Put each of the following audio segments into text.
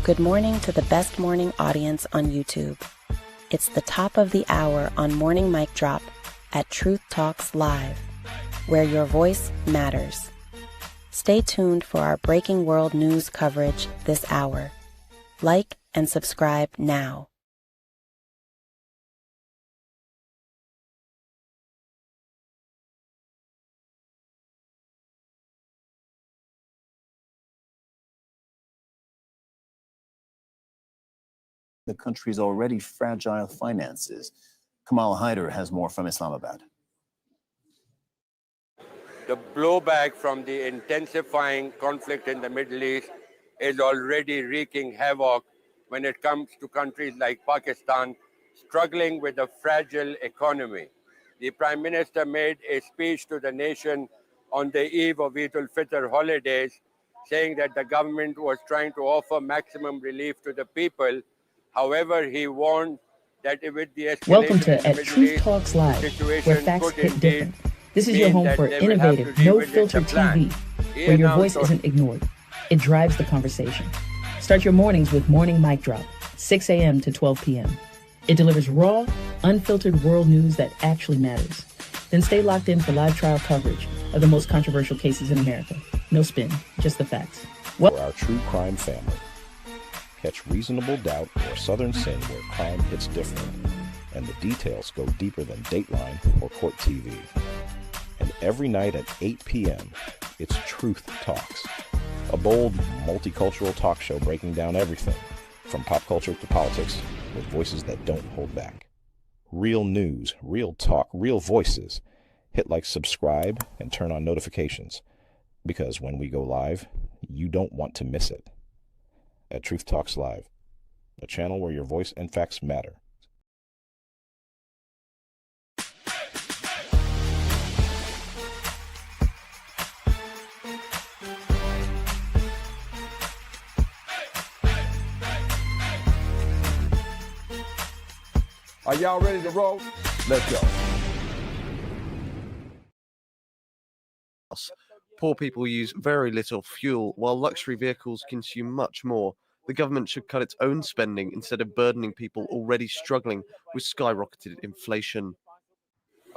Good morning to the best morning audience on YouTube. It's the top of the hour on Morning Mic Drop at Truth Talks Live, where your voice matters. Stay tuned for our breaking world news coverage this hour. Like and subscribe now. The country's already fragile finances. Kamal Haider has more from Islamabad. The blowback from the intensifying conflict in the Middle East is already wreaking havoc when it comes to countries like Pakistan struggling with a fragile economy. The Prime Minister made a speech to the nation on the eve of Eid al-Fitr holidays, saying that the government was trying to offer maximum relief to the people. However, he warned that with the escalation Welcome to in the At Middle Truth East, Talks the Live, situation where facts could hit indeed different. This is your mean home that for they will have to innovative, revisit the no-filter plan. TV, where your voice isn't ignored. It drives the conversation. Start your mornings with Morning Mic Drop, 6 a.m. to 12 p.m. It delivers raw, unfiltered world news that actually matters. Then stay locked in for live trial coverage of the most controversial cases in America. No spin, just the facts. For our true crime family. Catch Reasonable Doubt or Southern Sin where crime hits different, and the details go deeper than Dateline or CourtTV. And every night at 8 p.m., it's Truth Talks, a bold, multicultural talk show breaking down everything, from pop culture to politics, with voices that don't hold back. Real news, real talk, real voices. Hit like, subscribe, and turn on notifications, because when we go live, you don't want to miss it. At Truth Talks Live, a channel where your voice and facts matter. Are y'all ready to roll? Let's go. Poor people use very little fuel, while luxury vehicles consume much more. The government should cut its own spending instead of burdening people already struggling with skyrocketed inflation.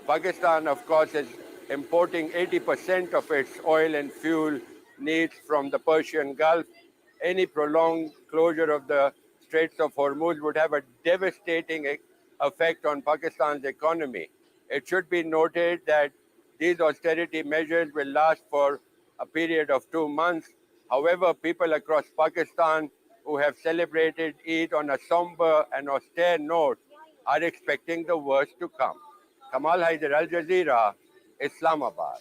Pakistan, of course, is importing 80% of its oil and fuel needs from the Persian Gulf. Any prolonged closure of the Straits of Hormuz would have a devastating effect on Pakistan's economy. It should be noted that these austerity measures will last for a period of 2 months. However, people across Pakistan who have celebrated Eid on a somber and austere note are expecting the worst to come. Kamal Haider, Al Jazeera, Islamabad.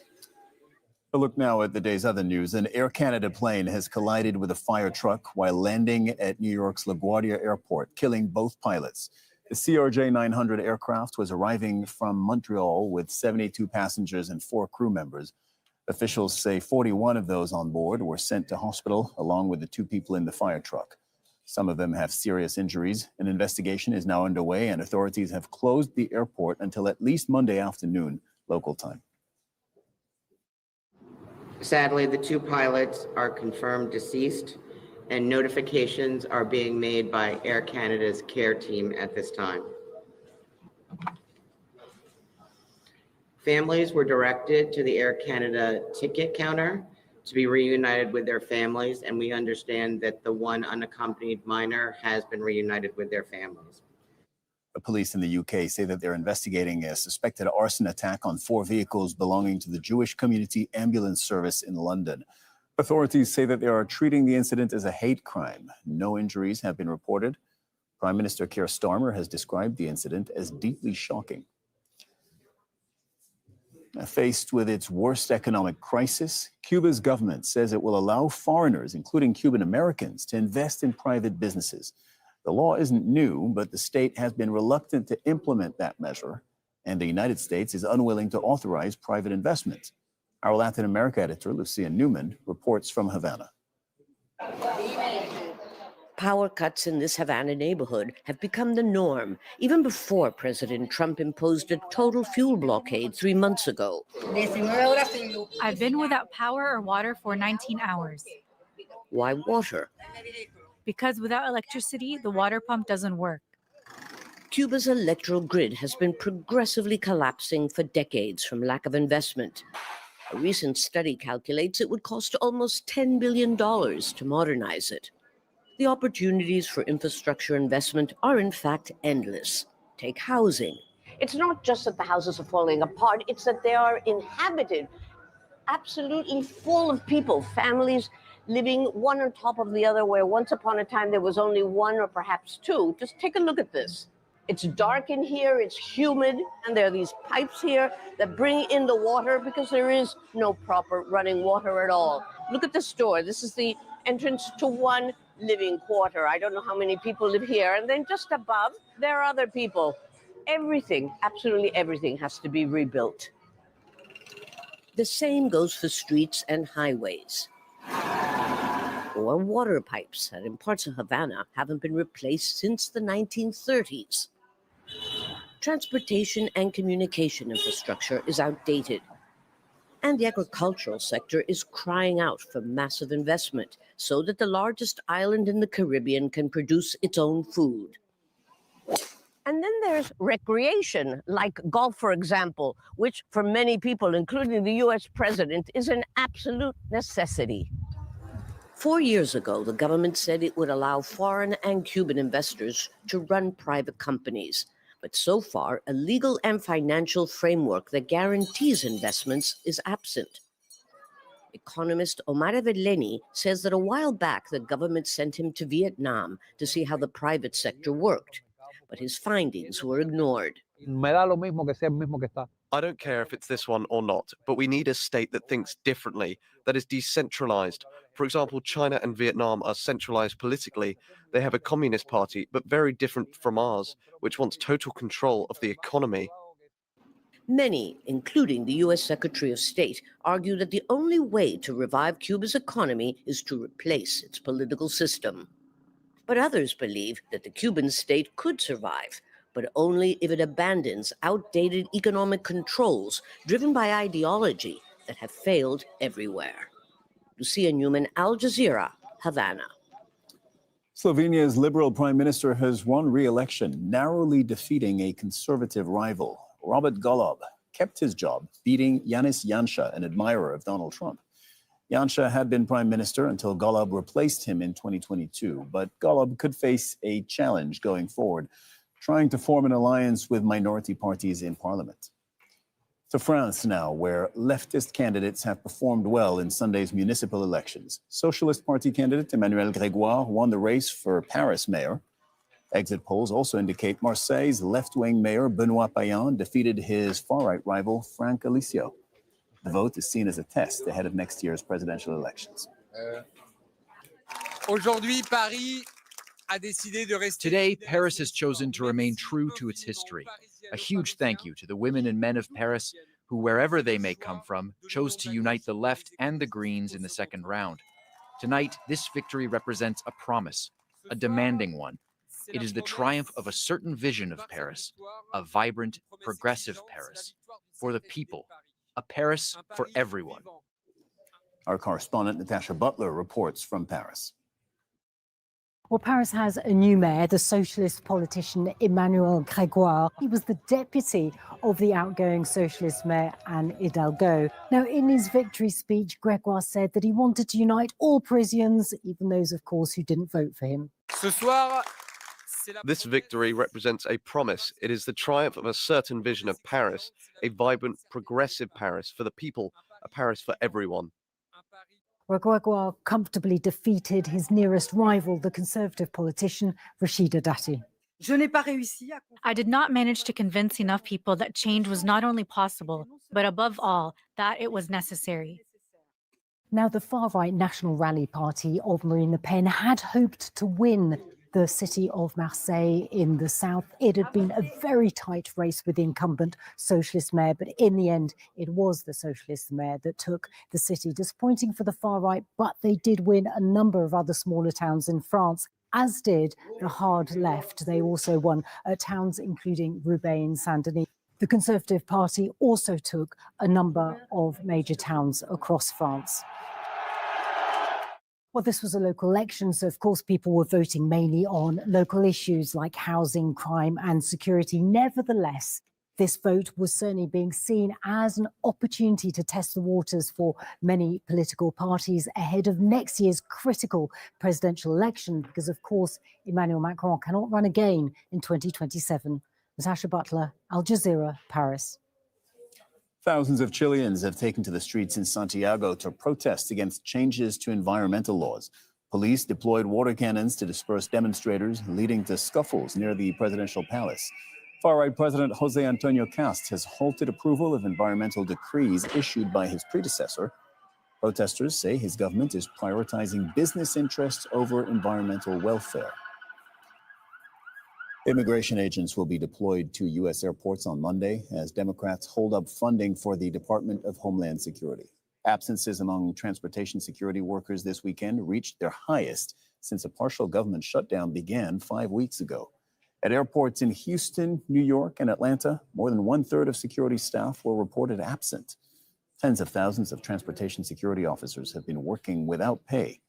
A look now at the day's other news. An Air Canada plane has collided with a fire truck while landing at New York's LaGuardia Airport, killing both pilots. The CRJ-900 aircraft was arriving from Montreal with 72 passengers and 4 crew members. Officials say 41 of those on board were sent to hospital along with the 2 people in the fire truck. Some of them have serious injuries. An investigation is now underway and authorities have closed the airport until at least Monday afternoon, local time. Sadly, the 2 pilots are confirmed deceased, and notifications are being made by Air Canada's care team at this time. Families were directed to the Air Canada ticket counter to be reunited with their families, and we understand that the 1 unaccompanied minor has been reunited with their families. The police in the UK say that they're investigating a suspected arson attack on 4 vehicles belonging to the Jewish Community Ambulance Service in London. Authorities say that they are treating the incident as a hate crime. No injuries have been reported. Prime Minister Keir Starmer has described the incident as deeply shocking. Faced with its worst economic crisis, Cuba's government says it will allow foreigners, including Cuban Americans, to invest in private businesses. The law isn't new, but the state has been reluctant to implement that measure, and the United States is unwilling to authorize private investment. Our Latin America editor, Lucia Newman, reports from Havana. Power cuts in this Havana neighborhood have become the norm, even before President Trump imposed a total fuel blockade 3 months ago. I've been without power or water for 19 hours. Why water? because without electricity, the water pump doesn't work. Cuba's electoral grid has been progressively collapsing for decades from lack of investment. A recent study calculates it would cost almost $10 billion to modernize it. The opportunities for infrastructure investment are in fact endless. Take housing. It's not just that the houses are falling apart, it's that they are inhabited, absolutely full of people, families living one on top of the other, where once upon a time there was only one or perhaps two. Just take a look at this. It's dark in here, it's humid, and there are these pipes here that bring in the water because there is no proper running water at all. Look at this door. This is the entrance to one living quarter. I don't know how many people live here. And then just above, there are other people. Everything, absolutely everything has to be rebuilt. The same goes for streets and highways. Or water pipes that in parts of Havana haven't been replaced since the 1930s. Transportation and communication infrastructure is outdated. And the agricultural sector is crying out for massive investment so that the largest island in the Caribbean can produce its own food. And then there's recreation, like golf, for example, which for many people, including the US president, is an absolute necessity. 4 years ago, the government said it would allow foreign and Cuban investors to run private companies. But so far, a legal and financial framework that guarantees investments is absent. Economist Omar Avelleni says that a while back, the government sent him to Vietnam to see how the private sector worked. But his findings were ignored. I don't care if it's this one or not, but we need a state that thinks differently, that is decentralized. For example, China and Vietnam are centralized politically. They have a communist party, but very different from ours, which wants total control of the economy. Many, including the US Secretary of State, argue that the only way to revive Cuba's economy is to replace its political system. But others believe that the Cuban state could survive, but only if it abandons outdated economic controls driven by ideology that have failed everywhere. Lucia Newman, Al Jazeera, Havana. Slovenia's liberal prime minister has won re-election, narrowly defeating a conservative rival. Robert Golob kept his job, beating Janez Janša, an admirer of Donald Trump. Janša had been prime minister until Golob replaced him in 2022, but Golob could face a challenge going forward, trying to form an alliance with minority parties in parliament. To France now, where leftist candidates have performed well in Sunday's municipal elections. Socialist Party candidate Emmanuel Grégoire won the race for Paris mayor. Exit polls also indicate Marseille's left-wing mayor Benoît Payan defeated his far-right rival Franck Alicio. The vote is seen as a test ahead of next year's presidential elections. Today, Paris has chosen to remain true to its history. A huge thank you to the women and men of Paris who, wherever they may come from, chose to unite the left and the Greens in the second round. Tonight, this victory represents a promise, a demanding one. It is the triumph of a certain vision of Paris, a vibrant, progressive Paris, for the people, a Paris for everyone. Our correspondent Natasha Butler reports from Paris. Well, Paris has a new mayor, the socialist politician Emmanuel Grégoire. He was the deputy of the outgoing socialist mayor Anne Hidalgo. Now, in his victory speech, Grégoire said that he wanted to unite all Parisians, even those, of course, who didn't vote for him. This victory represents a promise. It is the triumph of a certain vision of Paris, a vibrant, progressive Paris for the people, a Paris for everyone. Grégoire comfortably defeated his nearest rival, the conservative politician Rachida Dati. I did not manage to convince enough people that change was not only possible, but above all, that it was necessary. Now, the far-right National Rally Party of Marine Le Pen had hoped to win the city of Marseille in the south. It had been a very tight race with the incumbent socialist mayor, but in the end, it was the socialist mayor that took the city. Disappointing for the far right, but they did win a number of other smaller towns in France, as did the hard left. They also won towns including Roubaix and Saint-Denis. The Conservative Party also took a number of major towns across France. Well, this was a local election, so of course people were voting mainly on local issues like housing, crime and security. Nevertheless, this vote was certainly being seen as an opportunity to test the waters for many political parties ahead of next year's critical presidential election, because of course Emmanuel Macron cannot run again in 2027. Natasha Butler, Al Jazeera, Paris. Thousands of Chileans have taken to the streets in Santiago to protest against changes to environmental laws. Police deployed water cannons to disperse demonstrators, leading to scuffles near the presidential palace. Far-right President Jose Antonio Cast has halted approval of environmental decrees issued by his predecessor. Protesters say his government is prioritizing business interests over environmental welfare. Immigration agents will be deployed to U.S. airports on Monday as Democrats hold up funding for the Department of Homeland Security. Absences among transportation security workers this weekend reached their highest since a partial government shutdown began 5 weeks ago. At airports in Houston, New York, and Atlanta, more than one-third of security staff were reported absent. Tens of thousands of transportation security officers have been working without pay.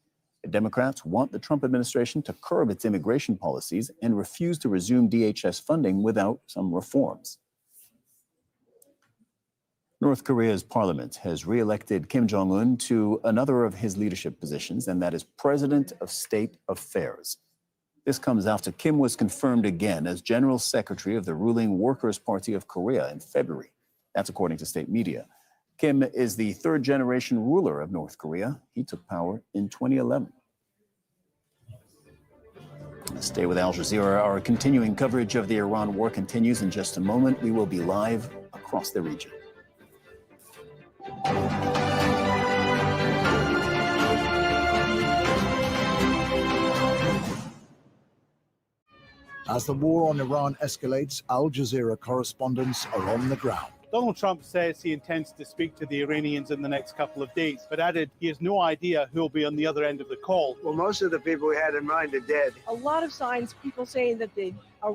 The Democrats want the Trump administration to curb its immigration policies and refuse to resume DHS funding without some reforms. North Korea's parliament has re-elected Kim Jong-un to another of his leadership positions, and that is President of State Affairs. This comes after Kim was confirmed again as General Secretary of the ruling Workers' Party of Korea in February. That's according to state media. Kim is the third-generation ruler of North Korea. He took power in 2011. Stay with Al Jazeera. Our continuing coverage of the Iran war continues in just a moment. We will be live across the region. As the war on Iran escalates, Al Jazeera correspondents are on the ground. Donald Trump says he intends to speak to the Iranians in the next couple of days, but added he has no idea who will be on the other end of the call. Well, most of the people we had in mind are dead. A lot of signs, people saying that the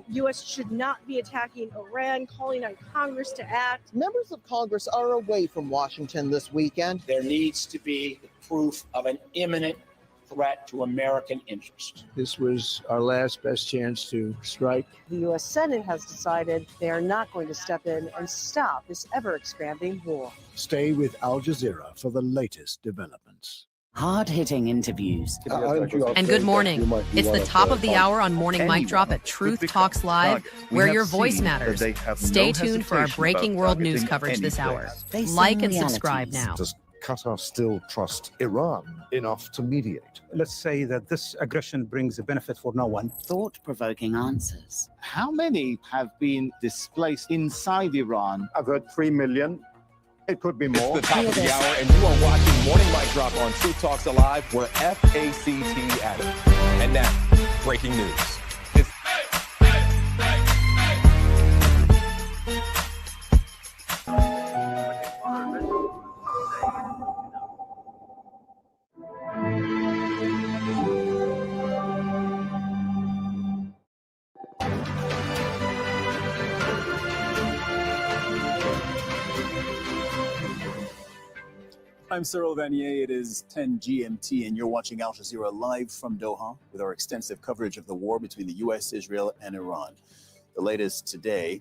U.S. should not be attacking Iran, calling on Congress to act. Members of Congress are away from Washington this weekend. There needs to be proof of an imminent threat to American interests. This was our last best chance to strike. The U.S. Senate has decided they are not going to step in and stop this ever-expanding war. Stay with Al Jazeera for the latest developments. Hard-hitting interviews. And good morning. It's the top of the hour on Morning Mic Drop at Truth Talks Live, where your voice matters. Stay tuned for our breaking world news coverage this hour. Like and subscribe now. Does Qatar still trust Iran enough to mediate? Let's say that this aggression brings a benefit for no one. Thought-provoking answers. How many have been displaced inside Iran? I've heard 3 million. It could be more. It's the top of the hour, and you are watching Morning Mic Drop on Truth Talks Alive. We're FACT at it. And now, breaking news. I'm Cyril Vanier. It is 10 GMT, and you're watching Al Jazeera live from Doha with our extensive coverage of the war between the U.S., Israel, and Iran. The latest today,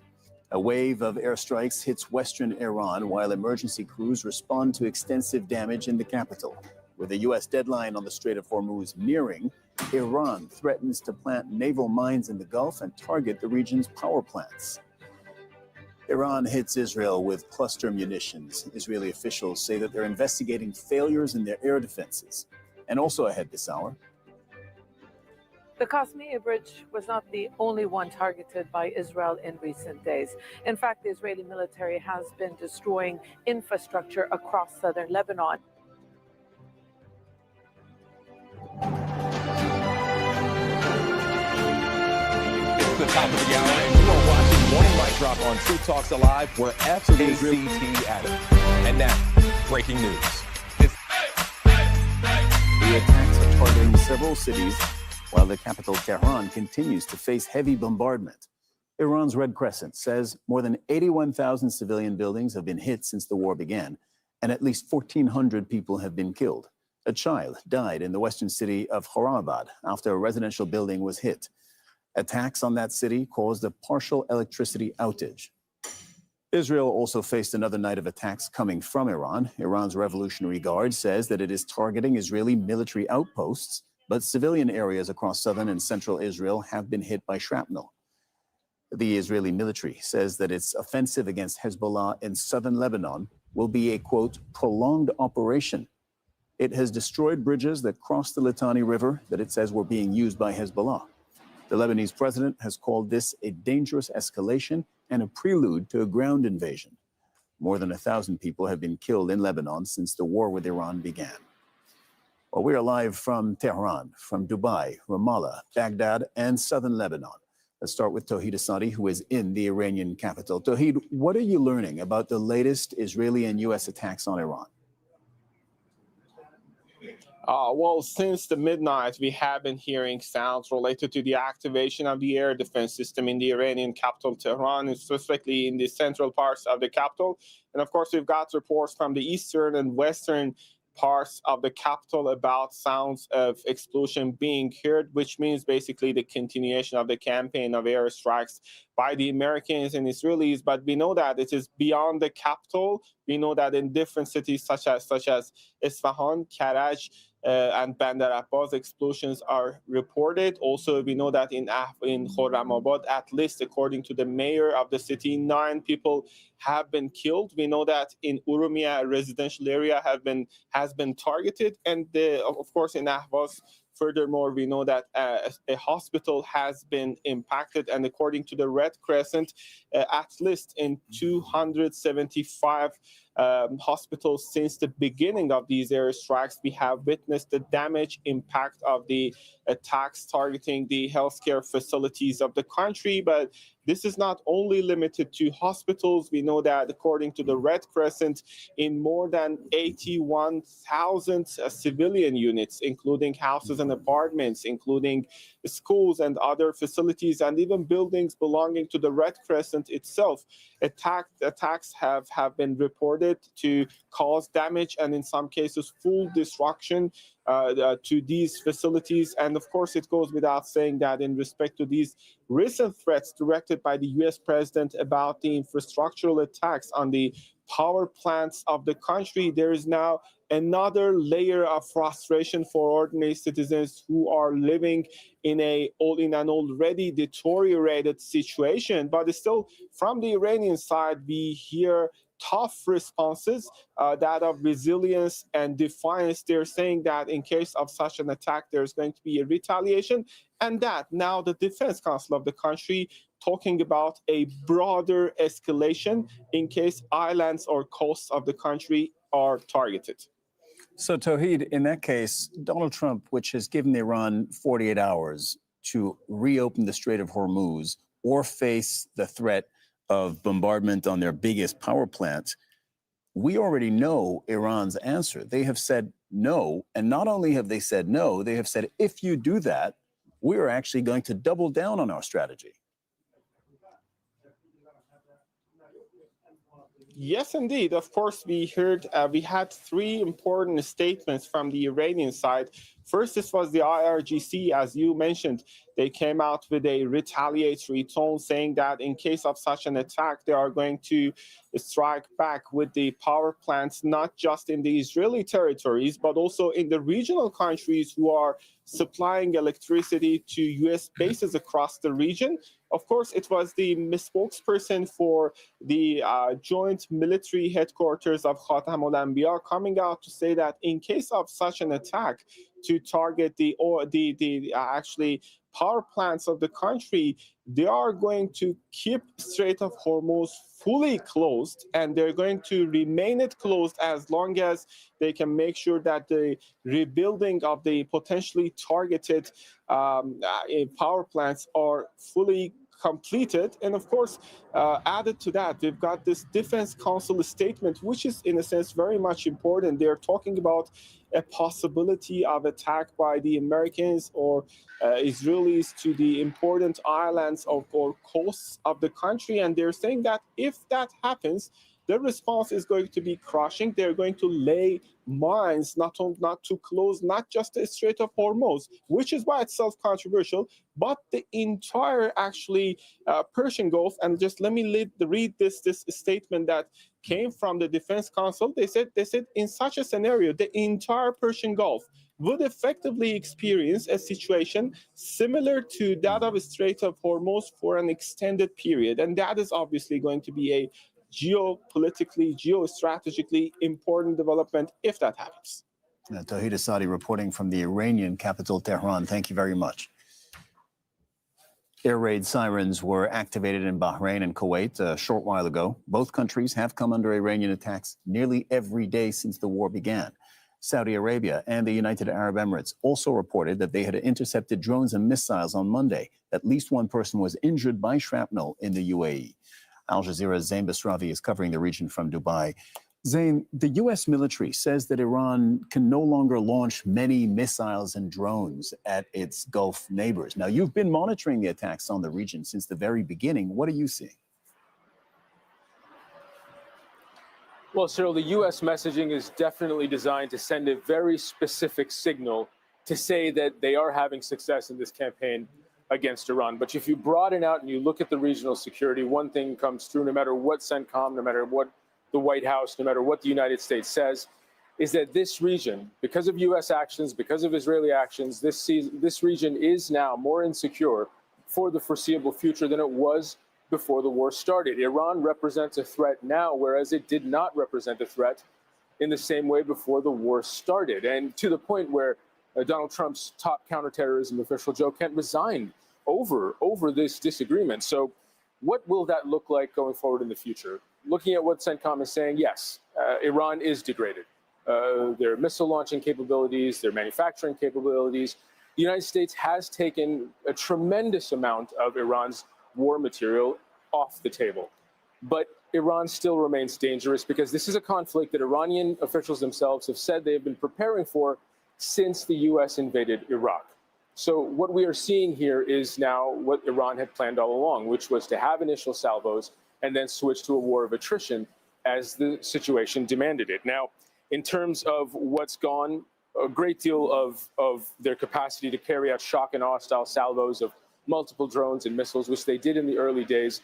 a wave of airstrikes hits western Iran while emergency crews respond to extensive damage in the capital. With the U.S. deadline on the Strait of Hormuz nearing, Iran threatens to plant naval mines in the Gulf and target the region's power plants. Iran hits Israel with cluster munitions. Israeli officials say that they're investigating failures in their air defenses. And also ahead this hour, the Qasmiya Bridge was not the only one targeted by Israel in recent days. In fact, the Israeli military has been destroying infrastructure across southern Lebanon. It's the top of the hour, and you are watching Morning Mic Drop on Truth Talks Alive. We're FACT at it. And now, breaking news. The attacks are targeting several cities, while the capital, Tehran, continues to face heavy bombardment. Iran's Red Crescent says more than 81,000 civilian buildings have been hit since the war began, and at least 1,400 people have been killed. A child died in the western city of Hormuz after a residential building was hit. Attacks on that city caused a partial electricity outage. Israel also faced another night of attacks coming from Iran. Iran's Revolutionary Guard says that it is targeting Israeli military outposts, but civilian areas across southern and central Israel have been hit by shrapnel. The Israeli military says that its offensive against Hezbollah in southern Lebanon will be a, quote, prolonged operation. It has destroyed bridges that cross the Litani River that it says were being used by Hezbollah. The Lebanese president has called this a dangerous escalation and a prelude to a ground invasion. More than 1,000 people have been killed in Lebanon since the war with Iran began. Well, we are live from Tehran, from Dubai, Ramallah, Baghdad, and southern Lebanon. Let's start with Tawhid Asadi, who is in the Iranian capital. Tawhid, what are you learning about the latest Israeli and U.S. attacks on Iran? Well, since the midnight, we have been hearing sounds related to the activation of the air defense system in the Iranian capital, Tehran, and specifically in the central parts of the capital. And of course, we've got reports from the eastern and western parts of the capital about sounds of explosion being heard, which means basically the continuation of the campaign of airstrikes by the Americans and Israelis. But we know that it is beyond the capital. We know that in different cities such as Isfahan, Karaj, and Bandar Abbas, explosions are reported. Also, we know that in Khorramabad, at least according to the mayor of the city, 9 people have been killed. We know that in Urumia, a residential area has been targeted, and of course in Ahvaz. Furthermore, we know that a hospital has been impacted, and according to the Red Crescent, at least in 275 hospitals since the beginning of these airstrikes, we have witnessed the damage impact of the attacks targeting the healthcare facilities of the country. But this is not only limited to hospitals. We know that according to the Red Crescent, in more than 81,000 civilian units, including houses and apartments, including schools and other facilities, and even buildings belonging to the Red Crescent itself, attacks have been reported to cause damage and in some cases full destruction to these facilities. And of course, it goes without saying that in respect to these recent threats directed by the US president about the infrastructural attacks on the power plants of the country, there is now another layer of frustration for ordinary citizens who are living in an already deteriorated situation. But still, from the Iranian side, we hear tough responses, that of resilience and defiance. They're saying that in case of such an attack, there's going to be a retaliation, and that now the Defense Council of the country talking about a broader escalation in case islands or coasts of the country are targeted. So, Tawhid, in that case, Donald Trump, which has given Iran 48 hours to reopen the Strait of Hormuz or face the threat of bombardment on their biggest power plant, we already know Iran's answer. They have said no. And not only have they said no, they have said, if you do that, we're actually going to double down on our strategy. Yes, indeed. Of course, we had 3 important statements from the Iranian side. First, this was the IRGC, as you mentioned. They came out with a retaliatory tone saying that in case of such an attack, they are going to strike back with the power plants, not just in the Israeli territories, but also in the regional countries who are supplying electricity to U.S. bases across the region. Of course, it was the spokesperson for the joint military headquarters of Khatam al-Anbiya coming out to say that in case of such an attack to target the actually power plants of the country, they are going to keep Strait of Hormuz fully closed, and they're going to remain it closed as long as they can make sure that the rebuilding of the potentially targeted power plants are fully completed. And of course, added to that, we've got this Defense Council statement, which is in a sense very much important. They're talking about a possibility of attack by the Americans or Israelis to the important islands or coasts of the country. And they're saying that if that happens, their response is going to be crushing. They're going to lay mines not to close not just the Strait of Hormuz, which is by itself controversial, but the entire actually Persian Gulf. And just let me read this statement that came from the Defense Council. They said in such a scenario, the entire Persian Gulf would effectively experience a situation similar to that of the Strait of Hormuz for an extended period. And that is obviously going to be a geopolitically, geostrategically important development if that happens. Tawhid Asadi reporting from the Iranian capital, Tehran. Thank you very much. Air raid sirens were activated in Bahrain and Kuwait a short while ago. Both countries have come under Iranian attacks nearly every day since the war began. Saudi Arabia and the United Arab Emirates also reported that they had intercepted drones and missiles on Monday. At least one person was injured by shrapnel in the UAE. Al Jazeera's Zain Basravi is covering the region from Dubai. Zain, the U.S. military says that Iran can no longer launch many missiles and drones at its Gulf neighbors. Now, you've been monitoring the attacks on the region since the very beginning. What are you seeing? Well, Cyril, the U.S. messaging is definitely designed to send a very specific signal to say that they are having success in this campaign against Iran. But if you broaden out and you look at the regional security, one thing comes through no matter what CENTCOM, no matter what the White House, no matter what the United States says, is that this region, because of U.S. actions, because of Israeli actions, this region is now more insecure for the foreseeable future than it was before the war started. Iran represents a threat now, whereas it did not represent a threat in the same way before the war started. And to the point where Donald Trump's top counterterrorism official, Joe Kent, resigned over this disagreement. So what will that look like going forward in the future? Looking at what CENTCOM is saying, yes, Iran is degraded. Their missile launching capabilities, their manufacturing capabilities. The United States has taken a tremendous amount of Iran's war material off the table. But Iran still remains dangerous because this is a conflict that Iranian officials themselves have said they have been preparing for since the U.S. invaded Iraq. So what we are seeing here is now what Iran had planned all along, which was to have initial salvos and then switch to a war of attrition as the situation demanded it. Now, in terms of what's gone, a great deal of their capacity to carry out shock and awe style salvos of multiple drones and missiles, which they did in the early days,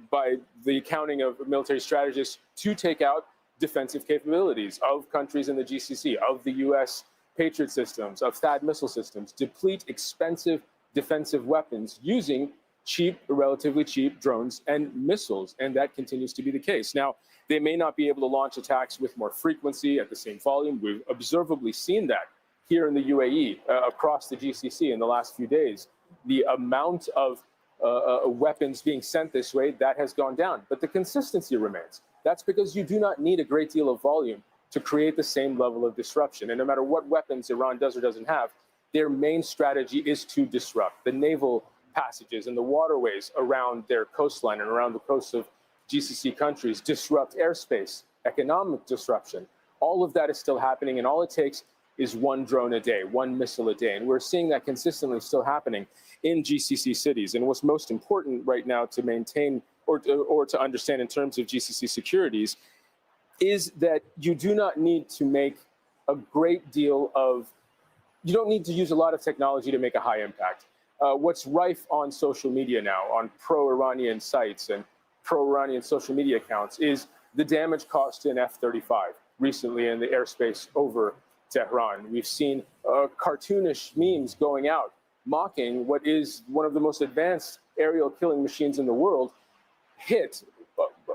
by the accounting of military strategists, to take out defensive capabilities of countries in the GCC, of the U.S. Patriot systems, of THAAD missile systems, deplete expensive defensive weapons using cheap, relatively cheap drones and missiles, and that continues to be the case. Now, they may not be able to launch attacks with more frequency at the same volume. We've observably seen that here in the UAE, across the GCC in the last few days. The amount of weapons being sent this way, that has gone down. But the consistency remains. That's because you do not need a great deal of volume to create the same level of disruption. And no matter what weapons Iran does or doesn't have, their main strategy is to disrupt the naval passages and the waterways around their coastline and around the coasts of GCC countries, disrupt airspace, economic disruption. All of that is still happening, and all it takes is one drone a day, one missile a day. And we're seeing that consistently still happening in GCC cities. And what's most important right now to maintain or to understand in terms of GCC securities is that you do not need to make a great deal of, you don't need to use a lot of technology to make a high impact. What's rife on social media now, on pro-Iranian sites and pro-Iranian social media accounts, is the damage caused to an F-35 recently in the airspace over Tehran. We've seen cartoonish memes going out mocking what is one of the most advanced aerial killing machines in the world, hit,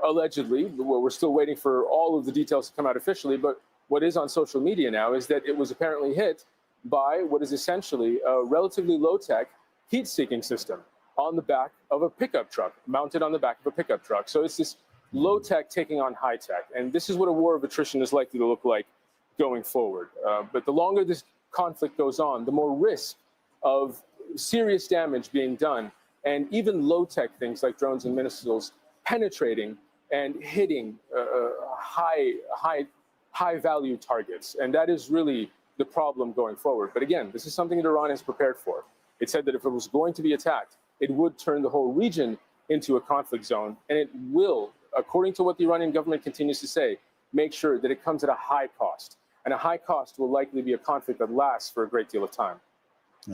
allegedly, well, we're still waiting for all of the details to come out officially, but what is on social media now is that it was apparently hit by what is essentially a relatively low-tech heat-seeking system on the back of a pickup truck, mounted on the back of a pickup truck. So it's this low-tech taking on high-tech, and this is what a war of attrition is likely to look like going forward. But the longer this conflict goes on, the more risk of serious damage being done, and even low-tech things like drones and missiles penetrating and hitting high-value targets. And that is really the problem going forward. But again, this is something that Iran has prepared for. It said that if it was going to be attacked, it would turn the whole region into a conflict zone, and it will according to what the Iranian government continues to say, make sure that it comes at a high cost. And a high cost will likely be a conflict that lasts for a great deal of time.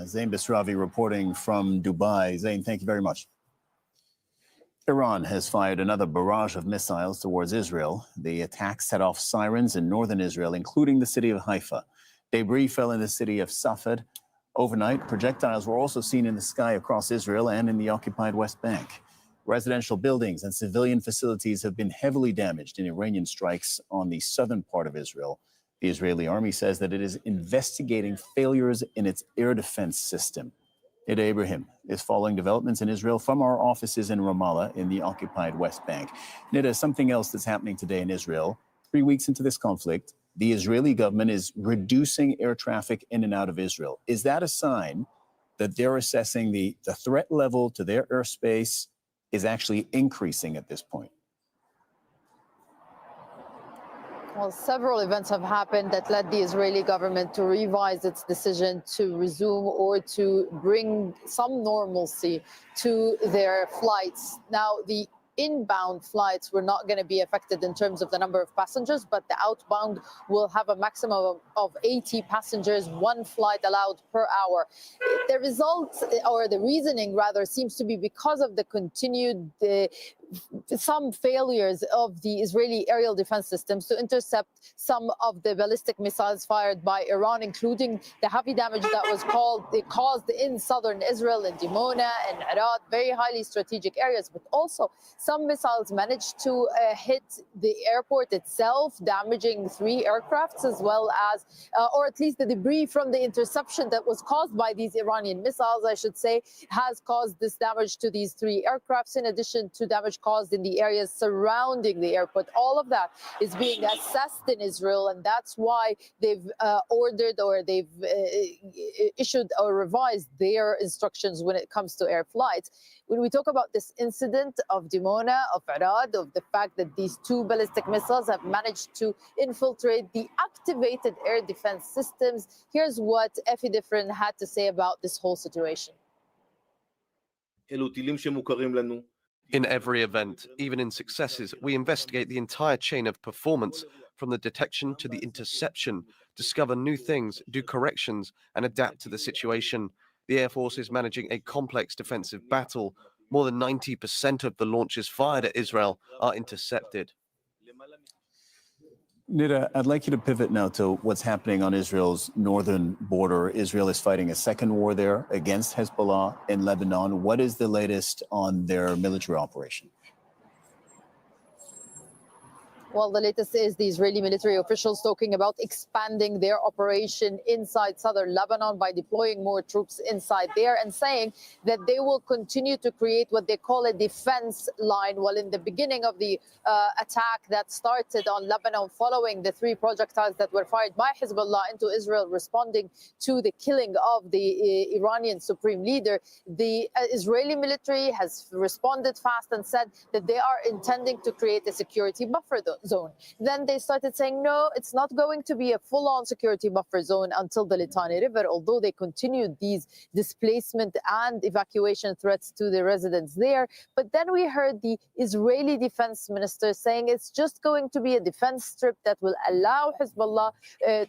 Zain Bisravi reporting from Dubai. Zain, thank you very much. Iran has fired another barrage of missiles towards Israel. The attack set off sirens in northern Israel, including the city of Haifa. Debris fell in the city of Safed. Overnight, projectiles were also seen in the sky across Israel and in the occupied West Bank. Residential buildings and civilian facilities have been heavily damaged in Iranian strikes on the southern part of Israel. The Israeli army says that it is investigating failures in its air defense system. Nida Ibrahim is following developments in Israel from our offices in Ramallah in the occupied West Bank. Nida, something else that's happening today in Israel. 3 weeks into this conflict, the Israeli government is reducing air traffic in and out of Israel. Is that a sign that they're assessing the threat level to their airspace is actually increasing at this point? Well, several events have happened that led the Israeli government to revise its decision to resume or to bring some normalcy to their flights. Now, the inbound flights were not going to be affected in terms of the number of passengers, but the outbound will have a maximum of 80 passengers, one flight allowed per hour. The result, or the reasoning rather, seems to be because of the continued some failures of the Israeli aerial defense systems to intercept some of the ballistic missiles fired by Iran, including the heavy damage that was caused in southern Israel, in Dimona and Arad, very highly strategic areas. But also, some missiles managed to hit the airport itself, damaging 3 aircrafts, as well as, or at least the debris from the interception that was caused by these Iranian missiles, I should say, has caused this damage to these 3 aircrafts, in addition to damage caused in the areas surrounding the airport. All of that is being assessed in Israel, and that's why they've ordered, or they've issued or revised their instructions when it comes to air flights. When we talk about this incident of Dimona, of Arad, of the fact that these 2 ballistic missiles have managed to infiltrate the activated air defense systems, here's what Effie Differin had to say about this whole situation. In every event, even in successes, we investigate the entire chain of performance, from the detection to the interception, discover new things, do corrections, and adapt to the situation. The Air Force is managing a complex defensive battle. More than 90% of the launches fired at Israel are intercepted. Nida, I'd like you to pivot now to what's happening on Israel's northern border. Israel is fighting a second war there against Hezbollah in Lebanon. What is the latest on their military operation? Well, the latest is the Israeli military officials talking about expanding their operation inside southern Lebanon by deploying more troops inside there, and saying that they will continue to create what they call a defense line. Well, in the beginning of the attack that started on Lebanon following the 3 projectiles that were fired by Hezbollah into Israel, responding to the killing of the Iranian supreme leader, the Israeli military has responded fast and said that they are intending to create a security buffer zone. Then they started saying, no, it's not going to be a full-on security buffer zone until the Litani River, although they continued these displacement and evacuation threats to the residents there. But then we heard the Israeli defense minister saying it's just going to be a defense strip that will allow Hezbollah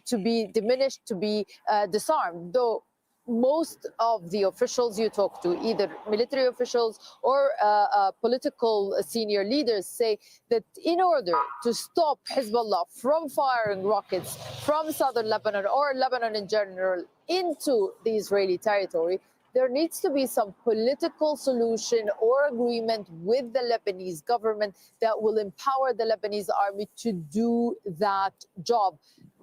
to be diminished, to be disarmed, though most of the officials you talk to, either military officials or political senior leaders, say that in order to stop Hezbollah from firing rockets from southern Lebanon or Lebanon in general into the Israeli territory, there needs to be some political solution or agreement with the Lebanese government that will empower the Lebanese army to do that job.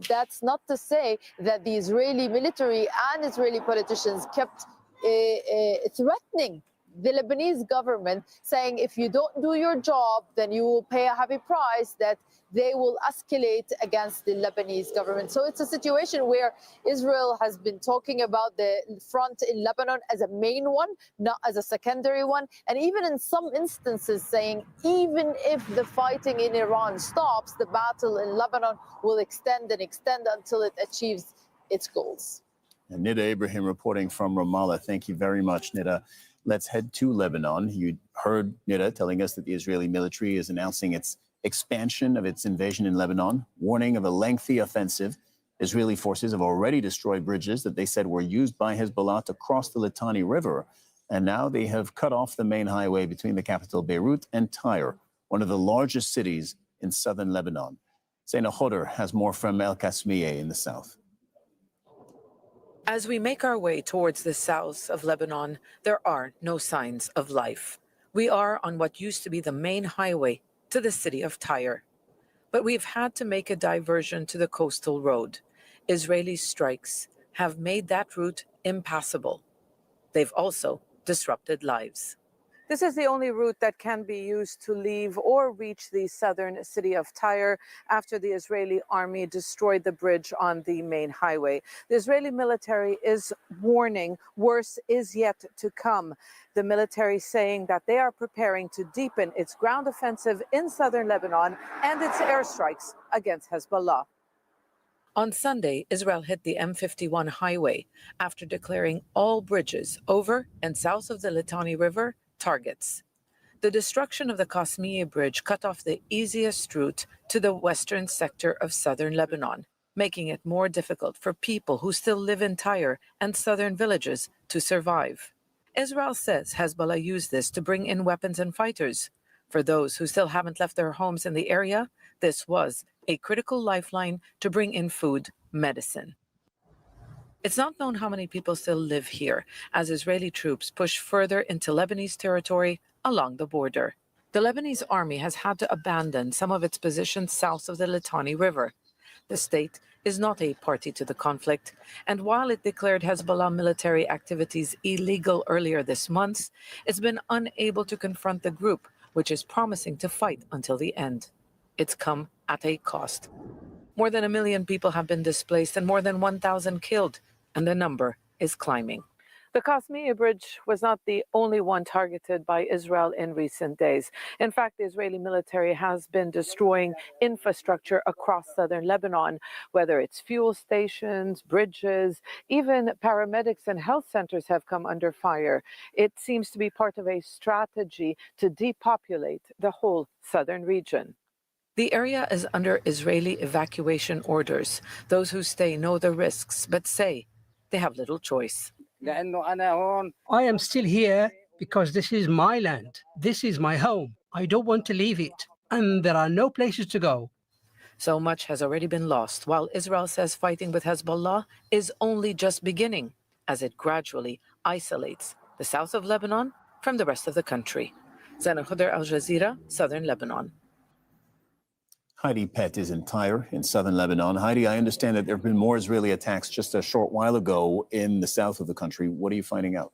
That's not to say that the Israeli military and Israeli politicians kept threatening the Lebanese government, saying if you don't do your job, then you will pay a heavy price, that they will escalate against the Lebanese government. So it's a situation where Israel has been talking about the front in Lebanon as a main one, not as a secondary one, and even in some instances saying even if the fighting in Iran stops, the battle in Lebanon will extend and extend until it achieves its goals. And Nida Ibrahim reporting from Ramallah. Thank you very much, Nida. let's head to Lebanon. You heard Nida telling us that the Israeli military is announcing its expansion of its invasion in Lebanon, warning of a lengthy offensive. Israeli forces have already destroyed bridges that they said were used by Hezbollah to cross the Litani River. And now they have cut off the main highway between the capital Beirut and Tyre, one of the largest cities in southern Lebanon. Zaina Khodr has more from El Qasmieh in the south. As we make our way towards the south of Lebanon, there are no signs of life. We are on what used to be the main highway to the city of Tyre. But we've had to make a diversion to the coastal road. Israeli strikes have made that route impassable. They've also disrupted lives. This is the only route that can be used to leave or reach the southern city of Tyre after the Israeli army destroyed the bridge on the main highway. The Israeli military is warning worse is yet to come. The military saying that they are preparing to deepen its ground offensive in southern Lebanon and its airstrikes against Hezbollah. On Sunday, Israel hit the M51 highway after declaring all bridges over and south of the Litani River targets. The destruction of the Qasmieh Bridge cut off the easiest route to the western sector of southern Lebanon, making it more difficult for people who still live in Tyre and southern villages to survive. Israel says Hezbollah used this to bring in weapons and fighters. For those who still haven't left their homes in the area, this was a critical lifeline to bring in food, medicine. It's not known how many people still live here as Israeli troops push further into Lebanese territory along the border. The Lebanese army has had to abandon some of its positions south of the Litani River. The state is not a party to the conflict, and while it declared Hezbollah military activities illegal earlier this month, it's been unable to confront the group, which is promising to fight until the end. It's come at a cost. More than 1 million people have been displaced and more than 1,000 killed, and the number is climbing. The Qasmieh Bridge was not the only one targeted by Israel in recent days. In fact, the Israeli military has been destroying infrastructure across southern Lebanon, whether it's fuel stations, bridges, even paramedics and health centers have come under fire. It seems to be part of a strategy to depopulate the whole southern region. The area is under Israeli evacuation orders. Those who stay know the risks, but say they have little choice. I am still here because this is my land. This is my home. I don't want to leave it. And there are no places to go. So much has already been lost, while Israel says fighting with Hezbollah is only just beginning as it gradually isolates the south of Lebanon from the rest of the country. Zaina Khodr, Al Jazeera, Southern Lebanon. Heidi Pett is in Tyre in southern Lebanon. Heidi, I understand that there have been more Israeli attacks just a short while ago in the south of the country. What are you finding out?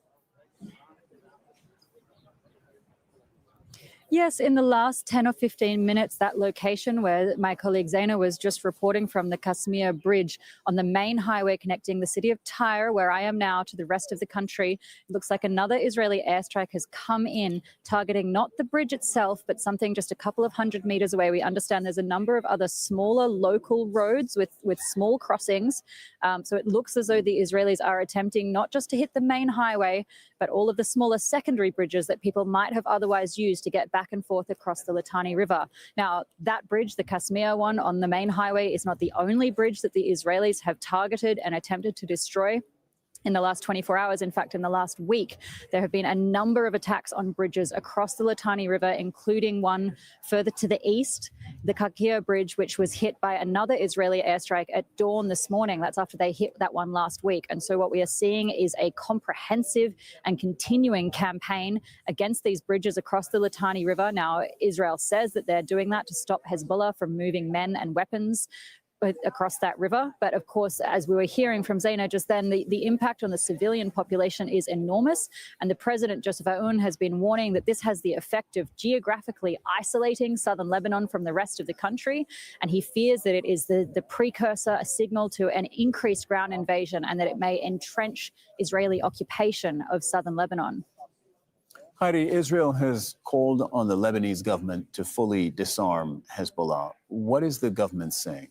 Yes, in the last 10 or 15 minutes, that location where my colleague Zaina was just reporting from, the Qasmieh Bridge on the main highway connecting the city of Tyre, where I am now, to the rest of the country, it looks like another Israeli airstrike has come in, targeting not the bridge itself, but something just a couple of 100 meters away. We understand there's a number of other smaller local roads with small crossings. So it looks as though the Israelis are attempting not just to hit the main highway, but all of the smaller secondary bridges that people might have otherwise used to get back and forth across the Litani River. Now, that bridge, the Qasmieh one on the main highway, is not the only bridge that the Israelis have targeted and attempted to destroy. In the last 24 hours, in fact, in the last week, there have been a number of attacks on bridges across the Litani River, including one further to the east, the Qasmieh Bridge, which was hit by another Israeli airstrike at dawn this morning. That's after they hit that one last week. And so what we are seeing is a comprehensive and continuing campaign against these bridges across the Litani River. Now, Israel says that they're doing that to stop Hezbollah from moving men and weapons across that river. But of course, as we were hearing from Zaina just then, the impact on the civilian population is enormous. And the President, Joseph Aoun, has been warning that this has the effect of geographically isolating southern Lebanon from the rest of the country. And he fears that it is the precursor, a signal to an increased ground invasion, and that it may entrench Israeli occupation of southern Lebanon. Heidi, Israel has called on the Lebanese government to fully disarm Hezbollah. What is the government saying?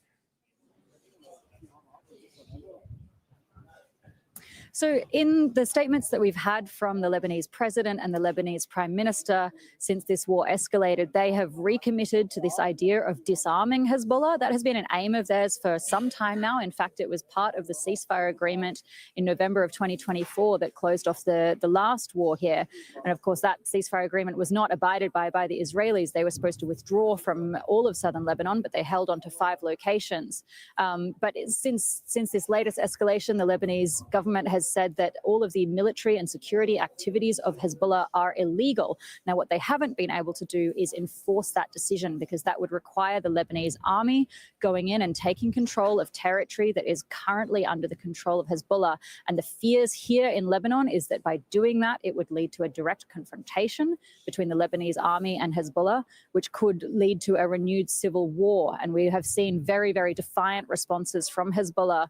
So in the statements that we've had from the Lebanese president and the Lebanese prime minister since this war escalated, they have recommitted to this idea of disarming Hezbollah. That has been an aim of theirs for some time now. In fact, it was part of the ceasefire agreement in November of 2024 that closed off the last war here. And of course, that ceasefire agreement was not abided by the Israelis. They were supposed to withdraw from all of southern Lebanon, but they held on to 5 locations. But since this latest escalation, the Lebanese government has said that all of the military and security activities of Hezbollah are illegal. Now, what they haven't been able to do is enforce that decision, because that would require the Lebanese army going in and taking control of territory that is currently under the control of Hezbollah. And the fears here in Lebanon is that by doing that, it would lead to a direct confrontation between the Lebanese army and Hezbollah, which could lead to a renewed civil war. And we have seen very, very defiant responses from Hezbollah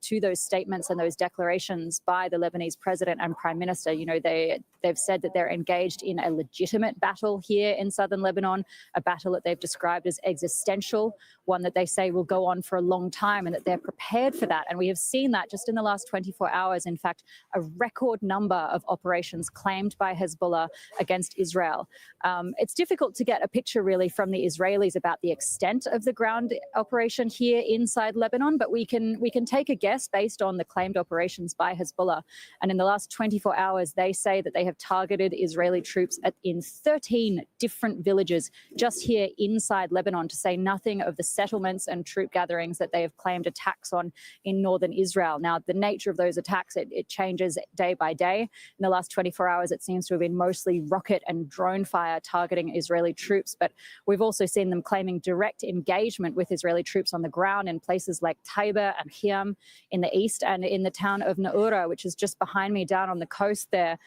to those statements and those declarations by the Lebanese president and prime minister. You know, they've said that they're engaged in a legitimate battle here in southern Lebanon, a battle that they've described as existential, one that they say will go on for a long time, and that they're prepared for that. And we have seen that just in the last 24 hours. In fact, a record number of operations claimed by Hezbollah against Israel. It's difficult to get a picture really from the Israelis about the extent of the ground operation here inside Lebanon, but we can take a guess based on the claimed operations by Hezbollah. And in the last 24 hours, they say that they have targeted Israeli troops in 13 different villages just here inside Lebanon, to say nothing of the settlements and troop gatherings that they have claimed attacks on in northern Israel. Now, the nature of those attacks, it changes day by day. In the last 24 hours, it seems to have been mostly rocket and drone fire targeting Israeli troops. But we've also seen them claiming direct engagement with Israeli troops on the ground in places like Taiba and Khiam in the east, and in the town of Naura, which is just behind me down on the coast there.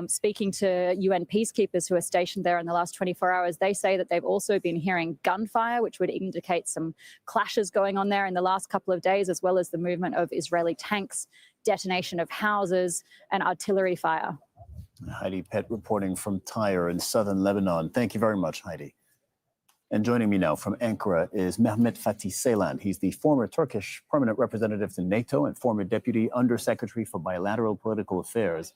Speaking to UN peacekeepers who are stationed there in the last 24 hours, they say that they've also been hearing gunfire, which would indicate some clashes going on there in the last couple of days, as well as the movement of Israeli tanks, detonation of houses, and artillery fire. Heidi Pett reporting from Tyre in southern Lebanon. Thank you very much, Heidi. And joining me now from Ankara is Mehmet Fatih Ceylan. He's the former Turkish permanent representative to NATO and former deputy undersecretary for bilateral political affairs.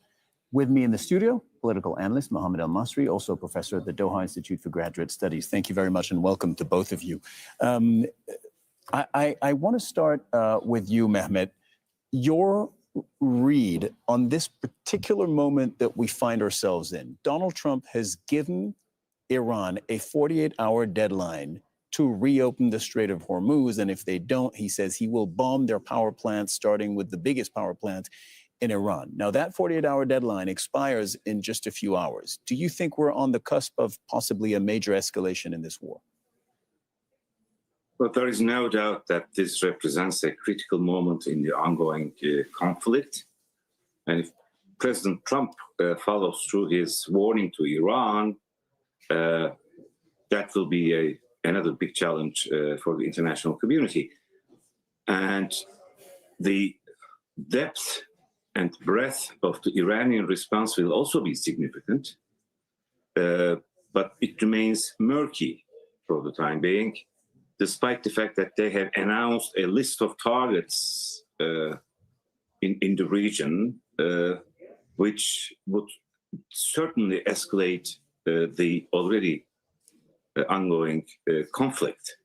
With me in the studio, political analyst Mohammed Al-Masri, also professor at the Doha Institute for Graduate Studies. Thank you very much and welcome to both of you. I want to start with you, Mehmet. Your read on this particular moment that we find ourselves in. Donald Trump has given Iran a 48-hour deadline to reopen the Strait of Hormuz. And if they don't, he says he will bomb their power plants, starting with the biggest power plant in Iran. Now, that 48-hour deadline expires in just a few hours. Do you think we're on the cusp of possibly a major escalation in this war? Well, there is no doubt that this represents a critical moment in the ongoing conflict. And if President Trump follows through his warning to Iran, that will be another big challenge for the international community. And the depth and breadth of the Iranian response will also be significant, but it remains murky for the time being, despite the fact that they have announced a list of targets in the region, which would certainly escalate the already ongoing conflict.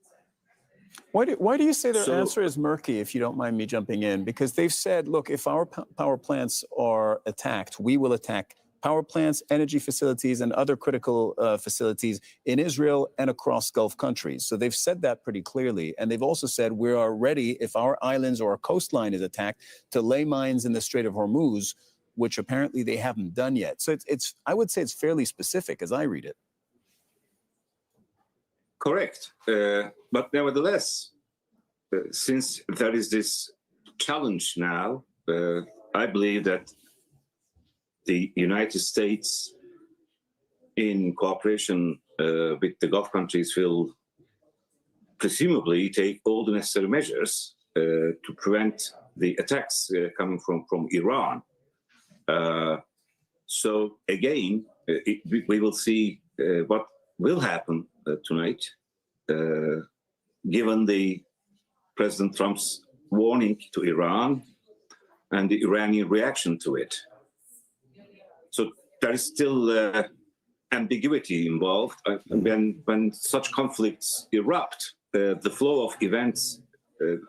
Why do you say their answer is murky, if you don't mind me jumping in? Because they've said, look, if our power plants are attacked, we will attack power plants, energy facilities, and other critical facilities in Israel and across Gulf countries. So they've said that pretty clearly. And they've also said we are ready, if our islands or our coastline is attacked, to lay mines in the Strait of Hormuz, which apparently they haven't done yet. So I would say it's fairly specific as I read it. Correct. But nevertheless, since there is this challenge now, I believe that the United States, in cooperation with the Gulf countries, will presumably take all the necessary measures to prevent the attacks coming from Iran. So again, we will see what will happen tonight, given the President Trump's warning to Iran. and the Iranian reaction to it. So there is still ambiguity involved. When such conflicts erupt, the flow of events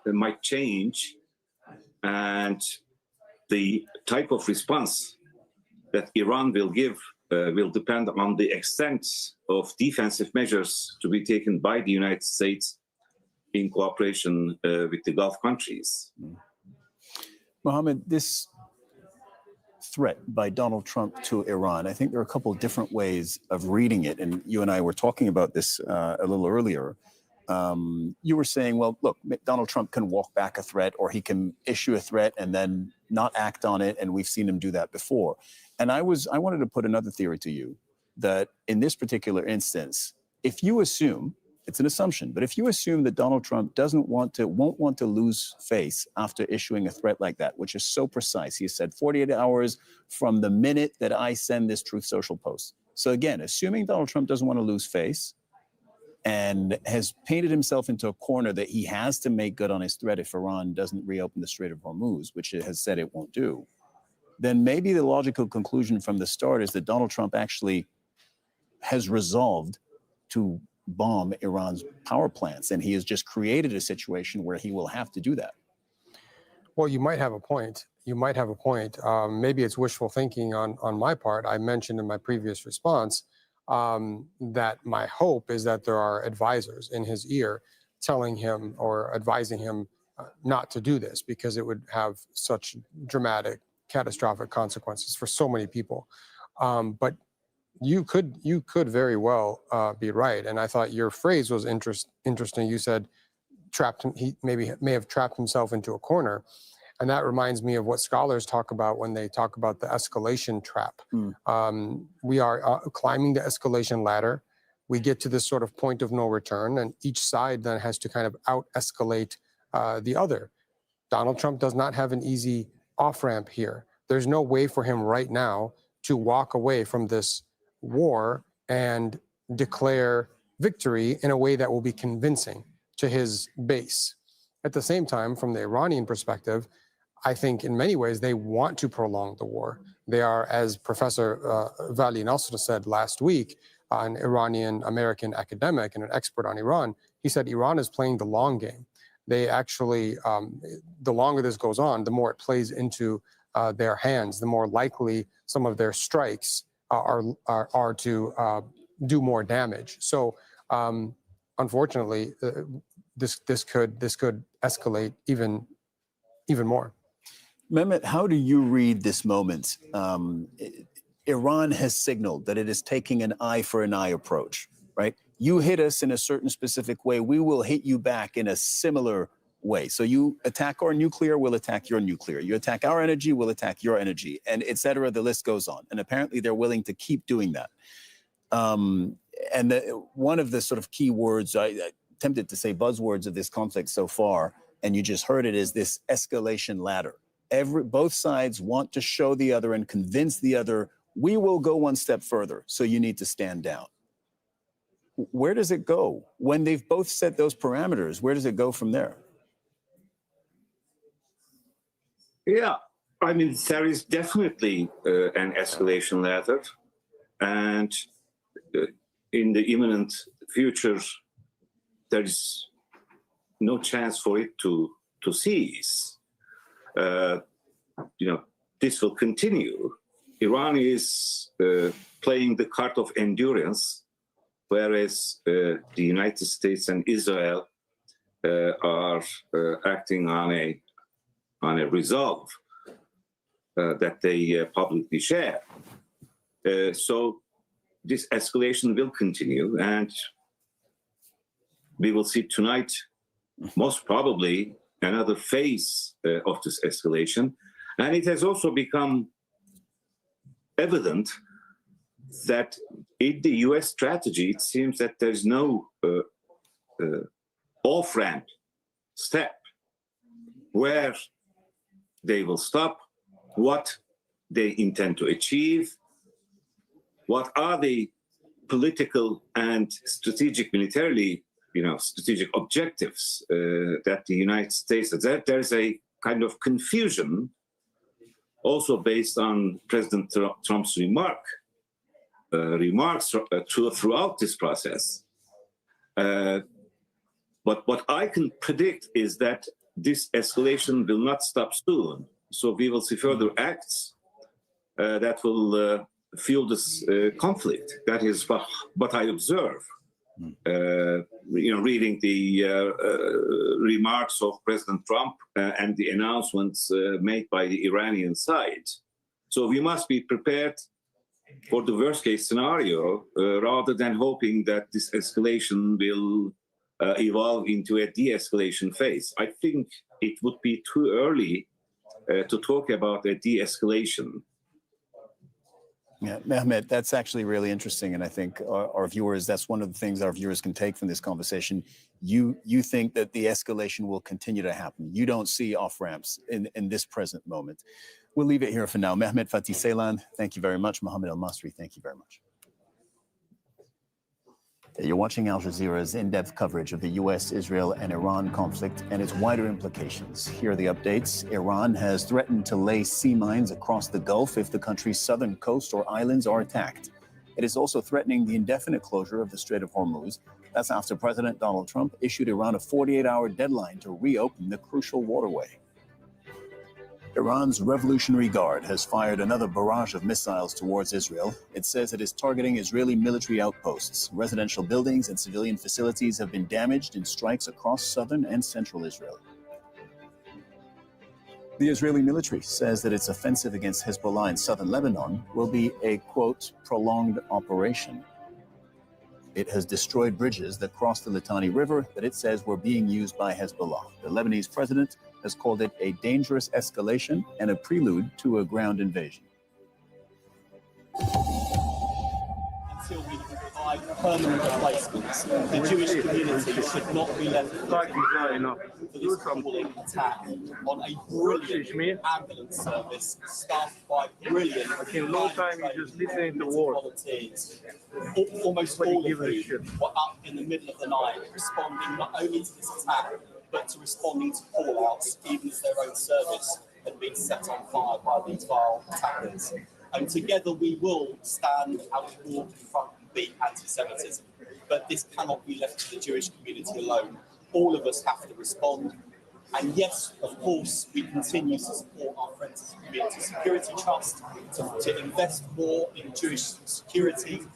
might change, and the type of response that Iran will give will depend on the extent of defensive measures to be taken by the United States in cooperation with the Gulf countries. Mohammed, this threat by Donald Trump to Iran, I think there are a couple of different ways of reading it. And you and I were talking about this a little earlier. You were saying, well, look, Donald Trump can walk back a threat, or he can issue a threat and then not act on it. And we've seen him do that before. And I wanted to put another theory to you, that in this particular instance, if you assume, it's an assumption, but if you assume that Donald Trump won't want to lose face after issuing a threat like that, which is so precise, he said 48 hours from the minute that I send this Truth Social post. So again, assuming Donald Trump doesn't want to lose face and has painted himself into a corner that he has to make good on his threat if Iran doesn't reopen the Strait of Hormuz, which it has said it won't do, then maybe the logical conclusion from the start is that Donald Trump actually has resolved to bomb Iran's power plants, and he has just created a situation where he will have to do that. Well, you might have a point. You might have a point. Maybe it's wishful thinking on my part. I mentioned in my previous response that my hope is that there are advisors in his ear telling him or advising him not to do this, because it would have such dramatic, catastrophic consequences for so many people. But you could very well be right, and I thought your phrase was interesting. You said he may have trapped himself into a corner, and that reminds me of what scholars talk about when they talk about the escalation trap. We are climbing the escalation ladder. We get to this sort of point of no return, and each side then has to kind of out-escalate the other. Donald Trump does not have an easy off-ramp here. There's no way for him right now to walk away from this war and declare victory in a way that will be convincing to his base. At the same time, from the Iranian perspective, I think in many ways they want to prolong the war. They are, as Professor Vali Nasr said last week, an Iranian-American academic and an expert on Iran, he said Iran is playing the long game. They actually, the longer this goes on, the more it plays into their hands, the more likely some of their strikes are to do more damage. So, unfortunately, this could escalate even more. Mehmet, how do you read this moment? Iran has signaled that it is taking an eye for an eye approach, right? You hit us in a certain specific way, we will hit you back in a similar way. So you attack our nuclear, we'll attack your nuclear. You attack our energy, we'll attack your energy, and et cetera, the list goes on. And apparently they're willing to keep doing that. One of the sort of key words, I tempted to say buzzwords of this conflict so far, and you just heard it, is this escalation ladder. Both sides want to show the other and convince the other, we will go one step further, so you need to stand down. Where does it go? When they've both set those parameters, where does it go from there? Yeah, I mean, there is definitely an escalation ladder, and in the imminent future, there is no chance for it to cease. This will continue. Iran is playing the card of endurance, whereas the United States and Israel are acting on a resolve that they publicly share. So this escalation will continue, and we will see tonight, most probably, another phase of this escalation. And it has also become evident that in the US strategy, it seems that there's no off-ramp step where they will stop, what they intend to achieve, what are the political and strategic, militarily, strategic objectives that the United States, there's a kind of confusion also based on President Trump's remarks throughout this process. But what I can predict is that this escalation will not stop soon. So we will see further acts that will fuel this conflict. That is what I observe. Reading the remarks of President Trump and the announcements made by the Iranian side. So we must be prepared for the worst case scenario rather than hoping that this escalation will evolve into a de-escalation phase. I think it would be too early to talk about a de-escalation. Yeah, Mehmet, that's actually really interesting. And I think our viewers, that's one of the things our viewers can take from this conversation. You think that the escalation will continue to happen. You don't see off-ramps in this present moment. We'll leave it here for now. Mehmet Fatih Ceylan, thank you very much. Mohammed Al-Masri, thank you very much. You're watching Al Jazeera's in-depth coverage of the U.S., Israel, and Iran conflict and its wider implications. Here are the updates. Iran has threatened to lay sea mines across the Gulf if the country's southern coast or islands are attacked. It is also threatening the indefinite closure of the Strait of Hormuz. That's after President Donald Trump issued Iran a 48-hour deadline to reopen the crucial waterway. Iran's Revolutionary Guard has fired another barrage of missiles towards Israel. It says it is targeting Israeli military outposts. Residential buildings and civilian facilities have been damaged in strikes across southern and central Israel. The Israeli military says that its offensive against Hezbollah in southern Lebanon will be a, quote, prolonged operation. It has destroyed bridges that cross the Litani River that it says were being used by Hezbollah. The Lebanese president has called it a dangerous escalation and a prelude to a ground invasion. Until we can provide permanent replacements, the Jewish community should not be left for this appalling attack on a brilliant ambulance service staffed by brilliant volunteers. Almost all of whom were up in the middle of the night responding not only to this attack, but to responding to call-outs, even as their own service had been set on fire by these vile attackers. And together we will stand and we will confront and beat anti-Semitism. But this cannot be left to the Jewish community alone. All of us have to respond. And yes, of course, we continue to support our friends at Community Security Trust to invest more in Jewish security,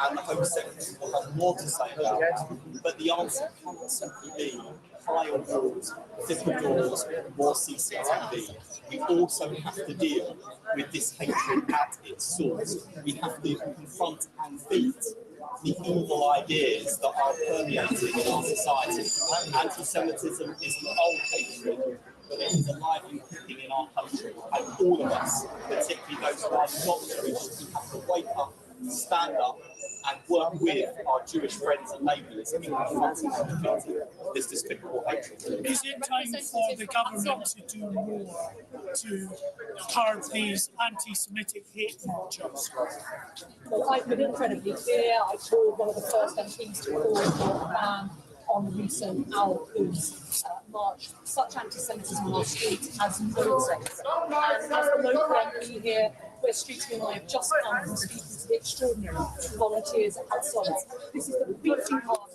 and the Home Secretary will have more to say about that. But the answer cannot simply be higher walls, thicker doors, more CCTV. We also have to deal with this hatred at its source. We have to confront and beat the evil ideas that are permeating in our society. Anti-Semitism is an old hatred, but it is alive and cooking in our country. And all of us, particularly those who are not Jewish, we have to wake up, stand up, and work with our Jewish friends and neighbours in confronting and defeating this despicable hatred. Is it time for the government to do more to curb these anti-Semitic hate marches? Well, I've been incredibly clear. I called one of the first MPs to call for a ban on the recent Al-Quds march. Such anti-Semitism on our streets has no sense. And as the local MP here, where Streety and I have just come from speaking to the extraordinary volunteers at Arson. This is the beating heart.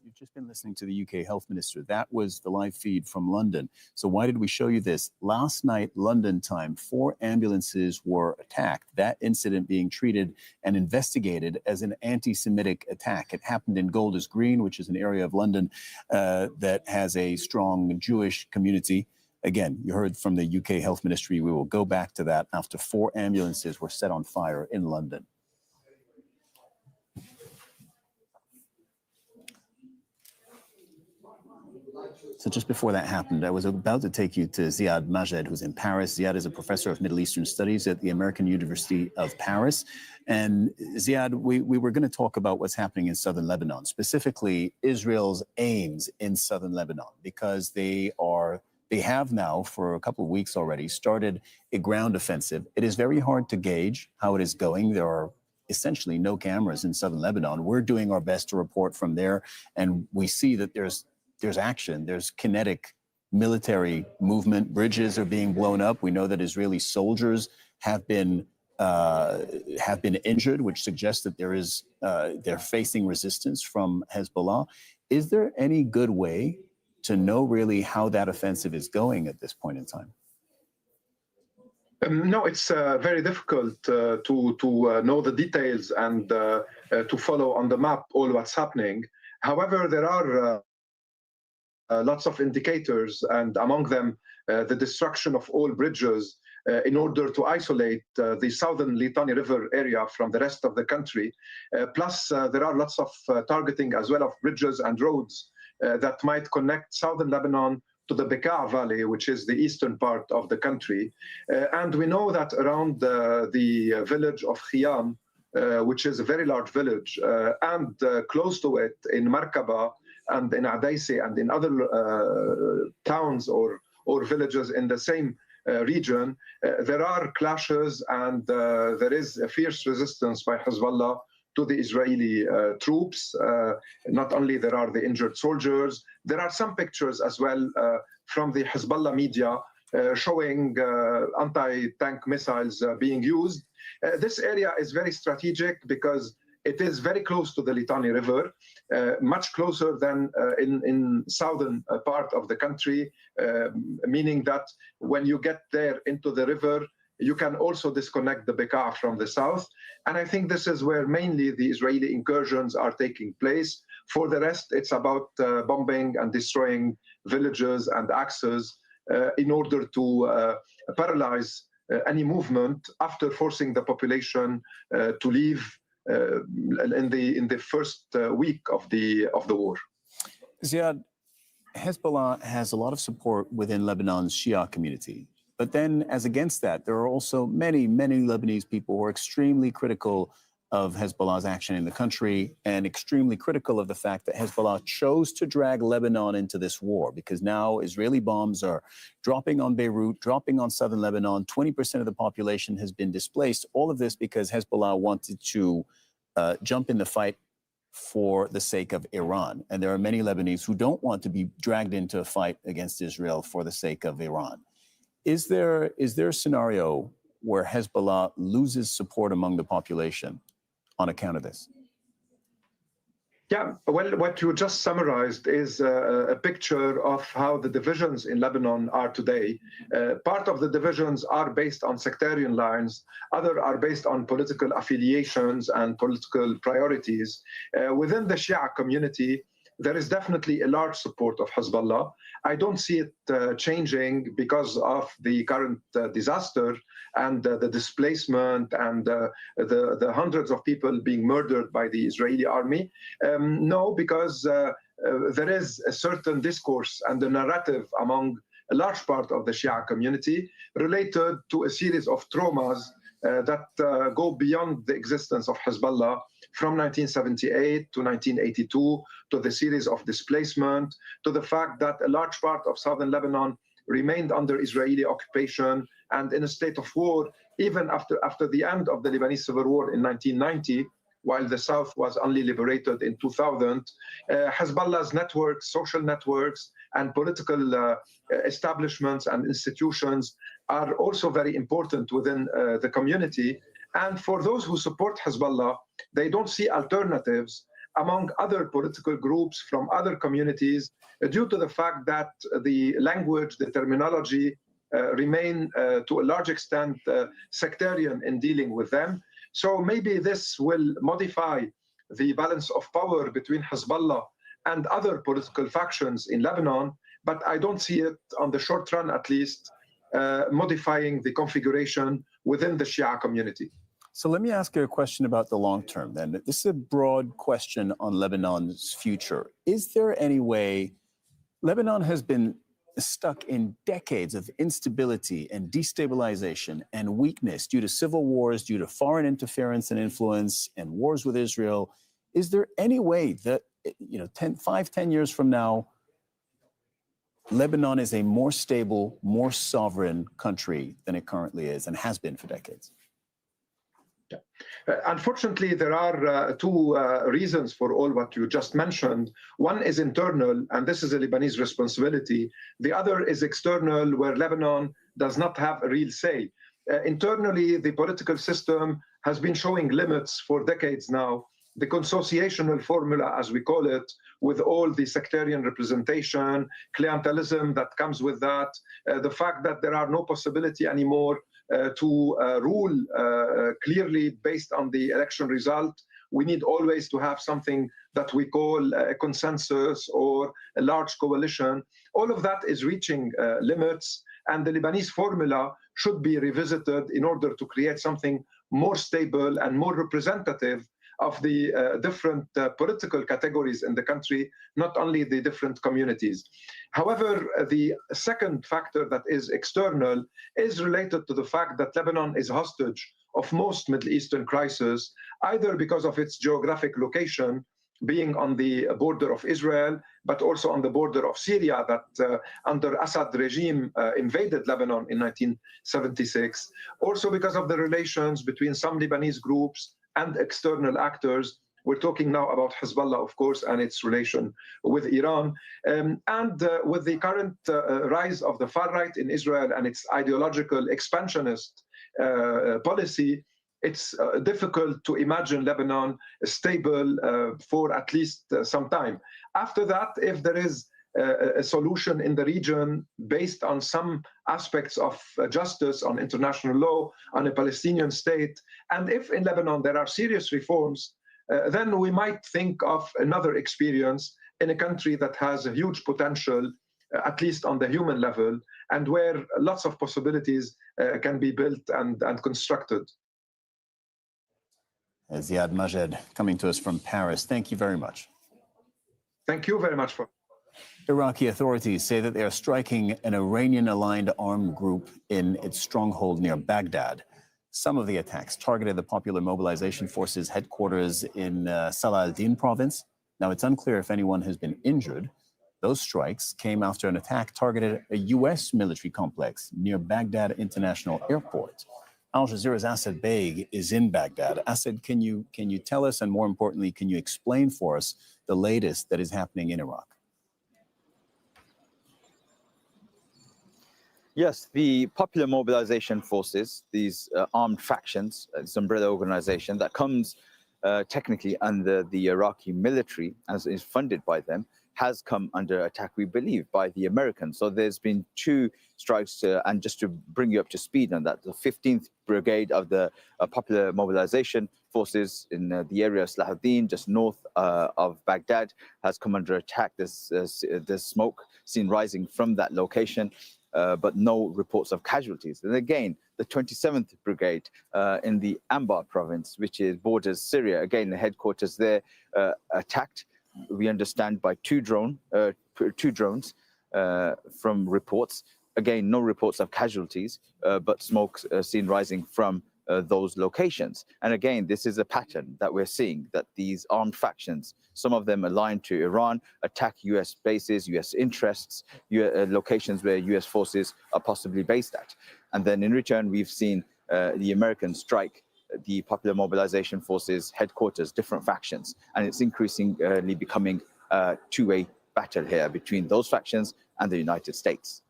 You've just been listening to the UK Health Minister. That was the live feed from London. So why did we show you this? Last night, London time, 4 ambulances were attacked. That incident being treated and investigated as an anti-Semitic attack. It happened in Golders Green, which is an area of London that has a strong Jewish community. Again, you heard from the UK Health Ministry. We will go back to that after 4 ambulances were set on fire in London. So just before that happened, I was about to take you to Ziad Majed, who's in Paris. Ziad is a professor of Middle Eastern Studies at the American University of Paris. And Ziad, we were going to talk about what's happening in southern Lebanon, specifically Israel's aims in southern Lebanon, because they have now, for a couple of weeks already, started a ground offensive. It is very hard to gauge how it is going. There are essentially no cameras in southern Lebanon. We're doing our best to report from there, and we see that there's action, there's kinetic military movement. Bridges are being blown up. We know that Israeli soldiers have been injured, which suggests that they're facing resistance from Hezbollah. Is there any good way to know really how that offensive is going at this point in time? No, it's very difficult to know the details and to follow on the map all what's happening. However, there are lots of indicators, and among them, the destruction of all bridges in order to isolate the southern Litani River area from the rest of the country. Plus, there are lots of targeting as well of bridges and roads that might connect southern Lebanon to the Bekaa Valley, which is the eastern part of the country. And we know that around the village of Khiyam, which is a very large village, and close to it in Markaba and in Adaisi and in other towns or villages in the same region, there are clashes and there is a fierce resistance by Hezbollah to the Israeli troops. Not only there are the injured soldiers, there are some pictures as well from the Hezbollah media showing anti-tank missiles being used. This area is very strategic because it is very close to the Litani River, much closer than in southern part of the country, meaning that when you get there into the river, you can also disconnect the Bekaa from the south. And I think this is where mainly the Israeli incursions are taking place. For the rest, it's about bombing and destroying villages and axes in order to paralyze any movement after forcing the population to leave in the first week of the war. Ziad, Hezbollah has a lot of support within Lebanon's Shia community. But then, as against that, there are also many, many Lebanese people who are extremely critical of Hezbollah's action in the country and extremely critical of the fact that Hezbollah chose to drag Lebanon into this war, because now Israeli bombs are dropping on Beirut, dropping on southern Lebanon. 20% of the population has been displaced. All of this because Hezbollah wanted to jump in the fight for the sake of Iran. And there are many Lebanese who don't want to be dragged into a fight against Israel for the sake of Iran. Is there a scenario where Hezbollah loses support among the population on account of this? Yeah, well, what you just summarized is a picture of how the divisions in Lebanon are today. Part of the divisions are based on sectarian lines, others are based on political affiliations and political priorities. Within the Shia community, there is definitely a large support of Hezbollah. I don't see it changing because of the current disaster and the displacement and the hundreds of people being murdered by the Israeli army. No, because there is a certain discourse and a narrative among a large part of the Shia community related to a series of traumas that go beyond the existence of Hezbollah from 1978 to 1982, to the series of displacement, to the fact that a large part of southern Lebanon remained under Israeli occupation and in a state of war, even after the end of the Lebanese Civil War in 1990, while the South was only liberated in 2000. Hezbollah's networks, social networks, and political establishments and institutions are also very important within the community. And for those who support Hezbollah, they don't see alternatives among other political groups from other communities due to the fact that the language, the terminology remain to a large extent sectarian in dealing with them. So maybe this will modify the balance of power between Hezbollah and other political factions in Lebanon, but I don't see it on the short run, at least, modifying the configuration within the Shia community. So let me ask you a question about the long term then. This is a broad question on Lebanon's future. Is there any way Lebanon has been stuck in decades of instability and destabilization and weakness due to civil wars, due to foreign interference and influence and wars with Israel? Is there any way that, 5-10 years from now, Lebanon is a more stable, more sovereign country than it currently is and has been for decades? Unfortunately, there are two reasons for all what you just mentioned. One is internal, and this is a Lebanese responsibility. The other is external, where Lebanon does not have a real say. Internally, the political system has been showing limits for decades now. The consociational formula, as we call it, with all the sectarian representation, clientelism that comes with that, the fact that there are no possibility anymore to rule clearly based on the election result. We need always to have something that we call a consensus or a large coalition. All of that is reaching limits, and the Lebanese formula should be revisited in order to create something more stable and more representative of the different political categories in the country, not only the different communities. However, the second factor that is external is related to the fact that Lebanon is hostage of most Middle Eastern crises, either because of its geographic location, being on the border of Israel, but also on the border of Syria that under Assad regime invaded Lebanon in 1976. Also because of the relations between some Lebanese groups and external actors. We're talking now about Hezbollah, of course, and its relation with Iran. And with the current rise of the far right in Israel and its ideological expansionist policy, it's difficult to imagine Lebanon stable for at least some time. After that, if there is a solution in the region based on some aspects of justice, on international law, on a Palestinian state, and if in Lebanon there are serious reforms, then we might think of another experience in a country that has a huge potential, at least on the human level, and where lots of possibilities can be built and constructed. Ziad Majed coming to us from Paris. Thank you very much. Thank you very much. Iraqi authorities say that they are striking an Iranian-aligned armed group in its stronghold near Baghdad. Some of the attacks targeted the Popular Mobilization Forces headquarters in Salah al-Din province. Now, it's unclear if anyone has been injured. Those strikes came after an attack targeted a U.S. military complex near Baghdad International Airport. Al Jazeera's Asad Beg is in Baghdad. Asad, can you tell us, and more importantly, can you explain for us the latest that is happening in Iraq? Yes, the Popular Mobilization Forces, these armed factions, this umbrella organization that comes technically under the Iraqi military, as is funded by them, has come under attack, we believe, by the Americans. So there's been two strikes, and just to bring you up to speed on that, the 15th Brigade of the Popular Mobilization Forces in the area of Salah al-Din, just north of Baghdad, has come under attack. There's smoke seen rising from that location. But no reports of casualties. And again, the 27th Brigade in the Anbar province, which borders Syria, again, the headquarters there, attacked, we understand, by two drones from reports. Again, no reports of casualties, but smoke seen rising from those locations. And again, this is a pattern that we're seeing, that these armed factions, some of them aligned to Iran, attack U.S. bases, U.S. interests, locations where U.S. forces are possibly based at. And then in return, we've seen the Americans strike the Popular Mobilization Forces headquarters, different factions. And it's increasingly becoming a two-way battle here between those factions and the United States.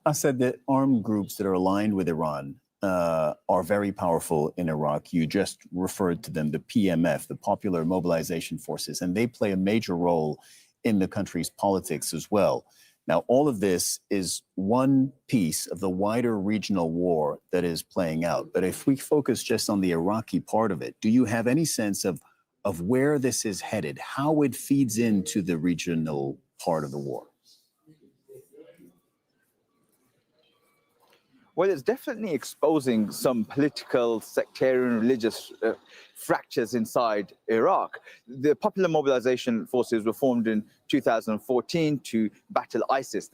I said that armed groups that are aligned with Iran are very powerful in Iraq. You just referred to them, the PMF, the Popular Mobilization Forces, and they play a major role in the country's politics as well. Now, all of this is one piece of the wider regional war that is playing out. But if we focus just on the Iraqi part of it, do you have any sense of where this is headed, how it feeds into the regional part of the war? Well, it's definitely exposing some political, sectarian, religious fractures inside Iraq. The Popular Mobilization Forces were formed in 2014 to battle ISIS.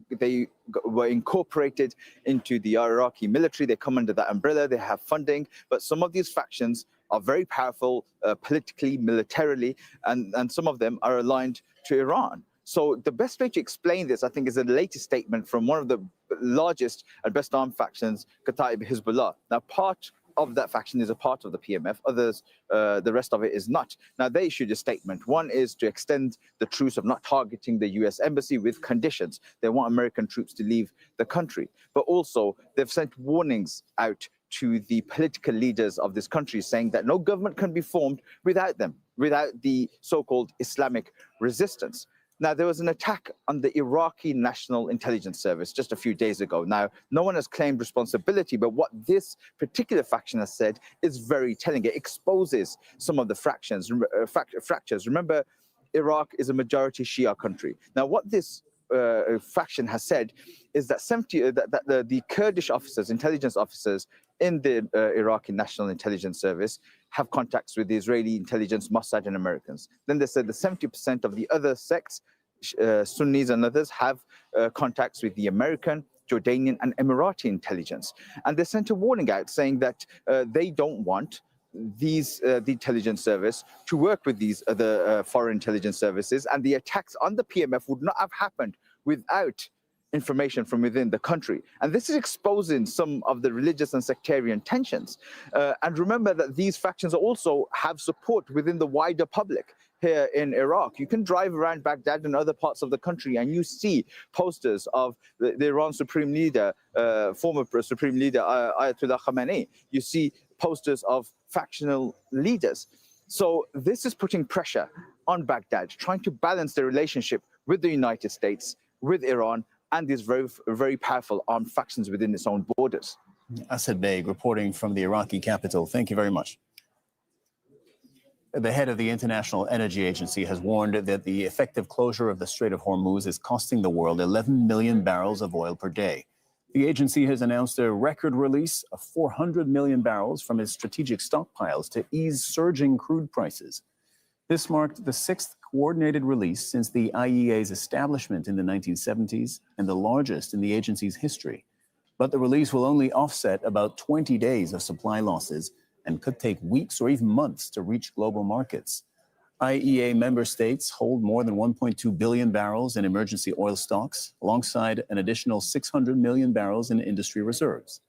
They were incorporated into the Iraqi military. They come under that umbrella. They have funding. But some of these factions are very powerful politically, militarily, and some of them are aligned to Iran. So the best way to explain this, I think, is the latest statement from one of the largest and best armed factions, Kataib Hezbollah. Now, part of that faction is a part of the PMF. Others, the rest of it is not. Now, they issued a statement. One is to extend the truce of not targeting the US embassy with conditions. They want American troops to leave the country. But also, they've sent warnings out to the political leaders of this country saying that no government can be formed without them, without the so-called Islamic resistance. Now, there was an attack on the Iraqi National Intelligence Service just a few days ago. Now, no one has claimed responsibility, but what this particular faction has said is very telling. It exposes some of the fractures. Remember, Iraq is a majority Shia country. Now, what this faction has said is that the Kurdish officers, intelligence officers in the Iraqi National Intelligence Service have contacts with the Israeli intelligence, Mossad, and Americans. Then they said that 70% of the other sects, Sunnis and others, have contacts with the American, Jordanian, and Emirati intelligence. And they sent a warning out saying that they don't want the intelligence service to work with these other foreign intelligence services, and the attacks on the PMF would not have happened without information from within the country. And this is exposing some of the religious and sectarian tensions. And remember that these factions also have support within the wider public here in Iraq. You can drive around Baghdad and other parts of the country and you see posters of the Iran Supreme Leader, former Supreme Leader Ayatollah Khamenei. You see posters of factional leaders. So this is putting pressure on Baghdad, trying to balance the relationship with the United States, with Iran, and these very, very powerful armed factions within its own borders. Asad Beg reporting from the Iraqi capital. Thank you very much. The head of the International Energy Agency has warned that the effective closure of the Strait of Hormuz is costing the world 11 million barrels of oil per day. The agency has announced a record release of 400 million barrels from its strategic stockpiles to ease surging crude prices. This marked the sixth coordinated release since the IEA's establishment in the 1970s and the largest in the agency's history. But the release will only offset about 20 days of supply losses and could take weeks or even months to reach global markets. IEA member states hold more than 1.2 billion barrels in emergency oil stocks, alongside an additional 600 million barrels in industry reserves.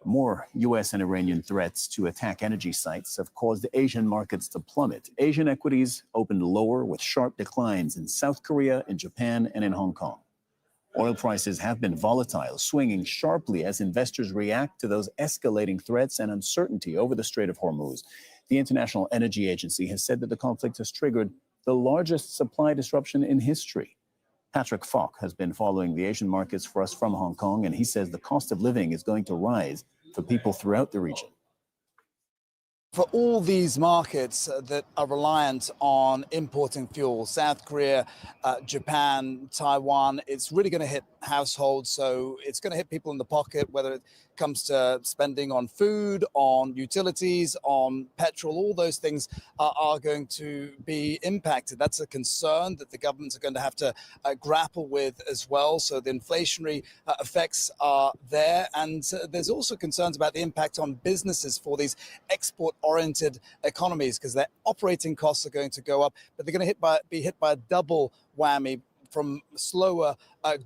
More U.S. and Iranian threats to attack energy sites have caused Asian markets to plummet. Asian equities opened lower with sharp declines in South Korea, in Japan, and in Hong Kong. Oil prices have been volatile, swinging sharply as investors react to those escalating threats and uncertainty over the Strait of Hormuz. The International Energy Agency has said that the conflict has triggered the largest supply disruption in history. Patrick Falk has been following the Asian markets for us from Hong Kong, and he says the cost of living is going to rise for people throughout the region. For all these markets that are reliant on importing fuel, South Korea, Japan, Taiwan, it's really going to hit households. So it's going to hit people in the pocket, whether it comes to spending on food, on utilities, on petrol. All those things are going to be impacted. That's a concern that the governments are going to have to grapple with as well. So the inflationary effects are there. And there's also concerns about the impact on businesses for these export-oriented economies, because their operating costs are going to go up, but they're going to be hit by a double whammy from slower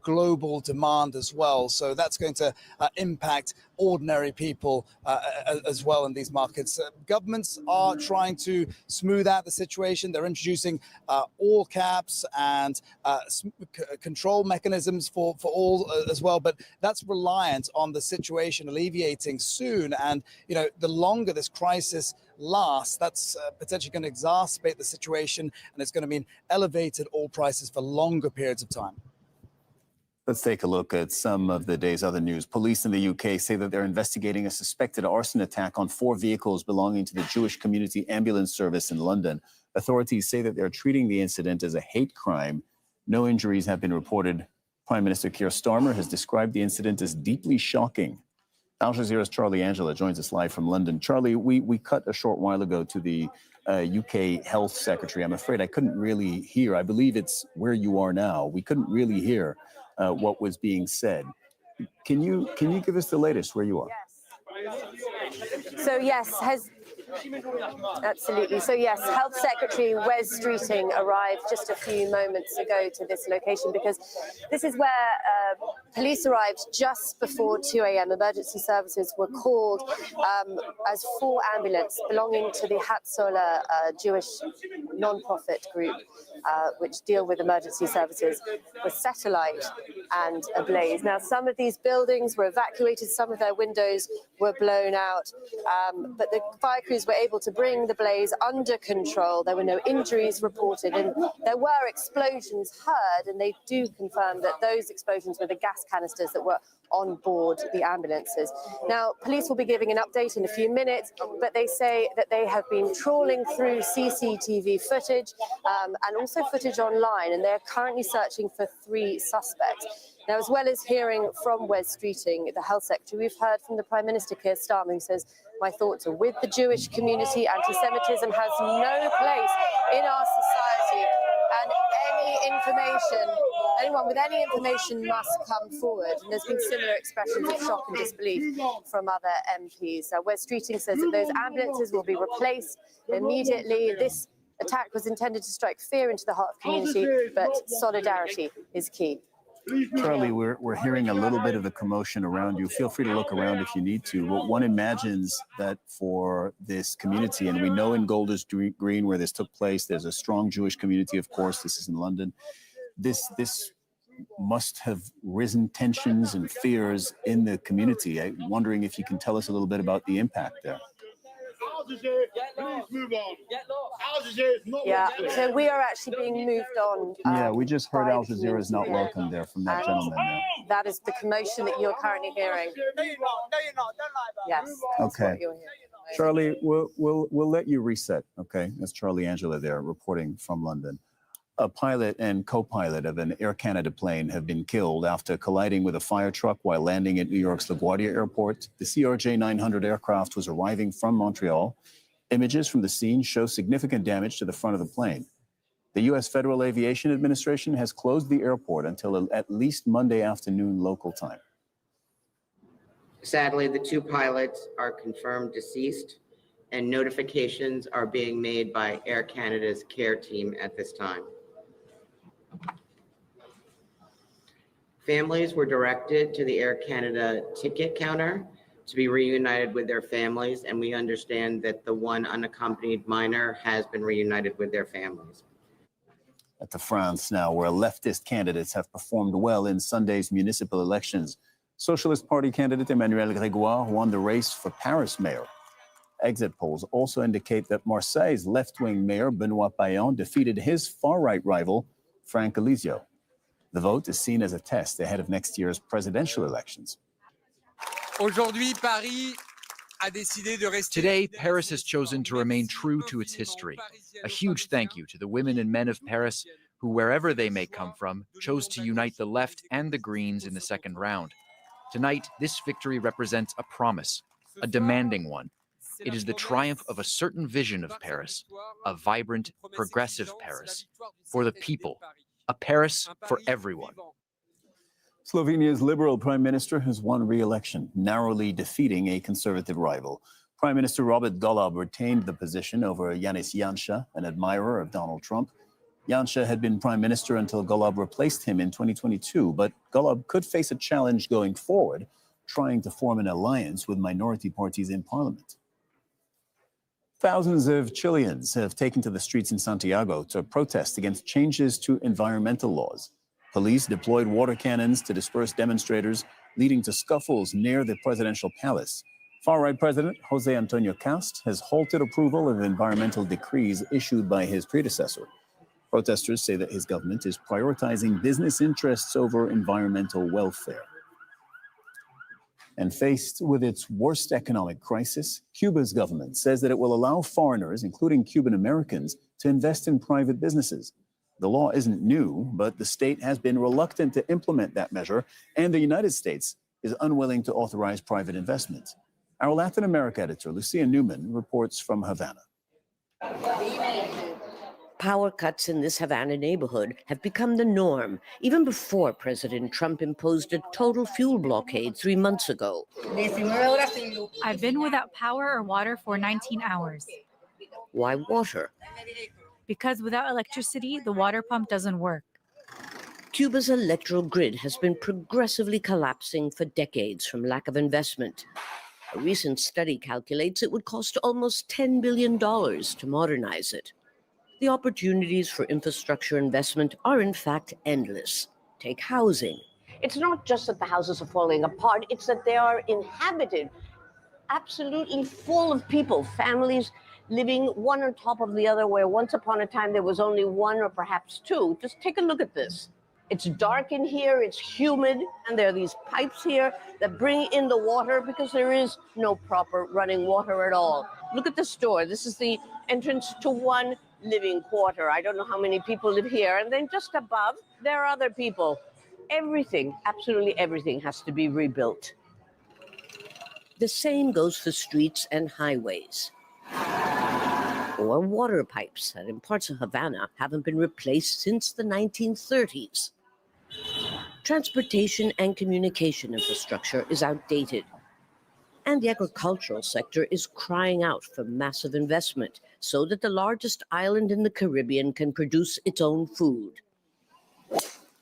global demand as well. So that's going to impact ordinary people as well in these markets. Governments are trying to smooth out the situation. They're introducing all caps and control mechanisms for all as well. But that's reliant on the situation alleviating soon. And, you know, the longer this crisis lasts, that's potentially going to exacerbate the situation, and it's going to mean elevated oil prices for longer periods of time. Let's take a look at some of the day's other news. Police in the UK say that they're investigating a suspected arson attack on 4 vehicles belonging to the Jewish Community Ambulance Service in London. Authorities say that they're treating the incident as a hate crime. No injuries have been reported. Prime Minister Keir Starmer has described the incident as deeply shocking. Al Jazeera's Charlie Angela joins us live from London. Charlie, we cut a short while ago to the UK Health Secretary. I'm afraid I couldn't really hear. I believe it's where you are now. We couldn't really hear what was being said. Can you give us the latest where you are? So yes, absolutely. So yes, Health Secretary Wes Streeting arrived just a few moments ago to this location, because this is where Police arrived just before 2 a.m. Emergency services were called as 4 ambulances belonging to the Hatzolah Jewish non-profit group, which deal with emergency services, were set alight and ablaze. Now, some of these buildings were evacuated, some of their windows were blown out, but the fire crews were able to bring the blaze under control. There were no injuries reported, and there were explosions heard, and they do confirm that those explosions were the gas canisters that were on board the ambulances. Now, police will be giving an update in a few minutes, but they say that they have been trawling through CCTV footage and also footage online, and they're currently searching for 3 suspects. Now, as well as hearing from Wes Streeting, the health secretary, we've heard from the Prime Minister, Keir Starmer, who says, "My thoughts are with the Jewish community. Anti-Semitism has no place in our society, and anyone with any information must come forward." And there's been similar expressions of shock and disbelief from other MPs. Wes Streeting says that those ambulances will be replaced immediately. This attack was intended to strike fear into the heart of the community, but solidarity is key. Charlie, we're hearing a little bit of a commotion around you. Feel free to look around if you need to. But one imagines that for this community, and we know in Golders Green where this took place, there's a strong Jewish community, of course. This is in London. This must have risen tensions and fears in the community. I'm wondering if you can tell us a little bit about the impact there. Yeah, so we are actually being moved on. Yeah, we just heard Al Jazeera is not welcome there from that gentleman there. That is the commotion that you're currently hearing. Yes. Okay. Charlie, we'll let you reset. Okay, that's Charlie Angela there reporting from London. A pilot and co-pilot of an Air Canada plane have been killed after colliding with a fire truck while landing at New York's LaGuardia Airport. The CRJ-900 aircraft was arriving from Montreal. Images from the scene show significant damage to the front of the plane. The U.S. Federal Aviation Administration has closed the airport until at least Monday afternoon local time. Sadly, the 2 pilots are confirmed deceased, and notifications are being made by Air Canada's care team at this time. Families were directed to the Air Canada ticket counter to be reunited with their families, and we understand that the 1 unaccompanied minor has been reunited with their families. At the France now, where leftist candidates have performed well in Sunday's municipal elections. Socialist Party candidate Emmanuel Grégoire won the race for Paris mayor. Exit polls also indicate that Marseille's left-wing mayor Benoît Payan defeated his far-right rival, Franck Alizio. The vote is seen as a test ahead of next year's presidential elections. Today, Paris has chosen to remain true to its history. A huge thank you to the women and men of Paris who, wherever they may come from, chose to unite the left and the Greens in the second round. Tonight, this victory represents a promise, a demanding one. It is the triumph of a certain vision of Paris, a vibrant, progressive Paris, for the people, a Paris for everyone. Slovenia's Liberal Prime Minister has won re-election, narrowly defeating a conservative rival. Prime Minister Robert Golob retained the position over Janez Janša, an admirer of Donald Trump. Janša had been Prime Minister until Golob replaced him in 2022, but Golob could face a challenge going forward, trying to form an alliance with minority parties in parliament. Thousands of Chileans have taken to the streets in Santiago to protest against changes to environmental laws. Police deployed water cannons to disperse demonstrators, leading to scuffles near the presidential palace. Far-right President Jose Antonio Cast has halted approval of environmental decrees issued by his predecessor. Protesters say that his government is prioritizing business interests over environmental welfare. And faced with its worst economic crisis, Cuba's government says that it will allow foreigners, including Cuban Americans, to invest in private businesses. The law isn't new, but the state has been reluctant to implement that measure, and the United States is unwilling to authorize private investment. Our Latin America editor, Lucia Newman, reports from Havana. Power cuts in this Havana neighborhood have become the norm, even before President Trump imposed a total fuel blockade 3 months ago. I've been without power or water for 19 hours. Why water? Because without electricity, the water pump doesn't work. Cuba's electoral grid has been progressively collapsing for decades from lack of investment. A recent study calculates it would cost almost $10 billion to modernize it. The opportunities for infrastructure investment are in fact endless. Take housing. It's not just that the houses are falling apart, it's that they are inhabited, absolutely full of people, families living one on top of the other, where once upon a time there was only one or perhaps two. Just take a look at this. It's dark in here, it's humid, and there are these pipes here that bring in the water because there is no proper running water at all. Look at this door. This is the entrance to one living quarter. I don't know how many people live here. And then just above, there are other people. Everything, absolutely everything has to be rebuilt. The same goes for streets and highways. Or water pipes that in parts of Havana haven't been replaced since the 1930s. Transportation and communication infrastructure is outdated. And the agricultural sector is crying out for massive investment so that the largest island in the Caribbean can produce its own food.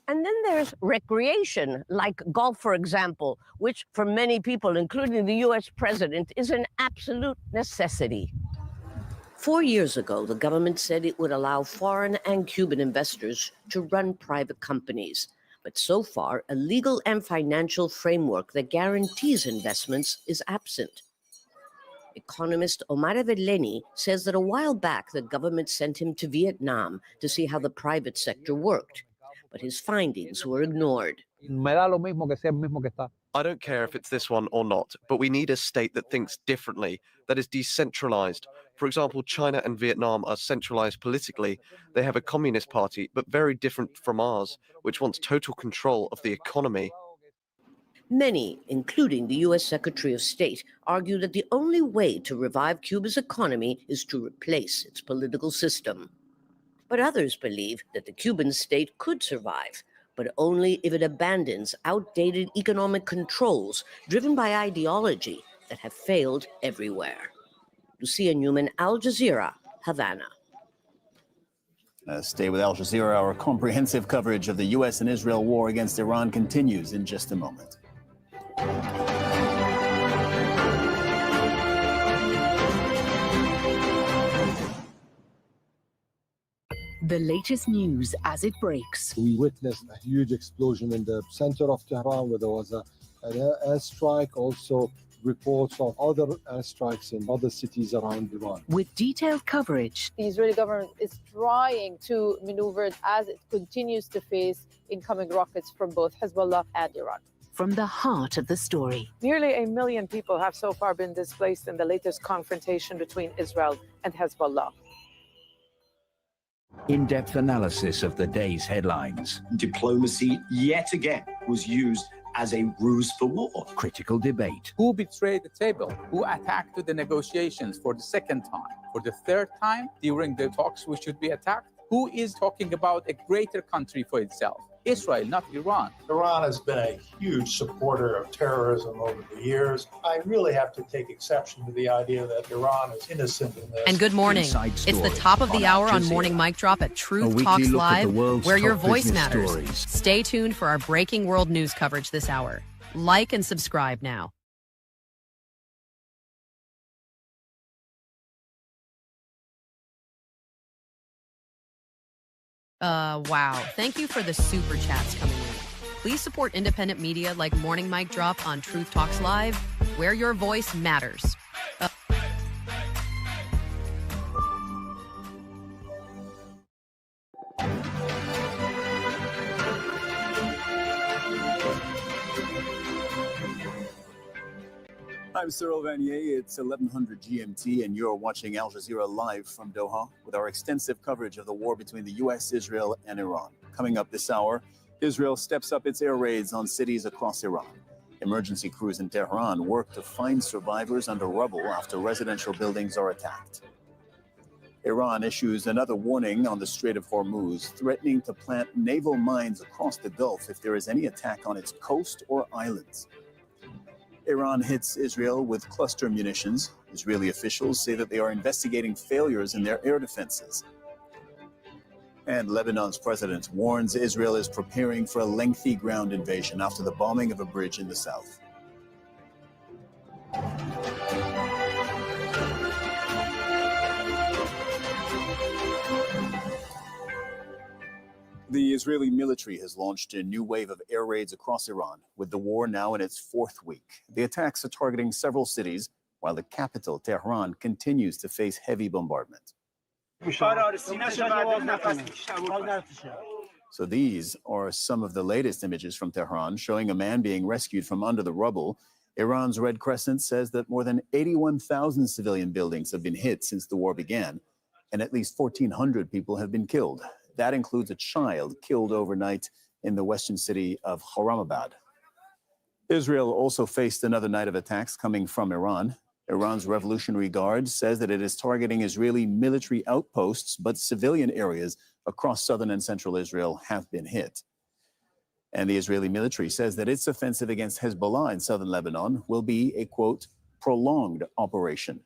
And then there's recreation, like golf, for example, which for many people, including the US president, is an absolute necessity. 4 years ago, the government said it would allow foreign and Cuban investors to run private companies. But so far, a legal and financial framework that guarantees investments is absent. Economist Omar Evelleni says that a while back, the government sent him to Vietnam to see how the private sector worked. But his findings were ignored. I don't care if it's this one or not, but we need a state that thinks differently, that is decentralized. For example, China and Vietnam are centralized politically. They have a communist party, but very different from ours, which wants total control of the economy. Many, including the US Secretary of State, argue that the only way to revive Cuba's economy is to replace its political system. But others believe that the Cuban state could survive, but only if it abandons outdated economic controls driven by ideology that have failed everywhere. Lucia Newman, Al Jazeera, Havana. Stay with Al Jazeera. Our comprehensive coverage of the U.S. and Israel war against Iran continues in just a moment. The latest news as it breaks. We witnessed a huge explosion in the center of Tehran where there was an airstrike, also reports of other airstrikes in other cities around Iran. With detailed coverage. The Israeli government is trying to maneuver as it continues to face incoming rockets from both Hezbollah and Iran. From the heart of the story. Nearly 1 million people have so far been displaced in the latest confrontation between Israel and Hezbollah. In-depth analysis of the day's headlines. Diplomacy, yet again, was used as a ruse for war. Critical debate. Who betrayed the table? Who attacked the negotiations for the second time? For the third time during the talks we should be attacked? Who is talking about a greater country for itself? Israel, not Iran. Iran has been a huge supporter of terrorism over the years. I really have to take exception to the idea that Iran is innocent in this. And good morning. It's the top of the hour on Morning Mic Drop at Truth Talks Live, where your voice matters. Stories. Stay tuned for our breaking world news coverage this hour. Like and subscribe now. Wow. Thank you for the super chats coming in. Please support independent media like Morning Mic Drop on Truth Talks Live, where your voice matters. I'm Cyril Vanier. It's 1100 GMT, and you're watching Al Jazeera live from Doha with our extensive coverage of the war between the U.S., Israel, and Iran. Coming up this hour, Israel steps up its air raids on cities across Iran. Emergency crews in Tehran work to find survivors under rubble after residential buildings are attacked. Iran issues another warning on the Strait of Hormuz, threatening to plant naval mines across the Gulf if there is any attack on its coast or islands. Iran hits Israel with cluster munitions. Israeli officials say that they are investigating failures in their air defenses. And Lebanon's president warns Israel is preparing for a lengthy ground invasion after the bombing of a bridge in the south. The Israeli military has launched a new wave of air raids across Iran, with the war now in its fourth week. The attacks are targeting several cities, while the capital, Tehran, continues to face heavy bombardment. So these are some of the latest images from Tehran showing a man being rescued from under the rubble. Iran's Red Crescent says that more than 81,000 civilian buildings have been hit since the war began, and at least 1,400 people have been killed. That includes a child killed overnight in the western city of Hormuz. Israel also faced another night of attacks coming from Iran. Iran's Revolutionary Guard says that it is targeting Israeli military outposts, but civilian areas across southern and central Israel have been hit. And the Israeli military says that its offensive against Hezbollah in southern Lebanon will be a, quote, prolonged operation.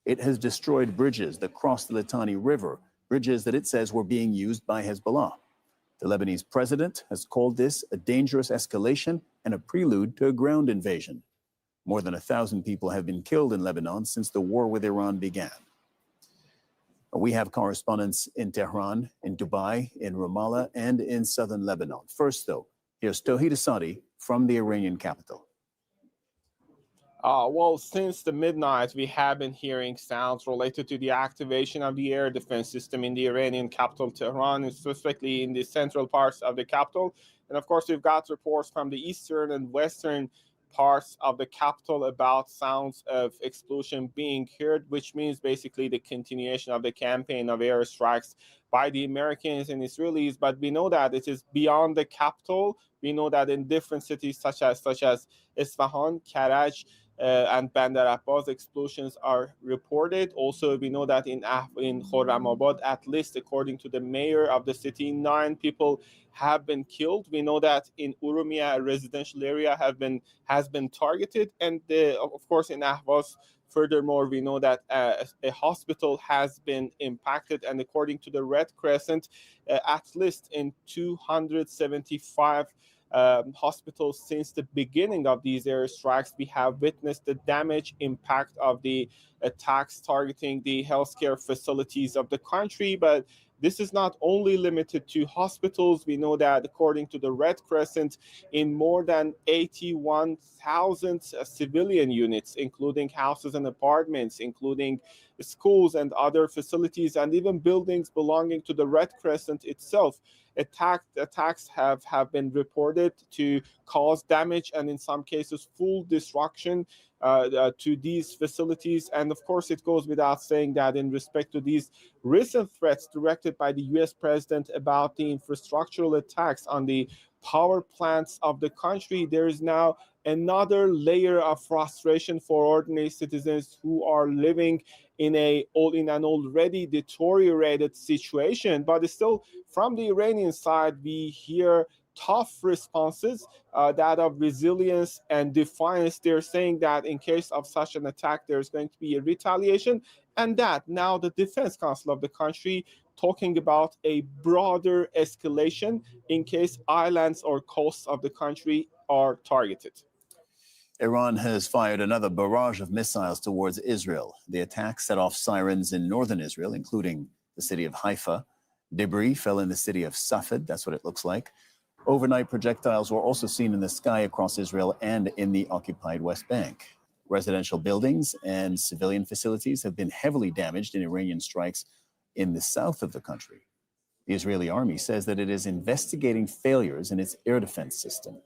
It has destroyed bridges that cross the Litani River, bridges that it says were being used by Hezbollah. The Lebanese president has called this a dangerous escalation and a prelude to a ground invasion. More than 1,000 people have been killed in Lebanon since the war with Iran began. We have correspondents in Tehran, in Dubai, in Ramallah, and in southern Lebanon. First, though, here's Tawhid Asadi from the Iranian capital. Well, since the midnight, we have been hearing sounds related to the activation of the air defense system in the Iranian capital, Tehran, and specifically in the central parts of the capital. And of course, we've got reports from the eastern and western parts of the capital about sounds of explosion being heard, which means basically the continuation of the campaign of airstrikes by the Americans and Israelis. But we know that it is beyond the capital. We know that in different cities such as Isfahan, Karaj, and Bandar Abbas, explosions are reported. Also, we know that in Khorramabad, at least according to the mayor of the city, 9 people have been killed. We know that in Urumia, a residential area has been targeted, and of course in Ahvaz. Furthermore, we know that a hospital has been impacted, and according to the Red Crescent, at least in 275 hospitals since the beginning of these airstrikes, we have witnessed the damage impact of the attacks targeting the healthcare facilities of the country. But this is not only limited to hospitals. We know that according to the Red Crescent, in more than 81,000 civilian units, including houses and apartments, including schools and other facilities, and even buildings belonging to the Red Crescent itself, attacks have been reported to cause damage and in some cases full destruction to these facilities. And of course, it goes without saying that in respect to these recent threats directed by the US president about the infrastructural attacks on the power plants of the country, there is now another layer of frustration for ordinary citizens who are living in an already deteriorated situation. But still, from the Iranian side, we hear tough responses, that of resilience and defiance. They're saying that in case of such an attack, there's going to be a retaliation, and that now the Defense Council of the country talking about a broader escalation in case islands or coasts of the country are targeted. Iran has fired another barrage of missiles towards Israel. The attack set off sirens in northern Israel, including the city of Haifa. Debris fell in the city of Safed, that's what it looks like. Overnight projectiles were also seen in the sky across Israel and in the occupied West Bank. Residential buildings and civilian facilities have been heavily damaged in Iranian strikes in the south of the country. The Israeli army says that it is investigating failures in its air defense system.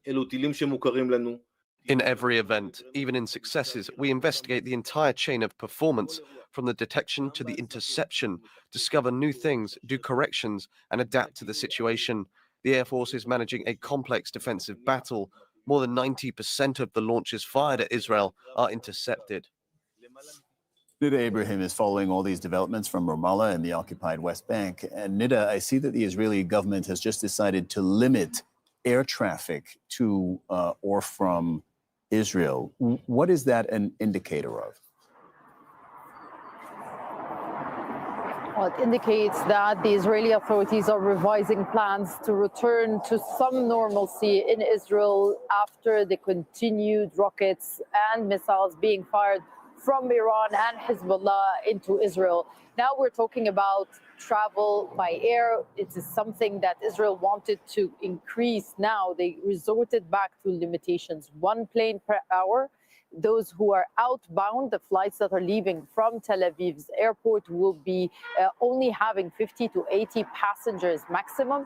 In every event, even in successes, we investigate the entire chain of performance, from the detection to the interception, discover new things, do corrections, and adapt to the situation. The Air Force is managing a complex defensive battle. More than 90% of the launches fired at Israel are intercepted. Nida Ibrahim is following all these developments from Ramallah and the occupied West Bank. And Nida, I see that the Israeli government has just decided to limit air traffic to or from Israel. What is that an indicator of? Well, it indicates that the Israeli authorities are revising plans to return to some normalcy in Israel after the continued rockets and missiles being fired from Iran and Hezbollah into Israel. Now we're talking about travel by air. It is something that Israel wanted to increase. Now they resorted back to limitations, 1 plane per hour. Those who are outbound, the flights that are leaving from Tel Aviv's airport will be only having 50 to 80 passengers maximum.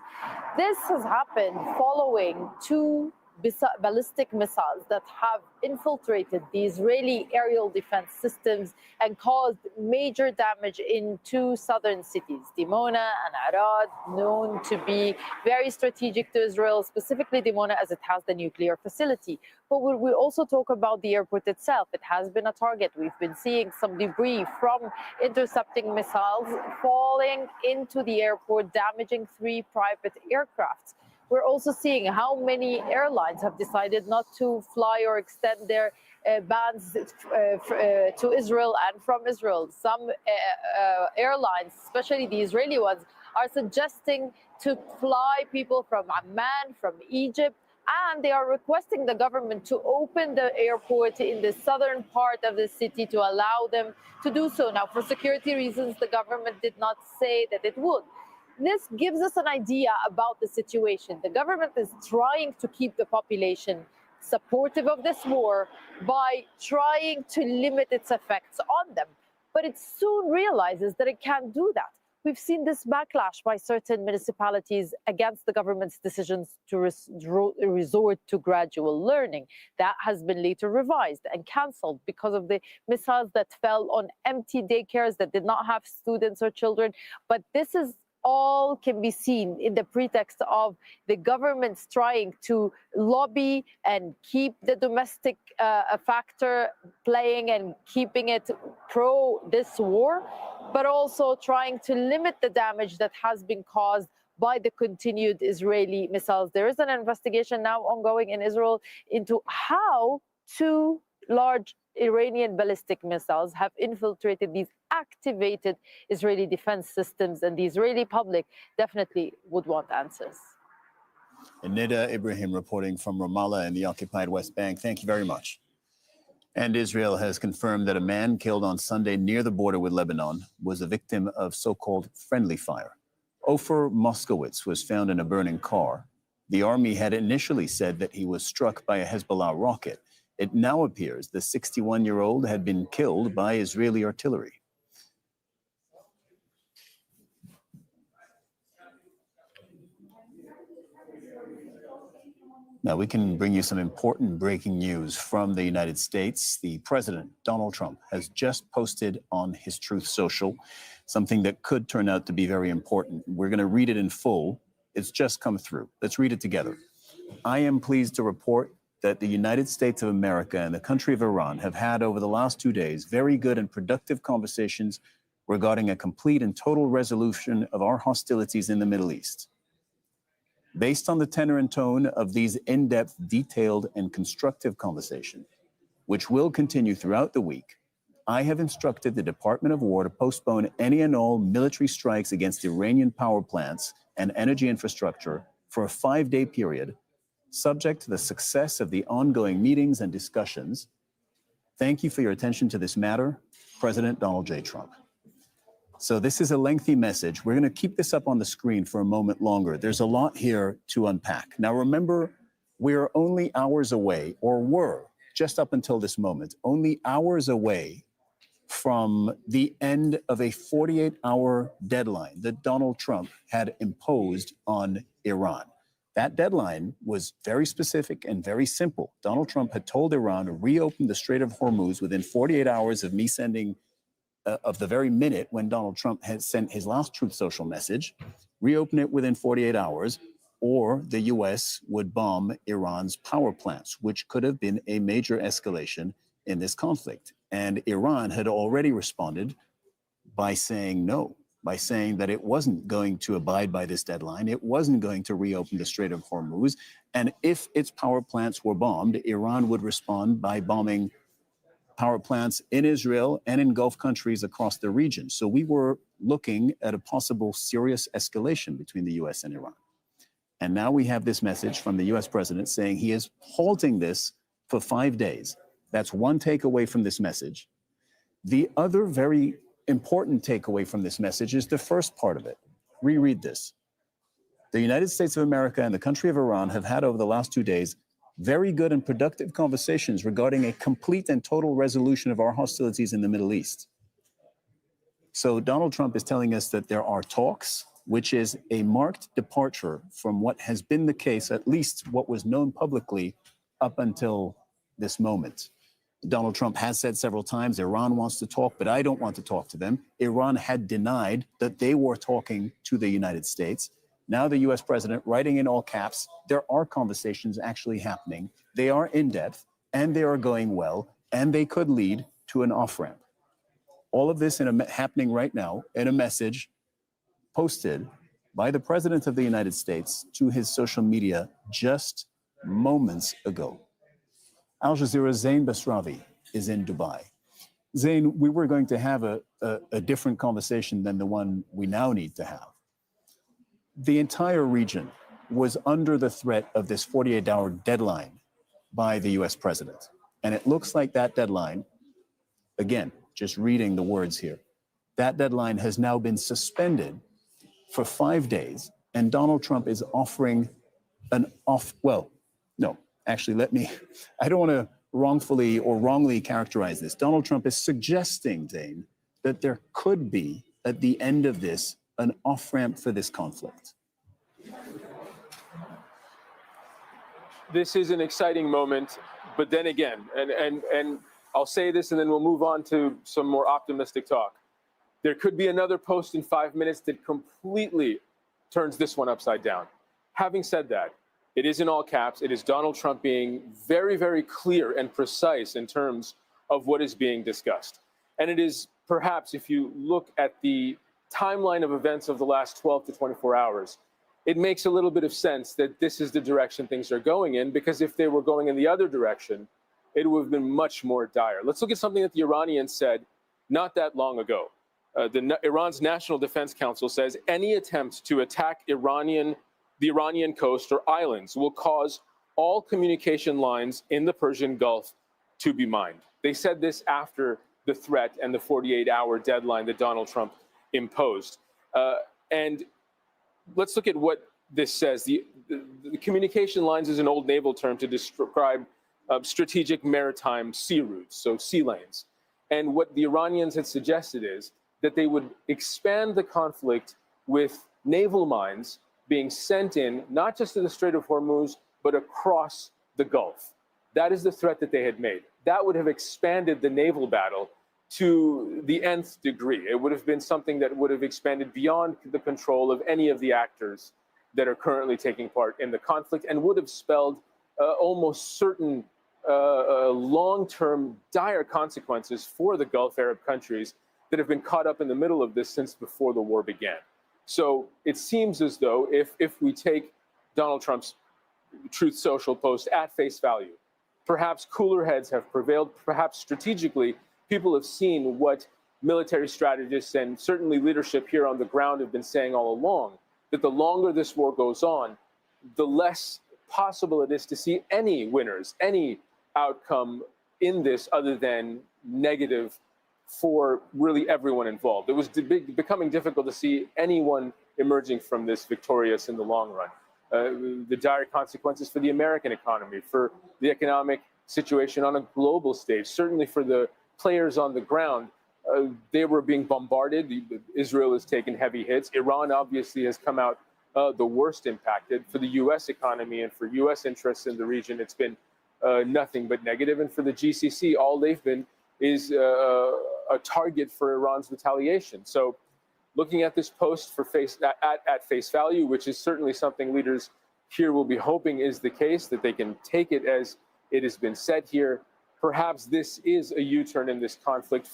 This has happened following 2 ballistic missiles that have infiltrated the Israeli aerial defense systems and caused major damage in 2 southern cities, Dimona and Arad, known to be very strategic to Israel, specifically Dimona as it has the nuclear facility. But when we also talk about the airport itself, it has been a target. We've been seeing some debris from intercepting missiles falling into the airport, damaging 3 private aircrafts. We're also seeing how many airlines have decided not to fly or extend their bans to Israel and from Israel. Some airlines, especially the Israeli ones, are suggesting to fly people from Amman, from Egypt, and they are requesting the government to open the airport in the southern part of the city to allow them to do so. Now, for security reasons, the government did not say that it would. This gives us an idea about the situation. The government is trying to keep the population supportive of this war by trying to limit its effects on them. But it soon realizes that it can't do that. We've seen this backlash by certain municipalities against the government's decisions to resort to gradual learning. That has been later revised and cancelled because of the missiles that fell on empty daycares that did not have students or children. But this is all can be seen in the pretext of the government's trying to lobby and keep the domestic factor playing and keeping it pro this war, but also trying to limit the damage that has been caused by the continued Israeli missiles. There is an investigation now ongoing in Israel into how 2 large Iranian ballistic missiles have infiltrated these activated Israeli defense systems, and the Israeli public definitely would want answers. And Nida Ibrahim reporting from Ramallah in the occupied West Bank. Thank you very much. And Israel has confirmed that a man killed on Sunday near the border with Lebanon was a victim of so-called friendly fire. Ofer Moskowitz was found in a burning car. The army had initially said that he was struck by a Hezbollah rocket. It now appears the 61-year-old had been killed by Israeli artillery. Now, we can bring you some important breaking news from the United States. The president, Donald Trump, has just posted on his Truth Social something that could turn out to be very important. We're going to read it in full. It's just come through. Let's read it together. I am pleased to report that the United States of America and the country of Iran have had over the last 2 days very good and productive conversations regarding a complete and total resolution of our hostilities in the Middle East. Based on the tenor and tone of these in-depth, detailed, and constructive conversations, which will continue throughout the week, I have instructed the Department of War to postpone any and all military strikes against Iranian power plants and energy infrastructure for a 5-day period, subject to the success of the ongoing meetings and discussions. Thank you for your attention to this matter, President Donald J. Trump. So this is a lengthy message. We're going to keep this up on the screen for a moment longer. There's a lot here to unpack. Now, remember, we're only hours away, or were, just up until this moment, only hours away from the end of a 48-hour deadline that Donald Trump had imposed on Iran. That deadline was very specific and very simple. Donald Trump had told Iran to reopen the Strait of Hormuz within 48 hours of me sending, of the very minute when Donald Trump had sent his last Truth Social message, reopen it within 48 hours, or the U.S. would bomb Iran's power plants, which could have been a major escalation in this conflict. And Iran had already responded by saying no, by saying that it wasn't going to abide by this deadline. It wasn't going to reopen the Strait of Hormuz. And if its power plants were bombed, Iran would respond by bombing power plants in Israel and in Gulf countries across the region. So we were looking at a possible serious escalation between the US and Iran. And now we have this message from the US president saying he is halting this for 5 days. That's one takeaway from this message. The other very important takeaway from this message is the first part of it. Reread this. The United States of America and the country of Iran have had over the last 2 days very good and productive conversations regarding a complete and total resolution of our hostilities in the Middle East. So Donald Trump is telling us that there are talks, which is a marked departure from what has been the case, at least what was known publicly up until this moment. Donald Trump has said several times, Iran wants to talk, but I don't want to talk to them. Iran had denied that they were talking to the United States. Now the US president, writing in all caps, there are conversations actually happening. They are in depth and they are going well, and they could lead to an off-ramp. All of this happening right now in a message posted by the president of the United States to his social media just moments ago. Al Jazeera's Zain Basravi is in Dubai. Zain, we were going to have a different conversation than the one we now need to have. The entire region was under the threat of this 48-hour deadline by the US president. And it looks like that deadline, again, just reading the words here, that deadline has now been suspended for 5 days. And Donald Trump is offering I don't want to wrongfully or wrongly characterize this. Donald Trump is suggesting, Zain, that there could be, at the end of this, an off-ramp for this conflict. This is an exciting moment, but then again, and I'll say this and then we'll move on to some more optimistic talk. There could be another post in 5 minutes that completely turns this one upside down. Having said that, it is in all caps. It is Donald Trump being very, very clear and precise in terms of what is being discussed. And it is perhaps, if you look at the timeline of events of the last 12 to 24 hours, it makes a little bit of sense that this is the direction things are going in, because if they were going in the other direction, it would have been much more dire. Let's look at something that the Iranians said not that long ago. Iran's National Defense Council says any attempt to attack the Iranian coast or islands will cause all communication lines in the Persian Gulf to be mined. They said this after the threat and the 48-hour deadline that Donald Trump imposed. And let's look at what this says. The communication lines is an old naval term to describe strategic maritime sea routes, so sea lanes. And what the Iranians had suggested is that they would expand the conflict with naval mines being sent in, not just to the Strait of Hormuz, but across the Gulf. That is the threat that they had made. That would have expanded the naval battle to the nth degree. It would have been something that would have expanded beyond the control of any of the actors that are currently taking part in the conflict, and would have spelled almost certain long-term dire consequences for the Gulf Arab countries that have been caught up in the middle of this since before the war began. So it seems as though if we take Donald Trump's Truth Social post at face value, perhaps cooler heads have prevailed. Perhaps strategically, people have seen what military strategists and certainly leadership here on the ground have been saying all along, that the longer this war goes on, the less possible it is to see any winners, any outcome in this other than negative for really everyone involved. It was becoming difficult to see anyone emerging from this victorious in the long run. The dire consequences for the American economy, for the economic situation on a global stage, certainly for the players on the ground, they were being bombarded. Israel has taken heavy hits. Iran obviously has come out the worst impacted. For the U.S. economy and for U.S. interests in the region, it's been nothing but negative. And for the GCC, all they've been is a target for Iran's retaliation. So looking at this post for at face value, which is certainly something leaders here will be hoping is the case, that they can take it as it has been said here. Perhaps this is a U-turn in this conflict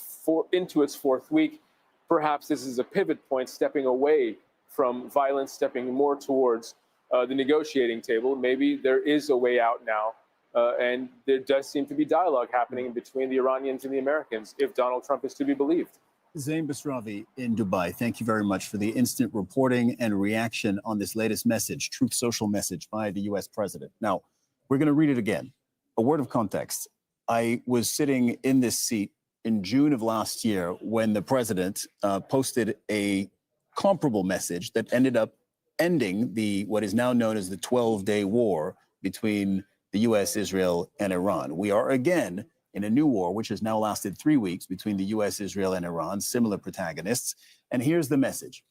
into its fourth week. Perhaps this is a pivot point, stepping away from violence, stepping more towards the negotiating table. Maybe there is a way out now And there does seem to be dialogue happening between the Iranians and the Americans, if Donald Trump is to be believed. Zain Basravi in Dubai, thank you very much for the instant reporting and reaction on this latest message, Truth Social message by the U.S. president. Now, we're going to read it again. A word of context. I was sitting in this seat in June of last year when the president posted a comparable message that ended up ending what is now known as the 12-day war between the U.S., Israel, and Iran. We are again in a new war, which has now lasted 3 weeks between the U.S., Israel, and Iran, similar protagonists. And here's the message.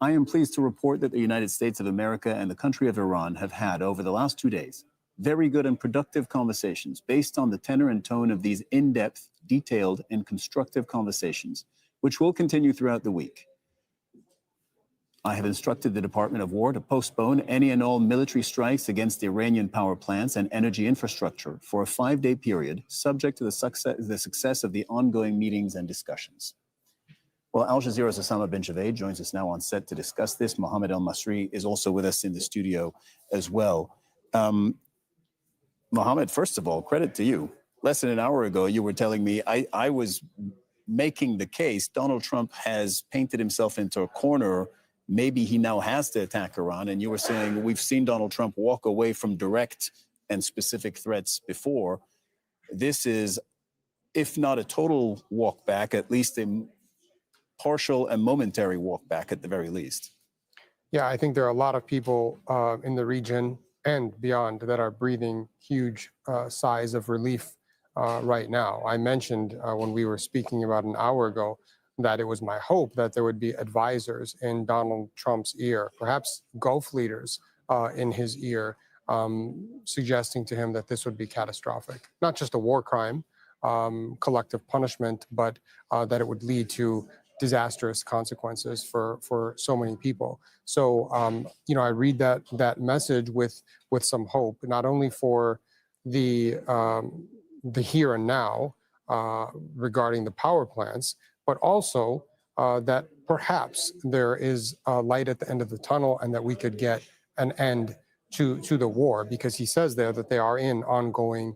I am pleased to report that the United States of America and the country of Iran have had, over the last 2 days, very good and productive conversations based on the tenor and tone of these in-depth, detailed, and constructive conversations, which will continue throughout the week. I have instructed the Department of War to postpone any and all military strikes against the Iranian power plants and energy infrastructure for a 5-day period, subject to the success of the ongoing meetings and discussions. Well, Al Jazeera's Osama bin Javed joins us now on set to discuss this. Mohammed El-Masri is also with us in the studio as well. Mohammed, first of all, credit to you. Less than an hour ago, you were telling me I was making the case Donald Trump has painted himself into a corner. Maybe he now has to attack Iran. And you were saying we've seen Donald Trump walk away from direct and specific threats before. This is, if not a total walk back, at least a partial and momentary walk back at the very least. Yeah, I think there are a lot of people in the region and beyond that are breathing huge sighs of relief right now. I mentioned when we were speaking about an hour ago that it was my hope that there would be advisors in Donald Trump's ear, perhaps Gulf leaders in his ear, suggesting to him that this would be catastrophic. Not just a war crime, collective punishment, but that it would lead to disastrous consequences for so many people. So, I read that message with some hope, not only for the here and now regarding the power plants, but also that perhaps there is a light at the end of the tunnel and that we could get an end to the war, because he says there that they are in ongoing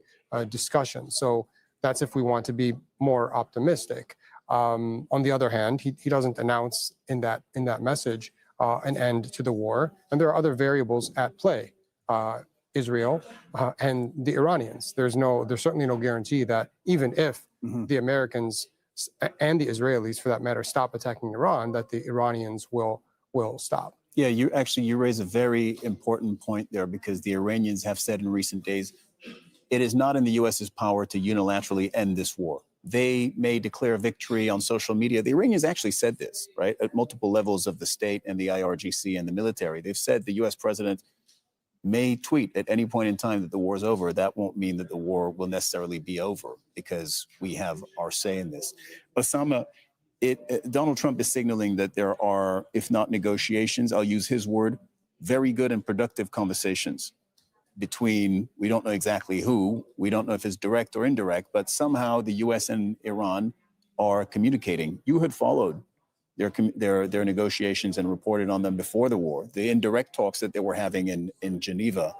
discussions. So that's if we want to be more optimistic. On the other hand, he doesn't announce in that message an end to the war, and there are other variables at play. Israel and the Iranians. There's certainly no guarantee that even if the Americans and the Israelis, for that matter, stop attacking Iran, that the Iranians will stop. Yeah, you raise a very important point there, because the Iranians have said in recent days, it is not in the U.S.'s power to unilaterally end this war. They may declare victory on social media. The Iranians actually said this, right, at multiple levels of the state and the IRGC and the military. They've said the U.S. president may tweet at any point in time that the war is over. That won't mean that the war will necessarily be over, because we have our say in this. Osama, Donald Trump is signaling that there are, if not negotiations, I'll use his word, very good and productive conversations between, we don't know exactly who, we don't know if it's direct or indirect, but somehow the U.S. and Iran are communicating. You had followed their negotiations and reported on them before the war, the indirect talks that they were having in Geneva.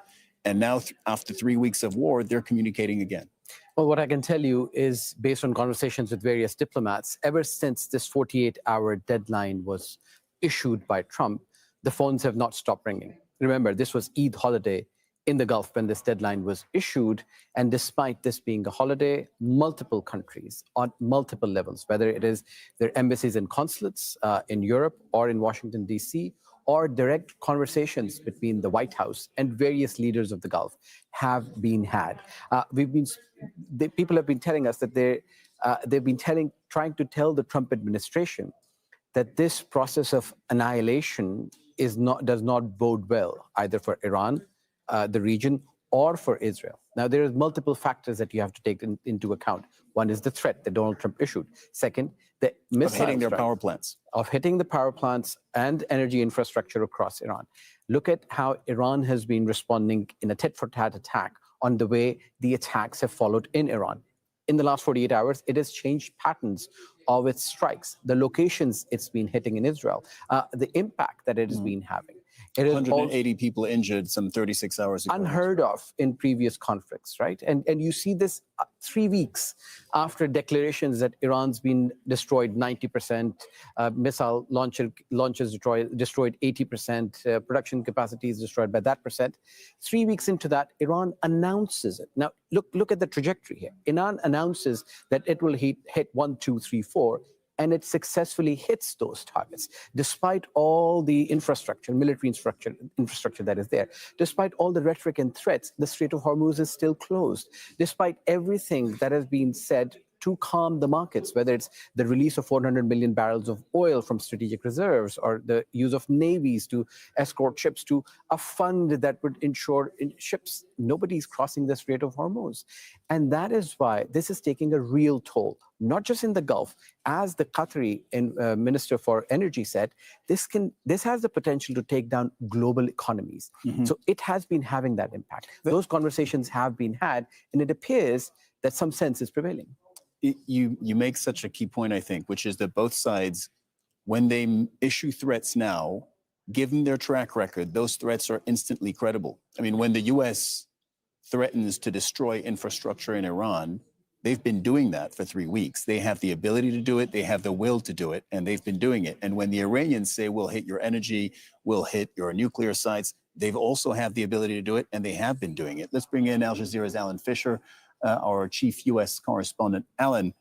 And now, after 3 weeks of war, they're communicating again. Well, what I can tell you is, based on conversations with various diplomats, ever since this 48-hour deadline was issued by Trump, the phones have not stopped ringing. Remember, this was Eid holiday in the Gulf when this deadline was issued. And despite this being a holiday, multiple countries on multiple levels, whether it is their embassies and consulates in Europe or in Washington, D.C., or direct conversations between the White House and various leaders of the Gulf have been had. People have been telling us that they've been trying to tell the Trump administration that this process of annihilation does not bode well, either for Iran, the region, or for Israel. Now, there are multiple factors that you have to take into account. One is the threat that Donald Trump issued. Second, the missile hitting their power plants. Of hitting the power plants and energy infrastructure across Iran. Look at how Iran has been responding in a tit-for-tat attack on the way the attacks have followed in Iran. In the last 48 hours, it has changed patterns of its strikes, the locations it's been hitting in Israel, the impact that it has been having. It is 180 people injured some 36 hours ago. Unheard of in previous conflicts, right? And you see this 3 weeks after declarations that Iran's been destroyed 90%, missile launches destroyed 80%, production capacity is destroyed by that percent. 3 weeks into that, Iran announces it. Now, look at the trajectory here. Iran announces that it will hit 1, 2, 3, 4, and it successfully hits those targets, despite all the infrastructure, military infrastructure that is there. Despite all the rhetoric and threats, the Strait of Hormuz is still closed. Despite everything that has been said to calm the markets, whether it's the release of 400 million barrels of oil from strategic reserves or the use of navies to escort ships to a fund that would ensure ships, nobody's crossing the Strait of Hormuz. And that is why this is taking a real toll, not just in the Gulf. As the Qatari Minister for Energy said, this has the potential to take down global economies. So it has been having that impact. Those conversations have been had, and it appears that some sense is prevailing. You make such a key point, I think, which is that both sides, when they issue threats now, given their track record, those threats are instantly credible. I mean, when the U.S. threatens to destroy infrastructure in Iran, they've been doing that for 3 weeks. They have the ability to do it, they have the will to do it, and they've been doing it. And when the Iranians say, we'll hit your energy, we'll hit your nuclear sites, they've also have the ability to do it, and they have been doing it. Let's bring in Al Jazeera's Alan Fisher, our chief U.S. correspondent. Alan,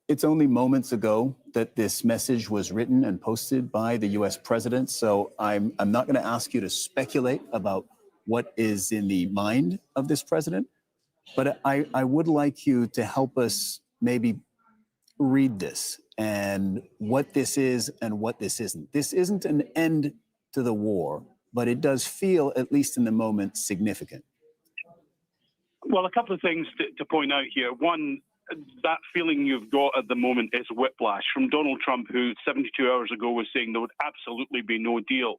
it's only moments ago that this message was written and posted by the U.S. president, so I'm not going to ask you to speculate about what is in the mind of this president, but I would like you to help us maybe read this and what this is and what this isn't. This isn't an end to the war, but it does feel, at least in the moment, significant. Well, a couple of things to point out here. One, that feeling you've got at the moment is whiplash from Donald Trump, who 72 hours ago was saying there would absolutely be no deal,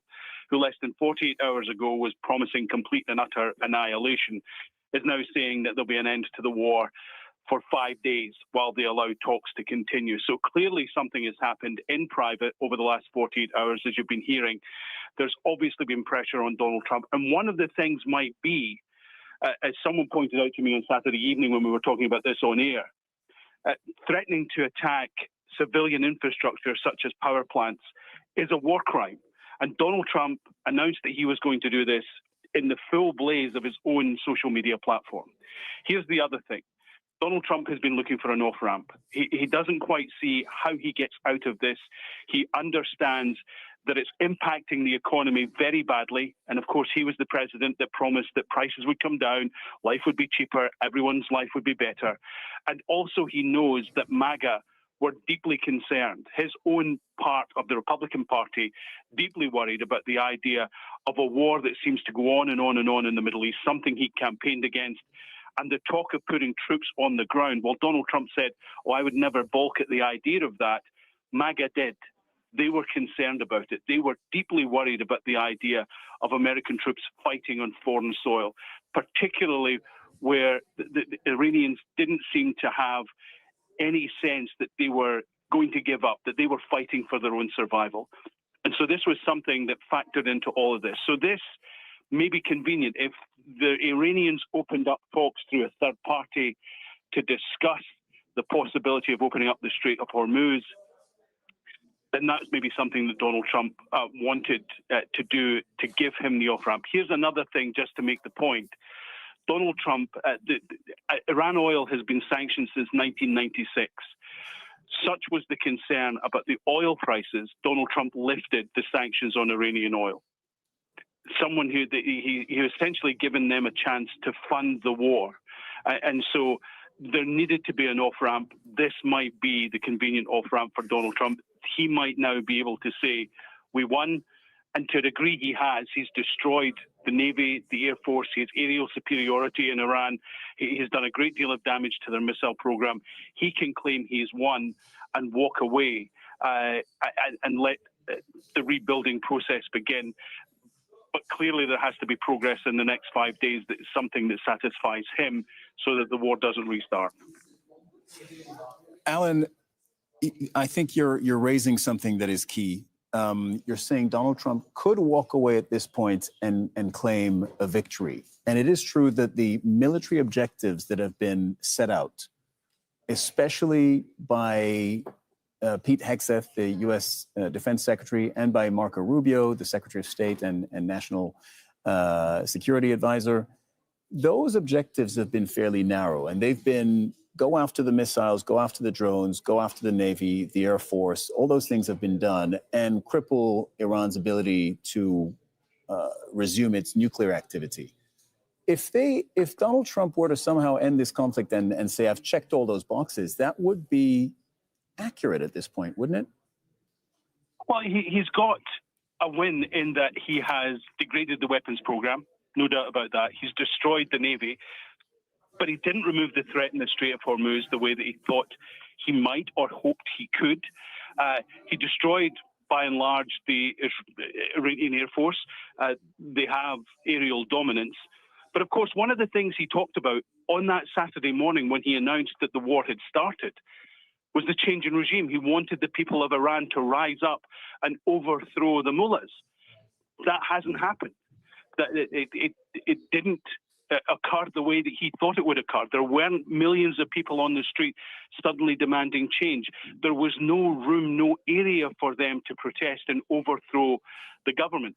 who less than 48 hours ago was promising complete and utter annihilation, is now saying that there'll be an end to the war for 5 days while they allow talks to continue. So clearly something has happened in private over the last 48 hours, as you've been hearing. There's obviously been pressure on Donald Trump. And one of the things might be, as someone pointed out to me on Saturday evening when we were talking about this on air, threatening to attack civilian infrastructure such as power plants is a war crime. And Donald Trump announced that he was going to do this in the full blaze of his own social media platform. Here's the other thing. Donald Trump has been looking for an off-ramp. He doesn't quite see how he gets out of this. He understands that it's impacting the economy very badly. And of course, he was the president that promised that prices would come down, life would be cheaper, everyone's life would be better. And also he knows that MAGA were deeply concerned. His own part of the Republican Party deeply worried about the idea of a war that seems to go on and on and on in the Middle East, something he campaigned against. And the talk of putting troops on the ground, well, Donald Trump said, oh, I would never balk at the idea of that. MAGA did. They were concerned about it. They were deeply worried about the idea of American troops fighting on foreign soil, particularly where the Iranians didn't seem to have any sense that they were going to give up, that they were fighting for their own survival. And so this was something that factored into all of this. So this may be convenient. If the Iranians opened up talks through a third party to discuss the possibility of opening up the Strait of Hormuz, then that's maybe something that Donald Trump wanted to do to give him the off-ramp. Here's another thing just to make the point. Donald Trump, Iran oil has been sanctioned since 1996. Such was the concern about the oil prices, Donald Trump lifted the sanctions on Iranian oil. Someone who he essentially given them a chance to fund the war. And so there needed to be an off-ramp. This might be the convenient off-ramp for Donald Trump. He might now be able to say, we won. And to a degree he has. He's destroyed the Navy, the Air Force, his aerial superiority in Iran. He's done a great deal of damage to their missile program. He can claim he's won and walk away and let the rebuilding process begin. But clearly there has to be progress in the next 5 days. That is something that satisfies him so that the war doesn't restart. Alan, I think you're raising something that is key. you're saying Donald Trump could walk away at this point and claim a victory. And it is true that the military objectives that have been set out, especially by Pete Hegseth, the U.S. Defense Secretary, and by Marco Rubio, the Secretary of State and National Security Advisor, those objectives have been fairly narrow, and they've been go after the missiles, go after the drones, go after the Navy, the Air Force. All those things have been done and cripple Iran's ability to resume its nuclear activity. If Donald Trump were to somehow end this conflict and say, I've checked all those boxes, that would be accurate at this point, wouldn't it? Well, he's got a win in that he has degraded the weapons program, no doubt about that. He's destroyed the Navy, but he didn't remove the threat in the Strait of Hormuz the way that he thought he might or hoped he could. He destroyed, by and large, the Iranian Air Force. They have aerial dominance. But of course, one of the things he talked about on that Saturday morning when he announced that the war had started was the change in regime. He wanted the people of Iran to rise up and overthrow the mullahs. That hasn't happened. It didn't occur the way that he thought it would occur. There weren't millions of people on the street suddenly demanding change. There was no room, no area for them to protest and overthrow the government.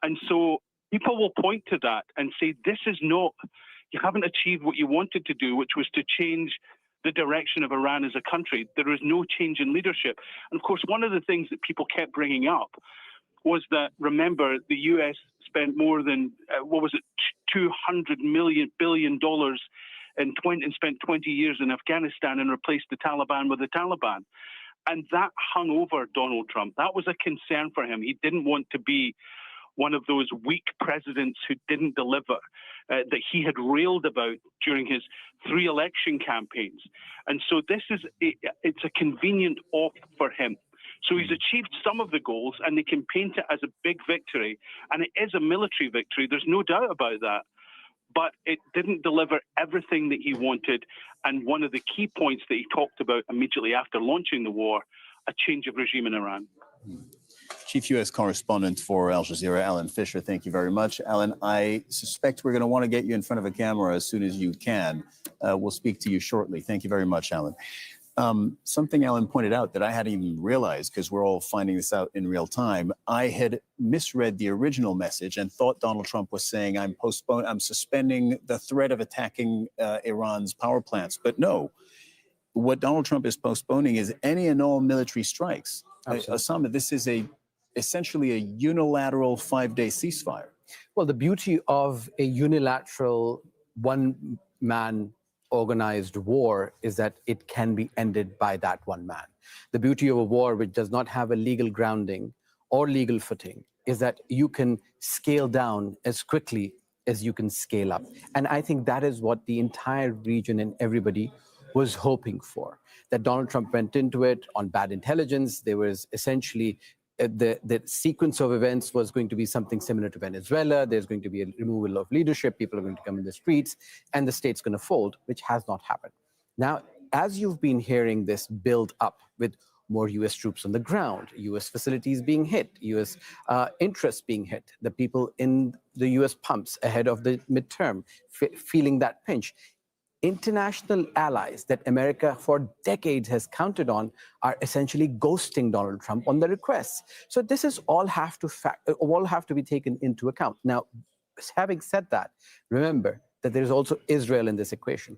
And so people will point to that and say, this is not, you haven't achieved what you wanted to do, which was to change the direction of Iran as a country. There is no change in leadership. And of course, one of the things that people kept bringing up was that, remember, the US spent more than, $200 billion and spent 20 years in Afghanistan and replaced the Taliban with the Taliban. And that hung over Donald Trump. That was a concern for him. He didn't want to be one of those weak presidents who didn't deliver, that he had railed about during his 3 election campaigns. And so it's a convenient off for him. So he's achieved some of the goals, and they can paint it as a big victory. And it is a military victory. There's no doubt about that. But it didn't deliver everything that he wanted. And one of the key points that he talked about immediately after launching the war, a change of regime in Iran. Chief U.S. Correspondent for Al Jazeera, Alan Fisher, thank you very much. Alan, I suspect we're going to want to get you in front of a camera as soon as you can. We'll speak to you shortly. Thank you very much, Alan. Something Alan pointed out that I hadn't even realized, because we're all finding this out in real time. I had misread the original message and thought Donald Trump was saying, I'm suspending the threat of attacking Iran's power plants. But no, what Donald Trump is postponing is any and all military strikes. Osama, this is essentially a unilateral 5-day ceasefire. Well, the beauty of a unilateral one-man organized war is that it can be ended by that one man. The beauty of a war which does not have a legal grounding or legal footing is that you can scale down as quickly as you can scale up. And I think that is what the entire region and everybody was hoping for, that Donald Trump went into it on bad intelligence. There was essentially the sequence of events was going to be something similar to Venezuela. There's going to be a removal of leadership. People are going to come in the streets and the state's going to fold, which has not happened. Now, as you've been hearing this build up with more U.S. troops on the ground, U.S. facilities being hit, U.S. Interests being hit, the people in the U.S. pumps ahead of the midterm feeling that pinch. International allies that America for decades has counted on are essentially ghosting Donald Trump on the requests. So this is all have to be taken into account. Now, having said that, remember that there is also Israel in this equation.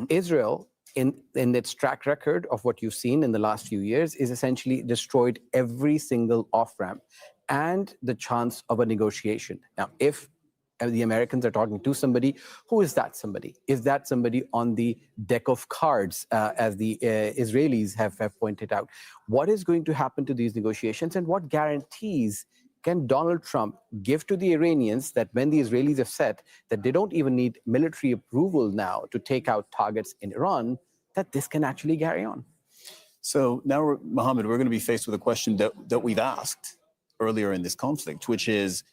Israel, in its track record of what you've seen in the last few years, is essentially destroyed every single off-ramp and the chance of a negotiation. Now, if the Americans are talking to somebody, who is that somebody? Is that somebody on the deck of cards, as the Israelis have pointed out? What is going to happen to these negotiations, and what guarantees can Donald Trump give to the Iranians that when the Israelis have said that they don't even need military approval now to take out targets in Iran, that this can actually carry on? So now, Mohammed, we're going to be faced with a question that we've asked earlier in this conflict, which is,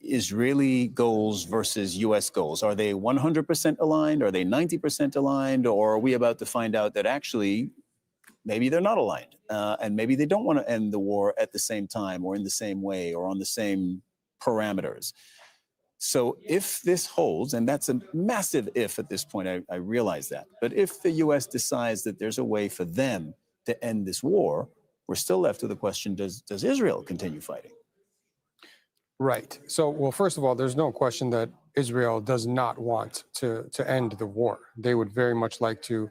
Israeli goals versus U.S. goals. Are they 100% aligned? Are they 90% aligned? Or are we about to find out that actually maybe they're not aligned, and maybe they don't want to end the war at the same time or in the same way or on the same parameters. So if this holds, and that's a massive if at this point, I realize that, but if the U.S. decides that there's a way for them to end this war, we're still left with the question, does Israel continue fighting? Right. So, well, first of all, there's no question that Israel does not want to end the war. They would very much like to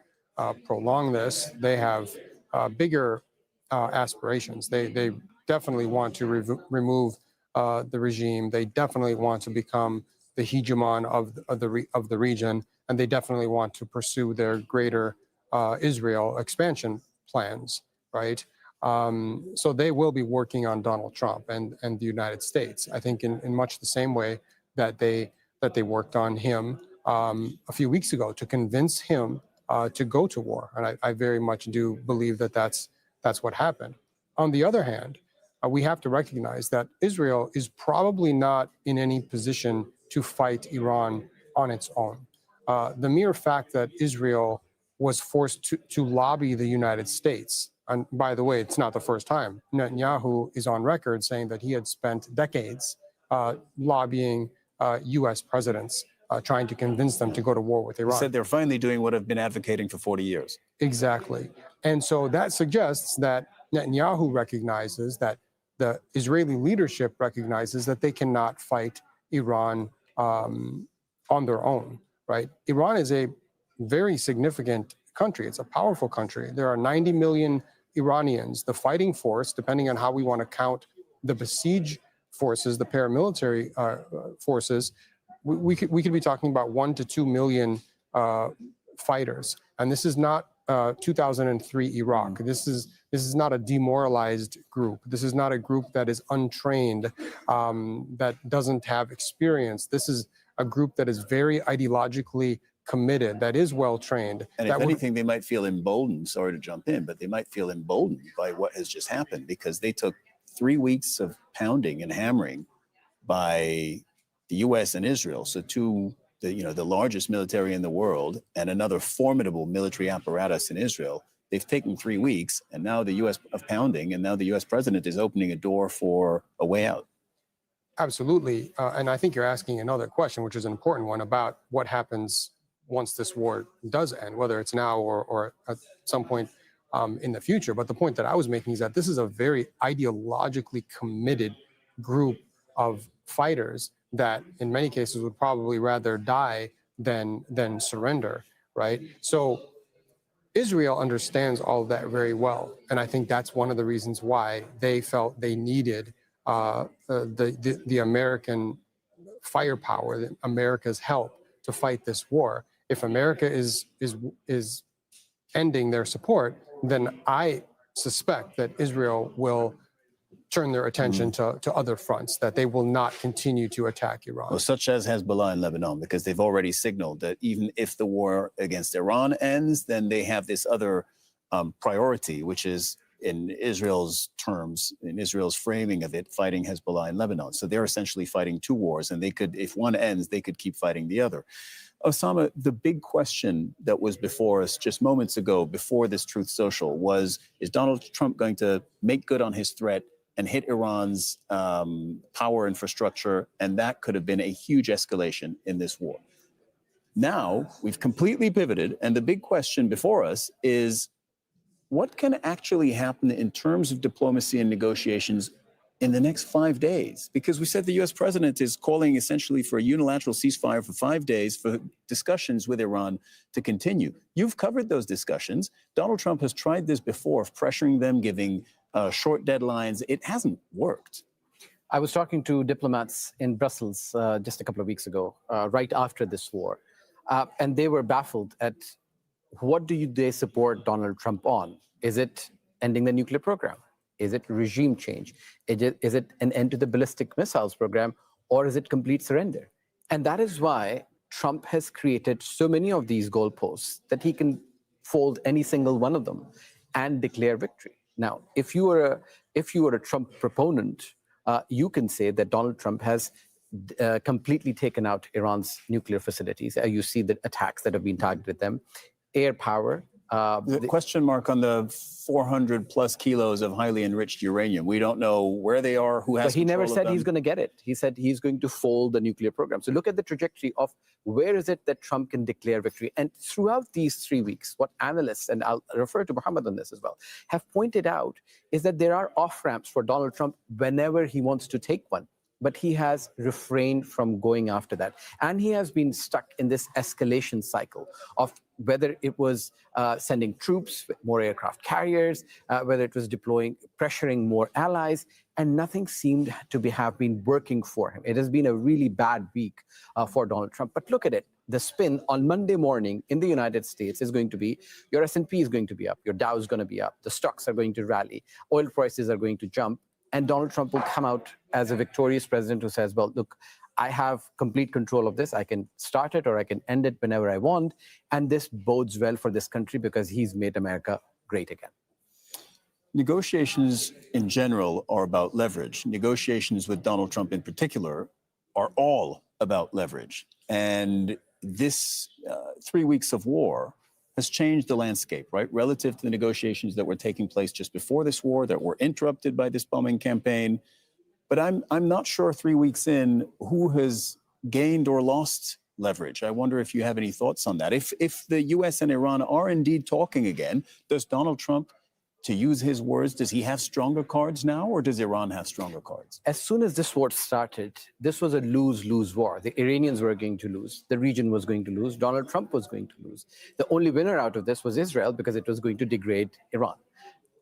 prolong this. They have bigger aspirations. They definitely want to remove the regime. They definitely want to become the hegemon of the region, and they definitely want to pursue their greater Israel expansion plans, right? So they will be working on Donald Trump and the United States, I think, in much the same way that they worked on him a few weeks ago to convince him to go to war. And I very much do believe that that's what happened. On the other hand, we have to recognize that Israel is probably not in any position to fight Iran on its own. The mere fact that Israel was forced to lobby the United States, and by the way, it's not the first time. Netanyahu is on record saying that he had spent decades lobbying U.S. presidents, trying to convince them to go to war with Iran. He said they're finally doing what I've been advocating for 40 years. Exactly. And so that suggests that Netanyahu recognizes, that the Israeli leadership recognizes that they cannot fight Iran on their own, right? Iran is a very significant country. It's a powerful country. There are 90 million Iranians. The fighting force, depending on how we want to count the besieged forces, the paramilitary forces, we could be talking about 1 to 2 million fighters. And this is not 2003 Iraq. This is not a demoralized group. This is not a group that is untrained, that doesn't have experience. This is a group that is very ideologically committed, that is well trained. And if anything, they might feel emboldened, sorry to jump in, but they might feel emboldened by what has just happened, because they took 3 weeks of pounding and hammering by the US and Israel. So the largest military in the world and another formidable military apparatus in Israel. They've taken 3 weeks, and now the US of pounding, and now the US president is opening a door for a way out. Absolutely. And I think you're asking another question, which is an important one, about what happens once this war does end, whether it's now or at some point in the future. But the point that I was making is that this is a very ideologically committed group of fighters that in many cases would probably rather die than surrender, right? So Israel understands all of that very well. And I think that's one of the reasons why they felt they needed the American firepower, America's help to fight this war. If America is ending their support, then I suspect that Israel will turn their attention to other fronts, that they will not continue to attack Iran. Well, such as Hezbollah in Lebanon, because they've already signaled that even if the war against Iran ends, then they have this other priority, which is, in Israel's terms, in Israel's framing of it, fighting Hezbollah in Lebanon. So they're essentially fighting two wars, and they could, if one ends, they could keep fighting the other. Osama, the big question that was before us just moments ago, before this Truth Social, was, is Donald Trump going to make good on his threat and hit Iran's power infrastructure? And that could have been a huge escalation in this war. Now, we've completely pivoted, and the big question before us is, what can actually happen in terms of diplomacy and negotiations in the next 5 days? Because we said the U.S. president is calling essentially for a unilateral ceasefire for 5 days for discussions with Iran to continue. You've covered those discussions. Donald Trump has tried this before, of pressuring them, giving short deadlines. It hasn't worked. I was talking to diplomats in Brussels just a couple of weeks ago, right after this war, and they were baffled at what do they support Donald Trump on? Is it ending the nuclear program? Is it regime change? Is it an end to the ballistic missiles program? Or is it complete surrender? And that is why Trump has created so many of these goalposts that he can fold any single one of them and declare victory. Now, if you were a Trump proponent, you can say that Donald Trump has completely taken out Iran's nuclear facilities. You see the attacks that have been targeted at them. Air power, The question mark on the 400 plus kilos of highly enriched uranium. We don't know where they are, who has But he never control of said them. he's going to get it. He said he's going to fold the nuclear program. So look at the trajectory of where is it that Trump can declare victory. And throughout these 3 weeks, what analysts, and I'll refer to Muhammad on this as well, have pointed out is that there are off-ramps for Donald Trump whenever he wants to take one. But he has refrained from going after that. And he has been stuck in this escalation cycle of whether it was sending troops, more aircraft carriers, whether it was pressuring more allies, and nothing seemed to have been working for him. It has been a really bad week for Donald Trump. But look at it. The spin on Monday morning in the United States is going to be, your S&P is going to be up, your Dow is going to be up, the stocks are going to rally, oil prices are going to jump, and Donald Trump will come out as a victorious president who says, well, look, I have complete control of this. I can start it or I can end it whenever I want. And this bodes well for this country because he's made America great again. Negotiations in general are about leverage. Negotiations with Donald Trump in particular are all about leverage. And this 3 weeks of war has changed the landscape, right? Relative to the negotiations that were taking place just before this war, that were interrupted by this bombing campaign. But I'm not sure 3 weeks in who has gained or lost leverage. I wonder if you have any thoughts on that. If the US and Iran are indeed talking again, does Donald Trump, to use his words, does he have stronger cards now, or does Iran have stronger cards? As soon as this war started, this was a lose-lose war. The Iranians were going to lose. The region was going to lose. Donald Trump was going to lose. The only winner out of this was Israel because it was going to degrade Iran.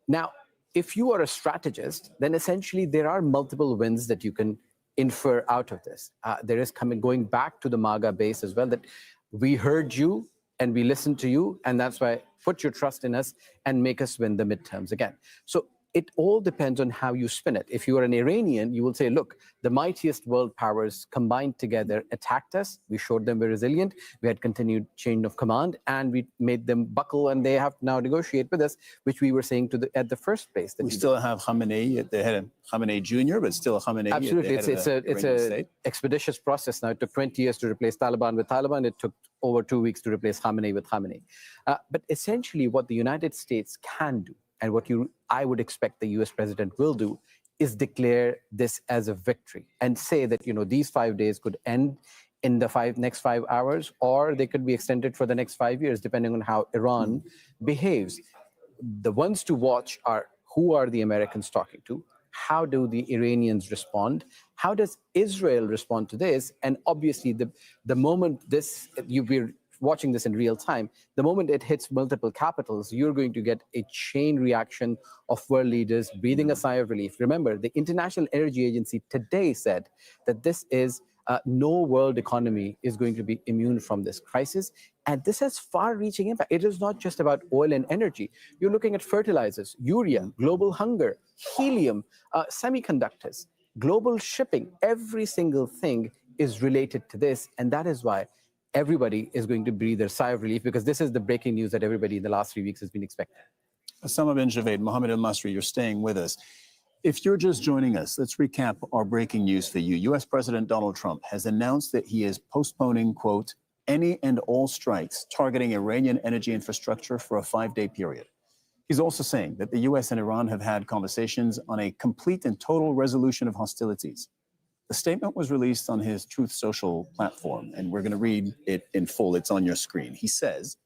Now, if you are a strategist, then essentially there are multiple wins that you can infer out of this. There is going back to the MAGA base as well, that we heard you and we listened to you, and that's why put your trust in us and make us win the midterms again. So it all depends on how you spin it. If you are an Iranian, you will say, look, the mightiest world powers combined together attacked us. We showed them we're resilient. We had continued chain of command, and we made them buckle, and they have to now negotiate with us, which we were saying at the first place. We still have Khamenei at the head of Khamenei Jr., but still Khamenei Absolutely. at the head of the It's Iranian an state. expeditious process now. It took 20 years to replace Taliban with Taliban. It took over 2 weeks to replace Khamenei with Khamenei. But essentially what the United States can do, and what I would expect the US president will do, is declare this as a victory and say that, these 5 days could end in the next 5 hours, or they could be extended for the next 5 years, depending on how Iran behaves. The ones to watch are, who are the Americans talking to? How do the Iranians respond? How does Israel respond to this? And obviously, the moment we're watching this in real time, the moment it hits multiple capitals, you're going to get a chain reaction of world leaders breathing a sigh of relief. Remember, the International Energy Agency today said that this is no world economy is going to be immune from this crisis. And this has far-reaching impact. It is not just about oil and energy. You're looking at fertilizers, urea, global hunger, helium, semiconductors, global shipping. Every single thing is related to this. And that is why everybody is going to breathe their sigh of relief, because this is the breaking news that everybody in the last 3 weeks has been expecting. Osama bin Javed, Mohammed al-Masri, you're staying with us. If you're just joining us, let's recap our breaking news for you. U.S. President Donald Trump has announced that he is postponing, quote, any and all strikes targeting Iranian energy infrastructure for a 5-day period. He's also saying that the U.S. and Iran have had conversations on a complete and total resolution of hostilities. The statement was released on his Truth Social platform, and we're going to read it in full. It's on your screen. He says,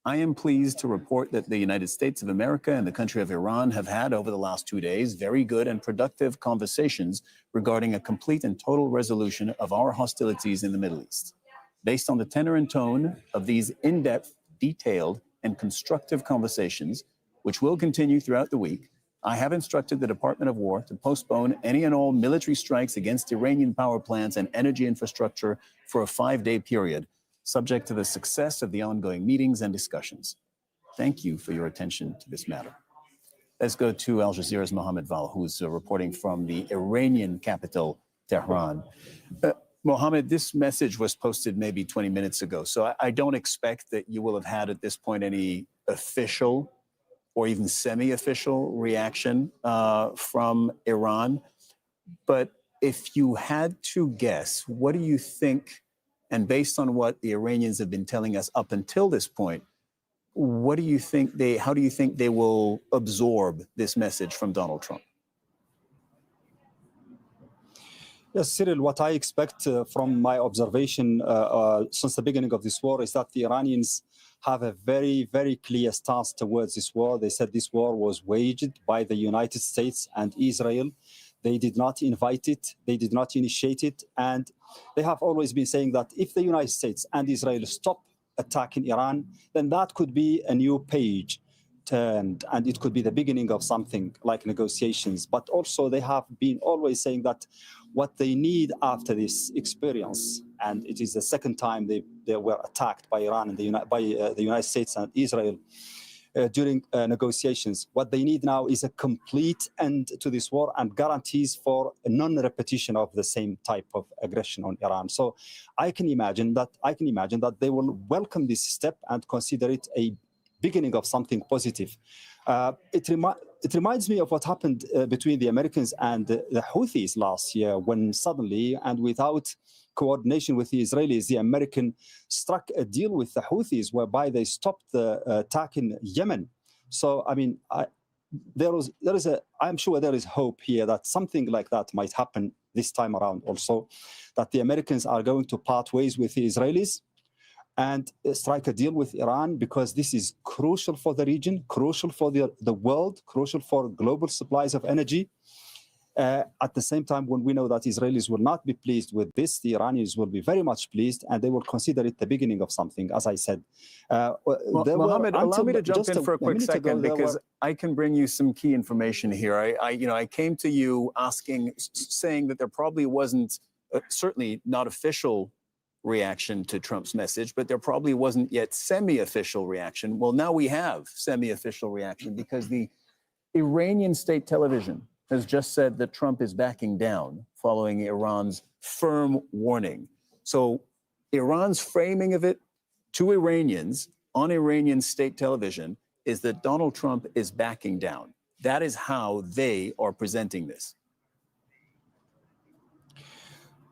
I am pleased to report that the United States of America and the country of Iran have had over the last 2 days very good and productive conversations regarding a complete and total resolution of our hostilities in the Middle East. Based on the tenor and tone of these in-depth, detailed, and constructive conversations, which will continue throughout the week, I have instructed the Department of War to postpone any and all military strikes against Iranian power plants and energy infrastructure for a 5-day period, subject to the success of the ongoing meetings and discussions. Thank you for your attention to this matter. Let's go to Al Jazeera's Mohammed Val, who's reporting from the Iranian capital, Tehran. Mohammed, this message was posted maybe 20 minutes ago, so I don't expect that you will have had at this point any official or even semi-official reaction from Iran. But if you had to guess, what do you think, and based on what the Iranians have been telling us up until this point, what do you think how do you think they will absorb this message from Donald Trump? Yes, Cyril, what I expect from my observation since the beginning of this war is that the Iranians have a very, very clear stance towards this war. They said this war was waged by the United States and Israel. They did not invite it, they did not initiate it, and they have always been saying that if the United States and Israel stop attacking Iran, then that could be a new page turned, and it could be the beginning of something like negotiations. But also they have been always saying that what they need after this experience, and it is the second time they were attacked by Iran and the United States and Israel during negotiations, what they need now is a complete end to this war and guarantees for a non-repetition of the same type of aggression on Iran. So I can imagine that they will welcome this step and consider it a beginning of something positive. It reminds me of what happened between the Americans and the Houthis last year, when suddenly and without coordination with the Israelis, the American struck a deal with the Houthis whereby they stopped the attack in Yemen. So, I mean, I'm sure there is hope here that something like that might happen this time around also, that the Americans are going to part ways with the Israelis and strike a deal with Iran, because this is crucial for the region, crucial for the world, crucial for global supplies of energy. At the same time, when we know that Israelis will not be pleased with this, the Iranians will be very much pleased, and they will consider it the beginning of something, as I said. Mohammed, allow me to jump in for a quick second, because I can bring you some key information here. I came to you saying that there probably wasn't, certainly not official reaction to Trump's message, but there probably wasn't yet semi-official reaction. Well, now we have semi-official reaction, because the Iranian state television has just said that Trump is backing down following Iran's firm warning. So Iran's framing of it to Iranians on Iranian state television is that Donald Trump is backing down. That is how they are presenting this.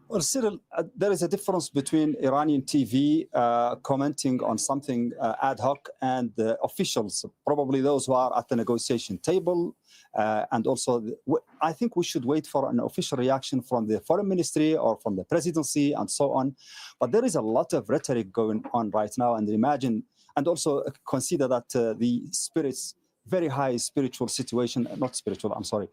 Well, Cyril, there is a difference between Iranian TV commenting on something ad hoc and the officials, probably those who are at the negotiation table. And also, I think we should wait for an official reaction from the foreign ministry or from the presidency and so on. But there is a lot of rhetoric going on right now. And also consider that the spirits, very high spiritual situation, not spiritual, I'm sorry,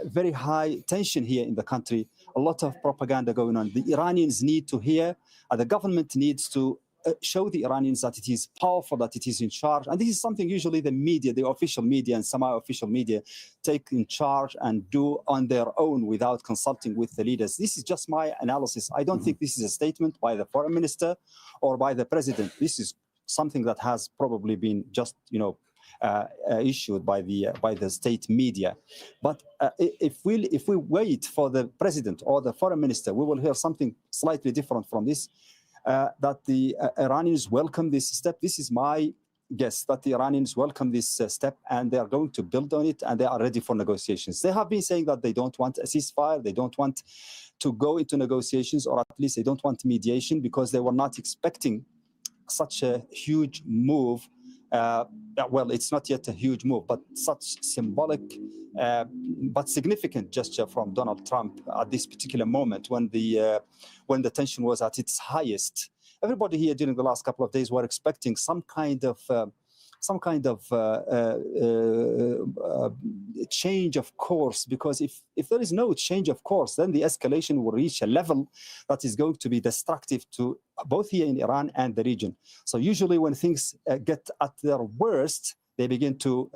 very high tension here in the country, a lot of propaganda going on. The Iranians need to hear, the government needs to show the Iranians that it is powerful, that it is in charge. And this is something usually the media, the official media and semi-official media take in charge and do on their own without consulting with the leaders. This is just my analysis. I don't think this is a statement by the foreign minister or by the president. This is something that has probably been just, issued by the state media. But if we wait for the president or the foreign minister, we will hear something slightly different from this, that the Iranians welcome this step. This is my guess, that the Iranians welcome this step, and they are going to build on it, and they are ready for negotiations. They have been saying that they don't want a ceasefire, they don't want to go into negotiations, or at least they don't want mediation, because they were not expecting such a huge move. Well, it's not yet a huge move, but such symbolic but significant gesture from Donald Trump at this particular moment when the tension was at its highest. Everybody here during the last couple of days were expecting some kind of change of course, because if there is no change of course, then the escalation will reach a level that is going to be destructive to both here in Iran and the region. So usually when things get at their worst, they begin to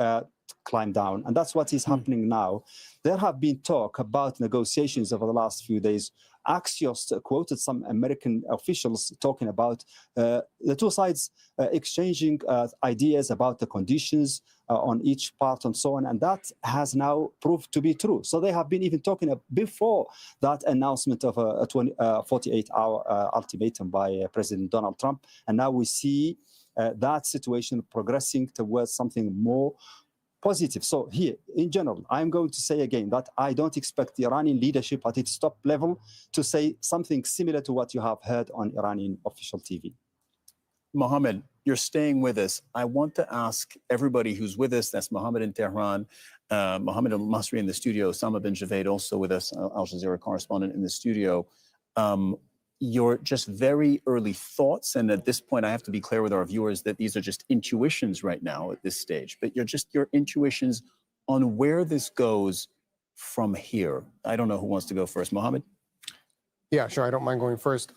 climb down. And that's what is happening now. There have been talk about negotiations over the last few days. Axios quoted some American officials talking about the two sides exchanging ideas about the conditions on each part and so on. And that has now proved to be true. So they have been even talking before that announcement of a 48-hour ultimatum by President Donald Trump. And now we see that situation progressing towards something more positive. So here, in general, I'm going to say again that I don't expect the Iranian leadership at its top level to say something similar to what you have heard on Iranian official TV. Mohammed, you're staying with us. I want to ask everybody who's with us, that's Mohammed in Tehran, Mohammed al-Masri in the studio, Osama bin Javed also with us, Al Jazeera correspondent in the studio. Your just very early thoughts, and at this point I have to be clear with our viewers that these are just intuitions right now at this stage, but your intuitions on where this goes from here. I don't know who wants to go first. Mohammed? Yeah, sure. I don't mind going first.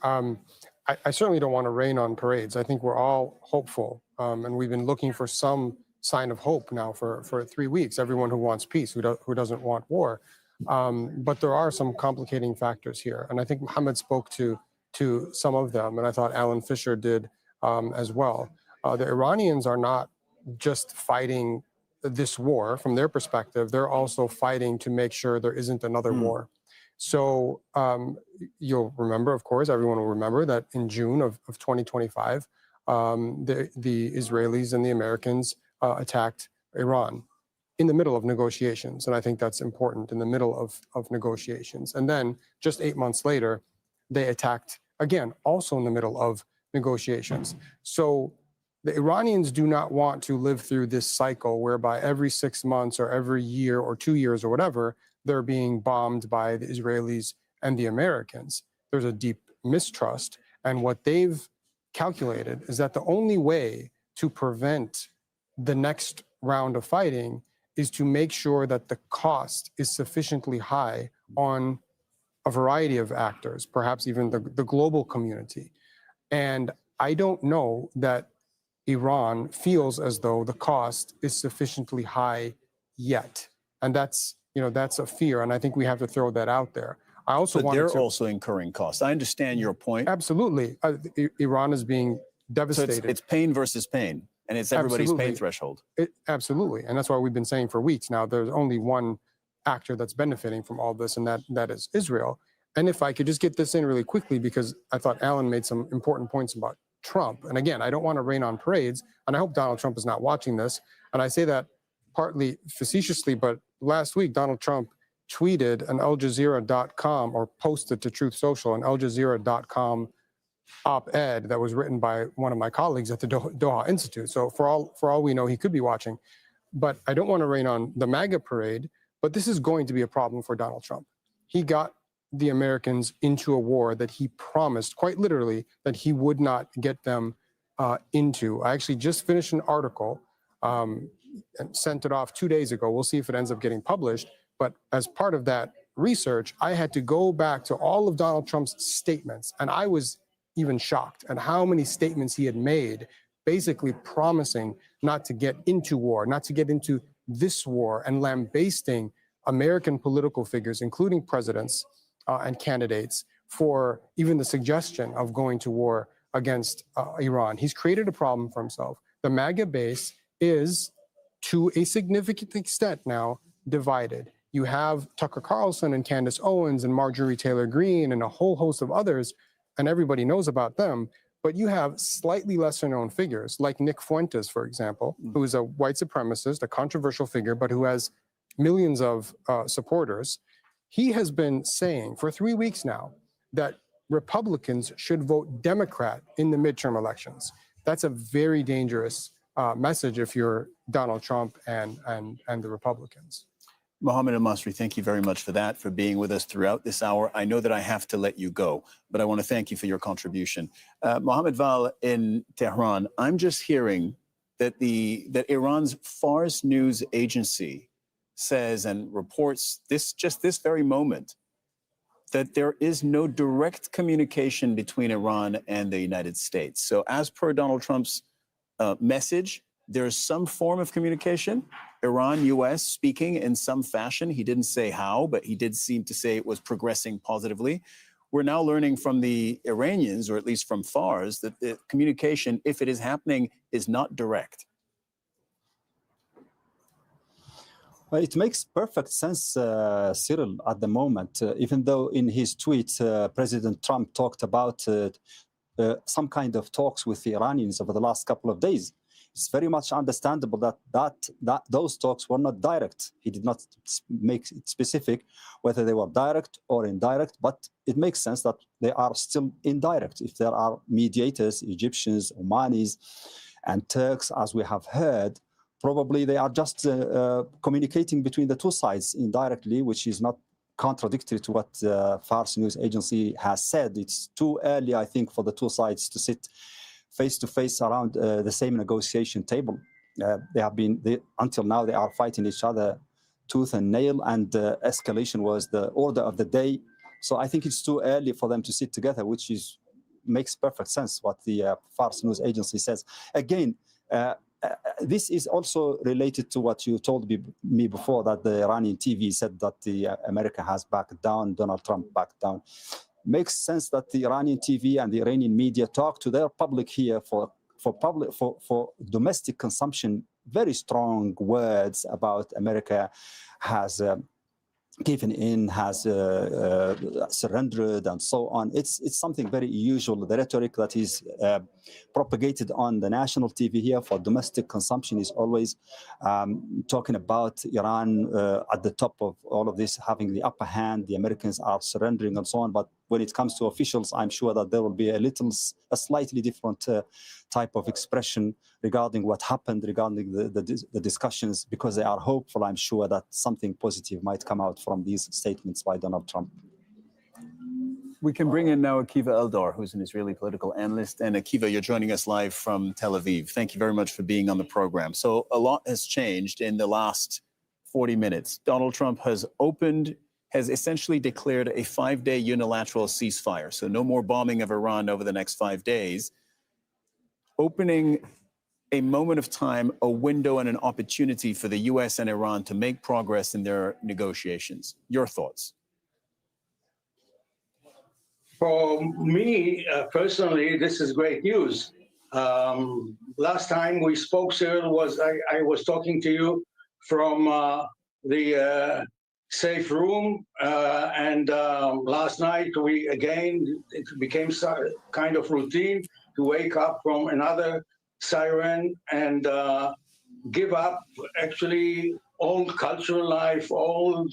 I certainly don't want to rain on parades. I think we're all hopeful, and we've been looking for some sign of hope now for 3 weeks. Everyone who wants peace, who doesn't want war. But there are some complicating factors here, and I think Mohammed spoke to some of them, and I thought Alan Fisher did as well. The Iranians are not just fighting this war from their perspective; they're also fighting to make sure there isn't another war. So you'll remember, of course, everyone will remember that in June of 2025, the Israelis and the Americans attacked Iran in the middle of negotiations. And I think that's important, in the middle of negotiations. And then just 8 months later, they attacked again, also in the middle of negotiations. So the Iranians do not want to live through this cycle whereby every 6 months or every year or 2 years or whatever, they're being bombed by the Israelis and the Americans. There's a deep mistrust. And what they've calculated is that the only way to prevent the next round of fighting is to make sure that the cost is sufficiently high on a variety of actors, perhaps even the global community. And I don't know that Iran feels as though the cost is sufficiently high yet. And that's a fear, and I think we have to throw that out there. I also But they're also incurring costs. I understand your point. Absolutely. Iran is being devastated. So it's pain versus pain, and it's everybody's pain threshold. Absolutely, and that's why we've been saying for weeks now, there's only one actor that's benefiting from all this, and that is Israel. And if I could just get this in really quickly, because I thought Alan made some important points about Trump. And again, I don't want to rain on parades, and I hope Donald Trump is not watching this. And I say that partly facetiously, but last week, Donald Trump tweeted an AlJazeera.com, or posted to Truth Social, an AlJazeera.com op-ed that was written by one of my colleagues at the Doha Institute. So for all we know, he could be watching. But I don't want to rain on the MAGA parade, but this is going to be a problem for Donald Trump. He got the Americans into a war that he promised, quite literally, that he would not get them into. I actually just finished an article and sent it off 2 days ago. We'll see if it ends up getting published. But as part of that research, I had to go back to all of Donald Trump's statements. And I was even shocked at how many statements he had made, basically promising not to get into war, not to get into this war, and lambasting American political figures, including presidents and candidates, for even the suggestion of going to war against Iran. He's created a problem for himself. The MAGA base is, to a significant extent now, divided. You have Tucker Carlson and Candace Owens and Marjorie Taylor Greene and a whole host of others, and everybody knows about them. But you have slightly lesser known figures like Nick Fuentes, for example, who is a white supremacist, a controversial figure, but who has millions of supporters. He has been saying for 3 weeks now that Republicans should vote Democrat in the midterm elections. That's a very dangerous message if you're Donald Trump and the Republicans. Mohammed al-Masri, thank you very much for that, for being with us throughout this hour. I know that I have to let you go, but I want to thank you for your contribution. Mohammed Val in Tehran, I'm just hearing that Iran's Fars news agency says and reports this very moment that there is no direct communication between Iran and the United States. So as per Donald Trump's message, there's some form of communication, Iran, US speaking in some fashion. He didn't say how, but he did seem to say it was progressing positively. We're now learning from the Iranians, or at least from Fars, that the communication, if it is happening, is not direct. Well, it makes perfect sense, Cyril, at the moment, even though in his tweet, President Trump talked about some kind of talks with the Iranians over the last couple of days. It's very much understandable that those talks were not direct. He did not make it specific whether they were direct or indirect, but it makes sense that they are still indirect. If there are mediators, Egyptians, Omanis, and Turks, as we have heard, probably they are just communicating between the two sides indirectly, which is not contradictory to what Fars news agency has said. It's too early, I think, for the two sides to sit face to face around the same negotiation table. Until now, they are fighting each other tooth and nail, and escalation was the order of the day. So I think it's too early for them to sit together, which makes perfect sense what the Fars news agency says. Again, this is also related to what you told me before, that the Iranian TV said that America has backed down, Donald Trump backed down. Makes sense that the Iranian TV and the Iranian media talk to their public here for domestic consumption, very strong words about America has given in, has surrendered, and so on. It's something very usual. The rhetoric that is propagated on the national TV here for domestic consumption is always talking about Iran at the top of all of this, having the upper hand, the Americans are surrendering, and so on. But when it comes to officials, I'm sure that there will be a slightly different type of expression regarding what happened, regarding the discussions, because they are hopeful, I'm sure, that something positive might come out from these statements by Donald Trump. We can bring in now Akiva Eldar, who's an Israeli political analyst. And Akiva, you're joining us live from Tel Aviv. Thank you very much for being on the program. So a lot has changed in the last 40 minutes. Donald Trump has essentially declared a 5-day unilateral ceasefire. So no more bombing of Iran over the next 5 days, opening a moment of time, a window and an opportunity for the U.S. and Iran to make progress in their negotiations. Your thoughts? For me, personally, this is great news. Last time we spoke, Cyril, I was talking to you from the safe room, and last night it became kind of routine to wake up from another siren and give up actually all cultural life, all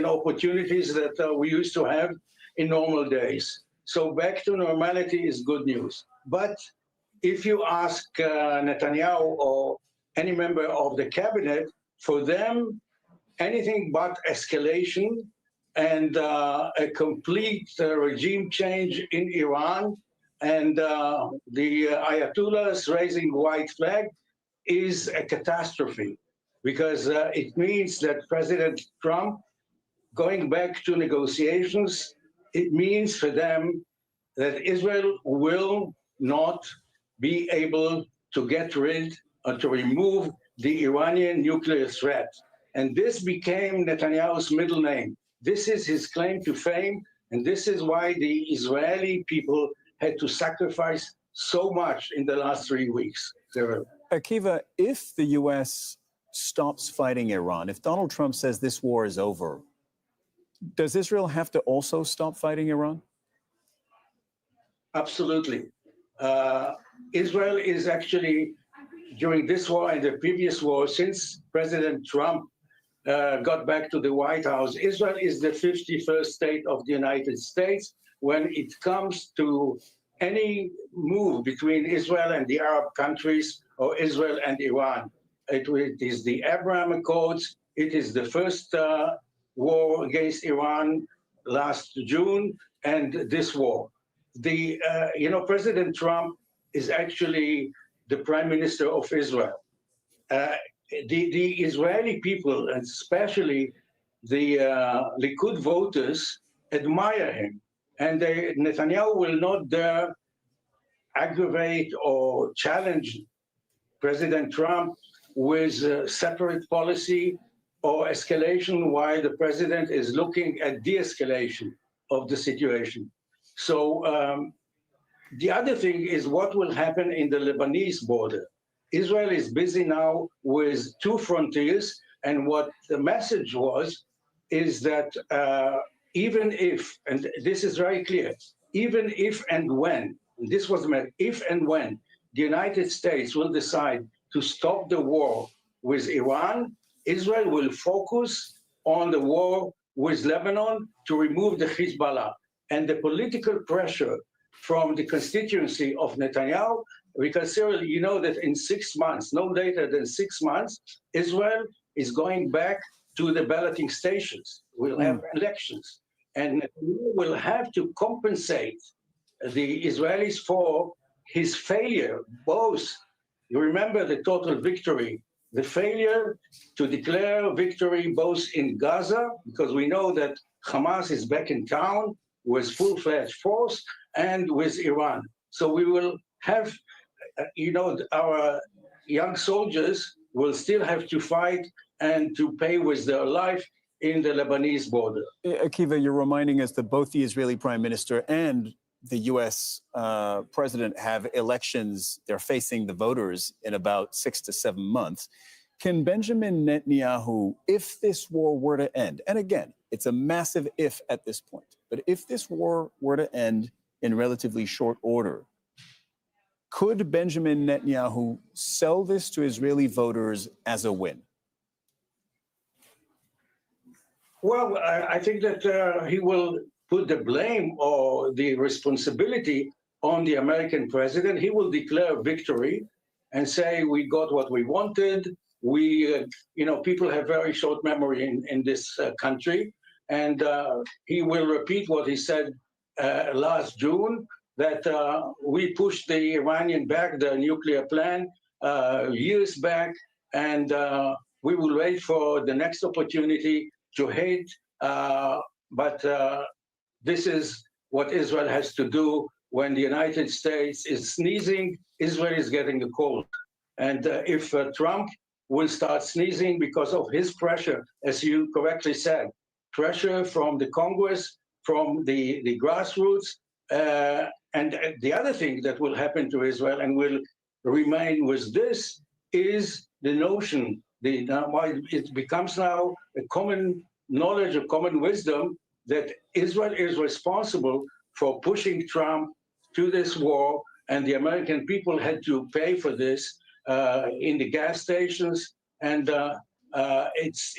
opportunities that we used to have in normal days. So back to normality is good news. But if you ask Netanyahu or any member of the cabinet, for them, anything but escalation and a complete regime change in Iran and the Ayatollahs raising white flag is a catastrophe, because it means that President Trump going back to negotiations, it means for them that Israel will not be able to get rid or to remove the Iranian nuclear threat. And this became Netanyahu's middle name. This is his claim to fame, and this is why the Israeli people had to sacrifice so much in the last 3 weeks. Akiva, if the U.S. stops fighting Iran, if Donald Trump says this war is over, does Israel have to also stop fighting Iran? Absolutely. Israel is actually, during this war and the previous war, since President Trump got back to the White House, Israel is the 51st state of the United States when it comes to any move between Israel and the Arab countries or Israel and Iran. It is the Abraham Accords. It is the first war against Iran last June, and this war. President Trump is actually the Prime Minister of Israel. The Israeli people, and especially the Likud voters, admire him. And Netanyahu will not dare aggravate or challenge President Trump with a separate policy or escalation while the president is looking at de-escalation of the situation. So the other thing is what will happen in the Lebanese border. Israel is busy now with 2 frontiers, and what the message was is that even if, and this is very clear, even if and when, and this was meant, if and when the United States will decide to stop the war with Iran, Israel will focus on the war with Lebanon to remove the Hezbollah. And the political pressure from the constituency of Netanyahu, because Cyril, you know that in 6 months, no later than 6 months, Israel is going back to the balloting stations. We'll have elections. And Netanyahu will have to compensate the Israelis for his failure, both, you remember the total victory, the failure to declare victory both in Gaza, because we know that Hamas is back in town with full-fledged force, and with Iran. So we will have, our young soldiers will still have to fight and to pay with their life in the Lebanese border. Akiva, you're reminding us that both the Israeli prime minister and the U.S. President have elections. They're facing the voters in about 6 to 7 months. Can Benjamin Netanyahu, if this war were to end, and again, it's a massive if at this point, but if this war were to end in relatively short order, could Benjamin Netanyahu sell this to Israeli voters as a win? Well, I think that he will put the blame or the responsibility on the American president. He will declare victory and say, we got what we wanted. We, people have very short memory in this country. And he will repeat what he said last June, that we pushed the Iranian back, the nuclear plan, years back, and we will wait for the next opportunity to hate. But this is what Israel has to do when the United States is sneezing, Israel is getting a cold. And if Trump will start sneezing because of his pressure, as you correctly said, pressure from the Congress, from the grassroots, and the other thing that will happen to Israel and will remain with this is the notion, it becomes now a common knowledge, a common wisdom that Israel is responsible for pushing Trump to this war, and the American people had to pay for this in the gas stations, and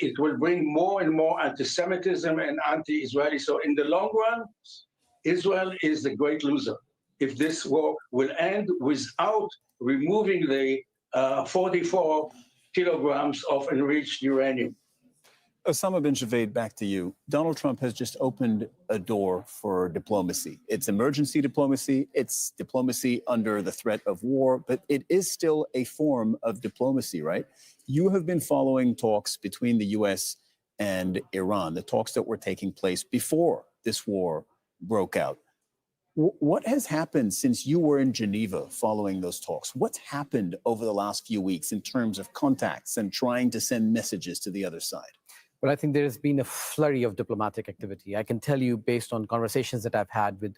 it will bring more and more anti-Semitism and anti-Israeli. So in the long run, Israel is the great loser if this war will end without removing the 44 kilograms of enriched uranium. Osama bin Javed, back to you. Donald Trump has just opened a door for diplomacy. It's emergency diplomacy. It's diplomacy under the threat of war, but it is still a form of diplomacy, right? You have been following talks between the U.S. and Iran, the talks that were taking place before this war broke out. What has happened since you were in Geneva following those talks? What's happened over the last few weeks in terms of contacts and trying to send messages to the other side? Well, I think there has been a flurry of diplomatic activity. I can tell you, based on conversations that I've had with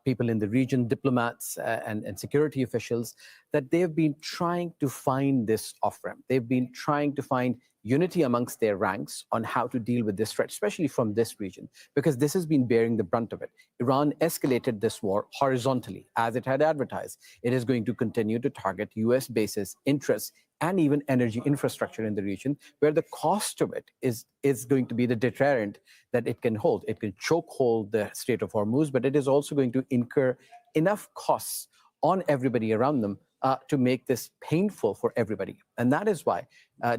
people in the region, diplomats and security officials, that they've been trying to find this off-ramp. They've been trying to find unity amongst their ranks on how to deal with this threat, especially from this region, because this has been bearing the brunt of it. Iran escalated this war horizontally, as it had advertised. It is going to continue to target U.S. bases, interests, and even energy infrastructure in the region, where the cost of it is going to be the deterrent that it can hold. It can chokehold the Strait of Hormuz, but it is also going to incur enough costs on everybody around them to make this painful for everybody. And that is why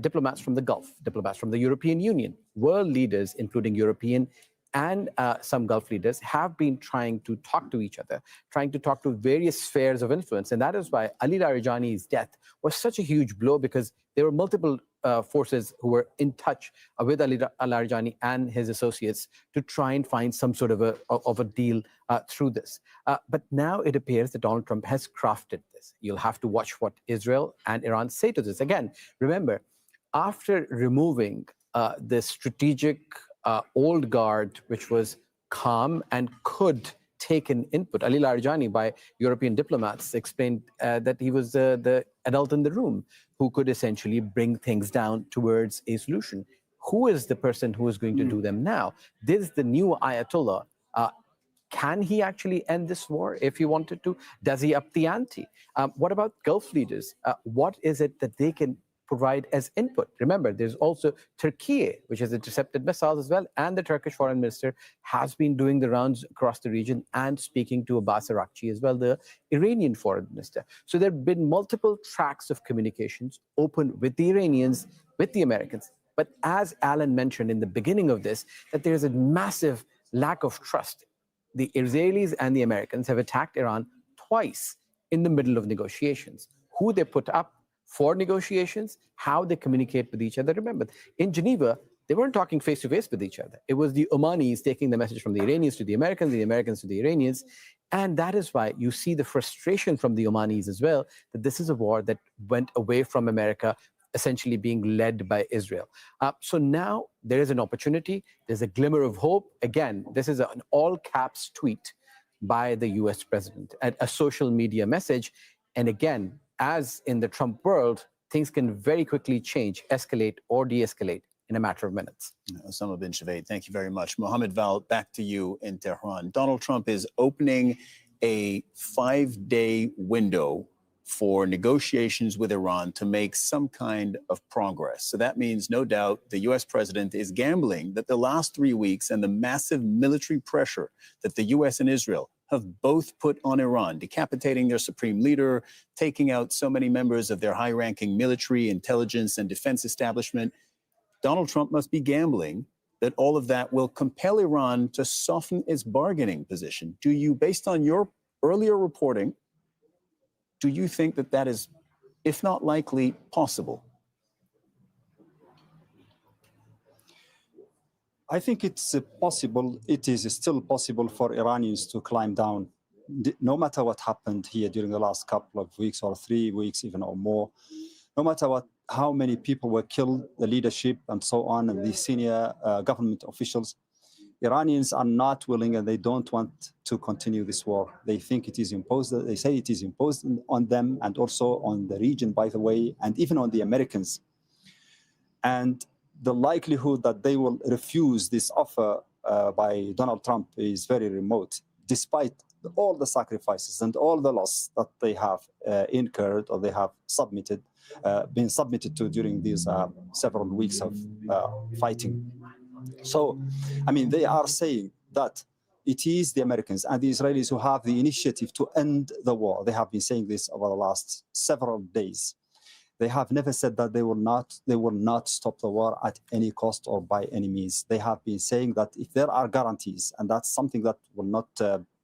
diplomats from the Gulf, diplomats from the European Union, world leaders, including European and some Gulf leaders, have been trying to talk to each other, trying to talk to various spheres of influence. And that is why Ali Larijani's death was such a huge blow, because there were multiple forces who were in touch with Ali Larijani and his associates to try and find some sort of a deal through this. But now it appears that Donald Trump has crafted this. You'll have to watch what Israel and Iran say to this. Again, remember, after removing the strategic old guard, which was calm and could take an input, Ali Larijani, by European diplomats, explained that he was the adult in the room who could essentially bring things down towards a solution. Who is the person who is going to do them now? This is the new Ayatollah Can he actually end this war if he wanted to? Does he up the ante? What about Gulf leaders? What is it that they can provide as input? Remember, there's also Turkey, which has intercepted missiles as well, and the Turkish foreign minister has been doing the rounds across the region and speaking to Abbas Araghchi as well, the Iranian foreign minister. So there have been multiple tracks of communications open with the Iranians, with the Americans. But as Alan mentioned in the beginning of this, that there's a massive lack of trust. The Israelis and the Americans have attacked Iran twice in the middle of negotiations. Who they put up for negotiations, how they communicate with each other. Remember, in Geneva, they weren't talking face-to-face with each other. It was the Omanis taking the message from the Iranians to the Americans to the Iranians. And that is why you see the frustration from the Omanis as well, that this is a war that went away from America, essentially being led by Israel. So now there is an opportunity. There's a glimmer of hope. Again, this is an all-caps tweet by the US president, a social media message. And again, as in the Trump world, things can very quickly change, escalate or de-escalate in a matter of minutes. Osama bin Shavaid, thank you very much. Mohammed Val, back to you in Tehran. Donald Trump is opening a 5-day window for negotiations with Iran to make some kind of progress. So that means, no doubt, the U.S. president is gambling that the last 3 weeks and the massive military pressure that the U.S. and Israel have both put on Iran, decapitating their supreme leader, taking out so many members of their high-ranking military, intelligence, and defense establishment. Donald Trump must be gambling that all of that will compel Iran to soften its bargaining position. Do you, based on your earlier reporting, do you think that that is, if not likely, possible? I think it's possible. It is still possible for Iranians to climb down, no matter what happened here during the last couple of weeks or 3 weeks, even or more. No matter how many people were killed, the leadership and so on, and the senior government officials, Iranians are not willing and they don't want to continue this war. They think it is imposed. They say it is imposed on them and also on the region, by the way, and even on the Americans. And the likelihood that they will refuse this offer by Donald Trump is very remote, despite all the sacrifices and all the loss that they have incurred or they have been submitted to during these several weeks of fighting. So, I mean, they are saying that it is the Americans and the Israelis who have the initiative to end the war. They have been saying this over the last several days. They have never said that they will not stop the war at any cost or by any means. They have been saying that if there are guarantees, and that's something that will not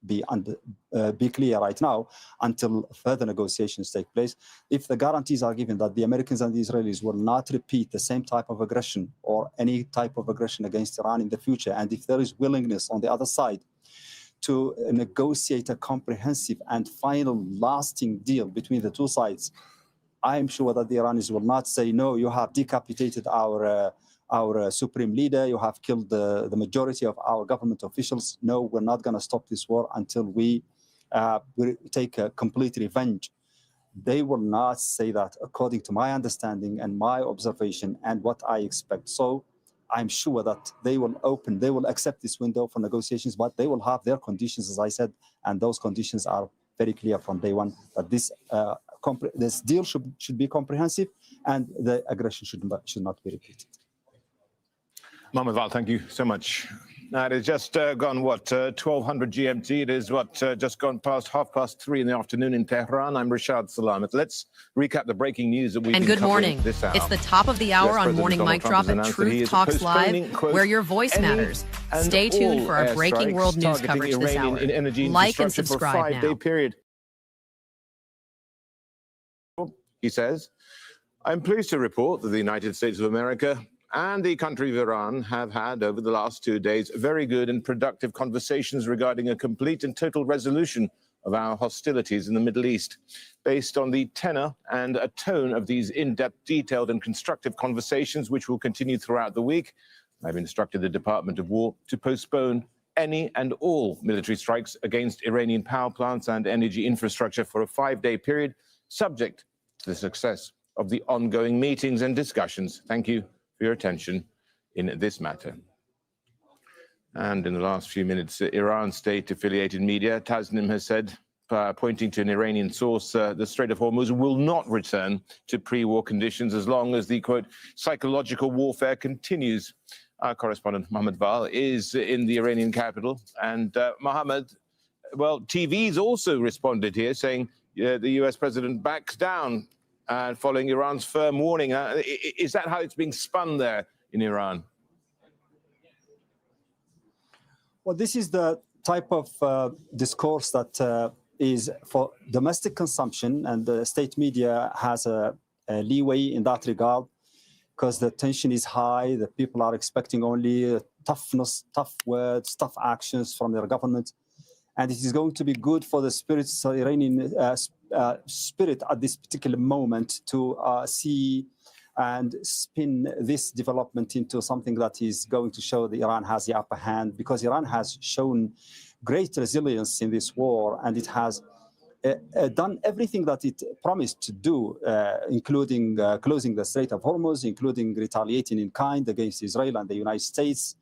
be clear right now until further negotiations take place. If the guarantees are given that the Americans and the Israelis will not repeat the same type of aggression or any type of aggression against Iran in the future, and if there is willingness on the other side to negotiate a comprehensive and final lasting deal between the two sides, I am sure that the Iranians will not say, no, you have decapitated our supreme leader, you have killed the majority of our government officials. No, we're not going to stop this war until we take a complete revenge. They will not say that, according to my understanding and my observation and what I expect. So I'm sure that they will accept this window for negotiations, but they will have their conditions, as I said, and those conditions are very clear from day one, that this deal should be comprehensive and the aggression should not be repeated. Mohammed Val, thank you so much. Now, it has just gone, 1200 GMT. It is, just gone past 3:30 in the afternoon in Tehran. I'm Rashad Salamat. Let's recap the breaking news that we've been covering this hour. It's the top of the hour on Morning Mic Drop at Truth Talks Live, where your voice matters. Stay tuned for our breaking world news coverage this hour. Like and subscribe now. Period. He says, I'm pleased to report that the United States of America and the country of Iran have had, over the last 2 days, very good and productive conversations regarding a complete and total resolution of our hostilities in the Middle East. Based on the tenor and a tone of these in-depth, detailed and constructive conversations, which will continue throughout the week, I've instructed the Department of War to postpone any and all military strikes against Iranian power plants and energy infrastructure for a 5-day period, subject to the success of the ongoing meetings and discussions. Thank you for your attention in this matter. And in the last few minutes, Iran state-affiliated media, Tasnim has said, pointing to an Iranian source, the Strait of Hormuz will not return to pre-war conditions as long as the, quote, psychological warfare continues. Our correspondent, Mohammed Val, is in the Iranian capital. And Mohammed, well, TV's also responded here, saying the US president backs down following Iran's firm warning. Is that how it's being spun there in Iran? Well, this is the type of discourse that is for domestic consumption, and the state media has a leeway in that regard because the tension is high. The people are expecting only toughness, tough words, tough actions from their government. And it is going to be good for the Iranian spirit at this particular moment to see and spin this development into something that is going to show that Iran has the upper hand, because Iran has shown great resilience in this war, and it has done everything that it promised to do, including closing the Strait of Hormuz, including retaliating in kind against Israel and the United States,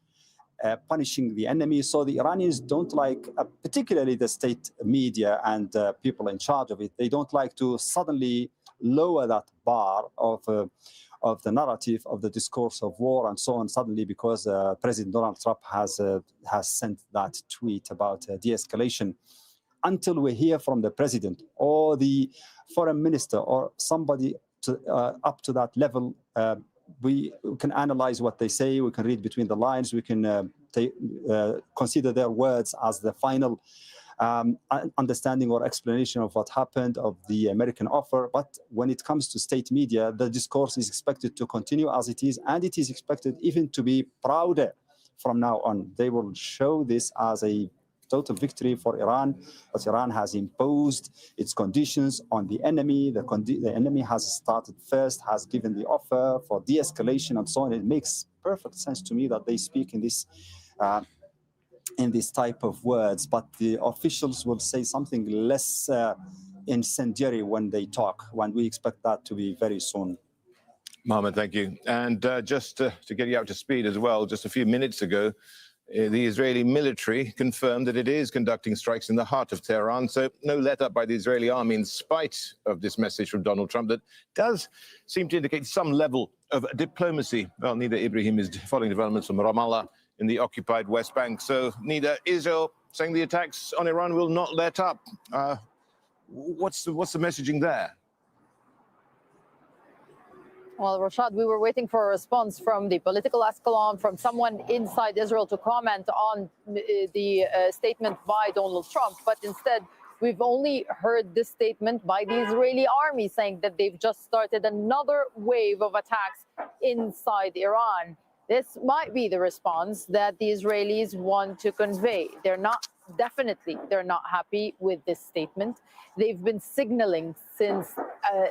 punishing the enemy. So the Iranians don't like, particularly the state media and people in charge of it, they don't like to suddenly lower that bar of the narrative of the discourse of war and so on suddenly because President Donald Trump has sent that tweet about de-escalation. Until we hear from the president or the foreign minister or somebody up to that level, we can analyze what they say, we can read between the lines, we can consider their words as the final understanding or explanation of what happened, of the American offer. But when it comes to state media, the discourse is expected to continue as it is, and it is expected even to be prouder from now on. They will show this as a total victory for Iran, but Iran has imposed its conditions on the enemy. The enemy has started first, has given the offer for de-escalation and so on. It makes perfect sense to me that they speak in this type of words, but the officials will say something less incendiary when they talk, when we expect that to be very soon. Mohammed, thank you. And just to get you up to speed as well, just a few minutes ago, the Israeli military confirmed that it is conducting strikes in the heart of Tehran. So no let-up by the Israeli army in spite of this message from Donald Trump that does seem to indicate some level of diplomacy. Well, Nida Ibrahim is following developments from Ramallah in the occupied West Bank. So, Nida, Israel saying the attacks on Iran will not let up. What's the messaging there? Well, Rashad, we were waiting for a response from the political escalon, from someone inside Israel to comment on the statement by Donald Trump. But instead, we've only heard this statement by the Israeli army saying that they've just started another wave of attacks inside Iran. This might be the response that the Israelis want to convey. They're not happy with this statement. They've been signaling since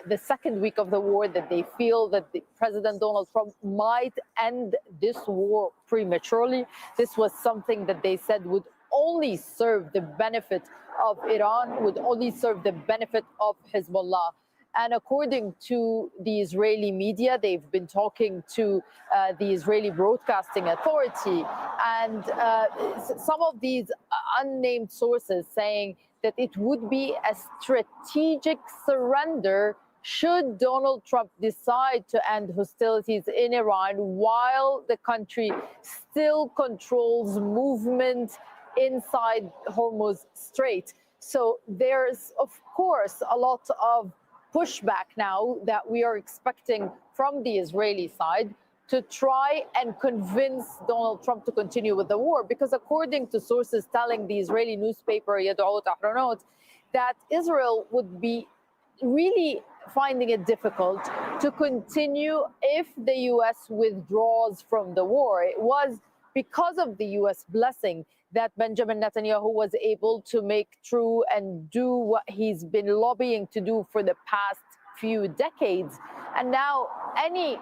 the second week of the war that they feel that President Donald Trump might end this war prematurely. This was something that they said would only serve the benefit of Iran, would only serve the benefit of Hezbollah. And according to the Israeli media, they've been talking to the Israeli Broadcasting Authority, and some of these unnamed sources saying that it would be a strategic surrender should Donald Trump decide to end hostilities in Iran while the country still controls movement inside Hormuz Strait. So there's, of course, a lot of pushback now that we are expecting from the Israeli side to try and convince Donald Trump to continue with the war. Because according to sources telling the Israeli newspaper Yad'ut Ahronot, that Israel would be really finding it difficult to continue if the U.S. withdraws from the war. It was because of the U.S. blessing that Benjamin Netanyahu was able to make true and do what he's been lobbying to do for the past few decades. And now any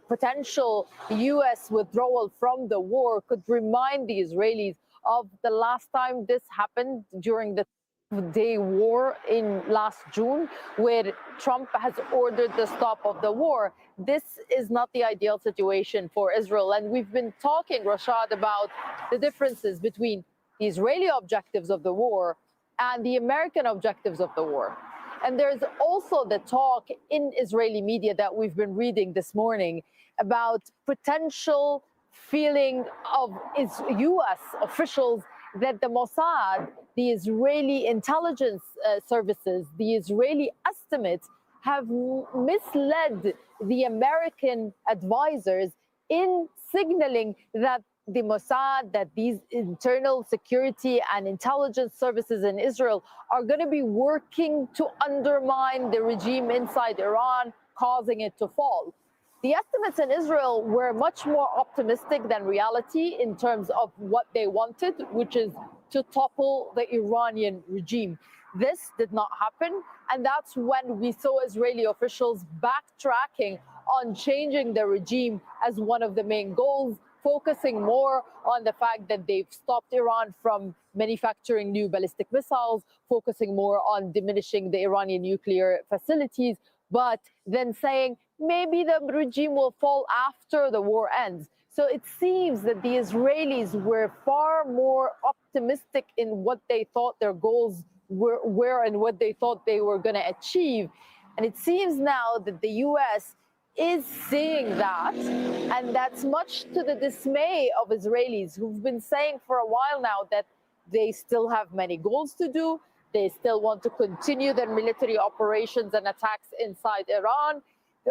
potential U.S. withdrawal from the war could remind the Israelis of the last time this happened during the 5-day war in last June, where Trump has ordered the stop of the war. This is not the ideal situation for Israel. And we've been talking, Rashad, about the differences between the Israeli objectives of the war and the American objectives of the war. And there's also the talk in Israeli media that we've been reading this morning about potential feeling of U.S. officials that the Mossad, the Israeli intelligence services, the Israeli estimates have misled the American advisors in signaling that the Mossad, that these internal security and intelligence services in Israel are going to be working to undermine the regime inside Iran, causing it to fall. The estimates in Israel were much more optimistic than reality in terms of what they wanted, which is to topple the Iranian regime. This did not happen, and that's when we saw Israeli officials backtracking on changing the regime as one of the main goals, focusing more on the fact that they've stopped Iran from manufacturing new ballistic missiles, focusing more on diminishing the Iranian nuclear facilities, but then saying maybe the regime will fall after the war ends. So it seems that the Israelis were far more optimistic in what they thought their goals were and what they thought they were going to achieve. And it seems now that the U.S. is seeing that, and that's much to the dismay of Israelis who've been saying for a while now that they still have many goals to do. They still want to continue their military operations and attacks inside Iran,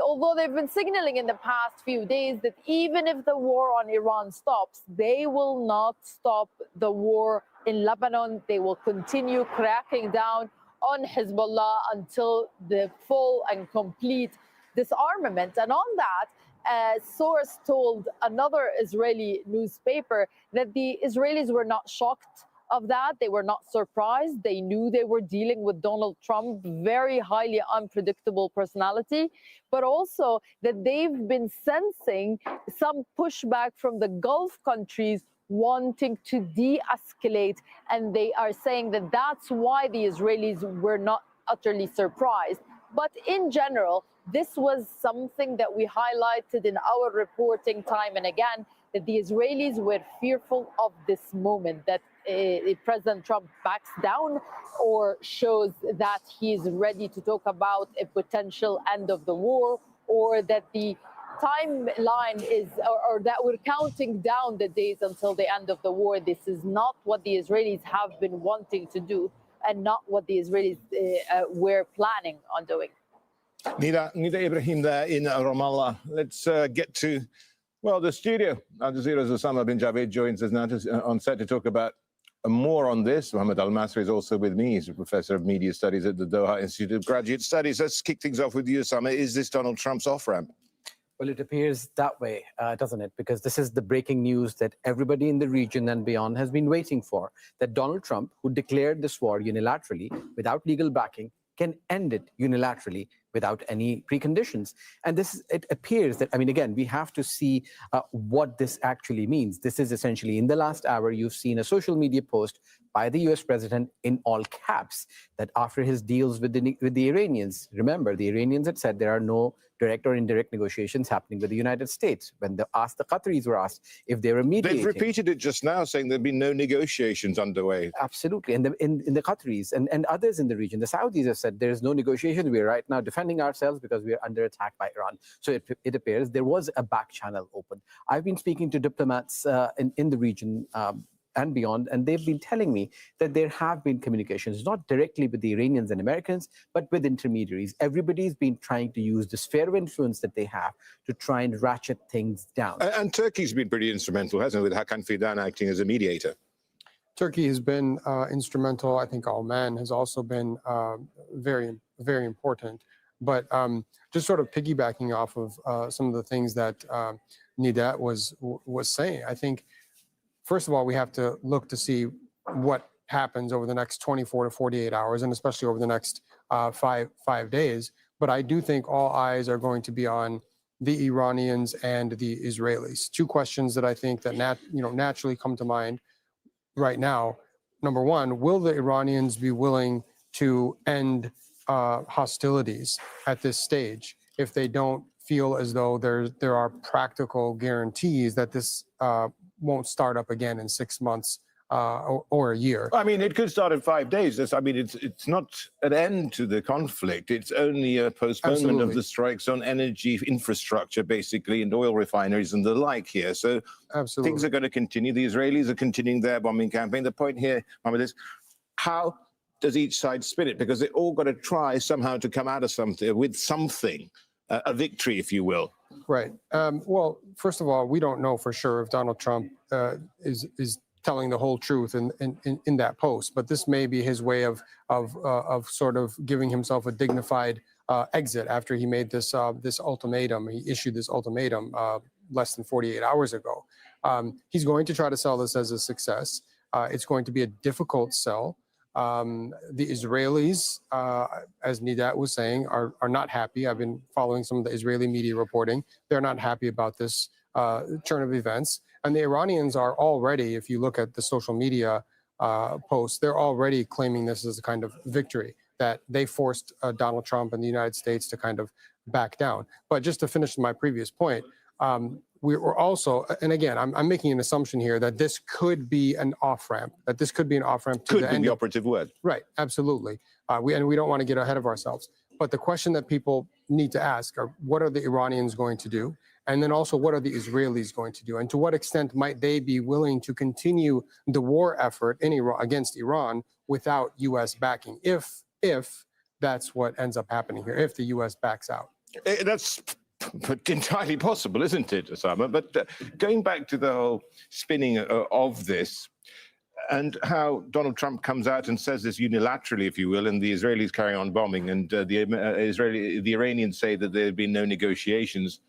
although they've been signaling in the past few days that even if the war on Iran stops, they will not stop the war in Lebanon. They will continue cracking down on Hezbollah until the full and complete disarmament. And on that, a source told another Israeli newspaper that the Israelis were not shocked of that. They were not surprised. They knew they were dealing with Donald Trump, very highly unpredictable personality, but also that they've been sensing some pushback from the Gulf countries wanting to de-escalate. And they are saying that that's why the Israelis were not utterly surprised. But in general, this was something that we highlighted in our reporting time and again, that the Israelis were fearful of this moment, that President Trump backs down or shows that he is ready to talk about a potential end of the war, or that the timeline is, or that we're counting down the days until the end of the war. This is not what the Israelis have been wanting to do, and not what the Israelis were planning on doing. Nida Ibrahim there in Ramallah. Let's get to, well, the studio. Al Jazeera's Osama bin Javed joins us now on set to talk about more on this. Mohammed Al-Masri is also with me. He's a professor of media studies at the Doha Institute of Graduate Studies. Let's kick things off with you, Osama. Is this Donald Trump's off-ramp? Well, it appears that way, doesn't it? Because this is the breaking news that everybody in the region and beyond has been waiting for, that Donald Trump, who declared this war unilaterally without legal backing, can end it unilaterally without any preconditions. And it appears that, I mean, again, we have to see what this actually means. This is essentially, in the last hour, you've seen a social media post by the US president in all caps that after his deals with the Iranians, remember, the Iranians had said there are no direct or indirect negotiations happening with the United States. When the Qataris were asked if they were mediating. They've repeated it just now, saying there've been no negotiations underway. Absolutely. And in the Qataris and others in the region, the Saudis have said there's no negotiation. We are right now defending ourselves because we are under attack by Iran. So it appears there was a back channel open. I've been speaking to diplomats in the region and beyond, and they've been telling me that there have been communications, not directly with the Iranians and Americans, but with intermediaries. Everybody's been trying to use the sphere of influence that they have to try and ratchet things down. And Turkey's been pretty instrumental, hasn't it, with Hakan Fidan acting as a mediator? Turkey has been instrumental. I think Oman has also been very, very important. But just sort of piggybacking off of some of the things that Nida was saying, I think, first of all, we have to look to see what happens over the next 24 to 48 hours, and especially over the next five days. But I do think all eyes are going to be on the Iranians and the Israelis. Two questions that I think that naturally come to mind right now. number one, will the Iranians be willing to end hostilities at this stage if they don't feel as though there are practical guarantees that this won't start up again in 6 months or a year? I mean, it could start in 5 days. It's not an end to the conflict. It's only a postponement of the strikes on energy infrastructure, basically, and oil refineries and the like here. So things are going to continue. The Israelis are continuing their bombing campaign. The point here, Mohammed, is how does each side spin it? Because they all got to try somehow to come out of something with something, a victory, if you will. Right. Well, first of all, we don't know for sure if Donald Trump is telling the whole truth in that post, but this may be his way of sort of giving himself a dignified exit after he made this ultimatum. He issued this ultimatum less than 48 hours ago. He's going to try to sell this as a success. It's going to be a difficult sell. The Israelis, as Nidat was saying, are not happy. I've been following some of the Israeli media reporting. They're not happy about this turn of events. And the Iranians are already, if you look at the social media posts, they're already claiming this as a kind of victory, that they forced Donald Trump and the United States to kind of back down. But just to finish my previous point, we were also, and again, I'm making an assumption here that this could be an off-ramp, to the end. The operative word. Right, absolutely. We don't want to get ahead of ourselves. But the question that people need to ask are, what are the Iranians going to do? And then also, what are the Israelis going to do? And to what extent might they be willing to continue the war effort in Iran, against Iran without U.S. backing, if that's what ends up happening here, if the U.S. backs out? That's entirely possible, isn't it, Osama? But going back to the whole spinning of this, and how Donald Trump comes out and says this unilaterally, if you will, and the Israelis carry on bombing, and the Iranians say that there have been no negotiations.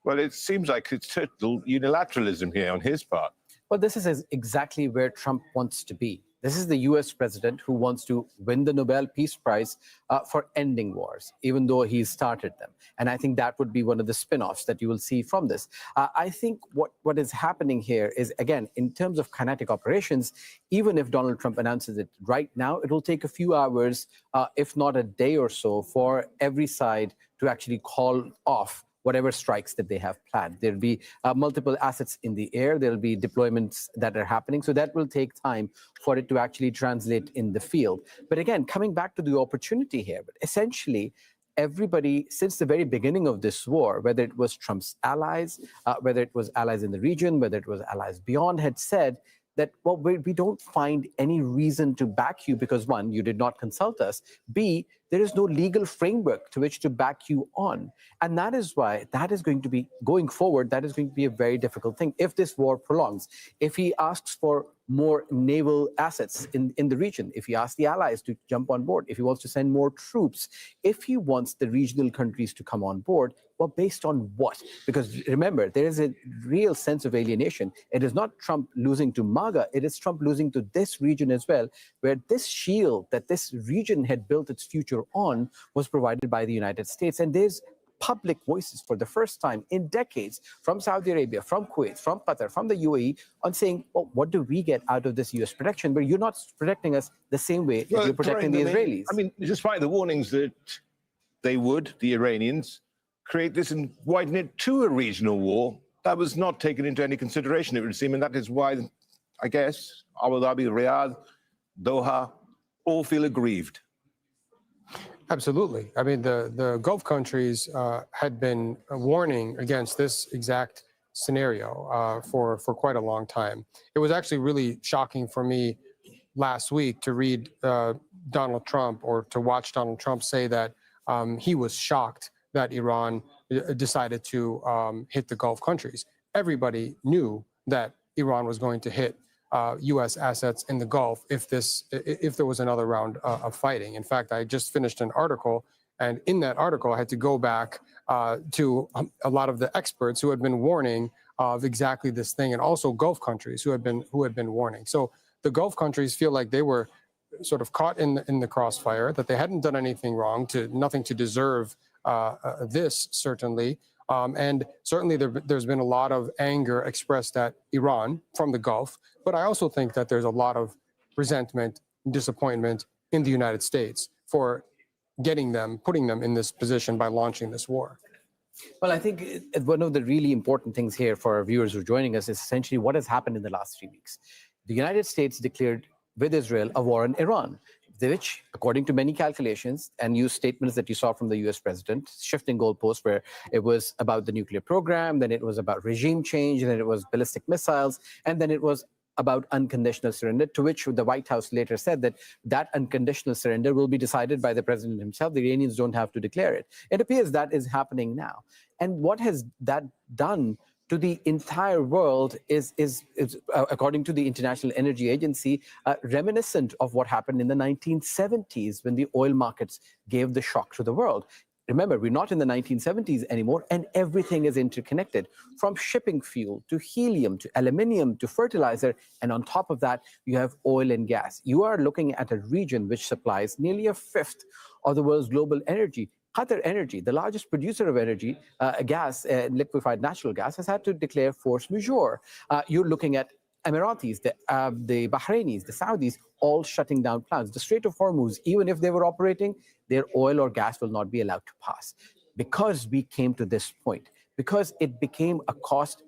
Well, it seems like it's total unilateralism here on his part. Well, this is exactly where Trump wants to be. This is the US president who wants to win the Nobel Peace Prize for ending wars, even though he started them. And I think that would be one of the spin-offs that you will see from this. I think what is happening here is, again, in terms of kinetic operations, even if Donald Trump announces it right now, it will take a few hours, if not a day or so, for every side to actually call off whatever strikes that they have planned. There'll be multiple assets in the air. There'll be deployments that are happening. So that will take time for it to actually translate in the field. But again, coming back to the opportunity here, but essentially, everybody, since the very beginning of this war, whether it was Trump's allies, whether it was allies in the region, whether it was allies beyond, had said that, well, we don't find any reason to back you because, one, you did not consult us. B, there is no legal framework to which to back you on. And that is why that is going to be, going forward, that is going to be a very difficult thing if this war prolongs. If he asks for more naval assets in the region, if he asks the allies to jump on board, if he wants to send more troops, if he wants the regional countries to come on board, well, based on what? Because remember, there is a real sense of alienation. It is not Trump losing to MAGA, it is Trump losing to this region as well, where this shield that this region had built its future on was provided by the United States. And there's public voices for the first time in decades from Saudi Arabia, from Kuwait, from Qatar, from the UAE on saying, well, what do we get out of this US protection? But you're not protecting us the same way that you're protecting the Israelis. I mean, despite the warnings that they would, the Iranians, create this and widen it to a regional war, that was not taken into any consideration, it would seem. And that is why, I guess, Abu Dhabi, Riyadh, Doha, all feel aggrieved. Absolutely. I mean, the Gulf countries had been warning against this exact scenario for quite a long time. It was actually really shocking for me last week to read Donald Trump, or to watch Donald Trump say that he was shocked that Iran decided to hit the Gulf countries. Everybody knew that Iran was going to hit U.S. assets in the Gulf if there was another round of fighting. In fact, I just finished an article, and in that article, I had to go back to a lot of the experts who had been warning of exactly this thing, and also Gulf countries who had been warning. So the Gulf countries feel like they were sort of caught in the crossfire, that they hadn't done anything wrong, nothing to deserve this, certainly. And certainly there's been a lot of anger expressed at Iran from the Gulf. But I also think that there's a lot of resentment, disappointment in the United States for putting them in this position by launching this war. Well, I think one of the really important things here for our viewers who are joining us is essentially what has happened in the last 3 weeks. The United States declared with Israel a war on Iran, which, according to many calculations and news statements that you saw from the US president, shifting goalposts where it was about the nuclear program, then it was about regime change, and then it was ballistic missiles, and then it was about unconditional surrender, to which the White House later said that that unconditional surrender will be decided by the president himself. The Iranians don't have to declare it. It appears that is happening now. And what has that done to the entire world is according to the International Energy Agency, reminiscent of what happened in the 1970s when the oil markets gave the shock to the world. Remember, we're not in the 1970s anymore, and everything is interconnected, from shipping fuel to helium to aluminium to fertilizer. And on top of that, you have oil and gas. You are looking at a region which supplies nearly a fifth of the world's global energy. Qatar Energy, the largest producer of energy, gas, liquefied natural gas, has had to declare force majeure. You're looking at Emiratis, the Bahrainis, the Saudis, all shutting down plants. The Strait of Hormuz, even if they were operating, their oil or gas will not be allowed to pass. Because we came to this point, because it became a cost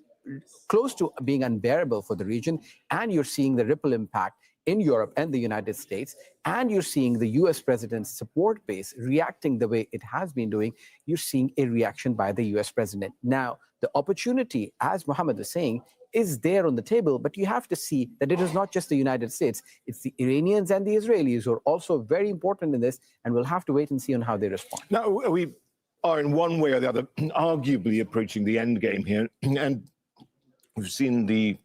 close to being unbearable for the region, and you're seeing the ripple impact in Europe and the United States, and you're seeing the US president's support base reacting the way it has been doing, you're seeing a reaction by the US president. Now, the opportunity, as Mohammed was saying, is there on the table, but you have to see that it is not just the United States, it's the Iranians and the Israelis who are also very important in this, and we'll have to wait and see on how they respond. Now, we are in one way or the other arguably approaching the end game here, and we've seen the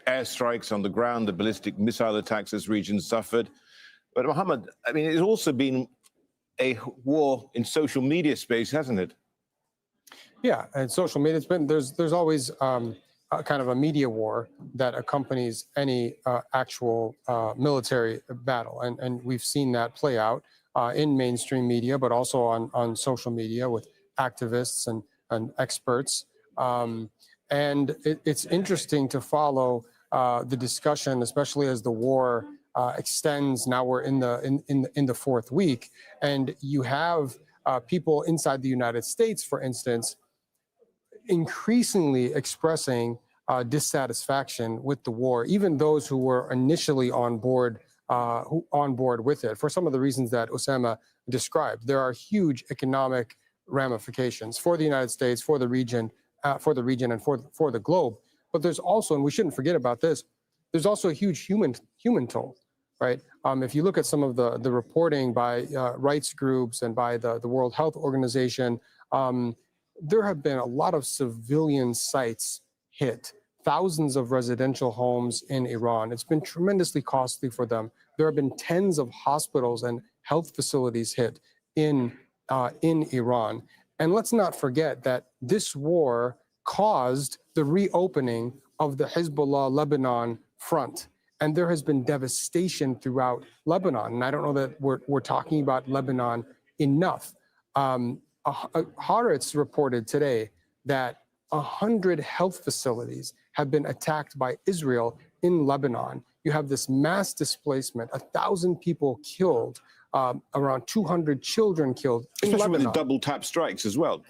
airstrikes on the ground, the ballistic missile attacks this region suffered. But Mohammed, I mean, it's also been a war in social media space, hasn't it? Yeah, and social media, there's always a kind of a media war that accompanies any actual military battle. And we've seen that play out in mainstream media, but also on social media with activists and experts. And it's interesting to follow the discussion, especially as the war extends. Now we're in the fourth week, and you have people inside the United States, for instance, increasingly expressing dissatisfaction with the war, even those who were initially on board with it, for some of the reasons that Osama described. There are huge economic ramifications for the United States, for the region, and for the globe. But there's also, and we shouldn't forget about this, there's also a huge human toll, right? If you look at some of the reporting by rights groups and by the World Health Organization, there have been a lot of civilian sites hit, thousands of residential homes in Iran. It's been tremendously costly for them. There have been tens of hospitals and health facilities hit in Iran. And let's not forget that this war caused the reopening of the Hezbollah Lebanon front. And there has been devastation throughout Lebanon. And I don't know that we're talking about Lebanon enough. Haaretz reported today that 100 health facilities have been attacked by Israel in Lebanon. You have this mass displacement, 1,000 people killed, around 200 children killed in Especially Lebanon. with the double tap strikes as well.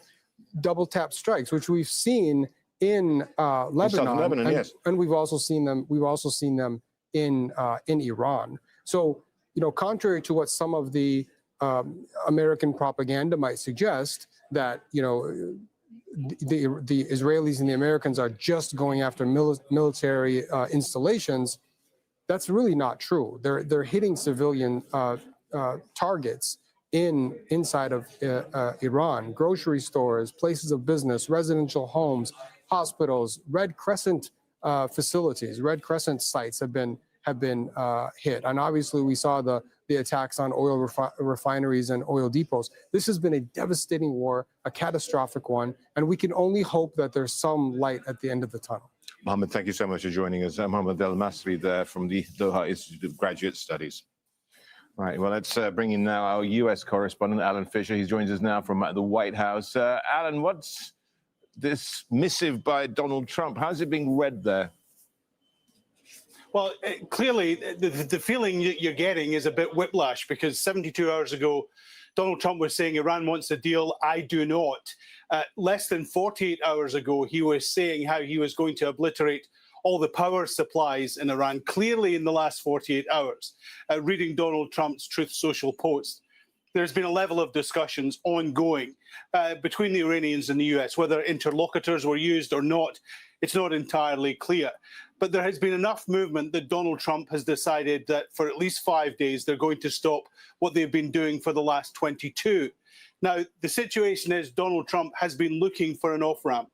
Double tap strikes, which we've seen in Lebanon, Lebanon, and, yes. and we've also seen them. We've also seen them in Iran. So, contrary to what some of the American propaganda might suggest, that the Israelis and the Americans are just going after military installations, that's really not true. They're hitting civilian targets inside of Iran, grocery stores, places of business, residential homes, hospitals, Red Crescent facilities, Red Crescent sites have been hit. And obviously we saw the attacks on oil refineries and oil depots. This has been a devastating war, a catastrophic one, and we can only hope that there's some light at the end of the tunnel. Mohammed, thank you so much for joining us. Mohammed El Masri there from the Doha Institute of Graduate Studies. All right, well, let's bring in now our U.S. correspondent, Alan Fisher. He joins us now from the White House. Alan, what's this missive by Donald Trump? How's it being read there? Well, clearly, the feeling you're getting is a bit whiplash, because 72 hours ago, Donald Trump was saying Iran wants a deal, I do not. Less than 48 hours ago, he was saying how he was going to obliterate all the power supplies in Iran, clearly in the last 48 hours. Reading Donald Trump's Truth Social post, there's been a level of discussions ongoing between the Iranians and the US. Whether interlocutors were used or not, it's not entirely clear. But there has been enough movement that Donald Trump has decided that for at least 5 days, they're going to stop what they've been doing for the last 22. Now, the situation is Donald Trump has been looking for an off-ramp.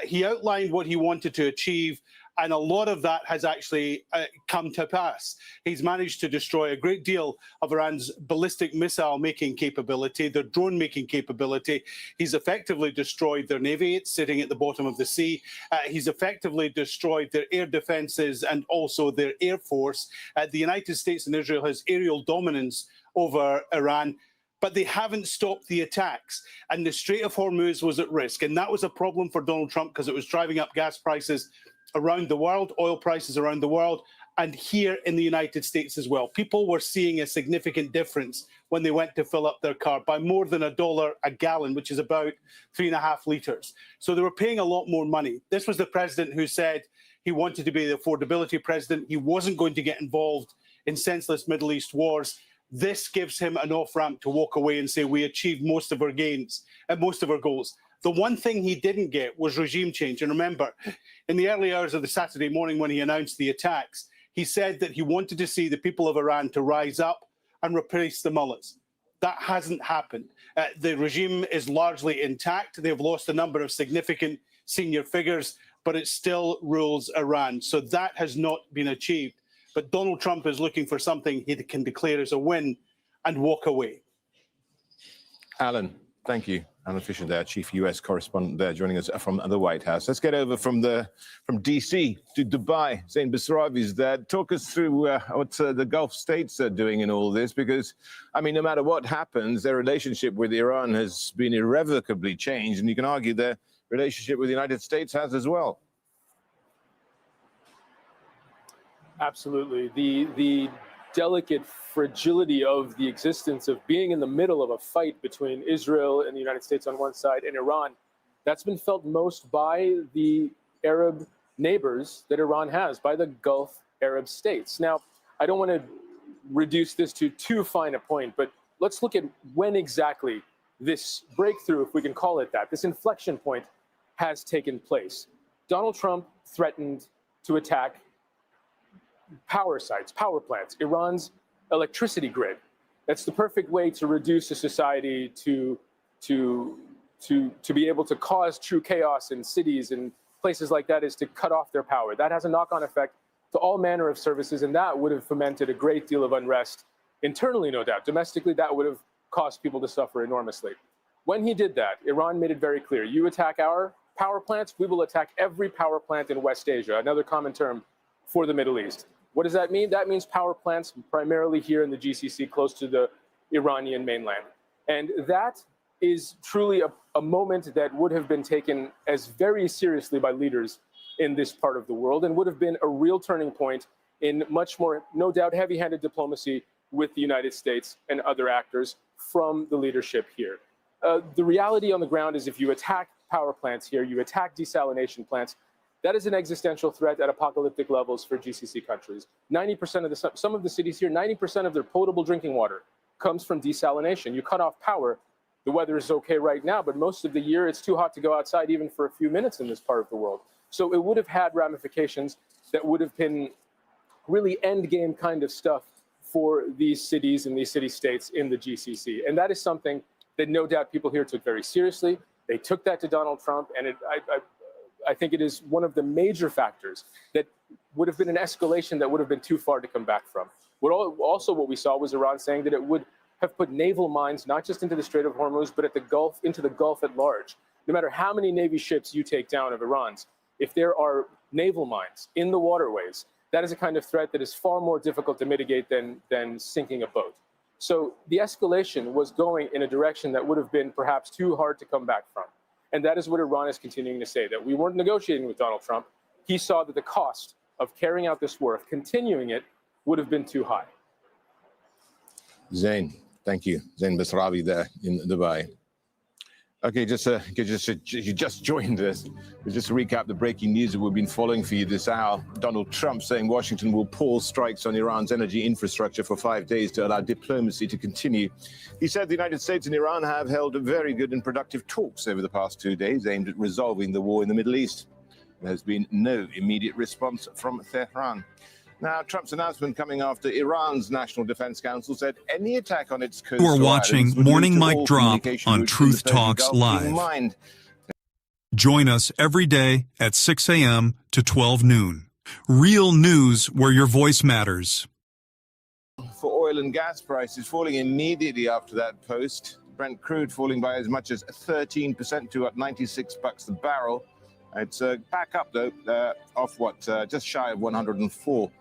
He outlined what he wanted to achieve, and a lot of that has actually come to pass. He's managed to destroy a great deal of Iran's ballistic missile making capability, their drone making capability. He's effectively destroyed their navy. It's sitting at the bottom of the sea. He's effectively destroyed their air defenses and also their air force. The United States and Israel has aerial dominance over Iran, but they haven't stopped the attacks. And the Strait of Hormuz was at risk. And that was a problem for Donald Trump because it was driving up gas prices around the world, oil prices around the world, and here in the United States as well. People were seeing a significant difference when they went to fill up their car by more than $1 a gallon, which is about 3.5 liters. So they were paying a lot more money. This was the president who said he wanted to be the affordability president. He wasn't going to get involved in senseless Middle East wars. This gives him an off-ramp to walk away and say, we achieved most of our gains and most of our goals. The one thing he didn't get was regime change. And remember, in the early hours of the Saturday morning when he announced the attacks, he said that he wanted to see the people of Iran to rise up and replace the mullahs. That hasn't happened. The regime is largely intact. They've lost a number of significant senior figures, but it still rules Iran. So that has not been achieved. But Donald Trump is looking for something he can declare as a win and walk away. Alan, thank you. Alan Fisher there, chief US correspondent there, joining us from the White House. Let's get over from DC to Dubai. Zain Basravi is there. Talk us through what the Gulf states are doing in all this, because, I mean, no matter what happens, their relationship with Iran has been irrevocably changed, and you can argue their relationship with the United States has as well. Absolutely. The delicate fragility of the existence of being in the middle of a fight between Israel and the United States on one side and Iran, that's been felt most by the Arab neighbors that Iran has, by the Gulf Arab states. Now, I don't want to reduce this to too fine a point, but let's look at when exactly this breakthrough, if we can call it that, this inflection point has taken place. Donald Trump threatened to attack power sites, power plants, Iran's electricity grid. That's the perfect way to reduce a society to be able to cause true chaos in cities and places like that, is to cut off their power. That has a knock-on effect to all manner of services, and that would have fomented a great deal of unrest internally, no doubt. Domestically, that would have caused people to suffer enormously. When he did that, Iran made it very clear, you attack our power plants, we will attack every power plant in West Asia, another common term for the Middle East. What does that mean? That means power plants primarily here in the GCC, close to the Iranian mainland. And that is truly a moment that would have been taken as very seriously by leaders in this part of the world, and would have been a real turning point in much more, no doubt, heavy-handed diplomacy with the United States and other actors from the leadership here. The reality on the ground is if you attack power plants here, you attack desalination plants, that is an existential threat at apocalyptic levels for GCC countries. 90% of some of the cities here, 90% of their potable drinking water comes from desalination. You cut off power, the weather is okay right now, but most of the year it's too hot to go outside even for a few minutes in this part of the world. So it would have had ramifications that would have been really end game kind of stuff for these cities and these city-states in the GCC. And that is something that no doubt people here took very seriously. They took that to Donald Trump, and I think it is one of the major factors that would have been an escalation that would have been too far to come back from. Also what we saw was Iran saying that it would have put naval mines, not just into the Strait of Hormuz, but at the Gulf, into the Gulf at large. No matter how many Navy ships you take down of Iran's, if there are naval mines in the waterways, that is a kind of threat that is far more difficult to mitigate than sinking a boat. So the escalation was going in a direction that would have been perhaps too hard to come back from. And that is what Iran is continuing to say, that we weren't negotiating with Donald Trump. He saw that the cost of carrying out this war, of continuing it, would have been too high. Zain, thank you. Zain Basrawi there in Dubai. Okay, you just joined us. Just to recap the breaking news that we've been following for you this hour. Donald Trump saying Washington will pause strikes on Iran's energy infrastructure for 5 days to allow diplomacy to continue. He said the United States and Iran have held very good and productive talks over the past 2 days aimed at resolving the war in the Middle East. There has been no immediate response from Tehran. Now, Trump's announcement coming after Iran's National Defense Council said any attack on its coast. We're watching Morning Mic Drop on Truth Talks Live. Join us every day at 6 a.m. to 12 noon. Real news where your voice matters. For oil and gas prices falling immediately after that post, Brent crude falling by as much as 13% to at $96 a barrel. It's back up though, off just shy of $104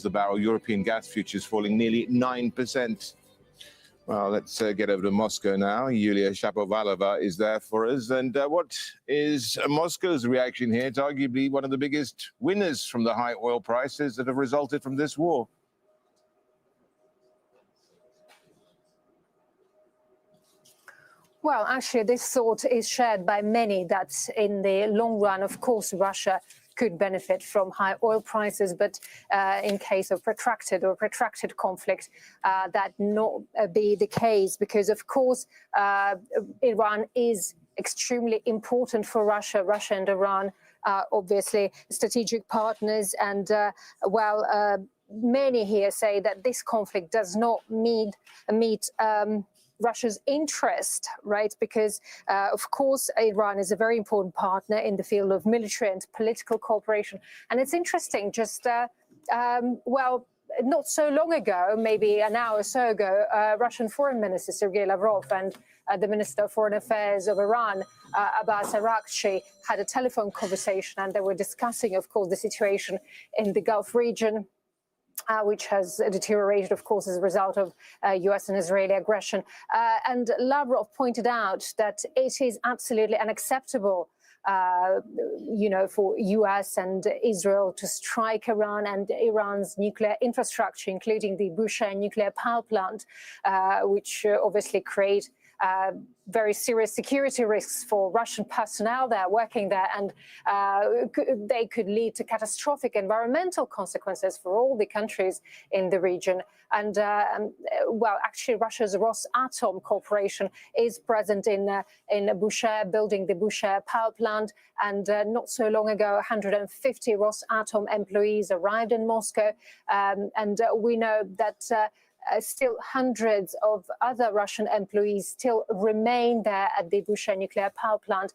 the barrel. European gas futures falling nearly 9%. Well, let's get over to Moscow now. Yulia Shapovalova is there for us. And what is Moscow's reaction here? It's arguably one of the biggest winners from the high oil prices that have resulted from this war. Well, actually, this thought is shared by many that in the long run, of course, Russia could benefit from high oil prices, but in case of protracted conflict, that not be the case, because, of course, Iran is extremely important for Russia. Russia and Iran are obviously strategic partners, and many here say that this conflict does not meet Russia's interest, right? Because, of course, Iran is a very important partner in the field of military and political cooperation. And it's interesting, not so long ago, maybe an hour or so ago, Russian Foreign Minister Sergei Lavrov and the Minister of Foreign Affairs of Iran, Abbas Araghchi, had a telephone conversation, and they were discussing, of course, the situation in the Gulf region, which has deteriorated, of course, as a result of US and Israeli aggression. And Lavrov pointed out that it is absolutely unacceptable, for US and Israel to strike Iran and Iran's nuclear infrastructure, including the Bushehr nuclear power plant, which obviously create very serious security risks for Russian personnel there working there, and they could lead to catastrophic environmental consequences for all the countries in the region. And actually, Russia's Rosatom Corporation is present in Bushehr, building the Bushehr power plant. And not so long ago, 150 Rosatom employees arrived in Moscow, and we know that. Still hundreds of other Russian employees still remain there at the Bushehr nuclear power plant,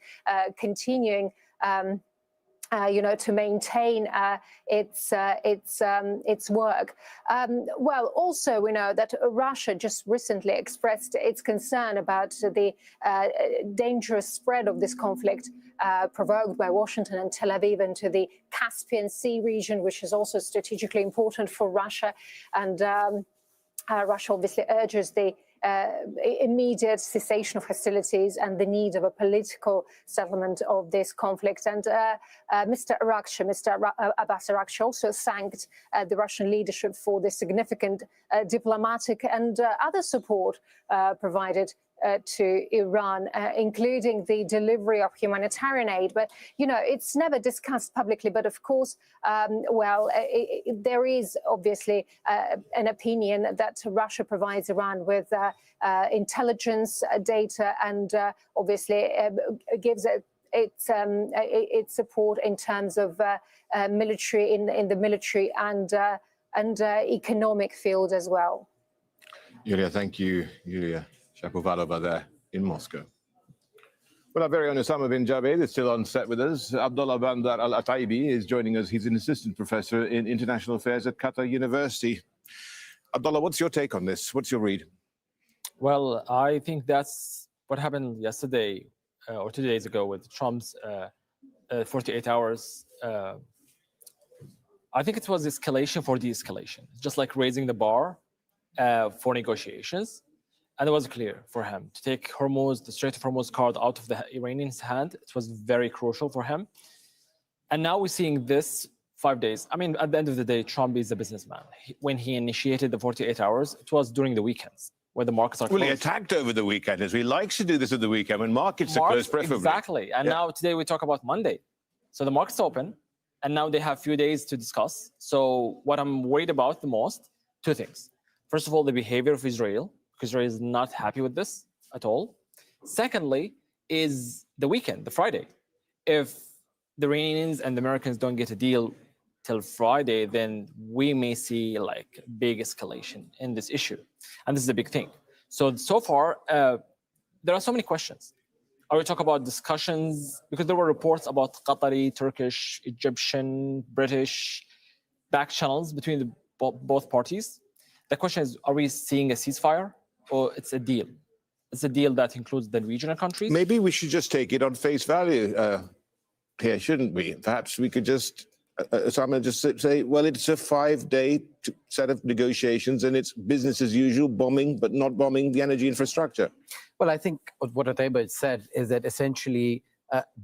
continuing to maintain its work. Also we know that Russia just recently expressed its concern about the dangerous spread of this conflict provoked by Washington and Tel Aviv into the Caspian Sea region, which is also strategically important for Russia. And Russia obviously urges the immediate cessation of hostilities and the need of a political settlement of this conflict. And Mr. Abbas Araghchi also thanked the Russian leadership for the significant diplomatic and other support provided to Iran, including the delivery of humanitarian aid. But, it's never discussed publicly. But of course, there is obviously an opinion that Russia provides Iran with intelligence data, and obviously gives its support in terms of military in the military and economic field as well. Yulia, thank you, Yulia Shapovalova there in Moscow. Well, our very own Osama bin Javed is still on set with us. Abdullah Bandar Al-Ataibi is joining us. He's an assistant professor in international affairs at Qatar University. Abdullah, what's your take on this? What's your read? Well, I think that's what happened yesterday or 2 days ago with Trump's 48 hours. I think it was escalation for de-escalation, just like raising the bar for negotiations. And it was clear for him to take Hormuz, the Strait of Hormuz card out of the Iranians' hand. It was very crucial for him. And now we're seeing this 5 days. I mean, at the end of the day, Trump is a businessman. When he initiated the 48 hours, it was during the weekends where the markets are closed. Well, he attacked over the weekend, as he likes to do this at the weekend when markets are closed, preferably. Exactly. And now today we talk about Monday. So the market's open, and now they have a few days to discuss. So what I'm worried about the most, two things. First of all, the behavior of Israel, because Israel is not happy with this at all. Secondly, is the weekend, the Friday. If the Iranians and the Americans don't get a deal till Friday, then we may see like big escalation in this issue. And this is a big thing. So far, there are so many questions. Are we talking about discussions? Because there were reports about Qatari, Turkish, Egyptian, British back channels between both parties. The question is, are we seeing a ceasefire or it's a deal? It's a deal that includes the regional countries. Maybe we should just take it on face value here, shouldn't we? Perhaps we could just, Osama, just say, well, it's a 5-day set of negotiations and it's business as usual, bombing, but not bombing the energy infrastructure. Well, I think what Ateba said is that essentially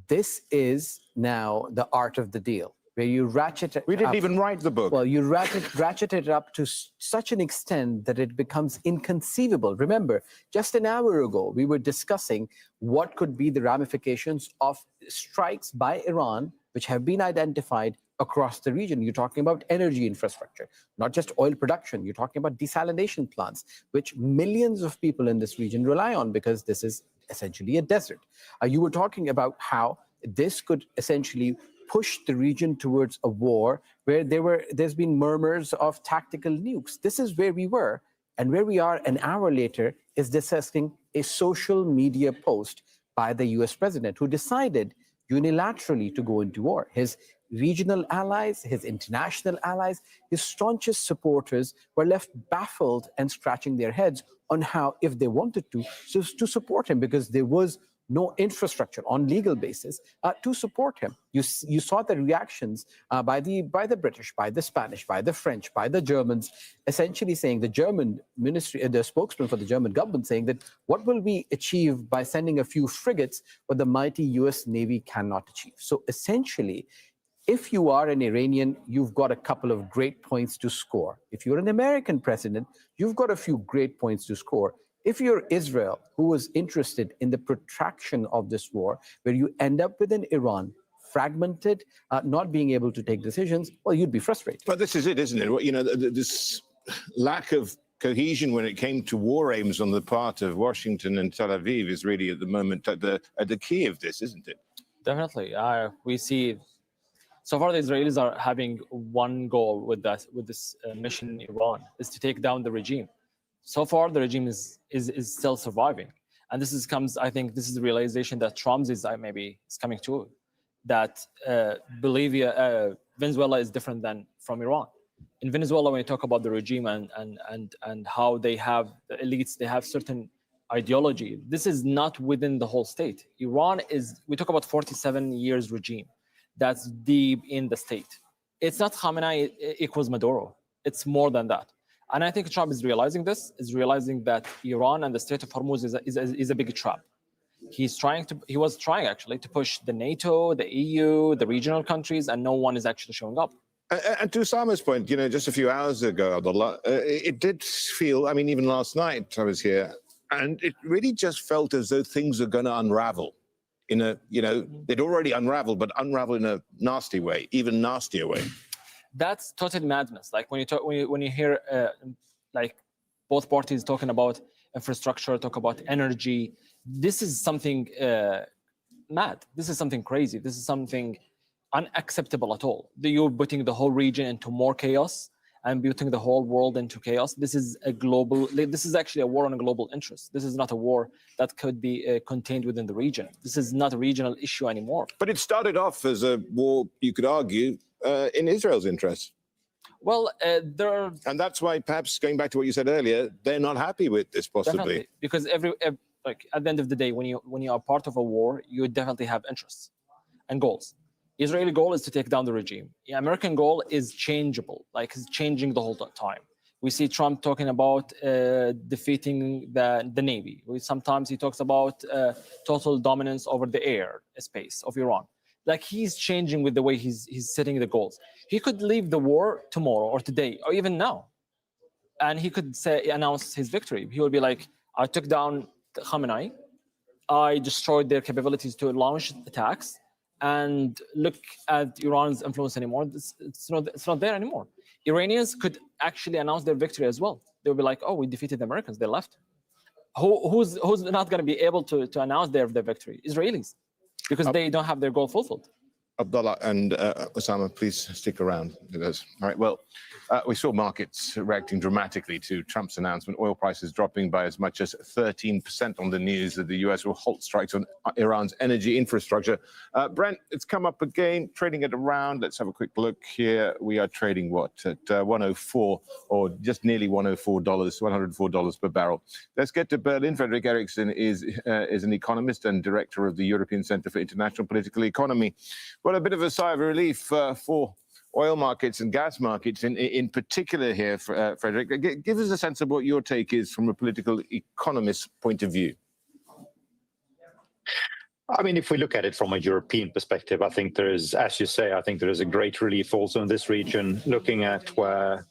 this is now the art of the deal, where you ratchet it up. We didn't even write the book. Well, you ratchet it up to such an extent that it becomes inconceivable. Remember, just an hour ago, we were discussing what could be the ramifications of strikes by Iran, which have been identified across the region. You're talking about energy infrastructure, not just oil production. You're talking about desalination plants, which millions of people in this region rely on because this is essentially a desert. You were talking about how this could essentially push the region towards a war where there's been murmurs of tactical nukes. This is where we were. And where we are an hour later is discussing a social media post by the US president, who decided unilaterally to go into war. His regional allies, his international allies, his staunchest supporters were left baffled and scratching their heads on how, if they wanted to support him, because there was no infrastructure on legal basis to support him. You saw the reactions by the British, by the Spanish, by the French, by the Germans, essentially saying, the German ministry, the spokesman for the German government saying that what will we achieve by sending a few frigates what the mighty US Navy cannot achieve? So essentially, if you are an Iranian, you've got a couple of great points to score. If you're an American president, you've got a few great points to score. If you're Israel, who was interested in the protraction of this war, where you end up with an Iran fragmented, not being able to take decisions, well, you'd be frustrated. But this is it, isn't it? You know, this lack of cohesion when it came to war aims on the part of Washington and Tel Aviv is really at the moment at the key of this, isn't it? Definitely. We see so far the Israelis are having one goal with this mission in Iran, is to take down the regime. So far, the regime is still surviving. And I think this is the realization that Trump is coming to, that Venezuela is different from Iran. In Venezuela, when you talk about the regime and how they have, the elites, they have certain ideology. This is not within the whole state. Iran we talk about 47 years regime. That's deep in the state. It's not Khamenei equals Maduro. It's more than that. And I think Trump is realizing this, is realizing that Iran and the Strait of Hormuz is a big trap. He was trying actually to push the NATO, the EU, the regional countries, and no one is actually showing up. And to Osama's point, you know, just a few hours ago, Abdullah, it did feel, I mean, even last night I was here, and it really just felt as though things are going to unravel. They'd already unraveled, but unravel in a nasty way, even nastier way. That's total madness. Like when you hear like both parties talking about infrastructure, talk about energy, this is something mad. This is something crazy. This is something unacceptable at all. You're putting the whole region into more chaos and putting the whole world into chaos. This is actually a war on a global interest. This is not a war that could be contained within the region. This is not a regional issue anymore. But it started off as a war, you could argue, in Israel's interest. Well, and that's why, perhaps going back to what you said earlier, they're not happy with this, possibly. Definitely, because like at the end of the day, when you are part of a war, you definitely have interests and goals. Israeli goal is to take down the regime. The American goal is changeable, like it's changing the whole time. We see Trump talking about defeating the Navy. Sometimes he talks about total dominance over the air space of Iran. Like he's changing with the way he's setting the goals. He could leave the war tomorrow or today or even now, and he could announce his victory. He would be like, I took down Khamenei, I destroyed their capabilities to launch attacks, and look at Iran's influence anymore. It's not there anymore. Iranians could actually announce their victory as well. They would be like, oh, we defeated the Americans, they left. Who's not going to be able to announce their victory? Israelis, because they don't have their goal fulfilled. Abdullah and Osama, please stick around with us. All right, well, we saw markets reacting dramatically to Trump's announcement, oil prices dropping by as much as 13% on the news that the US will halt strikes on Iran's energy infrastructure. Brent, it's come up again, trading at around, let's have a quick look here. We are trading, what, at 104 or just nearly $104, $104 per barrel. Let's get to Berlin. Frederick Eriksson is an economist and director of the European Center for International Political Economy. Well, a bit of a sigh of relief for oil markets and gas markets in particular here, Frederick. Give us a sense of what your take is from a political economist's point of view. I mean, if we look at it from a European perspective, I think there is, as you say, I think there is a great relief also in this region, looking at where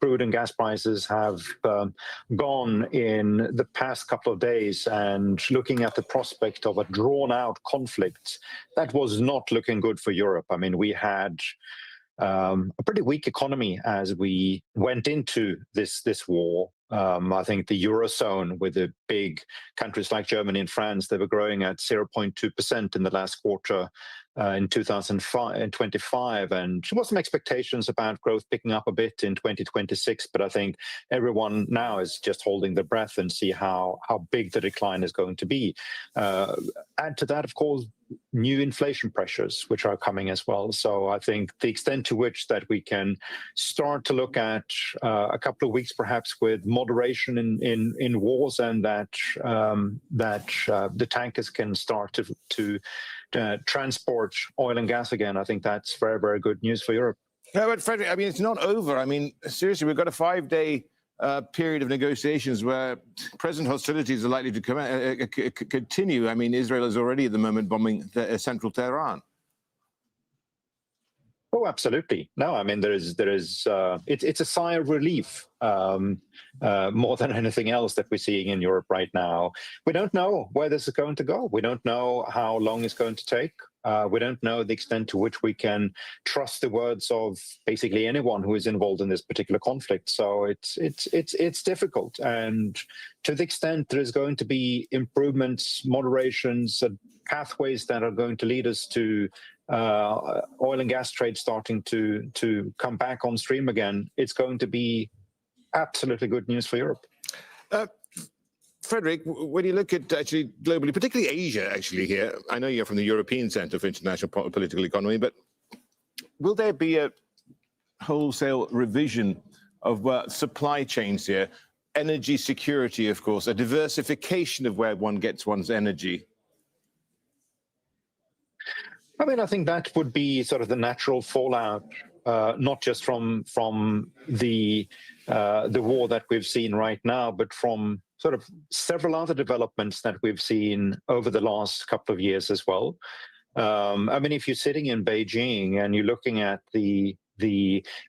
crude and gas prices have gone in the past couple of days, and looking at the prospect of a drawn-out conflict that was not looking good for Europe. I mean, we had a pretty weak economy as we went into this war. I think the Eurozone, with the big countries like Germany and France, they were growing at 0.2% in the last quarter in 2025. And there was some expectations about growth picking up a bit in 2026. But I think everyone now is just holding their breath and see how big the decline is going to be. Add to that, of course, new inflation pressures, which are coming as well. So I think the extent to which that we can start to look at a couple of weeks, perhaps, with moderation in wars, and that the tankers can start to transport oil and gas again, I think that's very, very good news for Europe. No, but Frederick, I mean, it's not over. I mean, seriously, we've got a 5-day period of negotiations where present hostilities are likely to continue. I mean, Israel is already at the moment bombing central Tehran. Oh, absolutely. No, I mean, it's a sigh of relief more than anything else that we're seeing in Europe right now. We don't know where this is going to go. We don't know how long it's going to take. We don't know the extent to which we can trust the words of basically anyone who is involved in this particular conflict. So it's difficult. And to the extent there is going to be improvements, moderations, pathways that are going to lead us to oil and gas trade starting to come back on stream again, it's going to be absolutely good news for Europe. Frederick, when you look at actually globally, particularly Asia, actually here, I know you're from the European Center for International Political Economy, but will there be a wholesale revision of supply chains here? Energy security, of course, a diversification of where one gets one's energy. I mean, I think that would be sort of the natural fallout, not just from the war that we've seen right now, but from sort of several other developments that we've seen over the last couple of years as well. I mean, if you're sitting in Beijing and you're looking at the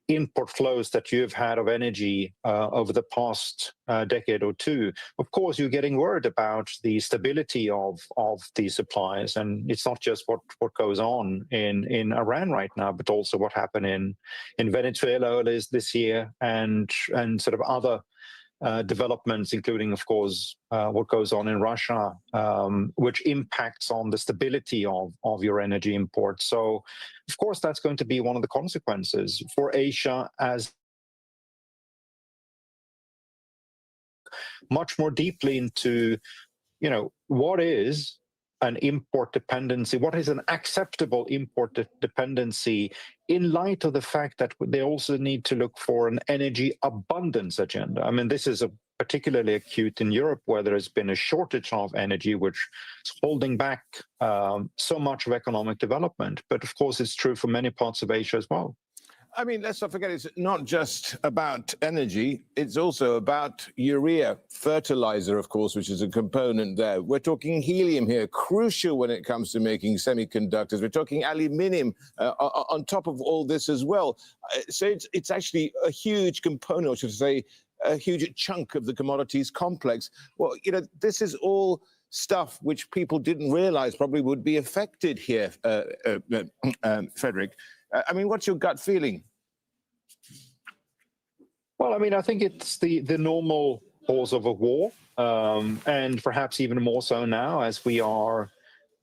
import flows that you've had of energy over the past decade or two, of course, you're getting worried about the stability of these supplies. And it's not just what goes on in Iran right now, but also what happened in Venezuela earlier this year, and sort of other developments, including, of course, what goes on in Russia, which impacts on the stability of your energy imports. So, of course, that's going to be one of the consequences for Asia, as much more deeply into, what is an import dependency, what is an acceptable import dependency, in light of the fact that they also need to look for an energy abundance agenda. I mean, this is particularly acute in Europe, where there has been a shortage of energy, which is holding back so much of economic development. But of course, it's true for many parts of Asia as well. I mean, let's not forget, it's not just about energy. It's also about urea, fertilizer, of course, which is a component there. We're talking helium here, crucial when it comes to making semiconductors. We're talking aluminium on top of all this as well. So it's actually a huge component, or should I say, a huge chunk of the commodities complex. Well, you know, this is all stuff which people didn't realize probably would be affected here, Frederick. I mean, what's your gut feeling? Well, I mean, I think it's the normal course of a war, and perhaps even more so now as we are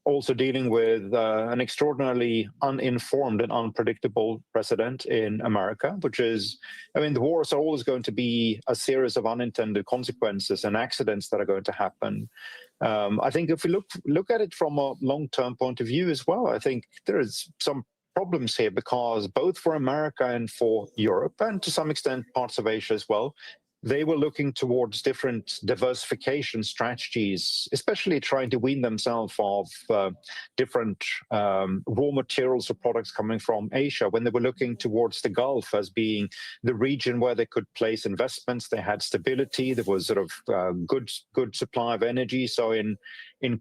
also dealing with an extraordinarily uninformed and unpredictable president in America, which is, I mean, the wars are always going to be a series of unintended consequences and accidents that are going to happen. I think if we look at it from a long-term point of view as well, I think there is some problems here because both for America and for Europe, and to some extent parts of Asia as well, they were looking towards different diversification strategies, especially trying to wean themselves off different raw materials or products coming from Asia. When they were looking towards the Gulf as being the region where they could place investments, they had stability, there was sort of good supply of energy. So in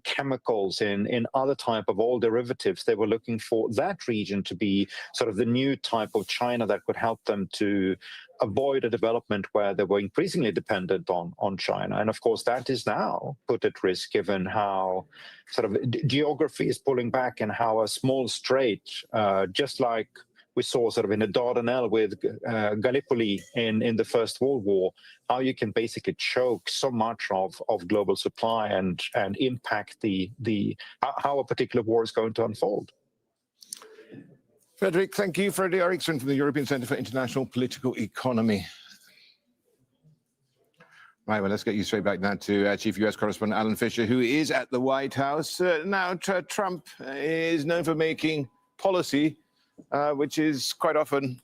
chemicals, in other type of oil derivatives, they were looking for that region to be sort of the new type of China that could help them to avoid a development where they were increasingly dependent on China. And of course, that is now put at risk given how sort of geography is pulling back and how a small strait, just like we saw sort of in the Dardanelles with Gallipoli in the First World War, how you can basically choke so much of global supply and impact how a particular war is going to unfold. Frederick, thank you. Frederick Eriksson from the European Centre for International Political Economy. Right, well, let's get you straight back now to Chief U.S. Correspondent Alan Fisher, who is at the White House. Now, Trump is known for making policy, which is quite often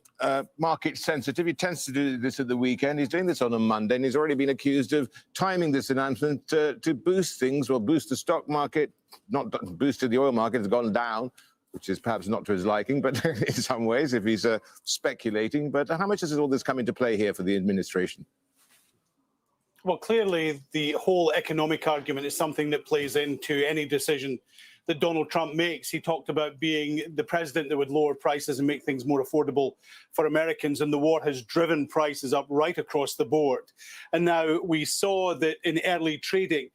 market sensitive. He tends to do this at the weekend. He's doing this on a Monday, and he's already been accused of timing this announcement to boost things, or boost the stock market, not boosted the oil market, has gone down, which is perhaps not to his liking, but in some ways, if he's speculating. But how much does all this come into play here for the administration? Well, clearly, the whole economic argument is something that plays into any decision that Donald Trump makes. He talked about being the president that would lower prices and make things more affordable for Americans, and the war has driven prices up right across the board. And now we saw that in early trading,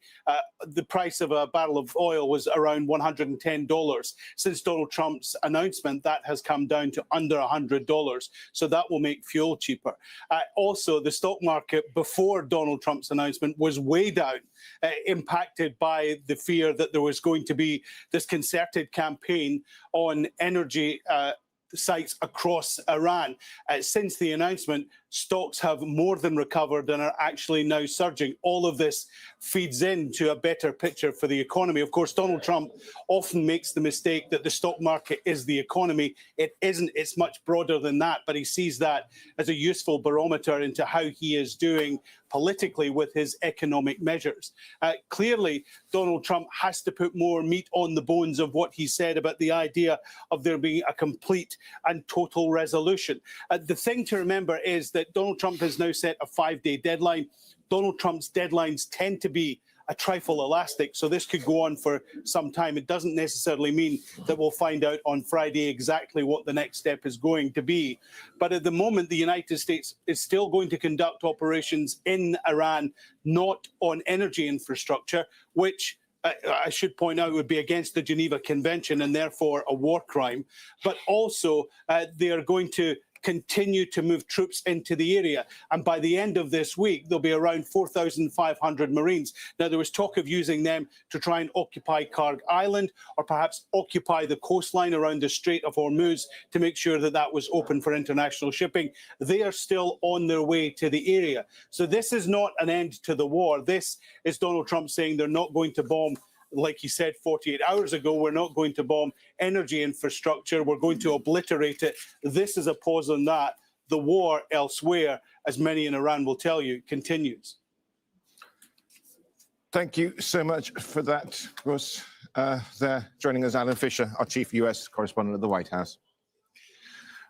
the price of a barrel of oil was around $110. Since Donald Trump's announcement, that has come down to under $100. So that will make fuel cheaper. Also, the stock market before Donald Trump's announcement was way down, impacted by the fear that there was going to be this concerted campaign on energy sites across Iran. Since the announcement, stocks have more than recovered and are actually now surging. All of this feeds into a better picture for the economy. Of course, Donald Trump often makes the mistake that the stock market is the economy. It isn't. It's much broader than that, but he sees that as a useful barometer into how he is doing politically with his economic measures. Clearly, Donald Trump has to put more meat on the bones of what he said about the idea of there being a complete and total resolution. The thing to remember is that Donald Trump has now set a 5-day deadline. Donald Trump's deadlines tend to be a trifle elastic, so this could go on for some time. It doesn't necessarily mean that we'll find out on Friday exactly what the next step is going to be. But at the moment, the United States is still going to conduct operations in Iran, not on energy infrastructure, which I should point out would be against the Geneva Convention and therefore a war crime. But also, they are going to continue to move troops into the area. And by the end of this week, there'll be around 4,500 Marines. Now, there was talk of using them to try and occupy Karg Island or perhaps occupy the coastline around the Strait of Hormuz to make sure that that was open for international shipping. They are still on their way to the area. So this is not an end to the war. This is Donald Trump saying they're not going to bomb, like he said 48 hours ago, we're not going to bomb energy infrastructure, we're going to obliterate it. This is a pause on that. The war elsewhere, as many in Iran will tell you, continues. Thank you so much for that, Russ. There, joining us, Alan Fisher, our chief U.S. correspondent at the White House.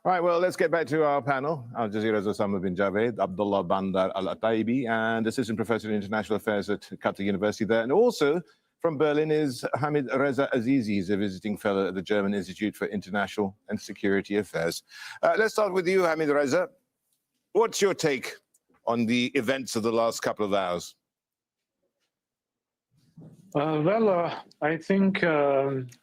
All right, well, let's get back to our panel. Al Jazeera's Osama bin Javed, Abdullah Bandar al-Ataibi, and Assistant Professor in International Affairs at Qatar University there. And also from Berlin is Hamid Reza Azizi. He's a visiting fellow at the German Institute for International and Security Affairs. Let's start with you, Hamid Reza. What's your take on the events of the last couple of hours? I think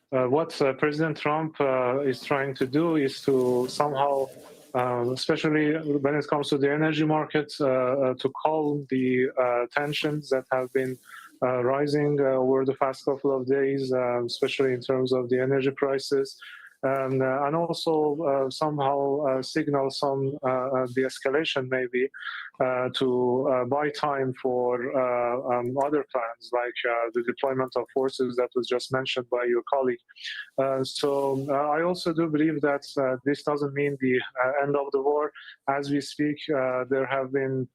what President Trump is trying to do is to somehow, especially when it comes to the energy markets, to calm the tensions that have been rising over the past couple of days, especially in terms of the energy prices. And also somehow signal some de-escalation maybe to buy time for other plans like the deployment of forces that was just mentioned by your colleague. So I also do believe that this doesn't mean the end of the war. As we speak, there have been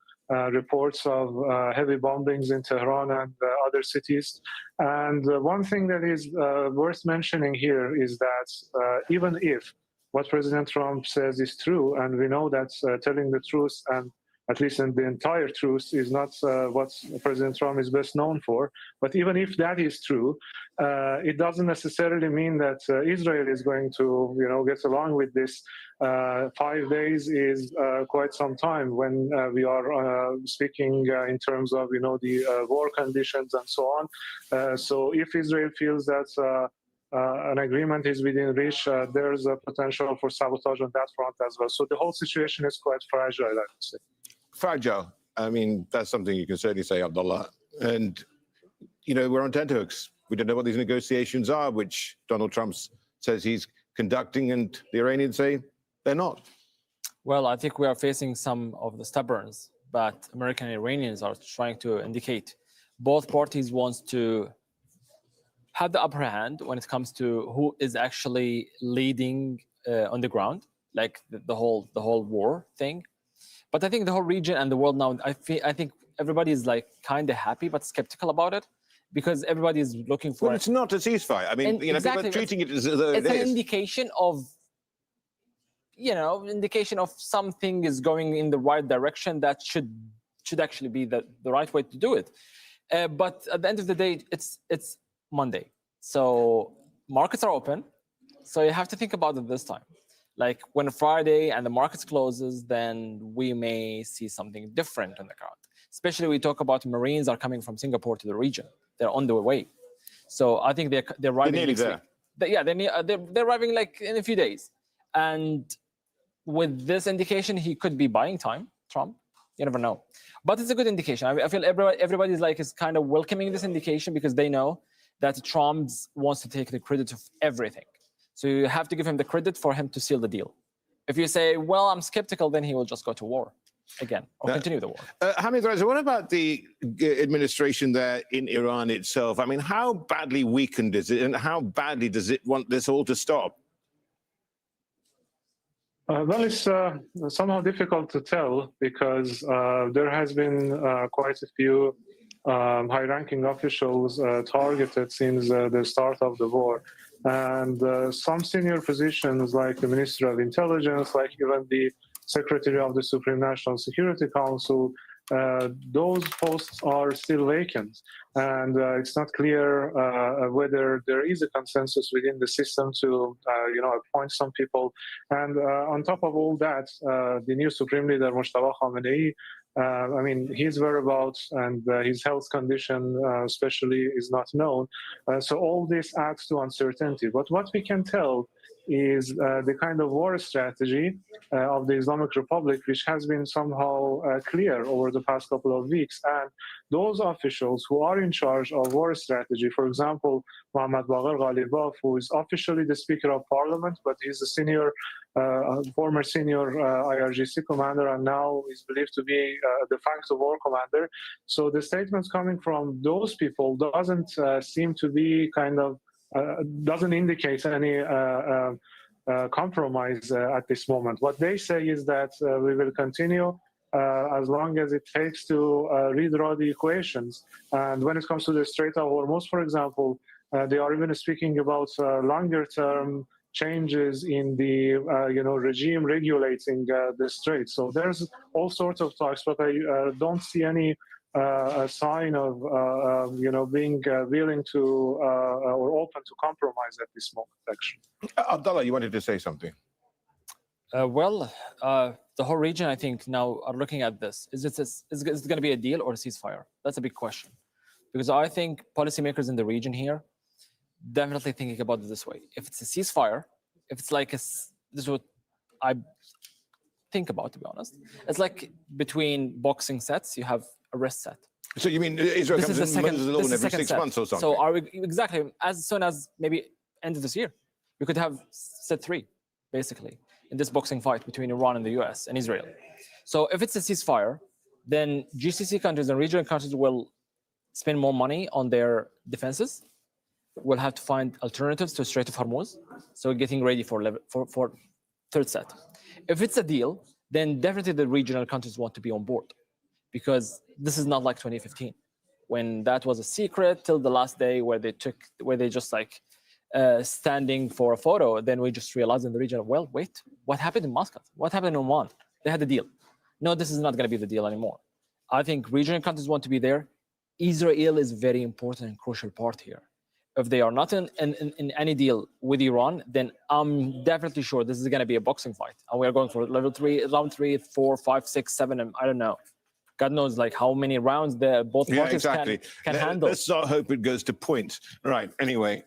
reports of heavy bombings in Tehran and other cities. And one thing that is worth mentioning here is that even if what President Trump says is true, and we know that telling the truth, and at least in the entire truth, is not what President Trump is best known for, but even if that is true, it doesn't necessarily mean that Israel is going to, get along with this. 5 days is quite some time when we are speaking in terms of, the war conditions and so on. So if Israel feels that an agreement is within reach, there's a potential for sabotage on that front as well. So the whole situation is quite fragile, I would say. Fragile. I mean, that's something you can certainly say, Abdullah. And, we're on tenterhooks. We don't know what these negotiations are, which Donald Trump says he's conducting, and the Iranians say they're not. Well, I think we are facing some of the stubborns, but American and Iranians are trying to indicate both parties want to have the upper hand when it comes to who is actually leading on the ground, like the whole war thing. But I think the whole region and the world now, I think everybody is like kind of happy but skeptical about it, because everybody is looking for. Well, it's not a ceasefire. I mean, exactly. People are treating it as though it is. It's an indication of, indication of something is going in the right direction that should actually be the right way to do it. But at the end of the day, it's Monday, so markets are open. So you have to think about it this time. Like when Friday and the markets closes, then we may see something different on the ground. Especially we talk about Marines are coming from Singapore to the region. They're on their way. So I think they're arriving. They're nearly there. They're arriving like in a few days. And with this indication, he could be buying time, Trump. You never know. But it's a good indication. I feel everybody's is kind of welcoming this indication because they know that Trump wants to take the credit of everything. So you have to give him the credit for him to seal the deal. If you say, well, I'm skeptical, then he will just go to war again or continue the war. Hamid Reza, what about the administration there in Iran itself? I mean, how badly weakened is it, and how badly does it want this all to stop? Well, it's somehow difficult to tell because there has been quite a few high-ranking officials targeted since the start of the war. And some senior positions like the Minister of Intelligence, like even the Secretary of the Supreme National Security Council, those posts are still vacant. And it's not clear whether there is a consensus within the system to, appoint some people. And on top of all that, the new Supreme Leader, Mojtaba Khamenei, his whereabouts and his health condition especially is not known. So all this adds to uncertainty. But what we can tell is the kind of war strategy of the Islamic Republic, which has been somehow clear over the past couple of weeks. And those officials who are in charge of war strategy, for example, Mohammad Bagher Ghalibaf, who is officially the Speaker of Parliament, but he's a former senior IRGC commander, and now is believed to be a de facto war commander. So the statements coming from those people doesn't seem to be doesn't indicate any compromise at this moment. What they say is that we will continue as long as it takes to redraw the equations. And when it comes to the Strait of Hormuz, for example, they are even speaking about longer-term changes in the regime regulating the Strait. So there's all sorts of talks, but I don't see any a sign of being willing to or open to compromise at this moment. Actually, Abdullah, you wanted to say something. The whole region, I think, now are looking at this. Is it going to be a deal or a ceasefire? That's a big question. Because I think policymakers in the region here definitely thinking about it this way. If it's a ceasefire, if it's like this is what I think about, to be honest. It's like between boxing sets, you have a rest set. So you mean Israel comes in alone every 6 months or something? So are we exactly as soon as maybe end of this year, we could have set 3, basically, in this boxing fight between Iran and the US and Israel. So if it's a ceasefire, then GCC countries and regional countries will spend more money on their defenses. We'll have to find alternatives to Strait of Hormuz. So getting ready for third set. If it's a deal, then definitely the regional countries want to be on board, because this is not like 2015, when that was a secret till the last day where they just like standing for a photo. Then we just realized in the region, well, wait, what happened in Muscat? What happened in Oman? They had a deal. No, this is not going to be the deal anymore. I think regional countries want to be there. Israel is very important and crucial part here. If they are not in any deal with Iran, then I'm definitely sure this is going to be a boxing fight. And we are going for round 3, 4, 5, 6, 7, and I don't know. God knows like how many rounds both parties can handle. Let's not hope it goes to point. Right, anyway.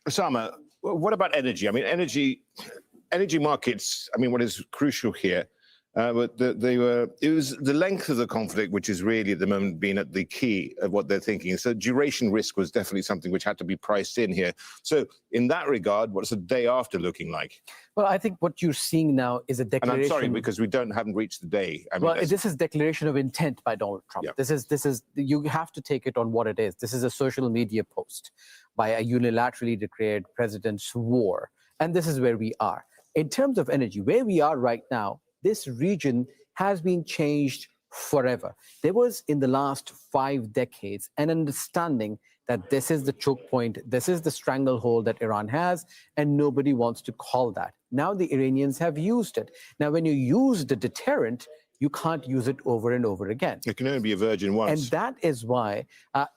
Osama, what about energy? I mean, energy markets, I mean, what is crucial here, but it was the length of the conflict, which is really at the moment being at the key of what they're thinking. So duration risk was definitely something which had to be priced in here. So in that regard, what's the day after looking like? Well, I think what you're seeing now is a declaration. And I'm sorry, because we haven't reached the day. I mean, well, this is declaration of intent by Donald Trump. Yeah. This is you have to take it on what it is. This is a social media post by a unilaterally declared president's war. And this is where we are. In terms of energy, where we are right now, this region has been changed forever. There was, in the last 5 decades, an understanding that this is the choke point, this is the stranglehold that Iran has, and nobody wants to call that. Now the Iranians have used it. Now, when you use the deterrent, you can't use it over and over again. It can only be a virgin once. And that is why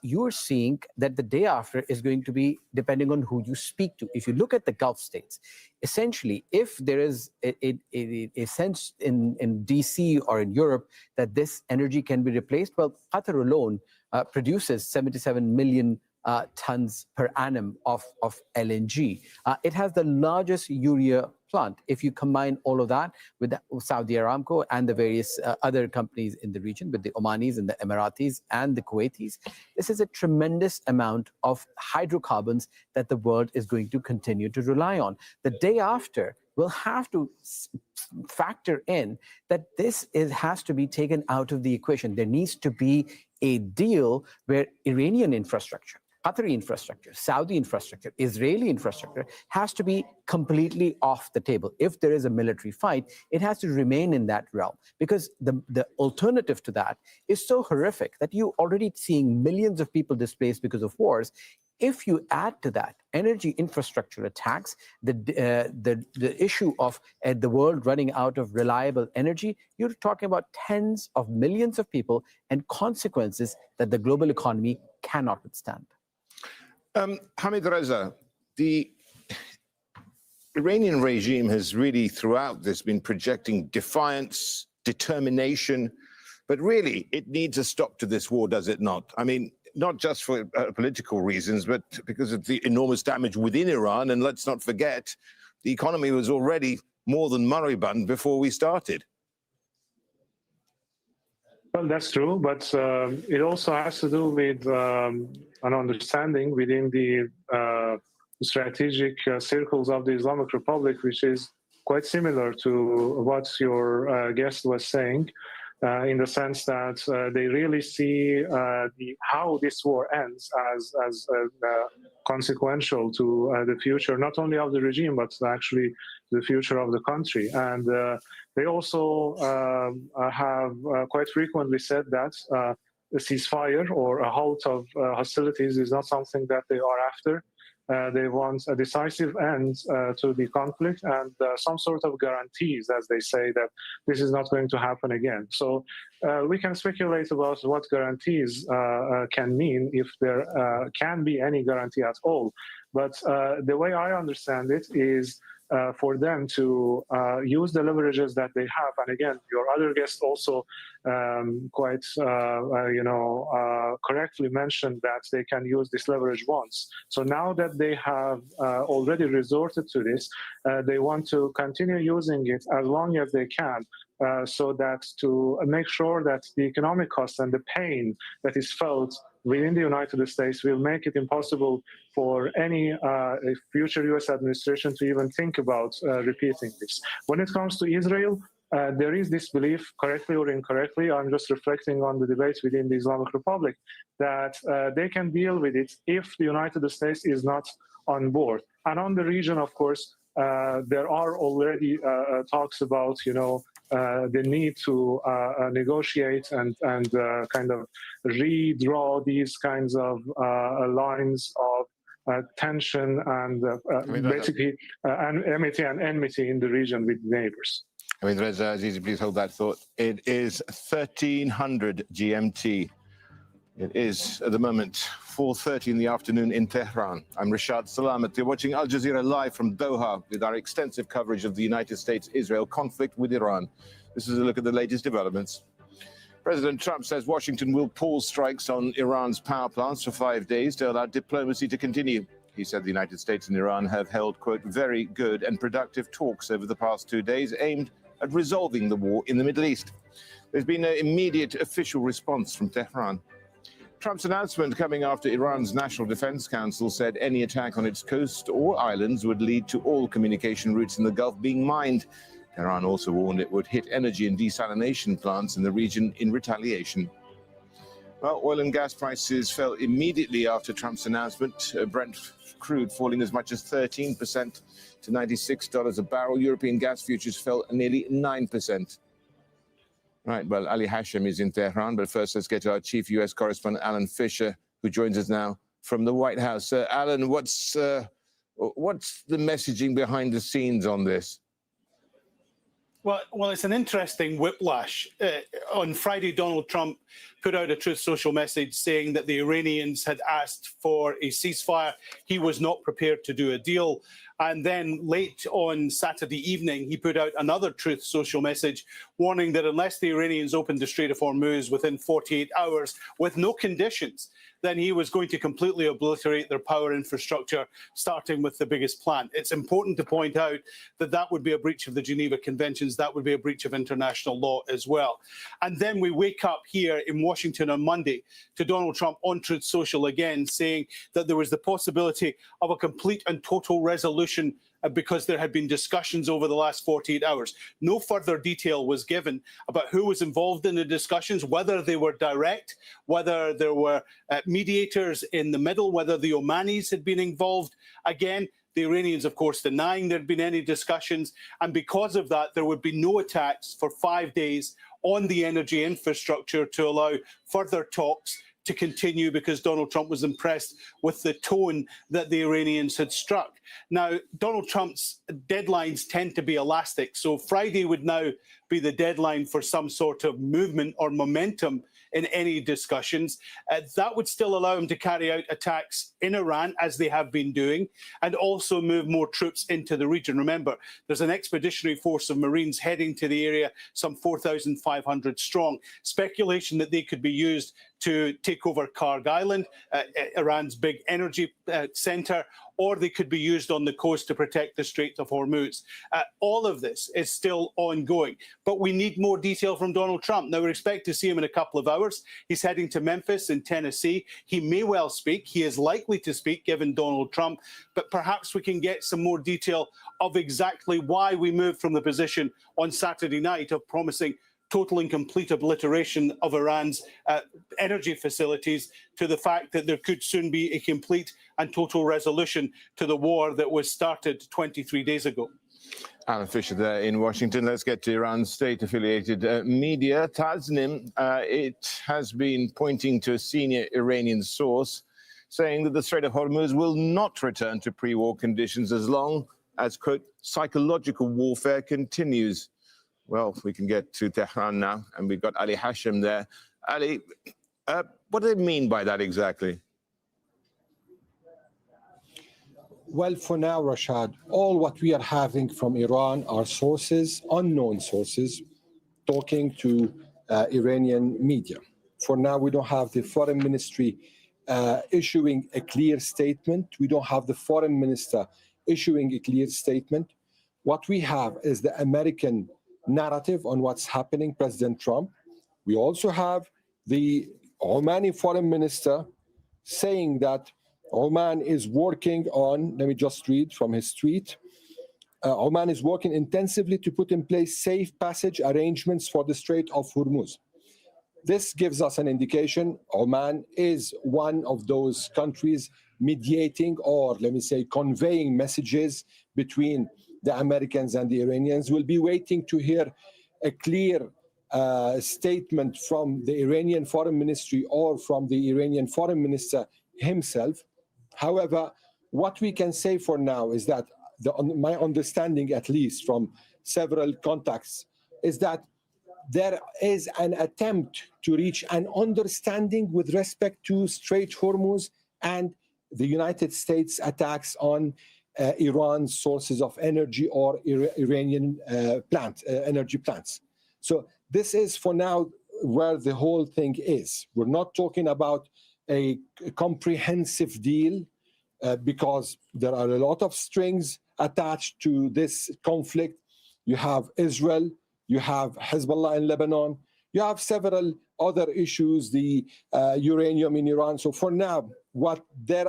you're seeing that the day after is going to be depending on who you speak to. If you look at the Gulf states, essentially, if there is a sense in DC or in Europe that this energy can be replaced, well, Qatar alone produces 77 million tons per annum of LNG. It has the largest urea plant. If you combine all of that with Saudi Aramco and the various other companies in the region, with the Omanis and the Emiratis and the Kuwaitis, this is a tremendous amount of hydrocarbons that the world is going to continue to rely on. The day after, we'll have to factor in that this has to be taken out of the equation. There needs to be a deal where Iranian infrastructure, Qatari infrastructure, Saudi infrastructure, Israeli infrastructure has to be completely off the table. If there is a military fight, it has to remain in that realm, because the alternative to that is so horrific that you're already seeing millions of people displaced because of wars. If you add to that energy infrastructure attacks, the issue of the world running out of reliable energy, you're talking about tens of millions of people and consequences that the global economy cannot withstand. Hamid Reza, the Iranian regime has really throughout this been projecting defiance, determination, but really it needs a stop to this war, does it not? I mean, not just for political reasons, but because of the enormous damage within Iran. And let's not forget, the economy was already more than moribund before we started. Well, that's true, but it also has to do with an understanding within the strategic circles of the Islamic Republic, which is quite similar to what your guest was saying, in the sense that they really see how this war ends as consequential to the future, not only of the regime, but actually the future of the country. And they also have quite frequently said that a ceasefire or a halt of hostilities is not something that they are after. They want a decisive end to the conflict and some sort of guarantees, as they say, that this is not going to happen again. So we can speculate about what guarantees can mean, if there can be any guarantee at all. But the way I understand it is for them to use the leverages that they have. And again, your other guest also quite, correctly mentioned that they can use this leverage once. So now that they have already resorted to this, they want to continue using it as long as they can. So that to make sure that the economic cost and the pain that is felt within the United States will make it impossible for any future U.S. administration to even think about repeating this. When it comes to Israel, there is this belief, correctly or incorrectly, I'm just reflecting on the debates within the Islamic Republic, that they can deal with it if the United States is not on board. And on the region, of course, there are already talks about, the need to negotiate and kind of redraw these kinds of lines of tension and basically enmity in the region with neighbors. I mean, Reza Azizi, please hold that thought. It is 1300 GMT. It is, at the moment, 4:30 in the afternoon in Tehran. I'm Rashad Salamat. You're watching Al Jazeera live from Doha with our extensive coverage of the United States-Israel conflict with Iran. This is a look at the latest developments. President Trump says Washington will pause strikes on Iran's power plants for 5 days to allow diplomacy to continue. He said the United States and Iran have held, quote, very good and productive talks over the past 2 days aimed at resolving the war in the Middle East. There's been an immediate official response from Tehran. Trump's announcement coming after Iran's National Defense Council said any attack on its coast or islands would lead to all communication routes in the Gulf being mined. Iran also warned it would hit energy and desalination plants in the region in retaliation. Well, oil and gas prices fell immediately after Trump's announcement. Brent crude falling as much as 13% to $96 a barrel. European gas futures fell nearly 9%. Right, well, Ali Hashem is in Tehran, but first let's get to our chief U.S. correspondent, Alan Fisher, who joins us now from the White House. Alan, what's the messaging behind the scenes on this? Well, it's an interesting whiplash. On Friday, Donald Trump put out a Truth Social message saying that the Iranians had asked for a ceasefire. He was not prepared to do a deal. And then late on Saturday evening, he put out another Truth Social message warning that unless the Iranians opened the Strait of Hormuz within 48 hours with no conditions, then he was going to completely obliterate their power infrastructure, starting with the biggest plant. It's important to point out that that would be a breach of the Geneva Conventions. That would be a breach of international law as well. And then we wake up here in Washington on Monday to Donald Trump on Truth Social again saying that there was the possibility of a complete and total resolution because there had been discussions over the last 48 hours. No further detail was given about who was involved in the discussions, whether they were direct, whether there were mediators in the middle, whether the Omanis had been involved. Again, the Iranians, of course, denying there had been any discussions. And because of that, there would be no attacks for 5 days on the energy infrastructure to allow further talks to continue, because Donald Trump was impressed with the tone that the Iranians had struck. Now, Donald Trump's deadlines tend to be elastic, so Friday would now be the deadline for some sort of movement or momentum in any discussions. That would still allow him to carry out attacks in Iran, as they have been doing, and also move more troops into the region. Remember, there's an expeditionary force of Marines heading to the area, some 4,500 strong. Speculation that they could be used to take over Karg Island, Iran's big energy center, or they could be used on the coast to protect the Strait of Hormuz. All of this is still ongoing, but we need more detail from Donald Trump. Now, we expect to see him in a couple of hours. He's heading to Memphis in Tennessee. He may well speak. He is likely to speak, given Donald Trump, but perhaps we can get some more detail of exactly why we moved from the position on Saturday night of promising total and complete obliteration of Iran's energy facilities to the fact that there could soon be a complete and total resolution to the war that was started 23 days ago. Alan Fisher there in Washington. Let's get to Iran's state-affiliated media. Tasnim, it has been pointing to a senior Iranian source saying that the Strait of Hormuz will not return to pre-war conditions as long as, quote, psychological warfare continues. Well, we can get to Tehran now, and we've got Ali Hashem there. Ali, what do they mean by that exactly? Well, for now, Rashad, all what we are having from Iran are sources, unknown sources, talking to Iranian media. For now, we don't have the foreign ministry issuing a clear statement. We don't have the foreign minister issuing a clear statement. What we have is the American narrative on what's happening, President Trump. We also have the Omani foreign minister saying that Oman is working on, let me just read from his tweet, Oman is working intensively to put in place safe passage arrangements for the Strait of Hormuz. This gives us an indication Oman is one of those countries mediating, or let me say conveying messages between the Americans and the Iranians. We'll be waiting to hear a clear statement from the Iranian Foreign Ministry or from the Iranian Foreign Minister himself. However, what we can say for now is that my understanding, at least from several contacts, is that there is an attempt to reach an understanding with respect to Strait Hormuz and the United States attacks on Iran's sources of energy or Iranian energy plants. So this is for now where the whole thing is. We're not talking about a comprehensive deal because there are a lot of strings attached to this conflict. You have Israel, you have Hezbollah in Lebanon, you have several other issues, the uranium in Iran. So for now, what they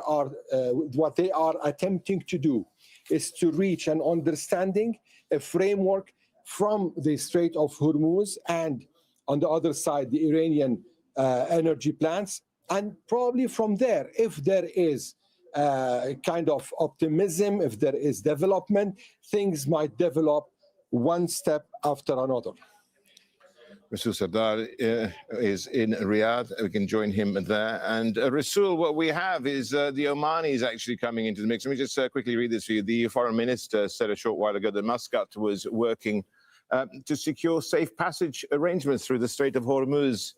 are attempting to do is to reach an understanding, a framework from the Strait of Hormuz and on the other side, the Iranian energy plants. And probably from there, if there is kind of optimism, if there is development, things might develop one step after another. Rasul Sardar is in Riyadh. We can join him there. And Rasul, what we have is the Omanis actually coming into the mix. Let me just quickly read this for you. The foreign minister said a short while ago that Muscat was working to secure safe passage arrangements through the Strait of Hormuz.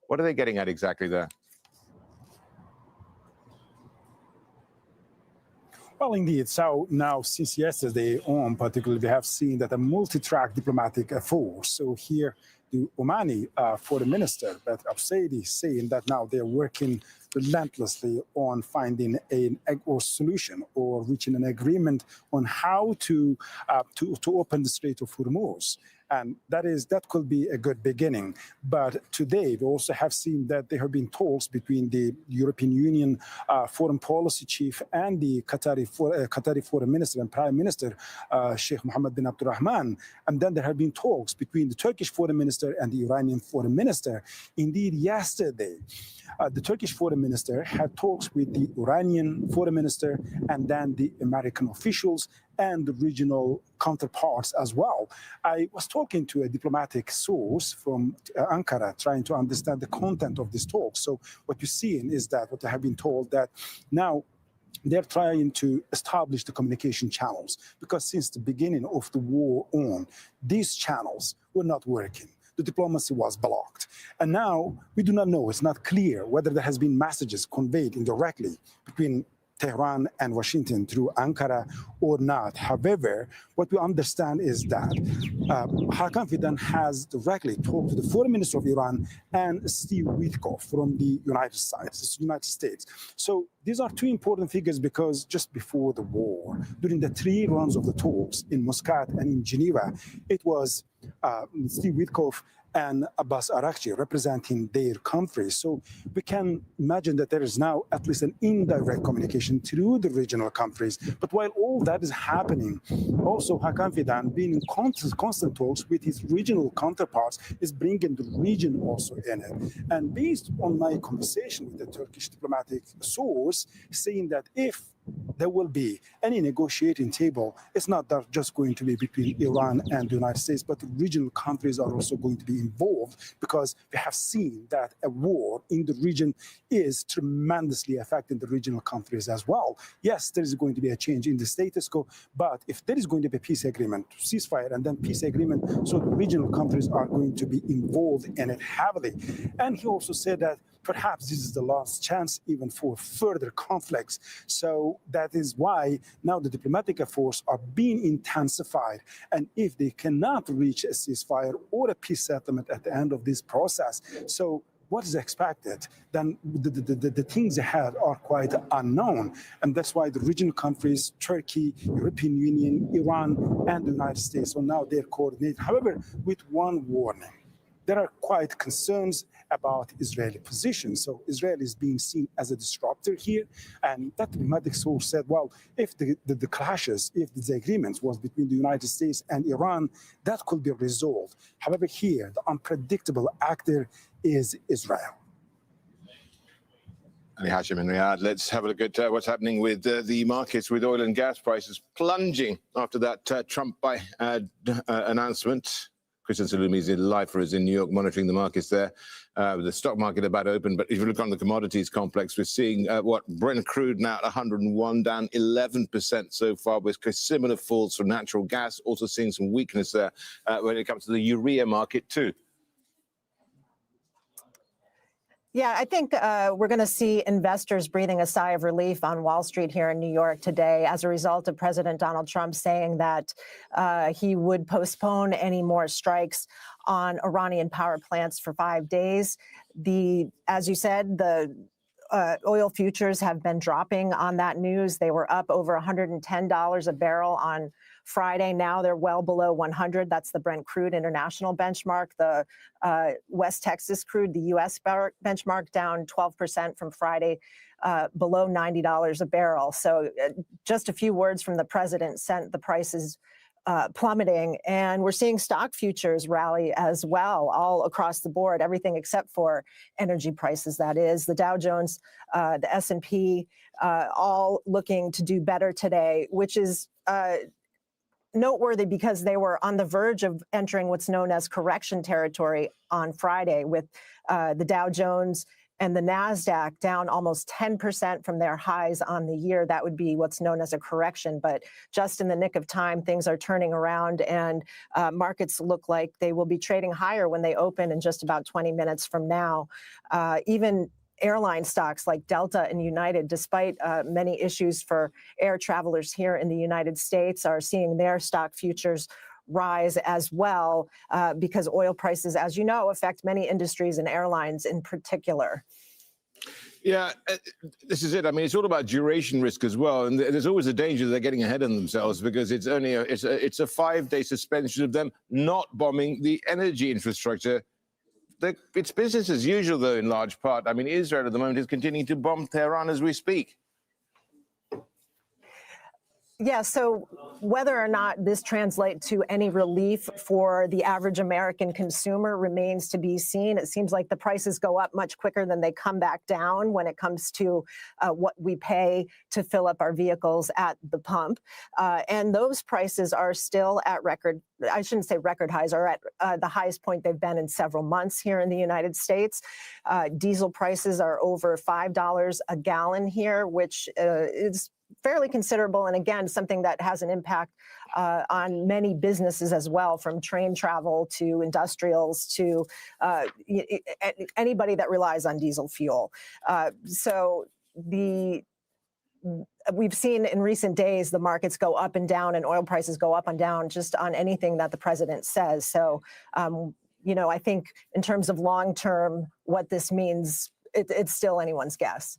What are they getting at exactly there? Well, indeed. So now, since yesterday on, particularly, we have seen that a multi-track diplomatic force. So here, the Omani foreign minister, but Absaidi, saying that now they're working relentlessly on finding a solution or reaching an agreement on how to open the Strait of Hormuz. And that could be a good beginning. But today, we also have seen that there have been talks between the European Union foreign policy chief and the Qatari foreign minister and prime minister, Sheikh Mohammed bin Abdulrahman. And then there have been talks between the Turkish foreign minister and the Iranian foreign minister. Indeed, yesterday, the Turkish foreign minister had talks with the Iranian foreign minister and then the American officials and the regional counterparts as well. I was talking to a diplomatic source from Ankara trying to understand the content of this talk. So what you're seeing is that what I have been told that now they're trying to establish the communication channels because since the beginning of the war on, these channels were not working. The diplomacy was blocked. And now we do not know, it's not clear whether there has been messages conveyed indirectly between Tehran and Washington through Ankara or not. However, what we understand is that Hakan Fidan has directly talked to the foreign minister of Iran and Steve Witkoff from the United States. So these are two important figures because just before the war, during the 3 rounds of the talks in Muscat and in Geneva, it was Steve Witkoff and Abbas Araghchi representing their countries. So we can imagine that there is now at least an indirect communication through the regional countries. But while all that is happening, also Hakan Fidan, being in constant talks with his regional counterparts, is bringing the region also in it. And based on my conversation with the Turkish diplomatic source, saying that if there will be any negotiating table. It's not that just going to be between Iran and the United States, but the regional countries are also going to be involved, because we have seen that a war in the region is tremendously affecting the regional countries as well. Yes, there is going to be a change in the status quo, but if there is going to be a peace agreement, ceasefire, and then peace agreement, so the regional countries are going to be involved in it heavily. And he also said that perhaps this is the last chance even for further conflicts. So that is why now the diplomatic efforts are being intensified. And if they cannot reach a ceasefire or a peace settlement at the end of this process, so what is expected, then the things ahead are quite unknown. And that's why the regional countries, Turkey, European Union, Iran, and the United States, so now they're coordinated. However, with one warning. There are quite concerns about Israeli position. So Israel is being seen as a disruptor here. And that diplomatic source said, well, if the clashes, if the disagreements was between the United States and Iran, that could be resolved. However, here, the unpredictable actor is Israel. Ali Hashim in Riyadh. Let's have a look at what's happening with the markets, with oil and gas prices plunging after that Trump announcement. Christian Salumi is live for us in New York, monitoring the markets there. The stock market about open, but if you look on the commodities complex, we're seeing Brent crude now at 101, down 11% so far, with similar falls for natural gas. Also seeing some weakness there when it comes to the urea market too. Yeah, I think we're going to see investors breathing a sigh of relief on Wall Street here in New York today as a result of President Donald Trump saying that he would postpone any more strikes on Iranian power plants for 5 days. As you said, the oil futures have been dropping on that news. They were up over $110 a barrel on Friday. Now they're well below 100. That's the Brent crude international benchmark. The West Texas crude, the U.S. benchmark, down 12% from Friday, below $90 a barrel. So just a few words from the president sent the prices plummeting. And we're seeing stock futures rally as well, all across the board, everything except for energy prices, that is. The Dow Jones, the S&P, all looking to do better today, which is noteworthy because they were on the verge of entering what's known as correction territory on Friday, with the Dow Jones and the NASDAQ down almost 10% from their highs on the year. That would be what's known as a correction. But just in the nick of time, things are turning around, and markets look like they will be trading higher when they open in just about 20 minutes from now. Even airline stocks like Delta and United, despite many issues for air travelers here in the United States, are seeing their stock futures rise as well, because oil prices, as you know, affect many industries and airlines in particular. Yeah, this is it. I mean, it's all about duration risk as well, and there's always a danger that they're getting ahead of themselves, because it's only it's a 5-day suspension of them not bombing the energy infrastructure. It's business as usual, though, in large part. I mean, Israel at the moment is continuing to bomb Tehran as we speak. Yeah, so whether or not this translates to any relief for the average American consumer remains to be seen. It seems like the prices go up much quicker than they come back down when it comes to what we pay to fill up our vehicles at the pump. And those prices are still at I shouldn't say record highs, are at the highest point they've been in several months here in the United States. Diesel prices are over $5 a gallon here, which is fairly considerable, and again, something that has an impact on many businesses as well, from train travel to industrials to anybody that relies on diesel fuel. So we've seen in recent days the markets go up and down, and oil prices go up and down just on anything that the president says. So, I think in terms of long term, what this means, it's still anyone's guess.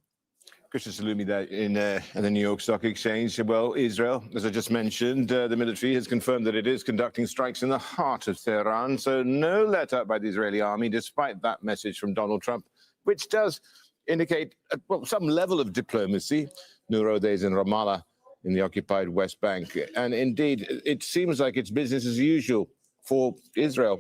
Christian Salumi there in the New York Stock Exchange. Well, Israel, as I just mentioned, the military has confirmed that it is conducting strikes in the heart of Tehran. So no let-up by the Israeli army, despite that message from Donald Trump, which does indicate some level of diplomacy. Nuro days in Ramallah in the occupied West Bank. And indeed, it seems like it's business as usual for Israel.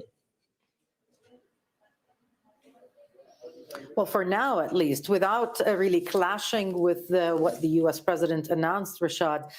Well, for now, at least, without really clashing with what the U.S. president announced, Rashad,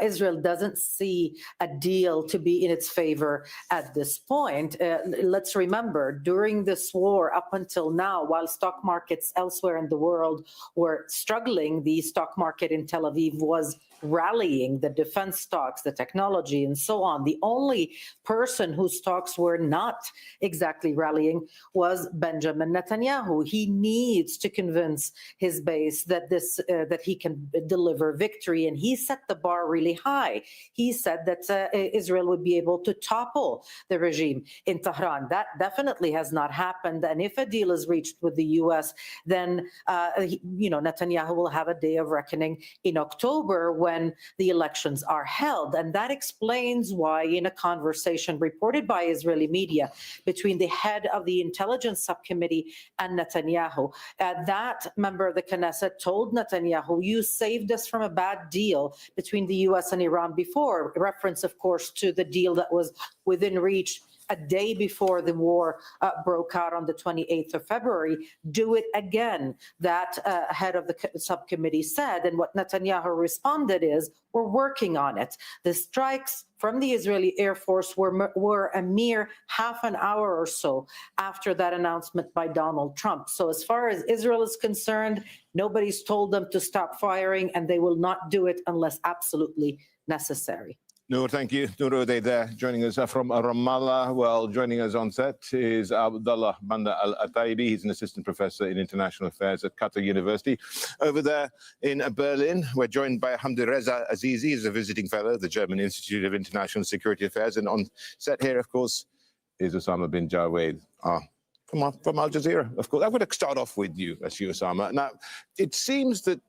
Israel doesn't see a deal to be in its favor at this point. Let's remember, during this war, up until now, while stock markets elsewhere in the world were struggling, the stock market in Tel Aviv was rallying, the defense stocks, the technology, and so on. The only person whose stocks were not exactly rallying was Benjamin Netanyahu. He needs to convince his base that that he can deliver victory, and he set the bar really high. He said that Israel would be able to topple the regime in Tehran. That definitely has not happened, and if a deal is reached with the U.S., then Netanyahu will have a day of reckoning in October when the elections are held. And that explains why, in a conversation reported by Israeli media between the head of the intelligence subcommittee and Netanyahu, that member of the Knesset told Netanyahu, you saved us from a bad deal between the U.S. and Iran before, reference, of course, to the deal that was within reach a day before the war broke out on the 28th of February. Do it again, that head of the subcommittee said. And what Netanyahu responded is, we're working on it. The strikes from the Israeli Air Force were a mere half an hour or so after that announcement by Donald Trump. So as far as Israel is concerned, nobody's told them to stop firing, and they will not do it unless absolutely necessary. Noor, thank you. Noor Uday there, joining us from Ramallah. Well, joining us on set is Abdullah Banda Al-Ataibi. He's an assistant professor in international affairs at Qatar University. Over there in Berlin, we're joined by Hamdi Reza Azizi. He's a visiting fellow at the German Institute of International Security Affairs. And on set here, of course, is Osama bin Jawed from Al Jazeera, of course. I'm going to start off with you, Osama. Now, it seems that,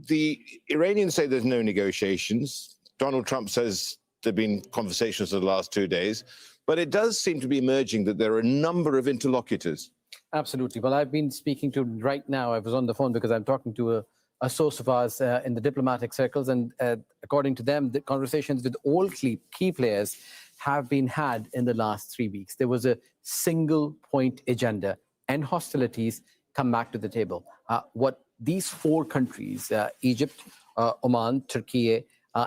the Iranians say there's no negotiations. Donald Trump says there have been conversations for the last 2 days, but it does seem to be emerging that there are a number of interlocutors. Absolutely. Well, I've been speaking to right now, I was on the phone because I'm talking to a source of ours in the diplomatic circles, and according to them, the conversations with all key players have been had in the last 3 weeks. There was a single point agenda, and hostilities come back to the table. What these four countries, Egypt, Oman, Turkey,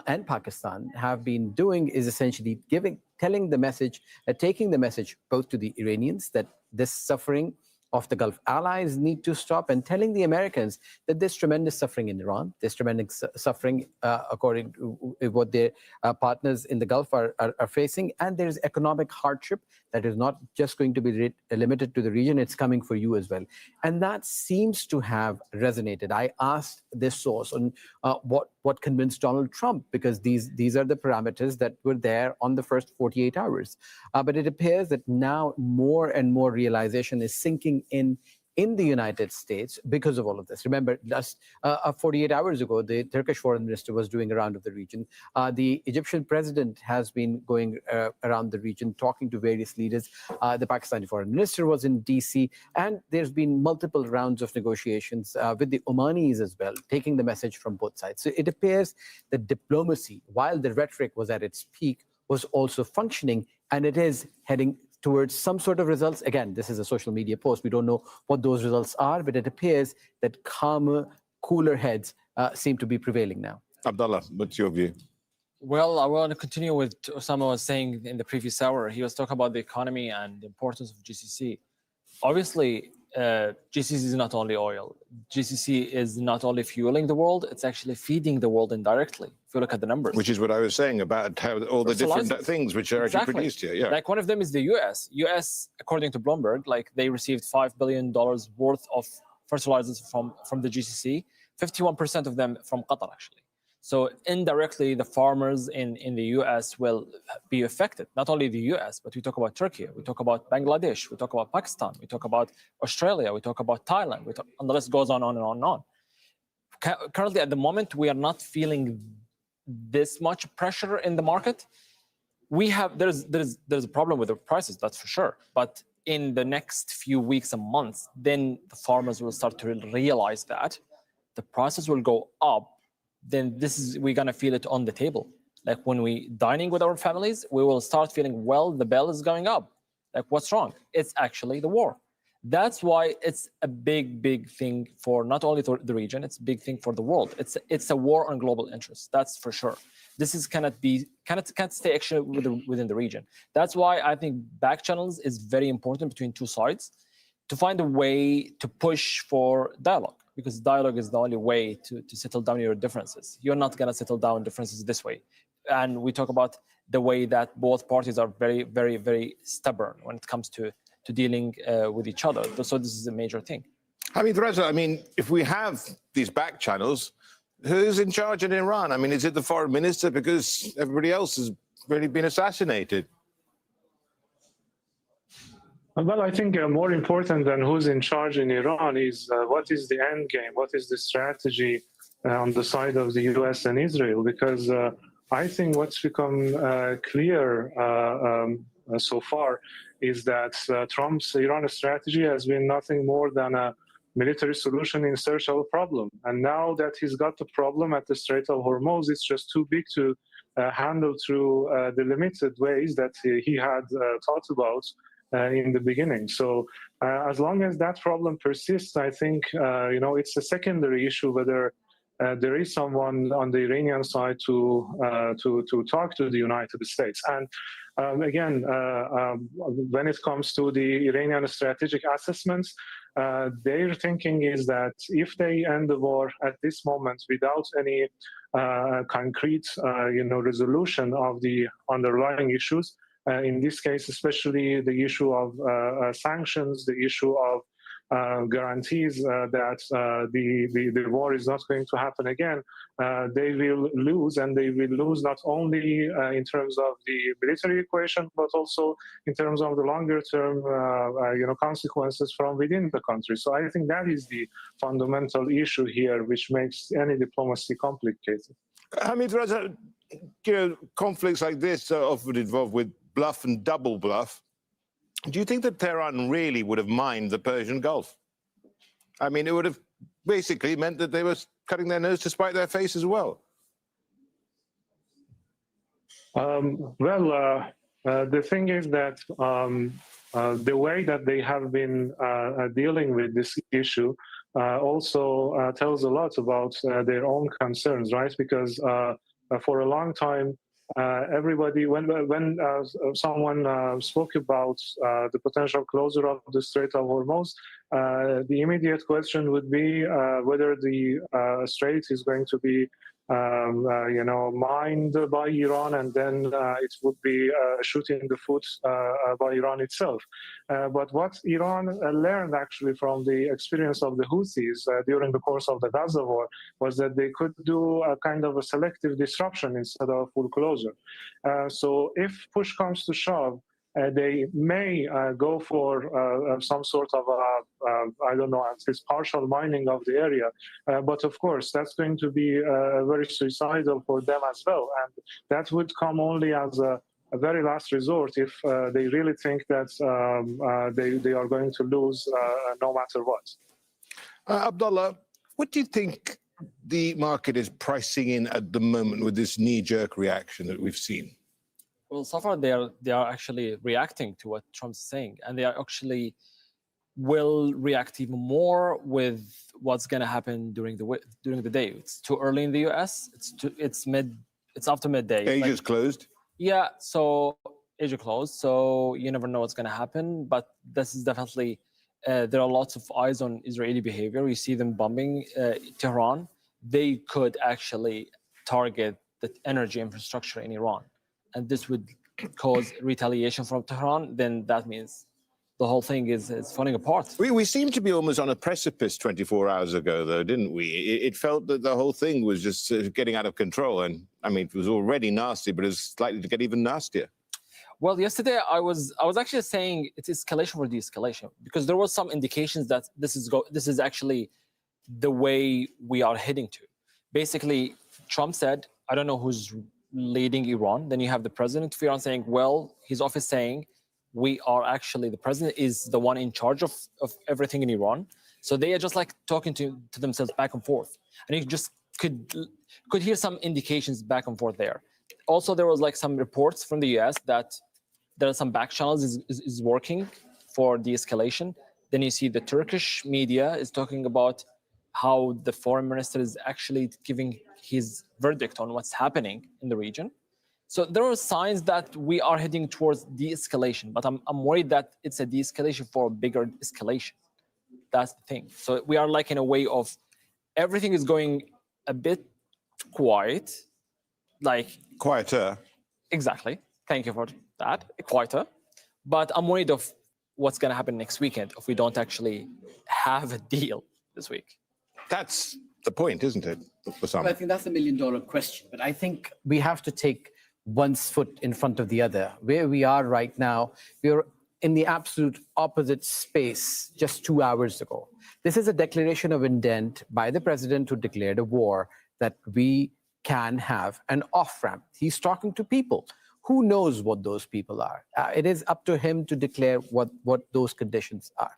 and Pakistan have been doing is essentially taking the message both to the Iranians that this suffering of the Gulf allies need to stop, and telling the Americans that there's tremendous suffering in Iran, there's tremendous suffering according to what their partners in the Gulf are facing, and there's economic hardship that is not just going to be limited to the region, it's coming for you as well. And that seems to have resonated. I asked this source on what convinced Donald Trump, because these are the parameters that were there on the first 48 hours. But it appears that now more and more realization is sinking in the United States because of all of this. Remember, just 48 hours ago, the Turkish foreign minister was doing a round of the region. The Egyptian president has been going around the region, talking to various leaders. The Pakistani foreign minister was in DC, and there's been multiple rounds of negotiations with the Omanis as well, taking the message from both sides. So it appears that diplomacy, while the rhetoric was at its peak, was also functioning, and it is heading towards some sort of results. Again, this is a social media post. We don't know what those results are, but it appears that calmer, cooler heads seem to be prevailing now. Abdullah, what's your view? Well, I want to continue with Osama was saying in the previous hour. He was talking about the economy and the importance of GCC. Obviously, GCC is not only oil. GCC is not only fueling the world, it's actually feeding the world indirectly, if you look at the numbers. Which is what I was saying about how all the different things which are actually produced here. Yeah. Like one of them is the US. US, according to Bloomberg, like they received $5 billion worth of fertilizers from the GCC, 51% of them from Qatar, actually. So indirectly, the farmers in the US will be affected. Not only the US, but we talk about Turkey, we talk about Bangladesh, we talk about Pakistan, we talk about Australia, we talk about Thailand, and the list goes on and on and on. Currently, at the moment, we are not feeling this much pressure in the market. There's a problem with the prices, that's for sure. But in the next few weeks and months, then the farmers will start to realize that the prices will go up. Then we're gonna feel it on the table. Like when we dining with our families, we will start feeling, well, the bill is going up. Like what's wrong? It's actually the war. That's why it's a big thing for not only the region, it's a big thing for the world. It's a war on global interests, that's for sure. This is can't stay actually within the region. That's why I think back channels is very important between two sides to find a way to push for dialogue, because dialogue is the only way to settle down your differences. You're not gonna settle down differences this way. And we talk about the way that both parties are very stubborn when it comes to dealing with each other. So this is a major thing. I mean, Reza, if we have these back channels, who's in charge in Iran? I mean, is it the foreign minister? Because everybody else has really been assassinated. Well, I think more important than who's in charge in Iran is what is the end game? What is the strategy on the side of the US and Israel? Because I think what's become clear so far is that Trump's Iran strategy has been nothing more than a military solution in search of a problem. And now that he's got the problem at the Strait of Hormuz, it's just too big to handle through the limited ways that he had thought about in the beginning. So as long as that problem persists, I think it's a secondary issue whether there is someone on the Iranian side to talk to the United States. And again, when it comes to the Iranian strategic assessments, their thinking is that if they end the war at this moment without any concrete, resolution of the underlying issues, in this case, especially the issue of sanctions, the issue of guarantees that the war is not going to happen again, they will lose, and they will lose not only in terms of the military equation, but also in terms of the longer term consequences from within the country. So I think that is the fundamental issue here, which makes any diplomacy complicated. Hamid Reza, conflicts like this are often involved with bluff and double bluff. Do you think that Tehran really would have mined the Persian Gulf? I mean, it would have basically meant that they were cutting their nose to spite their face as well. The thing is that the way that they have been dealing with this issue also tells a lot about their own concerns, right? Because for a long time, everybody, when someone spoke about the potential closure of the Strait of Hormuz, the immediate question would be whether the strait is going to be mined by Iran, and then it would be shooting the foot by Iran itself. But what Iran learned actually from the experience of the Houthis during the course of the Gaza war was that they could do a kind of a selective disruption instead of full closure. So if push comes to shove, they may go for some sort of this partial mining of the area. But of course, that's going to be very suicidal for them as well. And that would come only as a very last resort if they really think that they are going to lose no matter what. Abdullah, what do you think the market is pricing in at the moment with this knee-jerk reaction that we've seen? Well, so far they are actually reacting to what Trump's saying, and they are actually will react even more with what's going to happen during the day. It's too early in the U.S. It's after midday. Asia's closed. Yeah, so Asia closed, so you never know what's going to happen. But this is definitely there are lots of eyes on Israeli behavior. You see them bombing Tehran. They could actually target the energy infrastructure in Iran, and this would cause retaliation from Tehran. Then that means the whole thing is falling apart. We seemed to be almost on a precipice 24 hours ago, though, didn't we? It felt that the whole thing was just getting out of control. And I mean, it was already nasty, but it's likely to get even nastier. Well, yesterday I was actually saying it's escalation for de-escalation, because there was some indications that this is actually the way we are heading to. Basically, Trump said, I don't know who's leading Iran. Then you have the president of Iran saying, well, his office saying, we are actually, the president is the one in charge of everything in Iran. So they are just like talking to themselves back and forth. And you just could hear some indications back and forth there. Also, there was like some reports from the US that there are some back channels is working for de-escalation. Then you see the Turkish media is talking about how the foreign minister is actually giving his verdict on what's happening in the region. So there are signs that we are heading towards de-escalation, but I'm worried that it's a de-escalation for a bigger escalation. That's the thing. So we are like in a way of everything is going a bit quiet, like quieter. Exactly. Thank you for that. Quieter. But I'm worried of what's going to happen next weekend if we don't actually have a deal this week. That's the point, isn't it, for some? Well, I think that's the million-dollar question. But I think we have to take one's foot in front of the other. Where we are right now, we're in the absolute opposite space just 2 hours ago. This is a declaration of intent by the president who declared a war that we can have an off-ramp. He's talking to people. Who knows what those people are? It is up to him to declare what those conditions are.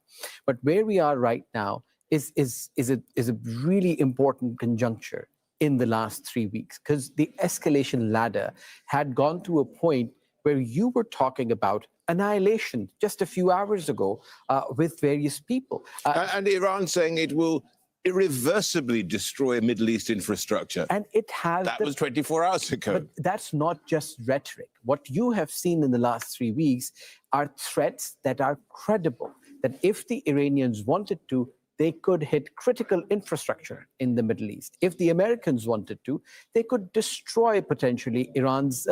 But where we are right now is a really important conjuncture in the last 3 weeks, because the escalation ladder had gone to a point where you were talking about annihilation just a few hours ago with various people. And Iran saying it will irreversibly destroy Middle East infrastructure. And it has. That was 24 hours ago. But that's not just rhetoric. What you have seen in the last 3 weeks are threats that are credible, that if the Iranians wanted to, they could hit critical infrastructure in the Middle East. If the Americans wanted to, they could destroy potentially Iran's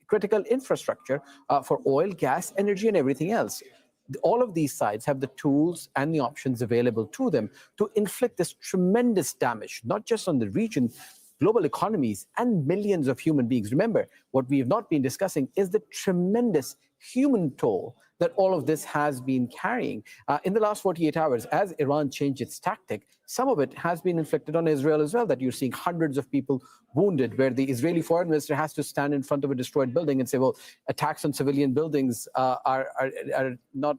critical infrastructure for oil, gas, energy, and everything else. All of these sides have the tools and the options available to them to inflict this tremendous damage, not just on the region, global economies, and millions of human beings. Remember, what we have not been discussing is the tremendous human toll that all of this has been carrying. In the last 48 hours, as Iran changed its tactic, some of it has been inflicted on Israel as well, that you're seeing hundreds of people wounded, where the Israeli foreign minister has to stand in front of a destroyed building and say, well, attacks on civilian buildings are not,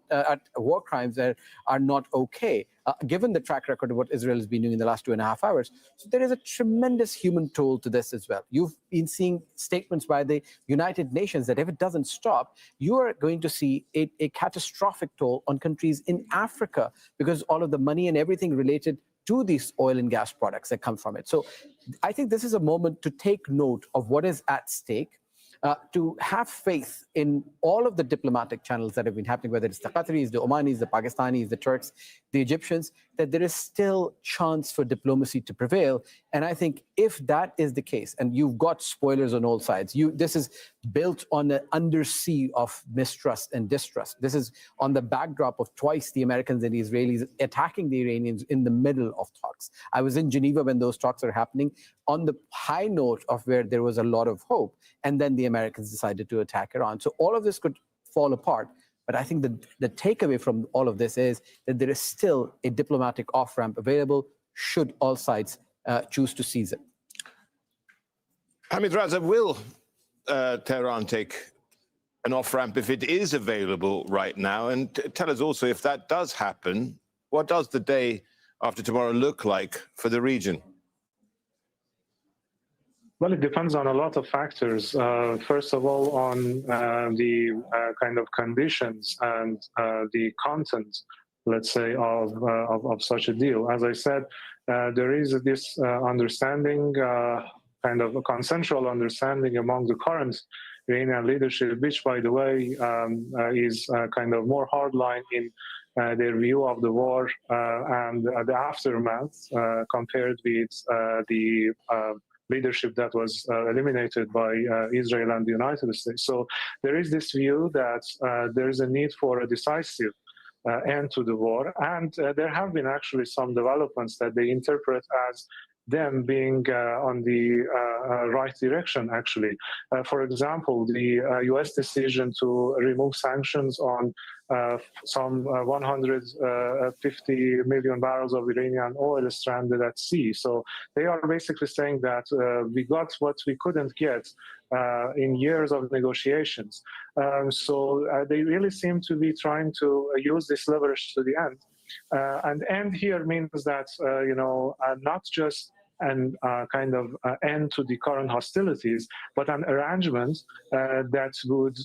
war crimes are not okay, given the track record of what Israel has been doing in the last 2.5 hours. So there is a tremendous human toll to this as well. You've been seeing statements by the United Nations that if it doesn't stop, you are going to see a catastrophic toll on countries in Africa, because all of the money and everything related to these oil and gas products that come from it. So I think this is a moment to take note of what is at stake, to have faith in all of the diplomatic channels that have been happening, whether it's the Qataris, the Omanis, the Pakistanis, the Turks, the Egyptians, that there is still chance for diplomacy to prevail. And I think if that is the case, and you've got spoilers on all sides, this is built on an undersea of mistrust and distrust. This is on the backdrop of twice the Americans and the Israelis attacking the Iranians in the middle of talks. I was in Geneva when those talks are happening, on the high note of where there was a lot of hope, and then the Americans decided to attack Iran. So all of this could fall apart. But I think the takeaway from all of this is that there is still a diplomatic off-ramp available should all sides choose to seize it. Hamid Raza, will Tehran take an off-ramp if it is available right now? And tell us also, if that does happen, what does the day after tomorrow look like for the region? Well, it depends on a lot of factors. First of all, on the kind of conditions and the content, let's say, of such a deal. As I said, there is this understanding, kind of a consensual understanding among the current Iranian leadership, which, by the way, is kind of more hardline in their view of the war and the aftermath compared with the leadership that was eliminated by Israel and the United States. So there is this view that there is a need for a decisive end to the war. And there have been actually some developments that they interpret as them being on the right direction, actually. For example, the US decision to remove sanctions on some 150 million barrels of Iranian oil stranded at sea. So they are basically saying that we got what we couldn't get in years of negotiations. So they really seem to be trying to use this leverage to the end. And end here means that, not just an kind of end to the current hostilities, but an arrangement that would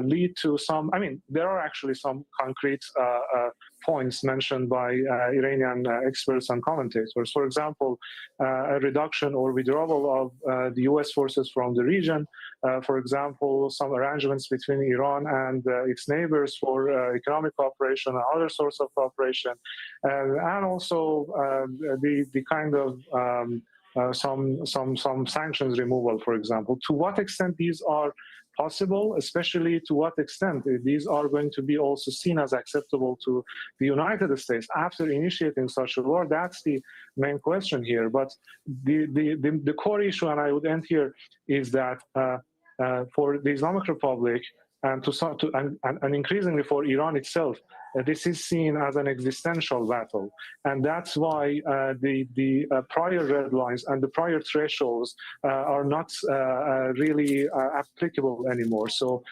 lead to some, there are actually some concrete points mentioned by Iranian experts and commentators. For example, a reduction or withdrawal of the U.S. forces from the region. For example, some arrangements between Iran and its neighbors for economic cooperation and other sorts of cooperation, and also the kind of some sanctions removal, for example. To what extent these are possible, especially to what extent these are going to be also seen as acceptable to the United States after initiating such a war, that's the main question here. But the core issue, and I would end here, is that for the Islamic Republic and and increasingly for Iran itself, this is seen as an existential battle, and that's why the prior red lines and the prior thresholds are not really applicable anymore. So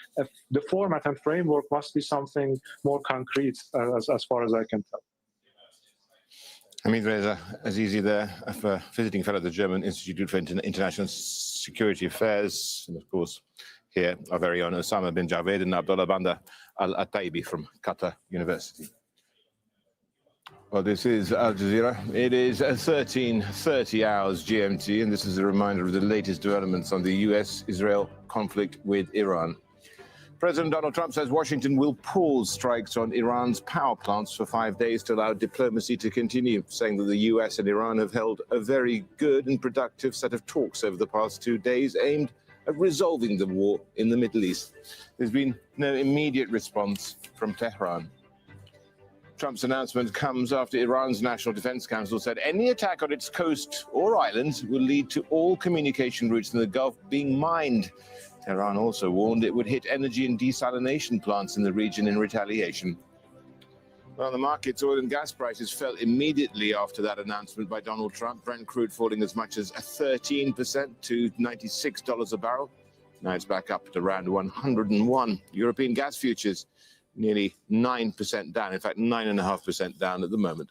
the format and framework must be something more concrete, as far as I can tell. Hamid Reza Azizi there, a visiting fellow at the German Institute for International Security Affairs, and of course here our very own Osama bin Javed and Abdullah Bandar Al-Attaibi from Qatar University. Well, this is Al Jazeera. It is 13:30 hours GMT, and this is a reminder of the latest developments on the US-Israel conflict with Iran. President Donald Trump says Washington will pause strikes on Iran's power plants for 5 days to allow diplomacy to continue, saying that the US and Iran have held a very good and productive set of talks over the past 2 days aimed at resolving the war in the Middle East. There's been no immediate response from Tehran. Trump's announcement comes after Iran's National Defense Council said any attack on its coast or islands will lead to all communication routes in the Gulf being mined. Tehran also warned it would hit energy and desalination plants in the region in retaliation. Well, on the markets, oil and gas prices fell immediately after that announcement by Donald Trump. Brent crude falling as much as 13% to $96 a barrel. Now it's back up at around 101. European gas futures nearly 9% down, in fact 9.5% down at the moment.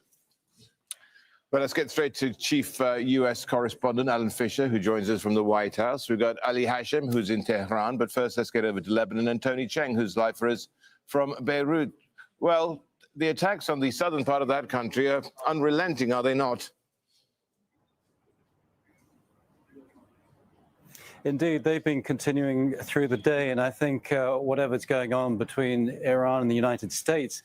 Well, let's get straight to Chief U.S. Correspondent Alan Fisher, who joins us from the White House. We've got Ali Hashem, who's in Tehran, but first let's get over to Lebanon, and Tony Cheng, who's live for us from Beirut. Well, the attacks on the southern part of that country are unrelenting, are they not? Indeed, they've been continuing through the day, and I think whatever's going on between Iran and the United States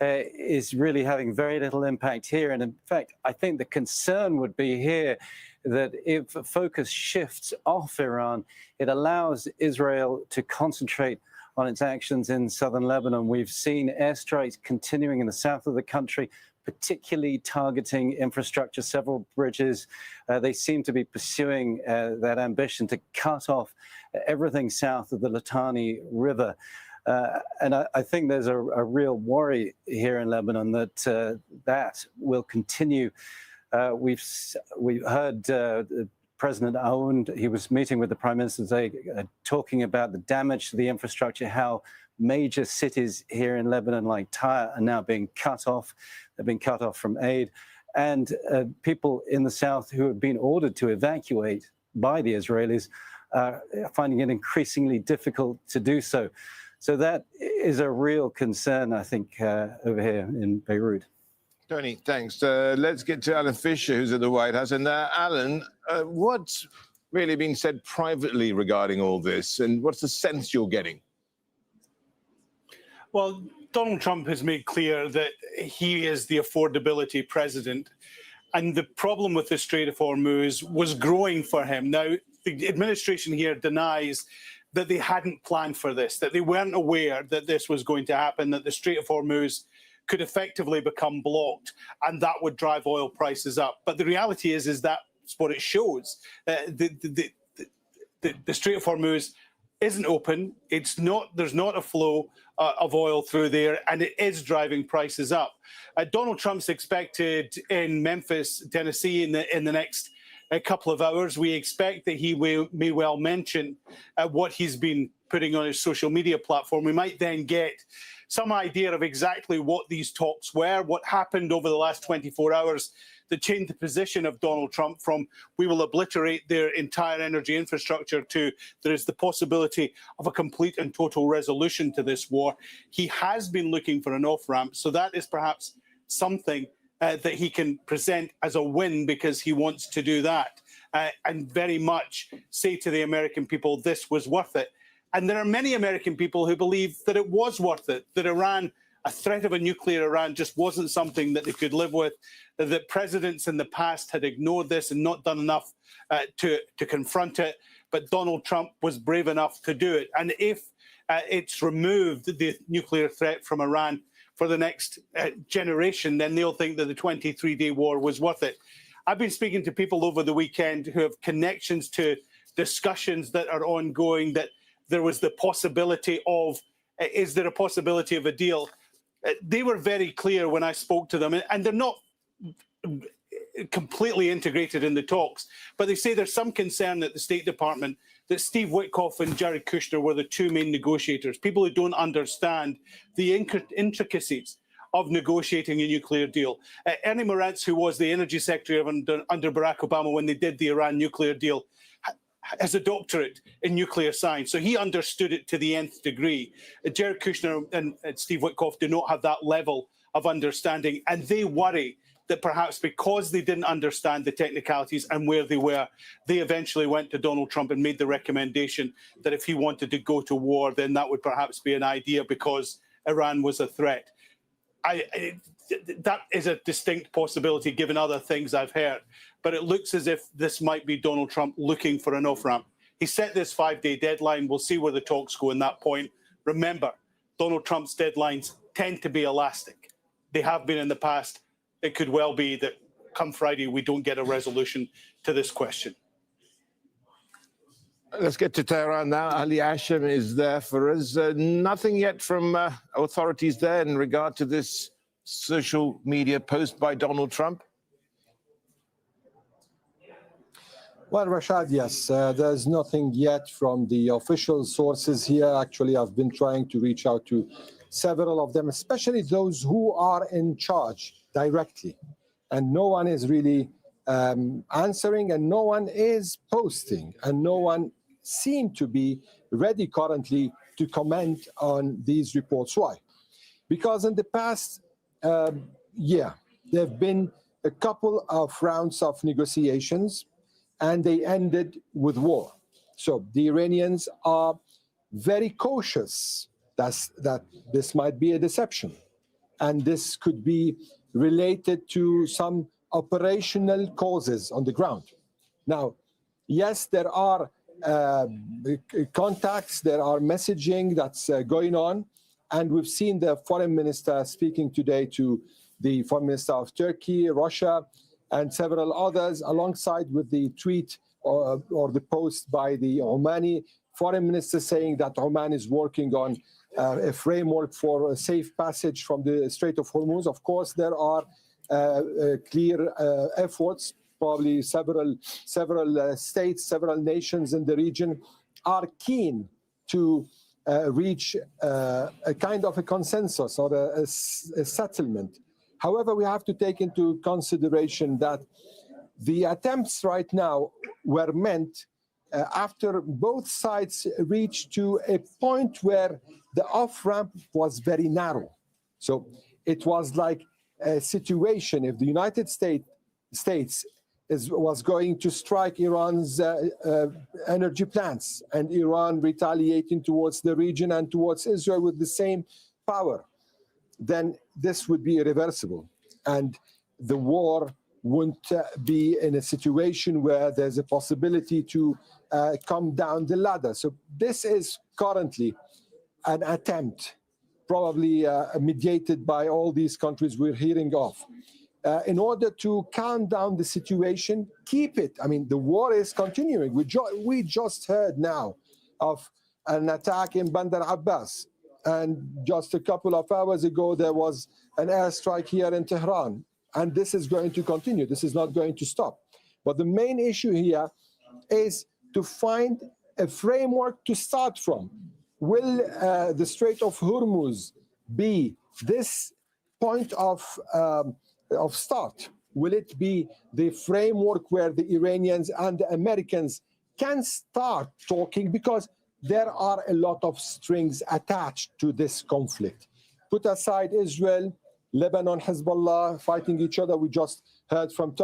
is really having very little impact here. And in fact, I think the concern would be here that if focus shifts off Iran, it allows Israel to concentrate on its actions in southern Lebanon. We've seen airstrikes continuing in the south of the country, particularly targeting infrastructure, several bridges. They seem to be pursuing that ambition to cut off everything south of the Litani River. And I think there's a real worry here in Lebanon that that will continue. We've heard President Aoun, he was meeting with the Prime Minister today, talking about the damage to the infrastructure, how major cities here in Lebanon like Tyre are now being cut off. They've been cut off from aid. And people in the south who have been ordered to evacuate by the Israelis are finding it increasingly difficult to do so. So that is a real concern, I think, over here in Beirut. Tony, thanks. Let's get to Alan Fisher, who's at the White House. And Alan, what's really being said privately regarding all this, and what's the sense you're getting? Well, Donald Trump has made clear that he is the affordability president, and the problem with the Strait of Hormuz was growing for him. Now, the administration here denies that they hadn't planned for this, that they weren't aware that this was going to happen, that the Strait of Hormuz could effectively become blocked, and that would drive oil prices up. But the reality is that's what it shows. The Strait of Hormuz isn't open. It's not. There's not a flow of oil through there, and it is driving prices up. Donald Trump's expected in Memphis, Tennessee, in the next couple of hours. We expect that he may well mention what he's been putting on his social media platform, we might then get some idea of exactly what these talks were, what happened over the last 24 hours that changed the position of Donald Trump from we will obliterate their entire energy infrastructure to there is the possibility of a complete and total resolution to this war. He has been looking for an off-ramp, so that is perhaps something that he can present as a win because he wants to do that and very much say to the American people, this was worth it. And there are many American people who believe that it was worth it, that Iran, a threat of a nuclear Iran just wasn't something that they could live with, that presidents in the past had ignored this and not done enough to confront it. But Donald Trump was brave enough to do it. And if it's removed the nuclear threat from Iran for the next generation, then they'll think that the 23-day war was worth it. I've been speaking to people over the weekend who have connections to discussions that are ongoing, that there was the possibility of, is there a possibility of a deal? They were very clear when I spoke to them, and they're not completely integrated in the talks, but they say there's some concern at the State Department that Steve Witkoff and Jared Kushner were the two main negotiators, people who don't understand the intricacies of negotiating a nuclear deal. Ernie Moritz, who was the energy secretary under Barack Obama when they did the Iran nuclear deal, has a doctorate in nuclear science, so he understood it to the nth degree. Jared Kushner and Steve Witkoff do not have that level of understanding, and they worry that perhaps because they didn't understand the technicalities and where they were, they eventually went to Donald Trump and made the recommendation that if he wanted to go to war, then that would perhaps be an idea because Iran was a threat. That is a distinct possibility given other things I've heard, but it looks as if this might be Donald Trump looking for an off-ramp. He set this 5-day deadline. We'll see where the talks go in that point. Remember, Donald Trump's deadlines tend to be elastic. They have been in the past. It could well be that come Friday, we don't get a resolution to this question. Let's get to Tehran now. Ali Hashem is there for us. Nothing yet from authorities there in regard to this social media post by Donald Trump? Well, Rashad, yes, there's nothing yet from the official sources here. Actually, I've been trying to reach out to several of them, especially those who are in charge directly. And no one is really answering, and no one is posting, and no one seemed to be ready currently to comment on these reports. Why? Because in the past year, there have been a couple of rounds of negotiations, and they ended with war. So the Iranians are very cautious that this might be a deception, and this could be related to some operational causes on the ground. Now, yes, there are contacts, there are messaging that's going on, and we've seen the foreign minister speaking today to the foreign minister of Turkey, Russia, and several others, alongside with the tweet or the post by the Omani foreign minister saying that Oman is working on a framework for a safe passage from the Strait of Hormuz. Of course, there are clear efforts. Probably several states, several nations in the region are keen to reach a kind of a consensus or a settlement. However, we have to take into consideration that the attempts right now were meant after both sides reached to a point where the off-ramp was very narrow. So it was like a situation if the United States was going to strike Iran's energy plants and Iran retaliating towards the region and towards Israel with the same power, then this would be irreversible. And the war wouldn't be in a situation where there's a possibility to come down the ladder. So this is currently an attempt, probably mediated by all these countries we're hearing of, in order to calm down the situation, keep it. I mean, the war is continuing. We just heard now of an attack in Bandar Abbas. And just a couple of hours ago, there was an airstrike here in Tehran. And this is going to continue. This is not going to stop. But the main issue here is to find a framework to start from. will the Strait of Hormuz be this point of start? Will it be the framework where the Iranians and the Americans can start talking? Because there are a lot of strings attached to this conflict. Put aside Israel, Lebanon, Hezbollah fighting each other. We just heard from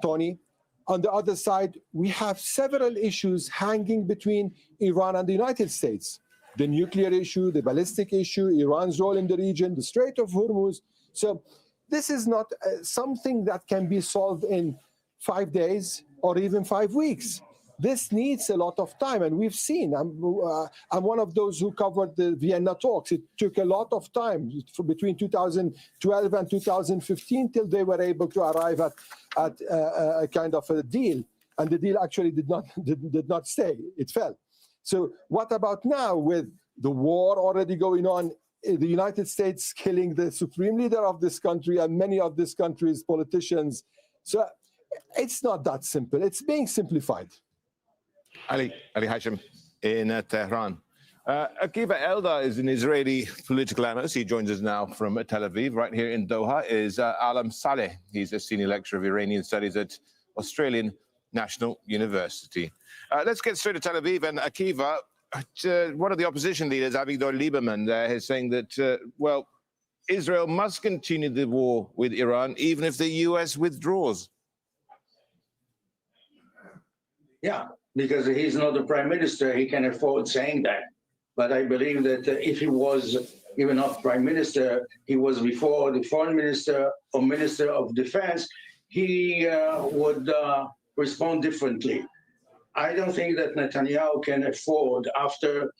Tony. On the other side, we have several issues hanging between Iran and the United States. The nuclear issue, the ballistic issue, Iran's role in the region, the Strait of Hormuz. So this is not something that can be solved in 5 days or even 5 weeks. This needs a lot of time, and we've seen. I'm one of those who covered the Vienna talks. It took a lot of time between 2012 and 2015 till they were able to arrive at a kind of a deal, and the deal actually did not stay. It fell. So what about now with the war already going on? The United States killing the supreme leader of this country and many of this country's politicians. So it's not that simple. It's being simplified. Ali Hashim in Tehran. Akiva Eldar is an Israeli political analyst. He joins us now from Tel Aviv. Right here in Doha is Alam Saleh. He's a senior lecturer of Iranian studies at Australian National University. Let's get straight to Tel Aviv. And Akiva, one of the opposition leaders, Avigdor Lieberman, is saying that, well, Israel must continue the war with Iran, even if the U.S. withdraws. Yeah, because he's not the prime minister, he can afford saying that. But I believe that if he was even not prime minister, he was before the foreign minister or minister of defense, he would respond differently. I don't think that Netanyahu can afford, after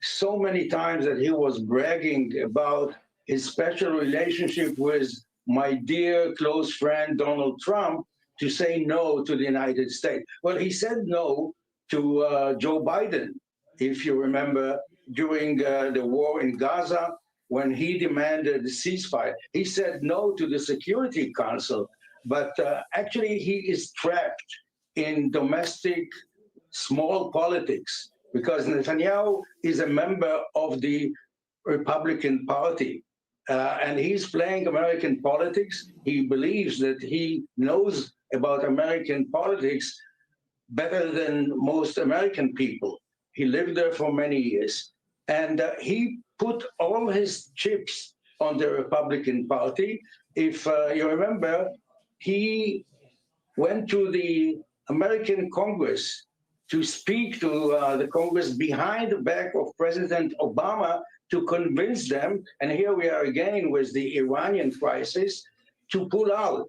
so many times that he was bragging about his special relationship with my dear close friend Donald Trump, to say no to the United States. Well, he said no to Joe Biden, if you remember, during the war in Gaza, when he demanded a ceasefire. He said no to the Security Council, but actually he is trapped in domestic small politics because Netanyahu is a member of the Republican Party. And he's playing American politics. He believes that he knows about American politics better than most American people. He lived there for many years. And he put all his chips on the Republican Party. If you remember, he went to the American Congress to speak to the Congress behind the back of President Obama to convince them, and here we are again with the Iranian crisis, to pull out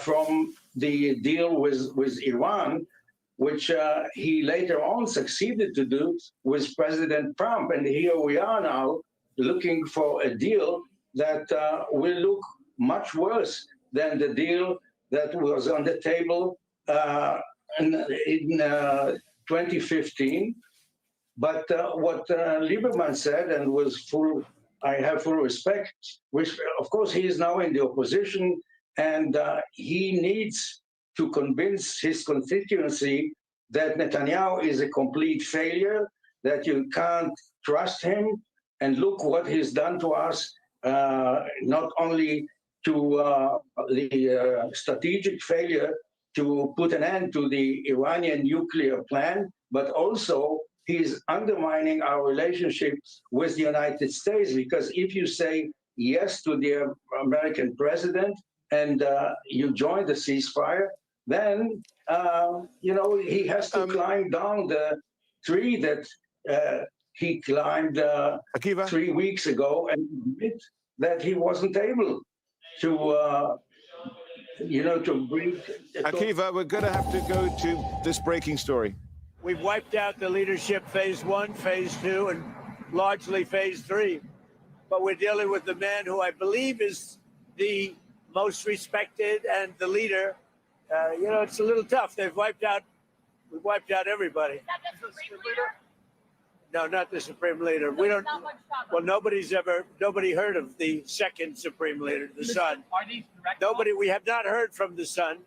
from the deal with Iran, which he later on succeeded to do with President Trump. And here we are now looking for a deal that will look much worse than the deal that was on the table in 2015. But what Lieberman said, and I have full respect, which of course he is now in the opposition, and he needs to convince his constituency that Netanyahu is a complete failure, that you can't trust him, and look what he's done to us, not only to the strategic failure to put an end to the Iranian nuclear plan, but also he's undermining our relationship with the United States, because if you say yes to the American president and you join the ceasefire, then he has to climb down the tree that he climbed 3 weeks ago and admit that he wasn't able to to bring. Akiva, we're going to have to go to this breaking story. We've wiped out the leadership phase 1, phase 2, and largely phase 3. But we're dealing with the man who I believe is the most respected and the leader. It's a little tough. We've wiped out everybody. Is that the Supreme Leader? No, not the Supreme Leader. We don't. Well, nobody heard of the second Supreme Leader, the son. Are these direct? Nobody. We have not heard from the son.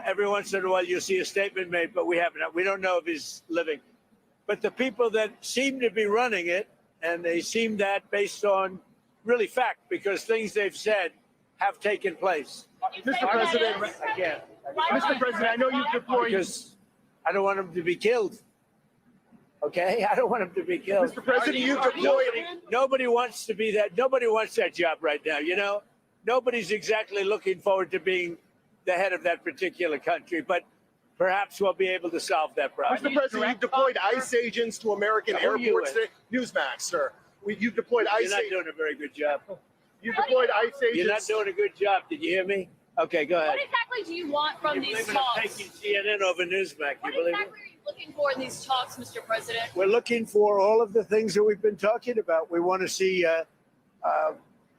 Every once in a while, you'll see a statement made, but we haven't. We don't know if he's living. But the people that seem to be running it, and they seem that based on really fact, because things they've said have taken place. Mr. President, I can't. Mr. President, I know you've deployed. Because I don't want them to be killed. Okay, I don't want them to be killed. Mr. President, you've deployed. Nobody wants to be that. Nobody wants that job right now. You know, nobody's exactly looking forward to being the head of that particular country. But perhaps we'll be able to solve that problem. Mr. President, you've deployed ICE agents to American airports today. Newsmax, sir. You've deployed ICE agents. You're not doing a very good job. You've deployed ICE agents. You're not doing a good job. Did you hear me? Okay, go ahead. What exactly do you want from these talks? I'm taking CNN over Newsmax. What You believe exactly are you looking for in these talks, Mr. President? We're looking for all of the things that we've been talking about. We want to see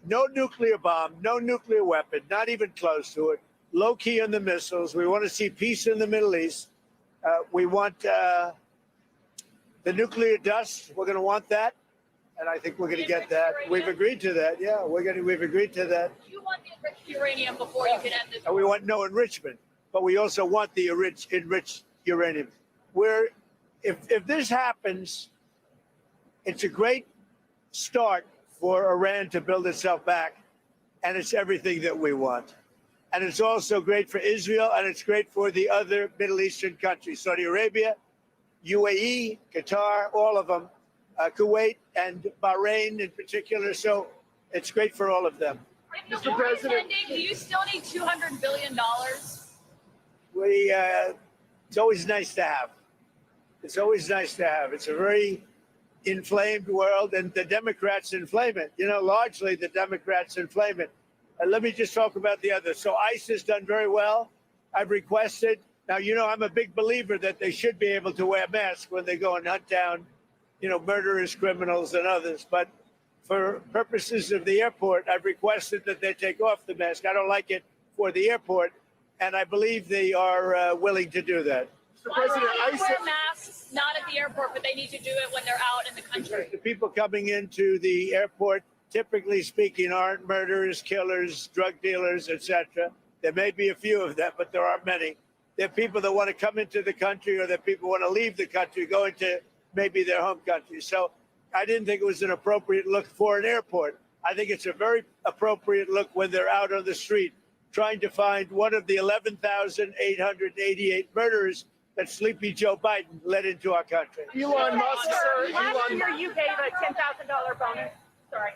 no nuclear bomb, no nuclear weapon, not even close to it. Low key on the missiles. We want to see peace in the Middle East. We want the nuclear dust. We're going to want that, and I think we're going to get that. We've agreed to that. Yeah, we've agreed to that. Do you want the enriched uranium before you can end this? And we want no enrichment, but we also want the enriched uranium. If this happens, it's a great start for Iran to build itself back, and it's everything that we want. And it's also great for Israel, and it's great for the other Middle Eastern countries, Saudi Arabia, UAE, Qatar, all of them, Kuwait and Bahrain in particular. So it's great for all of them. If the war is ending, do you still need $200 billion? It's always nice to have. It's always nice to have. It's a very inflamed world, and the Democrats inflame it. You know, largely the Democrats inflame it. Let me just talk about the others. So ICE has done very well. I've requested. Now, you know, I'm a big believer that they should be able to wear masks when they go and hunt down, you know, murderers, criminals, and others. But for purposes of the airport, I've requested that they take off the mask. I don't like it for the airport, and I believe they are willing to do that. Mr. President, why do they wear masks not at the airport, but they need to do it when they're out in the country? The people coming into the airport, typically speaking, aren't murderers, killers, drug dealers, etc. There may be a few of them, but there aren't many. They're people that want to come into the country, or that people want to leave the country, go into maybe their home country. So I didn't think it was an appropriate look for an airport. I think it's a very appropriate look when they're out on the street trying to find one of the 11,888 murderers that Sleepy Joe Biden led into our country. Elon Musk, sir. Last year you gave a $10,000 bonus. Sorry.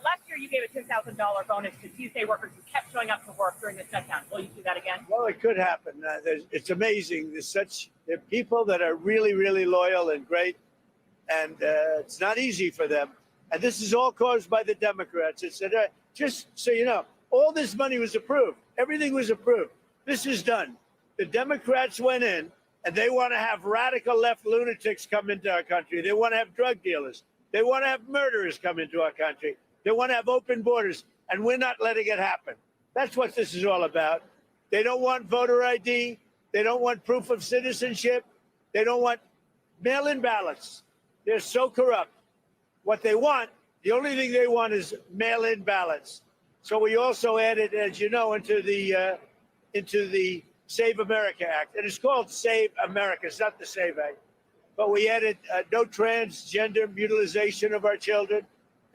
Last year you gave a $10,000 bonus to Tuesday workers who kept showing up to work during the shutdown. Will you do that again? Well, it could happen. It's amazing. There are people that are really, really loyal and great, and it's not easy for them. And this is all caused by the Democrats. It's just so you know, all this money was approved. Everything was approved. This is done. The Democrats went in, and they want to have radical left lunatics come into our country. They want to have drug dealers. They want to have murderers come into our country. They want to have open borders, and we're not letting it happen. That's what this is all about. They don't want voter ID. They don't want proof of citizenship. They don't want mail-in ballots. They're so corrupt. What they want, the only thing they want is mail-in ballots. So we also added, as you know, into the Save America Act. And it's called Save America. It's not the Save Act. But we added no transgender mutilization of our children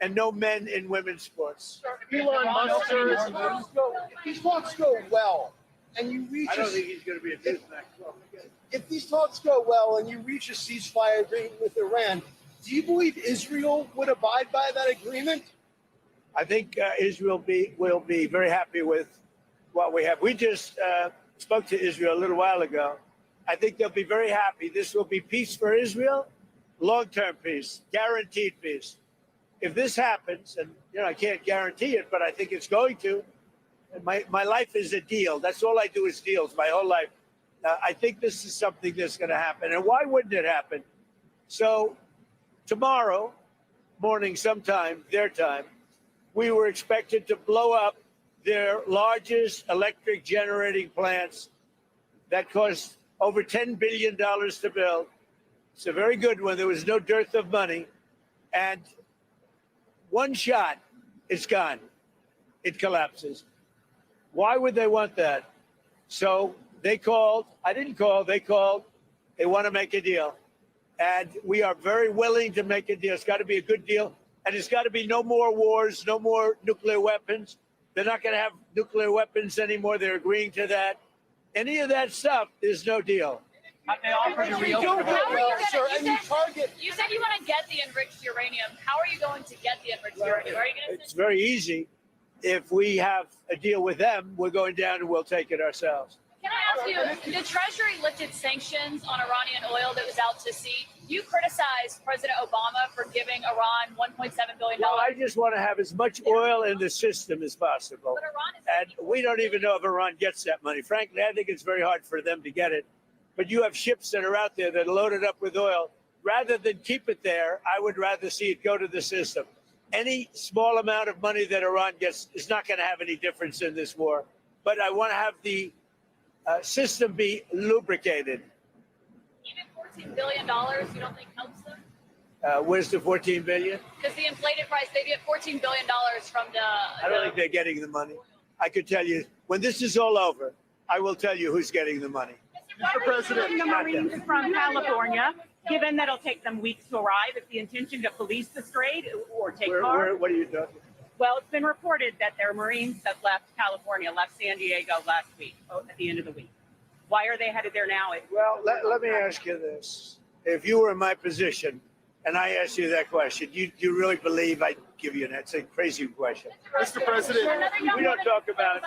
and no men in women's sports. Elon Musk, sir. If these talks go well, and you reach I don't think he's going to be a Newsmax. If these talks go well and you reach a ceasefire agreement with Iran, do you believe Israel would abide by that agreement? I think Israel will be very happy with what we have. We just spoke to Israel a little while ago. I think they'll be very happy. This will be peace for Israel, long-term peace, guaranteed peace. If this happens, and you know I can't guarantee it, but I think it's going to. My life is a deal. That's all I do is deals my whole life. I think this is something that's going to happen. And why wouldn't it happen? So tomorrow morning sometime, their time, we were expected to blow up their largest electric generating plants that cost over $10 billion to build. It's a very good one. There was no dearth of money. And one shot, it's gone. It collapses. Why would they want that? So they called. I didn't call. They called. They want to make a deal. And we are very willing to make a deal. It's got to be a good deal. And it's got to be no more wars, no more nuclear weapons. They're not going to have nuclear weapons anymore. They're agreeing to that. Any of that stuff, there's no deal. They offered to reopen. You said you want to get the enriched uranium. How are you going to get the enriched uranium? Are you going to? It's very easy. If we have a deal with them, we're going down and we'll take it ourselves. Can I ask you, the Treasury lifted sanctions on Iranian oil that was out to sea. You criticized President Obama for giving Iran $1.7 billion. Well, I just want to have as much oil in the system as possible. And we don't even know if Iran gets that money. Frankly, I think it's very hard for them to get it. But you have ships that are out there that are loaded up with oil. Rather than keep it there, I would rather see it go to the system. Any small amount of money that Iran gets is not going to have any difference in this war. But I want to have the system be lubricated. Even $14 billion, you don't think helps them? Where's the $14 billion? Because the inflated price, they get $14 billion from the... I don't think they're getting the money. I could tell you, when this is all over, I will tell you who's getting the money. Mr. President, the Marines from California, given that it'll take them weeks to arrive, is the intention to police the strait or take cars? What are you doing? Well, it's been reported that there are Marines that left California, left San Diego last week, at the end of the week. Why are they headed there now? Well, let me ask you this. If you were in my position and I asked you that question, you really believe I'd give you an answer? It's a crazy question. Mr. President, we don't talk about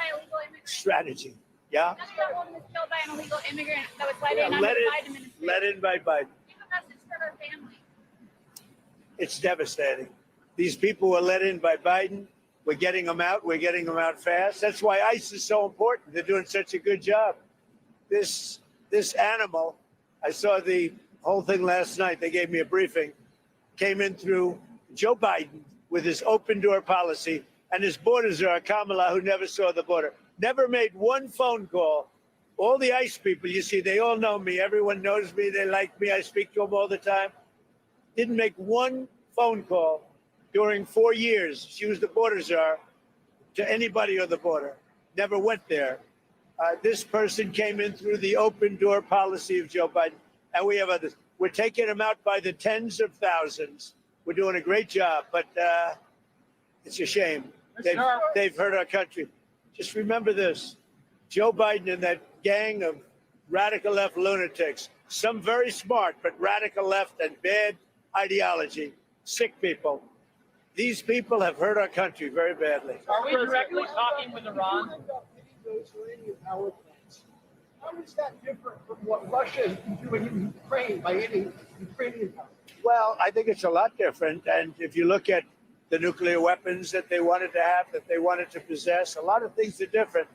strategy. Yeah? Another woman was killed by an illegal immigrant that was let in under the Biden administration. Let in by Biden. Give a message for her family. It's devastating. These people were let in by Biden. We're getting them out. We're getting them out fast. That's why ICE is so important. They're doing such a good job. This animal, I saw the whole thing last night. They gave me a briefing. Came in through Joe Biden with his open door policy and his border czar, Kamala, who never saw the border. Never made one phone call. All the ICE people, you see, they all know me. Everyone knows me. They like me. I speak to them all the time. Didn't make one phone call during 4 years. She was the border czar to anybody on the border. Never went there. This person came in through the open door policy of Joe Biden. And we have others. We're taking them out by the tens of thousands. We're doing a great job, but it's a shame. They've hurt our country. Just remember this, Joe Biden and that gang of radical left lunatics, some very smart, but radical left and bad ideology, sick people. These people have hurt our country very badly. Are we directly talking with Iran? Those uranium power plants. How is that different from what Russia has been doing in Ukraine by hitting Ukrainian power? Well, I think it's a lot different. And if you look at the nuclear weapons that they wanted to have, that they wanted to possess, a lot of things are different.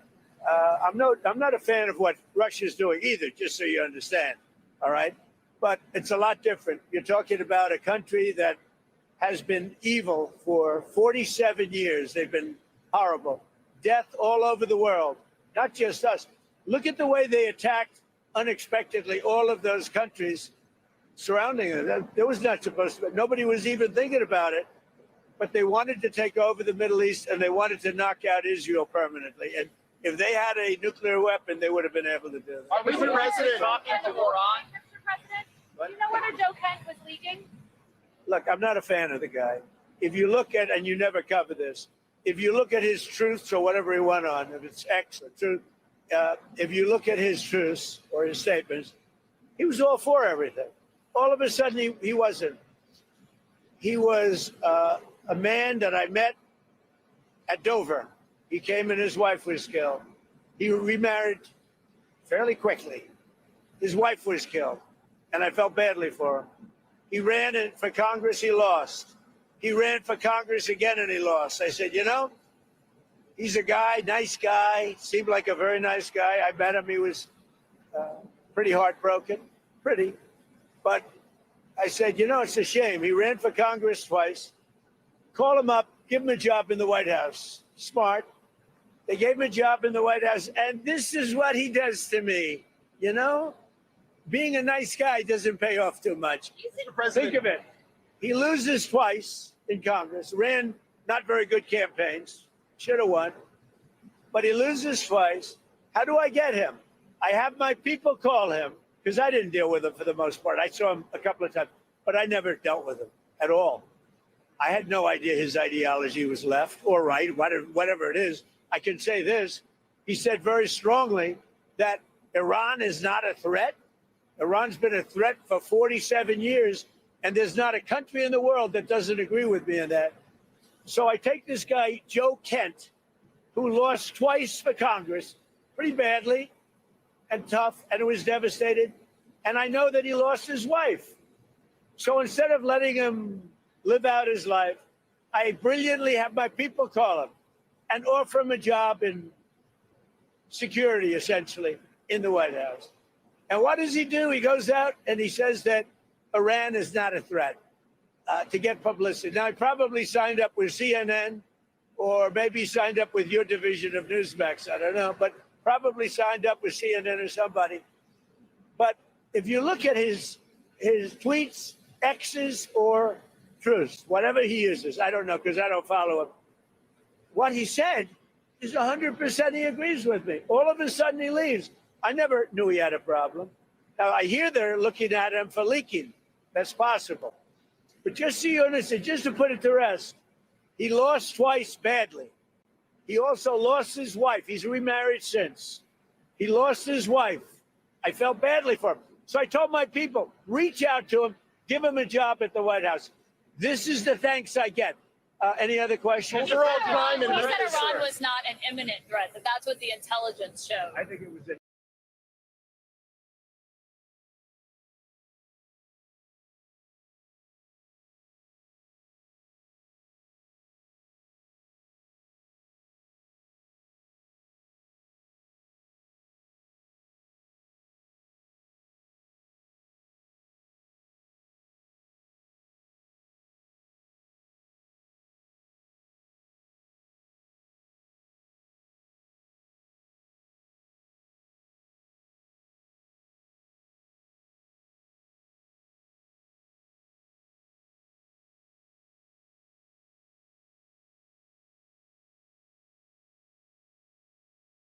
I'm not a fan of what Russia's doing either, just so you understand, all right? But it's a lot different. You're talking about a country that has been evil for 47 years. They've been horrible. Death all over the world, not just us. Look at the way they attacked unexpectedly all of those countries surrounding them. There was not supposed to be, nobody was even thinking about it. But they wanted to take over the Middle East and they wanted to knock out Israel permanently. And if they had a nuclear weapon, they would have been able to do that. Are we President talking to Iran? Mr. President, do you know whether Joe Kent was leaking? Look, I'm not a fan of the guy. If you look at, and you never cover this, if you look at his truths or whatever he went on, if it's excellent truth, if you look at his truths or his statements, he was all for everything. All of a sudden, he wasn't. He was a man that I met at Dover. He came and his wife was killed. He remarried fairly quickly. His wife was killed, and I felt badly for him. He ran for Congress, he lost. He ran for Congress again, and he lost. I said, you know, he's a guy, nice guy, seemed like a very nice guy. I met him. He was pretty heartbroken, but I said, you know, it's a shame. He ran for Congress twice. Call him up, give him a job in the White House. Smart. They gave him a job in the White House, and this is what he does to me. You know, being a nice guy doesn't pay off too much. Think of it. He loses twice in Congress, ran not very good campaigns, should have won, but he loses twice. How do I get him? I have my people call him because I didn't deal with him for the most part. I saw him a couple of times, but I never dealt with him at all. I had no idea his ideology was left or right, whatever it is. I can say this. He said very strongly that Iran is not a threat. Iran's been a threat for 47 years, and there's not a country in the world that doesn't agree with me on that. So I take this guy, Joe Kent, who lost twice for Congress, pretty badly and tough, and was devastated. And I know that he lost his wife. So instead of letting him live out his life, I brilliantly have my people call him and offer him a job in security, essentially, in the White House. And what does he do? He goes out and he says that Iran is not a threat to get publicity. Now, he probably signed up with CNN or maybe signed up with your division of Newsmax. I don't know, but probably signed up with CNN or somebody. But if you look at his tweets, X's or truths, whatever he uses, I don't know because I don't follow him. What he said is 100% he agrees with me. All of a sudden he leaves. I never knew he had a problem. Now, I hear they're looking at him for leaking. That's possible. But just so you understand, just to put it to rest, he lost twice badly. He also lost his wife. He's remarried since. He lost his wife. I felt badly for him. So I told my people, reach out to him, give him a job at the White House. This is the thanks I get. Any other questions? He said Iran was not an imminent threat, that that's what the intelligence showed. I think it was a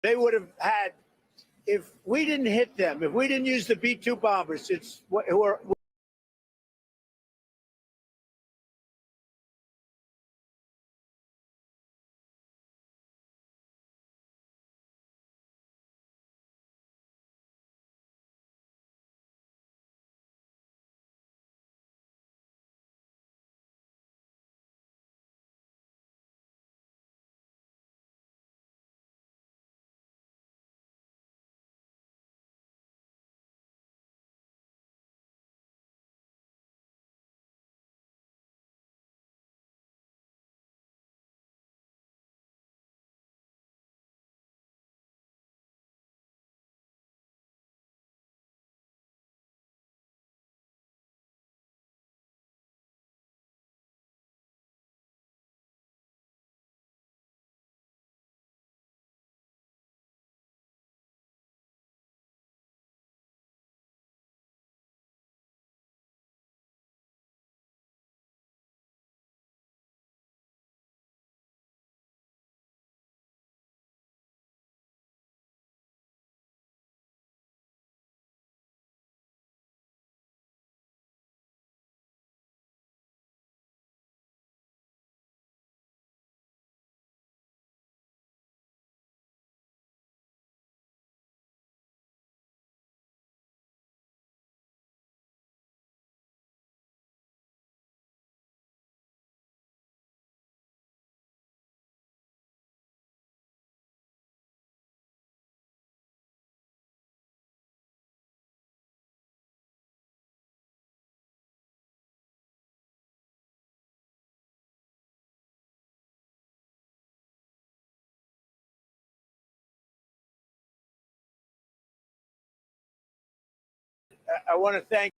they would have had, if we didn't hit them, if we didn't use the B-2 bombers, I want to thank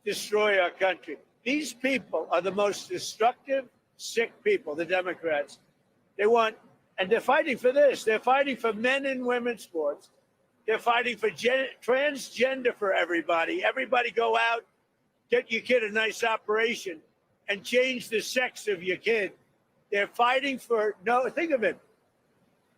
destroy our country. These people are the most destructive, sick people, the Democrats. They want, and they're fighting for this. They're fighting for men and women's sports. They're fighting for transgender for everybody. Everybody go out, get your kid a nice operation. and change the sex of your kid. They're fighting for, no, think of it.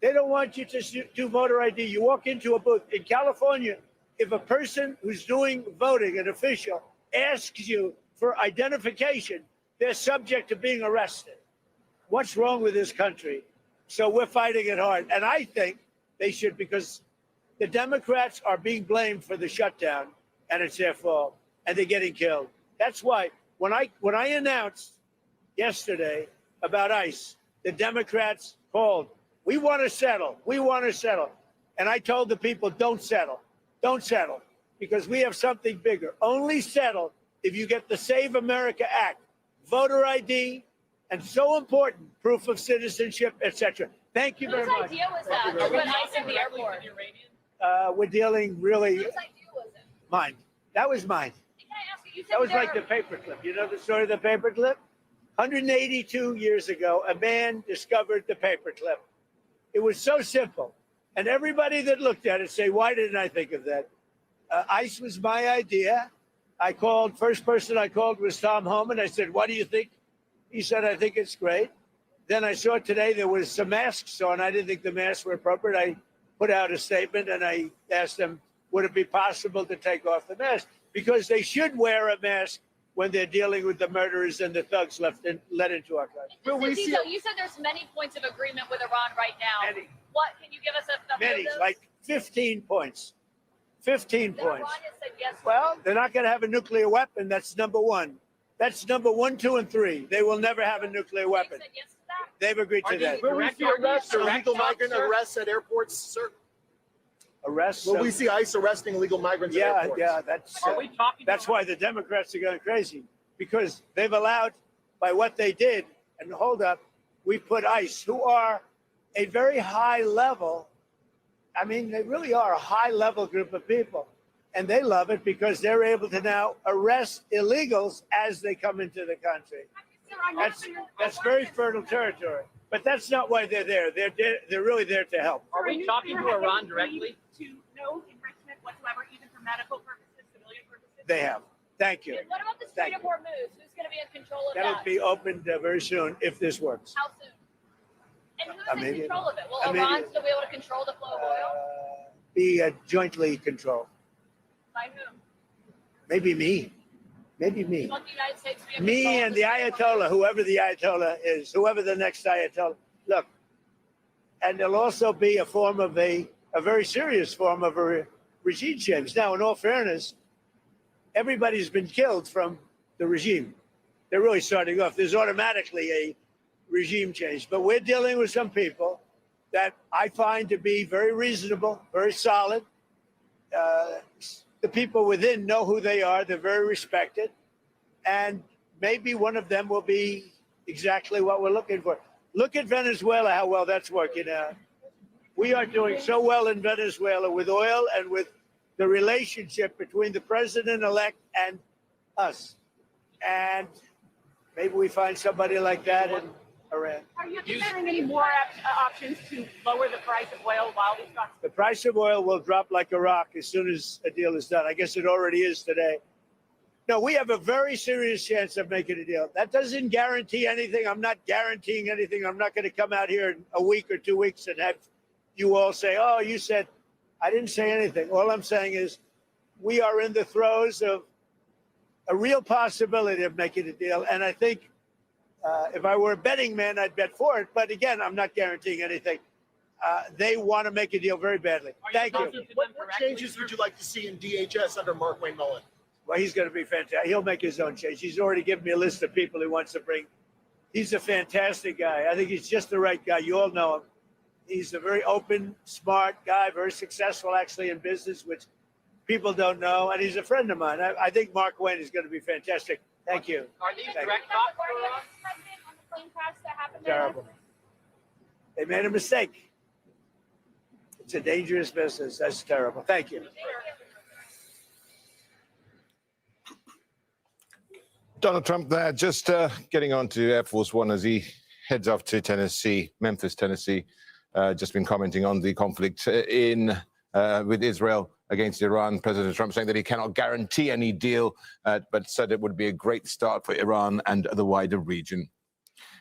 They don't want you to do voter ID. You walk into a booth. In California, if a person who's doing voting, an official, asks you for identification, they're subject to being arrested. What's wrong with this country? So we're fighting it hard. And I think they should, because the Democrats are being blamed for the shutdown, and it's their fault, and they're getting killed. That's why when I announced yesterday about ICE, the Democrats called. We want to settle. We want to settle. And I told the people, don't settle. Don't settle. Because we have something bigger. Only settle if you get the Save America Act, voter ID, and so important, proof of citizenship, etc. Thank you very much. Whose idea was that? To put ICE in the airport? We're dealing really. Whose idea was it? Mine. That was mine. Can I ask you? You said That was there like the paperclip. You know the story of the paperclip? 182 years ago, a man discovered the paperclip. It was so simple. And everybody that looked at it say, why didn't I think of that? ICE was my idea. I called, first person I called was Tom Homan. I said, what do you think? He said, I think it's great. Then I saw today there was some masks on. I didn't think the masks were appropriate. I put out a statement and I asked them, would it be possible to take off the mask? Because they should wear a mask when they're dealing with the murderers and the thugs let into our country. You said there's many points of agreement with Iran right now. Many. What, can you give us a number Many, of those? like 15 points. 15 That points. Iran has said yes. Well, they're not going to have a nuclear weapon. That's number one. That's number 1, 2, and 3. They will never have a nuclear weapon. Said yes to that? They've agreed to that. Will we see arrests, illegal migrant arrests at airports, sir? Arrests? Will we see ICE arresting illegal migrants at airports? Yeah, that's. Are we talking That's why the Democrats are going crazy, because they've allowed, by what they did, and hold up, we put ICE, who are a very high level. I mean, they really are a high level group of people. And they love it because they're able to now arrest illegals as they come into the country. That's very fertile territory. But that's not why they're there. They're really there to help. Are we talking to Iran directly? To no enrichment whatsoever, even for medical purposes, civilian purposes? They have. Thank you. What about the Strait of Hormuz? Who's going to be in control of That'll that? be opened very soon if this works. How soon? And who's in Immediate. control of it? Will Immediate. Iran still be able to control the flow of oil? Be jointly controlled. By whom? Maybe me. Maybe me. You want the United States to be in Me control and of the Strait of Hormuz? Ayatollah, whoever the Ayatollah is, whoever the next Ayatollah. Look, and there'll also be a form of a very serious form of a regime change. Now, in all fairness, everybody's been killed from the regime. They're really starting off. There's automatically a regime change. But we're dealing with some people that I find to be very reasonable, very solid. The people within know who they are. They're very respected. And maybe one of them will be exactly what we're looking for. Look at Venezuela, how well that's working out. We are doing so well in Venezuela with oil and with the relationship between the president-elect and us. And maybe we find somebody like that in Iran. Are you considering any more options to lower the price of oil while these stocks? The price of oil will drop like a rock as soon as a deal is done. I guess it already is today. No, we have a very serious chance of making a deal. That doesn't guarantee anything. I'm not guaranteeing anything. I'm not going to come out here in a week or 2 weeks and have you all say, oh, you said. I didn't say anything. All I'm saying is we are in the throes of a real possibility of making a deal. And I think if I were a betting man, I'd bet for it. But again, I'm not guaranteeing anything. They want to make a deal very badly. Thank you. What changes would you like to see in DHS under Mark Wayne Mullen? Well, he's going to be fantastic. He'll make his own change. He's already given me a list of people he wants to bring. He's a fantastic guy. I think he's just the right guy. You all know him. He's a very open, smart guy, very successful actually in business, which people don't know. And he's a friend of mine. I think Mark Wayne is going to be fantastic. Thank you. Are these direct talks on the plane crash that happened there? Terrible. They made a mistake. It's a dangerous business. That's terrible. Thank you. Donald Trump there, just getting on to Air Force One as he heads off to Tennessee, Memphis, Tennessee. Just been commenting on the conflict with Israel against Iran. President Trump saying that he cannot guarantee any deal, but said it would be a great start for Iran and the wider region.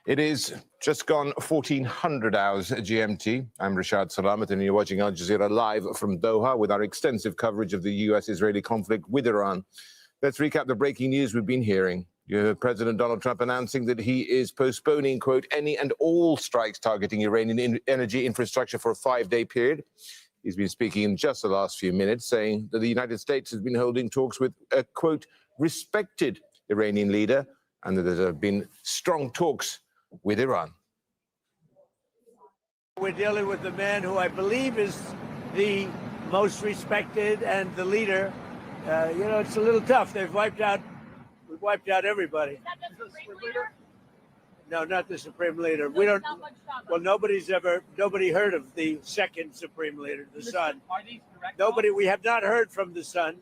It is just gone 1400 hours GMT. I'm Rashad Salamat, and you're watching Al Jazeera live from Doha with our extensive coverage of the US-Israeli conflict with Iran. Let's recap the breaking news we've been hearing. You heard President Donald Trump announcing that he is postponing, quote, any and all strikes targeting Iranian energy infrastructure for a 5-day period. He's been speaking in just the last few minutes, saying that the United States has been holding talks with a, quote, respected Iranian leader, and that there have been strong talks with Iran. We're dealing with the man who I believe is the most respected and the leader. It's a little tough. We've wiped out everybody. Is that the Supreme Leader? No, not the Supreme Leader. We don't. Well, nobody heard of the second Supreme Leader, the son. Nobody. We have not heard from the son.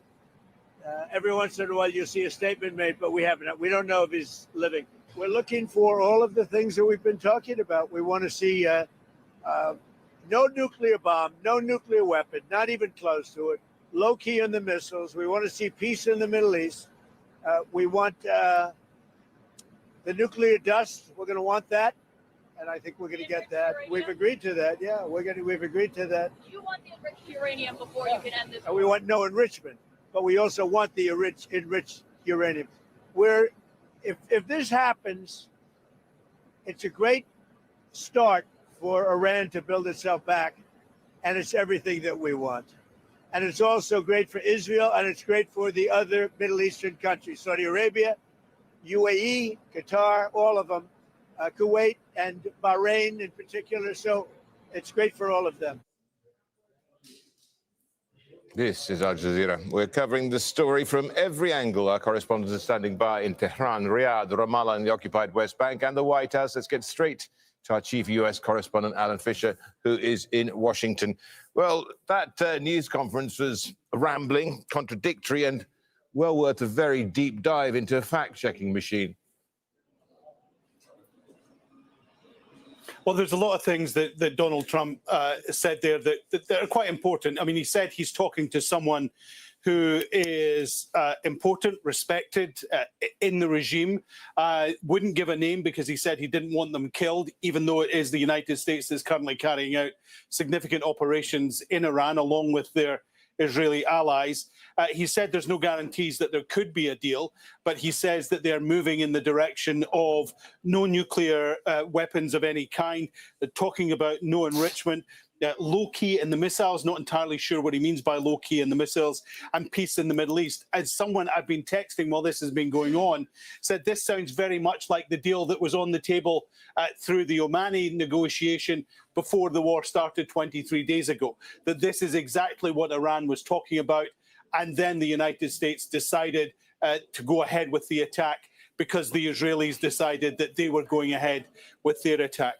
Every once in a while, you'll see a statement made, but we haven't. We don't know if he's living. We're looking for all of the things that we've been talking about. We want to see no nuclear bomb, no nuclear weapon, not even close to it. Low key on the missiles. We want to see peace in the Middle East. We want the nuclear dust. We're going to want that, and I think we're going to get that. We've agreed to that. Yeah, we've agreed to that. Do you want the enriched uranium before you can end this? And we want no enrichment, but we also want the enriched uranium. If this happens, it's a great start for Iran to build itself back, and it's everything that we want. And it's also great for Israel, and it's great for the other Middle Eastern countries, Saudi Arabia, UAE, Qatar, all of them, Kuwait and Bahrain in particular. So it's great for all of them. This is Al Jazeera. We're covering the story from every angle. Our correspondents are standing by in Tehran, Riyadh, Ramallah, and the occupied West Bank, and the White House. Let's get straight to our chief U.S. correspondent, Alan Fisher, who is in Washington. Well, that news conference was rambling, contradictory, and well worth a very deep dive into a fact-checking machine. Well, there's a lot of things that Donald Trump said there that are quite important. I mean, he said he's talking to someone who is important, respected in the regime, wouldn't give a name because he said he didn't want them killed, even though it is the United States that's currently carrying out significant operations in Iran, along with their Israeli allies. He said there's no guarantees that there could be a deal, but he says that they're moving in the direction of no nuclear weapons of any kind. They're talking about no enrichment, low key in the missiles, not entirely sure what he means by low key in the missiles, and peace in the Middle East. As someone I've been texting while this has been going on said, this sounds very much like the deal that was on the table through the Omani negotiation before the war started 23 days ago, that this is exactly what Iran was talking about. And then the United States decided to go ahead with the attack because the Israelis decided that they were going ahead with their attack.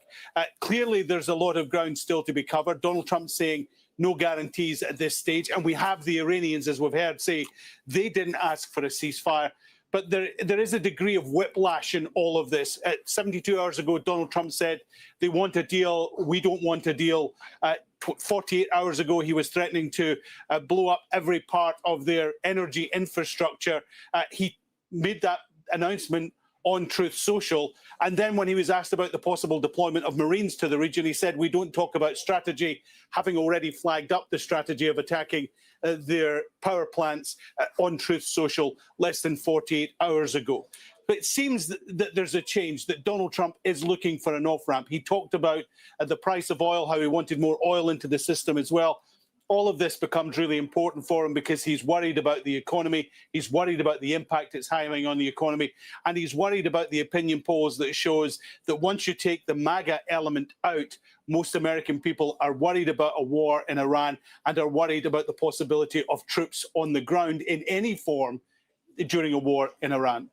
Clearly, there's a lot of ground still to be covered. Donald Trump saying no guarantees at this stage. And we have the Iranians, as we've heard, say they didn't ask for a ceasefire. But there is a degree of whiplash in all of this. 72 hours ago, Donald Trump said they want a deal. We don't want a deal. 48 hours ago, he was threatening to blow up every part of their energy infrastructure. He made that announcement on Truth Social. And then when he was asked about the possible deployment of Marines to the region, he said, we don't talk about strategy, having already flagged up the strategy of attacking their power plants on Truth Social less than 48 hours ago. But it seems that there's a change, that Donald Trump is looking for an off-ramp. He talked about the price of oil, how he wanted more oil into the system as well. All of this becomes really important for him because he's worried about the economy. He's worried about the impact it's having on the economy. And he's worried about the opinion polls that shows that once you take the MAGA element out, most American people are worried about a war in Iran and are worried about the possibility of troops on the ground in any form during a war in Iran.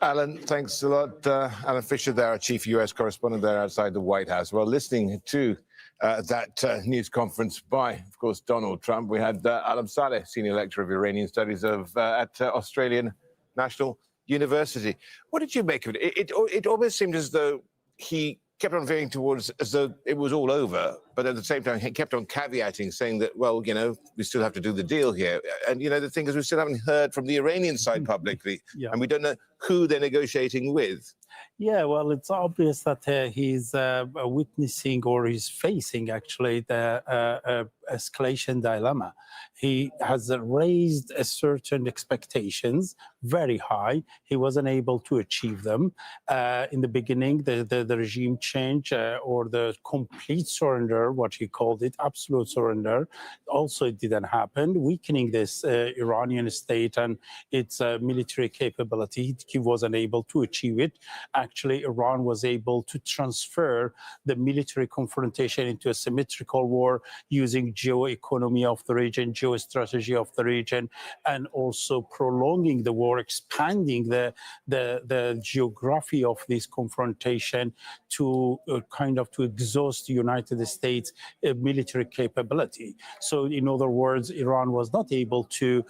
Alan, thanks a lot. Alan Fisher there, our chief U.S. correspondent there outside the White House. Well, listening to that news conference by, of course, Donald Trump, we had Alam Saleh, senior lecturer of Iranian studies at Australian National University. What did you make of it? It almost seemed as though he kept on veering towards as though it was all over, but at the same time, he kept on caveating, saying that, well, you know, we still have to do the deal here. And, you know, the thing is, we still haven't heard from the Iranian side publicly, and we don't know who they're negotiating with. Yeah, well, it's obvious that he's witnessing or he's facing actually the escalation dilemma. He has raised a certain expectations very high. He wasn't able to achieve them. In the beginning, the regime change or the complete surrender, what he called it, absolute surrender, also it didn't happen, weakening this Iranian state and its military capability. He wasn't able to achieve it. Actually, Iran was able to transfer the military confrontation into a symmetrical war using geo-economy of the region, geostrategy of the region, and also prolonging the war, expanding the geography of this confrontation to kind of to exhaust the United States military capability. So in other words, Iran was not able to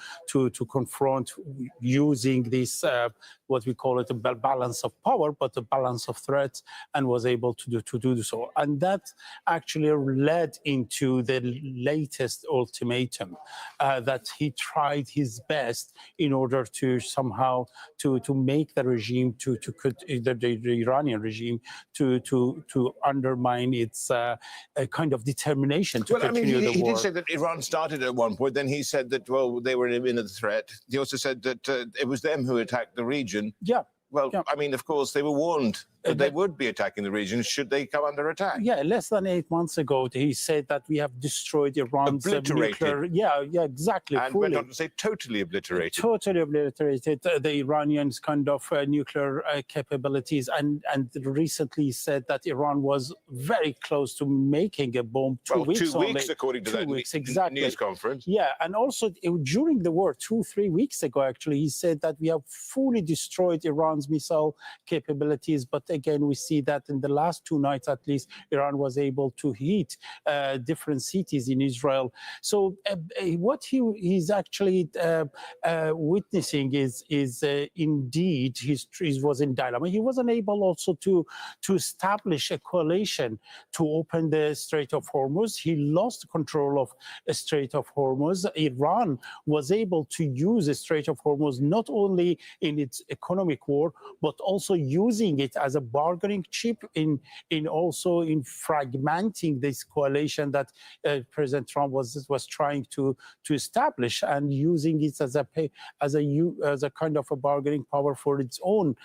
confront using this what we call it a balance of power, but a balance of threats, and was able to do so. And that actually led into the latest ultimatum that he tried his best in order to somehow to make the regime the Iranian regime to undermine its kind of determination to continue the war. He did say that Iran started at one point. Then he said that, well, they were an imminent threat. He also said that it was them who attacked the region. Yeah. Well, yeah. I mean, of course, they were warned that they would be attacking the region should they come under attack. Yeah, less than 8 months ago, he said that we have destroyed Iran's nuclear. Yeah, exactly. And went on to say totally obliterated. Totally obliterated the Iranians' kind of nuclear capabilities. And recently said that Iran was very close to making a bomb 2 weeks 2 only. weeks, according to that news conference. Yeah, and also during the war, 2-3 weeks ago, actually, he said that we have fully destroyed Iran's missile capabilities. But again, we see that in the last 2 nights, at least, Iran was able to hit different cities in Israel. So what he's actually witnessing is indeed he was in dilemma. He wasn't able also to establish a coalition to open the Strait of Hormuz. He lost control of the Strait of Hormuz. Iran was able to use the Strait of Hormuz not only in its economic war, but also using it as a bargaining chip in also in fragmenting this coalition that President Trump was trying to establish, and using it as a kind of a bargaining power for its own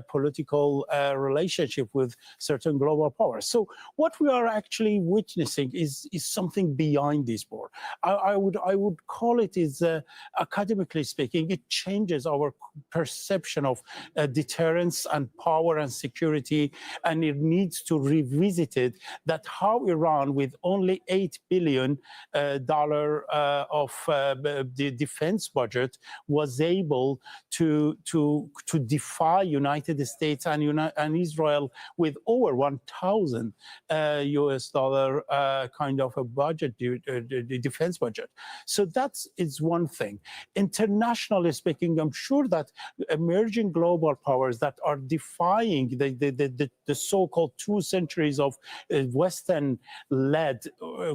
political relationship with certain global powers. So what we are actually witnessing is something behind this war. I would call it is academically speaking, it changes our perception of deterrence and power and security, and it needs to revisit it, that how Iran, with only $8 billion of the defense budget, was able to defy United States and Israel with over 1,000 US dollar kind of a budget, the defense budget. So that is one thing. Internationally speaking, I'm sure that emerging global powers that are defying the so-called 2 centuries of Western-led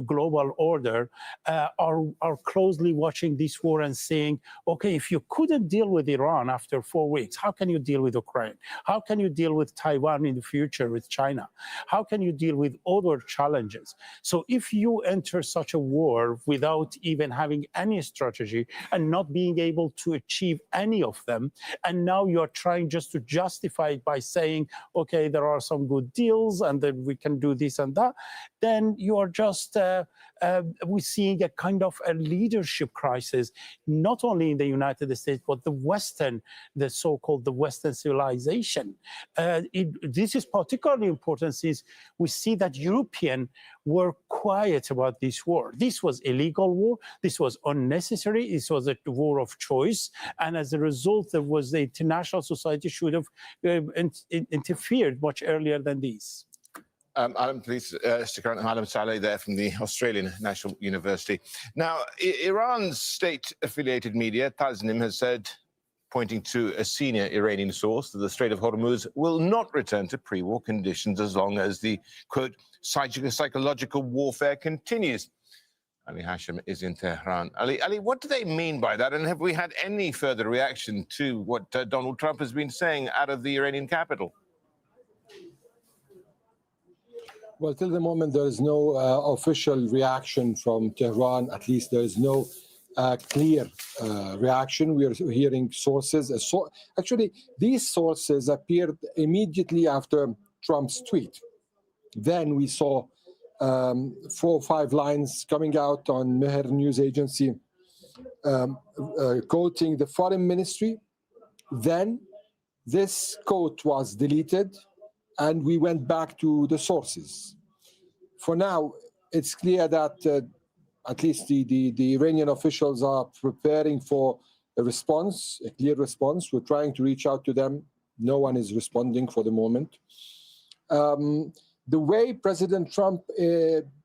global order are closely watching this war and saying, okay, if you couldn't deal with Iran after 4 weeks, how can you deal with Ukraine? How can you deal with Taiwan in the future, with China? How can you deal with other challenges? So if you enter such a war without even having any strategy and not being able to achieve any of them, and now you're trying just to justify it by saying, okay, there are some good deals and then we can do this and that, then you are just we're seeing a kind of a leadership crisis, not only in the United States, but the so-called the Western civilization. This is particularly important since we see that Europeans were quiet about this war. This was illegal war. This was unnecessary. This was a war of choice. And as a result, the international society should have interfered much earlier than this. Alan, please stick around. Alan Saleh there from the Australian National University. Now, Iran's state-affiliated media, Tasnim, has said pointing to a senior Iranian source that the Strait of Hormuz will not return to pre-war conditions as long as the, quote, psychological warfare continues. Ali Hashim is in Tehran. Ali, what do they mean by that? And have we had any further reaction to what Donald Trump has been saying out of the Iranian capital? Well, till the moment, there is no official reaction from Tehran. At least there is no clear reaction. We are hearing sources. Actually, these sources appeared immediately after Trump's tweet. Then we saw 4 or 5 lines coming out on Mehr news agency quoting the foreign ministry. Then this quote was deleted and we went back to the sources. For now, it's clear that at least the Iranian officials are preparing for a response, a clear response. We're trying to reach out to them. No one is responding for the moment. The way President Trump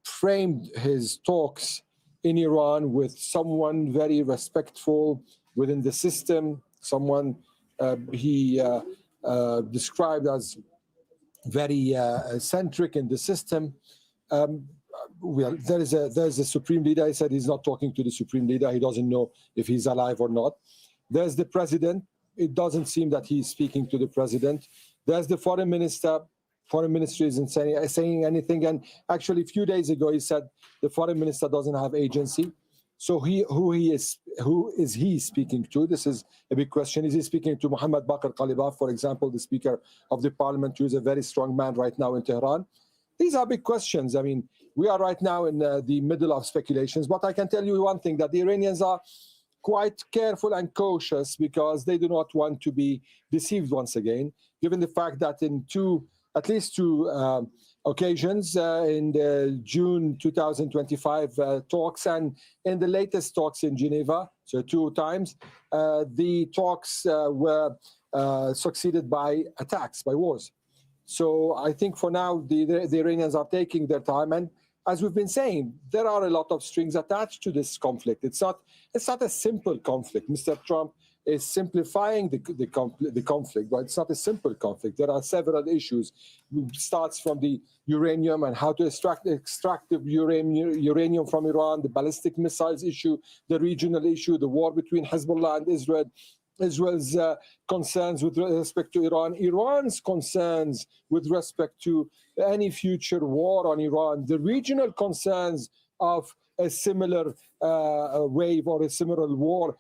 framed his talks in Iran with someone very respectful within the system, someone he described as very centric in the system. Well, there's a supreme leader. He said he's not talking to the supreme leader. He doesn't know if he's alive or not. There's the president. It doesn't seem that he's speaking to the president. There's the foreign minister. Foreign ministry isn't saying anything. And actually, a few days ago, he said the foreign minister doesn't have agency. So who is he speaking to? This is a big question. Is he speaking to Mohammad Bakr Qalibaf, for example, the Speaker of the Parliament, who is a very strong man right now in Tehran? These are big questions. I mean, we are right now in the middle of speculations. But I can tell you one thing, that the Iranians are quite careful and cautious because they do not want to be deceived once again, given the fact that in at least two occasions in the June 2025 talks and in the latest talks in Geneva, so 2 times, the talks were succeeded by attacks, by wars. So I think for now, the Iranians are taking their time. And as we've been saying, there are a lot of strings attached to this conflict. It's not a simple conflict. Mr. Trump is simplifying the conflict, but it's not a simple conflict. There are several issues. It starts from the uranium and how to extract the uranium from Iran, the ballistic missiles issue, the regional issue, the war between Hezbollah and Israel, Israel's concerns with respect to Iran, Iran's concerns with respect to any future war on Iran, the regional concerns of a similar wave or a similar war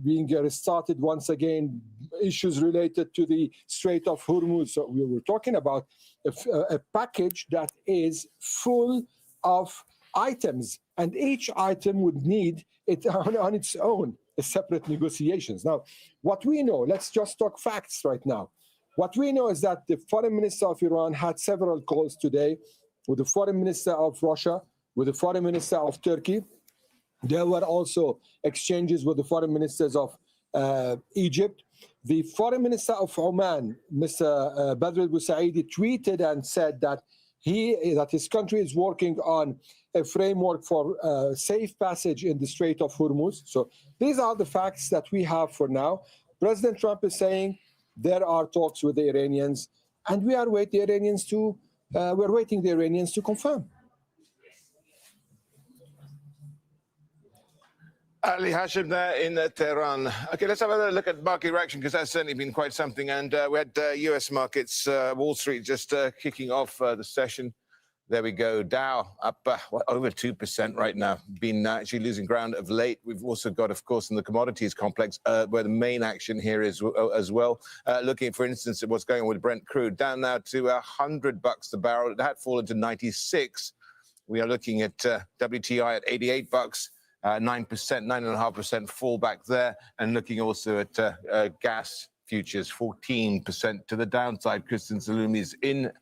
being restarted once again, issues related to the Strait of Hormuz. So we were talking about a package that is full of items, and each item would need it on its own separate negotiations. Now, what we know, let's just talk facts right now. What we know is that the foreign minister of Iran had several calls today with the foreign minister of Russia, with the foreign minister of Turkey. There were also exchanges with the foreign ministers of Egypt. The foreign minister of Oman, Mr. Badr al-Busaidi, tweeted and said that his country is working on a framework for safe passage in the Strait of Hormuz. So these are the facts that we have for now. President Trump is saying there are talks with the Iranians, and we are waiting the Iranians to confirm. Ali Hashim there in Tehran. Okay, let's have a look at market reaction, because that's certainly been quite something. And we had US markets, Wall Street just kicking off the session. There we go. Dow up over 2% right now. Been actually losing ground of late. We've also got, of course, in the commodities complex, where the main action here is as well. Looking, for instance, at what's going on with Brent crude, down now to $100 a barrel. It had fallen to 96. We are looking at WTI at $88. 9.5% fall back there, and looking also at gas futures, 14% to the downside. Kristen Salumi is in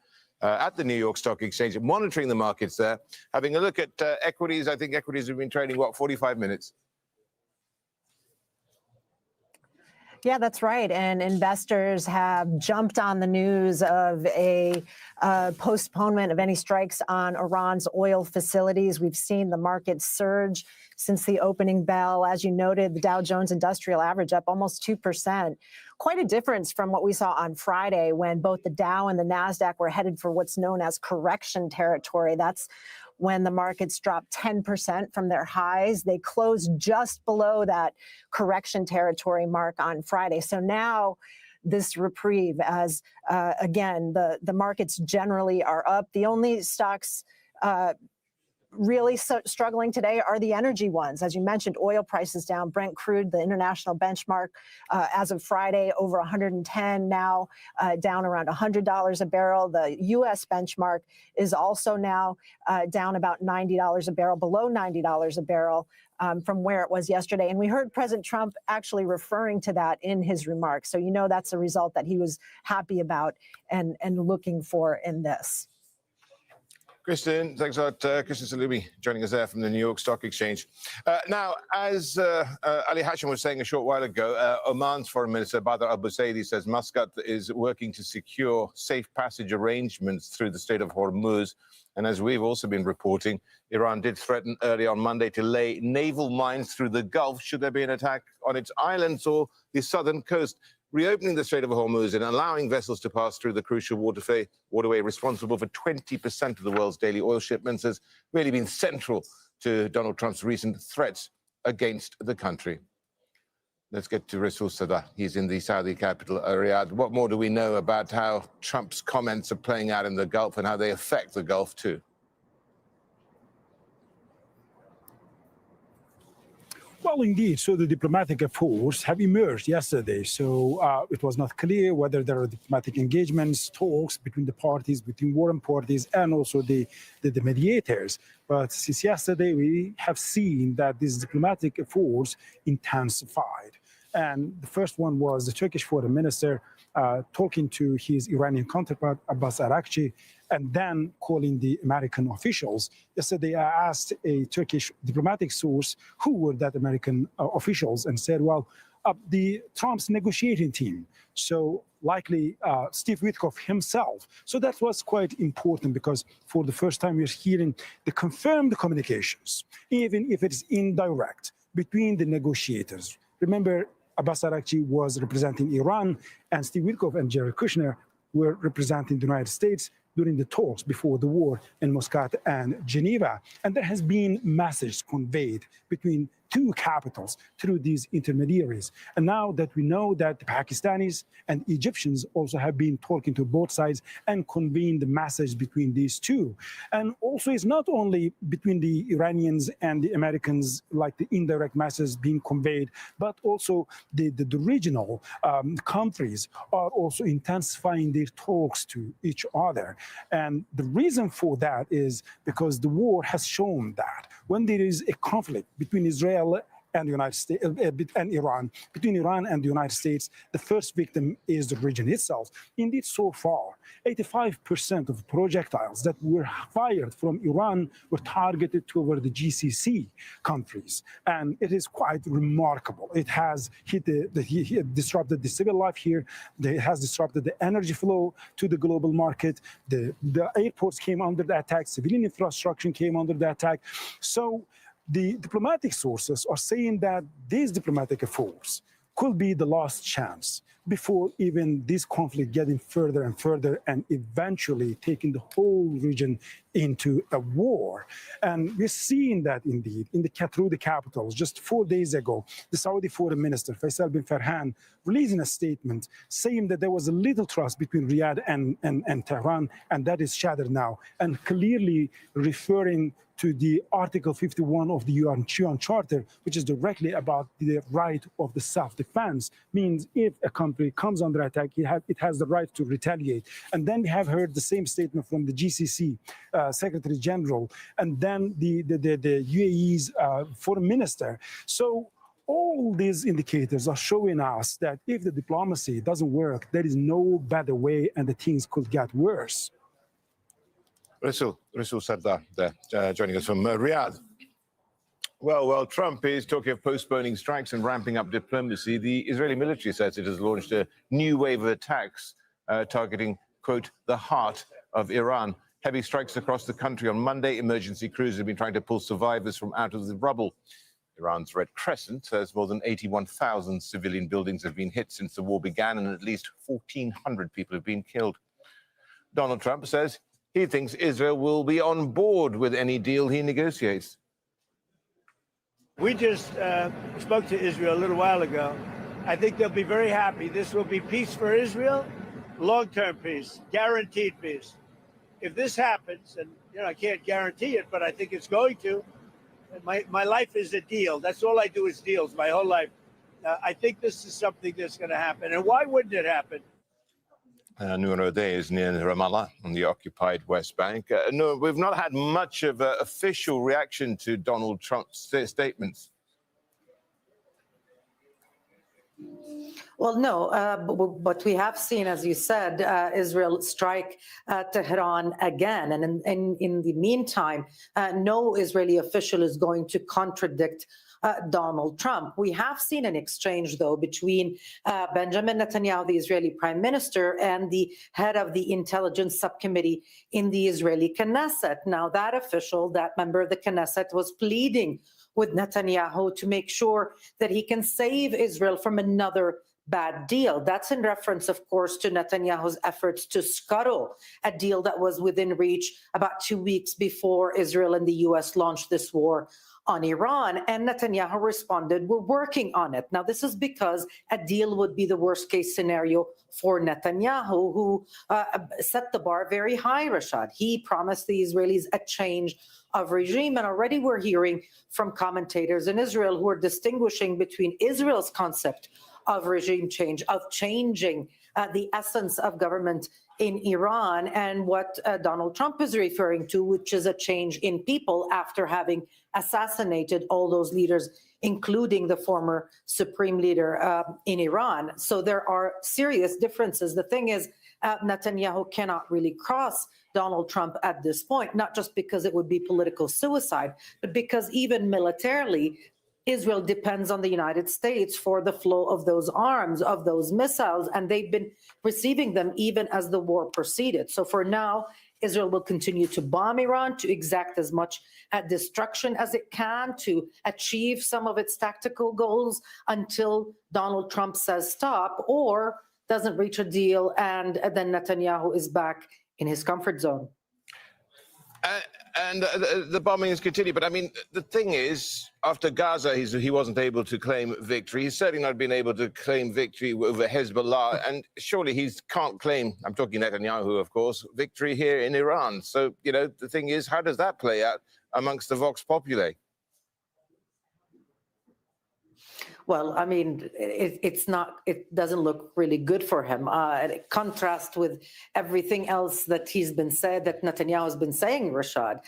at the New York Stock Exchange, monitoring the markets there, having a look at equities. I think equities have been trading, 45 minutes? Yeah, that's right. And investors have jumped on the news of a postponement of any strikes on Iran's oil facilities. We've seen the market surge since the opening bell. As you noted, the Dow Jones Industrial Average up almost 2%. Quite a difference from what we saw on Friday when both the Dow and the NASDAQ were headed for what's known as correction territory. That's when the markets dropped 10% from their highs. They closed just below that correction territory mark on Friday. So now this reprieve as, again, the markets generally are up. The only stocks really struggling today are the energy ones. As you mentioned, oil prices down. Brent crude, the international benchmark, as of Friday, over 110 now, down around $100 a barrel. The U.S. benchmark is also now down about $90 a barrel, below $90 a barrel from where it was yesterday. And we heard President Trump actually referring to that in his remarks. So you know that's a result that he was happy about and looking for in this. Kristen, thanks a lot. Kristen Salumi joining us there from the New York Stock Exchange. Now, as Ali Hashim was saying a short while ago, Oman's Foreign Minister Badr al-Busaidi says Muscat is working to secure safe passage arrangements through the Strait of Hormuz. And as we've also been reporting, Iran did threaten early on Monday to lay naval mines through the Gulf should there be an attack on its islands or the southern coast. Reopening the Strait of Hormuz and allowing vessels to pass through the crucial waterway responsible for 20% of the world's daily oil shipments has really been central to Donald Trump's recent threats against the country. Let's get to Rasul Sadeh. He's in the Saudi capital, Riyadh. What more do we know about how Trump's comments are playing out in the Gulf and how they affect the Gulf too? Well, indeed. So the diplomatic efforts have emerged yesterday. So it was not clear whether there are diplomatic engagements, talks between the parties, between warring parties, and also the mediators. But since yesterday, we have seen that these diplomatic efforts intensified. And the first one was the Turkish foreign minister talking to his Iranian counterpart, Abbas Araghchi, and then calling the American officials. Yesterday, I asked a Turkish diplomatic source who were that American officials and said, well, the Trump's negotiating team. So likely Steve Witkoff himself. So that was quite important because for the first time we're hearing the confirmed communications, even if it's indirect, between the negotiators. Remember, Abbas Araghchi was representing Iran, and Steve Witkoff and Jared Kushner were representing the United States during the talks before the war in Muscat and Geneva. And there has been messages conveyed between two capitals through these intermediaries. And now that we know that the Pakistanis and Egyptians also have been talking to both sides and conveying the message between these two. And also it's not only between the Iranians and the Americans, like the indirect message being conveyed, but also the regional countries are also intensifying their talks to each other. And the reason for that is because the war has shown that when there is a conflict between Israel and the United States and Iran, between Iran and the United States, the first victim is the region itself. Indeed, so far, 85% of projectiles that were fired from Iran were targeted toward the GCC countries. And it is quite remarkable. It has disrupted the civil life here. It has disrupted the energy flow to the global market. The airports came under the attack. Civilian infrastructure came under the attack. So the diplomatic sources are saying that these diplomatic efforts could be the last chance before even this conflict getting further and further and eventually taking the whole region into a war. And we're seeing that indeed through the capitals. Just 4 days ago, the Saudi foreign minister, Faisal bin Farhan, releasing a statement saying that there was a little trust between Riyadh and Tehran, and that is shattered now, and clearly referring to the Article 51 of the UN Charter, which is directly about the right of the self-defense, means if a country comes under attack, it has the right to retaliate. And then we have heard the same statement from the GCC Secretary General, and then the UAE's foreign minister. So all these indicators are showing us that if the diplomacy doesn't work, there is no better way and the things could get worse. Rasul Sadeh there, joining us from Riyadh. Well, while Trump is talking of postponing strikes and ramping up diplomacy, the Israeli military says it has launched a new wave of attacks targeting, quote, the heart of Iran. Heavy strikes across the country on Monday. Emergency crews have been trying to pull survivors from out of the rubble. Iran's Red Crescent says more than 81,000 civilian buildings have been hit since the war began, and at least 1,400 people have been killed. Donald Trump says he thinks Israel will be on board with any deal he negotiates. We just spoke to Israel a little while ago. I think they'll be very happy. This will be peace for Israel, long-term peace, guaranteed peace. If this happens, and I can't guarantee it, but I think it's going to. My life is a deal. That's all I do is deals my whole life. I think this is something that's going to happen. And why wouldn't it happen? Noor Odeh is near Ramallah on the occupied West Bank. Noor, we've not had much of an official reaction to Donald Trump's statements. Well, no, but we have seen, as you said, Israel strike Tehran again. And in the meantime, no Israeli official is going to contradict Donald Trump. We have seen an exchange, though, between Benjamin Netanyahu, the Israeli prime minister, and the head of the intelligence subcommittee in the Israeli Knesset. Now, that official, that member of the Knesset, was pleading with Netanyahu to make sure that he can save Israel from another bad deal. That's in reference, of course, to Netanyahu's efforts to scuttle a deal that was within reach about 2 weeks before Israel and the U.S. launched this war on Iran. And Netanyahu responded, we're working on it. Now, this is because a deal would be the worst case scenario for Netanyahu, who set the bar very high, Rashad. He promised the Israelis a change of regime. And already we're hearing from commentators in Israel who are distinguishing between Israel's concept of regime change, of changing the essence of government in Iran, and what Donald Trump is referring to, which is a change in people after having assassinated all those leaders, including the former supreme leader in Iran. So there are serious differences. The thing is, Netanyahu cannot really cross Donald Trump at this point, not just because it would be political suicide, but because even militarily, Israel depends on the United States for the flow of those arms, of those missiles, and they've been receiving them even as the war proceeded. So for now, Israel will continue to bomb Iran, to exact as much destruction as it can, to achieve some of its tactical goals until Donald Trump says stop or doesn't reach a deal, and then Netanyahu is back in his comfort zone. And the bombings continue. But I mean, the thing is, after Gaza, he wasn't able to claim victory. He's certainly not been able to claim victory over Hezbollah. And surely he can't claim, I'm talking Netanyahu, of course, victory here in Iran. So, the thing is, how does that play out amongst the Vox Populi? Well, I mean, it doesn't look really good for him. In contrast with everything else that he's been said, that Netanyahu has been saying, Rashad.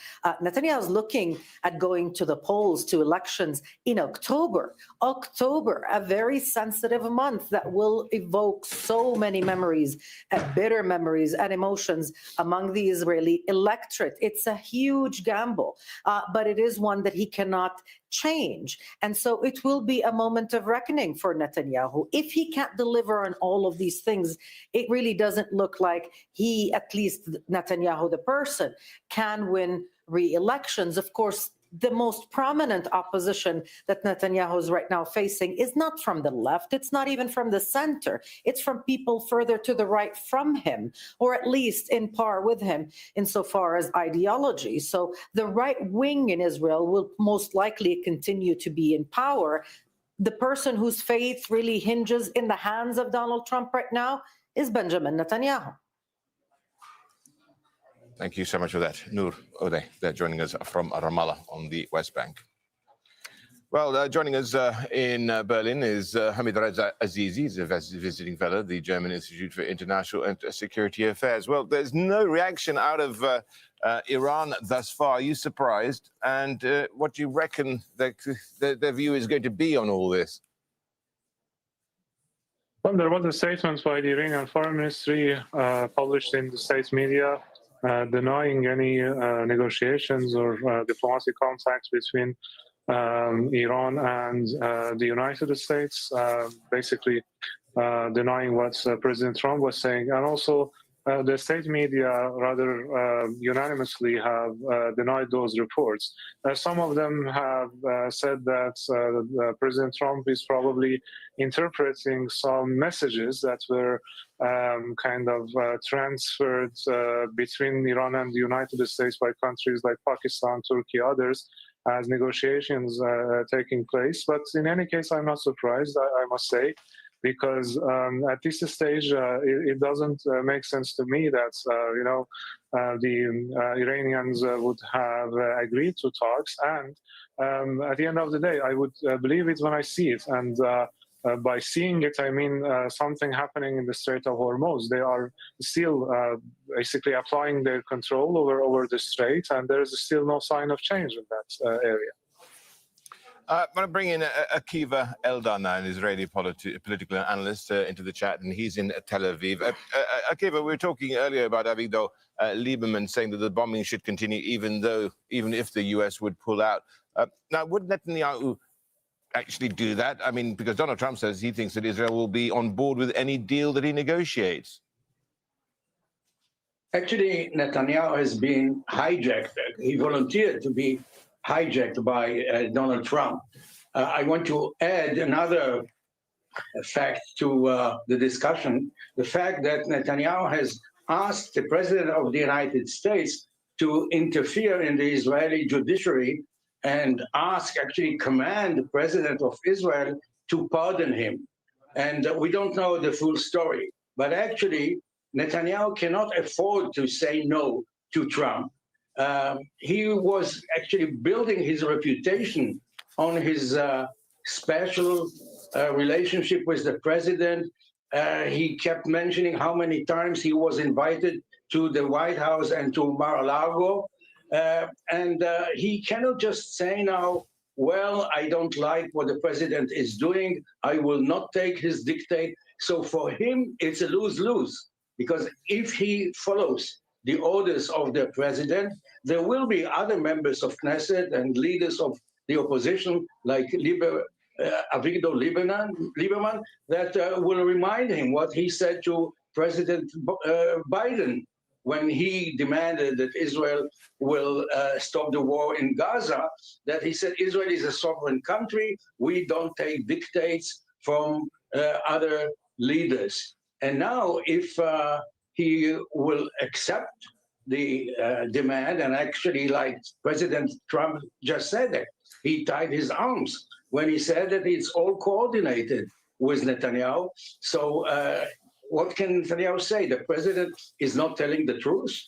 Netanyahu is looking at going to the polls, to elections in October. October, a very sensitive month that will evoke so many memories, bitter memories and emotions among the Israeli electorate. It's a huge gamble, but it is one that he cannot change. And so it will be a moment of reckoning for Netanyahu. If he can't deliver on all of these things, it really doesn't look like he, at least Netanyahu, the person, can win re-elections. Of course, the most prominent opposition that Netanyahu is right now facing is not from the left. It's not even from the center. It's from people further to the right from him, or at least in par with him insofar as ideology. So the right wing in Israel will most likely continue to be in power. The person whose faith really hinges in the hands of Donald Trump right now is Benjamin Netanyahu. Thank you so much for that. Noor Odeh, they're joining us from Ramallah on the West Bank. Well, joining us in Berlin is Hamid Reza Azizi, he's a visiting fellow at the German Institute for International and Security Affairs. Well, there's no reaction out of Iran thus far. Are you surprised? And what do you reckon their view is going to be on all this? Well, there was a statement by the Iranian Foreign Ministry published in the state media denying any negotiations or diplomatic contacts between Iran and the United States, basically denying what President Trump was saying. And also the state media rather unanimously have denied those reports. Some of them have said that President Trump is probably interpreting some messages that were kind of transferred between Iran and the United States by countries like Pakistan, Turkey, others, as negotiations taking place. But in any case, I'm not surprised, I must say, because at this stage, it doesn't make sense to me that, the Iranians would have agreed to talks. And at the end of the day, I would believe it when I see it. And by seeing it, I mean something happening in the Strait of Hormuz. They are still basically applying their control over the strait, and there is still no sign of change in that area. I want to bring in Akiva Eldar now, an Israeli political analyst, into the chat, and he's in Tel Aviv. Akiva, we were talking earlier about Avigdor Lieberman saying that the bombing should continue even if the US would pull out. Now, would Netanyahu actually do that? I mean, because Donald Trump says he thinks that Israel will be on board with any deal that he negotiates. Actually, Netanyahu has been hijacked. He volunteered to be hijacked by Donald Trump. I want to add another fact to the discussion, the fact that Netanyahu has asked the President of the United States to interfere in the Israeli judiciary and command the President of Israel to pardon him. And we don't know the full story. But actually, Netanyahu cannot afford to say no to Trump. He was actually building his reputation on his special relationship with the president. He kept mentioning how many times he was invited to the White House and to Mar-a-Lago. And he cannot just say now, well, I don't like what the president is doing. I will not take his dictate. So for him, it's a lose-lose, because if he follows the orders of the president, there will be other members of Knesset and leaders of the opposition, like Avigdor Lieberman, that will remind him what he said to President Biden when he demanded that Israel will stop the war in Gaza, that he said Israel is a sovereign country, we don't take dictates from other leaders. And now if he will accept the demand, and actually, like President Trump just said it, he tied his arms when he said that it's all coordinated with Netanyahu. So what can Netanyahu say? The president is not telling the truth?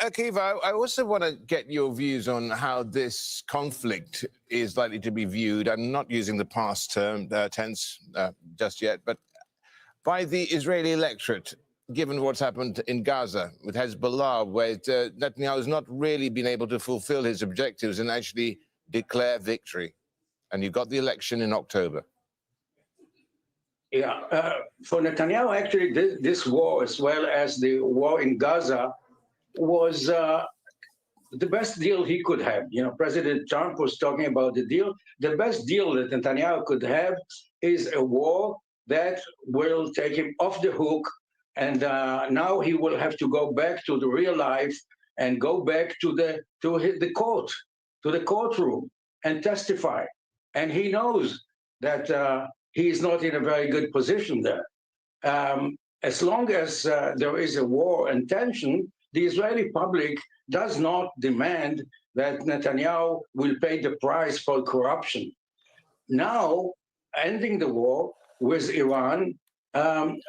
Akiva, I also want to get your views on how this conflict is likely to be viewed. I'm not using the past tense just yet, but by the Israeli electorate, given what's happened in Gaza with Hezbollah, where Netanyahu has not really been able to fulfill his objectives and actually declare victory. And you've got the election in October. Yeah, for Netanyahu, actually, this war, as well as the war in Gaza, was the best deal he could have. You know, President Trump was talking about the deal. The best deal that Netanyahu could have is a war that will take him off the hook, and now he will have to go back to the real life and go back to the courtroom and testify. And he knows that he is not in a very good position there. As long as there is a war and tension, the Israeli public does not demand that Netanyahu will pay the price for corruption. Now, ending the war with Iran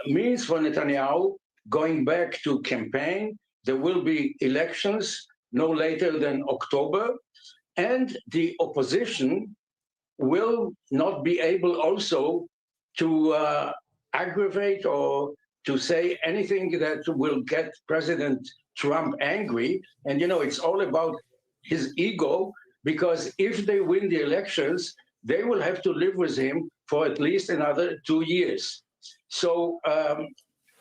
means for Netanyahu going back to campaign. There will be elections no later than October, and the opposition will not be able also to aggravate or to say anything that will get President Trump angry. And, you know, it's all about his ego, because if they win the elections, they will have to live with him for at least another 2 years. So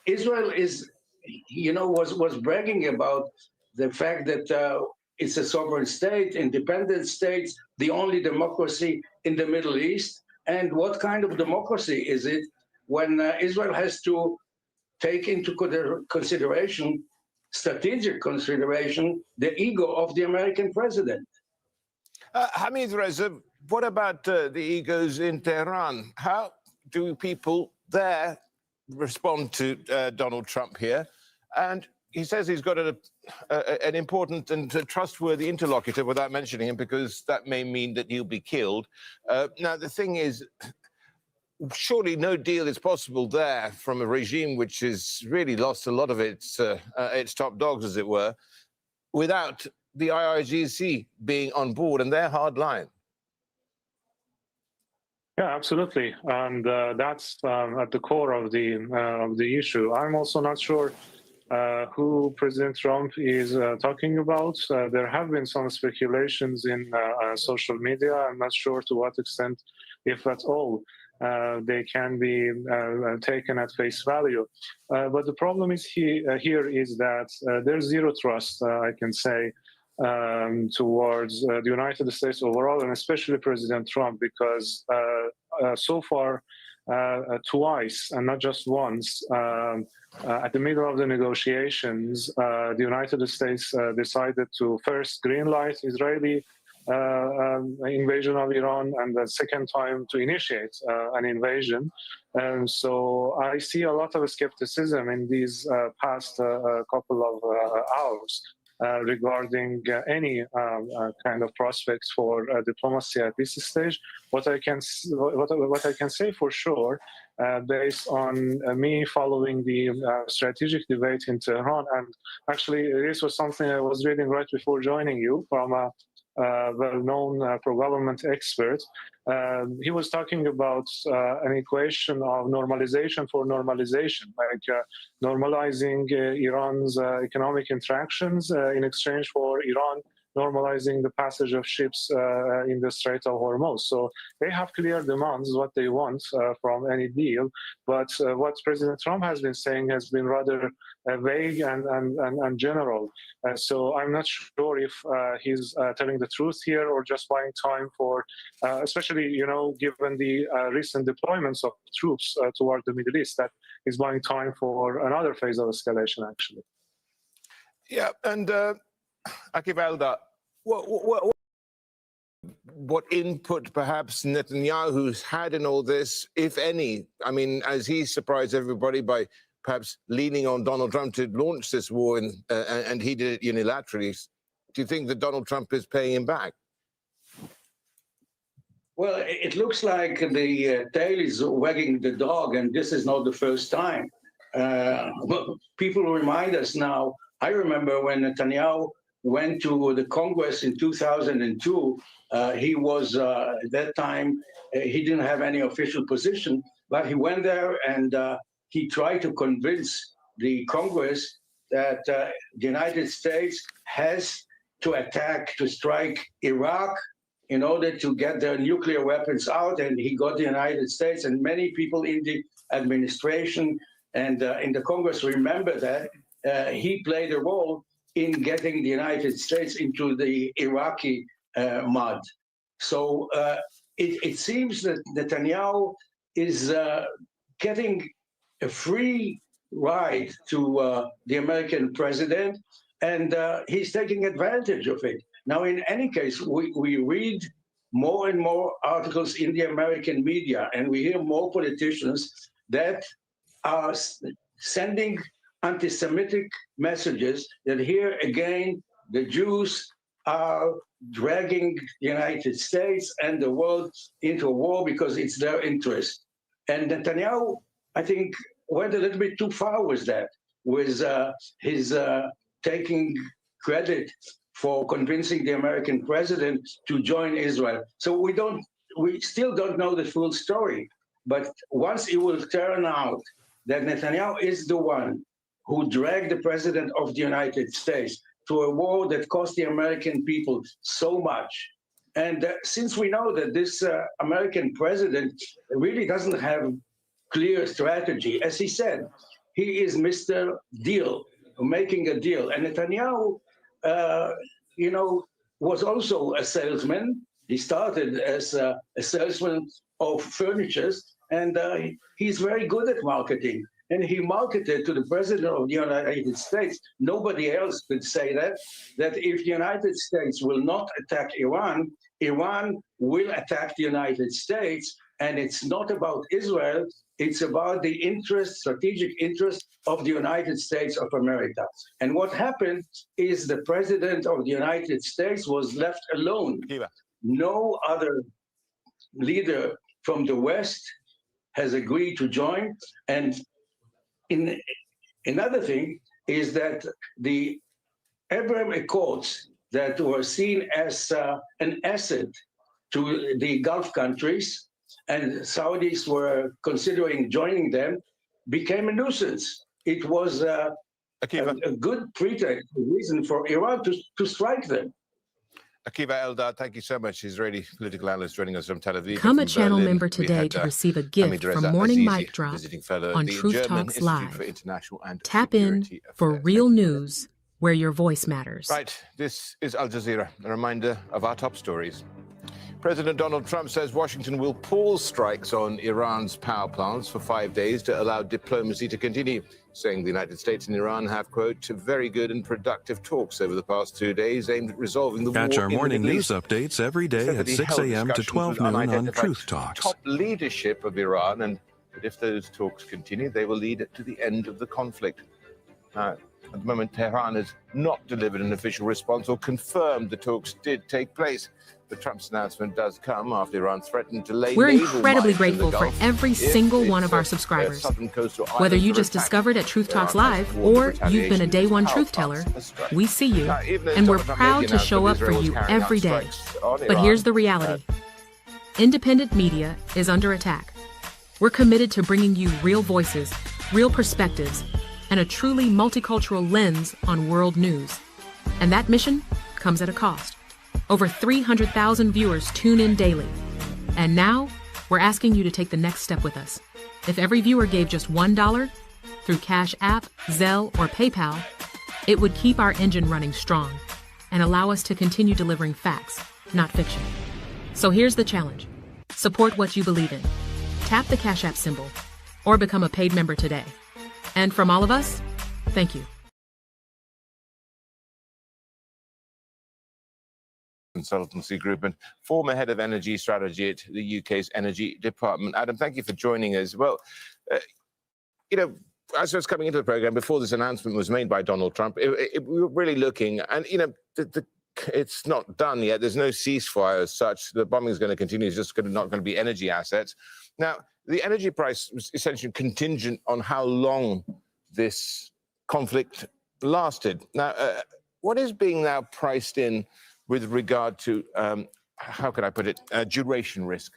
Israel is, was bragging about the fact that It's a sovereign state, independent states, the only democracy in the Middle East. And what kind of democracy is it when Israel has to take into consideration, strategic consideration, the ego of the American president? Hamid Reza, what about the egos in Tehran? How do people there respond to Donald Trump here? And he says he's got an important and trustworthy interlocutor without mentioning him, because that may mean that he'll be killed. Now, the thing is, surely no deal is possible there from a regime which has really lost a lot of its top dogs, as it were, without the IRGC being on board and their hard line. Yeah, absolutely, and that's at the core of the issue. I'm also not sure who President Trump is talking about. There have been some speculations in social media. I'm not sure to what extent, if at all, they can be taken at face value. But the problem is here is that there's zero trust, I can say, towards the United States overall, and especially President Trump, because so far, twice, and not just once, at the middle of the negotiations, the United States decided to first greenlight Israeli invasion of Iran, and the second time to initiate an invasion. And so I see a lot of skepticism in these past couple of hours regarding any kind of prospects for diplomacy at this stage. What I can say for sure, based on me following the strategic debate in Tehran, and actually this was something I was reading right before joining you from a well-known pro-government expert. He was talking about an equation of normalization for normalization, like normalizing Iran's economic interactions in exchange for Iran normalizing the passage of ships in the Strait of Hormuz. So they have clear demands, what they want from any deal. But what President Trump has been saying has been rather vague and general. So I'm not sure if he's telling the truth here or just buying time for, especially, given the recent deployments of troops toward the Middle East, that is buying time for another phase of escalation, actually. Yeah, and Akif Eldar, what input perhaps Netanyahu's had in all this, if any? I mean, as he surprised everybody by perhaps leaning on Donald Trump to launch this war, and he did it unilaterally, do you think that Donald Trump is paying him back? Well, it looks like the tail is wagging the dog, and this is not the first time. People remind us now. I remember when Netanyahu went to the Congress in 2002. He was, at that time, he didn't have any official position, but he went there and he tried to convince the Congress that the United States has to strike Iraq in order to get their nuclear weapons out. And he got the United States and many people in the administration and in the Congress remember that he played a role in getting the United States into the Iraqi mud. So it seems that Netanyahu is getting a free ride to the American president, and he's taking advantage of it. Now, in any case, we read more and more articles in the American media, and we hear more politicians that are sending anti-Semitic messages that here again, the Jews are dragging the United States and the world into a war because it's their interest. And Netanyahu, I think, went a little bit too far with that, with his taking credit for convincing the American president to join Israel. So we still don't know the full story. But once it will turn out that Netanyahu is the one who dragged the president of the United States to a war that cost the American people so much. And since we know that this American president really doesn't have clear strategy, as he said, he is Mr. Deal, making a deal. And Netanyahu was also a salesman. He started as a salesman of furnitures, and he's very good at marketing. And he marketed to the president of the United States. Nobody else could say that if the United States will not attack Iran, Iran will attack the United States. And it's not about Israel. It's about the strategic interest of the United States of America. And what happened is the president of the United States was left alone. No other leader from the West has agreed to join. And another thing is that the Abraham Accords that were seen as an asset to the Gulf countries, and Saudis were considering joining them, became a nuisance. It was a good pretext, reason for Iran to strike them. Akiva Eldar, thank you so much. Israeli political analyst joining us from Tel Aviv. Become a channel member today to receive a gift from Morning Mic Drop on Truth Talks Live. Tap in for real news where your voice matters. Right, this is Al Jazeera, a reminder of our top stories. President Donald Trump says Washington will pause strikes on Iran's power plants for 5 days to allow diplomacy to continue, saying the United States and Iran have, quote, very good and productive talks over the past 2 days aimed at resolving the war in the Middle East. Catch our morning news updates every day at 6 a.m. to 12 noon on Truth Talks. Top leadership of Iran, and if those talks continue, they will lead to the end of the conflict. Now, at the moment, Tehran has not delivered an official response or confirmed the talks did take place. But Trump's announcement does come after Iran threatened to lay We're naval incredibly mines in grateful the for Gulf every single one of our subscribers. Whether you just discovered at Truth Talks Live or you've been a day one truth teller, we see you, and we're proud to show up for you every day. But here's the reality. Independent media is under attack. We're committed to bringing you real voices, real perspectives, and a truly multicultural lens on world news. And that mission comes at a cost. Over 300,000 viewers tune in daily. And now, we're asking you to take the next step with us. If every viewer gave just $1 through Cash App, Zelle, or PayPal, it would keep our engine running strong and allow us to continue delivering facts, not fiction. So here's the challenge. Support what you believe in. Tap the Cash App symbol or become a paid member today. And from all of us, thank you. Consultancy Group and former head of energy strategy at the UK's Energy Department. Adam, thank you for joining us. Well, as I was coming into the program, before this announcement was made by Donald Trump, we were really looking, and, it's not done yet. There's no ceasefire as such. The bombing is going to continue. It's just not going to be energy assets. Now, the energy price was essentially contingent on how long this conflict lasted. Now, what is being now priced in with regard to, how can I put it, duration risk?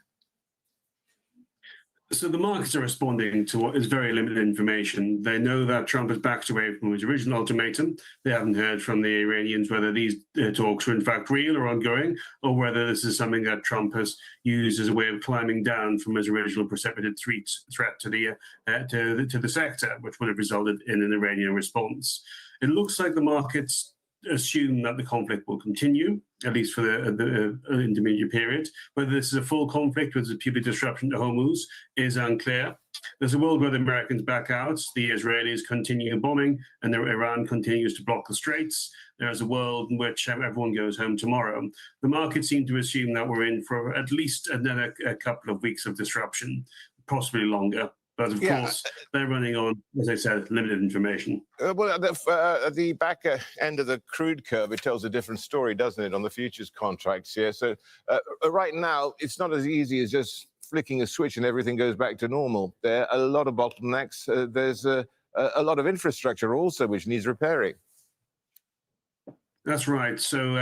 So the markets are responding to what is very limited information. They know that Trump has backed away from his original ultimatum. They haven't heard from the Iranians whether these talks are in fact real or ongoing, or whether this is something that Trump has used as a way of climbing down from his original precipitated threat to the sector, which would have resulted in an Iranian response. It looks like the markets assume that the conflict will continue, at least for the intermediate period. Whether this is a full conflict with a purely disruption to Hormuz is unclear. There's a world where the Americans back out, the Israelis continue bombing, and Iran continues to block the straits. There's a world in which everyone goes home tomorrow. The markets seem to assume that we're in for at least another couple of weeks of disruption, possibly longer. But of course, they're running on, as I said, limited information. Well, at the back end of the crude curve, it tells a different story, doesn't it, on the futures contracts here? So right now, it's not as easy as just flicking a switch and everything goes back to normal. There are a lot of bottlenecks. There's a lot of infrastructure also which needs repairing. That's right. So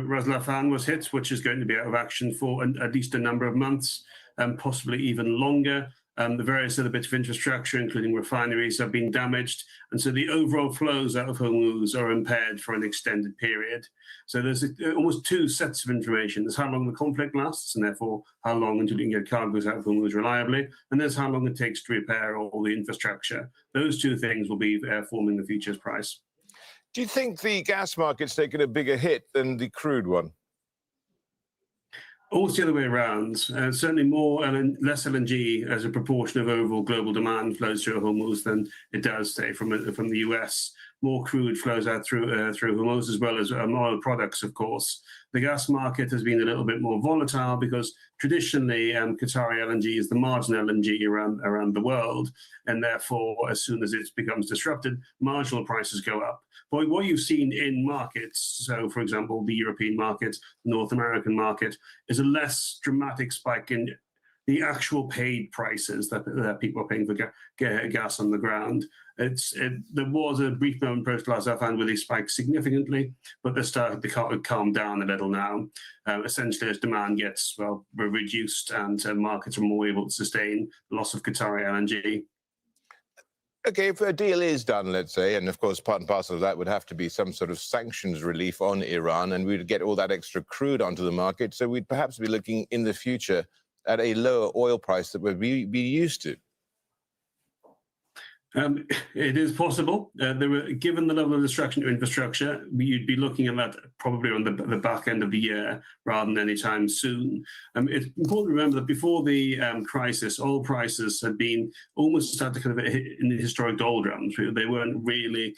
Ras Laffan was hit, which is going to be out of action for at least a number of months, and possibly even longer. The various other bits of infrastructure, including refineries, have been damaged. And so the overall flows out of Hormuz are impaired for an extended period. So there's almost two sets of information. There's how long the conflict lasts, and therefore how long until you can get cargoes out of Hormuz reliably. And there's how long it takes to repair all the infrastructure. Those two things will be forming the futures price. Do you think the gas market's taken a bigger hit than the crude one? Almost the other way around. Certainly less LNG as a proportion of overall global demand flows through Hormuz than it does, say, from the US. More crude flows out through Hormuz, as well as oil products, of course. The gas market has been a little bit more volatile because traditionally Qatari LNG is the marginal LNG around the world, and therefore, as soon as it becomes disrupted, marginal prices go up. But what you've seen in markets, so for example, the European market, North American market, is a less dramatic spike in the actual paid prices that people are paying for gas on the ground. There was a brief moment post-last found where they spiked significantly, but they're starting to calm down a little now. Essentially, as demand gets reduced and markets are more able to sustain the loss of Qatari LNG. Okay, if a deal is done, let's say, and of course part and parcel of that would have to be some sort of sanctions relief on Iran, and we'd get all that extra crude onto the market, so we'd perhaps be looking in the future at a lower oil price that we'd be used to. It is possible. Given the level of destruction to infrastructure, you'd be looking at that probably on the back end of the year rather than anytime soon. It's important to remember that before the crisis, oil prices had been almost at the kind of in the historic doldrums. They weren't really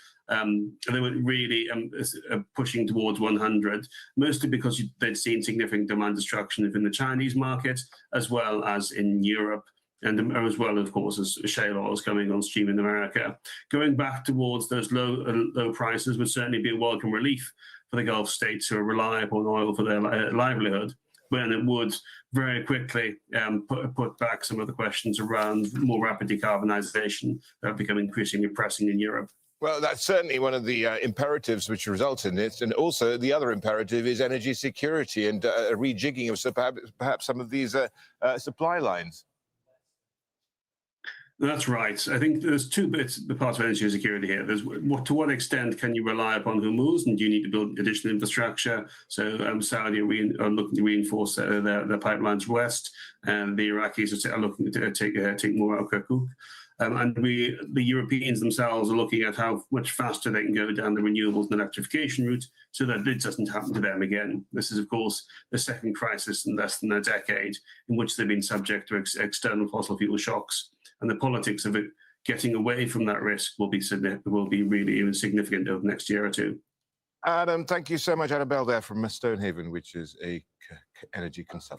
pushing towards 100, mostly because they'd seen significant demand destruction within the Chinese market as well as in Europe. And as well, of course, as shale oils coming on stream in America. Going back towards those low prices would certainly be a welcome relief for the Gulf states who rely upon oil for their livelihood, but it would very quickly put back some of the questions around more rapid decarbonization that have become increasingly pressing in Europe. Well, that's certainly one of the imperatives which results in it. And also the other imperative is energy security and a rejigging of perhaps some of these supply lines. That's right. I think there's two bits, the part of energy security here. There's to what extent can you rely upon Hormuz, and do you need to build additional infrastructure? So Saudi are looking to reinforce their pipelines west, and the Iraqis are looking to take more out of Kirkuk. And the Europeans themselves are looking at how much faster they can go down the renewables and electrification route so that it doesn't happen to them again. This is, of course, the second crisis in less than a decade in which they've been subject to external fossil fuel shocks. And the politics of it getting away from that risk will be really significant over the next year or two. Adam, thank you so much. Adam Bell there from Stonehaven, which is a energy consultancy.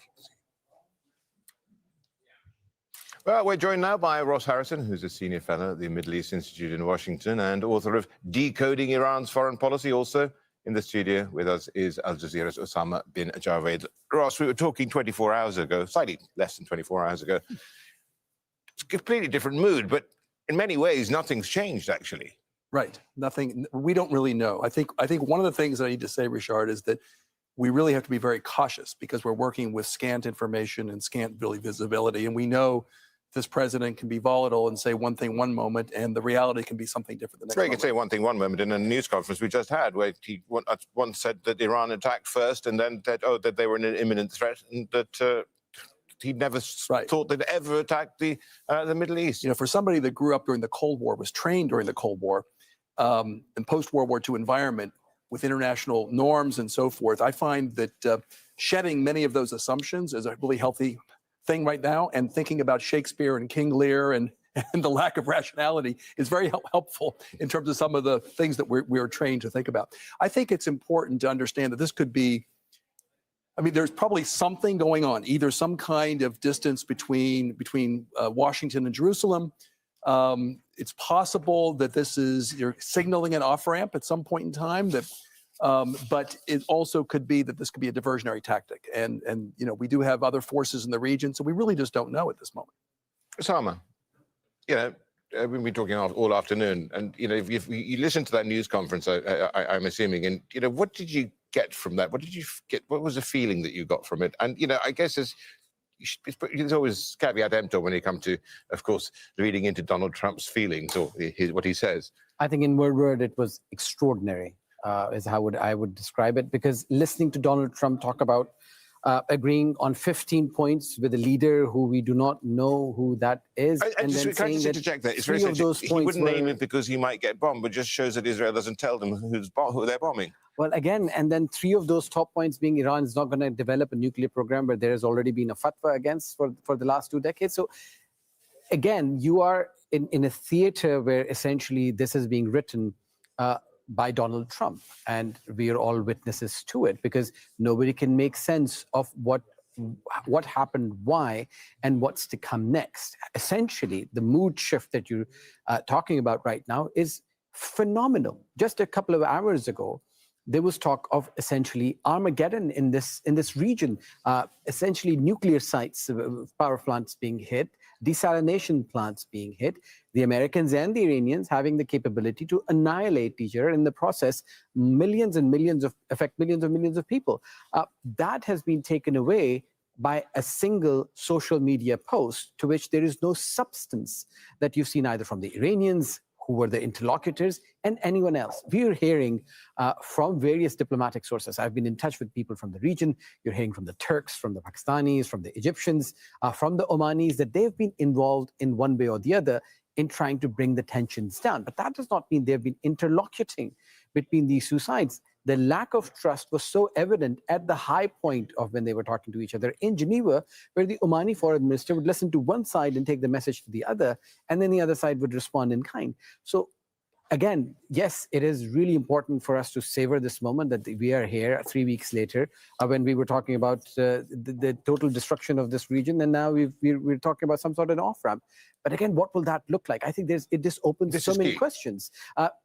Well, we're joined now by Ross Harrison, who's a senior fellow at the Middle East Institute in Washington and author of Decoding Iran's Foreign Policy. Also in the studio with us is Al Jazeera's Osama bin Javed. Ross, we were talking 24 hours ago, slightly less than 24 hours ago. It's a completely different mood, but in many ways, nothing's changed, actually. Right. Nothing. We don't really know. I think one of the things that I need to say, Richard, is that we really have to be very cautious because we're working with scant information and scant visibility. And we know this president can be volatile and say one thing one moment, and the reality can be something different the next moment. He could say one thing one moment in a news conference we just had, where he once said that Iran attacked first, and then that they were an imminent threat, and that he never thought they'd ever attack the Middle East. You know, for somebody that grew up during the Cold War, was trained during the Cold War, and post-World War II environment with international norms and so forth, I find that shedding many of those assumptions is a really healthy thing right now, and thinking about Shakespeare and King Lear and the lack of rationality is very helpful in terms of some of the things that we're trained to think about. I think it's important to understand that this could be, I mean, there's probably something going on, either some kind of distance between Washington and Jerusalem. It's possible that you're signaling an off-ramp at some point in time, but it also could be that this could be a diversionary tactic. And you know, we do have other forces in the region, so we really just don't know at this moment. Osama, you know, we've been talking all afternoon, and you know, if you listen to that news conference, I'm assuming, and you know, what did you get from that? What did you get? What was the feeling that you got from it? And you know, I guess there's always caveat emptor when it comes to, of course, reading into Donald Trump's feelings or what he says. I think in one word, it was extraordinary, is how I would describe it. Because listening to Donald Trump talk about agreeing on 15 points with a leader who we do not know who that is. And then can I saying just that interject that? It's very 3 of those sensitive. He points wouldn't name were- it because he might get bombed, but just shows that Israel doesn't tell them who they're bombing. Well, again, and then 3 of those top points being Iran is not going to develop a nuclear program where there has already been a fatwa against for the last 2 decades. So again, you are in a theater where essentially this is being written by Donald Trump, and we are all witnesses to it, because nobody can make sense of what happened, why, and what's to come next. Essentially, the mood shift that you're talking about right now is phenomenal. Just a couple of hours ago, there was talk of essentially Armageddon in this region, essentially nuclear sites, power plants being hit, desalination plants being hit, the Americans and the Iranians having the capability to annihilate each other, in the process, millions and millions of millions of people. That has been taken away by a single social media post to which there is no substance that you've seen either from the Iranians, who were the interlocutors, and anyone else. We are hearing from various diplomatic sources. I've been in touch with people from the region. You're hearing from the Turks, from the Pakistanis, from the Egyptians, from the Omanis, that they've been involved in one way or the other in trying to bring the tensions down. But that does not mean they've been interlocuting between these 2 sides. The lack of trust was so evident at the high point of when they were talking to each other in Geneva, where the Omani foreign minister would listen to one side and take the message to the other, and then the other side would respond in kind. So again, yes, it is really important for us to savor this moment that we are here 3 weeks later, when we were talking about the total destruction of this region, and now we're talking about some sort of an off-ramp. But again, what will that look like? I think this opens so many questions.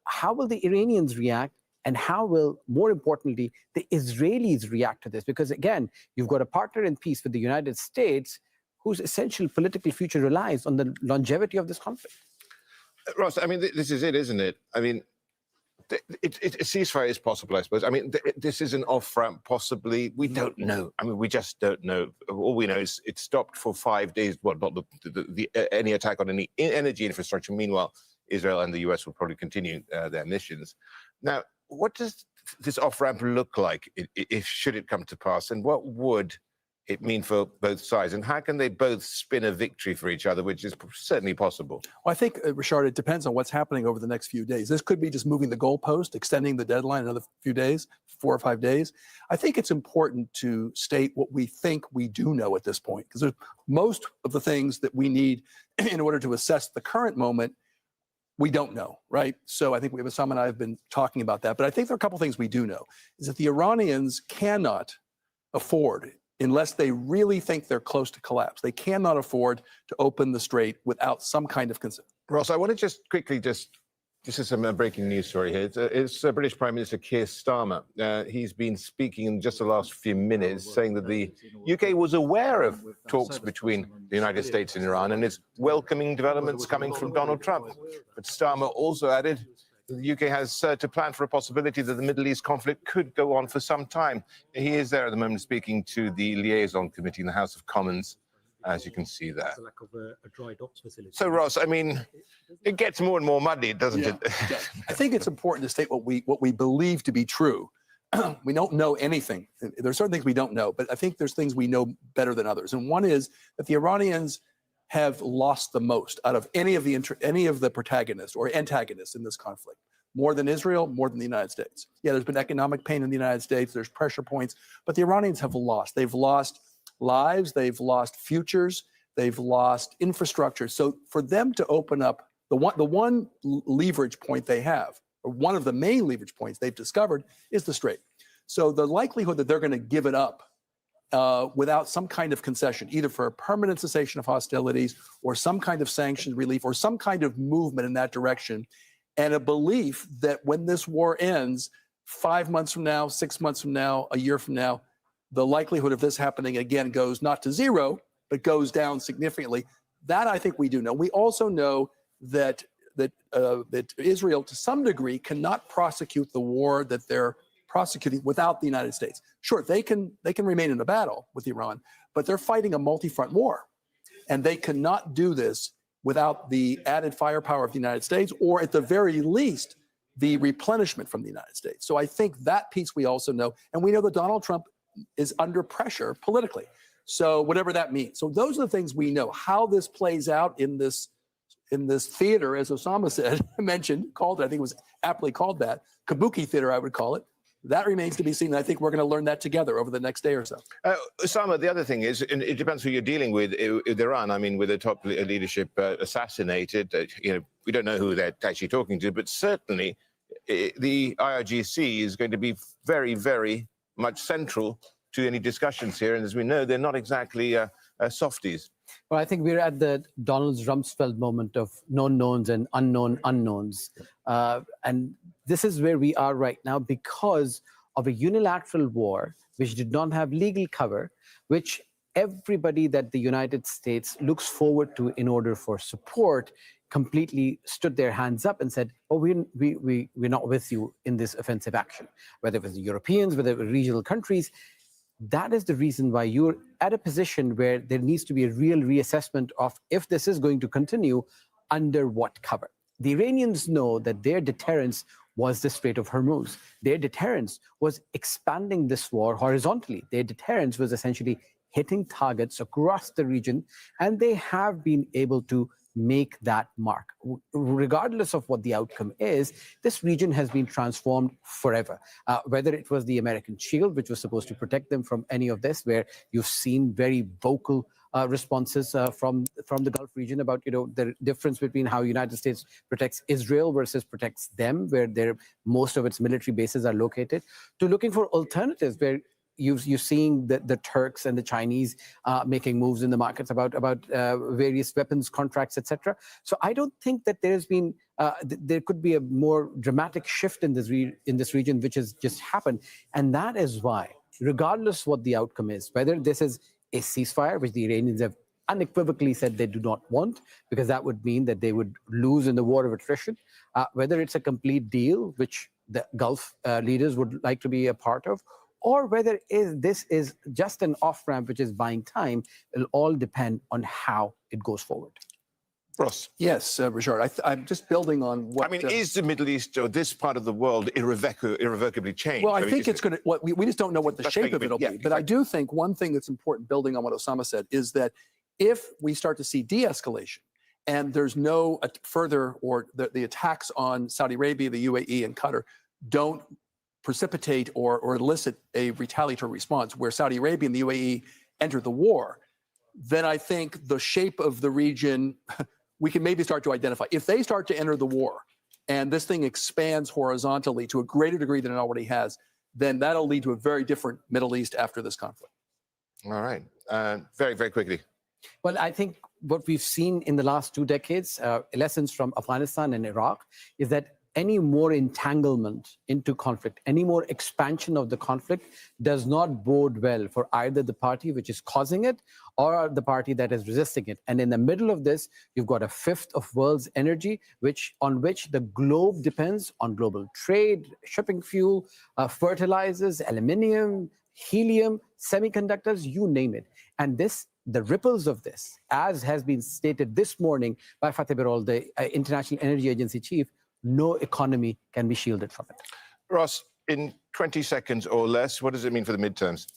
How will the Iranians react? And how will, more importantly, the Israelis react to this? Because again, you've got a partner in peace with the United States whose essential political future relies on the longevity of this conflict. Ross, I mean, this is it, isn't it? I mean, a ceasefire is possible, I suppose. I mean, this is an off-ramp, possibly. We don't know. I mean, we just don't know. All we know is it stopped for 5 days. Well, not any attack on any energy infrastructure. Meanwhile, Israel and the US will probably continue their missions. Now, what does this off-ramp look like, if should it come to pass, and what would it mean for both sides, and how can they both spin a victory for each other, which is certainly possible? Well, I think, Richard, it depends on what's happening over the next few days. This could be just moving the goalpost, extending the deadline another few days, 4 or 5 days. I think it's important to state what we think we do know at this point, because most of the things that we need in order to assess the current moment, we don't know, right? So I think Sam and I have been talking about that. But I think there are a couple things we do know, is that the Iranians cannot afford, unless they really think they're close to collapse, they cannot afford to open the strait without some kind of consent. Ross, I want to just quickly this is some breaking news story here. It's British Prime Minister Keir Starmer. He's been speaking in just the last few minutes, saying that the UK was aware of talks between the United States and Iran and is welcoming developments coming from Donald Trump. But Starmer also added that the UK has to plan for a possibility that the Middle East conflict could go on for some time. He is there at the moment speaking to the Liaison Committee in the House of Commons, as you can see there. So, Ross, I mean, it gets more and more muddy, doesn't it? Yeah. I think it's important to state what we believe to be true. We don't know anything. There are certain things we don't know, but I think there's things we know better than others. And one is that the Iranians have lost the most out of any of the protagonists or antagonists in this conflict. More than Israel, more than the United States. Yeah, there's been economic pain in the United States, there's pressure points, but the Iranians have lost. They've lost lives, they've lost futures, they've lost infrastructure. So for them to open up the one leverage point they have, or one of the main leverage points they've discovered, is the strait. So the likelihood that they're going to give it up without some kind of concession, either for a permanent cessation of hostilities or some kind of sanctions relief or some kind of movement in that direction, and a belief that when this war ends, 5 months from now, 6 months from now, a year from now, the likelihood of this happening again goes not to zero, but goes down significantly. That I think we do know. We also know that Israel, to some degree, cannot prosecute the war that they're prosecuting without the United States. Sure, they can remain in a battle with Iran, but they're fighting a multi-front war, and they cannot do this without the added firepower of the United States, or at the very least, the replenishment from the United States. So I think that piece we also know, and we know that Donald Trump is under pressure politically. So whatever that means. So those are the things we know. How this plays out in this theater, as Osama said, mentioned, called it, I think it was aptly called that, kabuki theater, I would call it. That remains to be seen. I think we're going to learn that together over the next day or so. Osama, the other thing is, and it depends who you're dealing with Iran. I mean, with the top leadership assassinated, we don't know who they're actually talking to, but certainly the IRGC is going to be very, very much central to any discussions here. And as we know, they're not exactly softies. Well, I think we're at the Donald Rumsfeld moment of known knowns and unknown unknowns. And this is where we are right now because of a unilateral war, which did not have legal cover, which everybody that the United States looks forward to in order for support completely stood their hands up and said, oh, we're not with you in this offensive action, whether it was the Europeans, whether it was regional countries. That is the reason why you're at a position where there needs to be a real reassessment of if this is going to continue, under what cover. The Iranians know that their deterrence was the Strait of Hormuz. Their deterrence was expanding this war horizontally. Their deterrence was essentially hitting targets across the region, and they have been able to make that mark. Regardless of what the outcome is, this region has been transformed forever. Whether it was the American shield, which was supposed to protect them from any of this, where you've seen very vocal responses from the Gulf region about the difference between how United States protects Israel versus protects them, where most of its military bases are located, to looking for alternatives where you're seeing the Turks and the Chinese making moves in the markets about various weapons contracts, etc. So I don't think that there could be a more dramatic shift in this region, which has just happened, and that is why, regardless what the outcome is, whether this is a ceasefire, which the Iranians have unequivocally said they do not want, because that would mean that they would lose in the war of attrition, whether it's a complete deal, which the Gulf leaders would like to be a part of, or whether this is just an off-ramp which is buying time, will all depend on how it goes forward. Ross. Yes, Richard, I'm just building on what... I mean, is the Middle East or this part of the world irrevocably changed? Well, I think it's going to... we just don't know what the shape of it will be. But I do think one thing that's important, building on what Osama said, is that if we start to see de-escalation and there's no further, or the attacks on Saudi Arabia, the UAE, and Qatar don't precipitate or elicit a retaliatory response where Saudi Arabia and the UAE enter the war, then I think the shape of the region... we can maybe start to identify. If they start to enter the war and this thing expands horizontally to a greater degree than it already has, then that'll lead to a very different Middle East after this conflict. All right. Very, very quickly. Well, I think what we've seen in the last 2 decades, lessons from Afghanistan and Iraq, is that any more entanglement into conflict, any more expansion of the conflict does not bode well for either the party which is causing it or the party that is resisting it. And in the middle of this, you've got a fifth of world's energy, on which the globe depends on global trade, shipping fuel, fertilizers, aluminium, helium, semiconductors, you name it. And the ripples of this, as has been stated this morning by Fateh Birol, the International Energy Agency chief, no economy can be shielded from it. Ross, in 20 seconds or less, what does it mean for the midterms?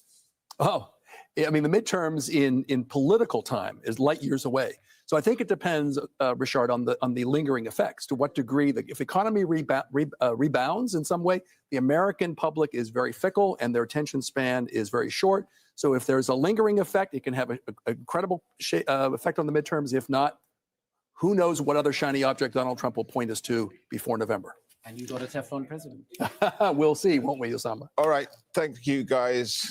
Oh, I mean, the midterms in political time is light years away. So I think it depends, Richard, on the lingering effects. To what degree, if economy rebounds in some way, the American public is very fickle and their attention span is very short. So if there's a lingering effect, it can have an incredible effect on the midterms. If not, who knows what other shiny object Donald Trump will point us to before November. And you got a Teflon president. We'll see, won't we, Osama? All right. Thank you, guys.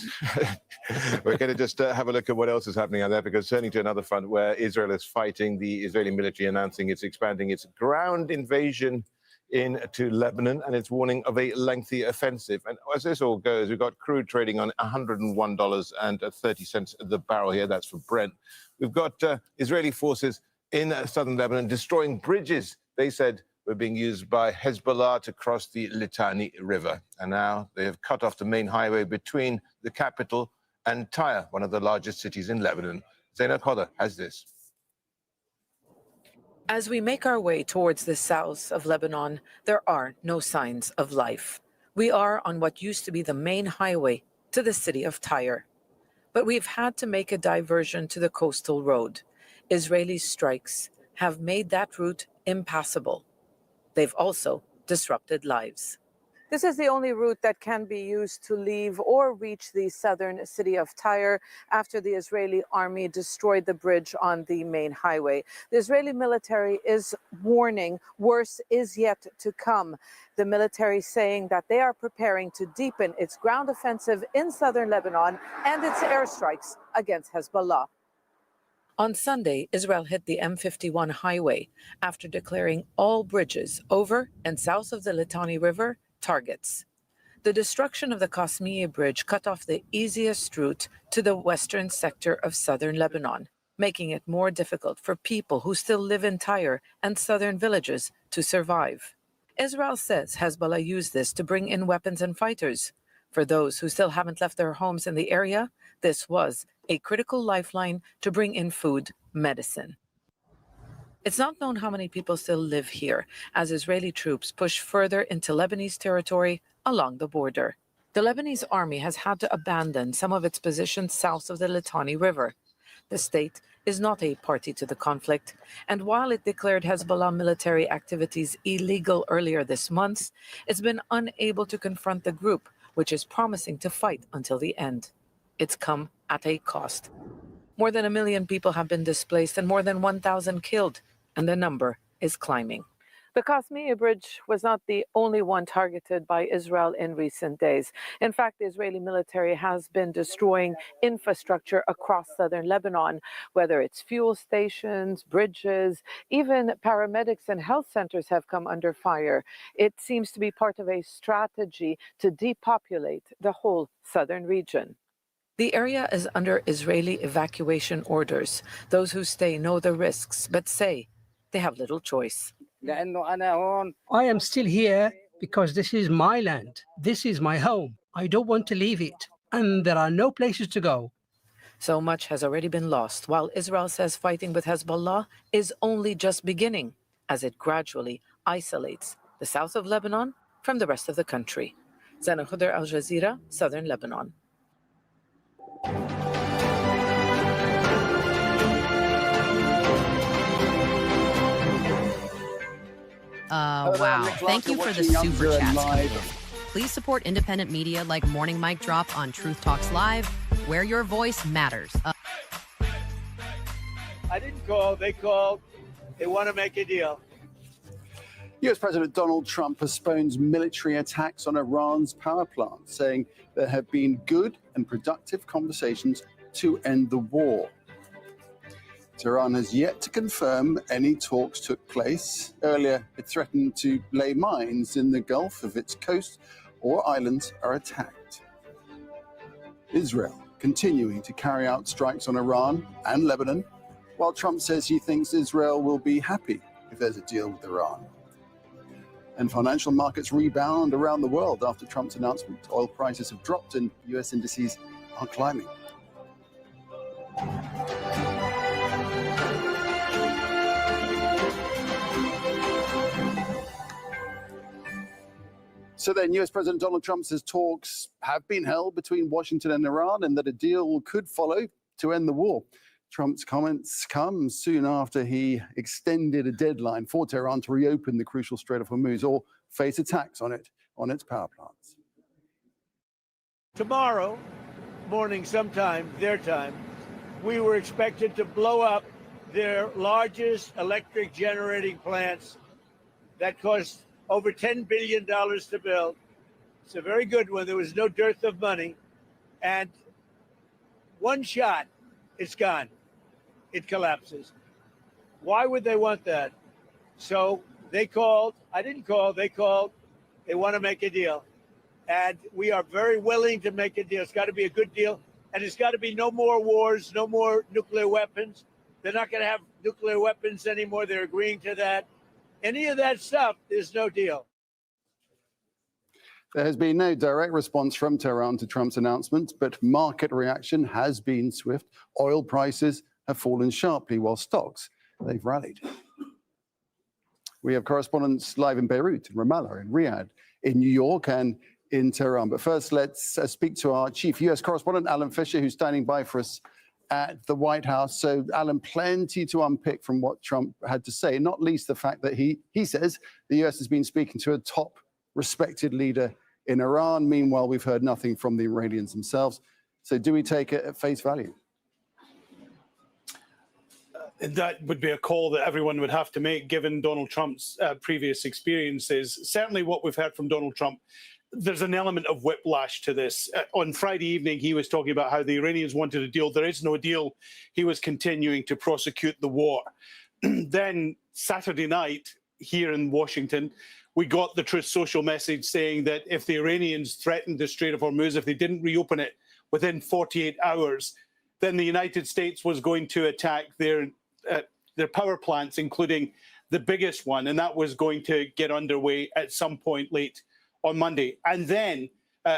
We're going to just have a look at what else is happening out there, because turning to another front where Israel is fighting, the Israeli military announcing it's expanding its ground invasion into Lebanon, and it's warning of a lengthy offensive. And as this all goes, we've got crude trading on $101.30 the barrel here. That's for Brent. We've got Israeli forces in southern Lebanon destroying bridges they said were being used by Hezbollah to cross the Litani River. And now they have cut off the main highway between the capital and Tyre, one of the largest cities in Lebanon. Zainab Hodder has this. As we make our way towards the south of Lebanon, there are no signs of life. We are on what used to be the main highway to the city of Tyre. But we've had to make a diversion to the coastal road. Israeli strikes have made that route impassable. They've also disrupted lives. This is the only route that can be used to leave or reach the southern city of Tyre after the Israeli army destroyed the bridge on the main highway. The Israeli military is warning worse is yet to come. The military saying that they are preparing to deepen its ground offensive in southern Lebanon and its airstrikes against Hezbollah. On Sunday, Israel hit the M51 highway after declaring all bridges over and south of the Litani River targets. The destruction of the Qasmiya Bridge cut off the easiest route to the western sector of southern Lebanon, making it more difficult for people who still live in Tyre and southern villages to survive. Israel says Hezbollah used this to bring in weapons and fighters. For those who still haven't left their homes in the area, this was a critical lifeline to bring in food, medicine. It's not known how many people still live here as Israeli troops push further into Lebanese territory along the border. The Lebanese army has had to abandon some of its positions south of the Litani River. The state is not a party to the conflict, and while it declared Hezbollah military activities illegal earlier this month, it's been unable to confront the group, which is promising to fight until the end. It's come at a cost. More than 1 million people have been displaced and more than 1,000 killed, and the number is climbing. The Qasmiya Bridge was not the only one targeted by Israel in recent days. In fact, the Israeli military has been destroying infrastructure across southern Lebanon, whether it's fuel stations, bridges, even paramedics and health centers have come under fire. It seems to be part of a strategy to depopulate the whole southern region. The area is under Israeli evacuation orders. Those who stay know the risks, but say they have little choice. I am still here because this is my land. This is my home. I don't want to leave it. And there are no places to go. So much has already been lost, while Israel says fighting with Hezbollah is only just beginning as it gradually isolates the south of Lebanon from the rest of the country. Zana Khuder, Al Jazeera, Southern Lebanon. Wow. Thank you for the super chats coming in. Please support independent media like Morning Mic Drop on Truth Talks Live, where your voice matters. I didn't call. They called. They want to make a deal. US President Donald Trump postpones military attacks on Iran's power plant, saying there have been good and productive conversations to end the war. Tehran has yet to confirm any talks took place. Earlier, it threatened to lay mines in the Gulf if its coast or islands are attacked. Israel continuing to carry out strikes on Iran and Lebanon, while Trump says he thinks Israel will be happy if there's a deal with Iran. And financial markets rebound around the world after Trump's announcement. Oil prices have dropped and US indices are climbing. So then, US President Donald Trump says talks have been held between Washington and Iran and that a deal could follow to end the war. Trump's comments come soon after he extended a deadline for Tehran to reopen the crucial Strait of Hormuz or face attacks on its power plants. Tomorrow morning, sometime, their time, we were expected to blow up their largest electric generating plants that cost over $10 billion to build. It's a very good one. There was no dearth of money. And one shot, it's gone. It collapses. Why would they want that? So they called. I didn't call. They called. They want to make a deal. And we are very willing to make a deal. It's got to be a good deal. And it's got to be no more wars, no more nuclear weapons. They're not going to have nuclear weapons anymore. They're agreeing to that. Any of that stuff, there's no deal. There has been no direct response from Tehran to Trump's announcement, but market reaction has been swift. Oil prices have fallen sharply, while stocks, they've rallied. We have correspondents live in Beirut, in Ramallah, in Riyadh, in New York, and in Tehran. But first, let's speak to our chief US correspondent, Alan Fisher, who's standing by for us at the White House. So, Alan, plenty to unpick from what Trump had to say, not least the fact that he says the US has been speaking to a top respected leader in Iran. Meanwhile, we've heard nothing from the Iranians themselves. So do we take it at face value? That would be a call that everyone would have to make, given Donald Trump's previous experiences. Certainly what we've heard from Donald Trump, there's an element of whiplash to this. On Friday evening, he was talking about how the Iranians wanted a deal. There is no deal. He was continuing to prosecute the war. Then Saturday night, here in Washington, we got the Truth Social message saying that if the Iranians threatened the Strait of Hormuz, if they didn't reopen it within 48 hours, then the United States was going to attack their power plants, including the biggest one, and that was going to get underway at some point late on Monday. And then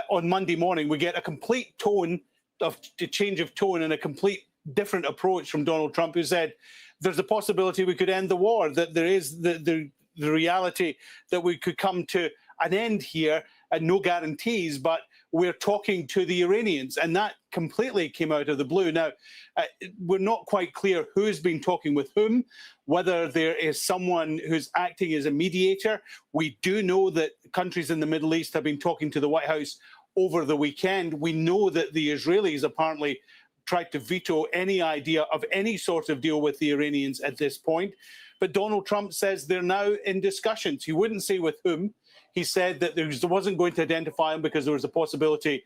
on Monday morning, we get a complete change of tone and a complete different approach from Donald Trump, who said there's a possibility we could end the war, that there is the reality that we could come to an end here, and no guarantees, but we're talking to the Iranians. And that completely came out of the blue. Now, we're not quite clear who's been talking with whom, whether there is someone who's acting as a mediator. We do know that countries in the Middle East have been talking to the White House over the weekend. We know that the Israelis apparently tried to veto any idea of any sort of deal with the Iranians at this point. But Donald Trump says they're now in discussions. He wouldn't say with whom. He said that there wasn't going to identify him because there was a possibility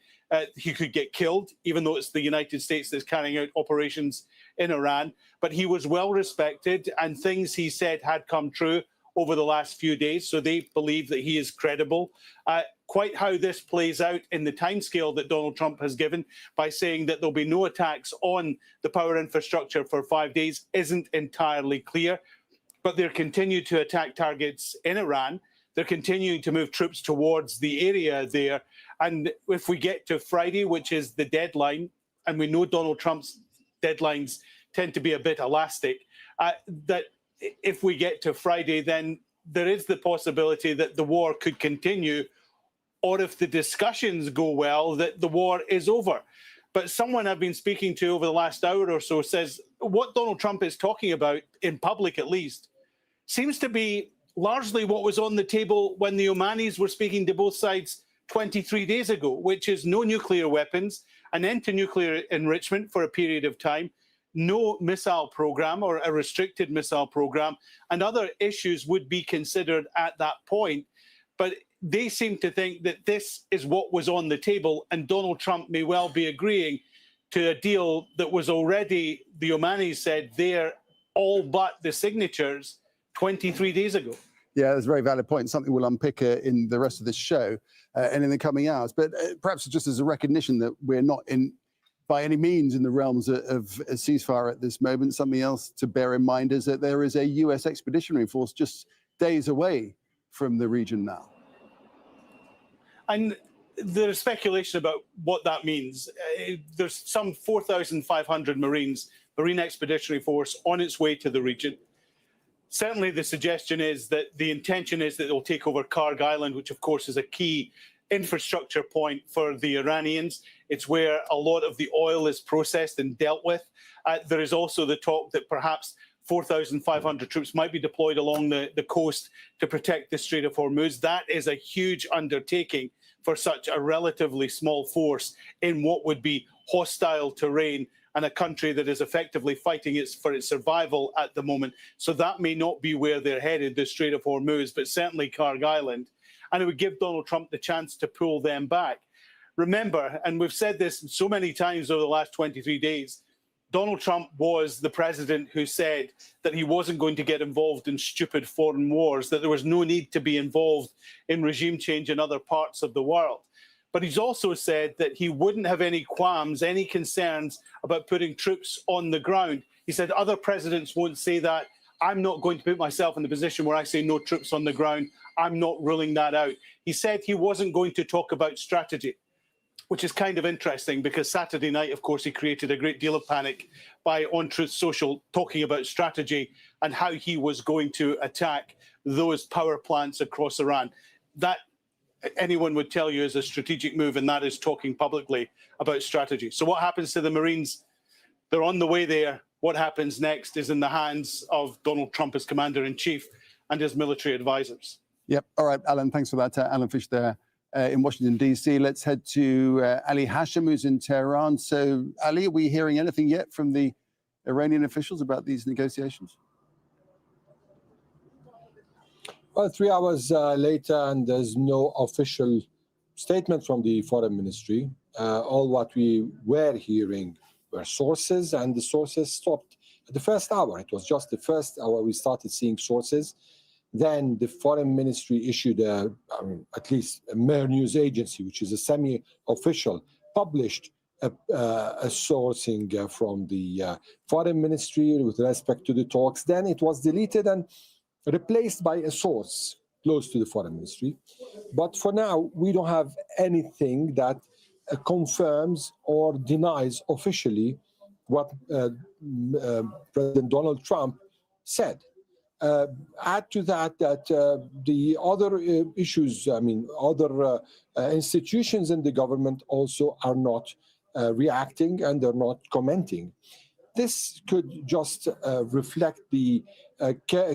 he could get killed, even though it's the United States that's carrying out operations in Iran. But he was well respected, and things he said had come true over the last few days. So they believe that he is credible. Quite how this plays out in the timescale that Donald Trump has given by saying that there'll be no attacks on the power infrastructure for 5 days isn't entirely clear. But they're continuing to attack targets in Iran. They're continuing to move troops towards the area there. And if we get to Friday, which is the deadline, and we know Donald Trump's deadlines tend to be a bit elastic, that if we get to Friday, then there is the possibility that the war could continue, or if the discussions go well, that the war is over. But someone I've been speaking to over the last hour or so says what Donald Trump is talking about, in public at least, seems to be largely what was on the table when the Omanis were speaking to both sides 23 days ago, which is no nuclear weapons, an end to nuclear enrichment for a period of time, no missile program or a restricted missile program, and other issues would be considered at that point. But they seem to think that this is what was on the table, and Donald Trump may well be agreeing to a deal that was already, the Omanis said, there, all but the signatures 23 days ago. Yeah, that's a very valid point. Something we'll unpick in the rest of this show and in the coming hours. But perhaps just as a recognition that we're not by any means in the realms of a ceasefire at this moment, something else to bear in mind is that there is a US expeditionary force just days away from the region now. And there's speculation about what that means. There's some 4,500 Marines, Marine Expeditionary Force, on its way to the region. Certainly the suggestion is that the intention is that they'll take over Karg Island, which of course is a key infrastructure point for the Iranians. It's where a lot of the oil is processed and dealt with. There is also the talk that perhaps 4,500 troops might be deployed along the coast to protect the Strait of Hormuz. That is a huge undertaking for such a relatively small force in what would be hostile terrain and a country that is effectively fighting for its survival at the moment. So that may not be where they're headed, the Strait of Hormuz, but certainly Karg Island. And it would give Donald Trump the chance to pull them back. Remember, and we've said this so many times over the last 23 days, Donald Trump was the president who said that he wasn't going to get involved in stupid foreign wars, that there was no need to be involved in regime change in other parts of the world. But he's also said that he wouldn't have any qualms, any concerns about putting troops on the ground. He said other presidents won't say that. I'm not going to put myself in the position where I say no troops on the ground. I'm not ruling that out. He said he wasn't going to talk about strategy, which is kind of interesting because Saturday night, of course, he created a great deal of panic by on Truth Social talking about strategy and how he was going to attack those power plants across Iran. That anyone would tell you is a strategic move, and that is talking publicly about strategy. So what happens to the Marines? They're on the way there. What happens next is in the hands of Donald Trump as commander-in-chief and his military advisors. Yep. All right, Alan, thanks for that. Alan Fish there in Washington, D.C. Let's head to Ali Hashem, who's in Tehran. So, Ali, are we hearing anything yet from the Iranian officials about these negotiations? Well, 3 hours later, and there's no official statement from the foreign ministry. All what we were hearing were sources, and the sources stopped at the first hour. It was just the first hour we started seeing sources. Then the foreign ministry issued at least a mere news agency, which is a semi-official, published a sourcing from the foreign ministry with respect to the talks. Then it was deleted and replaced by a source close to the foreign ministry. But for now, we don't have anything that confirms or denies officially what President Donald Trump said. Add to that the other issues, other institutions in the government also are not reacting and they're not commenting. This could just reflect the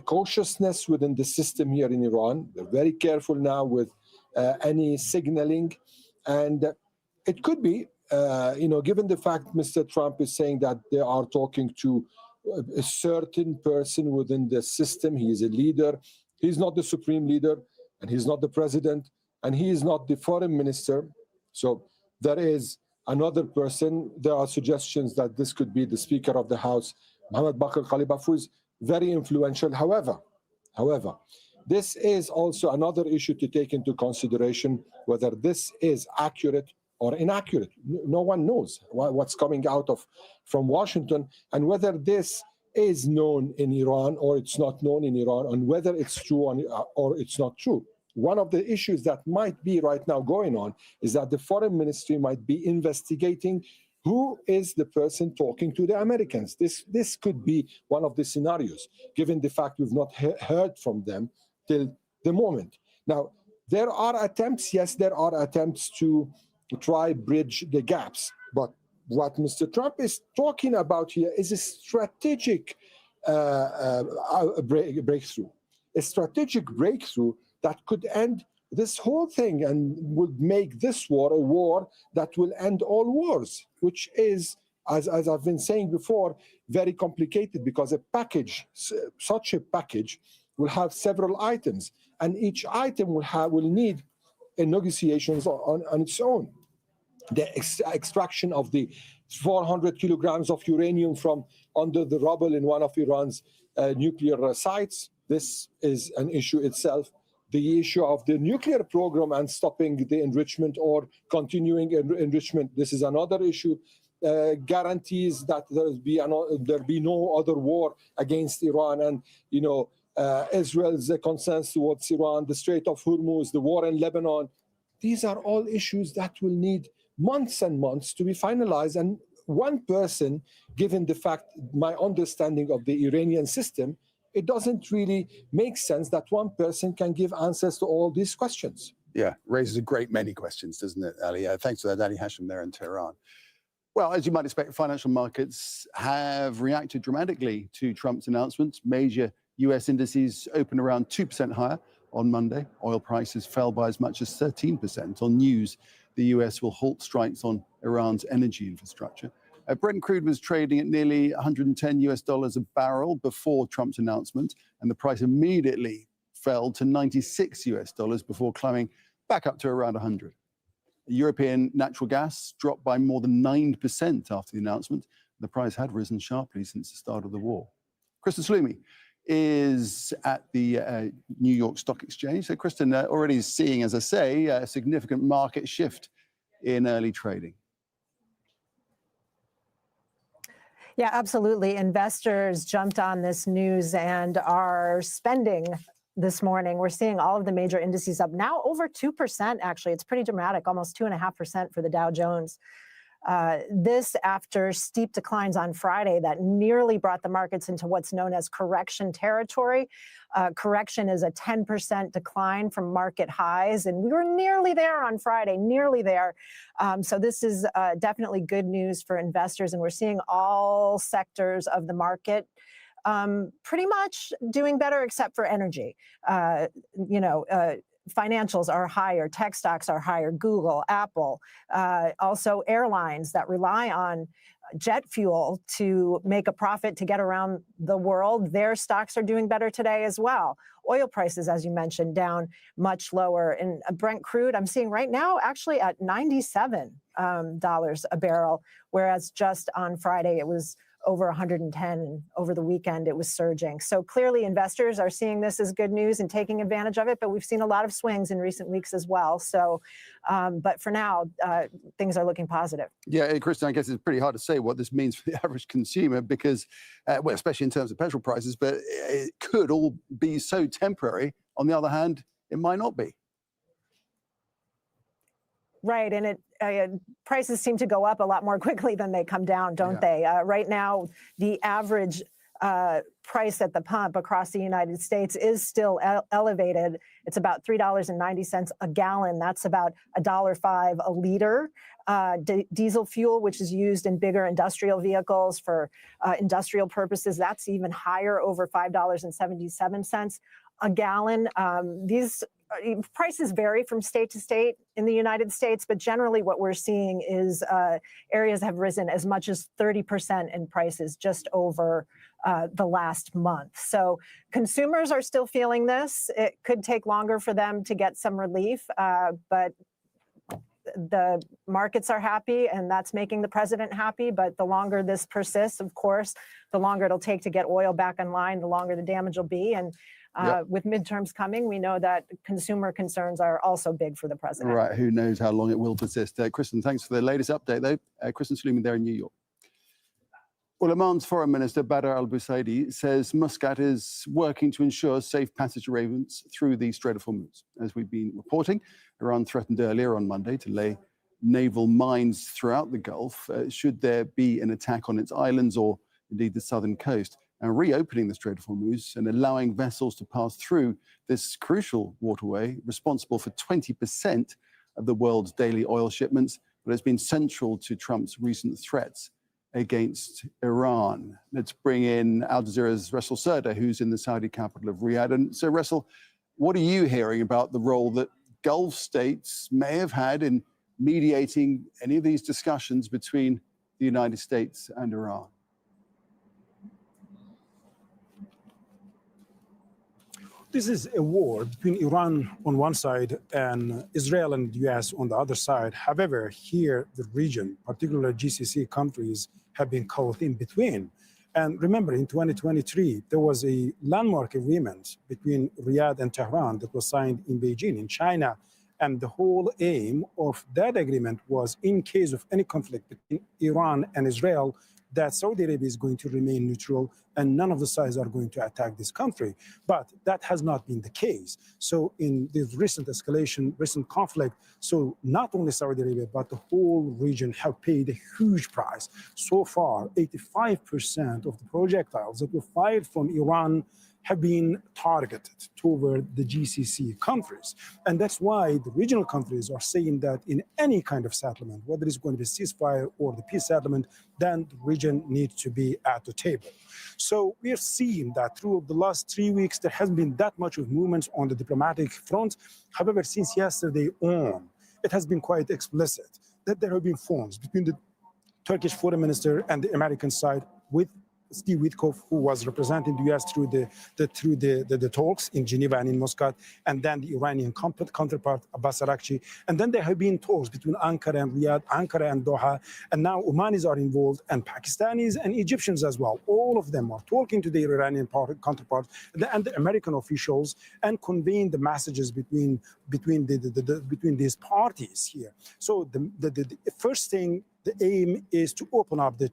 cautiousness within the system here in Iran. They're very careful now with any signaling. And it could be, given the fact Mr. Trump is saying that they are talking to a certain person within the system. He is a leader. He's not the supreme leader, and he's not the president, and he is not the foreign minister. So there is another person. There are suggestions that this could be the Speaker of the House, Mohammad Bakr Ghalibaf, who is very influential. However, this is also another issue to take into consideration, whether this is accurate or inaccurate. No one knows what's coming out from Washington, and whether this is known in Iran or it's not known in Iran, and whether it's true or it's not true. One of the issues that might be right now going on is that the foreign ministry might be investigating who is the person talking to the Americans. This could be one of the scenarios, given the fact we've not heard from them till the moment. Now, there are attempts to try bridge the gaps. But what Mr. Trump is talking about here is a strategic breakthrough, a strategic breakthrough that could end this whole thing and would make this war a war that will end all wars, which is, as I've been saying before, very complicated, because such a package will have several items, and each item will need a negotiations on its own. The extraction of the 400 kilograms of uranium from under the rubble in one of Iran's nuclear sites. This is an issue itself. The issue of the nuclear program and stopping the enrichment or continuing enrichment. This is another issue. Guarantees that there be no other war against Iran, and Israel's concerns towards Iran, the Strait of Hormuz, the war in Lebanon. These are all issues that will need months and months to be finalized. And one person, given the fact, my understanding of the Iranian system, it doesn't really make sense that one person can give answers to all these questions. Yeah, raises a great many questions, doesn't it, Ali? Thanks for that, Ali Hashem there in Tehran. Well, as you might expect, financial markets have reacted dramatically to Trump's announcements. Major US indices opened around 2% higher on Monday. Oil prices fell by as much as 13% on news the US will halt strikes on Iran's energy infrastructure. Brent crude was trading at nearly $110 a barrel before Trump's announcement, and the price immediately fell to $96 before climbing back up to around 100. European natural gas dropped by more than 9% after the announcement. The price had risen sharply since the start of the war. Kristen Sloomy is at the New York Stock Exchange. So, Kristen, already seeing, as I say, a significant market shift in early trading. Yeah, absolutely. Investors jumped on this news and are spending this morning. We're seeing all of the major indices up now over 2%, actually. It's pretty dramatic, almost 2.5% for the Dow Jones. This after steep declines on Friday that nearly brought the markets into what's known as correction territory. Correction is a 10% decline from market highs, and we were nearly there on Friday, nearly there. So this is definitely good news for investors, and we're seeing all sectors of the market pretty much doing better except for energy. Financials are higher, tech stocks are higher, Google, Apple, also airlines that rely on jet fuel to make a profit to get around the world. Their stocks are doing better today as well. Oil prices, as you mentioned, down much lower. And Brent crude, I'm seeing right now actually at $97 a barrel, whereas just on Friday it was over 110, and over the weekend it was surging. So clearly investors are seeing this as good news and taking advantage of it, but we've seen a lot of swings in recent weeks as well. So, but for now, things are looking positive. Yeah, Kristen, I guess it's pretty hard to say what this means for the average consumer because, well, especially in terms of petrol prices, but it could all be so temporary. On the other hand, it might not be. Right, and prices seem to go up a lot more quickly than they come down, don't they? Right now, the average price at the pump across the United States is still elevated. It's about $3.90 a gallon. That's about $1.05 a liter. Diesel fuel, which is used in bigger industrial vehicles for industrial purposes, that's even higher, over $5.77 a gallon. These prices vary from state to state in the United States, but generally what we're seeing is areas have risen as much as 30% in prices just over the last month. So consumers are still feeling this. It could take longer for them to get some relief, but the markets are happy, and that's making the president happy. But the longer this persists, of course, the longer it'll take to get oil back online, the longer the damage will be. And with midterms coming, we know that consumer concerns are also big for the president. Right, who knows how long it will persist. Kristen, thanks for the latest update, though. Kristen Suleiman there in New York. Well, Oman's Foreign Minister Badr al-Busaidi says Muscat is working to ensure safe passage arrangements through the Strait of Hormuz. As we've been reporting, Iran threatened earlier on Monday to lay naval mines throughout the Gulf should there be an attack on its islands or indeed the southern coast. And reopening the Strait of Hormuz and allowing vessels to pass through this crucial waterway, responsible for 20% of the world's daily oil shipments, but has been central to Trump's recent threats against Iran. Let's bring in Al Jazeera's Russell Serda, who's in the Saudi capital of Riyadh. And so, Russell, what are you hearing about the role that Gulf states may have had in mediating any of these discussions between the United States and Iran? This is a war between Iran on one side and Israel and the US on the other side. However, here, the region, particularly GCC countries, have been caught in between. And remember, in 2023, there was a landmark agreement between Riyadh and Tehran that was signed in Beijing, in China. And the whole aim of that agreement was, in case of any conflict between Iran and Israel, that Saudi Arabia is going to remain neutral and none of the sides are going to attack this country. But that has not been the case. So in this recent escalation, recent conflict, so not only Saudi Arabia, but the whole region have paid a huge price. So far, 85% of the projectiles that were fired from Iran have been targeted toward the GCC countries. And that's why the regional countries are saying that in any kind of settlement, whether it's going to be ceasefire or the peace settlement, then the region needs to be at the table. So we are seeing that through the last 3 weeks, there hasn't been that much of movements on the diplomatic front. However, since yesterday on, it has been quite explicit that there have been phones between the Turkish foreign minister and the American side with Steve Witkoff, who was representing the U.S. through the talks in Geneva and in Muscat, and then the Iranian counterpart, Abbas Araghchi. And then there have been talks between Ankara and Riyadh, Ankara and Doha, and now Omanis are involved, and Pakistanis and Egyptians as well. All of them are talking to their Iranian counterparts and the American officials and conveying the messages between these parties here. So the first thing, the aim is to open up the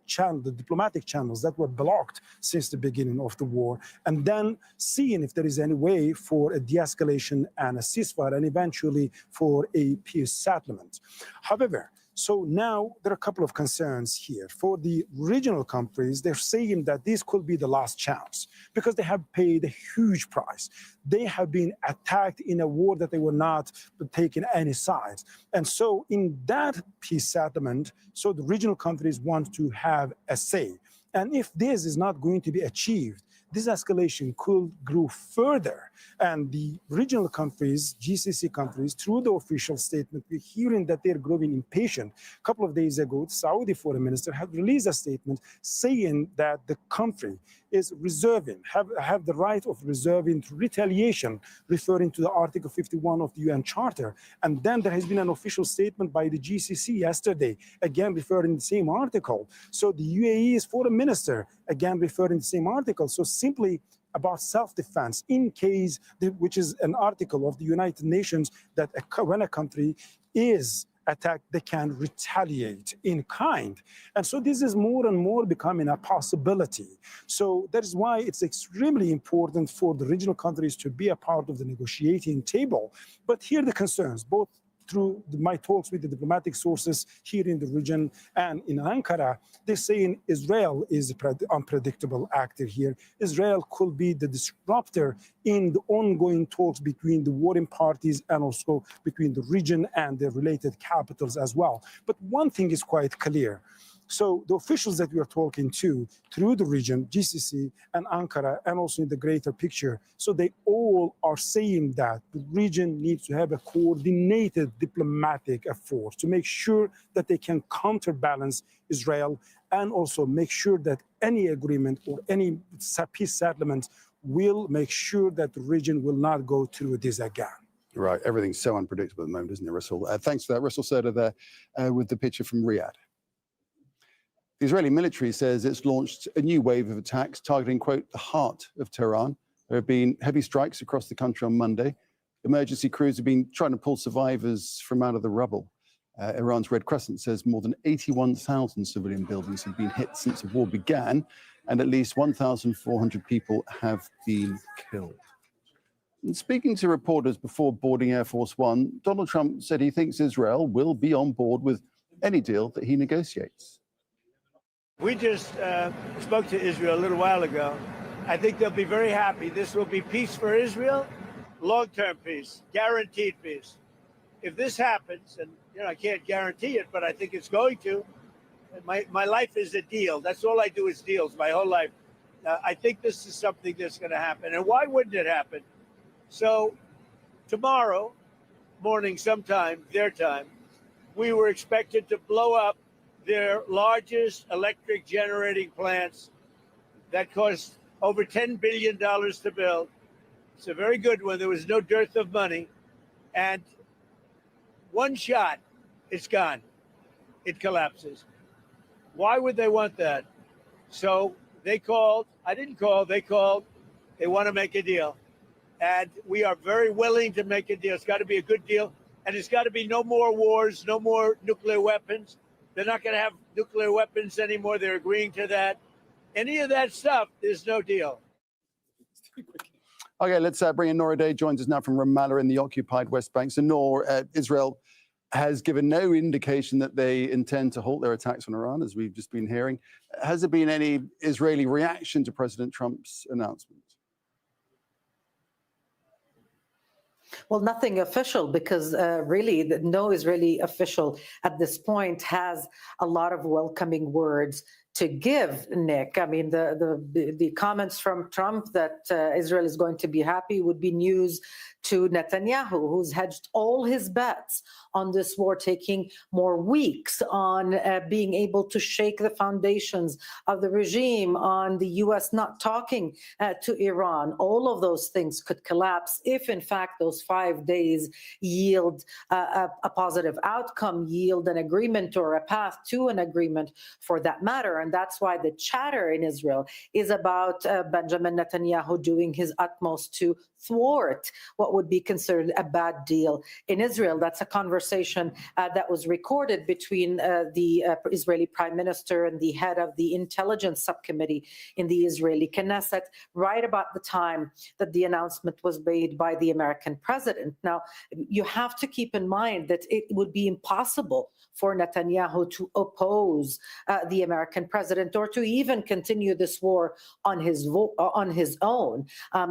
diplomatic channels that were blocked since the beginning of the war, and then seeing if there is any way for a de-escalation and a ceasefire, and eventually for a peace settlement. However, So now there are a couple of concerns here. For the regional countries, they're saying that this could be the last chance because they have paid a huge price. They have been attacked in a war that they were not taking any sides. And so in that peace settlement, so the regional countries want to have a say. And if this is not going to be achieved, this escalation could grow further. And the regional countries, GCC countries, through the official statement, we're hearing that they're growing impatient. A couple of days ago, the Saudi foreign minister had released a statement saying that the country is reserving, have the right of reserving retaliation, referring to the Article 51 of the UN Charter. And then there has been an official statement by the GCC yesterday, again referring to the same article. So the UAE's foreign minister, again referring to the same article. So simply about self-defense in case, which is an article of the United Nations, that when a country is attacked, they can retaliate in kind. And so this is more and more becoming a possibility. So that is why it's extremely important for the regional countries to be a part of the negotiating table. But here are the concerns, both through my talks with the diplomatic sources here in the region and in Ankara, they're saying Israel is an unpredictable actor here. Israel could be the disruptor in the ongoing talks between the warring parties and also between the region and the related capitals as well. But one thing is quite clear. So the officials that we are talking to through the region, GCC and Ankara, and also in the greater picture, so they all are saying that the region needs to have a coordinated diplomatic effort to make sure that they can counterbalance Israel and also make sure that any agreement or any peace settlement will make sure that the region will not go through this again. Right, everything's so unpredictable at the moment, isn't it, Russell? Thanks for that. Russell Serder there with the picture from Riyadh. The Israeli military says it's launched a new wave of attacks targeting, quote, the heart of Tehran. There have been heavy strikes across the country on Monday. Emergency crews have been trying to pull survivors from out of the rubble. Iran's Red Crescent says more than 81,000 civilian buildings have been hit since the war began, and at least 1,400 people have been killed. And speaking to reporters before boarding Air Force One, Donald Trump said he thinks Israel will be on board with any deal that he negotiates. We just spoke to Israel a little while ago. I think they'll be very happy. This will be peace for Israel, long-term peace, guaranteed peace. If this happens, and I can't guarantee it, but I think it's going to. My life is a deal. That's all I do is deals my whole life. I think this is something that's going to happen. And why wouldn't it happen? So tomorrow morning sometime, their time, we were expected to blow up their largest electric generating plants that cost over $10 billion to build. It's a very good one. There was no dearth of money. And one shot, it's gone. It collapses. Why would they want that? So they called. I didn't call. They called. They want to make a deal. And we are very willing to make a deal. It's got to be a good deal. And it's got to be no more wars, no more nuclear weapons. They're not going to have nuclear weapons anymore. They're agreeing to that. Any of that stuff, there's no deal. Okay, let's bring in Nora Day, joins us now from Ramallah in the occupied West Bank. So, Nora, Israel has given no indication that they intend to halt their attacks on Iran, as we've just been hearing. Has there been any Israeli reaction to President Trump's announcement? Well, nothing official, because really no Israeli official at this point has a lot of welcoming words to give, Nick. I mean, the comments from Trump that Israel is going to be happy would be news to Netanyahu, who's hedged all his bets on this war taking more weeks, on being able to shake the foundations of the regime, on the U.S. not talking to Iran. All of those things could collapse if, in fact, those 5 days yield a positive outcome, yield an agreement or a path to an agreement for that matter. And that's why the chatter in Israel is about Benjamin Netanyahu doing his utmost to thwart what would be considered a bad deal in Israel. That's a conversation that was recorded between the Israeli Prime Minister and the head of the intelligence subcommittee in the Israeli Knesset, right about the time that the announcement was made by the American president. Now, you have to keep in mind that it would be impossible for Netanyahu to oppose the American president or to even continue this war on his own.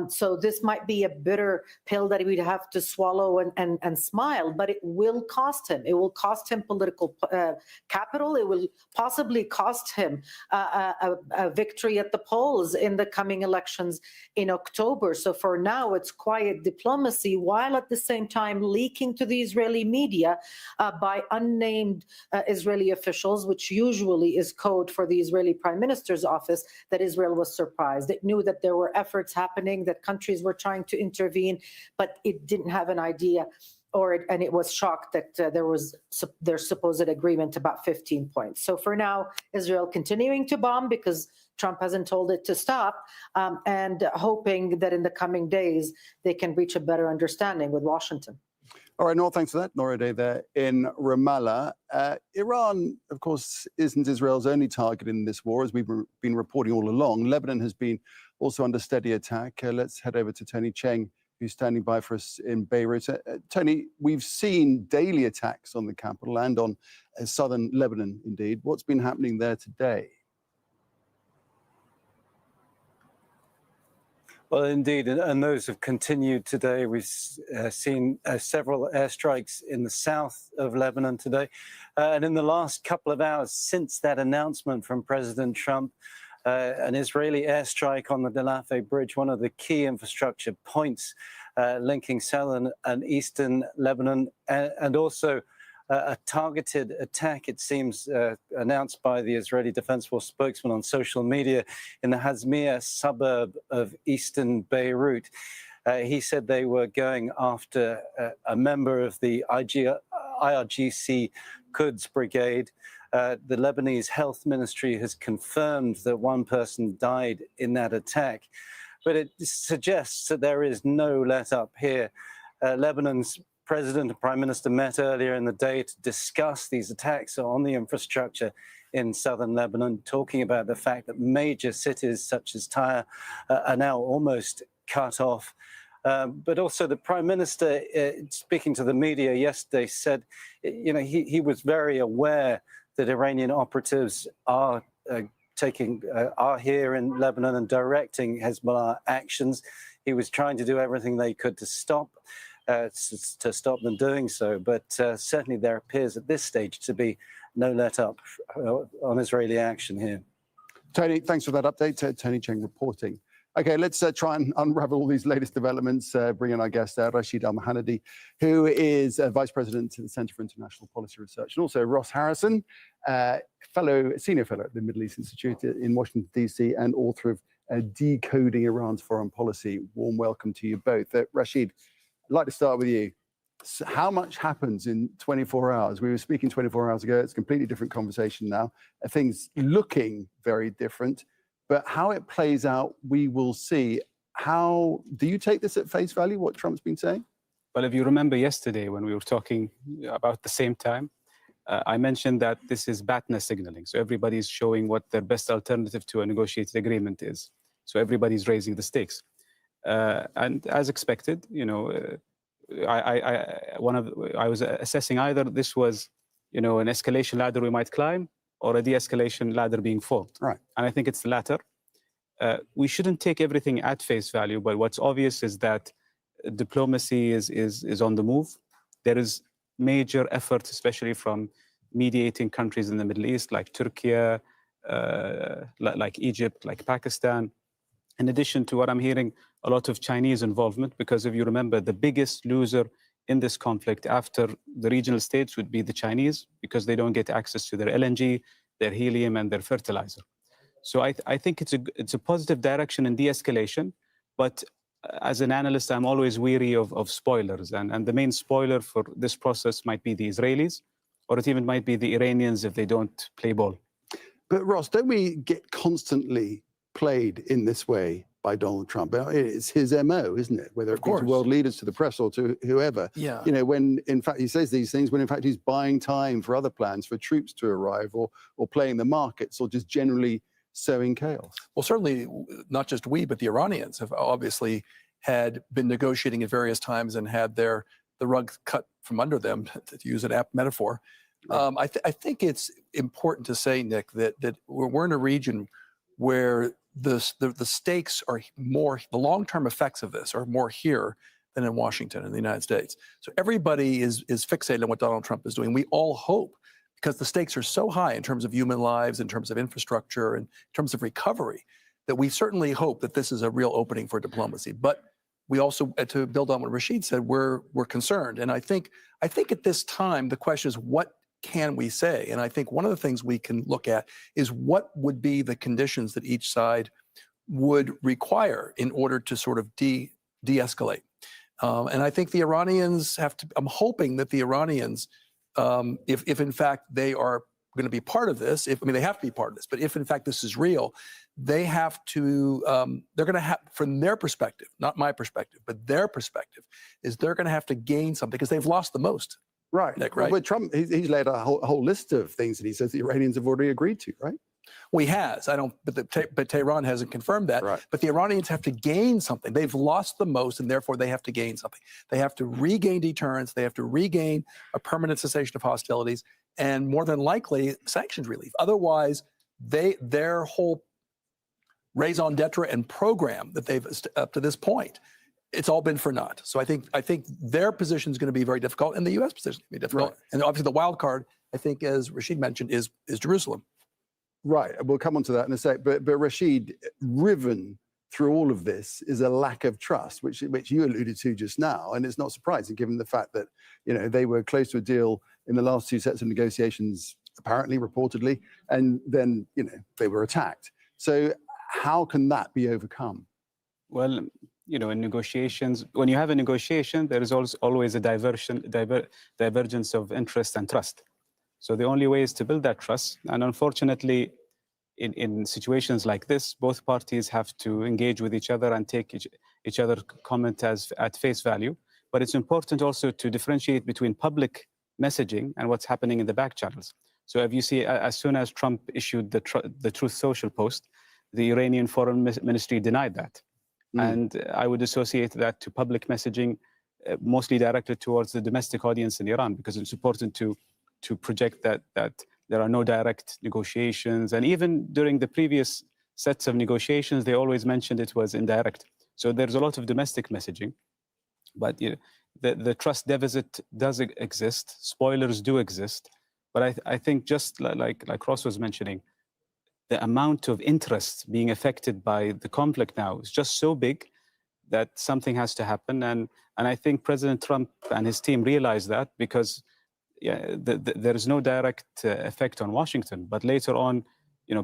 So this might be a bitter pill that he'd have to swallow and smile, but it will cost him. It will cost him political capital. It will possibly cost him a victory at the polls in the coming elections in October. So for now, it's quiet diplomacy, while at the same time leaking to the Israeli media by unnamed Israeli officials, which usually is code for the Israeli Prime Minister's office, that Israel was surprised. It knew that there were efforts happening, that countries were trying to intervene, but it didn't have an idea, and it was shocked that there was their supposed agreement about 15 points. So for now, Israel continuing to bomb because Trump hasn't told it to stop, and hoping that in the coming days they can reach a better understanding with Washington. All right, Nora, thanks for that. Nora Day there in Ramallah. Iran, of course, isn't Israel's only target in this war, as we've been reporting all along. Lebanon has been also under steady attack. Let's head over to Tony Cheng, who's standing by for us in Beirut. Tony, we've seen daily attacks on the capital and on southern Lebanon, indeed. What's been happening there today? Well, indeed, and those have continued today. We've seen several airstrikes in the south of Lebanon today. And in the last couple of hours since that announcement from President Trump, an Israeli airstrike on the Delafe Bridge, one of the key infrastructure points linking southern and eastern Lebanon, and also a targeted attack, it seems, announced by the Israeli Defense Force spokesman on social media in the Hazmia suburb of eastern Beirut. He said they were going after a member of the IRGC Quds Brigade. The Lebanese Health Ministry has confirmed that one person died in that attack, but it suggests that there is no let-up here. Lebanon's President and Prime Minister met earlier in the day to discuss these attacks on the infrastructure in southern Lebanon, talking about the fact that major cities such as Tyre are now almost cut off. But also the Prime Minister, speaking to the media yesterday, said, he was very aware that Iranian operatives are here in Lebanon and directing Hezbollah actions. He was trying to do everything they could to stop them doing so. But certainly there appears at this stage to be no let-up on Israeli action here. Tony, thanks for that update. Tony Cheng reporting. Okay, let's try and unravel all these latest developments. Bring in our guest, Rashid Al-Mahanadi, who is Vice President at the Center for International Policy Research, and also Ross Harrison, Senior Fellow at the Middle East Institute in Washington, D.C., and author of Decoding Iran's Foreign Policy. Warm welcome to you both. Rashid, I'd like to start with you. So how much happens in 24 hours? We were speaking 24 hours ago. It's a completely different conversation now. Things looking very different. But how it plays out, we will see. How do you take this at face value, what Trump's been saying? Well, if you remember yesterday when we were talking about the same time, I mentioned that this is BATNA signaling. So everybody's showing what their best alternative to a negotiated agreement is. So everybody's raising the stakes. And as expected, I was assessing either this was, an escalation ladder we might climb, or a de-escalation ladder being formed. Right. And I think it's the latter. We shouldn't take everything at face value, but what's obvious is that diplomacy is on the move. There is major effort, especially from mediating countries in the Middle East, like Turkey, like Egypt, like Pakistan. In addition to what I'm hearing, a lot of Chinese involvement, because if you remember, the biggest loser in this conflict after the regional states would be the Chinese, because they don't get access to their LNG, their helium, and their fertilizer. So I think it's a positive direction in de-escalation, but as an analyst, I'm always weary of spoilers. And the main spoiler for this process might be the Israelis, or it even might be the Iranians if they don't play ball. But Ross, don't we get constantly played in this way by Donald Trump. It's his MO, isn't it? Whether it be to world leaders, to the press, or to whoever. Yeah. You know, when in fact he says these things, when in fact he's buying time for other plans for troops to arrive, or playing the markets, or just generally sowing chaos. Well, certainly not just we, but the Iranians have obviously had been negotiating at various times and had the rug cut from under them, to use an apt metaphor. Right. I think it's important to say, Nick, that we're in a region where the stakes are more, the long-term effects of this are more here than in Washington, in the United States. So everybody is fixated on what Donald Trump is doing. We all hope, because the stakes are so high in terms of human lives, in terms of infrastructure, and in terms of recovery, that we certainly hope that this is a real opening for diplomacy. But we also, to build on what Rashid said, we're concerned. And I think at this time, the question is, what can we say? And I think one of the things we can look at is what would be the conditions that each side would require in order to sort of de-escalate. And I think the Iranians have to, I'm hoping that the Iranians, if in fact they are going to be part of this, I mean, they have to be part of this, but if in fact this is real, they have to, they're going to have, from their perspective, not my perspective, but their perspective, is they're going to have to gain something because they've lost the most. Right. Nick, right? Well, Trump, he's laid a whole list of things that he says the Iranians have already agreed to, right? Well, he has. But Tehran hasn't confirmed that. Right. But the Iranians have to gain something. They've lost the most, and therefore they have to gain something. They have to regain deterrence. They have to regain a permanent cessation of hostilities, and more than likely sanctions relief. Otherwise, their whole raison d'etre and program that they've up to this point, it's all been for naught. So I think their position is going to be very difficult, and the U.S. position is going to be difficult. Right. And obviously, the wild card, I think, as Rashid mentioned, is Jerusalem. Right. We'll come on to that in a sec. But Rashid, riven through all of this is a lack of trust, which you alluded to just now, and it's not surprising given the fact that they were close to a deal in the last two sets of negotiations, apparently, reportedly, and then they were attacked. So how can that be overcome? Well, in negotiations, when you have a negotiation, there is always a divergence of interest and trust. So the only way is to build that trust. And unfortunately, in situations like this, both parties have to engage with each other and take each other's comment at face value. But it's important also to differentiate between public messaging and what's happening in the back channels. So if you see, as soon as Trump issued the Truth Social post, the Iranian Foreign Ministry denied that. And I would associate that to public messaging, mostly directed towards the domestic audience in Iran, because it's important to project that there are no direct negotiations. And even during the previous sets of negotiations, they always mentioned it was indirect. So there's a lot of domestic messaging. But the trust deficit does exist. Spoilers do exist. But I think just like Ross was mentioning, the amount of interest being affected by the conflict now is just so big that something has to happen. And I think President Trump and his team realize that, because there is no direct effect on Washington, but later on,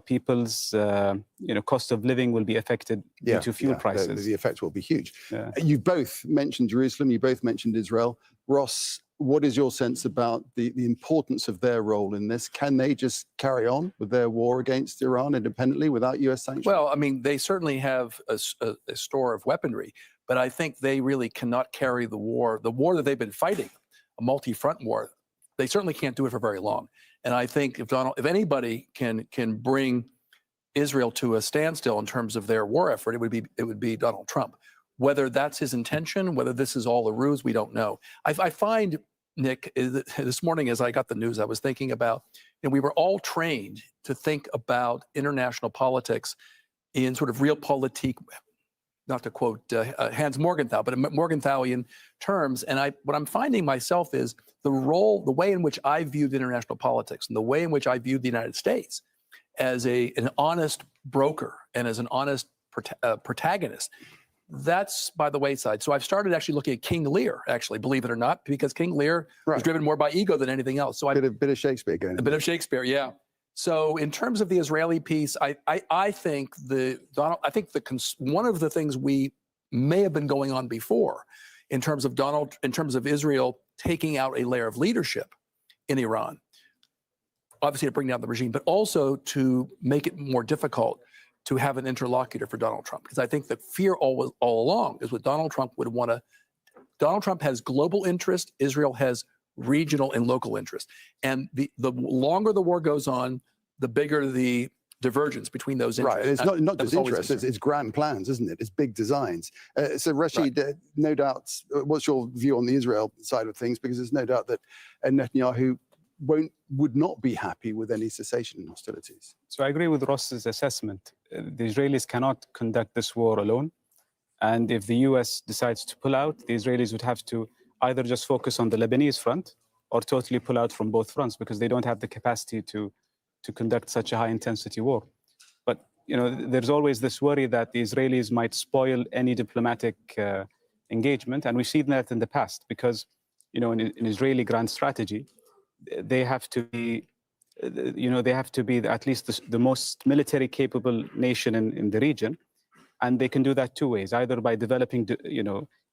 people's cost of living will be affected due to fuel prices. The effect will be huge. Yeah. You both mentioned Jerusalem. You both mentioned Israel. Ross, what is your sense about the importance of their role in this? Can they just carry on with their war against Iran independently without U.S. sanctions? Well, I mean, they certainly have a store of weaponry, but I think they really cannot carry the war that they've been fighting, a multi-front war. They certainly can't do it for very long. And I think if anybody can bring Israel to a standstill in terms of their war effort, it would be Donald Trump. Whether that's his intention, whether this is all a ruse, we don't know. I find, Nick, this morning as I got the news, I was thinking about, we were all trained to think about international politics in sort of realpolitik, not to quote Hans Morgenthau, but in Morgenthawian terms. And what I'm finding myself is the way in which I viewed international politics and the way in which I viewed the United States as an honest broker and as an honest protagonist, that's by the wayside. So I've started actually looking at King Lear, actually, believe it or not, because King Lear was driven more by ego than anything else. So a bit of Shakespeare going on. A bit of Shakespeare, yeah. So in terms of the Israeli piece, I think one of the things we may have been going on before in terms of Israel taking out a layer of leadership in Iran, obviously to bring down the regime, but also to make it more difficult to have an interlocutor for Donald Trump. Because I think the fear all along is what Donald Trump would want to. Donald Trump has global interest. Israel has regional and local interest. And the longer the war goes on, the bigger the divergence between those interests. Right, it's not just interest, it's grand plans, isn't it? It's big designs. So Rashid, no doubt, what's your view on the Israel side of things? Because there's no doubt that Netanyahu would not be happy with any cessation in hostilities. So I agree with Ross's assessment. The Israelis cannot conduct this war alone. And if the US decides to pull out, the Israelis would have to either just focus on the Lebanese front or totally pull out from both fronts, because they don't have the capacity to conduct such a high-intensity war. But there's always this worry that the Israelis might spoil any diplomatic engagement, and we've seen that in the past, because in Israeli grand strategy, they have to be, they have to be at least the most military capable nation in the region, and they can do that two ways: either by developing,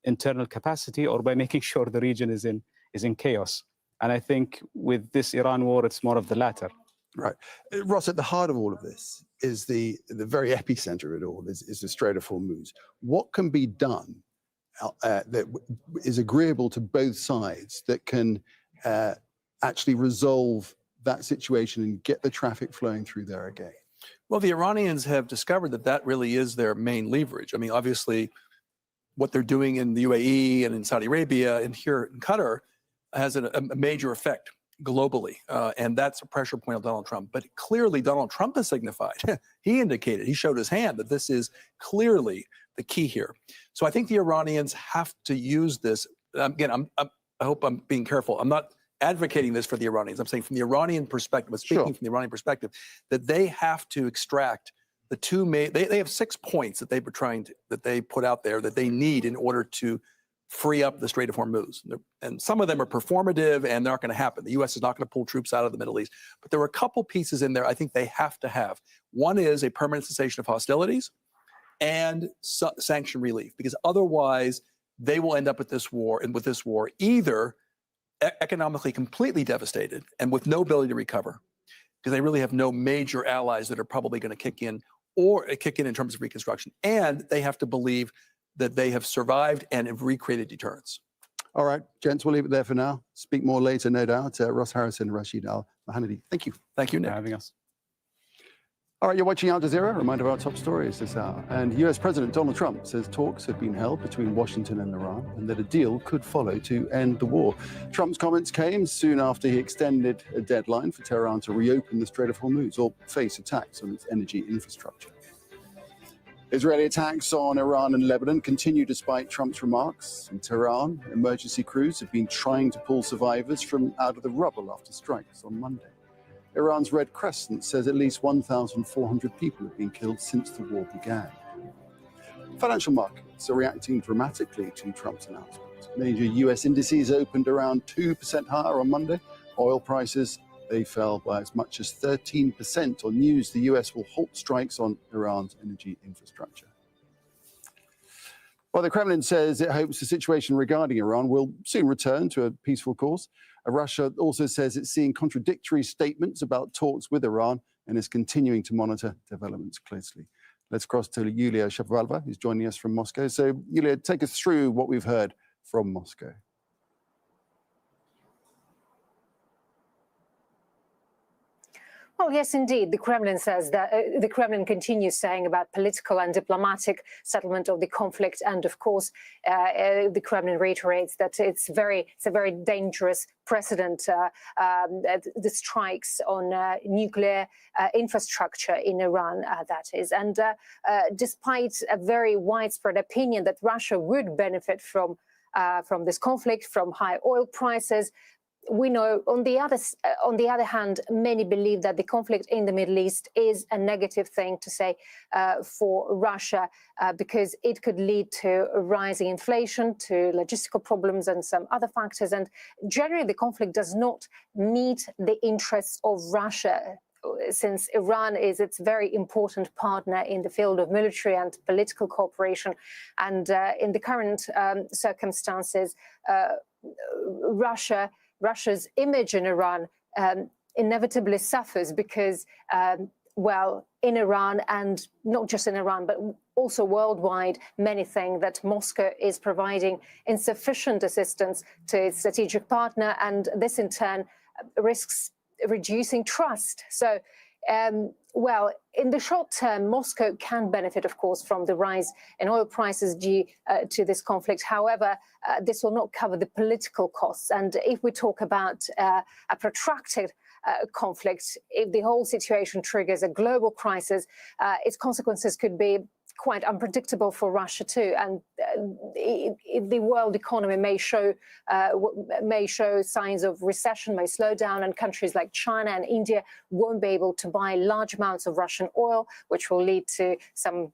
internal capacity, or by making sure the region is in chaos. And I think with this Iran war, it's more of the latter. Right. Ross, at the heart of all of this is the very epicenter of it all is the Strait of Hormuz. What can be done that is agreeable to both sides that can actually resolve that situation and get the traffic flowing through there again? Well, the Iranians have discovered that really is their main leverage. I mean, obviously, what they're doing in the UAE and in Saudi Arabia and here in Qatar has a major effect globally, and that's a pressure point on Donald Trump. But clearly, Donald Trump has signified, he showed his hand that this is clearly the key here. So I think the Iranians have to use this. Again, I hope I'm being careful. I'm not advocating this for the Iranians. I'm saying from the Iranian perspective, but speaking from the Iranian perspective, that they have to extract the two main. They have 6 points that they put out there that they need in order to free up the Strait of Hormuz. And some of them are performative and they're not going to happen. The U.S. is not going to pull troops out of the Middle East. But there are a couple pieces in there I think they have to have. One is a permanent cessation of hostilities and sanction relief, because otherwise they will end up with this war, either economically completely devastated and with no ability to recover, because they really have no major allies that are probably going to kick in in terms of reconstruction. And they have to believe that they have survived and have recreated deterrence. All right, gents, we'll leave it there for now. Speak more later, no doubt. Ross Harrison, Rashid Al-Mohammadi, thank you. Thank you, Nick. For having us. All right, you're watching Al Jazeera. Reminder of our top stories this hour. And US President Donald Trump says talks have been held between Washington and Iran and that a deal could follow to end the war. Trump's comments came soon after he extended a deadline for Tehran to reopen the Strait of Hormuz or face attacks on its energy infrastructure. Israeli attacks on Iran and Lebanon continue despite Trump's remarks. In Tehran, emergency crews have been trying to pull survivors from out of the rubble after strikes on Monday. Iran's Red Crescent says at least 1,400 people have been killed since the war began. Financial markets are reacting dramatically to Trump's announcement. Major US indices opened around 2% higher on Monday. Oil prices, they fell by as much as 13% on news the US will halt strikes on Iran's energy infrastructure. Well, the Kremlin says it hopes the situation regarding Iran will soon return to a peaceful course. Russia also says it's seeing contradictory statements about talks with Iran and is continuing to monitor developments closely. Let's cross to Yulia Shapovalova, who's joining us from Moscow. So, Yulia, take us through what we've heard from Moscow. Well, yes, indeed. The Kremlin says that the Kremlin continues saying about political and diplomatic settlement of the conflict, and of course, the Kremlin reiterates that it's a very dangerous precedent. The strikes on nuclear infrastructure in Iran, that is, and despite a very widespread opinion that Russia would benefit from this conflict, from high oil prices. We know, on the other hand, many believe that the conflict in the Middle East is a negative thing to say for Russia because it could lead to rising inflation, to logistical problems and some other factors. And generally, the conflict does not meet the interests of Russia, since Iran is its very important partner in the field of military and political cooperation. And in the current circumstances, Russia's image in Iran inevitably suffers because well, in Iran, and not just in Iran, but also worldwide, many think that Moscow is providing insufficient assistance to its strategic partner, and this in turn risks reducing trust. So, well, in the short term, Moscow can benefit, of course, from the rise in oil prices due to this conflict. However, this will not cover the political costs. And if we talk about a protracted conflict, if the whole situation triggers a global crisis, its consequences could be quite unpredictable for Russia too, and the world economy may show signs of recession, may slow down, and countries like China and India won't be able to buy large amounts of Russian oil, which will lead to some,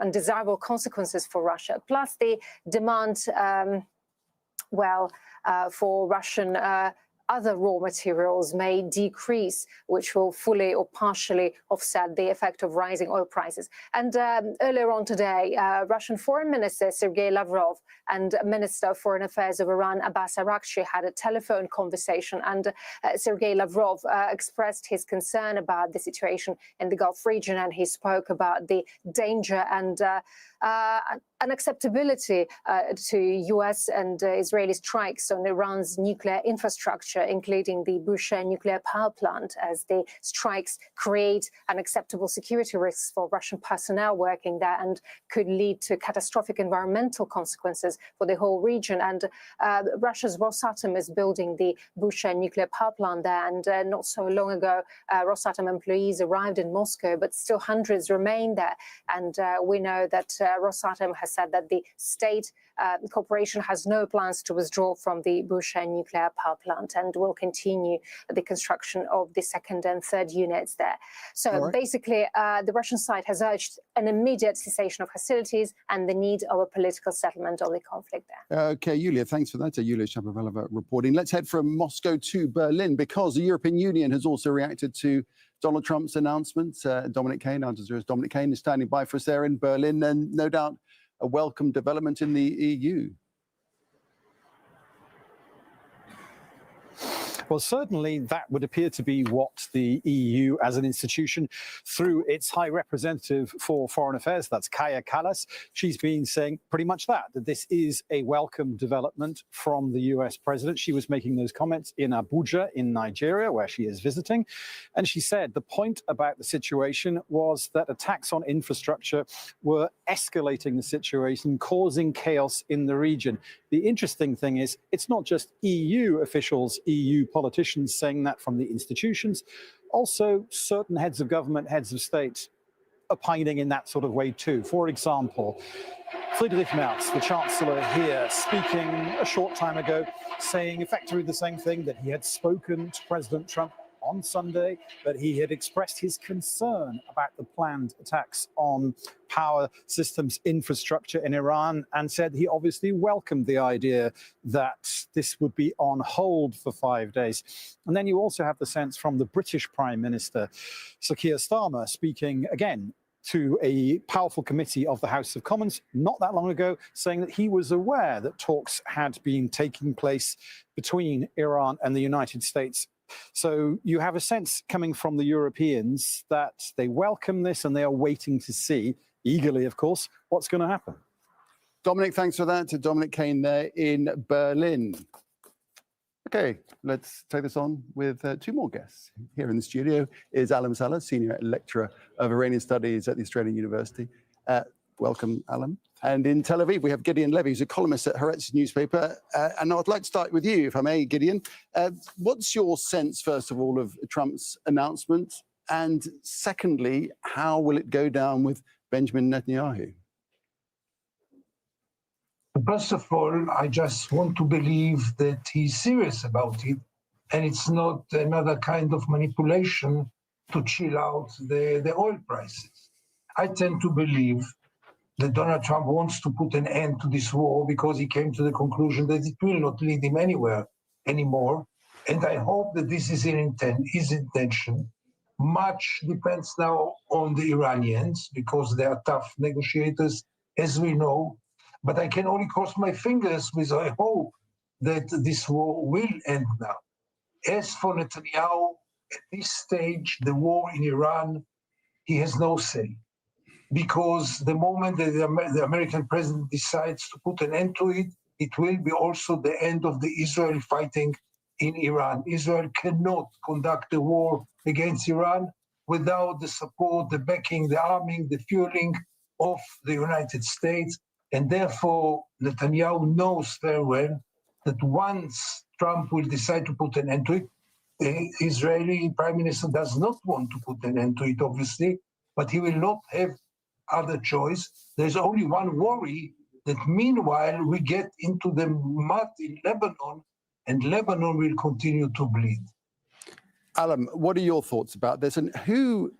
undesirable consequences for Russia. Plus, the demand, for Russian other raw materials may decrease, which will fully or partially offset the effect of rising oil prices. And earlier on today, Russian Foreign Minister Sergei Lavrov and Minister of Foreign Affairs of Iran Abbas Araghchi had a telephone conversation, and Sergei Lavrov expressed his concern about the situation in the Gulf region, and he spoke about the danger and unacceptability to US and Israeli strikes on Iran's nuclear infrastructure, including the Bushehr nuclear power plant, as the strikes create unacceptable security risks for Russian personnel working there and could lead to catastrophic environmental consequences for the whole region. And Russia's Rosatom is building the Bushehr nuclear power plant there, and not so long ago, Rosatom employees arrived in Moscow, but still hundreds remain there. And we know that Rosatom has said that the state corporation has no plans to withdraw from the Bushehr nuclear power plant and will continue the construction of the second and third units there. So basically, the Russian side has urged an immediate cessation of hostilities and the need of a political settlement of the conflict there. Okay, Yulia, thanks for that. Yulia Shapovalova reporting. Let's head from Moscow to Berlin, because the European Union has also reacted to Donald Trump's announcement. Dominic Kane, Al Jazeera's Dominic Kane, is standing by for us there in Berlin, and no doubt a welcome development in the EU. Well, certainly that would appear to be what the EU as an institution, through its High Representative for Foreign Affairs, that's Kaja Kallas, she's been saying pretty much that this is a welcome development from the US president. She was making those comments in Abuja in Nigeria, where she is visiting. And she said the point about the situation was that attacks on infrastructure were escalating the situation, causing chaos in the region. The interesting thing is, it's not just EU officials, EU politicians saying that from the institutions, also certain heads of government, heads of state opining in that sort of way too. For example, Friedrich Merz, the Chancellor here, speaking a short time ago, saying effectively the same thing, that he had spoken to President Trump on Sunday, that he had expressed his concern about the planned attacks on power systems infrastructure in Iran, and said he obviously welcomed the idea that this would be on hold for 5 days. And then you also have the sense from the British Prime Minister, Sir Keir Starmer, speaking again to a powerful committee of the House of Commons not that long ago, saying that he was aware that talks had been taking place between Iran and the United States. So you have a sense coming from the Europeans that they welcome this and they are waiting to see, eagerly of course, what's going to happen. Dominic, thanks for that. To Dominic Kane there in Berlin. Okay, let's take this on with two more guests. Here in the studio is Alam Saleh, Senior Lecturer of Iranian Studies at the Australian University. Welcome, Alam. And in Tel Aviv, we have Gideon Levy, who's a columnist at Haaretz newspaper. And I'd like to start with you, if I may, Gideon. What's your sense, first of all, of Trump's announcement? And secondly, how will it go down with Benjamin Netanyahu? First of all, I just want to believe that he's serious about it, and it's not another kind of manipulation to chill out the oil prices. I tend to believe that Donald Trump wants to put an end to this war because he came to the conclusion that it will not lead him anywhere anymore. And I hope that this is his intention. Much depends now on the Iranians because they are tough negotiators, as we know. But I can only cross my fingers with a hope that this war will end now. As for Netanyahu, at this stage, the war in Iran he has no say. Because the moment that the American president decides to put an end to it, it will be also the end of the Israeli fighting in Iran. Israel cannot conduct a war against Iran without the support, the backing, the arming, the fueling of the United States. And therefore, Netanyahu knows very well that once Trump will decide to put an end to it, the Israeli prime minister does not want to put an end to it, obviously, but he will not have other choice. There's only one worry, that meanwhile we get into the mud in Lebanon, and Lebanon will continue to bleed. Alam, what are your thoughts about this? And who,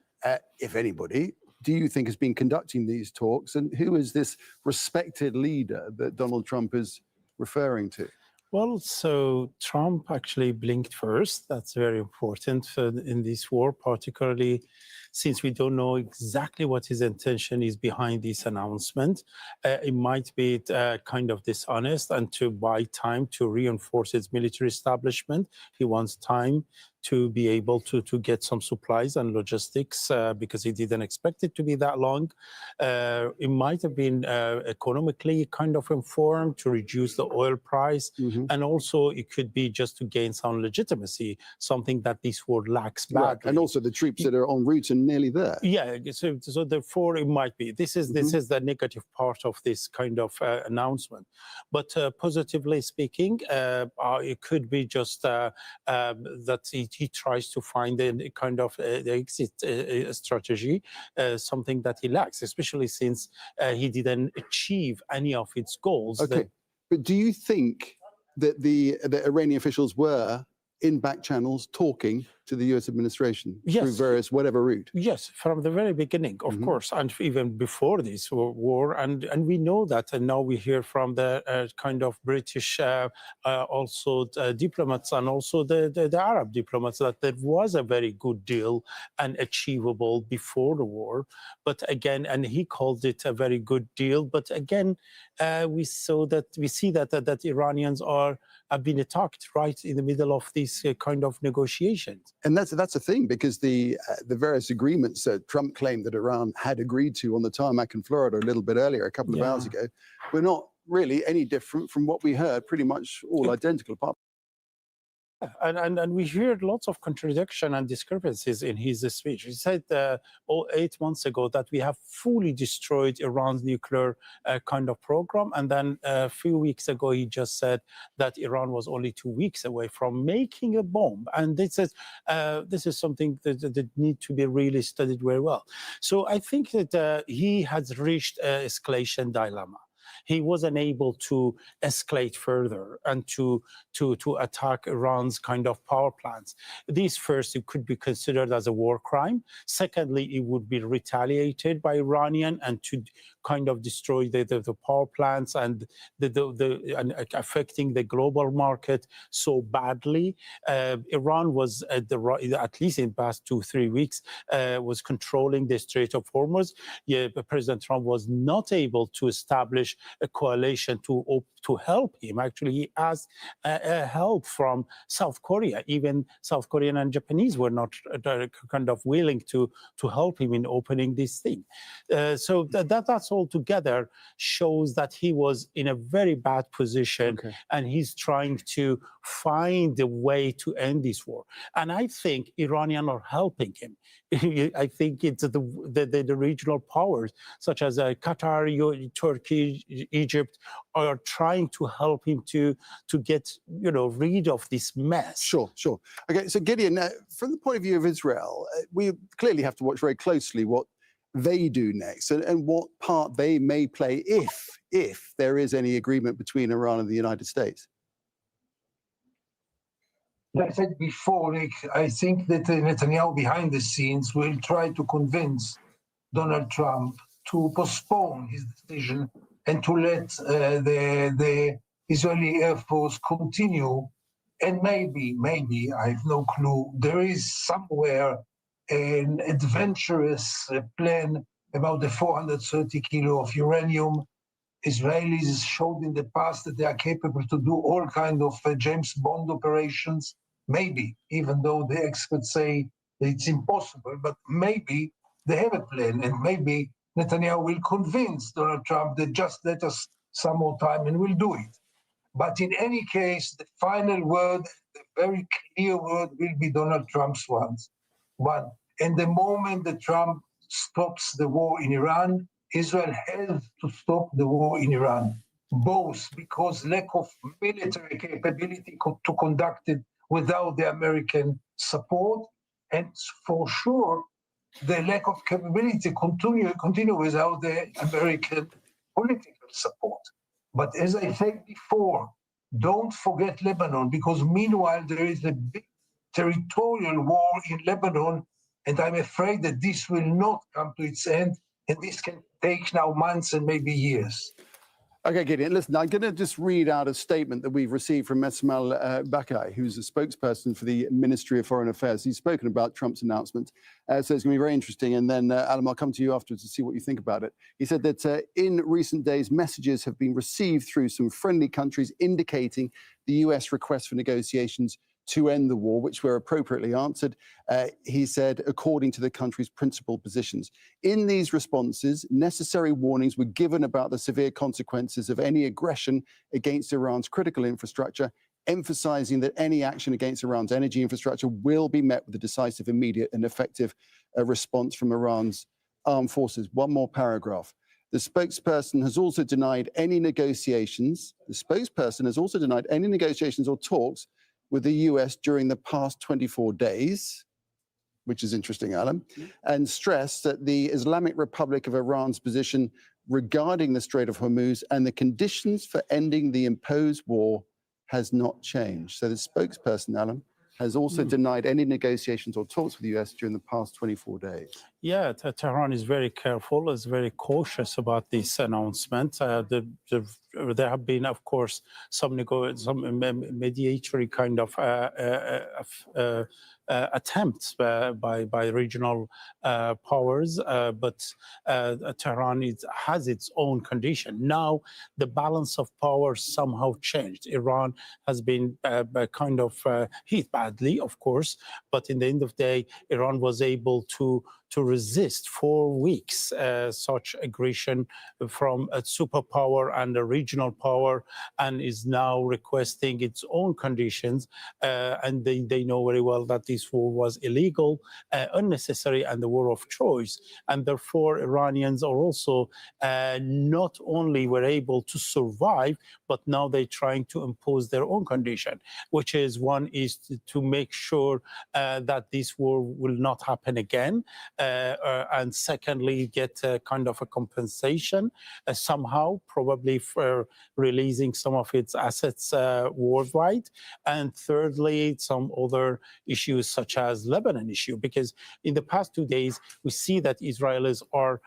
if anybody, do you think has been conducting these talks? And who is this respected leader that Donald Trump is referring to? Well, so Trump actually blinked first. That's very important in this war, particularly since we don't know exactly what his intention is behind this announcement. It might be kind of dishonest and to buy time to reinforce his military establishment. He wants time to be able to get some supplies and logistics because he didn't expect it to be that long. It might have been economically kind of informed to reduce the oil price. And also it could be just to gain some legitimacy, something that this war lacks badly. Right. And also the troops that are en route and nearly there. Yeah, so therefore it might be. This is the negative part of this kind of announcement. But positively speaking, it could be just that he tries to find a kind of the exit strategy, something that he lacks, especially since he didn't achieve any of its goals. Okay, but do you think that the Iranian officials were in back channels talking to the US administration through various whatever route? Yes, from the very beginning, of course, and even before this war. And we know that, and now we hear from the kind of British also diplomats and also the Arab diplomats that there was a very good deal and achievable before the war. But again, and he called it a very good deal. But again, we see that Iranians have been attacked right in the middle of these kind of negotiations. And that's a thing, because the various agreements that Trump claimed that Iran had agreed to on the tarmac in Florida a little bit earlier, a couple of hours ago, were not really any different from what we heard, pretty much all identical, apart. And we heard lots of contradiction and discrepancies in his speech. He said 8 months ago that we have fully destroyed Iran's nuclear kind of program. And then a few weeks ago, he just said that Iran was only 2 weeks away from making a bomb. And this is something that need to be really studied very well. So I think that he has reached an escalation dilemma. He wasn't able to escalate further and to attack Iran's kind of power plants. This first, it could be considered as a war crime. Secondly, it would be retaliated by Iranian and to kind of destroy the power plants and and affecting the global market so badly. Iran was at least in the past 2-3 weeks was controlling the Strait of Hormuz. President Trump was not able to establish a coalition to help him. Actually, he asked help from South Korea. Even South Korean and Japanese were not kind of willing to help him in opening this thing. So that's all together shows that he was in a very bad position, and he's trying to find a way to end this war. And I think Iranians are helping him. I think it's the regional powers such as Qatar, Turkey, Egypt are trying to help him to get rid of this mess. Sure. Okay, so Gideon, from the point of view of Israel, we clearly have to watch very closely what they do next and what part they may play if there is any agreement between Iran and the United States. Like I said before, Nick, I think that Netanyahu behind the scenes will try to convince Donald Trump to postpone his decision and to let the Israeli Air Force continue. And maybe, I have no clue, there is somewhere an adventurous plan about the 430 kilo of uranium. Israelis showed in the past that they are capable to do all kinds of James Bond operations. Maybe, even though the experts say that it's impossible, but maybe they have a plan, and maybe Netanyahu will convince Donald Trump that just let us some more time and we'll do it. But in any case, the final word, the very clear word, will be Donald Trump's one. And the moment that Trump stops the war in Iran, Israel has to stop the war in Iran, both because lack of military capability to conduct it without the American support, and for sure the lack of capability to continue without the American political support. But as I said before, don't forget Lebanon, because meanwhile there is a big territorial war in Lebanon, and I'm afraid that this will not come to its end, and this can take now months and maybe years. Okay, Gideon, listen, I'm going to just read out a statement that we've received from Mesmal Bakai, who's a spokesperson for the Ministry of Foreign Affairs. He's spoken about Trump's announcement, so it's going to be very interesting. And then, Adam, I'll come to you afterwards to see what you think about it. He said that in recent days, messages have been received through some friendly countries indicating the US request for negotiations to end the war, which were appropriately answered, he said, according to the country's principal positions. In these responses, necessary warnings were given about the severe consequences of any aggression against Iran's critical infrastructure, emphasizing that any action against Iran's energy infrastructure will be met with a decisive, immediate and effective response from Iran's armed forces. One more paragraph. The spokesperson has also denied any negotiations. The spokesperson has also denied any negotiations or talks with the US during the past 24 days, which is interesting, Alan, and stressed that the Islamic Republic of Iran's position regarding the Strait of Hormuz and the conditions for ending the imposed war has not changed. So the spokesperson, Alan, has also denied any negotiations or talks with the US during the past 24 days. Yeah, Tehran is very careful, is very cautious about this announcement. There have been, of course, some mediatory kind of attempts by regional powers, but Tehran has its own condition. Now, the balance of power somehow changed. Iran has been kind of hit badly, of course, but in the end of the day, Iran was able to resist for weeks such aggression from a superpower and a regional power, and is now requesting its own conditions. And they know very well that this war was illegal, unnecessary, and the war of choice. And therefore, Iranians are also not only were able to survive, but now they're trying to impose their own condition, which is one is to make sure that this war will not happen again. And secondly, get kind of a compensation somehow, probably for releasing some of its assets worldwide. And thirdly, some other issues such as Lebanon issue, because in the past 2 days, we see that Israelis are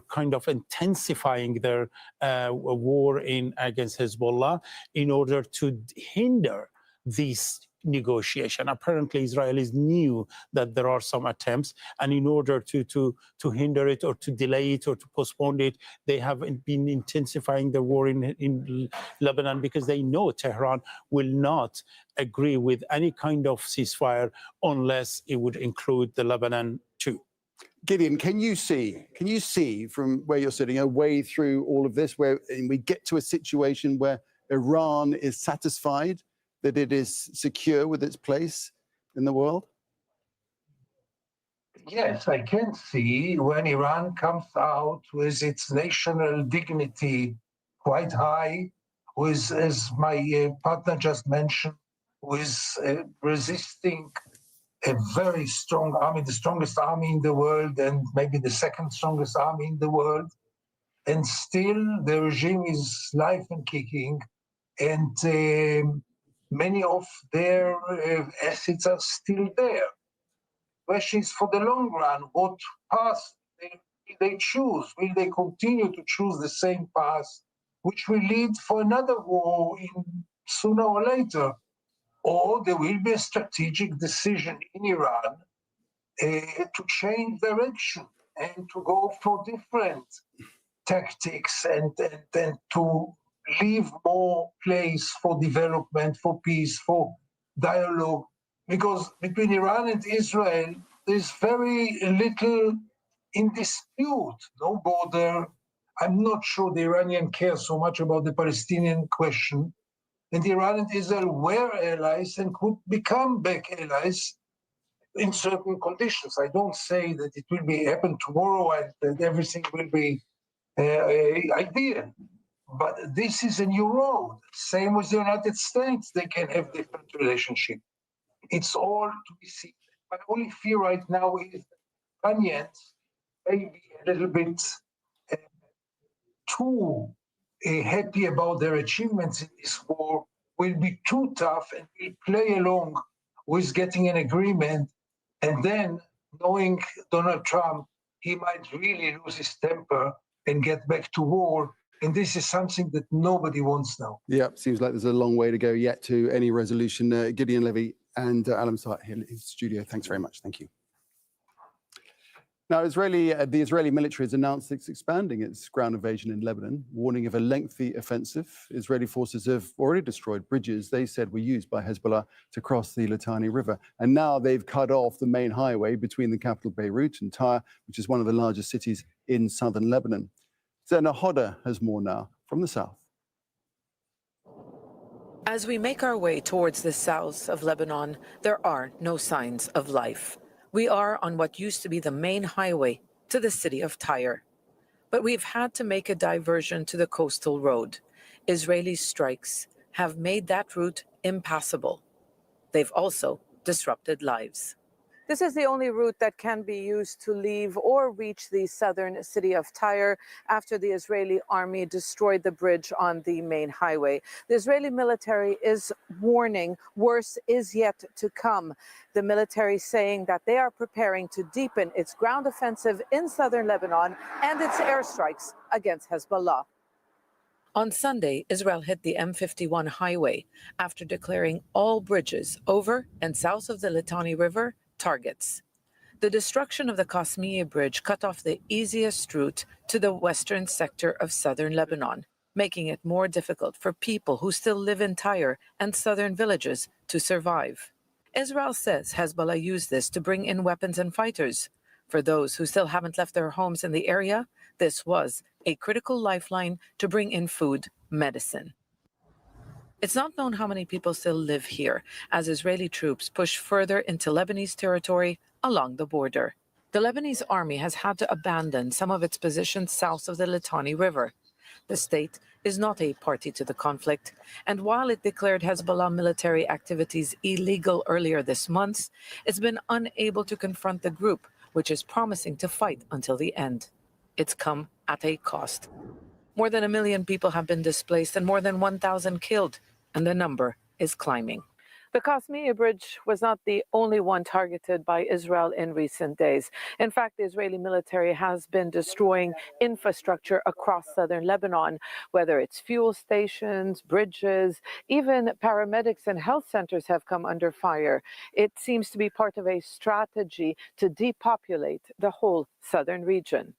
kind of intensifying their war against Hezbollah in order to hinder these negotiation. Apparently, Israelis knew that there are some attempts, and in order to hinder it or to delay it or to postpone it, they have been intensifying the war in Lebanon, because they know Tehran will not agree with any kind of ceasefire unless it would include the Lebanon too. Gideon, can you see from where you're sitting a way through all of this where we get to a situation where Iran is satisfied that it is secure with its place in the world? Yes, I can see when Iran comes out with its national dignity quite high, with, as my partner just mentioned, with resisting a very strong army, the strongest army in the world, and maybe the second strongest army in the world. And still the regime is live and kicking, and many of their assets are still there. Question is, for the long run, what path will they choose? Will they continue to choose the same path, which will lead for another war sooner or later? Or there will be a strategic decision in Iran to change direction and to go for different tactics and to leave more place for development, for peace, for dialogue. Because between Iran and Israel, there's very little in dispute, no border. I'm not sure the Iranian cares so much about the Palestinian question. And Iran and Israel were allies and could become back allies in certain conditions. I don't say that it will be happen tomorrow and that everything will be ideal. But this is a new road. Same with the United States, they can have different relationship. It's all to be seen. My only fear right now is that Iranians may be a little bit too happy about their achievements in this war, will be too tough and will play along with getting an agreement. And then, knowing Donald Trump, he might really lose his temper and get back to war. And this is something that nobody wants now. Yeah, seems like there's a long way to go yet to any resolution. Gideon Levy and Alam Sart here in the studio. Thanks very much. Thank you. Now, the Israeli military has announced it's expanding its ground invasion in Lebanon, warning of a lengthy offensive. Israeli forces have already destroyed bridges they said were used by Hezbollah to cross the Litani River. And now they've cut off the main highway between the capital Beirut and Tyre, which is one of the largest cities in southern Lebanon. Zena Hodder has more now from the south. As we make our way towards the south of Lebanon, there are no signs of life. We are on what used to be the main highway to the city of Tyre. But we've had to make a diversion to the coastal road. Israeli strikes have made that route impassable. They've also disrupted lives. This is the only route that can be used to leave or reach the southern city of Tyre after the Israeli army destroyed the bridge on the main highway. The Israeli military is warning worse is yet to come. The military saying that they are preparing to deepen its ground offensive in southern Lebanon and its airstrikes against Hezbollah. On Sunday, Israel hit the M51 highway after declaring all bridges over and south of the Litani River targets. The destruction of the Qasmiya Bridge cut off the easiest route to the western sector of southern Lebanon, making it more difficult for people who still live in Tyre and southern villages to survive. Israel says Hezbollah used this to bring in weapons and fighters. For those who still haven't left their homes in the area, this was a critical lifeline to bring in food, medicine. It's not known how many people still live here as Israeli troops push further into Lebanese territory along the border. The Lebanese army has had to abandon some of its positions south of the Litani River. The state is not a party to the conflict, and while it declared Hezbollah military activities illegal earlier this month, it's been unable to confront the group, which is promising to fight until the end. It's come at a cost. More than 1 million people have been displaced and more than 1,000 killed, and the number is climbing. The Qasmiya Bridge was not the only one targeted by Israel in recent days. In fact, the Israeli military has been destroying infrastructure across southern Lebanon, whether it's fuel stations, bridges, even paramedics and health centers have come under fire. It seems to be part of a strategy to depopulate the whole southern region.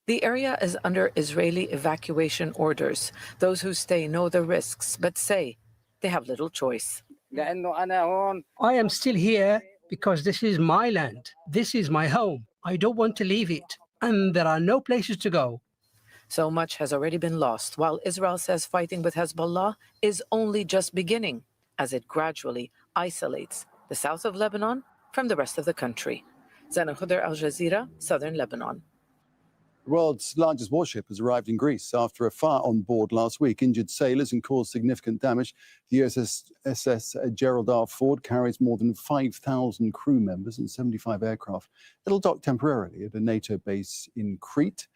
The area is under Israeli evacuation orders. Those who stay know the risks, but say they have little choice. I am still here because this is my land. This is my home. I don't want to leave it. And there are no places to go. So much has already been lost, while Israel says fighting with Hezbollah is only just beginning, as it gradually isolates the south of Lebanon from the rest of the country. Zena Hodder, Al Jazeera, Southern Lebanon. The world's largest warship has arrived in Greece after a fire on board last week injured sailors and caused significant damage. The USS Gerald R. Ford carries more than 5,000 crew members and 75 aircraft. It'll dock temporarily at a NATO base in Crete.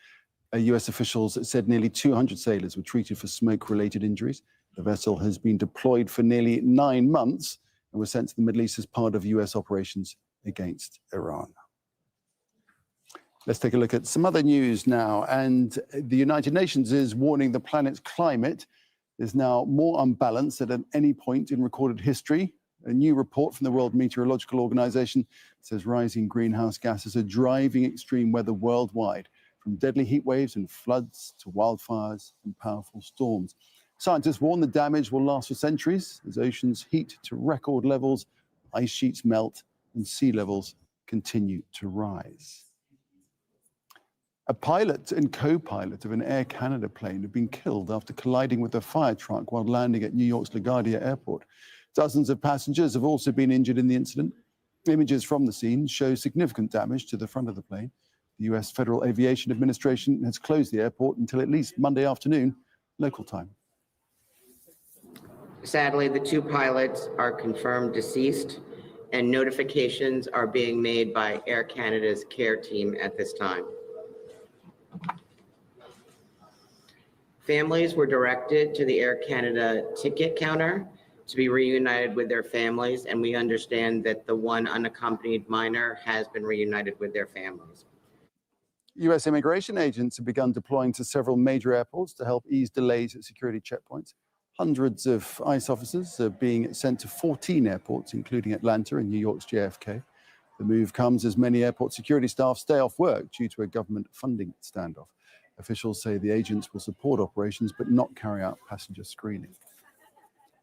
US officials said nearly 200 sailors were treated for smoke-related injuries. The vessel has been deployed for nearly 9 months and was sent to the Middle East as part of US operations against Iran. Let's take a look at some other news now. And the United Nations is warning the planet's climate is now more unbalanced than at any point in recorded history. A new report from the World Meteorological Organization says rising greenhouse gases are driving extreme weather worldwide, from deadly heat waves and floods to wildfires and powerful storms. Scientists warn the damage will last for centuries as oceans heat to record levels, ice sheets melt, and sea levels continue to rise. A pilot and co-pilot of an Air Canada plane have been killed after colliding with a fire truck while landing at New York's LaGuardia Airport. Dozens of passengers have also been injured in the incident. Images from the scene show significant damage to the front of the plane. The US Federal Aviation Administration has closed the airport until at least Monday afternoon, local time. Sadly, the two pilots are confirmed deceased, and notifications are being made by Air Canada's care team at this time. Families were directed to the Air Canada ticket counter to be reunited with their families, and we understand that the one unaccompanied minor has been reunited with their families. US immigration agents have begun deploying to several major airports to help ease delays at security checkpoints. Hundreds of ICE officers are being sent to 14 airports, including Atlanta and New York's JFK. The move comes as many airport security staff stay off work due to a government funding standoff. Officials say the agents will support operations but not carry out passenger screening.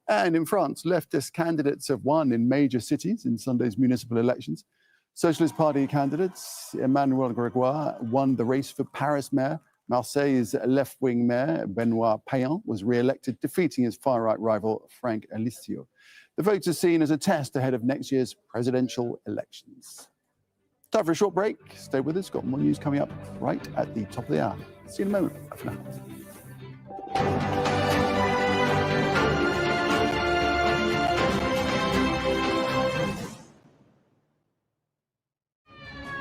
And in France, leftist candidates have won in major cities in Sunday's municipal elections. Socialist Party candidates Emmanuel Grégoire won the race for Paris mayor. Marseille's left-wing mayor Benoît Payan was re-elected, defeating his far-right rival Franck Alisio. The votes are seen as a test ahead of next year's presidential elections. Time for a short break. Stay with us. Got more news coming up right at the top of the hour. See you in a moment. Bye for now.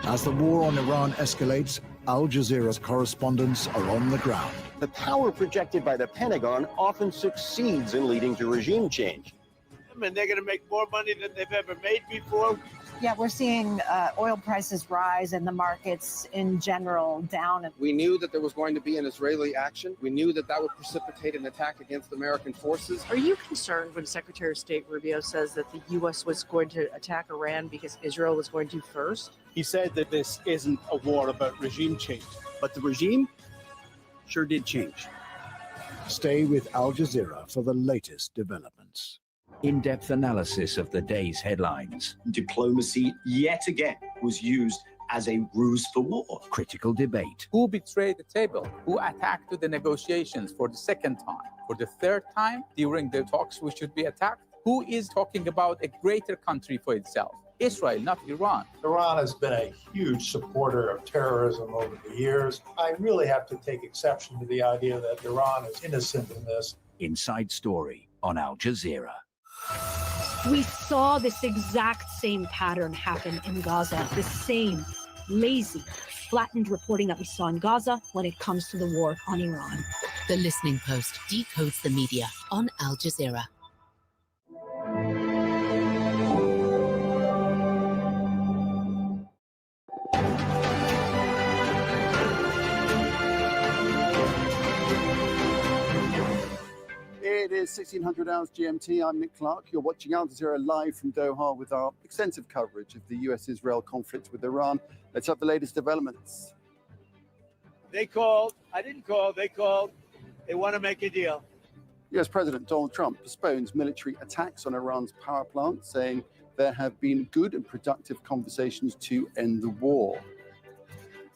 As the war on Iran escalates, Al Jazeera's correspondents are on the ground. The power projected by the Pentagon often succeeds in leading to regime change. I mean, they're going to make more money than they've ever made before. Yeah, we're seeing oil prices rise and the markets in general down. We knew that there was going to be an Israeli action. We knew that that would precipitate an attack against American forces. Are you concerned when Secretary of State Rubio says that the U.S. was going to attack Iran because Israel was going to first? He said that this isn't a war about regime change. But the regime sure did change. Stay with Al Jazeera for the latest developments. In-depth analysis of the day's headlines. Diplomacy, yet again, was used as a ruse for war. Critical debate. Who betrayed the table? Who attacked the negotiations for the second time? For the third time during the talks we should be attacked? Who is talking about a greater country for itself? Israel, not Iran. Iran has been a huge supporter of terrorism over the years. I really have to take exception to the idea that Iran is innocent in this. Inside Story on Al Jazeera. We saw this exact same pattern happen in Gaza, the same lazy, flattened reporting that we saw in Gaza when it comes to the war on Iran. The Listening Post decodes the media on Al Jazeera. It is 1600 hours GMT. I'm Nick Clark. You're watching Al Jazeera live from Doha with our extensive coverage of the US-Israel conflict with Iran. Let's have the latest developments. They called. I didn't call. They called. They want to make a deal. US President Donald Trump postpones military attacks on Iran's power plant, saying there have been good and productive conversations to end the war.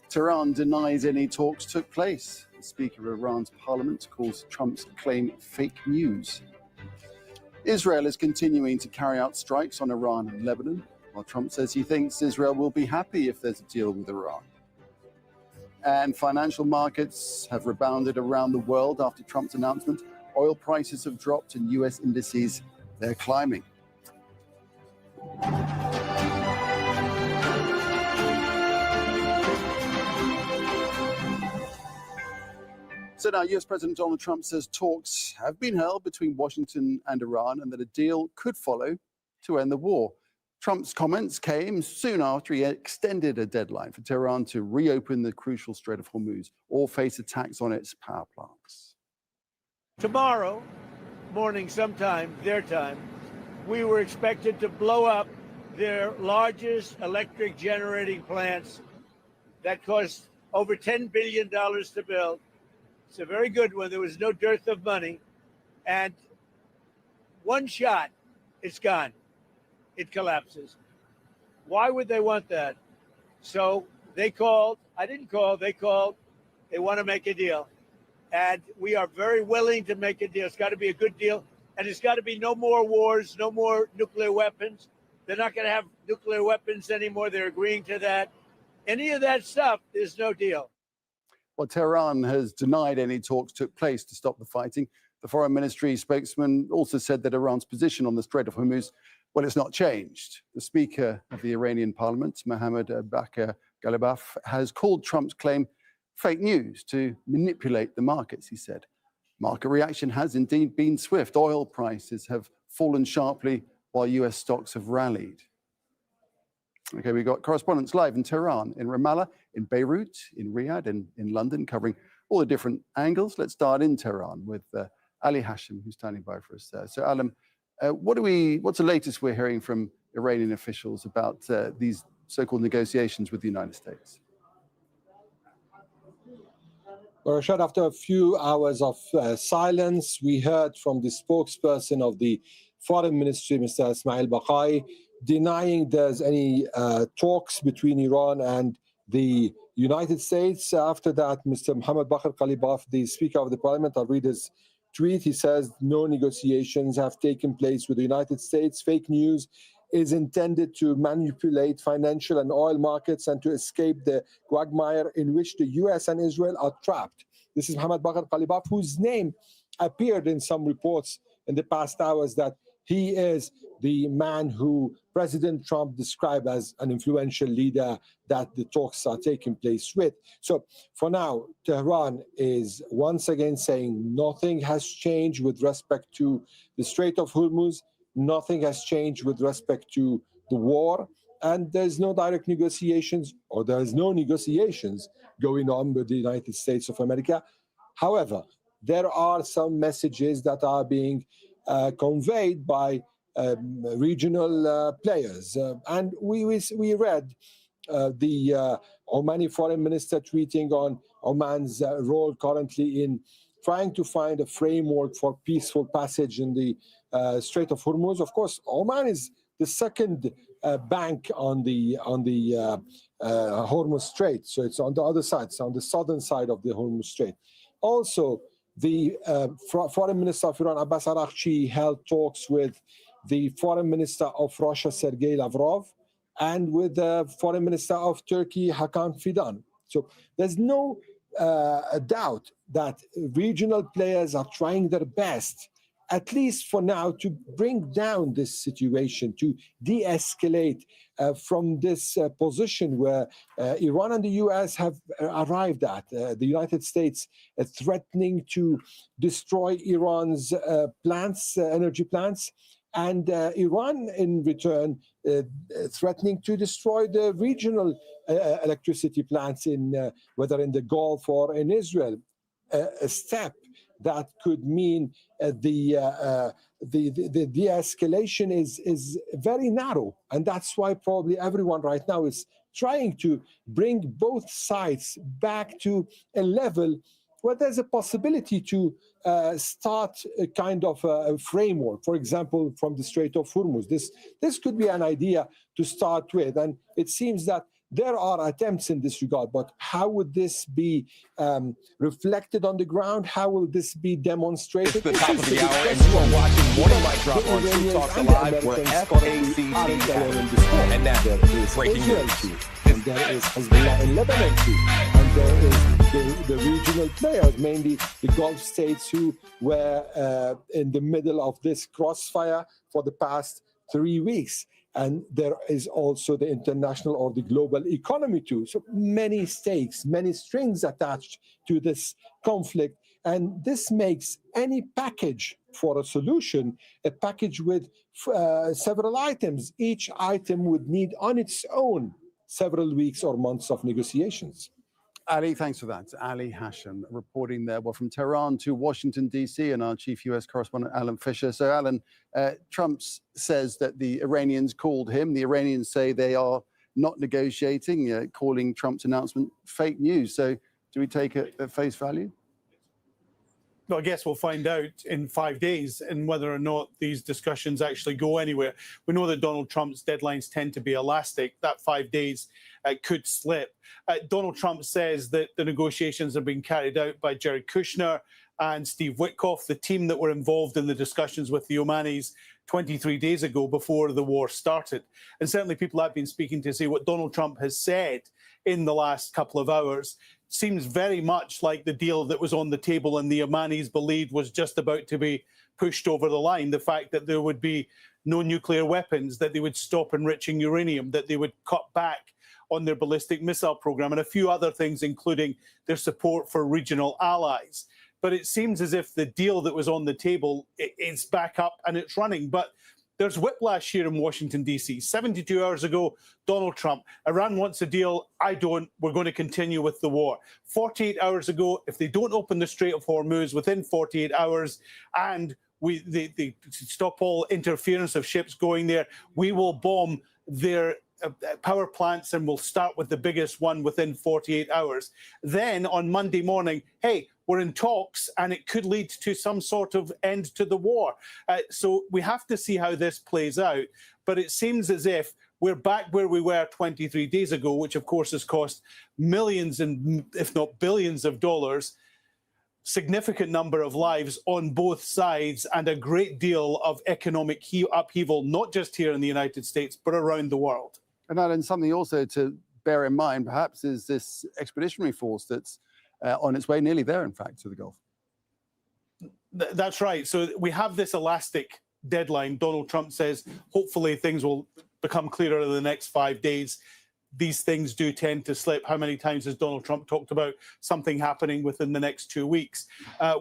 Tehran denies any talks took place. The Speaker of Iran's parliament calls Trump's claim fake news. Israel is continuing to carry out strikes on Iran and Lebanon, while Trump says he thinks Israel will be happy if there's a deal with Iran. And financial markets have rebounded around the world after Trump's announcement. Oil prices have dropped and US indices, they're climbing. So now US President Donald Trump says talks have been held between Washington and Iran and that a deal could follow to end the war. Trump's comments came soon after he extended a deadline for Tehran to reopen the crucial Strait of Hormuz or face attacks on its power plants. Tomorrow morning, sometime, their time, we were expected to blow up their largest electric generating plants that cost over $10 billion to build. It's a very good one. There was no dearth of money. And one shot, it's gone. It collapses. Why would they want that? So They called. I didn't call. They called. They want to make a deal. And we are very willing to make a deal. It's got to be a good deal. And it's got to be no more wars, no more nuclear weapons. They're not going to have nuclear weapons anymore. They're agreeing to that. Any of that stuff, there's no deal. Well, Tehran has denied any talks took place to stop the fighting. The foreign ministry spokesman also said that Iran's position on the Strait of Hormuz, well, it's not changed. The Speaker of the Iranian Parliament, Mohammad Bakr Ghalibaf, has called Trump's claim fake news to manipulate the markets, he said. Market reaction has indeed been swift. Oil prices have fallen sharply while US stocks have rallied. Okay, we've got correspondents live in Tehran, in Ramallah, in Beirut, in Riyadh, and in London, covering all the different angles. Let's start in Tehran with Ali Hashim, who's standing by for us there. So, Alam, what's the latest we're hearing from Iranian officials about these so-called negotiations with the United States? Well, Rashad, after a few hours of silence, we heard from the spokesperson of the Foreign Ministry, Mr. Ismail Baqai, denying there's any talks between Iran and the United States. After that, Mr. Mohammad Bakr Ghalibaf, the Speaker of the Parliament, I'll read his tweet. He says, no negotiations have taken place with the United States. Fake news is intended to manipulate financial and oil markets and to escape the quagmire in which the US and Israel are trapped. This is Mohammad Bakr Ghalibaf, whose name appeared in some reports in the past hours that he is the man who President Trump described as an influential leader that the talks are taking place with. So for now, Tehran is once again saying nothing has changed with respect to the Strait of Hormuz. Nothing has changed with respect to the war, and there's no direct negotiations, or there's no negotiations going on with the United States of America. However, there are some messages that are being conveyed by regional players. And we read the Omani foreign minister tweeting on Oman's role currently in trying to find a framework for peaceful passage in the Strait of Hormuz. Of course, Oman is the second bank on the Hormuz Strait, so it's on the other side, it's on the southern side of the Hormuz Strait. Also, the Foreign Minister of Iran, Abbas Araghchi, held talks with the Foreign Minister of Russia, Sergei Lavrov, and with the Foreign Minister of Turkey, Hakan Fidan. So there's no doubt that regional players are trying their best, at least for now, to bring down this situation, to de-escalate from this position where Iran and the US have arrived at. The United States threatening to destroy Iran's plants, energy plants, and Iran in return threatening to destroy the regional electricity plants in whether in the Gulf or in Israel. A step that could mean the de-escalation is very narrow, and that's why probably everyone right now is trying to bring both sides back to a level where there's a possibility to start a kind of a framework, for example, from the Strait of Hormuz. This could be an idea to start with, and it seems that there are attempts in this regard, but how would this be reflected on the ground? How will this be demonstrated? It's the top of the hour, and you are watching Morning Mic Drop on True Talk Live, where FACT and now there is breaking news. And there is Hezbollah in Lebanon too. And there is the regional players, mainly the Gulf states, who were in the middle of this crossfire for the past 3 weeks. And there is also the international or the global economy too. So many stakes, many strings attached to this conflict. And this makes any package for a solution a package with several items. Each item would need on its own several weeks or months of negotiations. Ali, thanks for that. Ali Hashim reporting there. Well, from Tehran to Washington, D.C., and our chief U.S. correspondent, Alan Fisher. So, Alan, Trump says that the Iranians called him. The Iranians say they are not negotiating, calling Trump's announcement fake news. So, do we take it at face value? Well, I guess we'll find out in 5 days and whether or not these discussions actually go anywhere. We know that Donald Trump's deadlines tend to be elastic. That 5 days could slip. Donald Trump says that the negotiations are being carried out by Jared Kushner and Steve Witkoff, the team that were involved in the discussions with the Omanis 23 days ago before the war started. And certainly people I've been speaking to say what Donald Trump has said in the last couple of hours seems very much like the deal that was on the table and the Omanis believed was just about to be pushed over the line. The fact that there would be no nuclear weapons, that they would stop enriching uranium, that they would cut back on their ballistic missile program, and a few other things, including their support for regional allies. But it seems as if the deal that was on the table is back up and it's running. But there's whiplash here in Washington, D.C. 72 hours ago, Donald Trump, Iran wants a deal, I don't, we're going to continue with the war. 48 hours ago, if they don't open the Strait of Hormuz within 48 hours and they stop all interference of ships going there, we will bomb their power plants and we'll start with the biggest one within 48 hours. Then on Monday morning, hey, we're in talks and it could lead to some sort of end to the war. So we have to see how this plays out. But it seems as if we're back where we were 23 days ago, which of course has cost millions and if not billions of dollars, significant number of lives on both sides and a great deal of economic upheaval, not just here in the United States, but around the world. And Alan, something also to bear in mind, perhaps, is this expeditionary force that's on its way nearly there, in fact, to the Gulf. That's right. So we have this elastic deadline. Donald Trump says, hopefully things will become clearer in the next 5 days. These things do tend to slip. How many times has Donald Trump talked about something happening within the next 2 weeks?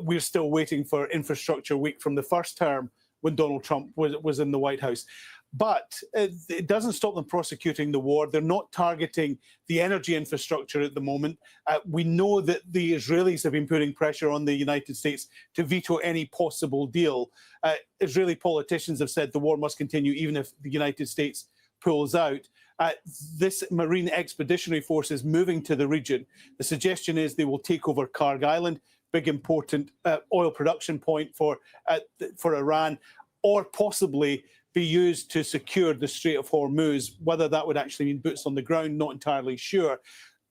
We're still waiting for Infrastructure Week from the first term when Donald Trump was in the White House. But it doesn't stop them prosecuting the war. They're not targeting the energy infrastructure at the moment. We know that the Israelis have been putting pressure on the United States to veto any possible deal. Israeli politicians have said the war must continue even if the United States pulls out. This Marine Expeditionary Force is moving to the region. The suggestion is they will take over Karg Island, big important oil production point for Iran, or possibly be used to secure the Strait of Hormuz. Whether that would actually mean boots on the ground, not entirely sure.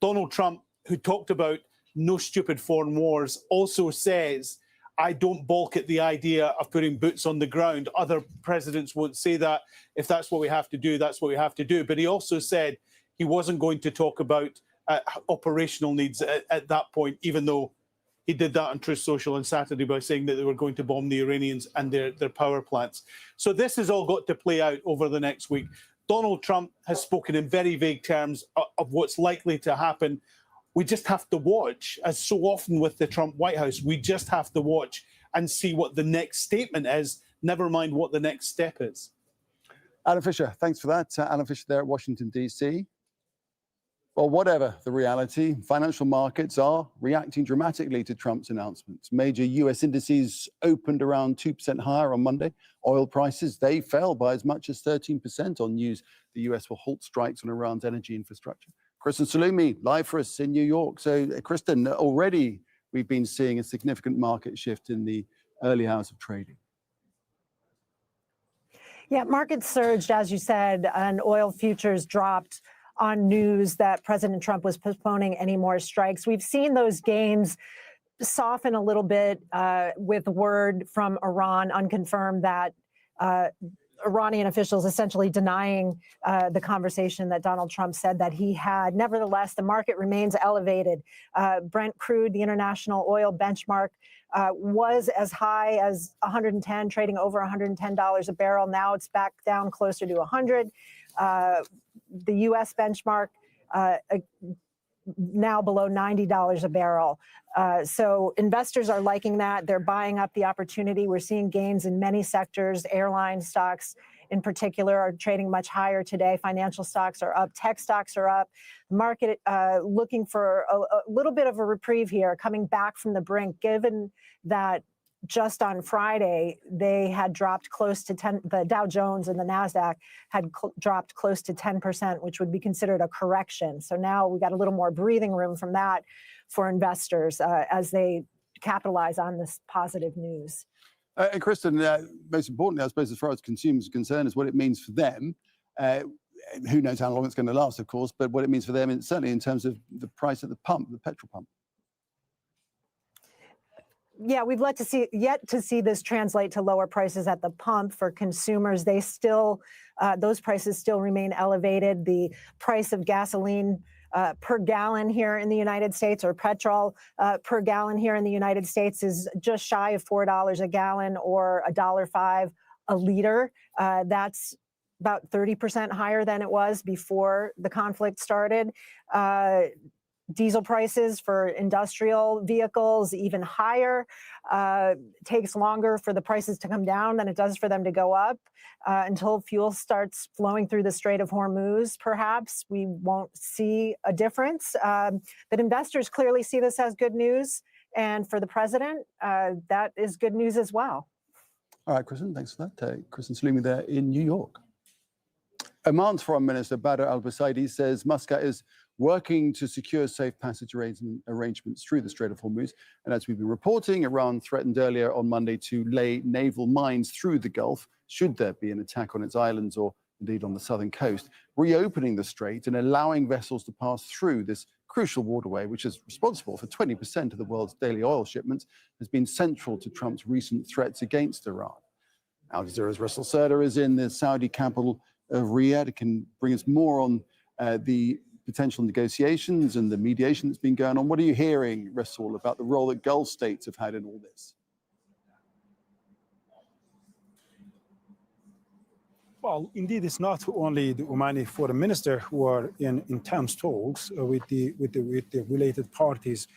Donald Trump, who talked about no stupid foreign wars, also says, I don't balk at the idea of putting boots on the ground. Other presidents won't say that. If that's what we have to do, that's what we have to do. But he also said he wasn't going to talk about operational needs at that point, even though he did that on Truth Social on Saturday by saying that they were going to bomb the Iranians and their power plants. So this has all got to play out over the next week. Donald Trump has spoken in very vague terms of what's likely to happen. We just have to watch, as so often with the Trump White House, we just have to watch and see what the next statement is, never mind what the next step is. Alan Fisher, thanks for that. Alan Fisher there at Washington, D.C. Well, whatever the reality, financial markets are reacting dramatically to Trump's announcements. Major U.S. indices opened around 2% higher on Monday. Oil prices, they fell by as much as 13% on news the U.S. will halt strikes on Iran's energy infrastructure. Kristen Salumi, live for us in New York. So, Kristen, already we've been seeing a significant market shift in the early hours of trading. Yeah, markets surged, as you said, and oil futures dropped on news that President Trump was postponing any more strikes. We've seen those gains soften a little bit with word from Iran, unconfirmed, that Iranian officials essentially denying the conversation that Donald Trump said that he had. Nevertheless, the market remains elevated. Brent crude, the international oil benchmark, was as high as 110, trading over $110 a barrel. Now it's back down closer to 100. The U.S. benchmark now below $90 a barrel. So investors are liking that. They're buying up the opportunity. We're seeing gains in many sectors. Airline stocks in particular are trading much higher today. Financial stocks are up. Tech stocks are up. The market looking for a little bit of a reprieve here, coming back from the brink, given that just on Friday, they had dropped close to 10, the Dow Jones and the NASDAQ had dropped close to 10%, which would be considered a correction. So now we got a little more breathing room from that for investors as they capitalize on this positive news. And Kristen, most importantly, I suppose, as far as consumers are concerned, is what it means for them. Who knows how long it's going to last, of course, but what it means for them, and certainly in terms of the price at the pump, the petrol pump. Yeah, we've yet to see this translate to lower prices at the pump for consumers. They still, those prices still remain elevated. The price of gasoline per gallon here in the United States, or petrol per gallon here in the United States, is just shy of $4 a gallon, or $1.05 a liter. That's about 30% higher than it was before the conflict started. Diesel prices for industrial vehicles even higher. Takes longer for the prices to come down than it does for them to go up. Until fuel starts flowing through the Strait of Hormuz, perhaps we won't see a difference. But investors clearly see this as good news. And for the president, that is good news as well. All right, Kristen, thanks for that. Kristen Salimi there in New York. Oman's Foreign Minister Badr al-Busaidi says Muscat is working to secure safe passage arrangements through the Strait of Hormuz. And as we've been reporting, Iran threatened earlier on Monday to lay naval mines through the Gulf, should there be an attack on its islands or indeed on the southern coast, reopening the strait and allowing vessels to pass through this crucial waterway, which is responsible for 20% of the world's daily oil shipments, has been central to Trump's recent threats against Iran. Al Jazeera's Russell Serda is in the Saudi capital of Riyadh. It can bring us more on the potential negotiations and the mediation that's been going on. What are you hearing, Russell, about the role that Gulf states have had in all this? Well, indeed, it's not only the Omani foreign minister who are in intense talks with the related parties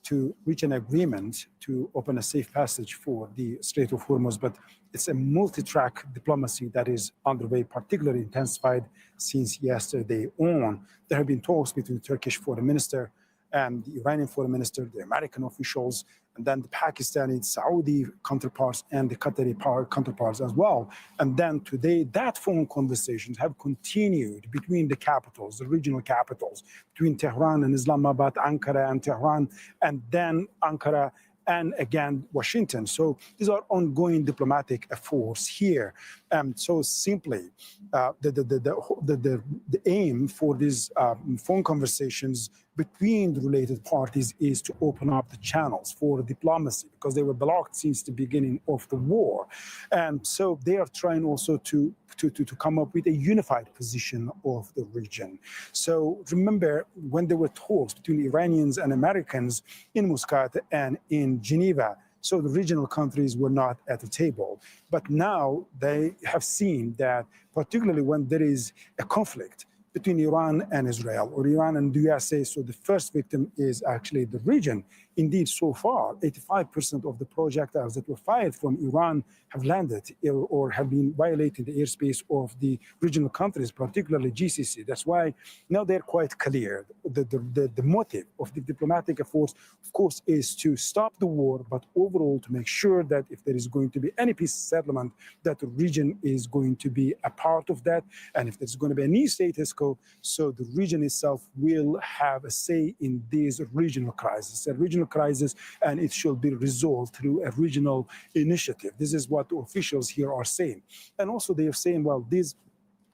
to reach an agreement to open a safe passage for the Strait of Hormuz, but it's a multi-track diplomacy that is underway, particularly intensified since yesterday on. There have been talks between the Turkish foreign minister and the Iranian foreign minister, the American officials, and then the Pakistani, Saudi counterparts, and the Qatari counterparts as well. And then today, that phone conversations have continued between the capitals, the regional capitals, between Tehran and Islamabad, Ankara and Tehran, and then Ankara and again Washington. So these are ongoing diplomatic efforts here. So simply, the aim for these phone conversations between the related parties is to open up the channels for diplomacy, because they were blocked since the beginning of the war. And so they are trying also to come up with a unified position of the region. So remember, when there were talks between Iranians and Americans in Muscat and in Geneva, so the regional countries were not at the table. But now they have seen that, particularly when there is a conflict between Iran and Israel, or Iran and the USA, so the first victim is actually the region. Indeed, so far, 85% of the projectiles that were fired from Iran have landed or have been violating the airspace of the regional countries, particularly GCC. That's why now they're quite clear. The motive of the diplomatic efforts, of course, is to stop the war, but overall to make sure that if there is going to be any peace settlement, that the region is going to be a part of that. And if there's going to be a new status quo, so the region itself will have a say in this regional crisis. A regional crisis, and it should be resolved through a regional initiative. This is what the officials here are saying. And also they are saying, well, this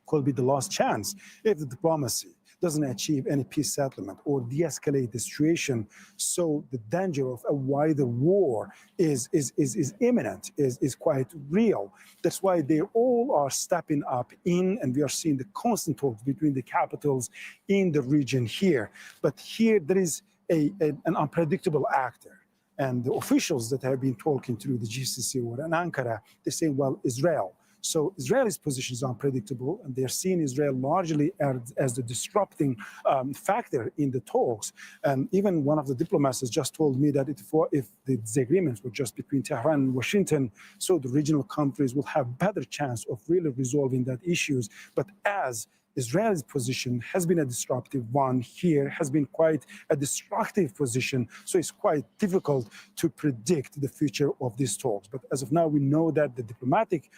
could be the last chance if the diplomacy doesn't achieve any peace settlement or de-escalate the situation. So the danger of a wider war is imminent, is quite real. That's why they all are stepping up in, and we are seeing the constant talks between the capitals in the region here. But here there is an unpredictable actor. And the officials that have been talking through the GCC or in Ankara, they say, well, Israel. So Israel's position is unpredictable, and they're seeing Israel largely as the disrupting factor in the talks. And even one of the diplomats has just told me that if the disagreements were just between Tehran and Washington, so the regional countries will have better chance of really resolving that issues. But as Israel's position has been a disruptive one here, has been quite a destructive position. So it's quite difficult to predict the future of these talks. But as of now, we know that the diplomatic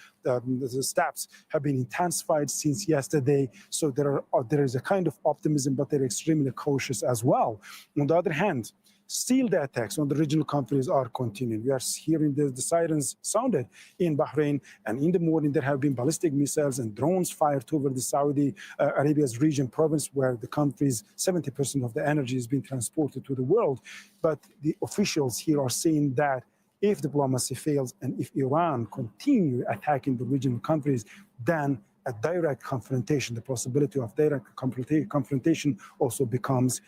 steps have been intensified since yesterday. So there is a kind of optimism, but they're extremely cautious as well. On the other hand, Still, the attacks on the regional countries are continuing. We are hearing the sirens sounded in Bahrain, and in the morning there have been ballistic missiles and drones fired over the Saudi Arabia's region province, where the country's 70% of the energy is being transported to the world. But the officials here are saying that if diplomacy fails and if Iran continue attacking the regional countries, then a direct confrontation, the possibility of direct confrontation also becomes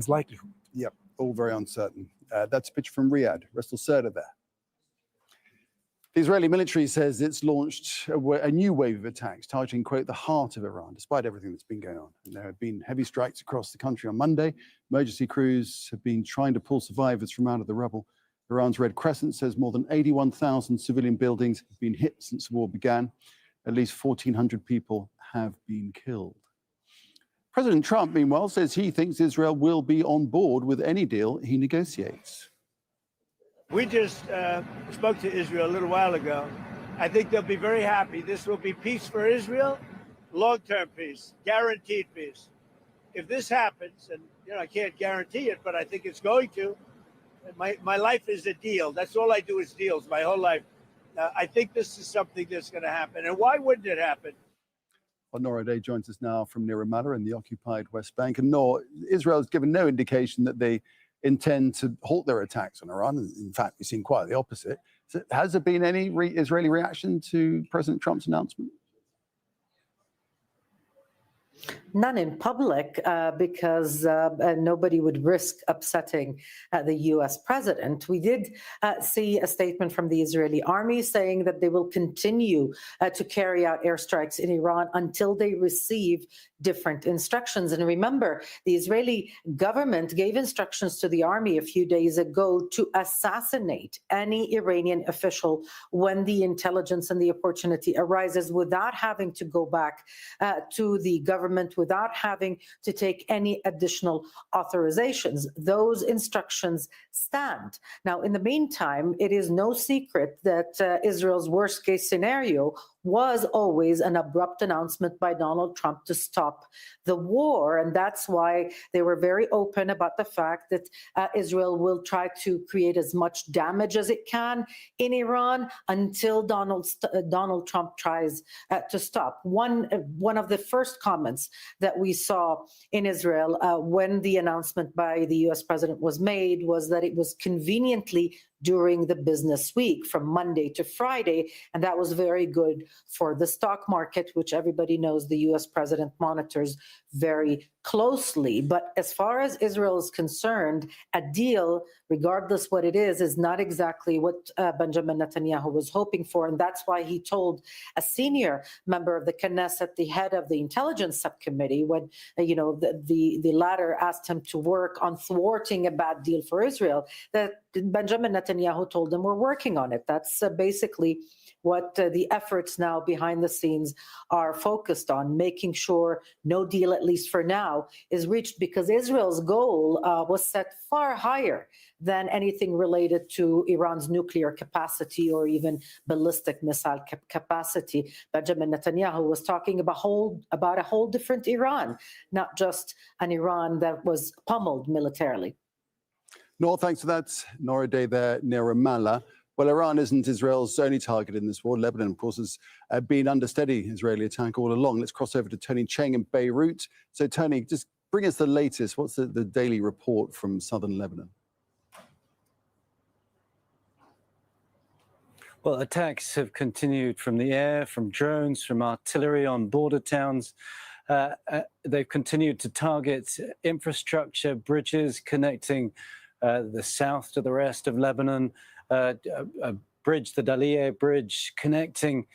likelihood. Yep, all very uncertain. That's a picture from Riyadh. Restal Serda there. The Israeli military says it's launched a new wave of attacks targeting, quote, the heart of Iran, despite everything that's been going on. And there have been heavy strikes across the country on Monday. Emergency crews have been trying to pull survivors from out of the rubble. Iran's Red Crescent says more than 81,000 civilian buildings have been hit since the war began. At least 1,400 people have been killed. President Trump, meanwhile, says he thinks Israel will be on board with any deal he negotiates. We just spoke to Israel a little while ago. I think they'll be very happy. This will be peace for Israel, long-term peace, guaranteed peace. If this happens, and I can't guarantee it, but I think it's going to. My life is a deal. That's all I do is deals my whole life. I think this is something that's going to happen. And why wouldn't it happen? Well, Nora Day joins us now from near Ramallah in the occupied West Bank. And Nora, Israel has given no indication that they intend to halt their attacks on Iran. In fact, we've seen quite the opposite. So has there been any Israeli reaction to President Trump's announcement? None in public, because nobody would risk upsetting the U.S. president. We did see a statement from the Israeli army saying that they will continue to carry out airstrikes in Iran until they receive different instructions. And remember, the Israeli government gave instructions to the army a few days ago to assassinate any Iranian official when the intelligence and the opportunity arises, without having to go back to the government, without having to take any additional authorizations. Those instructions stand. Now, in the meantime, it is no secret that Israel's worst case scenario was always an abrupt announcement by Donald Trump to stop the war. And that's why they were very open about the fact that Israel will try to create as much damage as it can in Iran until Donald Trump tries to stop. One of the first comments that we saw in Israel when the announcement by the U.S. president was made was that it was conveniently during the business week from Monday to Friday, and that was very good for the stock market, which everybody knows the U.S. president monitors very closely. But as far as Israel is concerned, a deal, regardless what it is not exactly what Benjamin Netanyahu was hoping for, and that's why he told a senior member of the Knesset, the head of the intelligence subcommittee, when the latter asked him to work on thwarting a bad deal for Israel, that Benjamin Netanyahu told them, we're working on it. That's basically what the efforts now behind the scenes are focused on, making sure no deal, at least for now, is reached, because Israel's goal was set far higher than anything related to Iran's nuclear capacity or even ballistic missile capacity. Benjamin Netanyahu was talking about a whole different Iran, not just an Iran that was pummeled militarily. Nora, thanks for that. Nora Day there near Ramallah. Well, Iran isn't Israel's only target in this war. Lebanon, of course, has been under steady Israeli attack all along. Let's cross over to Tony Cheng in Beirut. So, Tony, just bring us the latest. What's the daily report from southern Lebanon? Well, attacks have continued from the air, from drones, from artillery on border towns. They've continued to target infrastructure, bridges connecting the south to the rest of Lebanon, a bridge, the Dalia Bridge, connecting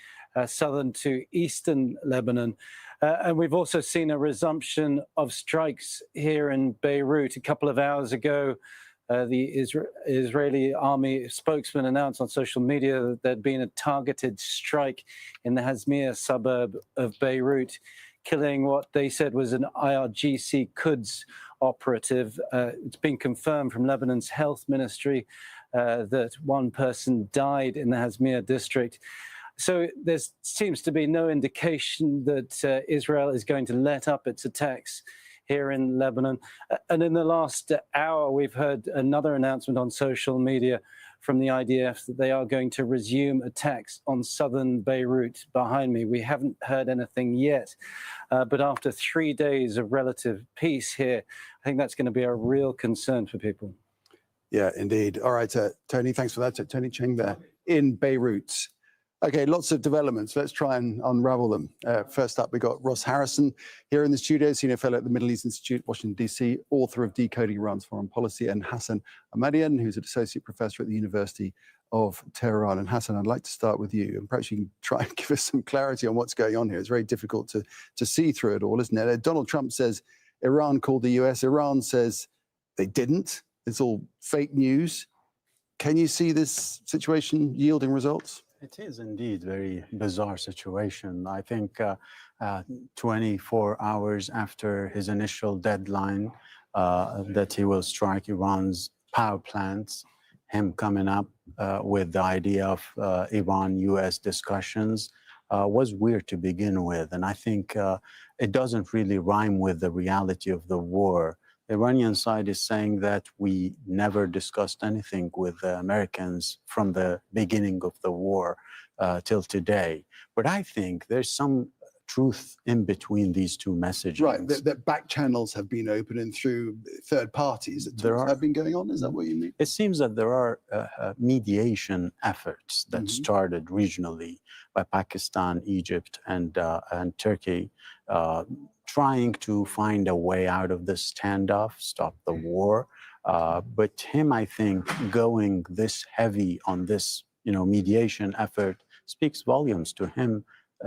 southern to eastern Lebanon. And we've also seen a resumption of strikes here in Beirut. A couple of hours ago, the Israeli army spokesman announced on social media that there'd been a targeted strike in the Hazmir suburb of Beirut, killing what they said was an IRGC Quds operative. It's been confirmed from Lebanon's health ministry that one person died in the Hazmir district. So there seems to be no indication that Israel is going to let up its attacks here in Lebanon. And in the last hour, we've heard another announcement on social media from the IDF that they are going to resume attacks on southern Beirut behind me. We haven't heard anything yet, but after 3 days of relative peace here, I think that's going to be a real concern for people. Yeah, indeed. All right, Tony, thanks for that. Tony Cheng there in Beirut. Okay, lots of developments. Let's try and unravel them. First up, we got Ross Harrison here in the studio, senior fellow at the Middle East Institute, Washington, D.C., author of Decoding Iran's Foreign Policy, and Hassan Ahmadian, who's an associate professor at the University of Tehran. And Hassan, I'd like to start with you, and perhaps you can try and give us some clarity on what's going on here. It's very difficult to see through it all, isn't it? Donald Trump says Iran called the US. Iran says they didn't. It's all fake news. Can you see this situation yielding results? It is indeed a very bizarre situation. I think 24 hours after his initial deadline that he will strike Iran's power plants, him coming up with the idea of Iran-US discussions was weird to begin with. And I think it doesn't really rhyme with the reality of the war. The Iranian side is saying that we never discussed anything with the Americans from the beginning of the war till today. But I think there's some truth in between these two messages. Right, that back channels have been opened and through third parties that have been going on. Is that what you mean? It seems that there are mediation efforts that started regionally by Pakistan, Egypt, and Turkey, trying to find a way out of this standoff, stop the war. But him, I think, going this heavy on this, mediation effort speaks volumes to him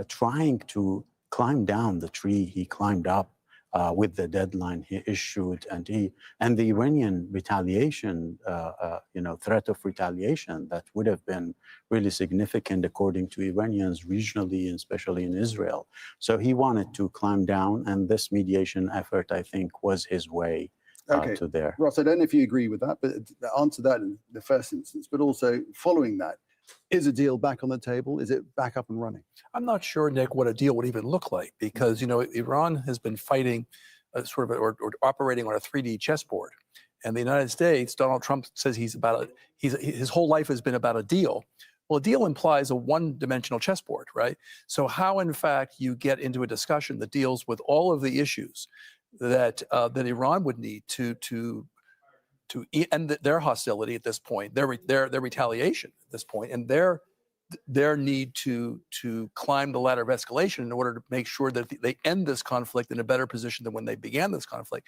trying to climb down the tree he climbed up with the deadline he issued, and the Iranian retaliation, threat of retaliation that would have been really significant according to Iranians regionally and especially in Israel. So he wanted to climb down, and this mediation effort, I think, was his way to there. Ross, I don't know if you agree with that, but answer that in the first instance, but also following that, is a deal back on the table? Is it back up and running? I'm not sure, Nick, what a deal would even look like, because Iran has been fighting or operating on a 3D chessboard, and the United States, Donald Trump says his whole life has been about a deal. Well, a deal implies a one-dimensional chessboard, right? So how, in fact, you get into a discussion that deals with all of the issues that Iran would need to end their hostility at this point, their retaliation at this point, and their need to climb the ladder of escalation in order to make sure that they end this conflict in a better position than when they began this conflict.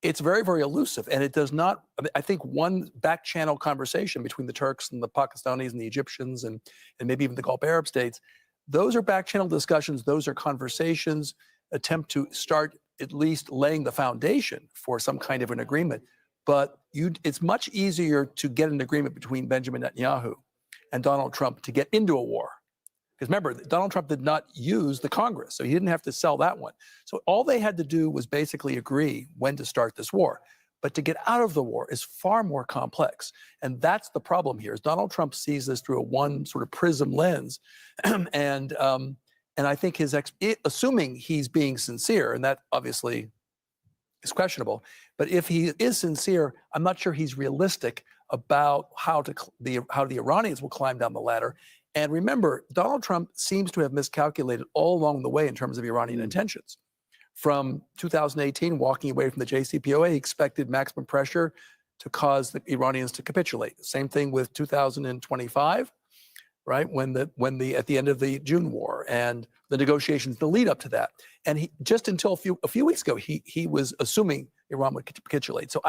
It's very, very elusive, and it does not. I think one back channel conversation between the Turks and the Pakistanis and the Egyptians and maybe even the Gulf Arab states, those are back channel discussions. Those are conversations, attempt to start at least laying the foundation for some kind of an agreement. But it's much easier to get an agreement between Benjamin Netanyahu and Donald Trump to get into a war. Because remember, Donald Trump did not use the Congress, so he didn't have to sell that one. So all they had to do was basically agree when to start this war. But to get out of the war is far more complex. And that's the problem here, is Donald Trump sees this through a one sort of prism lens. And I think assuming he's being sincere, and that obviously is questionable, but if he is sincere, I'm not sure he's realistic about how the Iranians will climb down the ladder. And remember, Donald Trump seems to have miscalculated all along the way in terms of Iranian intentions. From 2018, walking away from the JCPOA, he expected maximum pressure to cause the Iranians to capitulate. Same thing with 2025, right? When at the end of the June war and the negotiations, the lead up to that. And he just until a few weeks ago, he was assuming Iran would capitulate. So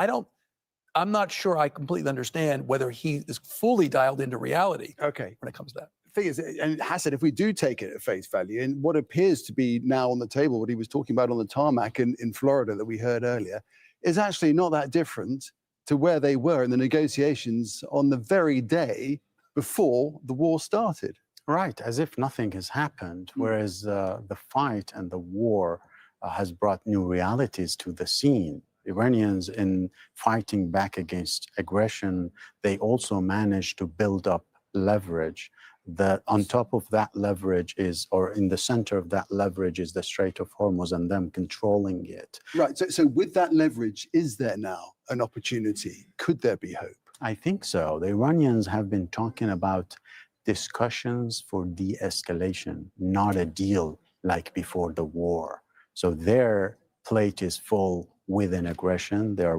I'm not sure I completely understand whether he is fully dialed into reality. Okay, when it comes to that. Thing is, and Hassan, if we do take it at face value, and what appears to be now on the table, what he was talking about on the tarmac in Florida that we heard earlier, is actually not that different to where they were in the negotiations on the very day before the war started. Right, as if nothing has happened, whereas the fight and the war has brought new realities to the scene. Iranians, in fighting back against aggression, they also managed to build up leverage that on top of that leverage is, or in the center of that leverage is the Strait of Hormuz and them controlling it. Right. So with that leverage, is there now an opportunity? Could there be hope? I think so. The Iranians have been talking about discussions for de-escalation, not a deal like before the war. So their plate is full with an aggression. They're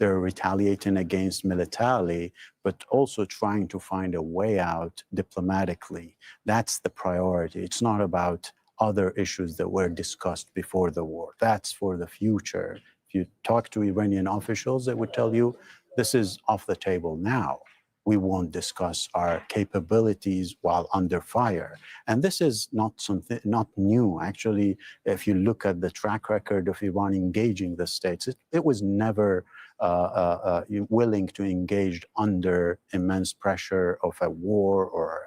retaliating against militarily, but also trying to find a way out diplomatically. That's the priority. It's not about other issues that were discussed before the war. That's for the future. If you talk to Iranian officials, they would tell you this is off the table now. We won't discuss our capabilities while under fire. And this is not new. Actually, if you look at the track record of Iran engaging the states, it was never willing to engage under immense pressure of a war or,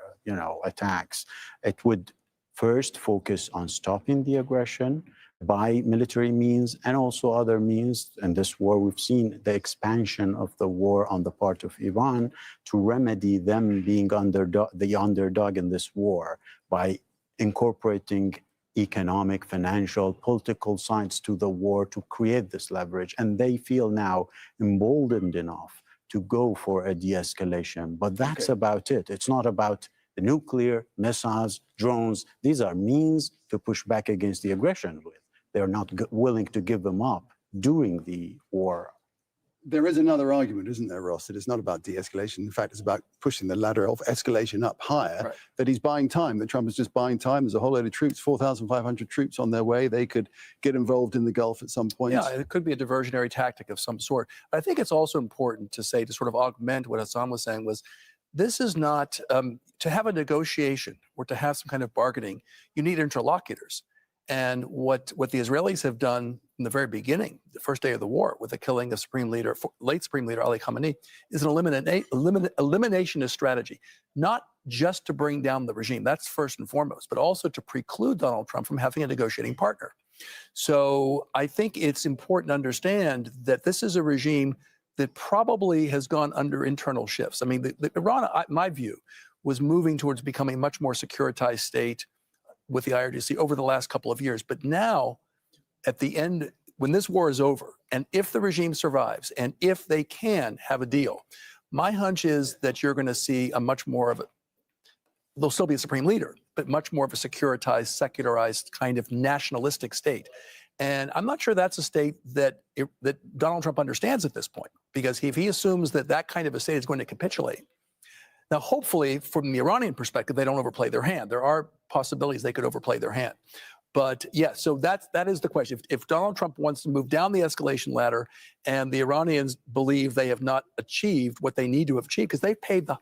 attacks. It would first focus on stopping the aggression by military means and also other means. In this war, we've seen the expansion of the war on the part of Iran to remedy them being the underdog in this war by incorporating economic, financial, political sides to the war to create this leverage. And they feel now emboldened enough to go for a de-escalation. But that's about it. It's not about the nuclear, missiles, drones. These are means to push back against the aggression with. They're not willing to give them up during the war. There is another argument, isn't there, Ross? That it's not about de-escalation. In fact, it's about pushing the ladder of escalation up higher, that he's buying time, that Trump is just buying time. There's a whole load of troops, 4,500 troops on their way. They could get involved in the Gulf at some point. Yeah, it could be a diversionary tactic of some sort. But I think it's also important to say, to sort of augment what Hassan was saying, was this is not, to have a negotiation or to have some kind of bargaining, you need interlocutors. And what the Israelis have done in the very beginning, the first day of the war, with the killing of late Supreme Leader Ali Khamenei, is an eliminationist strategy, not just to bring down the regime, that's first and foremost, but also to preclude Donald Trump from having a negotiating partner. So I think it's important to understand that this is a regime that probably has gone under internal shifts. I mean, Iran, my view, was moving towards becoming a much more securitized state with the IRGC over the last couple of years. But now, at the end, when this war is over, and if the regime survives, and if they can have a deal, my hunch is that you're going to see a much more of a, there'll still be a supreme leader, but much more of a securitized, secularized kind of nationalistic state. And I'm not sure that's a state that Donald Trump understands at this point, because if he assumes that that kind of a state is going to capitulate, now, hopefully, from the Iranian perspective, they don't overplay their hand. There are possibilities they could overplay their hand. But yeah, so that is the question. If Donald Trump wants to move down the escalation ladder and the Iranians believe they have not achieved what they need to have achieved, because they've paid the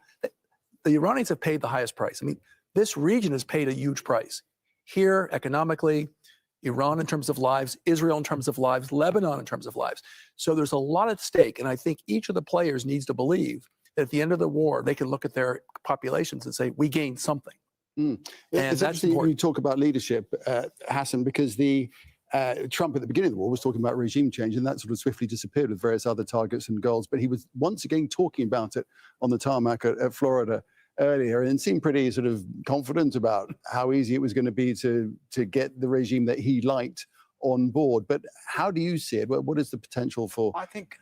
Iranians have paid the highest price. I mean, this region has paid a huge price. Here, economically, Iran in terms of lives, Israel in terms of lives, Lebanon in terms of lives. So there's a lot at stake. And I think each of the players needs to believe that at the end of the war, they can look at their populations and say, we gained something. And it's interesting when you talk about leadership, Hassan, because Trump at the beginning of the war was talking about regime change, and that sort of swiftly disappeared with various other targets and goals. But he was once again talking about it on the tarmac at Florida earlier, and seemed pretty sort of confident about how easy it was going to be to get the regime that he liked on board. But how do you see it? What is the potential for? I think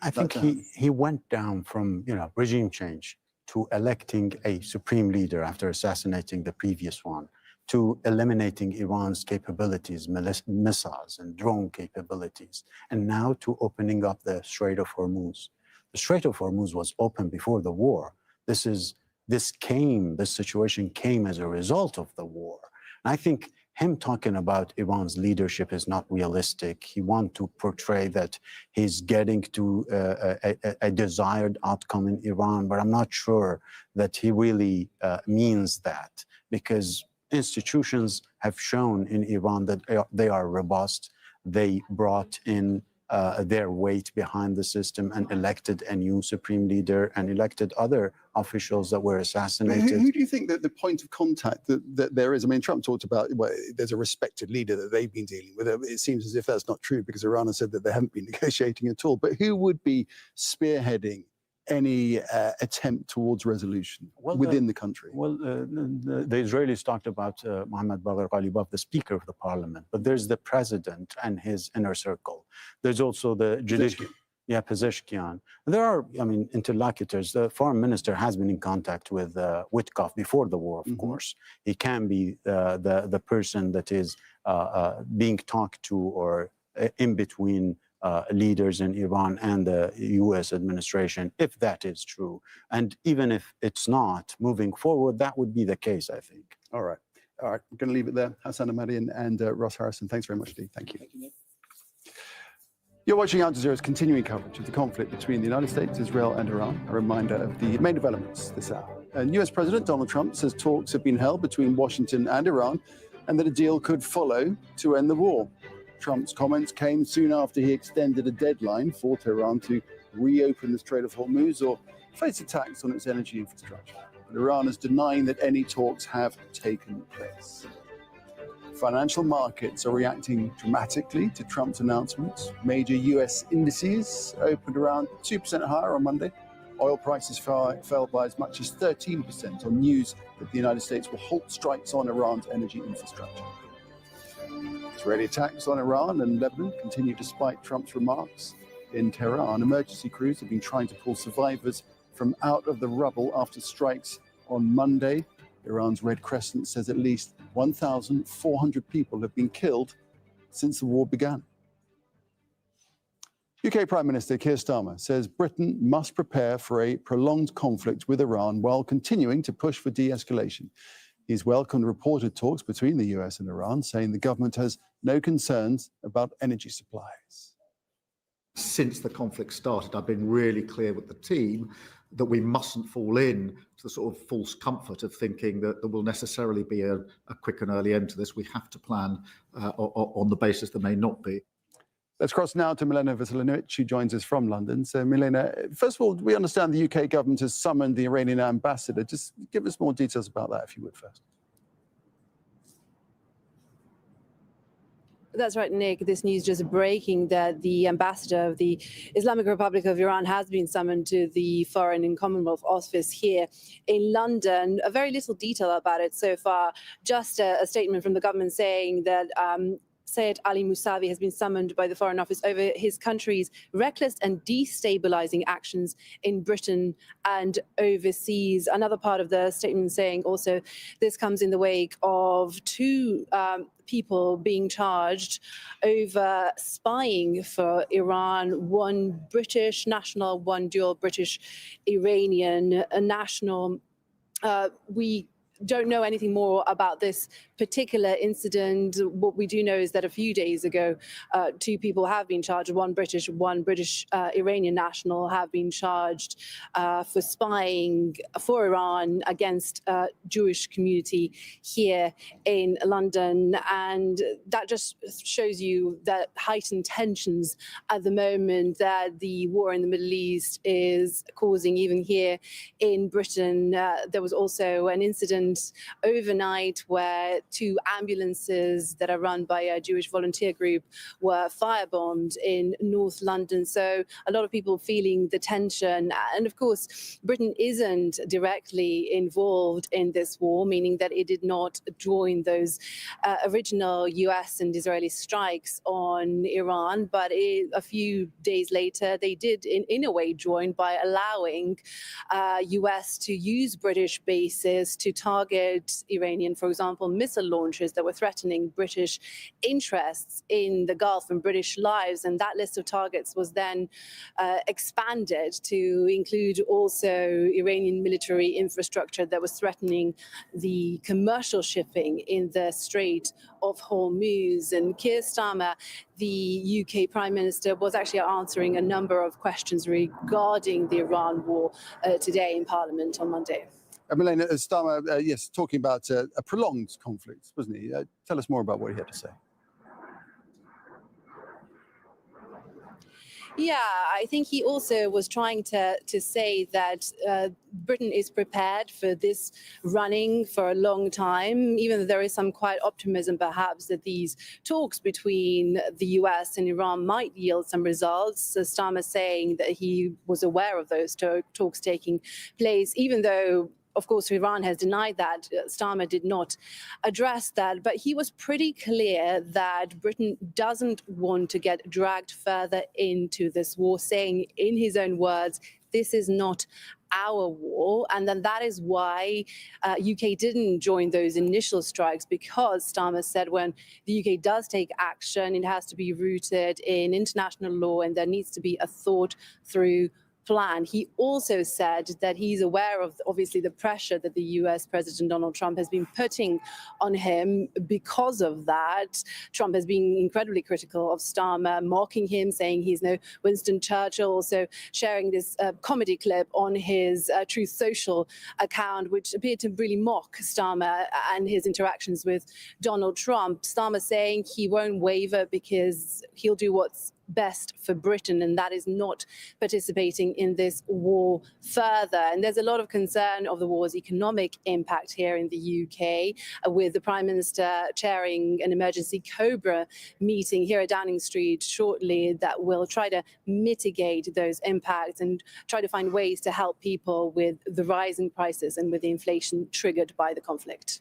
he went down from regime change to electing a supreme leader after assassinating the previous one, to eliminating Iran's capabilities, missiles and drone capabilities, and now to opening up the Strait of Hormuz. The Strait of Hormuz was open before the war. This situation came as a result of the war. And I think him talking about Iran's leadership is not realistic. He wants to portray that he's getting to a desired outcome in Iran, but I'm not sure that he really means that, because institutions have shown in Iran that they are robust. They brought in their weight behind the system and elected a new supreme leader and elected other officials that were assassinated. Who do you think that the point of contact that there is? I mean, Trump talked about, well, there's a respected leader that they've been dealing with. It seems as if that's not true, because Iran has said that they haven't been negotiating at all. But who would be spearheading any attempt towards resolution within the country? Well, the Israelis talked about Mohammad Bagher Ghalibaf, the Speaker of the Parliament, but there's the President and his inner circle. There's also the judicial. Yeah, Pezeshkian. There are, interlocutors. The foreign minister has been in contact with Witkoff before the war, of course. He can be the person that is being talked to or in between leaders in Iran and the U.S. administration, if that is true. And even if it's not, moving forward, that would be the case, I think. All right. I'm going to leave it there. Hassan Ahmadian and Ross Harrison, thanks very much indeed. Thank you. You're watching Al Jazeera's continuing coverage of the conflict between the United States, Israel, and Iran. A reminder of the main developments this hour. And US President Donald Trump says talks have been held between Washington and Iran and that a deal could follow to end the war. Trump's comments came soon after he extended a deadline for Tehran to reopen the Strait of Hormuz or face attacks on its energy infrastructure. But Iran is denying that any talks have taken place. Financial markets are reacting dramatically to Trump's announcements. Major US indices opened around 2% higher on Monday. Oil prices fell by as much as 13% on news that the United States will halt strikes on Iran's energy infrastructure. Israeli attacks on Iran and Lebanon continue despite Trump's remarks. In Tehran, emergency crews have been trying to pull survivors from out of the rubble after strikes on Monday. Iran's Red Crescent says at least 1,400 people have been killed since the war began. UK Prime Minister Keir Starmer says Britain must prepare for a prolonged conflict with Iran while continuing to push for de-escalation. He's welcomed reported talks between the US and Iran, saying the government has no concerns about energy supplies. Since the conflict started, I've been really clear with the team that we mustn't fall in to the sort of false comfort of thinking that there will necessarily be a quick and early end to this. We have to plan on the basis there may not be. Let's cross now to Milena Veselinovic, who joins us from London. So, Milena, first of all, we understand the UK government has summoned the Iranian ambassador. Just give us more details about that, if you would, first. That's right, Nick. This news just breaking that the ambassador of the Islamic Republic of Iran has been summoned to the Foreign and Commonwealth Office here in London. A very little detail about it so far, just a statement from the government saying that Sayed Ali Musavi has been summoned by the Foreign Office over his country's reckless and destabilizing actions in Britain and overseas. Another part of the statement saying also this comes in the wake of two people being charged over spying for Iran, one British national, one dual British Iranian national. We don't know anything more about this particular incident. What we do know is that a few days ago, two people have been charged, one British Iranian national have been charged for spying for Iran against a Jewish community here in London. And that just shows you that heightened tensions at the moment that the war in the Middle East is causing even here in Britain. There was also an incident overnight where two ambulances that are run by a Jewish volunteer group were firebombed in North London. So a lot of people feeling the tension. And of course, Britain isn't directly involved in this war, meaning that it did not join those original US and Israeli strikes on Iran. But a few days later, they did in a way join by allowing US to use British bases to target Iranian, for example, missile launchers that were threatening British interests in the Gulf and British lives. And that list of targets was then expanded to include also Iranian military infrastructure that was threatening the commercial shipping in the Strait of Hormuz. And Keir Starmer, the UK Prime Minister, was actually answering a number of questions regarding the Iran war today in Parliament on Monday. Milena, Starmer, yes, talking about a prolonged conflict, wasn't he? Tell us more about what he had to say. Yeah, I think he also was trying to say that Britain is prepared for this running for a long time, even though there is some quiet optimism perhaps that these talks between the US and Iran might yield some results. Starmer saying that he was aware of those talks taking place, even though of course, Iran has denied that. Starmer did not address that, but he was pretty clear that Britain doesn't want to get dragged further into this war, saying in his own words, this is not our war. And then that is why UK didn't join those initial strikes, because Starmer said when the UK does take action, it has to be rooted in international law and there needs to be a thought through plan. He also said that he's aware of, obviously, the pressure that the US President Donald Trump has been putting on him. Because of that, Trump has been incredibly critical of Starmer, mocking him, saying he's no Winston Churchill, also sharing this comedy clip on his Truth Social account, which appeared to really mock Starmer and his interactions with Donald Trump. Starmer saying he won't waver because he'll do what's best for Britain, and that is not participating in this war further. And there's a lot of concern of the war's economic impact here in the UK, with the Prime Minister chairing an emergency COBRA meeting here at Downing Street shortly that will try to mitigate those impacts and try to find ways to help people with the rising prices and with the inflation triggered by the conflict.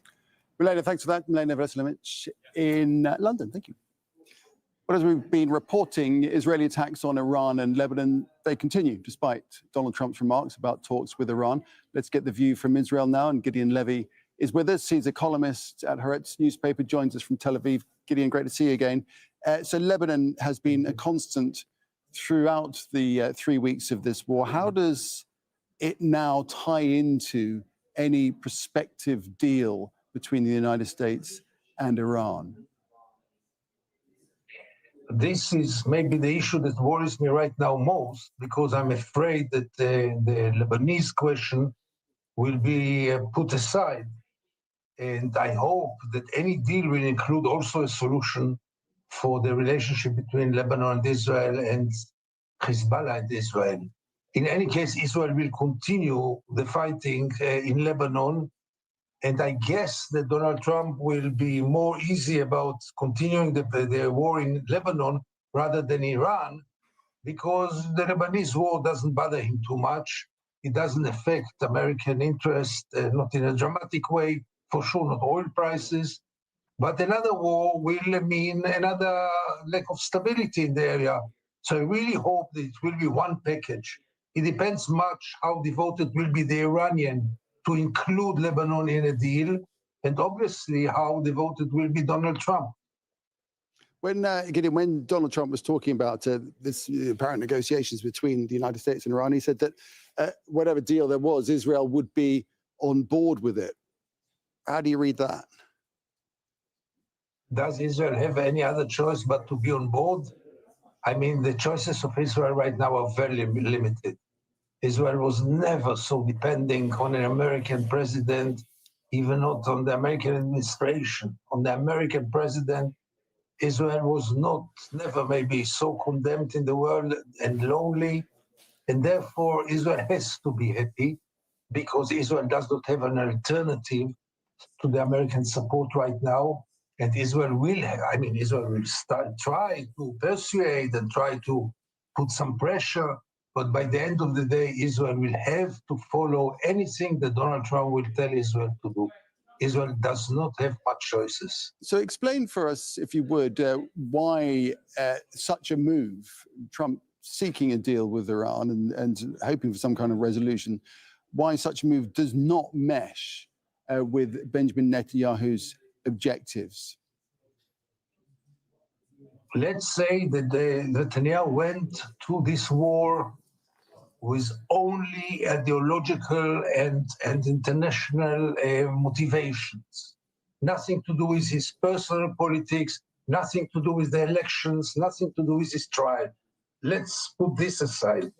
Milena, thanks for that. Milena Veselinovic in London. Thank you. But as we've been reporting, Israeli attacks on Iran and Lebanon, they continue despite Donald Trump's remarks about talks with Iran. Let's get the view from Israel now, and Gideon Levy is with us. He's a columnist at Haaretz newspaper, joins us from Tel Aviv. Gideon, great to see you again. So Lebanon has been a constant throughout the 3 weeks of this war. How does it now tie into any prospective deal between the United States and Iran? This is maybe the issue that worries me right now most, because I'm afraid that the Lebanese question will be put aside. And I hope that any deal will include also a solution for the relationship between Lebanon and Israel and Hezbollah and Israel. In any case, Israel will continue the fighting in Lebanon. And I guess that Donald Trump will be more easy about continuing the war in Lebanon rather than Iran, because the Lebanese war doesn't bother him too much. It doesn't affect American interest, not in a dramatic way, for sure, not oil prices. But another war will mean another lack of stability in the area. So I really hope that it will be one package. It depends much how devoted will be the Iranian to include Lebanon in a deal, and obviously how devoted will be Donald Trump. When Donald Trump was talking about this apparent negotiations between the United States and Iran, he said that whatever deal there was, Israel would be on board with it. How do you read that? Does Israel have any other choice but to be on board? I mean, the choices of Israel right now are very limited. Israel was never so depending on an American president, even not on the American administration. On the American president, Israel was never maybe so condemned in the world and lonely. And therefore, Israel has to be happy, because Israel does not have an alternative to the American support right now. And Israel will try to persuade and try to put some pressure. But by the end of the day, Israel will have to follow anything that Donald Trump will tell Israel to do. Israel does not have much choices. So explain for us, if you would, why such a move, Trump seeking a deal with Iran and hoping for some kind of resolution, why such a move does not mesh with Benjamin Netanyahu's objectives? Let's say that Netanyahu went to this war with only ideological and international motivations. Nothing to do with his personal politics, nothing to do with the elections, nothing to do with his trial. Let's put this aside.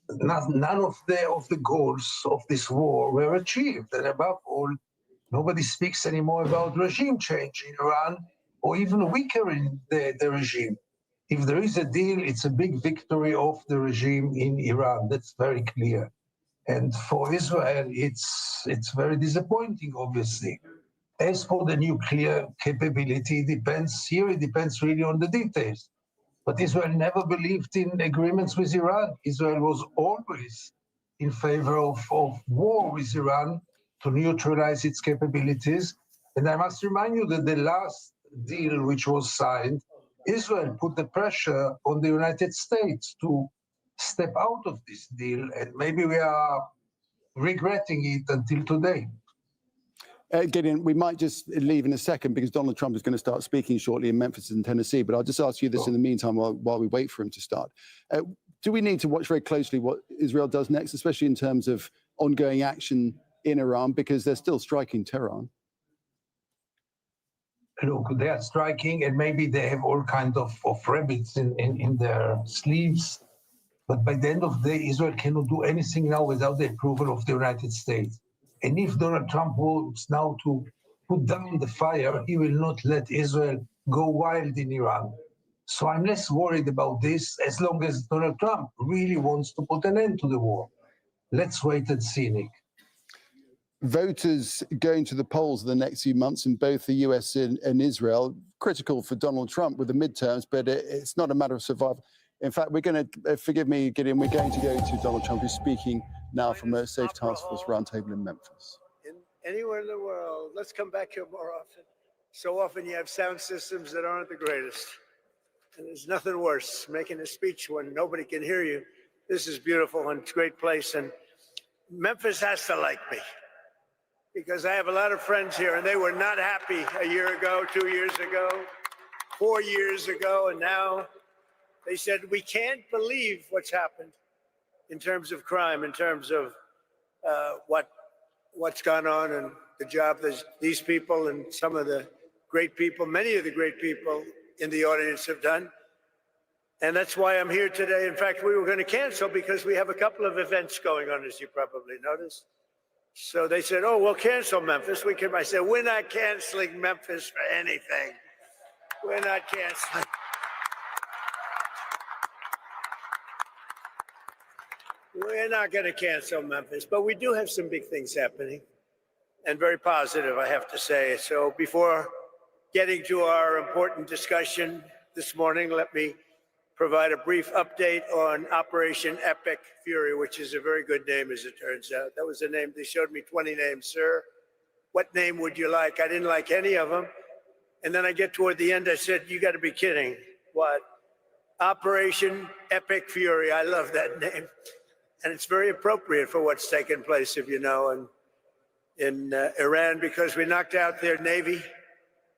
None of the goals of this war were achieved. And above all, nobody speaks anymore about regime change in Iran, or even weaker in the regime. If there is a deal, it's a big victory of the regime in Iran. That's very clear. And for Israel, it's very disappointing, obviously. As for the nuclear capability, it depends really on the details. But Israel never believed in agreements with Iran. Israel was always in favor of war with Iran to neutralize its capabilities. And I must remind you that the last deal which was signed, Israel put the pressure on the United States to step out of this deal, and maybe we are regretting it until today. Gideon, we might just leave in a second because Donald Trump is going to start speaking shortly in Memphis and Tennessee, but I'll just ask you this in the meantime while we wait for him to start. Do we need to watch very closely what Israel does next, especially in terms of ongoing action in Iran, because they're still striking Tehran? Look, they are striking, and maybe they have all kinds of rabbits in their sleeves. But by the end of the day, Israel cannot do anything now without the approval of the United States. And if Donald Trump wants now to put down the fire, he will not let Israel go wild in Iran. So I'm less worried about this as long as Donald Trump really wants to put an end to the war. Let's wait and see, Nick. Voters going to the polls in the next few months in both the US and Israel, critical for Donald Trump with the midterms, but it's not a matter of survival. In fact, we're going to, forgive me, Gideon, we're going to go to Donald Trump, who's speaking now from a Safe Task Force roundtable in Memphis. Anywhere in the world, let's come back here more often. So often you have sound systems that aren't the greatest. And there's nothing worse, making a speech when nobody can hear you. This is beautiful and it's a great place. And Memphis has to like me, because I have a lot of friends here, and they were not happy a year ago, 2 years ago, 4 years ago, and now they said, we can't believe what's happened in terms of crime, in terms of what's gone on and the job that these people and some of the great people, many of the great people in the audience have done. And that's why I'm here today. In fact, we were going to cancel because we have a couple of events going on, as you probably noticed. So they said, oh, we'll cancel Memphis. I said, we're not canceling Memphis for anything. We're not canceling. We're not going to cancel Memphis, but we do have some big things happening, and very positive, I have to say. So before getting to our important discussion this morning, let me provide a brief update on Operation Epic Fury, which is a very good name, as it turns out. That was the name. They showed me 20 names. Sir, what name would you like? I didn't like any of them. And then I get toward the end, I said, you got to be kidding. What? Operation Epic Fury. I love that name. And it's very appropriate for what's taken place, if you know, in Iran, because we knocked out their Navy,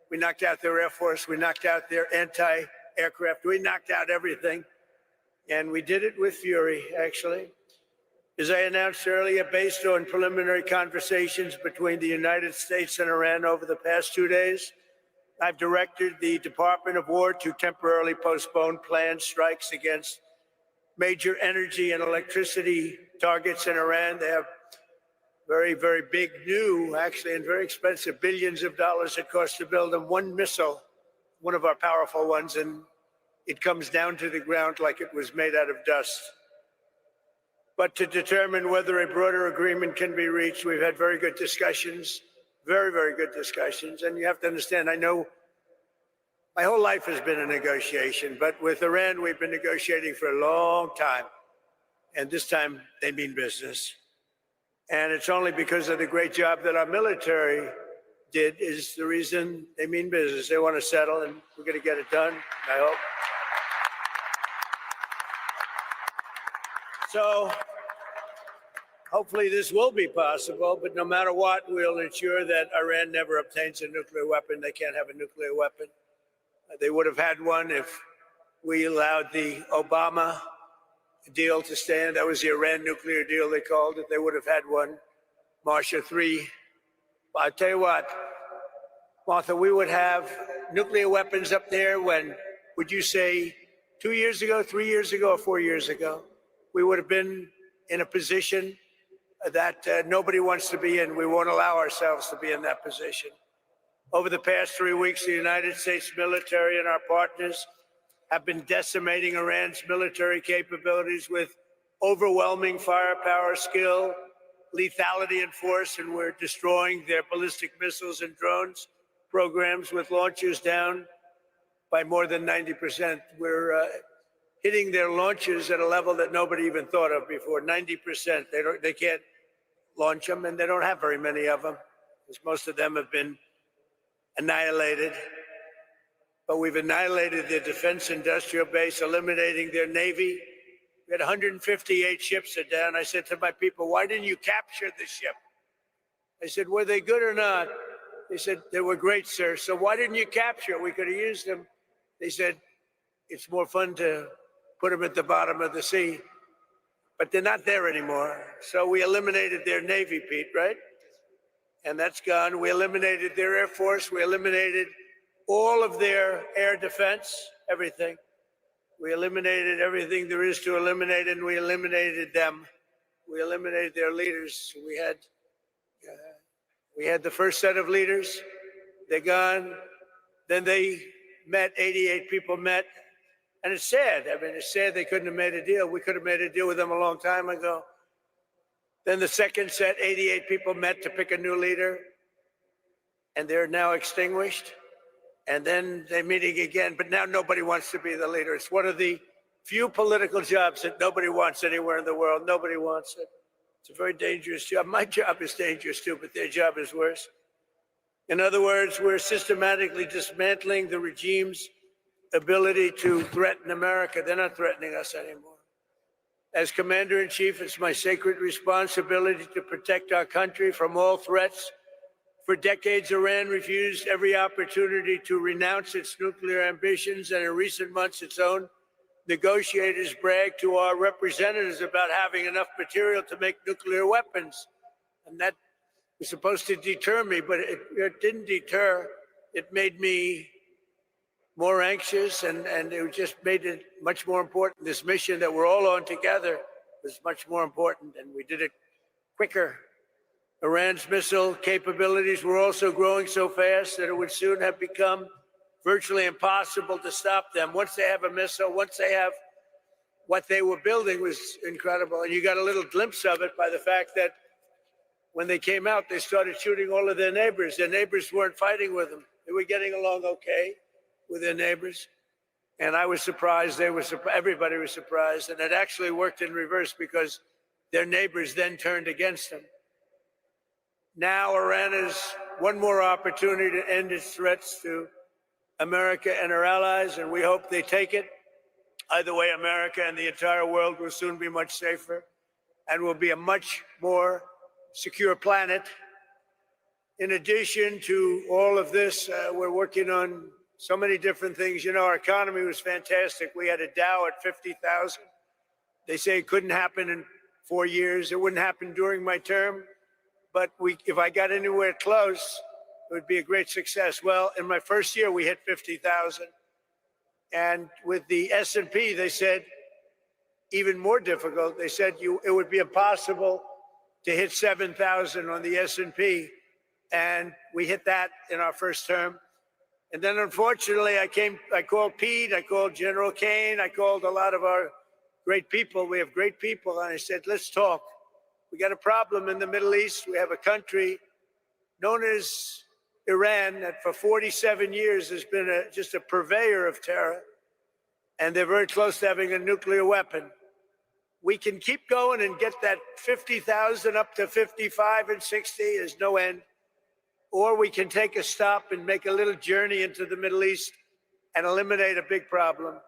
we knocked out their Air Force, we knocked out their anti-aircraft, we knocked out everything. And we did it with fury, actually. As I announced earlier, based on preliminary conversations between the United States and Iran over the past 2 days, I've directed the Department of War to temporarily postpone planned strikes against major energy and electricity targets in Iran. They have very, very big, new, actually, and very expensive, billions of dollars it costs to build them. One missile, one of our powerful ones, and it comes down to the ground like it was made out of dust. But to determine whether a broader agreement can be reached, we've had very good discussions, very, very good discussions. And you have to understand, I know my whole life has been a negotiation, but with Iran, we've been negotiating for a long time. And this time, they mean business. And it's only because of the great job that our military did is the reason they mean business. They want to settle, and we're going to get it done, I hope. So hopefully this will be possible, but no matter what, we'll ensure that Iran never obtains a nuclear weapon. They can't have a nuclear weapon. They would have had one if we allowed the Obama deal to stand. That was the Iran nuclear deal, they called it. They would have had one. Marcia 3. I'll tell you what, Martha, we would have nuclear weapons up there when, would you say, 2 years ago, 3 years ago, or 4 years ago? We would have been in a position that nobody wants to be in. We won't allow ourselves to be in that position. Over the past 3 weeks, the United States military and our partners have been decimating Iran's military capabilities with overwhelming firepower, skill, lethality, and force, and we're destroying their ballistic missiles and drones programs with launchers down by more than 90%. We're hitting their launches at a level that nobody even thought of before. 90%. They can't launch them, and they don't have very many of them, because most of them have been annihilated. But we've annihilated their defense industrial base, eliminating their navy. We had 158 ships are down. I said to my people, why didn't you capture the ship? I said, were they good or not? They said, they were great, sir. So why didn't you capture it? We could have used them. They said, it's more fun to put them at the bottom of the sea. But they're not there anymore. So we eliminated their navy, Pete, right? And that's gone. We eliminated their air force. We eliminated all of their air defense, everything. We eliminated everything there is to eliminate, and we eliminated them. We eliminated their leaders. We had the first set of leaders. They're gone. Then they met, 88 people met. And it's sad. I mean, it's sad they couldn't have made a deal. We could have made a deal with them a long time ago. Then the second set, 88 people met to pick a new leader, and they're now extinguished. And then they're meeting again, but now nobody wants to be the leader. It's one of the few political jobs that nobody wants anywhere in the world. Nobody wants it. It's a very dangerous job. My job is dangerous too, but their job is worse. In other words, we're systematically dismantling the regime's ability to threaten America. They're not threatening us anymore. As Commander-in-Chief, it's my sacred responsibility to protect our country from all threats. For decades, Iran refused every opportunity to renounce its nuclear ambitions, and in recent months, its own negotiators bragged to our representatives about having enough material to make nuclear weapons. And that was supposed to deter me, but it didn't deter. It made me more anxious, and it just made it much more important. This mission that we're all on together was much more important, and we did it quicker. Iran's missile capabilities were also growing so fast that it would soon have become virtually impossible to stop them. Once they have a missile, once they have what they were building was incredible. And you got a little glimpse of it by the fact that when they came out, they started shooting all of their neighbors. Their neighbors weren't fighting with them. They were getting along okay with their neighbors. And I was surprised. Everybody was surprised. And it actually worked in reverse, because their neighbors then turned against them. Now Iran has one more opportunity to end its threats to America and her allies, and we hope they take it. Either way, America and the entire world will soon be much safer and will be a much more secure planet. In addition to all of this, we're working on so many different things. You know, our economy was fantastic. We had a Dow at 50,000. They say it couldn't happen in 4 years. It wouldn't happen during my term. But if I got anywhere close, it would be a great success. Well, in my first year, we hit 50,000. And with the S&P, they said, even more difficult. They said it would be impossible to hit 7,000 on the S&P. And we hit that in our first term. And then, unfortunately, I called Pete, I called General Kane, I called a lot of our great people. We have great people. And I said, let's talk. We got a problem in the Middle East. We have a country known as Iran that for 47 years has been just a purveyor of terror. And they're very close to having a nuclear weapon. We can keep going and get that 50,000 up to 55 and 60. There's no end. Or we can take a stop and make a little journey into the Middle East and eliminate a big problem.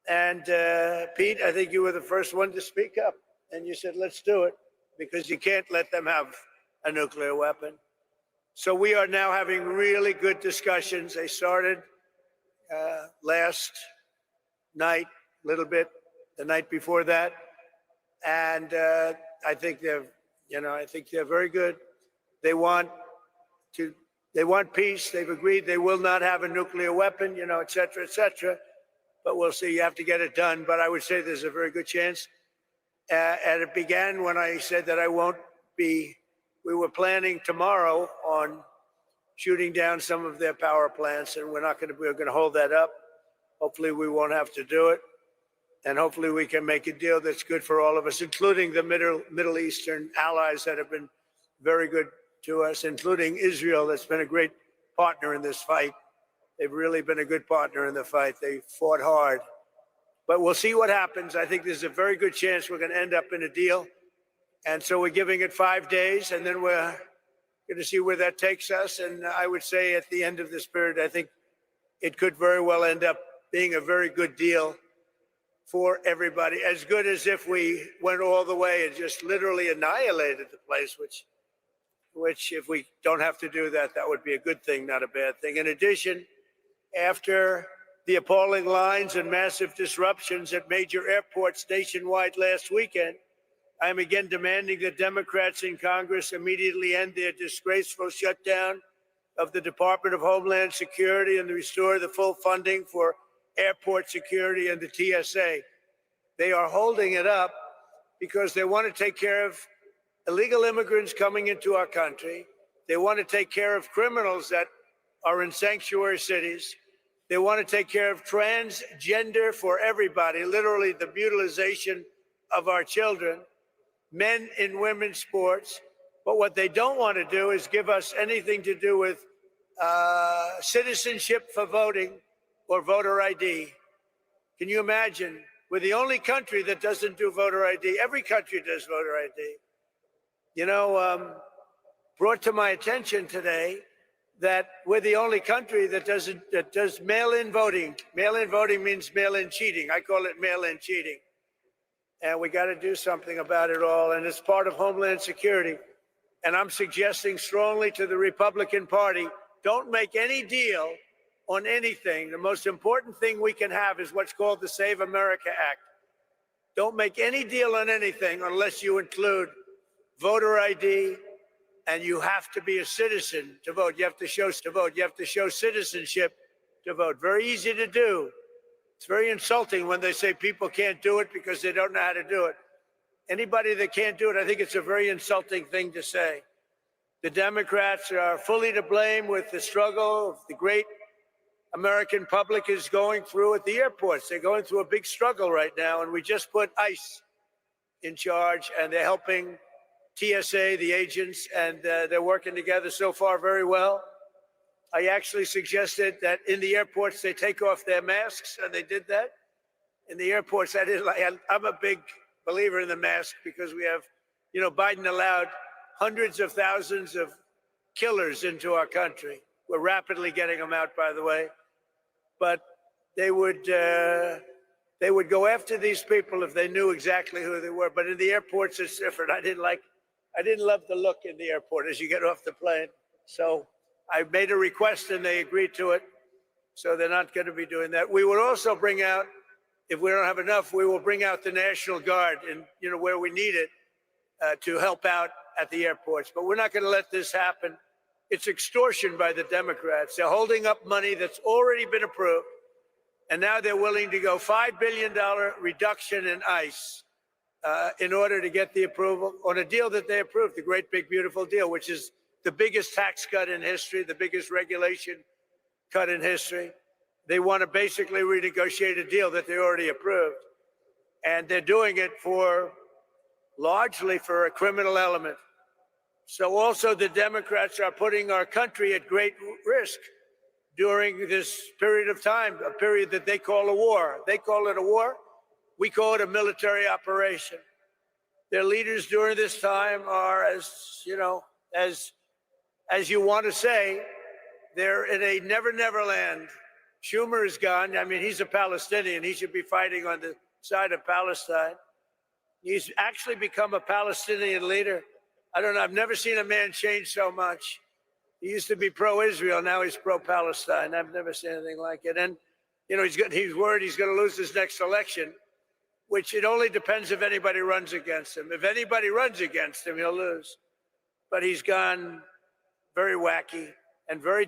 And Pete, I think you were the first one to speak up. And you said, let's do it, because you can't let them have a nuclear weapon. So we are now having really good discussions. They started last night, a little bit, the night before that. And I think they're very good. They want peace. They've agreed they will not have a nuclear weapon, et cetera, et cetera. But we'll see. You have to get it done. But I would say there's a very good chance. And it began when I said that we were planning tomorrow on shooting down some of their power plants, and we're going to hold that up. Hopefully we won't have to do it. And hopefully we can make a deal that's good for all of us, including the Middle Eastern allies that have been very good to us, including Israel, that's been a great partner in this fight. They've really been a good partner in the fight. They fought hard. But we'll see what happens. I think there's a very good chance we're going to end up in a deal. And so we're giving it 5 days, and then we're going to see where that takes us. And I would say at the end of this period, I think it could very well end up being a very good deal for everybody, as good as if we went all the way and just literally annihilated the place, which if we don't have to do that, that would be a good thing, not a bad thing. In addition, after the appalling lines and massive disruptions at major airports nationwide last weekend, I am again demanding that Democrats in Congress immediately end their disgraceful shutdown of the Department of Homeland Security and restore the full funding for airport security and the TSA. They are holding it up because they want to take care of illegal immigrants coming into our country. They want to take care of criminals that are in sanctuary cities. They want to take care of transgender for everybody, literally the mutilization of our children, men in women's sports. But what they don't want to do is give us anything to do with citizenship for voting or voter ID. Can you imagine? We're the only country that doesn't do voter ID. Every country does voter ID. You know, brought to my attention today that we're the only country that does mail-in voting. Mail-in voting means mail-in cheating. I call it mail-in cheating. And we got to do something about it all. And it's part of Homeland Security. And I'm suggesting strongly to the Republican Party, don't make any deal on anything. The most important thing we can have is what's called the Save America Act. Don't make any deal on anything unless you include voter ID, and you have to be a citizen to vote. You have to show citizenship to vote. Very easy to do. It's very insulting when they say people can't do it because they don't know how to do it. Anybody that can't do it, I think it's a very insulting thing to say. The Democrats are fully to blame with the struggle the great American public is going through at the airports. They're going through a big struggle right now, and we just put ICE in charge, and they're helping TSA, the agents, and they're working together so far very well. I actually suggested that in the airports they take off their masks, and they did that. In the airports, I'm a big believer in the mask because we have, you know, Biden allowed hundreds of thousands of killers into our country. We're rapidly getting them out, by the way. But they would go after these people if they knew exactly who they were. But in the airports, it's different. I didn't love the look in the airport as you get off the plane. So I made a request and they agreed to it. So they're not going to be doing that. We would also bring out, if we don't have enough, we will bring out the National Guard and, you know, where we need it to help out at the airports. But we're not going to let this happen. It's extortion by the Democrats. They're holding up money that's already been approved. And now they're willing to go $5 billion reduction in ICE in order to get the approval on a deal that they approved, the great big beautiful deal, which is the biggest tax cut in history, the biggest regulation cut in history. They want to basically renegotiate a deal that they already approved. And they're doing it largely for a criminal element. So also the Democrats are putting our country at great risk during this period of time, a period that they call a war. They call it a war. We call it a military operation. Their leaders during this time are, as you know, as you want to say, they're in a never land. Schumer is gone. I mean, he's a Palestinian. He should be fighting on the side of Palestine. He's actually become a Palestinian leader. I don't know. I've never seen a man change so much. He used to be pro-Israel. Now he's pro-Palestine. I've never seen anything like it. And, you know, he's worried he's going to lose his next election, which it only depends if anybody runs against him. If anybody runs against him, he'll lose. But he's gone very wacky and very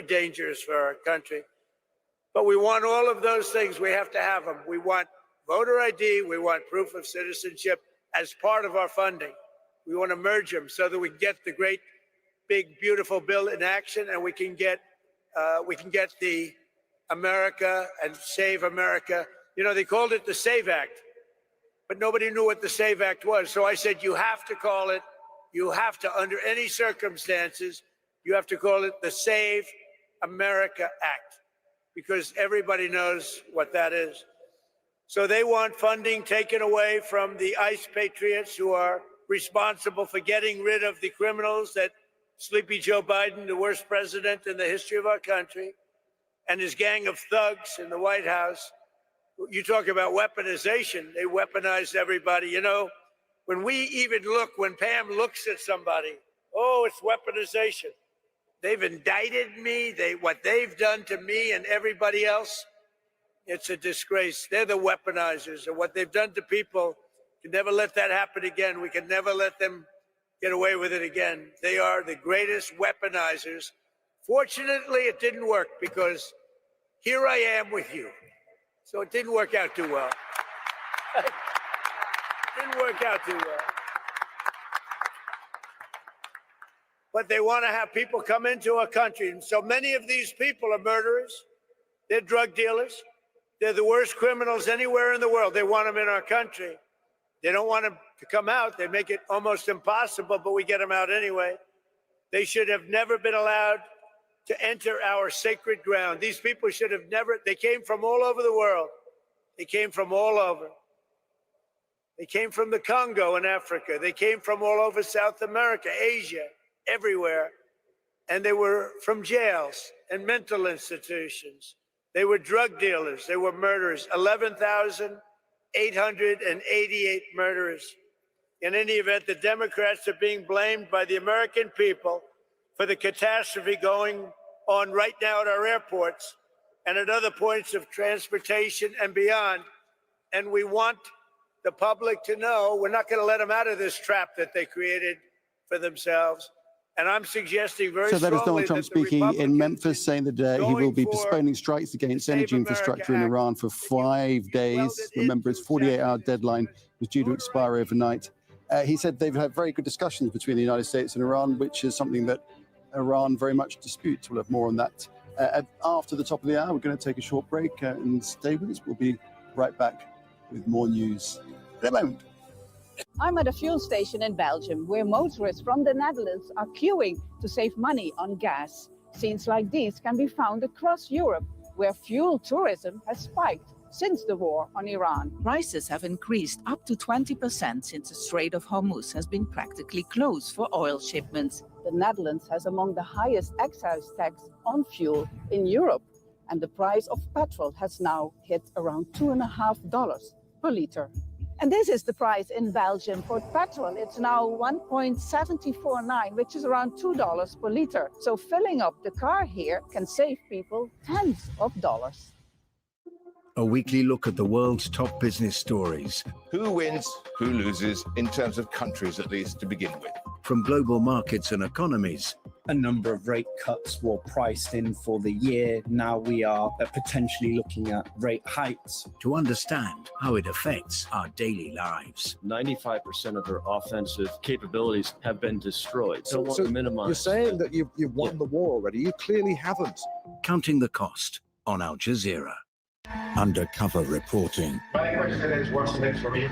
dangerous for our country. But we want all of those things. We have to have them. We want voter ID. We want proof of citizenship as part of our funding. We want to merge them so that we can get the great, big, beautiful bill in action, and we can get the America and save America. You know, they called it the SAVE Act, but nobody knew what the SAVE Act was. So I said, you have to call it, you have to, under any circumstances, you have to call it the Save America Act, because everybody knows what that is. So they want funding taken away from the ICE patriots who are responsible for getting rid of the criminals that Sleepy Joe Biden, the worst president in the history of our country, and his gang of thugs in the White House. You talk about weaponization, they weaponized everybody. You know, when we even look, when Pam looks at somebody, oh, it's weaponization. They've indicted me, what they've done to me and everybody else, it's a disgrace. They're the weaponizers, and what they've done to people, we can never let that happen again. We can never let them get away with it again. They are the greatest weaponizers. Fortunately, it didn't work, because here I am with you. So it didn't work out too well. Didn't work out too well. But they want to have people come into our country. And so many of these people are murderers. They're drug dealers. They're the worst criminals anywhere in the world. They want them in our country. They don't want them to come out. They make it almost impossible, but we get them out anyway. They should have never been allowed to enter our sacred ground. These people should have never, they came from all over the world. They came from all over. They came from the Congo in Africa. They came from all over South America, Asia, everywhere. And they were from jails and mental institutions. They were drug dealers. They were murderers. 11,888 murderers. In any event, the Democrats are being blamed by the American people for the catastrophe going on right now at our airports and at other points of transportation and beyond. And we want the public to know we're not going to let them out of this trap that they created for themselves. And I'm suggesting very strongly that is Donald Trump speaking in Memphis, saying that he will be postponing strikes against energy infrastructure in Iran for 5 days. Remember, his 48-hour deadline was due to expire overnight. He said they've had very good discussions between the United States and Iran, which is something that Iran very much disputes. We'll have more on that after the top of the hour. We're going to take a short break and stay with us. We'll be right back with more news in a moment. I'm at a fuel station in Belgium where motorists from the Netherlands are queuing to save money on gas. Scenes like these can be found across Europe, where fuel tourism has spiked since the war on Iran. Prices have increased up to 20% since the Strait of Hormuz has been practically closed for oil shipments. The Netherlands has among the highest excise tax on fuel in Europe, and the price of petrol has now hit around $2.50 per liter. And this is the price in Belgium for petrol. It's now 1.749, which is around $2 per liter. So filling up the car here can save people tens of dollars. A weekly look at the world's top business stories. Who wins, who loses, in terms of countries at least to begin with. From global markets and economies. A number of rate cuts were priced in for the year. Now we are potentially looking at rate hikes. To understand how it affects our daily lives. 95% of their offensive capabilities have been destroyed. So want to minimize. You're saying that you've won the war already. You clearly haven't. Counting the cost on Al Jazeera. Undercover reporting. My question is, what's next for me?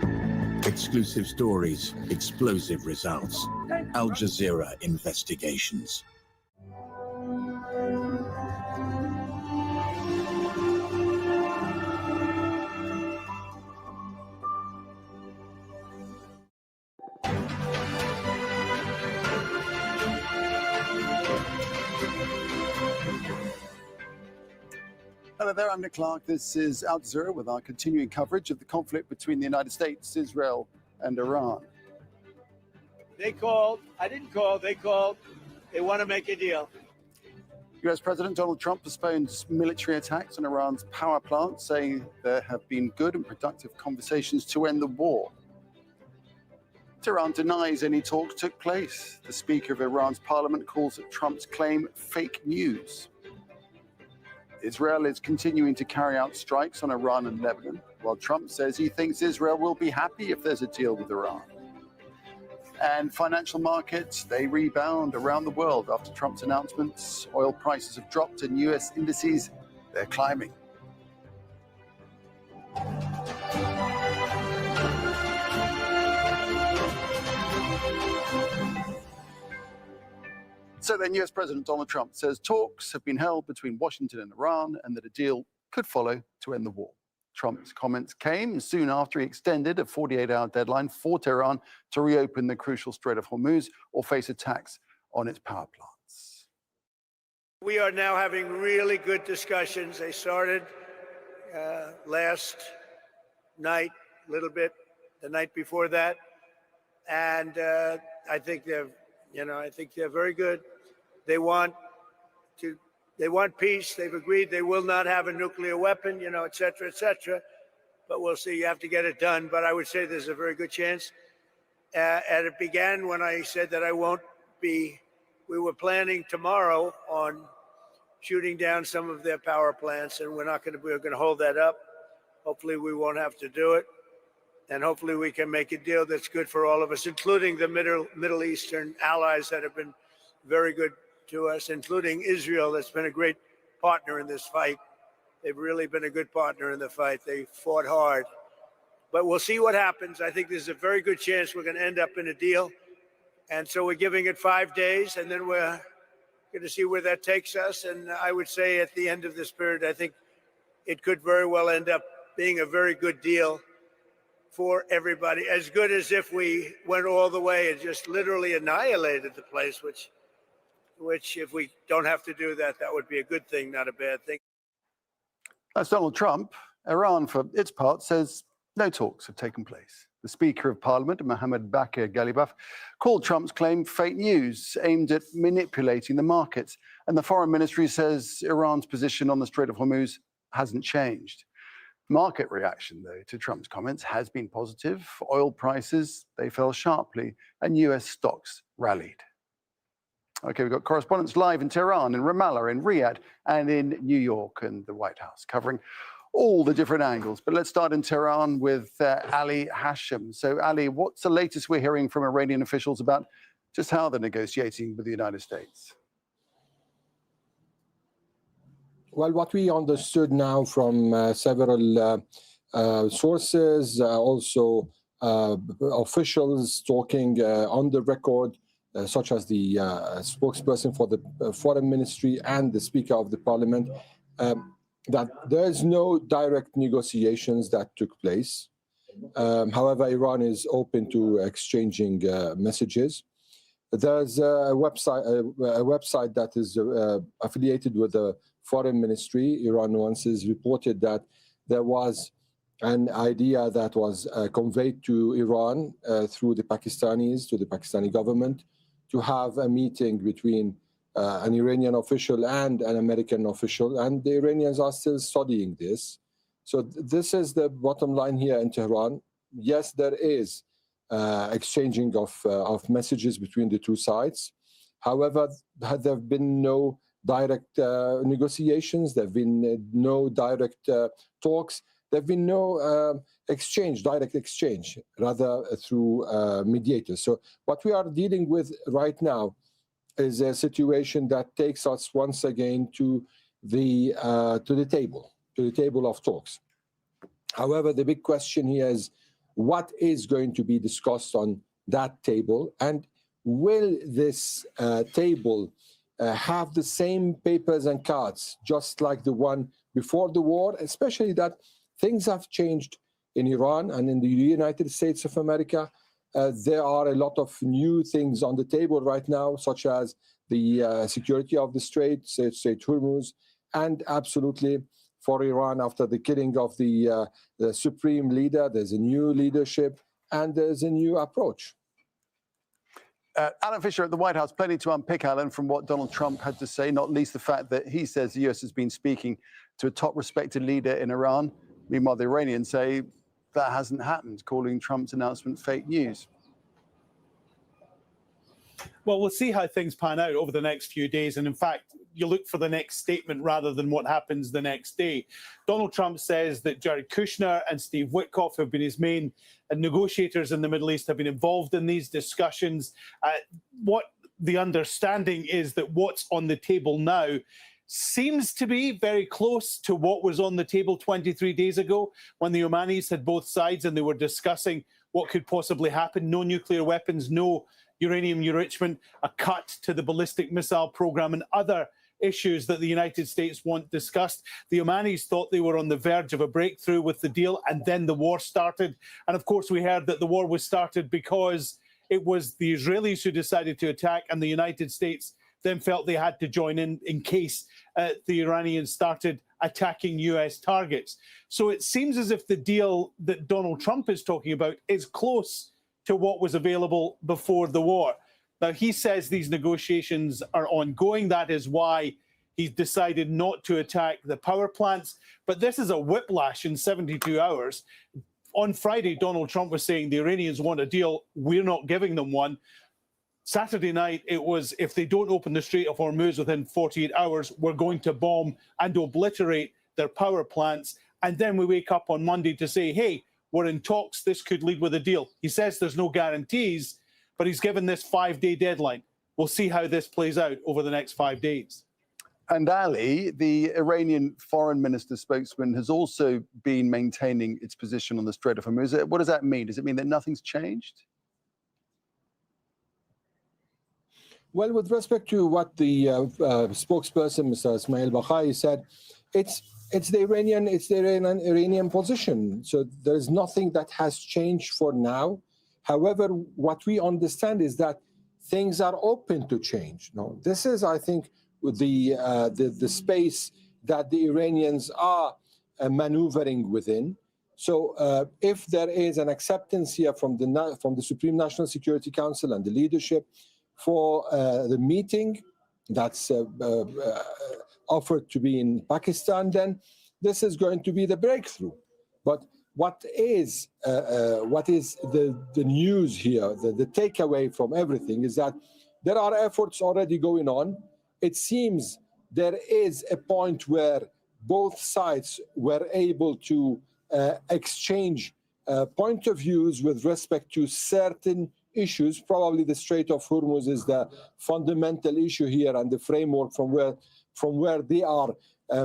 Exclusive stories, explosive results. Al Jazeera investigations. Hello there, I'm Nick Clark. This is Al Jazeera with our continuing coverage of the conflict between the United States, Israel, and Iran. They called. I didn't call. They called. They want to make a deal. US President Donald Trump postponed military attacks on Iran's power plant, saying there have been good and productive conversations to end the war. Tehran denies any talks took place. The Speaker of Iran's parliament calls Trump's claim fake news. Israel is continuing to carry out strikes on Iran and Lebanon, while Trump says he thinks Israel will be happy if there's a deal with Iran. And financial markets, they rebound around the world after Trump's announcements. Oil prices have dropped and US indices they're climbing. So then US President Donald Trump says talks have been held between Washington and Iran and that a deal could follow to end the war. Trump's comments came soon after he extended a 48-hour deadline for Tehran to reopen the crucial Strait of Hormuz or face attacks on its power plants. We are now having really good discussions. They started last night, a little bit, the night before that, and I think they're very good. They want peace. They've agreed they will not have a nuclear weapon, et cetera, et cetera. But we'll see. You have to get it done. But I would say there's a very good chance. And it began when I said that I won't be. We were planning tomorrow on shooting down some of their power plants, and we're going to hold that up. Hopefully, we won't have to do it. And hopefully we can make a deal that's good for all of us, including the Middle Eastern allies that have been very good to us, including Israel, that's been a great partner in this fight. They've really been a good partner in the fight. They fought hard. But we'll see what happens. I think there's a very good chance we're going to end up in a deal. And so we're giving it 5 days, and then we're going to see where that takes us. And I would say at the end of this period, I think it could very well end up being a very good deal for everybody, as good as if we went all the way and just literally annihilated the place, which if we don't have to do that, that would be a good thing, not a bad thing. That's Donald Trump. Iran, for its part, says no talks have taken place. The Speaker of Parliament, Mohammed Bakir Ghalibaf, called Trump's claim fake news aimed at manipulating the markets. And the Foreign Ministry says Iran's position on the Strait of Hormuz hasn't changed. Market reaction, though, to Trump's comments has been positive. Oil prices, they fell sharply, and US stocks rallied. Okay, we've got correspondents live in Tehran, in Ramallah, in Riyadh, and in New York and the White House, covering all the different angles. But let's start in Tehran with Ali Hashim. So, Ali, what's the latest we're hearing from Iranian officials about just how they're negotiating with the United States? Well, what we understood now from several sources, also officials talking on the record, such as the spokesperson for the Foreign Ministry and the Speaker of the Parliament, that there is no direct negotiations that took place. However, Iran is open to exchanging messages. There's a website that is affiliated with the Foreign Ministry. Iran once reported that there was an idea that was conveyed to Iran through the Pakistanis, to the Pakistani government, to have a meeting between an Iranian official and an American official, and the Iranians are still studying this. So this is the bottom line here in Tehran. Yes, there is exchanging of messages between the two sides. However, there have been no direct negotiations. There have been no direct talks. There have been no direct exchange, rather through mediators. So what we are dealing with right now is a situation that takes us once again to the table of talks. However, the big question here is what is going to be discussed on that table, and will this table have the same papers and cards just like the one before the war, especially that things have changed in Iran and in the United States of America. There are a lot of new things on the table right now, such as the security of the Strait Hormuz, and absolutely for Iran, after the killing of the supreme leader, there's a new leadership and there's a new approach. Alan Fisher at the White House, plenty to unpick, Alan, from what Donald Trump had to say, not least the fact that he says the US has been speaking to a top respected leader in Iran. Meanwhile, the Iranians say that hasn't happened, calling Trump's announcement fake news. Well, we'll see how things pan out over the next few days. And in fact, you look for the next statement rather than what happens the next day. Donald Trump says that Jared Kushner and Steve Witkoff, who have been his main negotiators in the Middle East, have been involved in these discussions. What the understanding is that what's on the table now seems to be very close to what was on the table 23 days ago when the Omanis had both sides and they were discussing what could possibly happen. No nuclear weapons, no uranium enrichment, a cut to the ballistic missile program and other issues that the United States want discussed. The Omanis thought they were on the verge of a breakthrough with the deal, and then the war started. And of course, we heard that the war was started because it was the Israelis who decided to attack, and the United States then felt they had to join in case the Iranians started attacking US targets. So it seems as if the deal that Donald Trump is talking about is close to what was available before the war. Now, he says these negotiations are ongoing. That is why he's decided not to attack the power plants. But this is a whiplash in 72 hours. On Friday, Donald Trump was saying the Iranians want a deal. We're not giving them one. Saturday night, it was, if they don't open the Strait of Hormuz within 48 hours, we're going to bomb and obliterate their power plants. And then we wake up on Monday to say, hey, we're in talks. This could lead with a deal. He says there's no guarantees, but he's given this 5-day deadline. We'll see how this plays out over the next 5 days. And Ali, the Iranian foreign minister spokesman, has also been maintaining its position on the Strait of Hormuz. What does that mean? Does it mean that nothing's changed? Well, with respect to what the spokesperson, Mr. Ismail Baghai, said, it's the Iranian position. So there is nothing that has changed for now. However, what we understand is that things are open to change. No, this is, I think, the space that the Iranians are maneuvering within. So if there is an acceptance here from the Supreme National Security Council and the leadership for the meeting that's offered to be in Pakistan, then this is going to be the breakthrough. But what is the news here, the takeaway from everything is that there are efforts already going on. It seems there is a point where both sides were able to exchange point of views with respect to certain issues. Probably the Strait of Hormuz is the fundamental issue here and the framework from where they are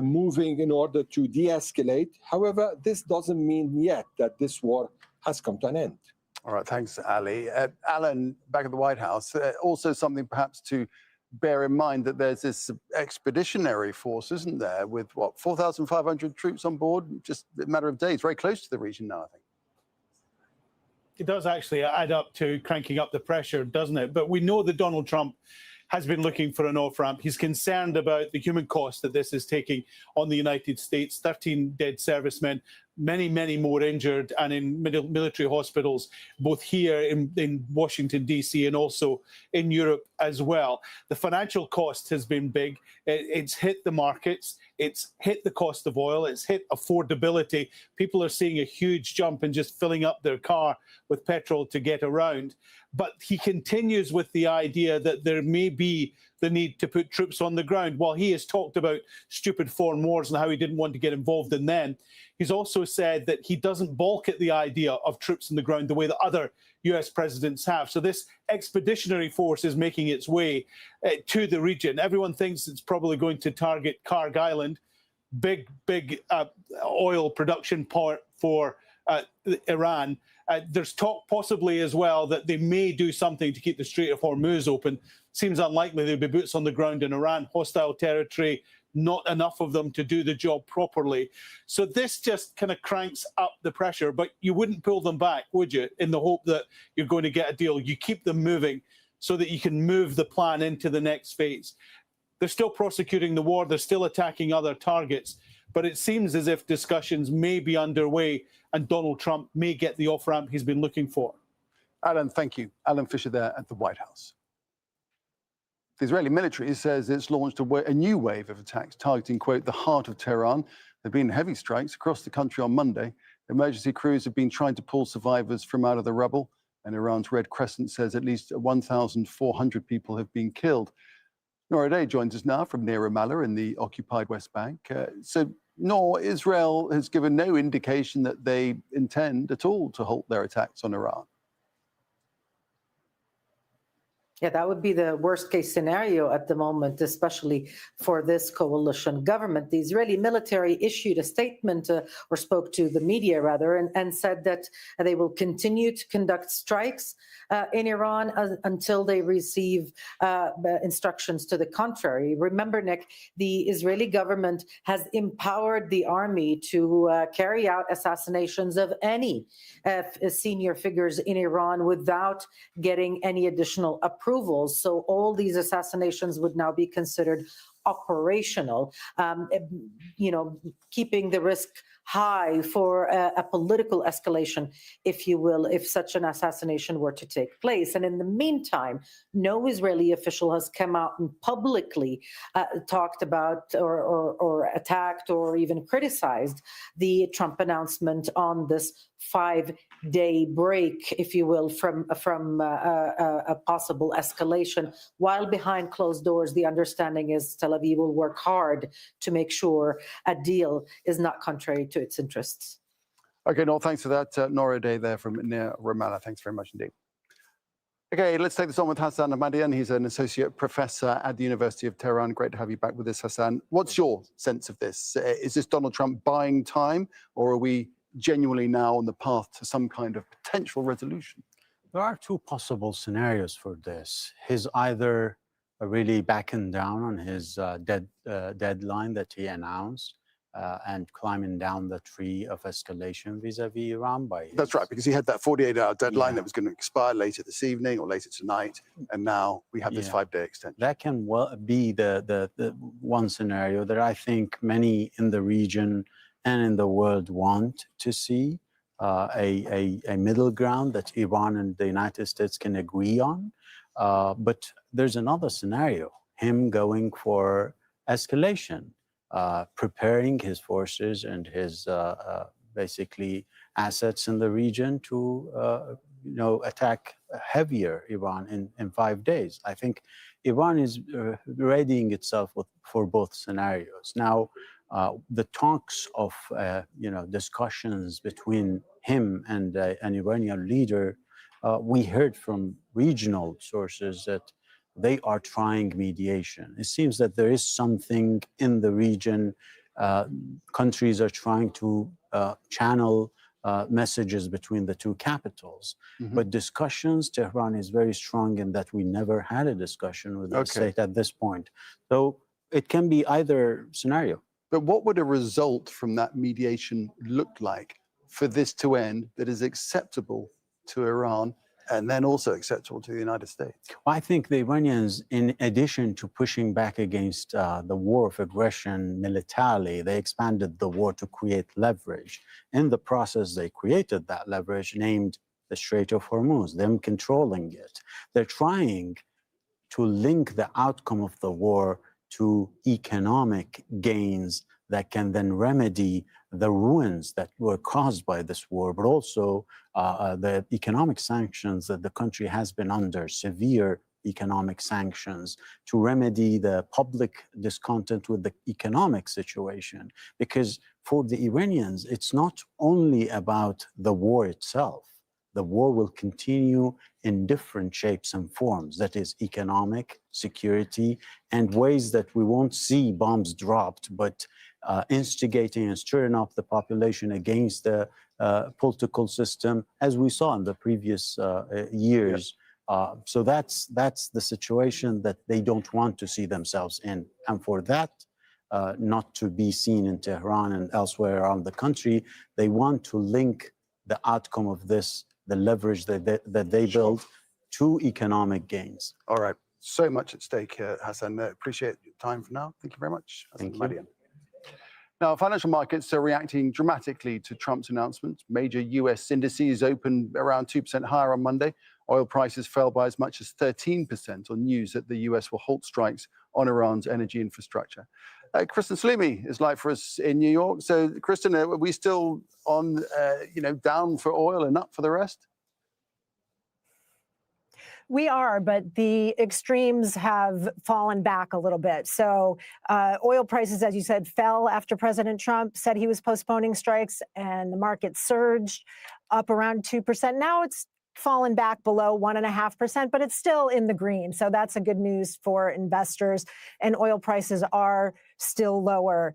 moving in order to de-escalate. However, this doesn't mean yet that this war has come to an end. All right, thanks, Ali. Alan, back at the White House, also something perhaps to bear in mind that there's this expeditionary force, isn't there, with, what, 4,500 troops on board, just a matter of days, very close to the region now, I think. It does actually add up to cranking up the pressure, doesn't it? But we know that Donald Trump has been looking for an off-ramp. He's concerned about the human cost that this is taking on the United States. 13 dead servicemen, many, many more injured, and in military hospitals, both here in Washington, D.C., and also in Europe as well. The financial cost has been big. It's hit the markets. It's hit the cost of oil. It's hit affordability. People are seeing a huge jump in just filling up their car with petrol to get around. But he continues with the idea that there may be the need to put troops on the ground. While he has talked about stupid foreign wars and how he didn't want to get involved in them, he's also said that he doesn't balk at the idea of troops on the ground the way that other US presidents have. So this expeditionary force is making its way to the region. Everyone thinks it's probably going to target Karg Island, big oil production port for Iran. There's talk possibly as well that they may do something to keep the Strait of Hormuz open. Seems unlikely there'll be boots on the ground in Iran, hostile territory, not enough of them to do the job properly. So this just kind of cranks up the pressure, but you wouldn't pull them back, would you, in the hope that you're going to get a deal? You keep them moving so that you can move the plan into the next phase. They're still prosecuting the war. They're still attacking other targets. But it seems as if discussions may be underway and Donald Trump may get the off-ramp he's been looking for. Alan, thank you. Alan Fisher there at the White House. The Israeli military says it's launched a new wave of attacks targeting, quote, the heart of Tehran. There have been heavy strikes across the country on Monday. Emergency crews have been trying to pull survivors from out of the rubble, and Iran's Red Crescent says at least 1,400 people have been killed. Nora Day joins us now from near Ramallah in the occupied West Bank. So, Nor, Israel has given no indication that they intend at all to halt their attacks on Iran. Yeah, that would be the worst case scenario at the moment, especially for this coalition government. The Israeli military issued a statement or spoke to the media rather and said that they will continue to conduct strikes in Iran until they receive instructions to the contrary. Remember, Nick, the Israeli government has empowered the army to carry out assassinations of any senior figures in Iran without getting any additional approvals. So all these assassinations would now be considered operational, keeping the risk high for a political escalation, if you will, if such an assassination were to take place. And in the meantime, no Israeli official has come out and publicly talked about or attacked or even criticized the Trump announcement on this 5-day break, if you will, from a possible escalation. While behind closed doors, the understanding is Tel Aviv will work hard to make sure a deal is not contrary to its interests. Okay, Noel, thanks for that. Nora Day there from near Ramallah. Thanks very much indeed. Okay, let's take this on with Hassan Ahmadian. He's an associate professor at the University of Tehran. Great to have you back with us, Hassan. What's your sense of this? Is this Donald Trump buying time, or are we genuinely now on the path to some kind of potential resolution? There are two possible scenarios for this. He's either really backing down on his deadline that he announced and climbing down the tree of escalation vis-a-vis Iran by That's right, because he had that 48-hour deadline that was going to expire later this evening or later tonight, and now we have this 5-day extension. That can well be the one scenario that I think many in the region and in the world want to see, a middle ground that Iran and the United States can agree on. But there's another scenario, him going for escalation, preparing his forces and his basically assets in the region to attack heavier Iran in 5 days. I think Iran is readying itself for both scenarios. Now, the talks of discussions between him and an Iranian leader, we heard from regional sources that they are trying mediation. It seems that there is something in the region. Countries are trying to channel messages between the two capitals. But discussions, Tehran is very strong in that we never had a discussion with the state at this point. So it can be either scenario. But what would a result from that mediation look like for this to end that is acceptable to Iran and then also acceptable to the United States? I think the Iranians, in addition to pushing back against the war of aggression militarily, they expanded the war to create leverage. In the process, they created that leverage named the Strait of Hormuz, them controlling it. They're trying to link the outcome of the war to economic gains that can then remedy the ruins that were caused by this war, but also the economic sanctions that the country has been under, severe economic sanctions, to remedy the public discontent with the economic situation. Because for the Iranians, it's not only about the war itself. The war will continue in different shapes and forms. That is economic, security, and ways that we won't see bombs dropped, but instigating and stirring up the population against the political system, as we saw in the previous years. So that's the situation that they don't want to see themselves in. And for that not to be seen in Tehran and elsewhere around the country, they want to link the outcome of this, the leverage that they build, to economic gains. All right. So much at stake here, Hassan. Appreciate your time for now. Thank you very much. Thank you. Now, financial markets are reacting dramatically to Trump's announcement. Major U.S. indices opened around 2% higher on Monday. Oil prices fell by as much as 13% on news that the U.S. will halt strikes on Iran's energy infrastructure. Kristen Salimi is live for us in New York. So, Kristen, are we still on, down for oil and up for the rest? We are, but the extremes have fallen back a little bit. So oil prices, as you said, fell after President Trump said he was postponing strikes, and the market surged up around 2%. Now it's fallen back below 1.5%, but it's still in the green. So that's a good news for investors. And oil prices are still lower.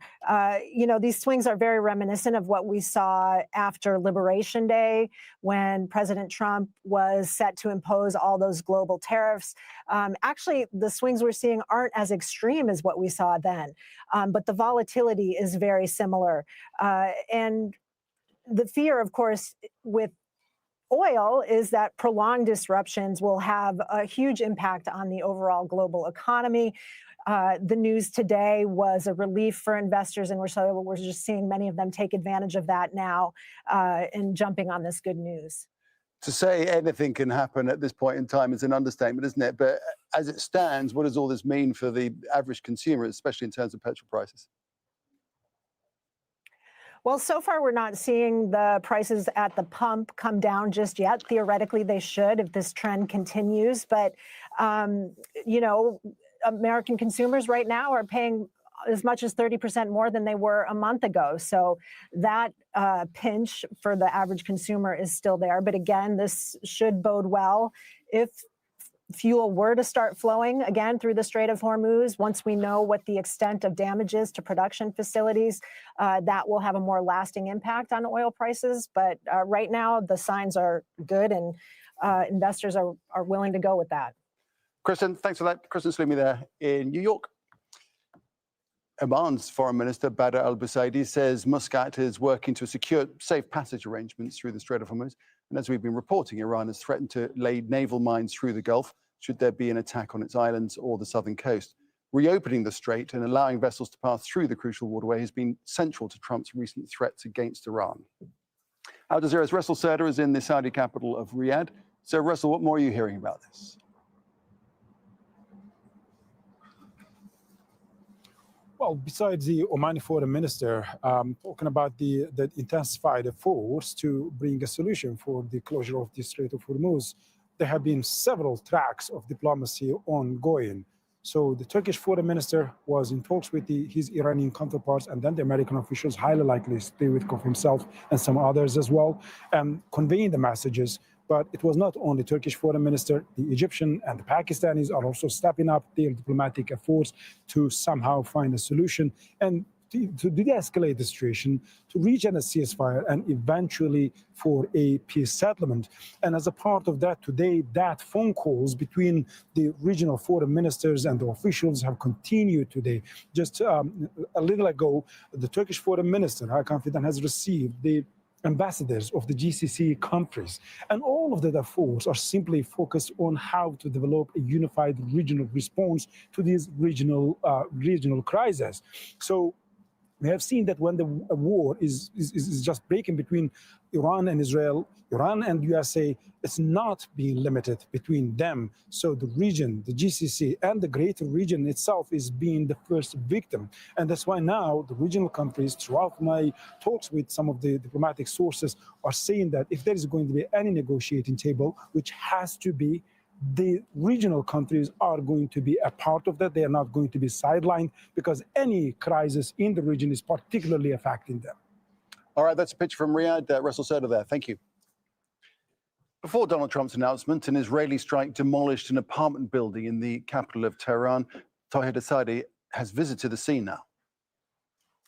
These swings are very reminiscent of what we saw after Liberation Day, when President Trump was set to impose all those global tariffs. Actually, the swings we're seeing aren't as extreme as what we saw then, but the volatility is very similar. And the fear, of course, with oil is that prolonged disruptions will have a huge impact on the overall global economy. The news today was a relief for investors, and we're just seeing many of them take advantage of that now and jumping on this good news. To say anything can happen at this point in time is an understatement, isn't it? But as it stands, what does all this mean for the average consumer, especially in terms of petrol prices? Well, so far, we're not seeing the prices at the pump come down just yet. Theoretically, they should if this trend continues. But, American consumers right now are paying as much as 30% more than they were a month ago. So that pinch for the average consumer is still there. But again, this should bode well if fuel were to start flowing again through the Strait of Hormuz. Once we know what the extent of damage is to production facilities, that will have a more lasting impact on oil prices. But right now, the signs are good, and investors are willing to go with that. Kristen, thanks for that. Kristen Slumi there in New York. Oman's Foreign Minister Badr al-Busaidi says Muscat is working to secure safe passage arrangements through the Strait of Hormuz. And as we've been reporting, Iran has threatened to lay naval mines through the Gulf should there be an attack on its islands or the southern coast. Reopening the strait and allowing vessels to pass through the crucial waterway has been central to Trump's recent threats against Iran. Al Jazeera's Russell Serder is in the Saudi capital of Riyadh. So, Russell, what more are you hearing about this? Well, besides the Omani foreign minister talking about the intensified efforts to bring a solution for the closure of the Strait of Hormuz, there have been several tracks of diplomacy ongoing. So the Turkish foreign minister was in talks with his Iranian counterparts, and then the American officials, highly likely stay with himself and some others as well, conveying the messages. But it was not only Turkish foreign minister, the Egyptian and the Pakistanis are also stepping up their diplomatic efforts to somehow find a solution and to de-escalate the situation, to reach a ceasefire, and eventually for a peace settlement. And as a part of that today, that phone calls between the regional foreign ministers and the officials have continued today. Just a little ago, the Turkish foreign minister, Hakan Fidan, has received the ambassadors of the GCC countries. And all of the efforts are simply focused on how to develop a unified regional response to these regional crises. So we have seen that when the war is just breaking between Iran and Israel, Iran and USA, it's not being limited between them. So the region, the GCC, and the greater region itself is being the first victim. And that's why now the regional countries, throughout my talks with some of the diplomatic sources, are saying that if there is going to be any negotiating table, which has to be, the regional countries are going to be a part of that. They are not going to be sidelined, because any crisis in the region is particularly affecting them. All right, that's a picture from Riyadh. Russell Serder there. Thank you. Before Donald Trump's announcement, an Israeli strike demolished an apartment building in the capital of Tehran. Tahir Desadi has visited the scene now.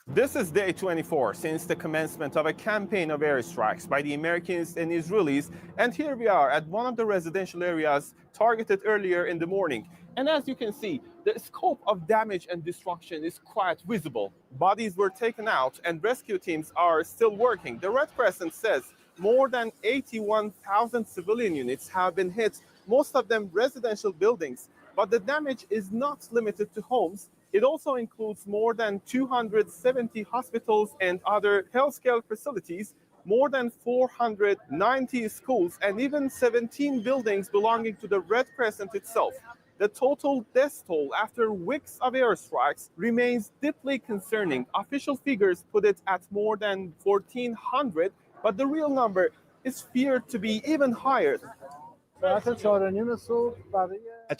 This is day 24 since the commencement of a campaign of airstrikes by the Americans and Israelis. And here we are at one of the residential areas targeted earlier in the morning. And as you can see, the scope of damage and destruction is quite visible. Bodies were taken out and rescue teams are still working. The Red Crescent says more than 81,000 civilian units have been hit, most of them residential buildings. But the damage is not limited to homes. It also includes more than 270 hospitals and other healthcare facilities, more than 490 schools, and even 17 buildings belonging to the Red Crescent itself. The total death toll after weeks of airstrikes remains deeply concerning. Official figures put it at more than 1,400, but the real number is feared to be even higher. At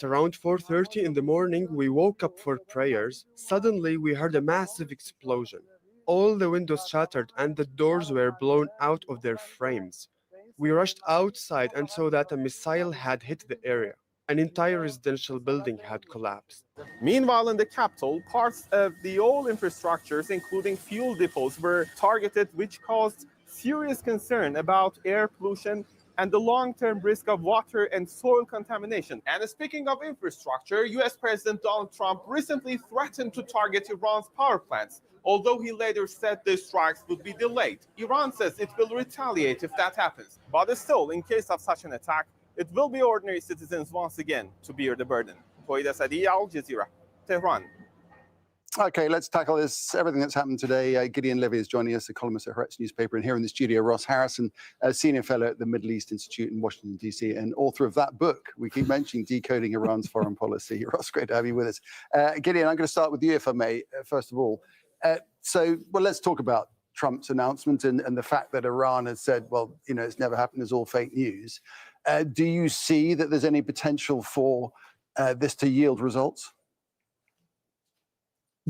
around 4:30 in the morning, we woke up for prayers. Suddenly, we heard a massive explosion. All the windows shattered and the doors were blown out of their frames. We rushed outside and saw that a missile had hit the area. An entire residential building had collapsed. Meanwhile, in the capital, parts of the oil infrastructures, including fuel depots, were targeted, which caused serious concern about air pollution and the long-term risk of water and soil contamination. And speaking of infrastructure, US President Donald Trump recently threatened to target Iran's power plants, although he later said the strikes would be delayed. Iran says it will retaliate if that happens. But still, in case of such an attack, it will be ordinary citizens once again to bear the burden. Toida Sadi, Al Jazeera, Tehran. Okay, let's tackle this, everything that's happened today. Gideon Levy is joining us, a columnist at Haaretz newspaper, and here in the studio, Ross Harrison, a senior fellow at the Middle East Institute in Washington, D.C., and author of that book. We keep mentioning Decoding Iran's Foreign Policy. Ross, great to have you with us. Gideon, I'm going to start with you, if I may, first of all. Well, let's talk about Trump's announcement and the fact that Iran has said, well, you know, it's never happened, it's all fake news. Do you see that there's any potential for this to yield results?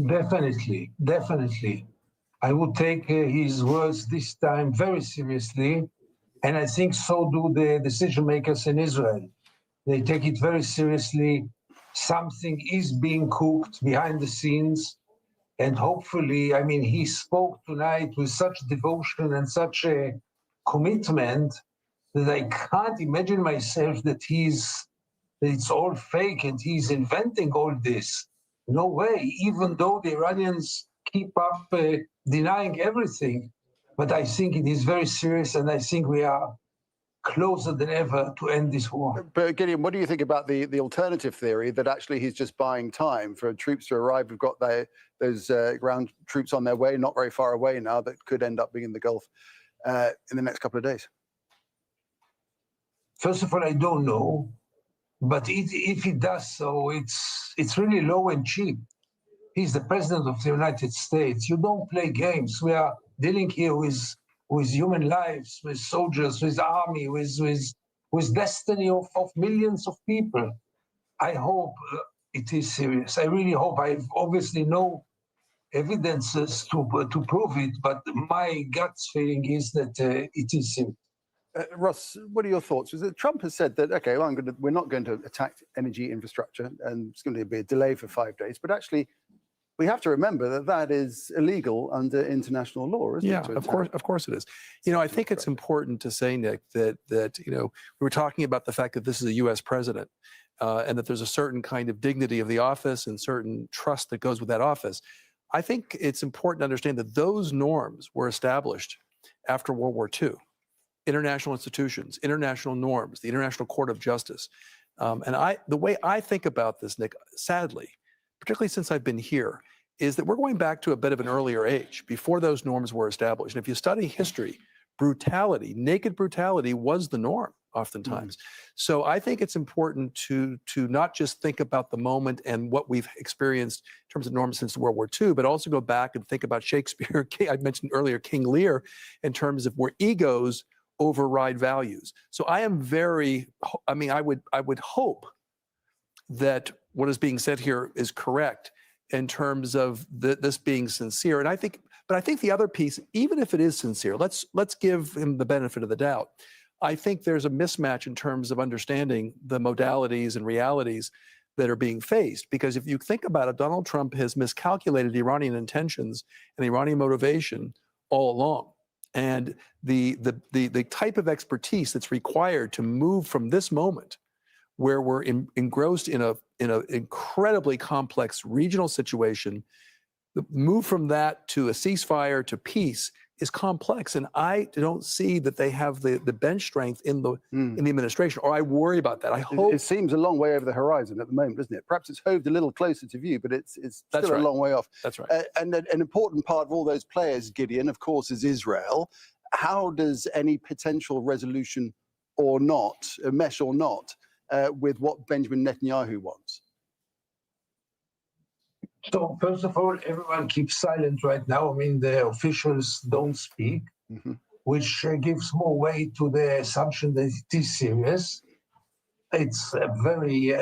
Definitely, definitely. I would take his words this time very seriously, and I think so do the decision makers in Israel. They take it very seriously. Something is being cooked behind the scenes, and hopefully, I mean, he spoke tonight with such devotion and such a commitment that I can't imagine myself that it's all fake and he's inventing all this. No way, even though the Iranians keep up denying everything. But I think it is very serious, and I think we are closer than ever to end this war. But Gideon, what do you think about the alternative theory that actually he's just buying time for troops to arrive? We've got those ground troops on their way, not very far away now, that could end up being in the Gulf in the next couple of days. First of all, I don't know. But if he does so, it's really low and cheap. He's the president of the United States. You don't play games. We are dealing here with human lives, with soldiers, with army, with destiny of millions of people. I hope it is serious. I really hope. I have obviously no evidences to prove it, but my gut feeling is that it is serious. Ross, what are your thoughts? Trump has said that, okay, well, we're not going to attack energy infrastructure, and it's going to be a delay for 5 days. But actually, we have to remember that is illegal under international law, isn't it? Yeah, of course it is. You know, I think it's important to say, Nick, that you know, we were talking about the fact that this is a U.S. president, and that there's a certain kind of dignity of the office and certain trust that goes with that office. I think it's important to understand that those norms were established after World War II. International institutions, international norms, the International Court of Justice. And the way I think about this, Nick, sadly, particularly since I've been here, is that we're going back to a bit of an earlier age, before those norms were established. And if you study history, brutality, naked brutality was the norm oftentimes. So I think it's important to not just think about the moment and what we've experienced in terms of norms since World War II, but also go back and think about Shakespeare, I mentioned earlier King Lear, in terms of where egos override values. So I am I would hope that what is being said here is correct in terms of this being sincere. And I think the other piece, even if it is sincere, let's give him the benefit of the doubt. I think there's a mismatch in terms of understanding the modalities and realities that are being faced. Because if you think about it, Donald Trump has miscalculated Iranian intentions and Iranian motivation all along. And the type of expertise that's required to move from this moment, where we're engrossed in an incredibly complex regional situation, the move from that to a ceasefire to peace is complex. And I don't see that they have the bench strength in the administration, or I worry about that. I hope it seems a long way over the horizon at the moment, doesn't it? Perhaps it's hoved a little closer to view, but it's still a long way off. That's right. And an important part of all those players, Gideon, of course, is Israel. How does any potential resolution or not, mesh or not, with what Benjamin Netanyahu wants? So first of all, everyone keeps silent right now. I mean, the officials don't speak, which gives more weight to the assumption that it is serious. It's very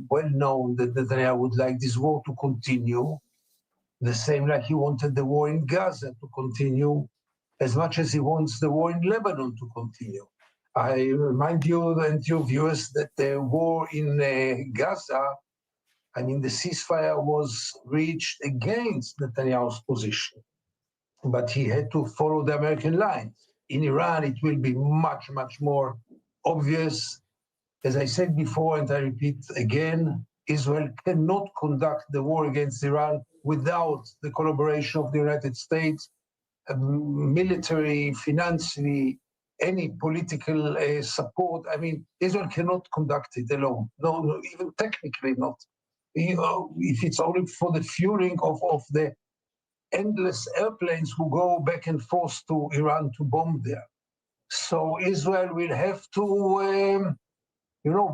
well known that Netanyahu would like this war to continue, the same like he wanted the war in Gaza to continue, as much as he wants the war in Lebanon to continue. I remind you and your viewers that the war in Gaza, I mean, the ceasefire was reached against Netanyahu's position, but he had to follow the American line. In Iran, it will be much, much more obvious. As I said before, and I repeat again, Israel cannot conduct the war against Iran without the collaboration of the United States, military, financially, any political support. I mean, Israel cannot conduct it alone. No, even technically not. If it's only for the fueling of the endless airplanes who go back and forth to Iran to bomb there. So Israel will have to,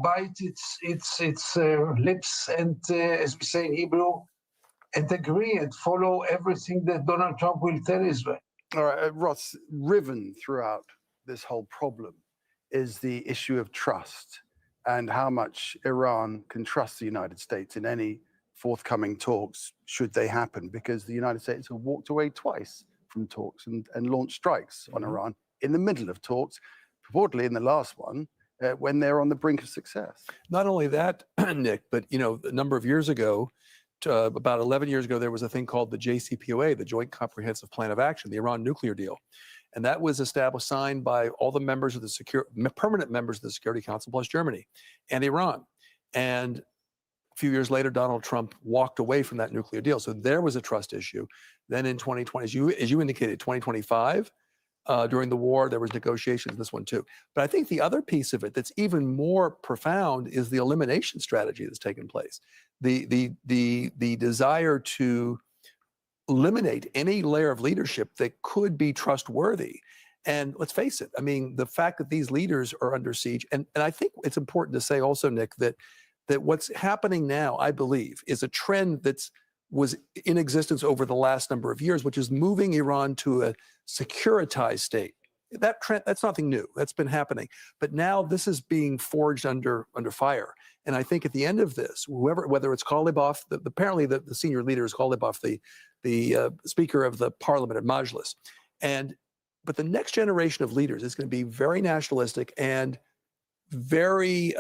bite its lips and, as we say in Hebrew, and agree and follow everything that Donald Trump will tell Israel. All right, Ross, riven throughout this whole problem is the issue of trust and how much Iran can trust the United States in any forthcoming talks, should they happen, because the United States have walked away twice from talks and launched strikes on Iran in the middle of talks, purportedly in the last one, when they're on the brink of success. Not only that, Nick, but a number of years ago, about 11 years ago, there was a thing called the JCPOA, the Joint Comprehensive Plan of Action, the Iran nuclear deal. And that was established, signed by all the members of the permanent members of the Security Council, plus Germany and Iran. And a few years later, Donald Trump walked away from that nuclear deal. So there was a trust issue. Then in 2020, as you indicated, 2025, during the war, there was negotiations, this one too. But I think the other piece of it that's even more profound is the elimination strategy that's taken place. The desire to eliminate any layer of leadership that could be trustworthy. And let's face it, I mean, the fact that these leaders are under siege, and I think it's important to say also, Nick, that what's happening now, I believe, is a trend was in existence over the last number of years, which is moving Iran to a securitized state. That trend, that's nothing new. That's been happening. But now this is being forged under fire. And I think at the end of this, whether it's Ghalibaf, apparently the senior leader is Ghalibaf, the Speaker of the Parliament at Majlis. But the next generation of leaders is going to be very nationalistic and very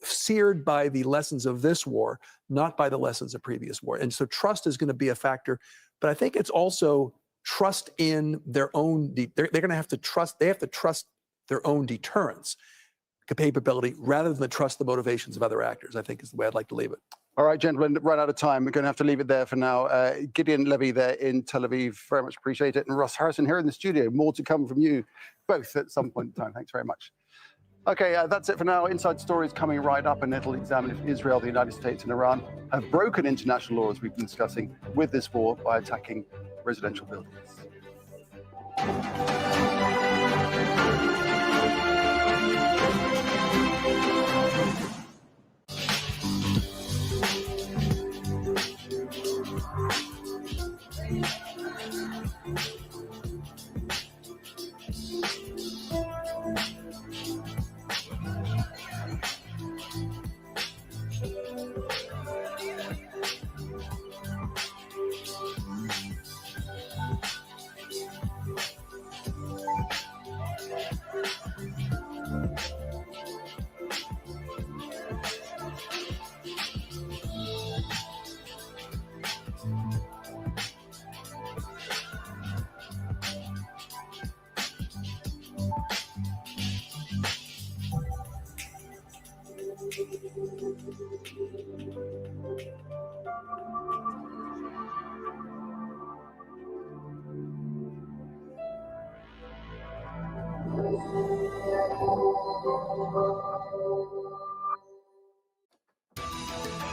seared by the lessons of this war, not by the lessons of previous war. And so trust is going to be a factor. But I think it's also trust in their own, they're going to have to trust, they have to trust their own deterrence capability rather than trust the motivations of other actors, I think is the way I'd like to leave it. All right, gentlemen, run out of time. We're going to have to leave it there for now. Gideon Levy there in Tel Aviv, very much appreciate it. And Ross Harrison here in the studio. More to come from you both at some point in time. Thanks very much. Okay, that's it for now. Inside Stories coming right up, and it'll examine if Israel, the United States, and Iran have broken international law, as we've been discussing, with this war by attacking residential buildings.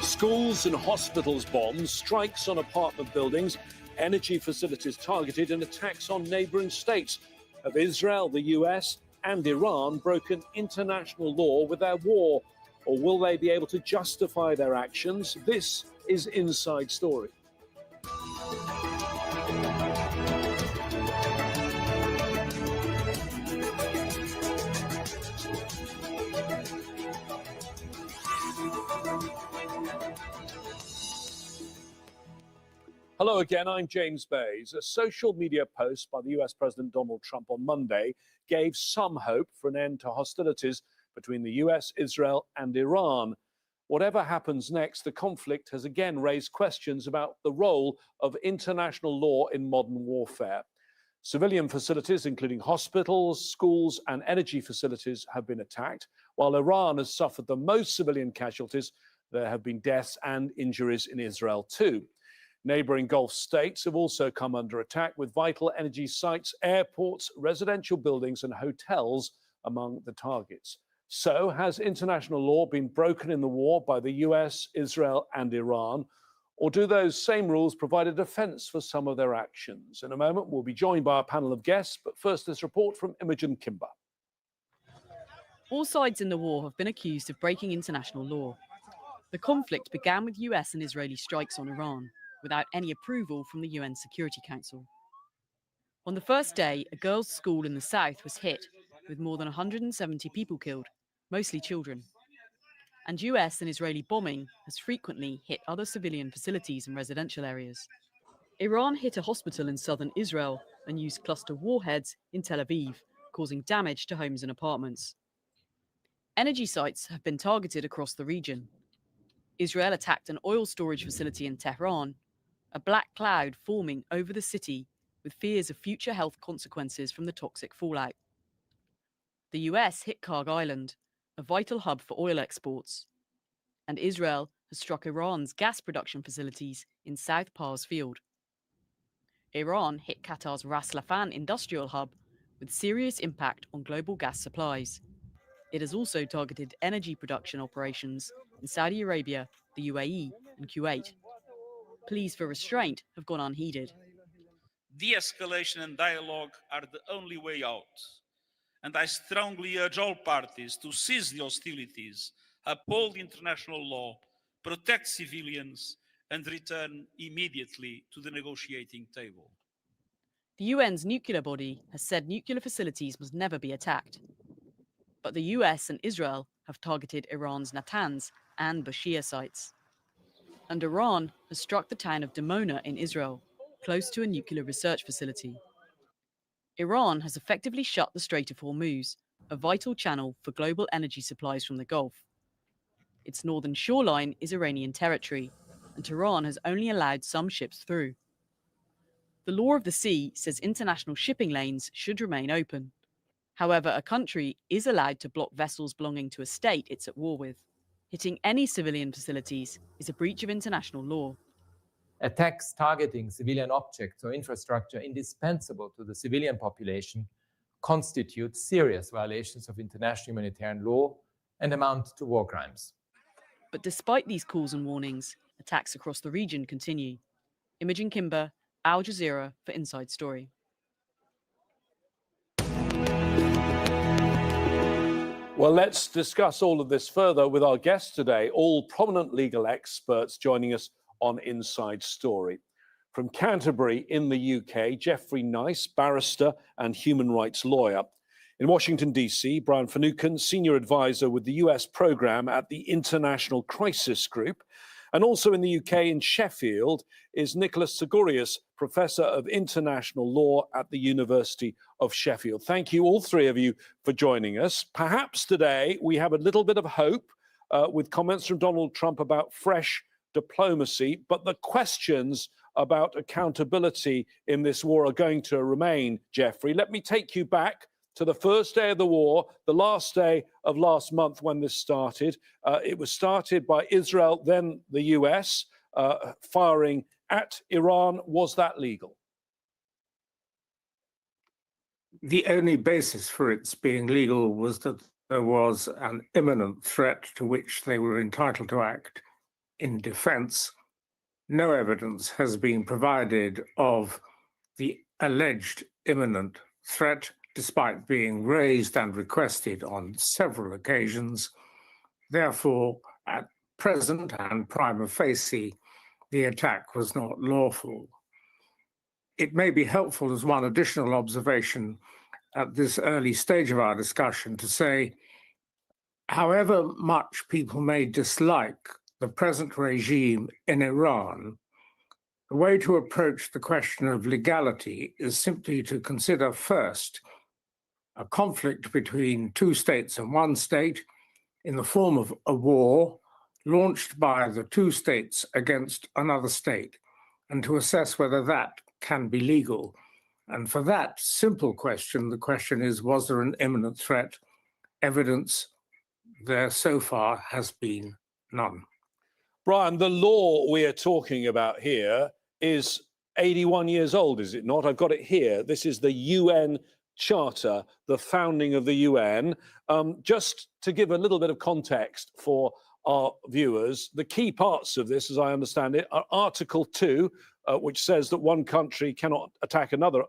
Schools and hospitals bombed, strikes on apartment buildings, energy facilities targeted, and attacks on neighboring states. Have Israel, the US, and Iran broken international law with their war? Or will they be able to justify their actions? This is Inside Story. Hello again, I'm James Bays. A social media post by the US President Donald Trump on Monday gave some hope for an end to hostilities between the US, Israel, and Iran. Whatever happens next, the conflict has again raised questions about the role of international law in modern warfare. Civilian facilities, including hospitals, schools, and energy facilities, have been attacked. While Iran has suffered the most civilian casualties, there have been deaths and injuries in Israel too. Neighboring Gulf states have also come under attack, with vital energy sites, airports, residential buildings, and hotels among the targets. So, has international law been broken in the war by the US, Israel, and Iran? Or do those same rules provide a defense for some of their actions? In a moment, we'll be joined by a panel of guests, but first, this report from Imogen Kimber. All sides in the war have been accused of breaking international law. The conflict began with US and Israeli strikes on Iran, without any approval from the UN Security Council. On the first day, a girls' school in the south was hit, with more than 170 people killed, mostly children. And US and Israeli bombing has frequently hit other civilian facilities and residential areas. Iran hit a hospital in southern Israel and used cluster warheads in Tel Aviv, causing damage to homes and apartments. Energy sites have been targeted across the region. Israel attacked an oil storage facility in Tehran, a black cloud forming over the city with fears of future health consequences from the toxic fallout. The US hit Karg Island, a vital hub for oil exports, and Israel has struck Iran's gas production facilities in South Pars Field. Iran hit Qatar's Ras Laffan industrial hub with serious impact on global gas supplies. It has also targeted energy production operations in Saudi Arabia, the UAE, and Kuwait. Pleas for restraint have gone unheeded. De-escalation and dialogue are the only way out. And I strongly urge all parties to cease the hostilities, uphold international law, protect civilians, and return immediately to the negotiating table. The UN's nuclear body has said nuclear facilities must never be attacked. But the US and Israel have targeted Iran's Natanz and Bashir sites. And Iran has struck the town of Dimona in Israel, close to a nuclear research facility. Iran has effectively shut the Strait of Hormuz, a vital channel for global energy supplies from the Gulf. Its northern shoreline is Iranian territory, and Tehran has only allowed some ships through. The law of the sea says international shipping lanes should remain open. However, a country is allowed to block vessels belonging to a state it's at war with. Hitting any civilian facilities is a breach of international law. Attacks targeting civilian objects or infrastructure indispensable to the civilian population constitute serious violations of international humanitarian law and amount to war crimes. But despite these calls and warnings, attacks across the region continue. Imogen Kimber, Al Jazeera for Inside Story. Well, let's discuss all of this further with our guests today, all prominent legal experts joining us on Inside Story. From Canterbury in the UK, Geoffrey Nice, barrister and human rights lawyer. In Washington, DC, Brian Finucane, senior advisor with the US program at the International Crisis Group. And also in the UK, in Sheffield, is Nicholas Sigorius, Professor of International Law at the University of Sheffield. Thank you, all three of you, for joining us. Perhaps today we have a little bit of hope with comments from Donald Trump about fresh diplomacy, but the questions about accountability in this war are going to remain, Geoffrey. Let me take you back to the first day of the war, the last day of last month when this started. It was started by Israel, then the US, firing at Iran. Was that legal? The only basis for its being legal was that there was an imminent threat to which they were entitled to act in defense. No evidence has been provided of the alleged imminent threat, despite being raised and requested on several occasions. Therefore, at present and prima facie, the attack was not lawful. It may be helpful as one additional observation at this early stage of our discussion to say, however much people may dislike the present regime in Iran, The way to approach the question of legality is simply to consider first a conflict between two states and one state in the form of a war launched by the two states against another state, and to assess whether that can be legal. And for that simple question, the question is, was there an imminent threat? Evidence there so far has been none. Brian, the law we are talking about here is 81 years old, is it not? I've got it here. This is the UN Charter, the founding of the UN. Just to give a little bit of context for our viewers, the key parts of this, as I understand it, are Article 2, which says that one country cannot attack another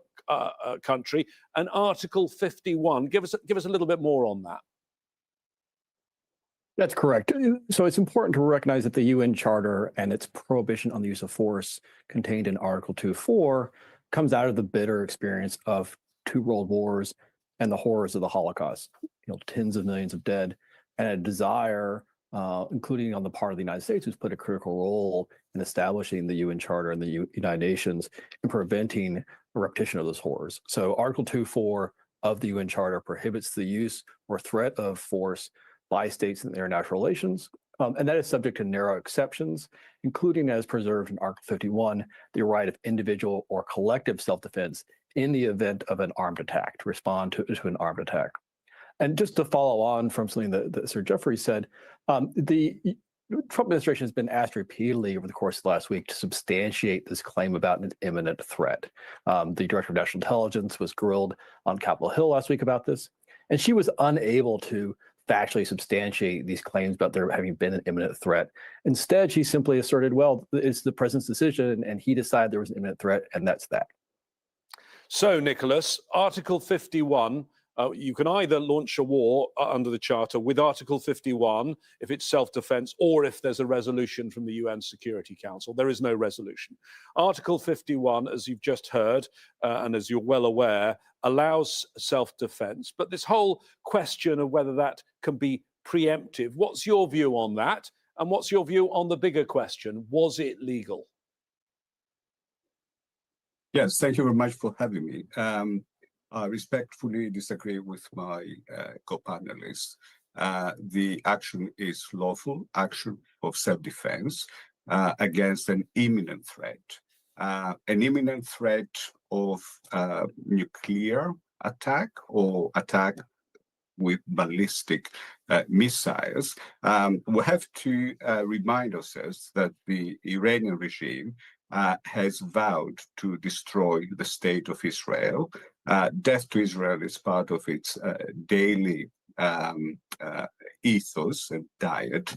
country, and Article 51. Give us a little bit more on that. That's correct. So it's important to recognize that the UN Charter and its prohibition on the use of force contained in Article 2.4 comes out of the bitter experience of 2 world wars and the horrors of the Holocaust. Tens of millions of dead, and a desire, including on the part of the United States, who's played a critical role in establishing the UN Charter and the United Nations in preventing a repetition of those horrors. So Article 2.4 of the UN Charter prohibits the use or threat of force by states in their international relations, and that is subject to narrow exceptions, including as preserved in Article 51, the right of individual or collective self-defense in the event of an armed attack, to respond to an armed attack. And just to follow on from something that Sir Jeffrey said, the Trump administration has been asked repeatedly over the course of the last week to substantiate this claim about an imminent threat. The Director of National Intelligence was grilled on Capitol Hill last week about this, and she was unable to factually substantiate these claims about there having been an imminent threat. Instead, she simply asserted, well, it's the president's decision, and he decided there was an imminent threat, and that's that. So, Nicholas, Article 51, you can either launch a war under the Charter with Article 51 if it's self-defense, or if there's a resolution from the UN Security Council. There is no resolution. Article 51, as you've just heard, and as you're well aware, allows self-defense. But this whole question of whether that can be preemptive, what's your view on that? And what's your view on the bigger question? Was it legal? Yes, thank you very much for having me. I respectfully disagree with my co-panelists. The action is lawful action of self-defense against an imminent threat. An imminent threat of nuclear attack or attack with ballistic missiles. We have to remind ourselves that the Iranian regime has vowed to destroy the state of Israel. Death to Israel is part of its daily ethos and diet.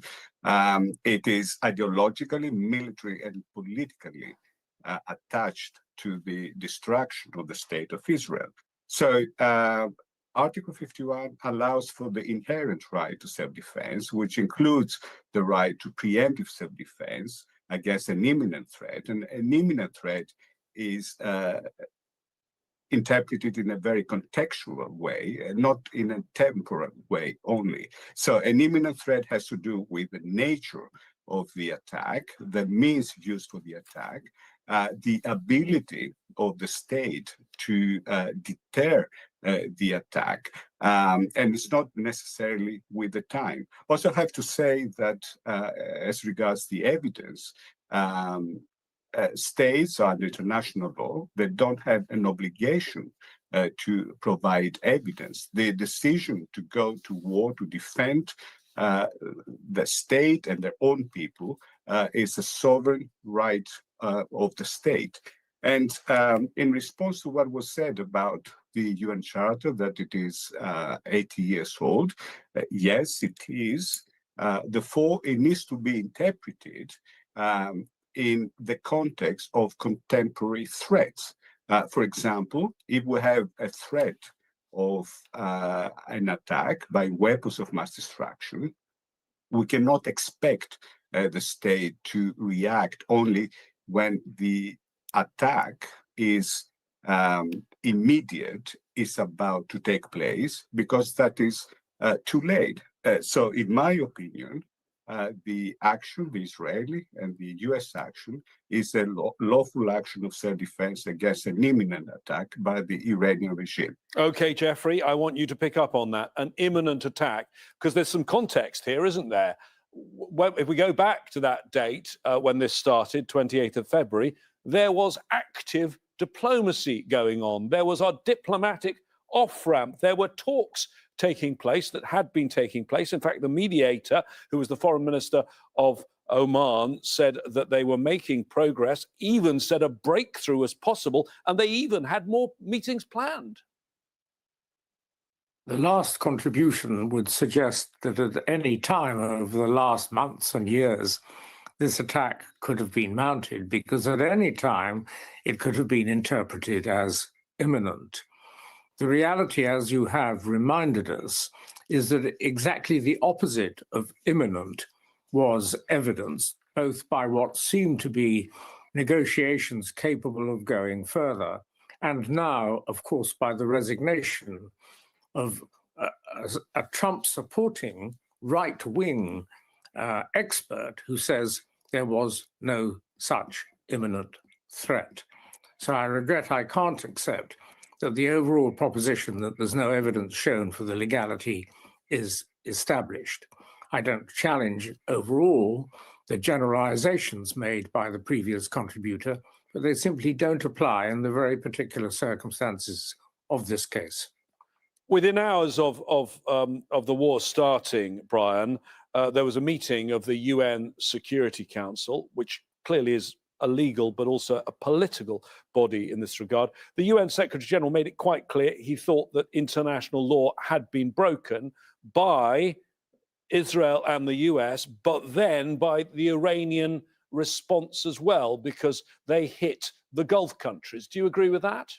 It is ideologically, military, and politically attached to the destruction of the state of Israel. So Article 51 allows for the inherent right to self-defense, which includes the right to preemptive self-defense against an imminent threat. And an imminent threat is interpreted in a very contextual way, and not in a temporal way only. So an imminent threat has to do with the nature of the attack, the means used for the attack, the ability of the state to deter the attack, and it's not necessarily with the time. Also have to say that as regards the evidence, states under international law, they don't have an obligation to provide evidence. The decision to go to war to defend the state and their own people is a sovereign right of the state. And in response to what was said about the UN Charter, that it is 80 years old, yes, it is. Therefore, it needs to be interpreted in the context of contemporary threats. For example, if we have a threat of an attack by weapons of mass destruction, we cannot expect the state to react only when the attack is immediate, is about to take place, because that is too late. So in my opinion, the action, the Israeli and the US action, is a lawful action of self-defense against an imminent attack by the Iranian regime. Okay, Jeffrey, I want you to pick up on that, an imminent attack, because there's some context here, isn't there? If we go back to that date when this started, 28th of February, there was active diplomacy going on. There was a diplomatic off-ramp. There were talks taking place that had been taking place. In fact, the mediator, who was the foreign minister of Oman, said that they were making progress, even said a breakthrough was possible, and they even had more meetings planned. The last contribution would suggest that at any time over the last months and years, this attack could have been mounted, because at any time it could have been interpreted as imminent. The reality, as you have reminded us, is that exactly the opposite of imminent was evidenced, both by what seemed to be negotiations capable of going further, and now, of course, by the resignation of a Trump-supporting right-wing expert who says there was no such imminent threat. So I regret I can't accept that the overall proposition that there's no evidence shown for the legality is established. I don't challenge overall the generalizations made by the previous contributor, but they simply don't apply in the very particular circumstances of this case. Within hours of the war starting, Brian, there was a meeting of the UN Security Council, which clearly is a legal but also a political body in this regard. The UN Secretary General made it quite clear he thought that international law had been broken by Israel and the US, but then by the Iranian response as well, because they hit the Gulf countries. Do you agree with that?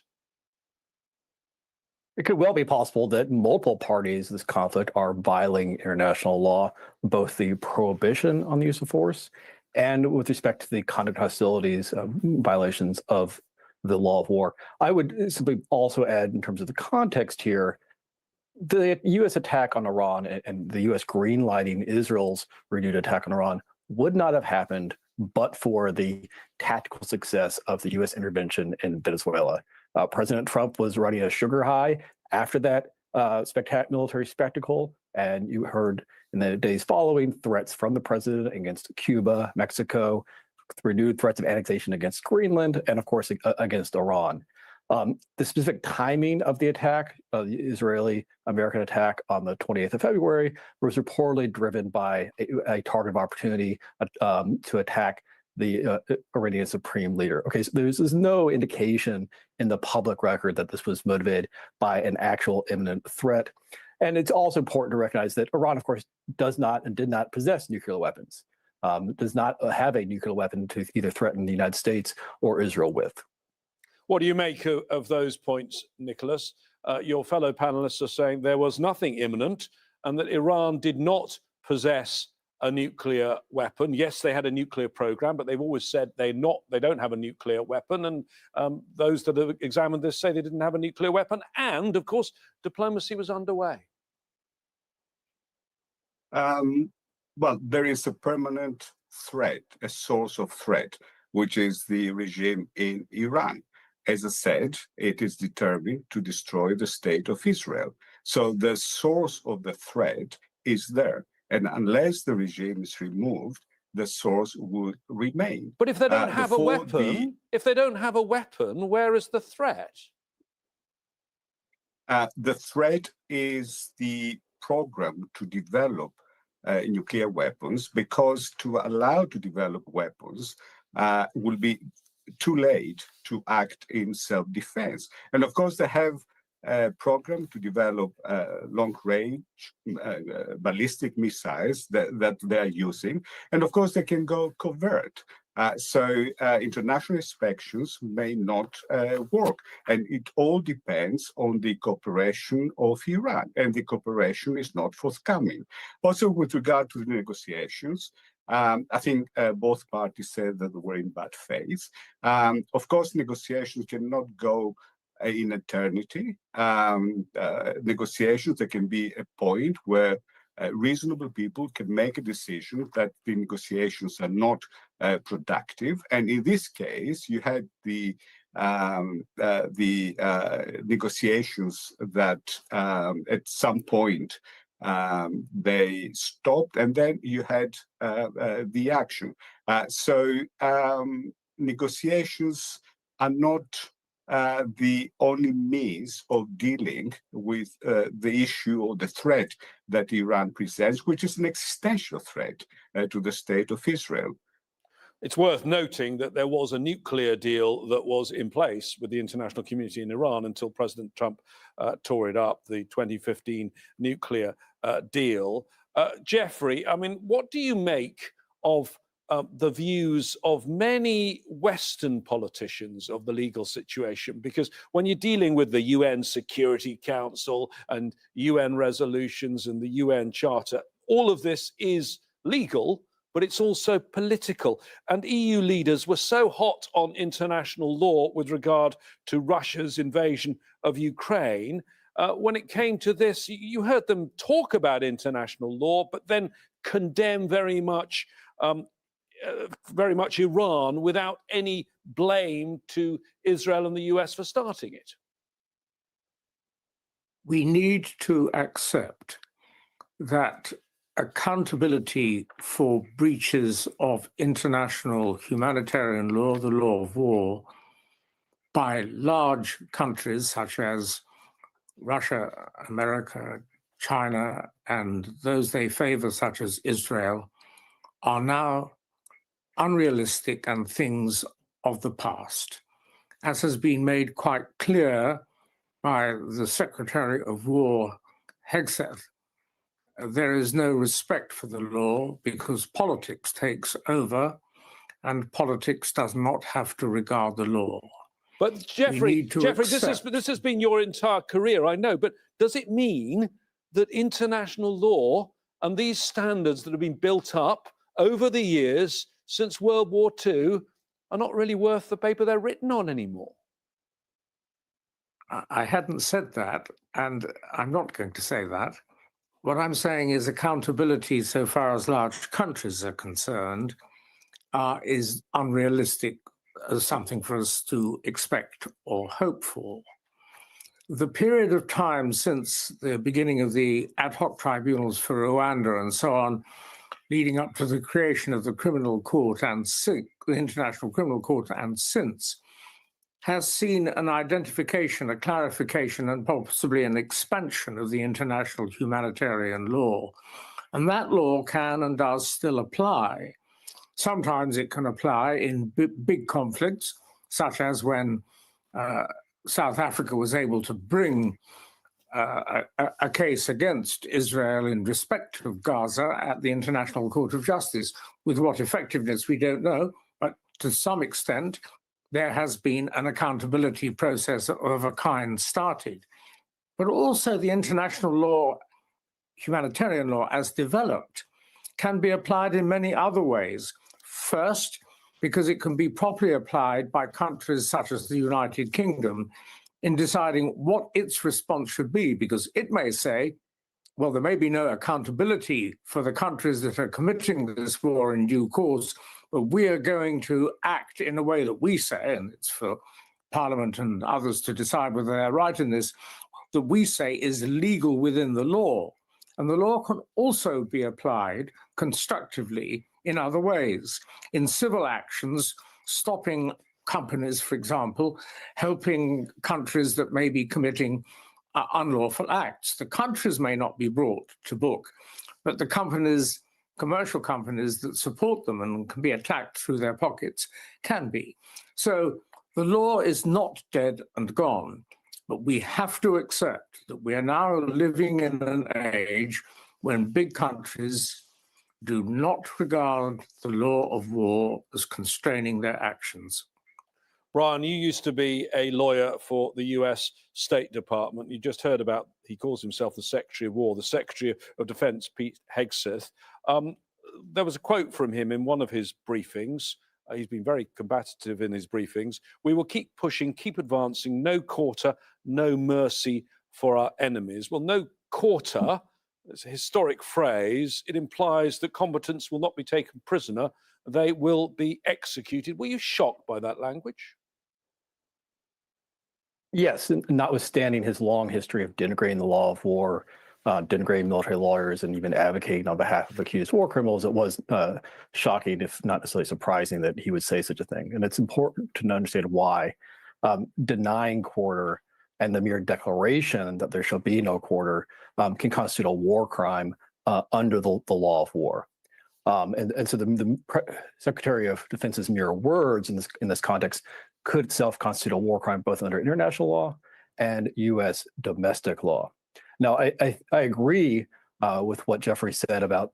It could well be possible that multiple parties to this conflict are violating international law, both the prohibition on the use of force and with respect to the conduct hostilities, violations of the law of war. I would simply also add, in terms of the context here, the U.S. attack on Iran and the U.S. greenlighting Israel's renewed attack on Iran would not have happened but for the tactical success of the U.S. intervention in Venezuela. President Trump was running a sugar high after that military spectacle, and you heard in the days following threats from the president against Cuba, Mexico, renewed threats of annexation against Greenland, and of course against Iran. The specific timing of the attack, the Israeli-American attack on the 28th of February, was reportedly driven by a target of opportunity to attack the Iranian supreme leader. Okay, so there's no indication in the public record that this was motivated by an actual imminent threat. And it's also important to recognize that Iran, of course, does not and did not possess nuclear weapons, does not have a nuclear weapon to either threaten the United States or Israel with. What do you make of those points, Nicholas? Your fellow panelists are saying there was nothing imminent and that Iran did not possess a nuclear weapon. Yes, they had a nuclear program, but they've always said they don't have a nuclear weapon. And those that have examined this say they didn't have a nuclear weapon. And of course, diplomacy was underway. Well, there is a permanent threat, a source of threat, which is the regime in Iran. As I said, it is determined to destroy the state of Israel. So the source of the threat is there. And unless the regime is removed, the source will remain. But if they don't have a weapon, where is the threat? The threat is the program to develop nuclear weapons, because to allow to develop weapons will be too late to act in self-defense. And of course, they have a program to develop long-range ballistic missiles that they are using. And of course, they can go covert. So international inspections may not work. And it all depends on the cooperation of Iran. And the cooperation is not forthcoming. Also, with regard to the negotiations, I think both parties said that they were in bad faith. Of course, negotiations cannot go in eternity. Negotiations, there can be a point where reasonable people can make a decision that the negotiations are not productive. And in this case, you had the negotiations that at some point they stopped, and then you had the action. So negotiations are not the only means of dealing with the issue or the threat that Iran presents, which is an existential threat to the state of Israel. It's worth noting that there was a nuclear deal that was in place with the international community in Iran until President Trump tore it up, the 2015 nuclear deal. Jeffrey, I mean, what do you make of the views of many Western politicians of the legal situation? Because when you're dealing with the UN Security Council and UN resolutions and the UN Charter, all of this is legal, but it's also political. And EU leaders were so hot on international law with regard to Russia's invasion of Ukraine. When it came to this, you heard them talk about international law, but then condemn very much Iran without any blame to Israel and the US for starting it. We need to accept that accountability for breaches of international humanitarian law, the law of war, by large countries such as Russia, America, China, and those they favor, such as Israel, are now unrealistic and things of the past. As has been made quite clear by the Secretary of War, Hegseth, there is no respect for the law because politics takes over, and politics does not have to regard the law. But Jeffrey, this has been your entire career, I know, but does it mean that international law and these standards that have been built up over the years since World War II are not really worth the paper they're written on anymore? I hadn't said that, and I'm not going to say that. What I'm saying is accountability, so far as large countries are concerned, is unrealistic as something for us to expect or hope for. The period of time since the beginning of the ad hoc tribunals for Rwanda and so on, leading up to the creation of the Criminal Court and the International Criminal Court and since, has seen an identification, a clarification, and possibly an expansion of the international humanitarian law. And that law can and does still apply. Sometimes it can apply in big conflicts, such as when South Africa was able to bring a case against Israel in respect of Gaza at the International Court of Justice. With what effectiveness, we don't know, but to some extent, there has been an accountability process of a kind started. But also the international law, humanitarian law, as developed, can be applied in many other ways. First, because it can be properly applied by countries such as the United Kingdom in deciding what its response should be, because it may say, well, there may be no accountability for the countries that are committing this war in due course, but we are going to act in a way that we say, and it's for Parliament and others to decide whether they're right in this, that we say is legal within the law. And the law can also be applied constructively in other ways. In civil actions, stopping companies, for example, helping countries that may be committing unlawful acts. The countries may not be brought to book, but the companies, commercial companies that support them and can be attacked through their pockets can be. So the law is not dead and gone, but we have to accept that we are now living in an age when big countries do not regard the law of war as constraining their actions. Brian, you used to be a lawyer for the US State Department. You just heard about, he calls himself the Secretary of War, the Secretary of Defense, Pete Hegseth. There was a quote from him in one of his briefings. He's been very combative in his briefings. We will keep pushing, keep advancing, no quarter, no mercy for our enemies. Well, no quarter, It's a historic phrase. It implies that combatants will not be taken prisoner, they will be executed. Were you shocked by that language? Yes, and notwithstanding his long history of denigrating the law of war, denigrating military lawyers, and even advocating on behalf of accused war criminals, it was shocking, if not necessarily surprising, that he would say such a thing. And it's important to understand why. Denying quarter and the mere declaration that there shall be no quarter can constitute a war crime under the law of war. And so the Secretary of Defense's mere words in this context could itself constitute a war crime both under international law and U.S. domestic law. Now, I agree with what Jeffrey said about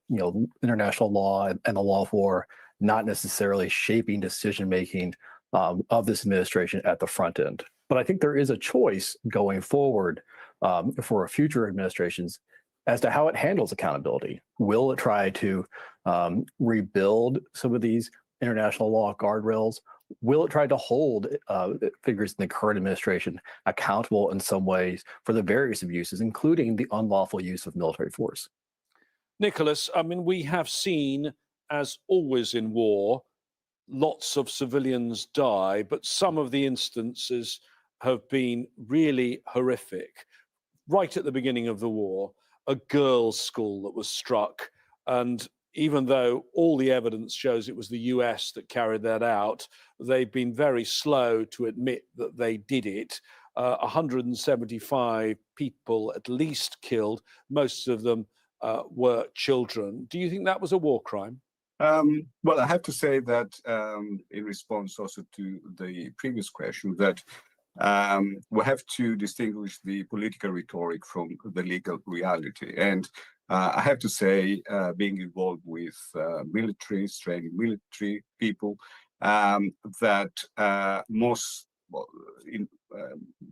international law and the law of war not necessarily shaping decision making of this administration at the front end. But I think there is a choice going forward for future administrations as to how it handles accountability. Will it try to rebuild some of these international law guardrails? Will it try to hold figures in the current administration accountable in some ways for the various abuses, including the unlawful use of military force? Nicholas, I mean, we have seen, as always in war, lots of civilians die, but some of the instances have been really horrific. Right at the beginning of the war, a girls' school that was struck, and even though all the evidence shows it was the US that carried that out, they've been very slow to admit that they did it. 175 people at least killed, most of them were children. Do you think that was a war crime? Well, I have to say that in response also to the previous question, that we have to distinguish the political rhetoric from the legal reality. And I have to say, being involved with military, training military people, that in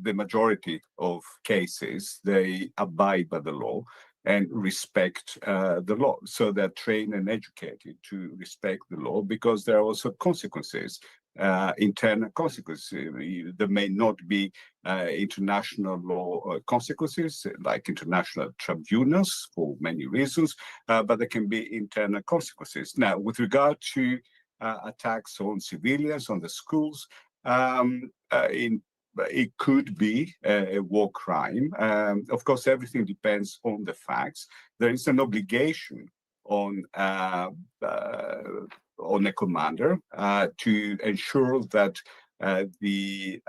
the majority of cases, they abide by the law and respect the law. So they're trained and educated to respect the law, because there are also consequences, internal consequences. There may not be international law consequences, like international tribunals for many reasons, but there can be internal consequences. Now, with regard to attacks on civilians, on the schools, it could be a war crime. Of course, everything depends on the facts. There is an obligation on a commander to ensure that the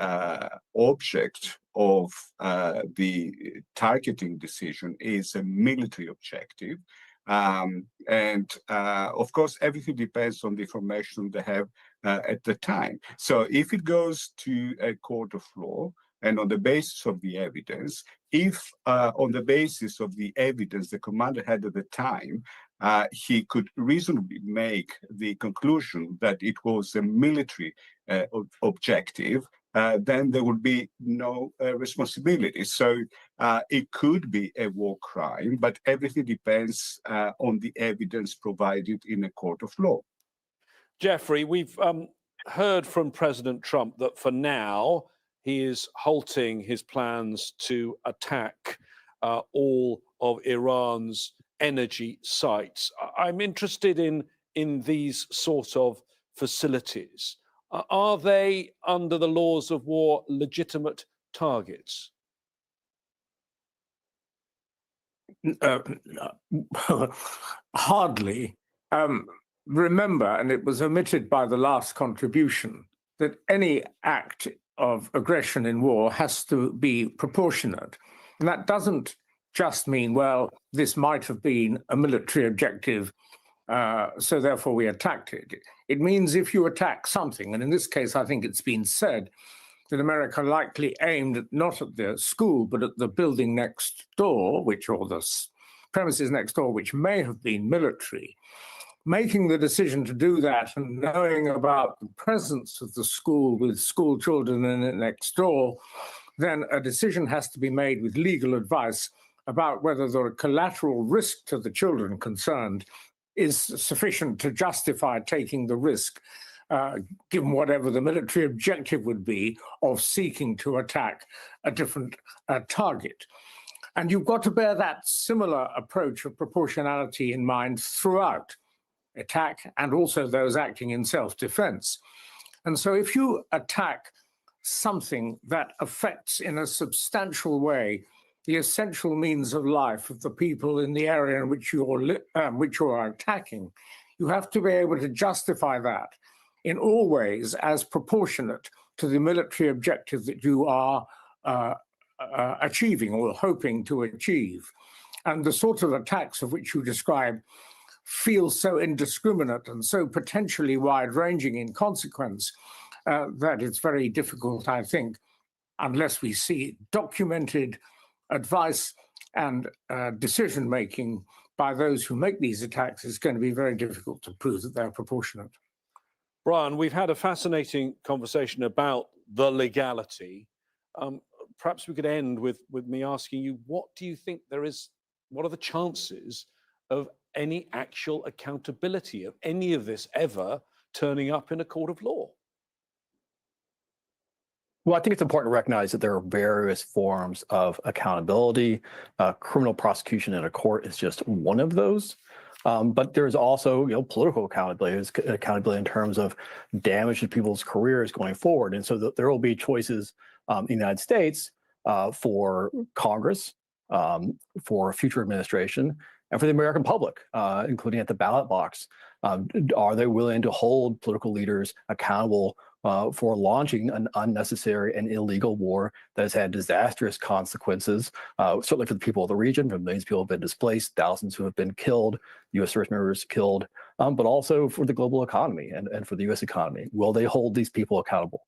object of the targeting decision is a military objective. Of course, everything depends on the information they have at the time. So if it goes to a court of law, and on the basis of the evidence, if on the basis of the evidence the commander had at the time, he could reasonably make the conclusion that it was a military objective, then there would be no responsibility. So it could be a war crime, but everything depends on the evidence provided in a court of law. Jeffrey, we've heard from President Trump that for now he is halting his plans to attack all of Iran's energy sites. I'm interested in these sort of facilities. Are they, under the laws of war, legitimate targets? Hardly. Remember, and it was omitted by the last contribution, that any act of aggression in war has to be proportionate. And that doesn't just mean, well, this might have been a military objective, so therefore we attacked it. It means if you attack something, and in this case, I think it's been said that America likely aimed not at the school, but at the building next door, or the premises next door, which may have been military. Making the decision to do that and knowing about the presence of the school with school children in it next door, then a decision has to be made with legal advice about whether the collateral risk to the children concerned is sufficient to justify taking the risk, given whatever the military objective would be of seeking to attack a different target. And you've got to bear that similar approach of proportionality in mind throughout attack and also those acting in self-defense. And so if you attack something that affects in a substantial way the essential means of life of the people in the area in which you are attacking, you have to be able to justify that in all ways as proportionate to the military objective that you are achieving or hoping to achieve. And the sort of attacks of which you describe feel so indiscriminate and so potentially wide-ranging in consequence that it's very difficult, I think, unless we see documented advice and decision-making by those who make these attacks, it's going to be very difficult to prove that they're proportionate. Brian, we've had a fascinating conversation about the legality. Perhaps we could end with me asking you, what do you think what are the chances of any actual accountability of any of this ever turning up in a court of law? Well, I think it's important to recognize that there are various forms of accountability. Criminal prosecution in a court is just one of those. But there's also, political accountability. There's accountability in terms of damage to people's careers going forward. And so there will be choices in the United States for Congress, for future administration, and for the American public, including at the ballot box. Are they willing to hold political leaders accountable for launching an unnecessary and illegal war that has had disastrous consequences, certainly for the people of the region, for millions of people who have been displaced, thousands who have been killed, U.S. service members killed, but also for the global economy and for the U.S. economy? Will they hold these people accountable?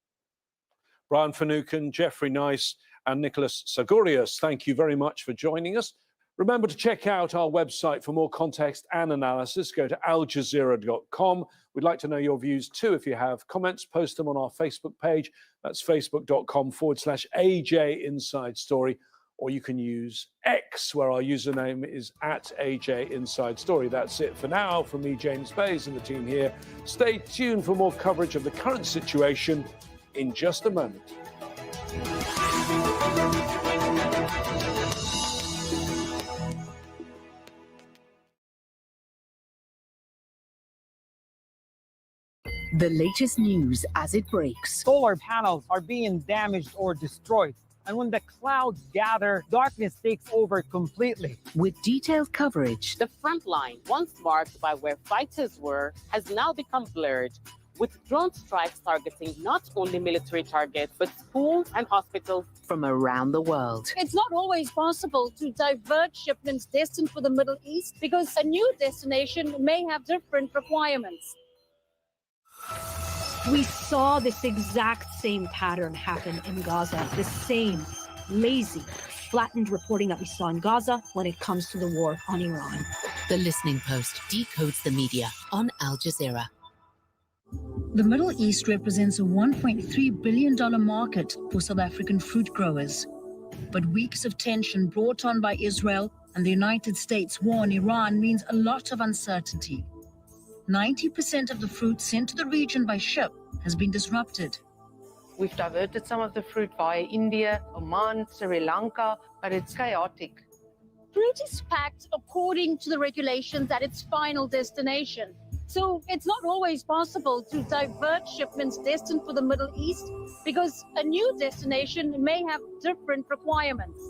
Brian Finucane, Jeffrey Nice, and Nicholas Sagurius, thank you very much for joining us. Remember to check out our website for more context and analysis. Go to aljazeera.com. We'd like to know your views too. If you have comments, post them on our Facebook page. That's facebook.com/AJ Inside Story. Or you can use X, where our username is @AJ Inside Story. That's it for now from me, James Bays, and the team here. Stay tuned for more coverage of the current situation in just a moment. The latest news as it breaks. Solar panels are being damaged or destroyed. And when the clouds gather, darkness takes over completely. With detailed coverage. The front line, once marked by where fighters were, has now become blurred, with drone strikes targeting not only military targets, but schools and hospitals from around the world. It's not always possible to divert shipments destined for the Middle East because a new destination may have different requirements. We saw this exact same pattern happen in Gaza, the same lazy, flattened reporting that we saw in Gaza when it comes to the war on Iran. The Listening Post decodes the media on Al Jazeera. The Middle East represents a $1.3 billion market for South African fruit growers. But weeks of tension brought on by Israel and the United States war on Iran means a lot of uncertainty. 90% of the fruit sent to the region by ship has been disrupted. We've diverted some of the fruit via India, Oman, Sri Lanka, but it's chaotic. Fruit is packed according to the regulations at its final destination. So it's not always possible to divert shipments destined for the Middle East because a new destination may have different requirements.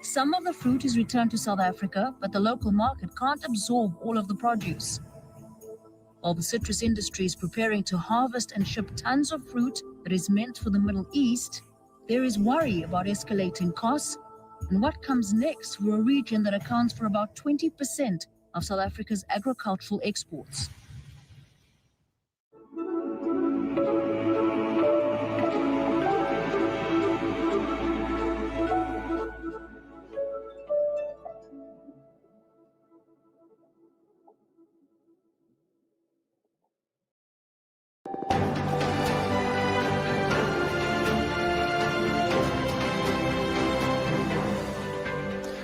Some of the fruit is returned to South Africa, but the local market can't absorb all of the produce. While the citrus industry is preparing to harvest and ship tons of fruit that is meant for the Middle East, there is worry about escalating costs and what comes next for a region that accounts for about 20% of South Africa's agricultural exports.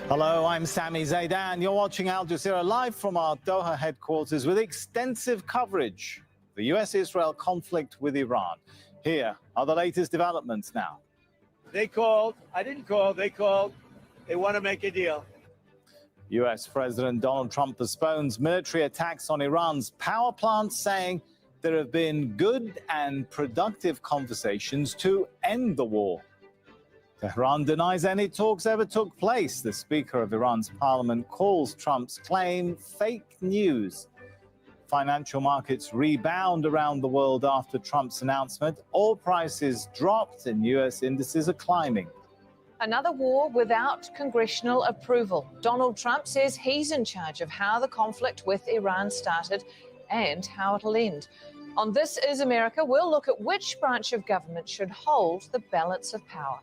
Hello, I'm Sami Zaidan. You're watching Al Jazeera live from our Doha headquarters with extensive coverage of the US-Israel conflict with Iran. Here are the latest developments now. They called. I didn't call. They called. They want to make a deal. US President Donald Trump postpones military attacks on Iran's power plants, saying there have been good and productive conversations to end the war. Tehran denies any talks ever took place. The Speaker of Iran's parliament calls Trump's claim fake news. Financial markets rebound around the world after Trump's announcement. Oil prices dropped and US indices are climbing. Another war without congressional approval. Donald Trump says he's in charge of how the conflict with Iran started and how it'll end. On This Is America, we'll look at which branch of government should hold the balance of power.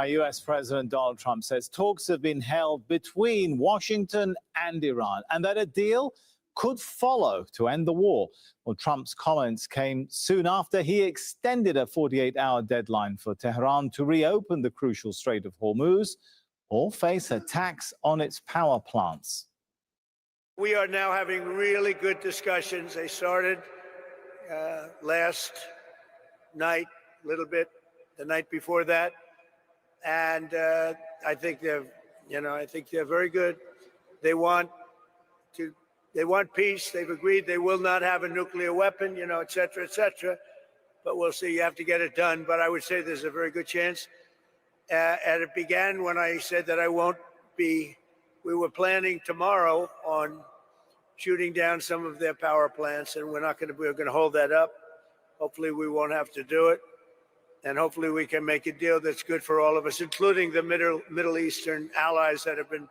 US President Donald Trump says talks have been held between Washington and Iran and that a deal could follow to end the war. Well, Trump's comments came soon after he extended a 48-hour deadline for Tehran to reopen the crucial Strait of Hormuz or face attacks on its power plants. We are now having really good discussions. They started last night, a little bit, the night before that. And I think they're very good. They want peace. They've agreed they will not have a nuclear weapon, et cetera, et cetera. But we'll see. You have to get it done. But I would say there's a very good chance. And it began when I said that I won't be. We were planning tomorrow on shooting down some of their power plants, and we're going to hold that up. Hopefully, we won't have to do it. And hopefully we can make a deal that's good for all of us, including the Middle Eastern allies that have been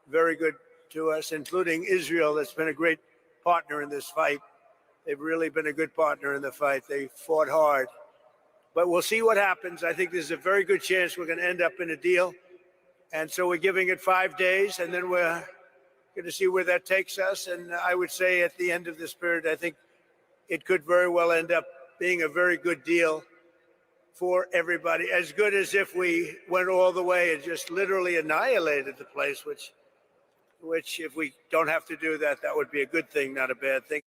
very good to us, including Israel, that's been a great partner in this fight. They've really been a good partner in the fight. They fought hard. But we'll see what happens. I think there's a very good chance we're going to end up in a deal. And so we're giving it 5 days, and then we're going to see where that takes us. And I would say at the end of this period, I think it could very well end up being a very good deal for everybody, as good as if we went all the way and just literally annihilated the place, which if we don't have to do that, that would be a good thing, not a bad thing.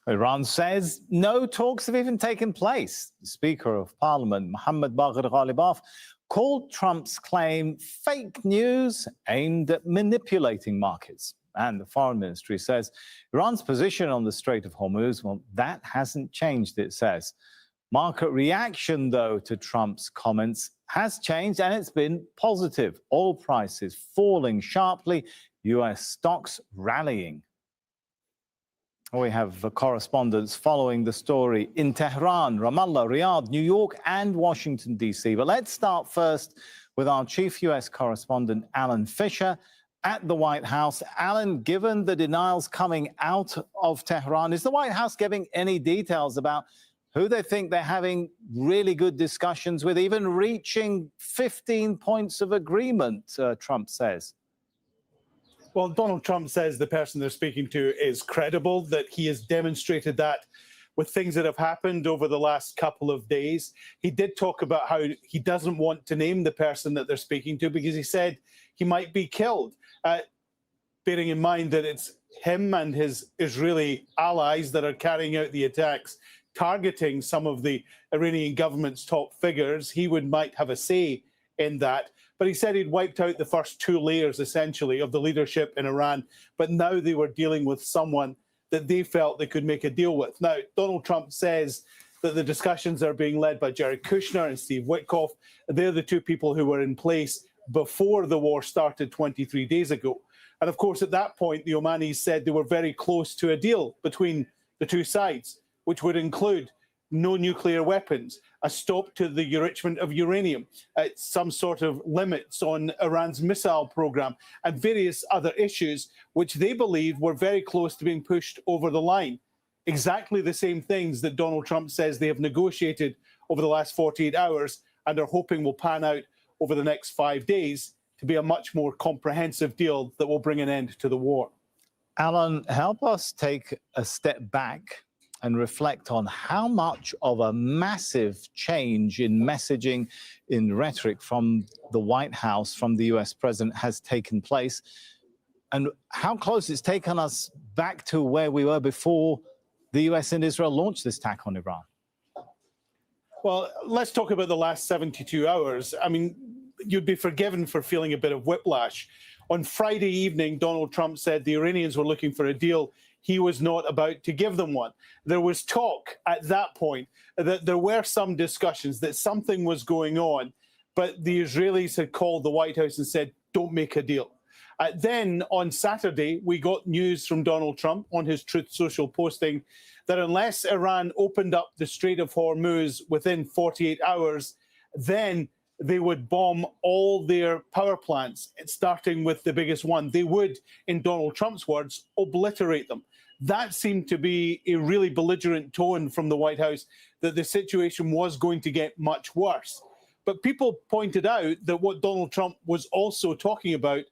Iran says no talks have even taken place. The Speaker of Parliament, Mohammad Bagher Ghalibaf, called Trump's claim fake news aimed at manipulating markets. And the Foreign Ministry says Iran's position on the Strait of Hormuz, well, that hasn't changed, it says. Market reaction, though, to Trump's comments has changed, and it's been positive. Oil prices falling sharply, US stocks rallying. We have correspondents following the story in Tehran, Ramallah, Riyadh, New York, and Washington, D.C. But let's start first with our chief US correspondent, Alan Fisher, at the White House. Alan, given the denials coming out of Tehran, is the White House giving any details about who they think they're having really good discussions with, even reaching 15 points of agreement, Trump says? Well, Donald Trump says the person they're speaking to is credible, that he has demonstrated that with things that have happened over the last couple of days. He did talk about how he doesn't want to name the person that they're speaking to because he said he might be killed, bearing in mind that it's him and his Israeli allies that are carrying out the attacks, targeting some of the Iranian government's top figures. He might have a say in that. But he said he'd wiped out the first two layers, essentially, of the leadership in Iran. But now they were dealing with someone that they felt they could make a deal with. Now, Donald Trump says that the discussions are being led by Jared Kushner and Steve Witkoff. They're the two people who were in place before the war started 23 days ago. And of course, at that point, the Omanis said they were very close to a deal between the two sides, which would include no nuclear weapons, a stop to the enrichment of uranium, some sort of limits on Iran's missile program, and various other issues which they believed were very close to being pushed over the line. Exactly the same things that Donald Trump says they have negotiated over the last 48 hours and are hoping will pan out over the next 5 days to be a much more comprehensive deal that will bring an end to the war. Alan, help us take a step back and reflect on how much of a massive change in messaging, in rhetoric from the White House, from the US president has taken place, and how close it's taken us back to where we were before the US and Israel launched this attack on Iran? Well, let's talk about the last 72 hours. I mean, you'd be forgiven for feeling a bit of whiplash. On Friday evening, Donald Trump said the Iranians were looking for a deal. He was not about to give them one. There was talk at that point that there were some discussions that something was going on, but the Israelis had called the White House and said, don't make a deal. Then on Saturday, we got news from Donald Trump on his Truth Social posting that unless Iran opened up the Strait of Hormuz within 48 hours, then they would bomb all their power plants, starting with the biggest one. They would, in Donald Trump's words, obliterate them. That seemed to be a really belligerent tone from the White House, that the situation was going to get much worse. But people pointed out that what Donald Trump was also talking about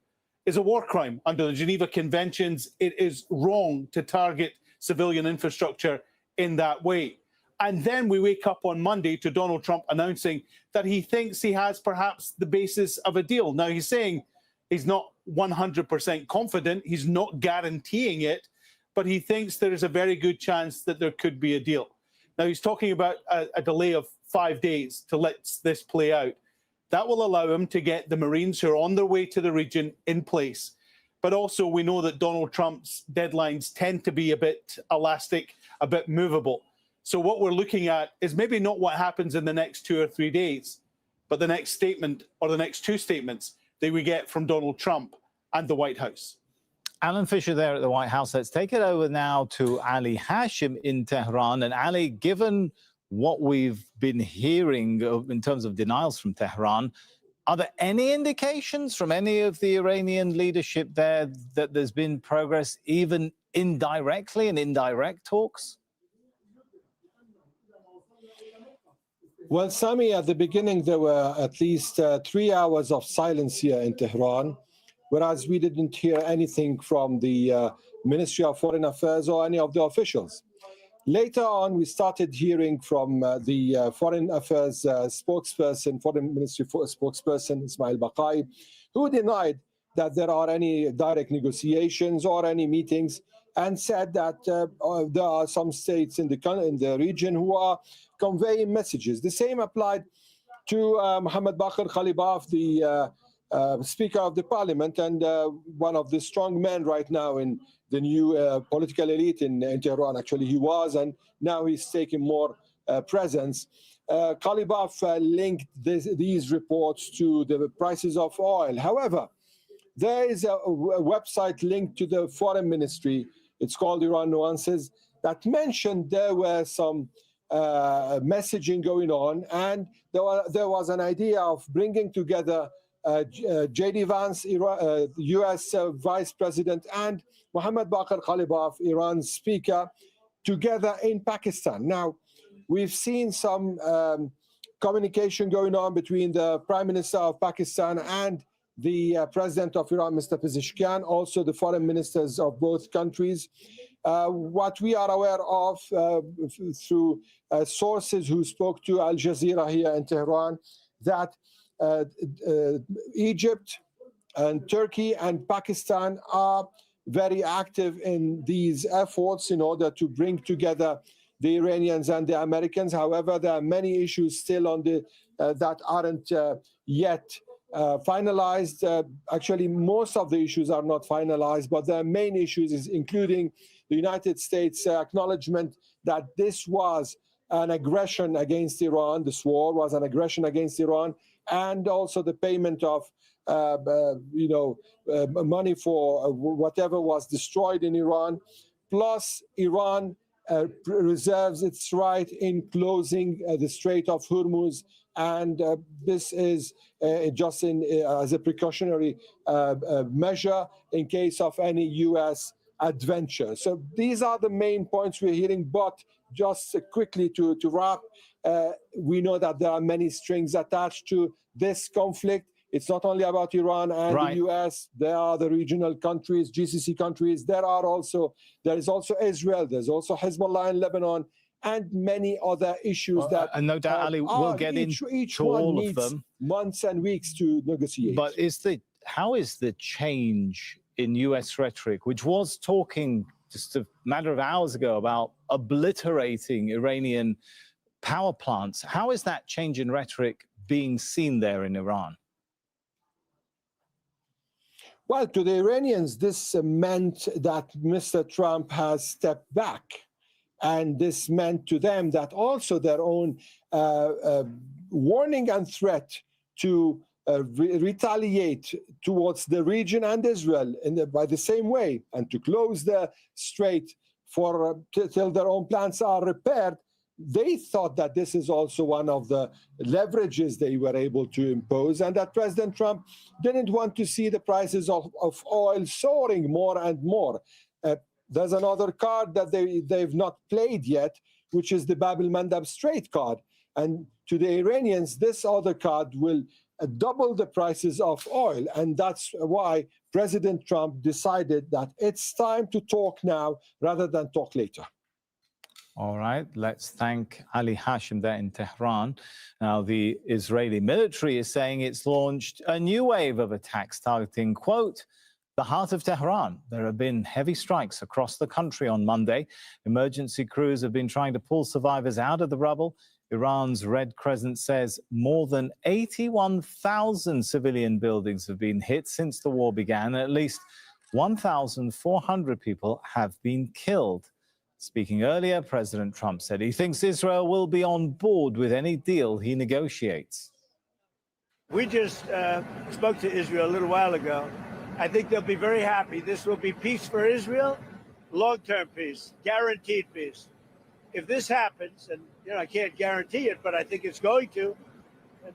is a war crime under the Geneva Conventions. It is wrong to target civilian infrastructure in that way. And then we wake up on Monday to Donald Trump announcing that he thinks he has perhaps the basis of a deal. Now, he's saying he's not 100% confident, he's not guaranteeing it, but he thinks there is a very good chance that there could be a deal. Now, he's talking about a delay of 5 days to let this play out. That will allow him to get the Marines who are on their way to the region in place. But also, we know that Donald Trump's deadlines tend to be a bit elastic, a bit movable. So what we're looking at is maybe not what happens in the next 2 or 3 days, but the next statement or the next two statements that we get from Donald Trump and the White House. Alan Fisher there at the White House. Let's take it over now to Ali Hashim in Tehran. And Ali, given what we've been hearing in terms of denials from Tehran, are there any indications from any of the Iranian leadership there that there's been progress, even indirectly, in indirect talks? Well, Sami, at the beginning, there were at least 3 hours of silence here in Tehran, whereas we didn't hear anything from the Ministry of Foreign Affairs or any of the officials. Later on, we started hearing from the Foreign Affairs spokesperson, Foreign Ministry spokesperson, Ismail Baqai, who denied that there are any direct negotiations or any meetings, and said that there are some states in the region who are conveying messages. The same applied to Mohammad Baqir Ghalibaf, the Speaker of the Parliament and one of the strong men right now in the new political elite in Tehran. Actually, he was, and now he's taking more presence. Ghalibaf linked these reports to the prices of oil. However, there is a website linked to the Foreign Ministry. It's called Iran Nuances, that mentioned there were some messaging going on, and there was an idea of bringing together J.D. Vance, U.S. Vice President, and Mohammad Baqir Ghalibaf, Iran's Speaker, together in Pakistan. Now, we've seen some communication going on between the Prime Minister of Pakistan and the President of Iran, Mr. Pezeshkian, also the foreign ministers of both countries. What we are aware of through sources who spoke to Al Jazeera here in Tehran, that Egypt and Turkey and Pakistan are very active in these efforts in order to bring together the Iranians and the Americans. However, there are many issues still on the that aren't yet finalized. Actually, most of the issues are not finalized, but the main issues is including the United States acknowledgement that this was an aggression against Iran. This war was an aggression against Iran, and also the payment of money for whatever was destroyed in Iran. Plus, Iran reserves its right in closing the Strait of Hormuz, and this is just as a precautionary measure in case of any U.S. adventure. So these are the main points we're hearing, but just quickly to wrap, we know that there are many strings attached to this conflict. It's not only about Iran and the U.S. There are the regional countries, GCC countries. There is also Israel. There's also Hezbollah in Lebanon, and many other issues that. And no doubt, Ali, we'll get into all of them. Months and weeks to negotiate. But how is the change in U.S. rhetoric, which was talking just a matter of hours ago about obliterating Iranian power plants. How is that change in rhetoric being seen there in Iran? Well, to the Iranians, this meant that Mr. Trump has stepped back. And this meant to them that also their own warning and threat to retaliate towards the region and Israel by the same way, and to close the strait for till their own plants are repaired, they thought that this is also one of the leverages they were able to impose, and that President Trump didn't want to see the prices of oil soaring more and more. There's another card that they've not played yet, which is the Bab el-Mandab Strait card. And to the Iranians, this other card will double the prices of oil. And that's why President Trump decided that it's time to talk now rather than talk later. All right, let's thank Ali Hashim there in Tehran. Now, the Israeli military is saying it's launched a new wave of attacks targeting, quote, the heart of Tehran. There have been heavy strikes across the country on Monday. Emergency crews have been trying to pull survivors out of the rubble. Iran's Red Crescent says more than 81,000 civilian buildings have been hit since the war began. At least 1,400 people have been killed. Speaking earlier, President Trump said he thinks Israel will be on board with any deal he negotiates. We just spoke to Israel a little while ago. I think they'll be very happy. This will be peace for Israel, long-term peace, guaranteed peace. If this happens, and I can't guarantee it, but I think it's going to.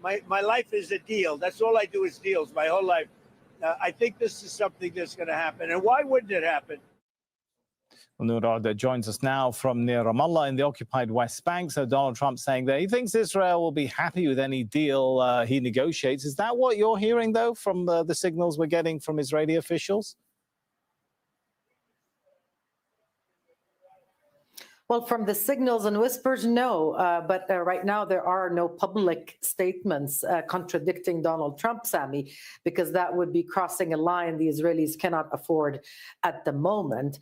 My life is a deal. That's all I do is deals my whole life. I think this is something that's going to happen. And why wouldn't it happen? Noor Auda joins us now from near Ramallah in the occupied West Bank. So Donald Trump saying that he thinks Israel will be happy with any deal he negotiates. Is that what you're hearing, though, from the signals we're getting from Israeli officials? Well, from the signals and whispers, no. But right now, there are no public statements contradicting Donald Trump, Sami, because that would be crossing a line the Israelis cannot afford at the moment.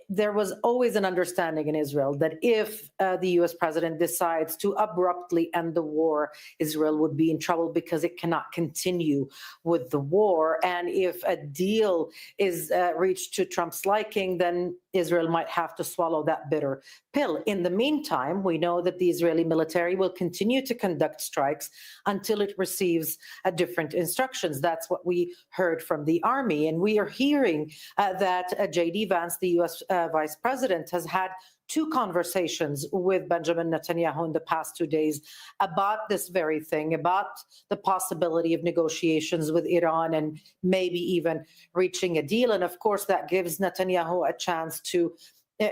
There was always an understanding in Israel that if the U.S. president decides to abruptly end the war, Israel would be in trouble because it cannot continue with the war. And if a deal is reached to Trump's liking, then Israel might have to swallow that bitter pill. In the meantime, we know that the Israeli military will continue to conduct strikes until it receives different instructions. That's what we heard from the army. And we are hearing that J.D. Vance, the U.S. Vice President, has had 2 conversations with Benjamin Netanyahu in the past 2 days about this very thing, about the possibility of negotiations with Iran and maybe even reaching a deal. And of course, that gives Netanyahu a chance to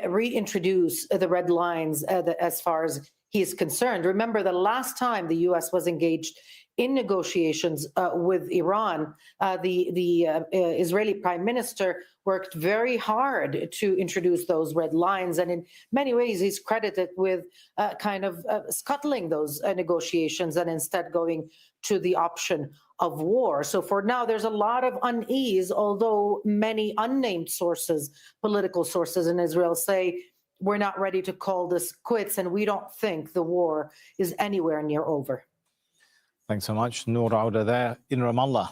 reintroduce the red lines as far as he is concerned. Remember, the last time the U.S. was engaged in negotiations with Iran, the Israeli prime minister worked very hard to introduce those red lines. And in many ways, he's credited with kind of scuttling those negotiations and instead going to the option of war. So for now, there's a lot of unease, although many unnamed sources, political sources in Israel say, we're not ready to call this quits, and we don't think the war is anywhere near over. Thanks so much, Noor Auda there in Ramallah.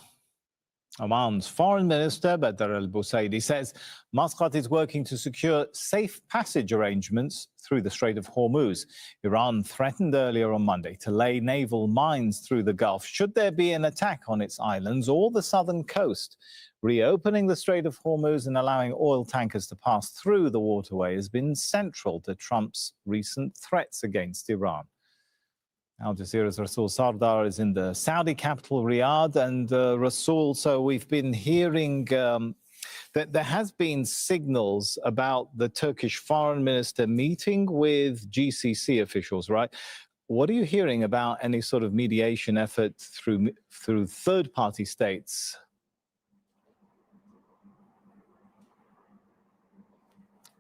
Oman's Foreign Minister Badr al-Busaidi says Muscat is working to secure safe passage arrangements through the Strait of Hormuz. Iran threatened earlier on Monday to lay naval mines through the Gulf should there be an attack on its islands or the southern coast. Reopening the Strait of Hormuz and allowing oil tankers to pass through the waterway has been central to Trump's recent threats against Iran. Al Jazeera's Rasul Sardar is in the Saudi capital, Riyadh. And Rasul, so we've been hearing that there has been signals about the Turkish foreign minister meeting with GCC officials, right? What are you hearing about any sort of mediation effort through third-party states?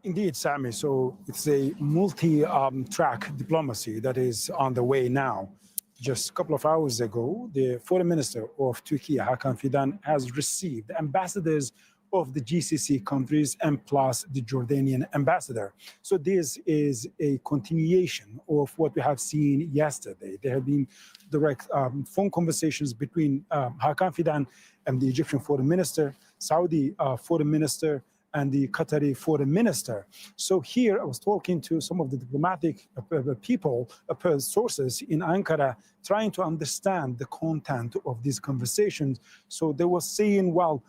Indeed, Sami. So it's a multi-track diplomacy that is on the way now. Just a couple of hours ago, the foreign minister of Turkey, Hakan Fidan, has received ambassadors of the GCC countries and plus the Jordanian ambassador. So this is a continuation of what we have seen yesterday. There have been direct phone conversations between Hakan Fidan and the Egyptian foreign minister, Saudi foreign minister, and the Qatari foreign minister. So here I was talking to some of the diplomatic people, sources in Ankara, trying to understand the content of these conversations. So they were saying, well,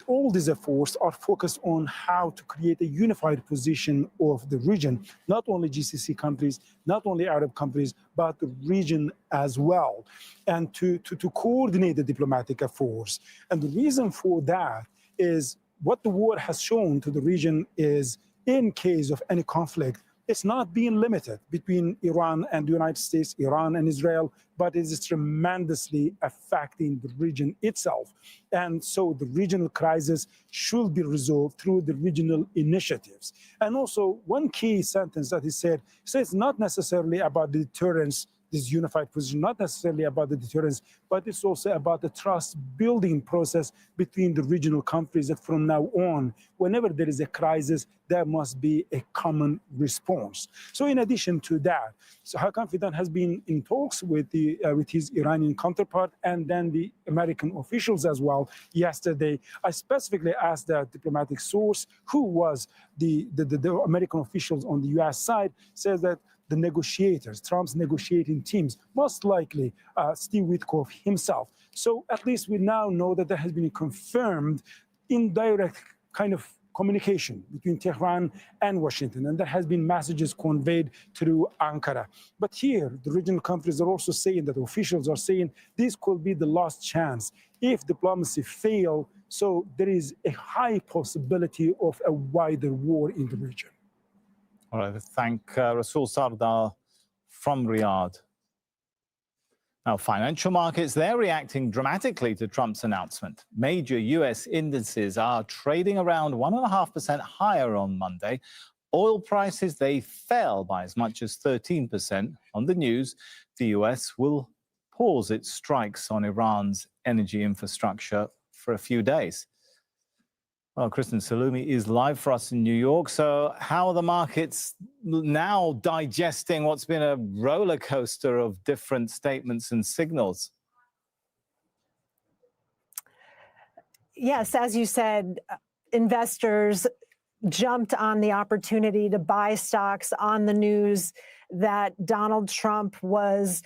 all these efforts are focused on how to create a unified position of the region, not only GCC countries, not only Arab countries, but the region as well, and to coordinate the diplomatic efforts. And the reason for that is what the war has shown to the region is, in case of any conflict, it's not being limited between Iran and the United States, Iran and Israel, but it is tremendously affecting the region itself. And so the regional crisis should be resolved through the regional initiatives. And also, one key sentence that he said not necessarily about the deterrence, this unified position, not necessarily about the deterrence, but it's also about the trust-building process between the regional countries, that from now on, whenever there is a crisis, there must be a common response. So in addition to that, so Hakan Fidan has been in talks with his Iranian counterpart and then the American officials as well yesterday. I specifically asked that diplomatic source, who was the American officials on the US side, says that the negotiators, Trump's negotiating teams, most likely Steve Witkoff himself. So at least we now know that there has been a confirmed indirect kind of communication between Tehran and Washington, and there has been messages conveyed through Ankara. But here, the regional countries are also saying that officials are saying this could be the last chance. If diplomacy fails, so there is a high possibility of a wider war in the region. All right, thank Rasul Sardar from Riyadh. Now, financial markets, they're reacting dramatically to Trump's announcement. Major US indices are trading around 1.5% higher on Monday. Oil prices, they fell by as much as 13% on the news. The US will pause its strikes on Iran's energy infrastructure for a few days. Well, Kristen Salumi is live for us in New York. So how are the markets now digesting what's been a roller coaster of different statements and signals? Yes, as you said, investors jumped on the opportunity to buy stocks on the news that Donald Trump was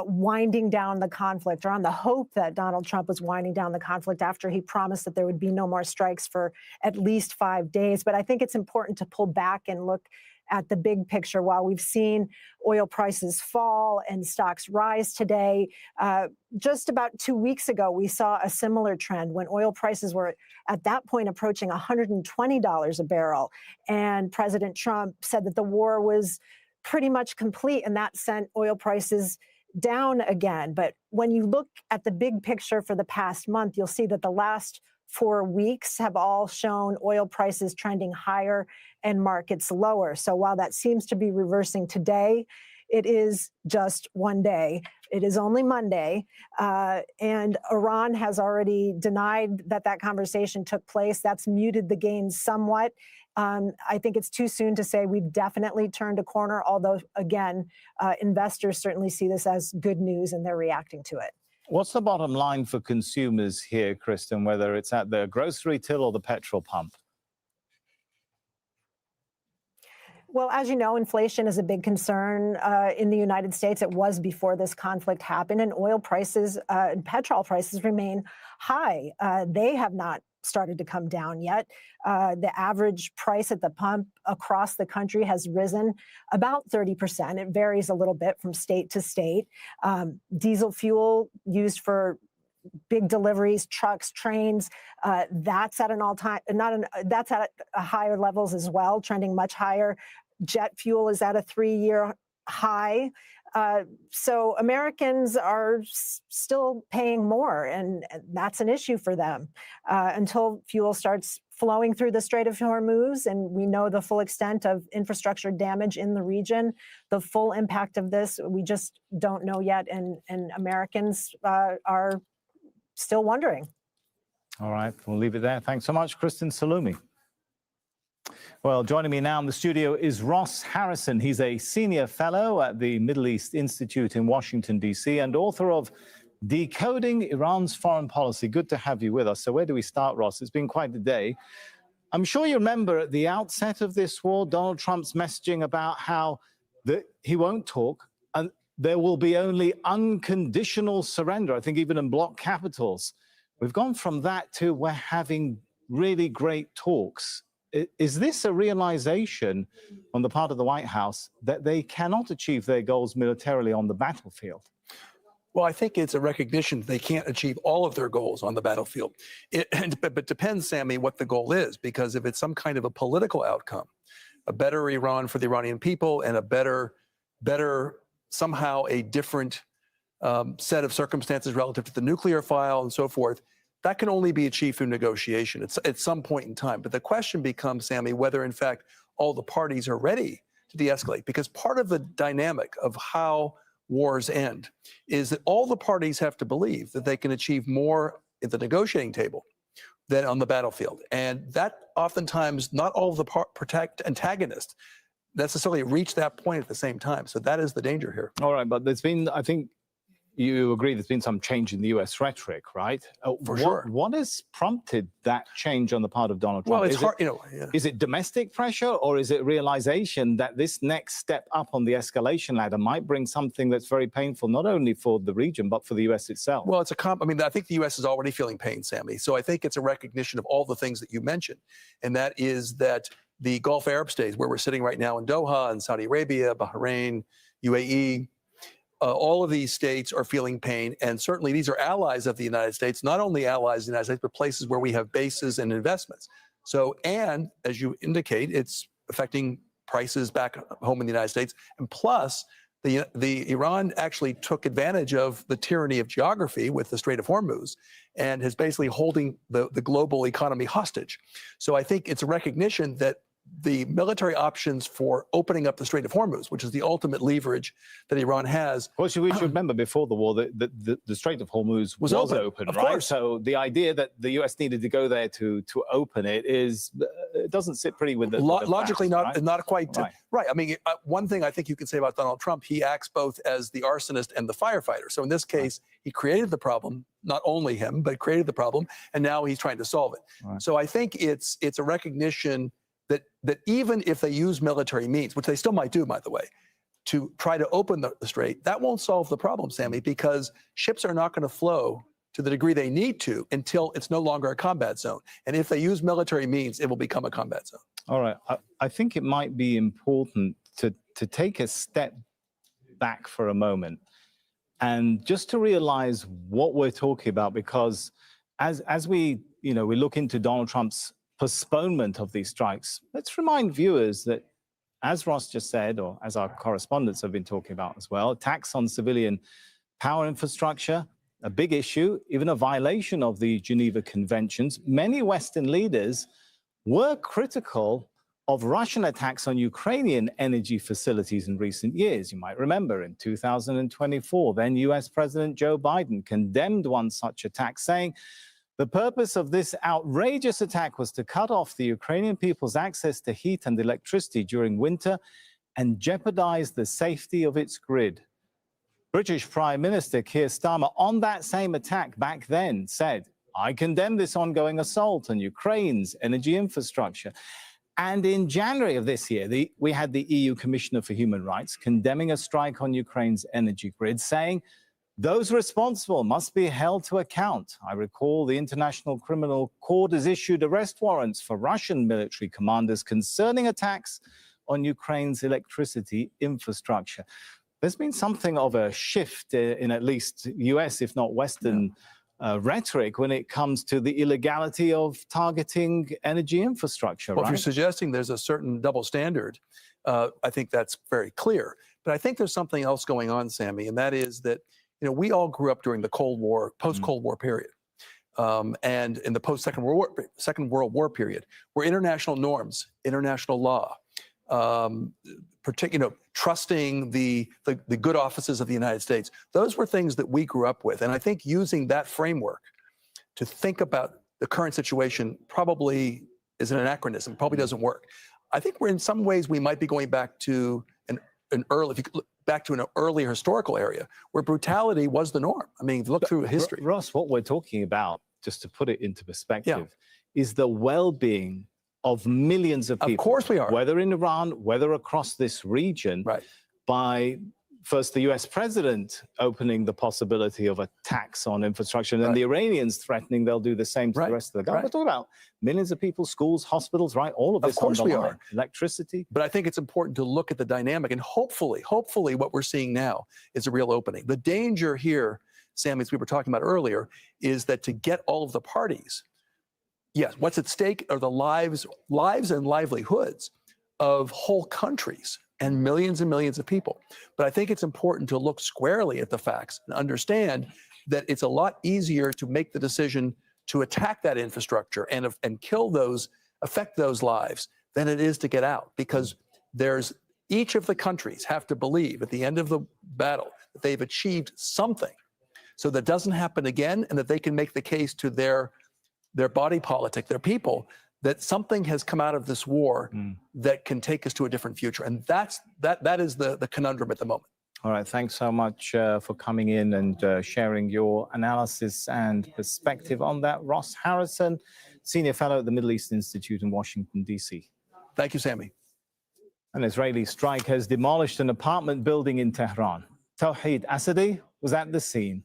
winding down the conflict, or on the hope that Donald Trump was winding down the conflict after he promised that there would be no more strikes for at least 5 days. But I think it's important to pull back and look at the big picture. While we've seen oil prices fall and stocks rise today, just about 2 weeks ago, we saw a similar trend when oil prices were at that point approaching $120 a barrel. And President Trump said that the war was pretty much complete, and that sent oil prices down again. But when you look at the big picture for the past month, you'll see that the last 4 weeks have all shown oil prices trending higher and markets lower. So while that seems to be reversing today, it is just one day. It is only Monday. And Iran has already denied that that conversation took place. That's muted the gains somewhat. I think it's too soon to say we've definitely turned a corner, although, again, investors certainly see this as good news and they're reacting to it. What's the bottom line for consumers here, Kristen, whether it's at the grocery till or the petrol pump? Well, as you know, inflation is a big concern in the United States. It was before this conflict happened, and oil prices, petrol prices remain high. They have not started to come down yet. The average price at the pump across the country has risen about 30%. It varies a little bit from state to state. Diesel fuel used for big deliveries, trucks, trains, that's at an all-time, that's at higher levels as well, trending much higher. Jet fuel is at a 3-year high. So Americans are still paying more, and that's an issue for them until fuel starts flowing through the Strait of Hormuz, and we know the full extent of infrastructure damage in the region. The full impact of this, we just don't know yet, and Americans are still wondering. All right, we'll leave it there. Thanks so much, Kristen Salumi. Well, joining me now in the studio is Ross Harrison. He's a senior fellow at the Middle East Institute in Washington, D.C., and author of Decoding Iran's Foreign Policy. Good to have you with us. So where do we start, Ross? It's been quite a day. I'm sure you remember at the outset of this war, Donald Trump's messaging about how he won't talk and there will be only unconditional surrender, I think even in block capitals. We've gone from that to we're having really great talks. Is this a realization on the part of the White House that they cannot achieve their goals militarily on the battlefield? Well, I think it's a recognition that they can't achieve all of their goals on the battlefield. But depends, Sammy, what the goal is, because if it's some kind of a political outcome, a better Iran for the Iranian people and a better somehow a different set of circumstances relative to the nuclear file and so forth, that can only be achieved through negotiation at some point in time. But the question becomes, Sammy, whether in fact all the parties are ready to de-escalate, because part of the dynamic of how wars end is that all the parties have to believe that they can achieve more at the negotiating table than on the battlefield. And that oftentimes not all of the antagonists necessarily reach that point at the same time. So that is the danger here. All right, but there's been, I think you agree there's been some change in the US rhetoric, right? For sure. What has prompted that change on the part of Donald Trump? Well, it's hard, Is it domestic pressure or is it realization that this next step up on the escalation ladder might bring something that's very painful, not only for the region, but for the US itself? Well, I mean, I think the US is already feeling pain, Sammy. So I think it's a recognition of all the things that you mentioned. And that is that the Gulf Arab states, where we're sitting right now in Doha and Saudi Arabia, Bahrain, UAE, all of these states are feeling pain, and certainly these are allies of the United States, not only allies of the United States, but places where we have bases and investments. So, and as you indicate, it's affecting prices back home in the United States. And plus, the Iran actually took advantage of the tyranny of geography with the Strait of Hormuz and is basically holding the global economy hostage. So I think it's a recognition that the military options for opening up the Strait of Hormuz, which is the ultimate leverage that Iran has. Well, we should remember before the war that the Strait of Hormuz was open, of right? Course. So the idea that the US needed to go there to open it it doesn't sit pretty with the logically facts, not quite right? right. I mean, one thing I think you can say about Donald Trump, he acts both as the arsonist and the firefighter. So in this case, he created the problem, not only him, but created the problem, and now he's trying to solve it. Right. So I think it's a recognition that even if they use military means, which they still might do, by the way, to try to open the strait, that won't solve the problem, Sammy, because ships are not going to flow to the degree they need to until it's no longer a combat zone. And if they use military means, it will become a combat zone. All right. I think it might be important to take a step back for a moment and just to realize what we're talking about, because as we look into Donald Trump's postponement of these strikes, let's remind viewers that, as Ross just said, or as our correspondents have been talking about as well, attacks on civilian power infrastructure, a big issue, even a violation of the Geneva Conventions. Many Western leaders were critical of Russian attacks on Ukrainian energy facilities in recent years. You might remember in 2024, then US President Joe Biden condemned one such attack, saying, "The purpose of this outrageous attack was to cut off the Ukrainian people's access to heat and electricity during winter and jeopardize the safety of its grid." British Prime Minister Keir Starmer, on that same attack back then, said, "I condemn this ongoing assault on Ukraine's energy infrastructure." And in January of this year, we had the EU Commissioner for Human Rights condemning a strike on Ukraine's energy grid, saying, "Those responsible must be held to account." I recall the International Criminal Court has issued arrest warrants for Russian military commanders concerning attacks on Ukraine's electricity infrastructure. There's been something of a shift in at least US, if not Western, rhetoric when it comes to the illegality of targeting energy infrastructure. Well, right? if you're suggesting there's a certain double standard, I think that's very clear. But I think there's something else going on, Sammy, and that is that we all grew up during the Cold War, post-Cold War period, and in the post-Second World War period, where international norms, international law, trusting the good offices of the United States, those were things that we grew up with. And I think using that framework to think about the current situation probably is an anachronism, probably doesn't work. I think we're in some ways we might be going back to an early, if you look back to an earlier historical area where brutality was the norm. I mean, look through history. Ross, what we're talking about, just to put it into perspective, is the well-being of millions of people. Of course we are. Whether in Iran, whether across this region, by first the US president opening the possibility of a tax on infrastructure, and then the Iranians threatening they'll do the same to the rest of the government. We're talking about millions of people, schools, hospitals, right? All of this. Of course on the we line. are. Electricity. But I think it's important to look at the dynamic, and hopefully what we're seeing now is a real opening. The danger here, Sammy, as we were talking about earlier, is that to get all of the parties, yes, what's at stake are the lives and livelihoods of whole countries and millions of people. But I think it's important to look squarely at the facts and understand that it's a lot easier to make the decision to attack that infrastructure and kill those, affect those lives, than it is to get out. Because each of the countries have to believe at the end of the battle that they've achieved something so that doesn't happen again, and that they can make the case to their body politic, their people, that something has come out of this war that can take us to a different future. And that is the conundrum at the moment. All right, thanks so much for coming in and sharing your analysis and perspective on that. Ross Harrison, Senior Fellow at the Middle East Institute in Washington, D.C. Thank you, Sammy. An Israeli strike has demolished an apartment building in Tehran. Tawheed Asadi was at the scene.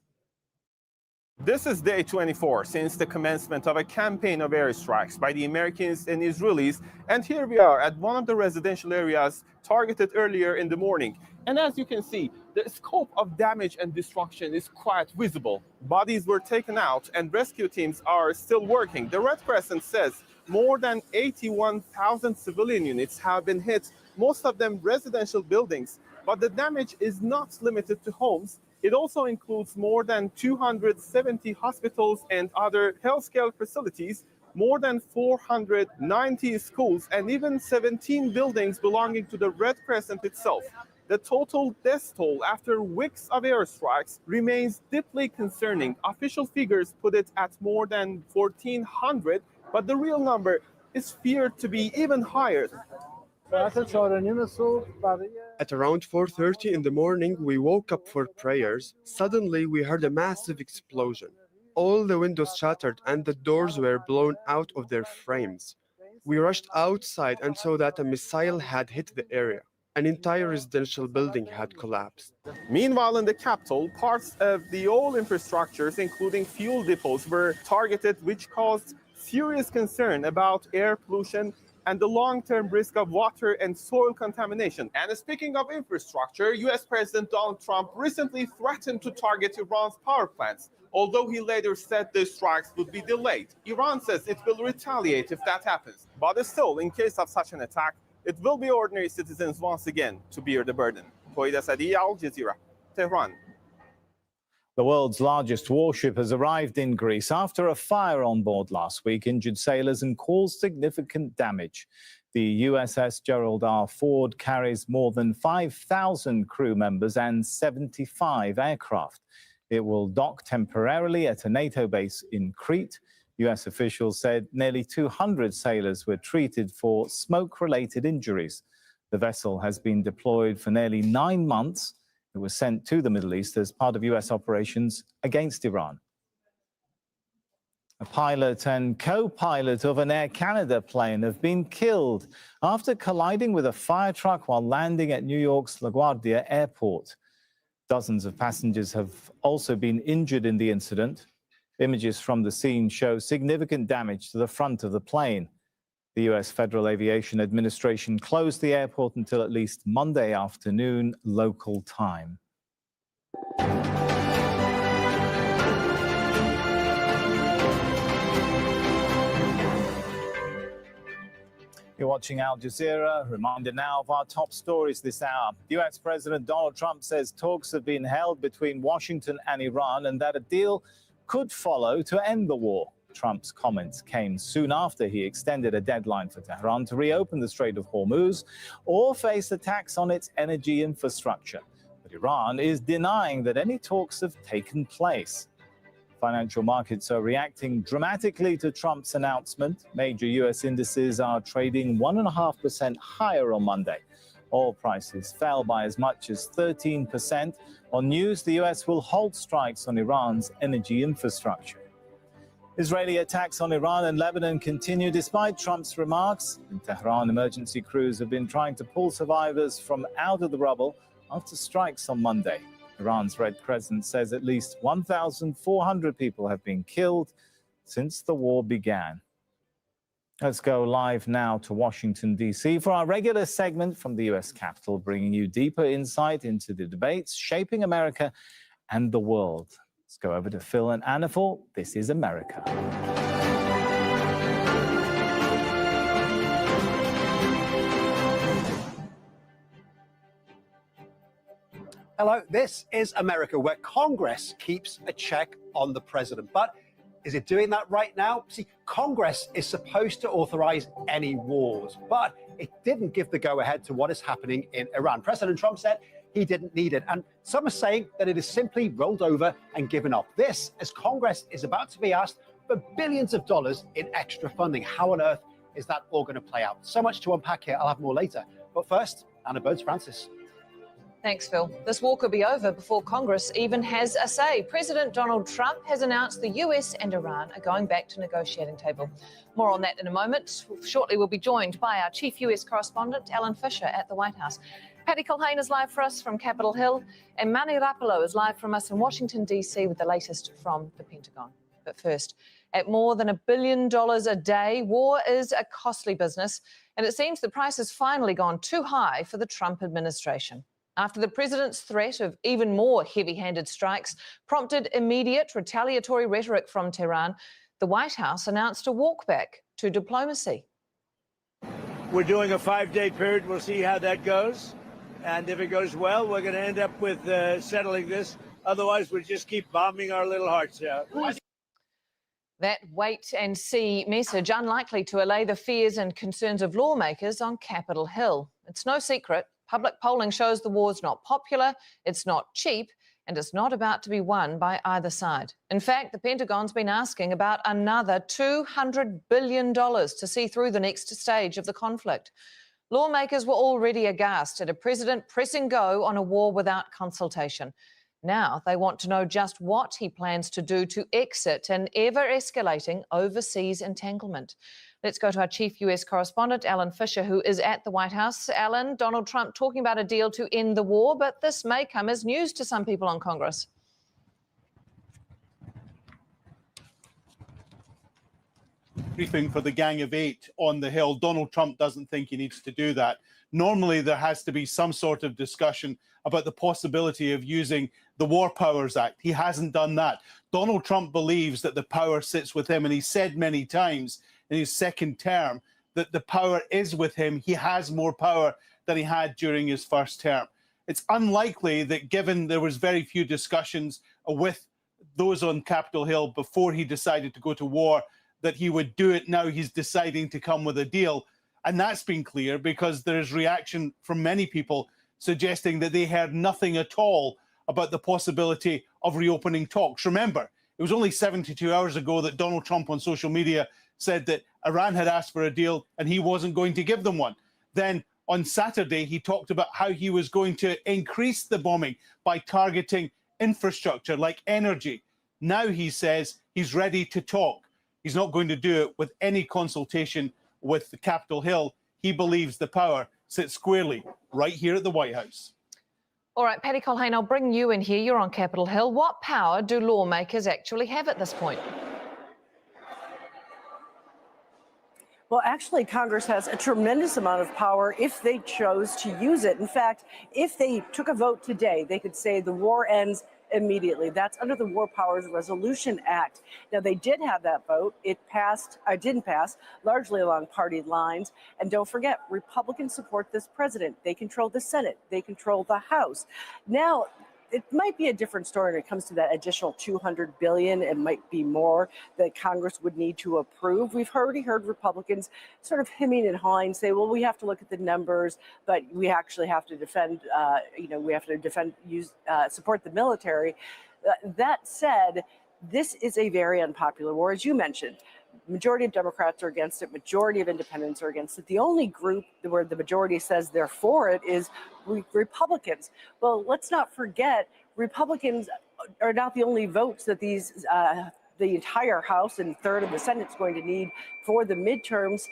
This is day 24 since the commencement of a campaign of airstrikes by the Americans and Israelis, and here we are at one of the residential areas targeted earlier in the morning. And as you can see, the scope of damage and destruction is quite visible. Bodies were taken out and rescue teams are still working. The Red Crescent says more than 81,000 civilian units have been hit, most of them residential buildings. But the damage is not limited to homes. It also includes more than 270 hospitals and other healthcare facilities, more than 490 schools, and even 17 buildings belonging to the Red Crescent itself. The total death toll after weeks of airstrikes remains deeply concerning. Official figures put it at more than 1,400, but the real number is feared to be even higher. At around 4:30 in the morning, we woke up for prayers. Suddenly, we heard a massive explosion. All the windows shattered and the doors were blown out of their frames. We rushed outside and saw that a missile had hit the area. An entire residential building had collapsed. Meanwhile, in the capital, parts of the oil infrastructures, including fuel depots, were targeted, which caused serious concern about air pollution and the long-term risk of water and soil contamination. And speaking of infrastructure, US President Donald Trump recently threatened to target Iran's power plants, although he later said the strikes would be delayed. Iran says it will retaliate if that happens. But still, in case of such an attack, it will be ordinary citizens once again to bear the burden. Tawheed Asadi, Al Jazeera, Tehran. The world's largest warship has arrived in Greece after a fire on board last week injured sailors and caused significant damage. The USS Gerald R. Ford carries more than 5,000 crew members and 75 aircraft. It will dock temporarily at a NATO base in Crete. US officials said nearly 200 sailors were treated for smoke-related injuries. The vessel has been deployed for nearly 9 months. It was sent to the Middle East as part of US operations against Iran. A pilot and co-pilot of an Air Canada plane have been killed after colliding with a fire truck while landing at New York's LaGuardia Airport. Dozens of passengers have also been injured in the incident. Images from the scene show significant damage to the front of the plane. The US Federal Aviation Administration closed the airport until at least Monday afternoon local time. You're watching Al Jazeera. Reminder now of our top stories this hour. US President Donald Trump says talks have been held between Washington and Iran and that a deal could follow to end the war. Trump's comments came soon after he extended a deadline for Tehran to reopen the Strait of Hormuz or face attacks on its energy infrastructure. But Iran is denying that any talks have taken place. Financial markets are reacting dramatically to Trump's announcement. Major U.S. indices are trading 1.5% higher on Monday. Oil prices fell by as much as 13%. On news, the U.S. will halt strikes on Iran's energy infrastructure. Israeli attacks on Iran and Lebanon continue despite Trump's remarks. In Tehran, emergency crews have been trying to pull survivors from out of the rubble after strikes on Monday. Iran's Red Crescent says at least 1,400 people have been killed since the war began. Let's go live now to Washington, D.C. for our regular segment from the U.S. Capitol, bringing you deeper insight into the debates shaping America and the world. Let's go over to Phil and Anna for This is America. Hello, this is America, where Congress keeps a check on the president. But is it doing that right now? See, Congress is supposed to authorize any wars, but it didn't give the go-ahead to what is happening in Iran. President Trump said he didn't need it, and some are saying that it is simply rolled over and given up. This, as Congress is about to be asked for billions of dollars in extra funding. How on earth is that all going to play out? So much to unpack here. I'll have more later. But first, Anna Burns-Francis. Thanks, Phil. This war could be over before Congress even has a say. President Donald Trump has announced the US and Iran are going back to negotiating table. More on that in a moment. Shortly, we'll be joined by our chief US correspondent, Alan Fisher, at the White House. Paddy Culhane is live for us from Capitol Hill, and Mani Rapolo is live from us in Washington, D.C. with the latest from the Pentagon. But first, at more than $1 billion a day, war is a costly business, and it seems the price has finally gone too high for the Trump administration. After the president's threat of even more heavy-handed strikes prompted immediate retaliatory rhetoric from Tehran, the White House announced a walkback to diplomacy. We're doing a 5-day period. We'll see how that goes. And if it goes well, we're going to end up with settling this. Otherwise, we'll just keep bombing our little hearts out. That wait-and-see message unlikely to allay the fears and concerns of lawmakers on Capitol Hill. It's no secret. Public polling shows the war's not popular, it's not cheap, and it's not about to be won by either side. In fact, the Pentagon's been asking about another $200 billion to see through the next stage of the conflict. Lawmakers were already aghast at a president pressing go on a war without consultation. Now they want to know just what he plans to do to exit an ever-escalating overseas entanglement. Let's go to our chief US correspondent, Alan Fisher, who is at the White House. Alan, Donald Trump talking about a deal to end the war, but this may come as news to some people on Congress. Briefing for the Gang of Eight on the Hill. Donald Trump doesn't think he needs to do that. Normally, there has to be some sort of discussion about the possibility of using the War Powers Act. He hasn't done that. Donald Trump believes that the power sits with him, and he said many times in his second term that the power is with him. He has more power than he had during his first term. It's unlikely that, given there was very few discussions with those on Capitol Hill before he decided to go to war, that he would do it now. He's deciding to come with a deal. And that's been clear because there's reaction from many people suggesting that they heard nothing at all about the possibility of reopening talks. Remember, it was only 72 hours ago that Donald Trump on social media said that Iran had asked for a deal and he wasn't going to give them one. Then on Saturday, he talked about how he was going to increase the bombing by targeting infrastructure like energy. Now he says he's ready to talk. He's not going to do it with any consultation with the Capitol Hill. He believes the power sits squarely right here at the White House. All right, Paddy Culhane, I'll bring you in here. You're on Capitol Hill. What power do lawmakers actually have at this point? Well, actually, Congress has a tremendous amount of power if they chose to use it. In fact, if they took a vote today, they could say the war ends immediately. That's under the War Powers Resolution Act. Now, they did have that vote. It passed, didn't pass, largely along party lines. And don't forget, Republicans support this president. They control the Senate. They control the House. Now, it might be a different story when it comes to that additional $200 billion. It might be more that Congress would need to approve. We've already heard Republicans sort of hemming and hawing, say, well, we have to look at the numbers, but we actually have to defend, we have to defend, support the military. That said, This is a very unpopular war, as you mentioned. Majority of Democrats are against it. Majority of independents are against it. The only group where the majority says they're for it is Republicans. Well, let's not forget, Republicans are not the only votes that the entire House and third of the Senate is going to need for the midterms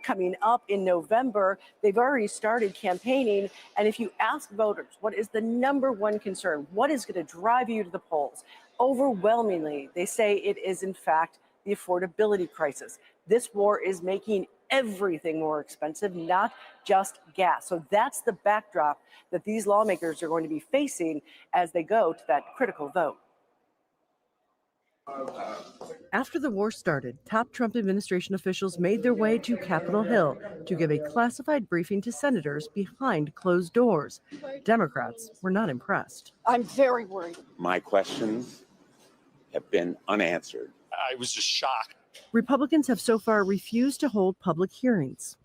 coming up in November. They've already started campaigning. And if you ask voters, what is the number one concern? What is going to drive you to the polls? Overwhelmingly, they say it is, in fact, the affordability crisis. This war is making everything more expensive, not just gas. So that's the backdrop that these lawmakers are going to be facing as they go to that critical vote. After the war started, top Trump administration officials made their way to Capitol Hill to give a classified briefing to senators behind closed doors. Democrats were not impressed. I'm very worried. My questions have been unanswered. I was just shocked. Republicans have so far refused to hold public hearings.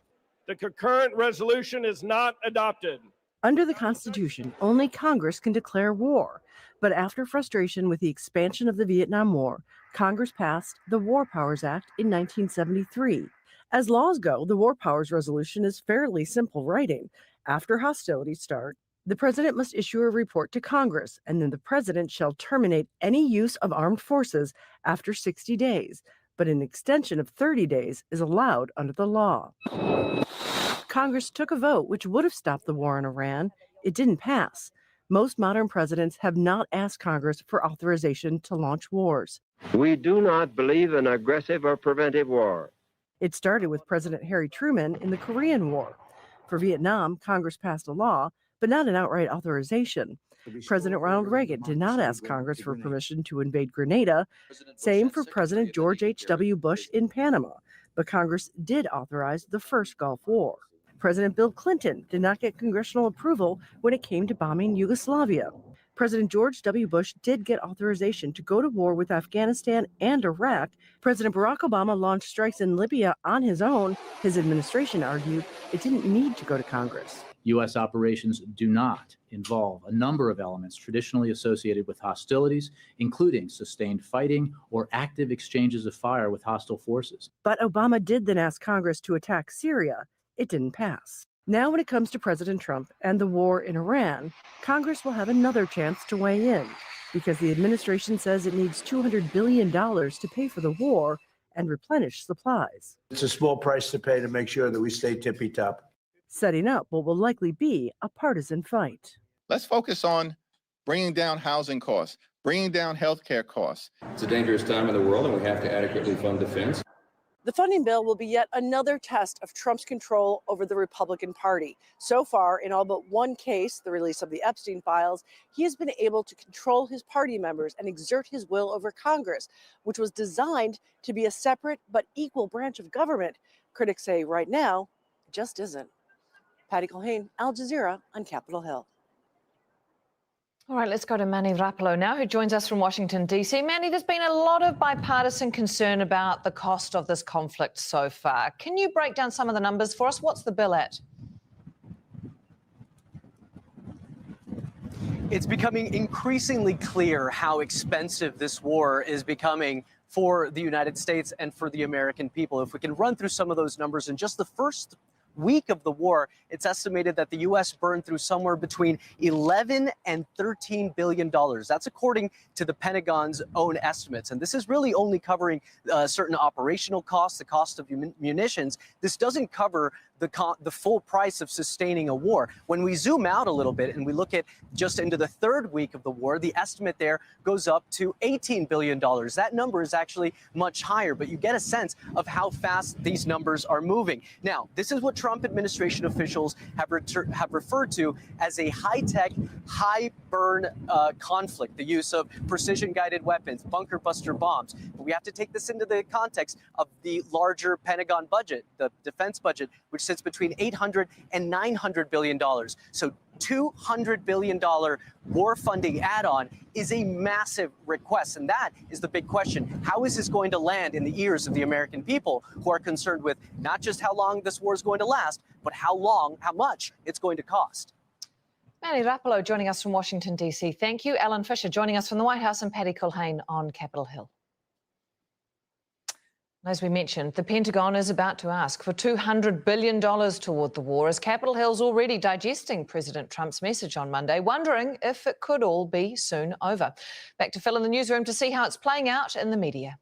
The concurrent resolution is not adopted. Under the Constitution, only Congress can declare war. But after frustration with the expansion of the Vietnam War, Congress passed the War Powers Act in 1973. As laws go, the War Powers Resolution is fairly simple writing. After hostilities start, the president must issue a report to Congress, and then the president shall terminate any use of armed forces after 60 days. But an extension of 30 days is allowed under the law. Congress took a vote which would have stopped the war in Iran. It didn't pass. Most modern presidents have not asked Congress for authorization to launch wars. We do not believe in aggressive or preventive war. It started with President Harry Truman in the Korean War. For Vietnam, Congress passed a law, but not an outright authorization. President Ronald Reagan did not ask Congress for permission to invade Grenada. Same for President George H.W. Bush in Panama, but Congress did authorize the first Gulf War. President Bill Clinton did not get congressional approval when it came to bombing Yugoslavia. President George W. Bush did get authorization to go to war with Afghanistan and Iraq. President Barack Obama launched strikes in Libya on his own. His administration argued it didn't need to go to Congress. U.S. operations do not involve a number of elements traditionally associated with hostilities, including sustained fighting or active exchanges of fire with hostile forces. But Obama did then ask Congress to attack Syria. It didn't pass. Now, when it comes to President Trump and the war in Iran, Congress will have another chance to weigh in because the administration says it needs $200 billion to pay for the war and replenish supplies. It's a small price to pay to make sure that we stay tippy-top. Setting up what will likely be a partisan fight. Let's focus on bringing down housing costs, bringing down healthcare costs. It's a dangerous time in the world, and we have to adequately fund defense. The funding bill will be yet another test of Trump's control over the Republican Party. So far, in all but one case, the release of the Epstein files, he has been able to control his party members and exert his will over Congress, which was designed to be a separate but equal branch of government. Critics say right now, it just isn't. Patty Culhane, Al Jazeera on Capitol Hill. All right, let's go to Manny Rapolo now, who joins us from Washington, D.C. Manny, there's been a lot of bipartisan concern about the cost of this conflict so far. Can you break down some of the numbers for us? What's the bill at? It's becoming increasingly clear how expensive this war is becoming for the United States and for the American people. If we can run through some of those numbers in just the first week of the war, it's estimated that the U.S. burned through somewhere between $11 and $13 billion. That's according to the Pentagon's own estimates. And this is really only covering certain operational costs, the cost of munitions. This doesn't cover the full price of sustaining a war. When we zoom out a little bit and we look at just into the third week of the war, the estimate there goes up to $18 billion. That number is actually much higher, but you get a sense of how fast these numbers are moving. Now, this is what Trump administration officials have referred to as a high-tech, high-burn conflict, the use of precision-guided weapons, bunker-buster bombs. But we have to take this into the context of the larger Pentagon budget, the defense budget, which sits between $800 and $900 billion. So $200 billion war funding add-on is a massive request. And that is the big question. How is this going to land in the ears of the American people who are concerned with not just how long this war is going to last, but how much it's going to cost? Manny Rapolo joining us from Washington, D.C. Thank you. Alan Fisher joining us from the White House, and Paddy Culhane on Capitol Hill. As we mentioned, the Pentagon is about to ask for $200 billion toward the war, as Capitol Hill's already digesting President Trump's message on Monday, wondering if it could all be soon over. Back to Phil in the newsroom to see how it's playing out in the media.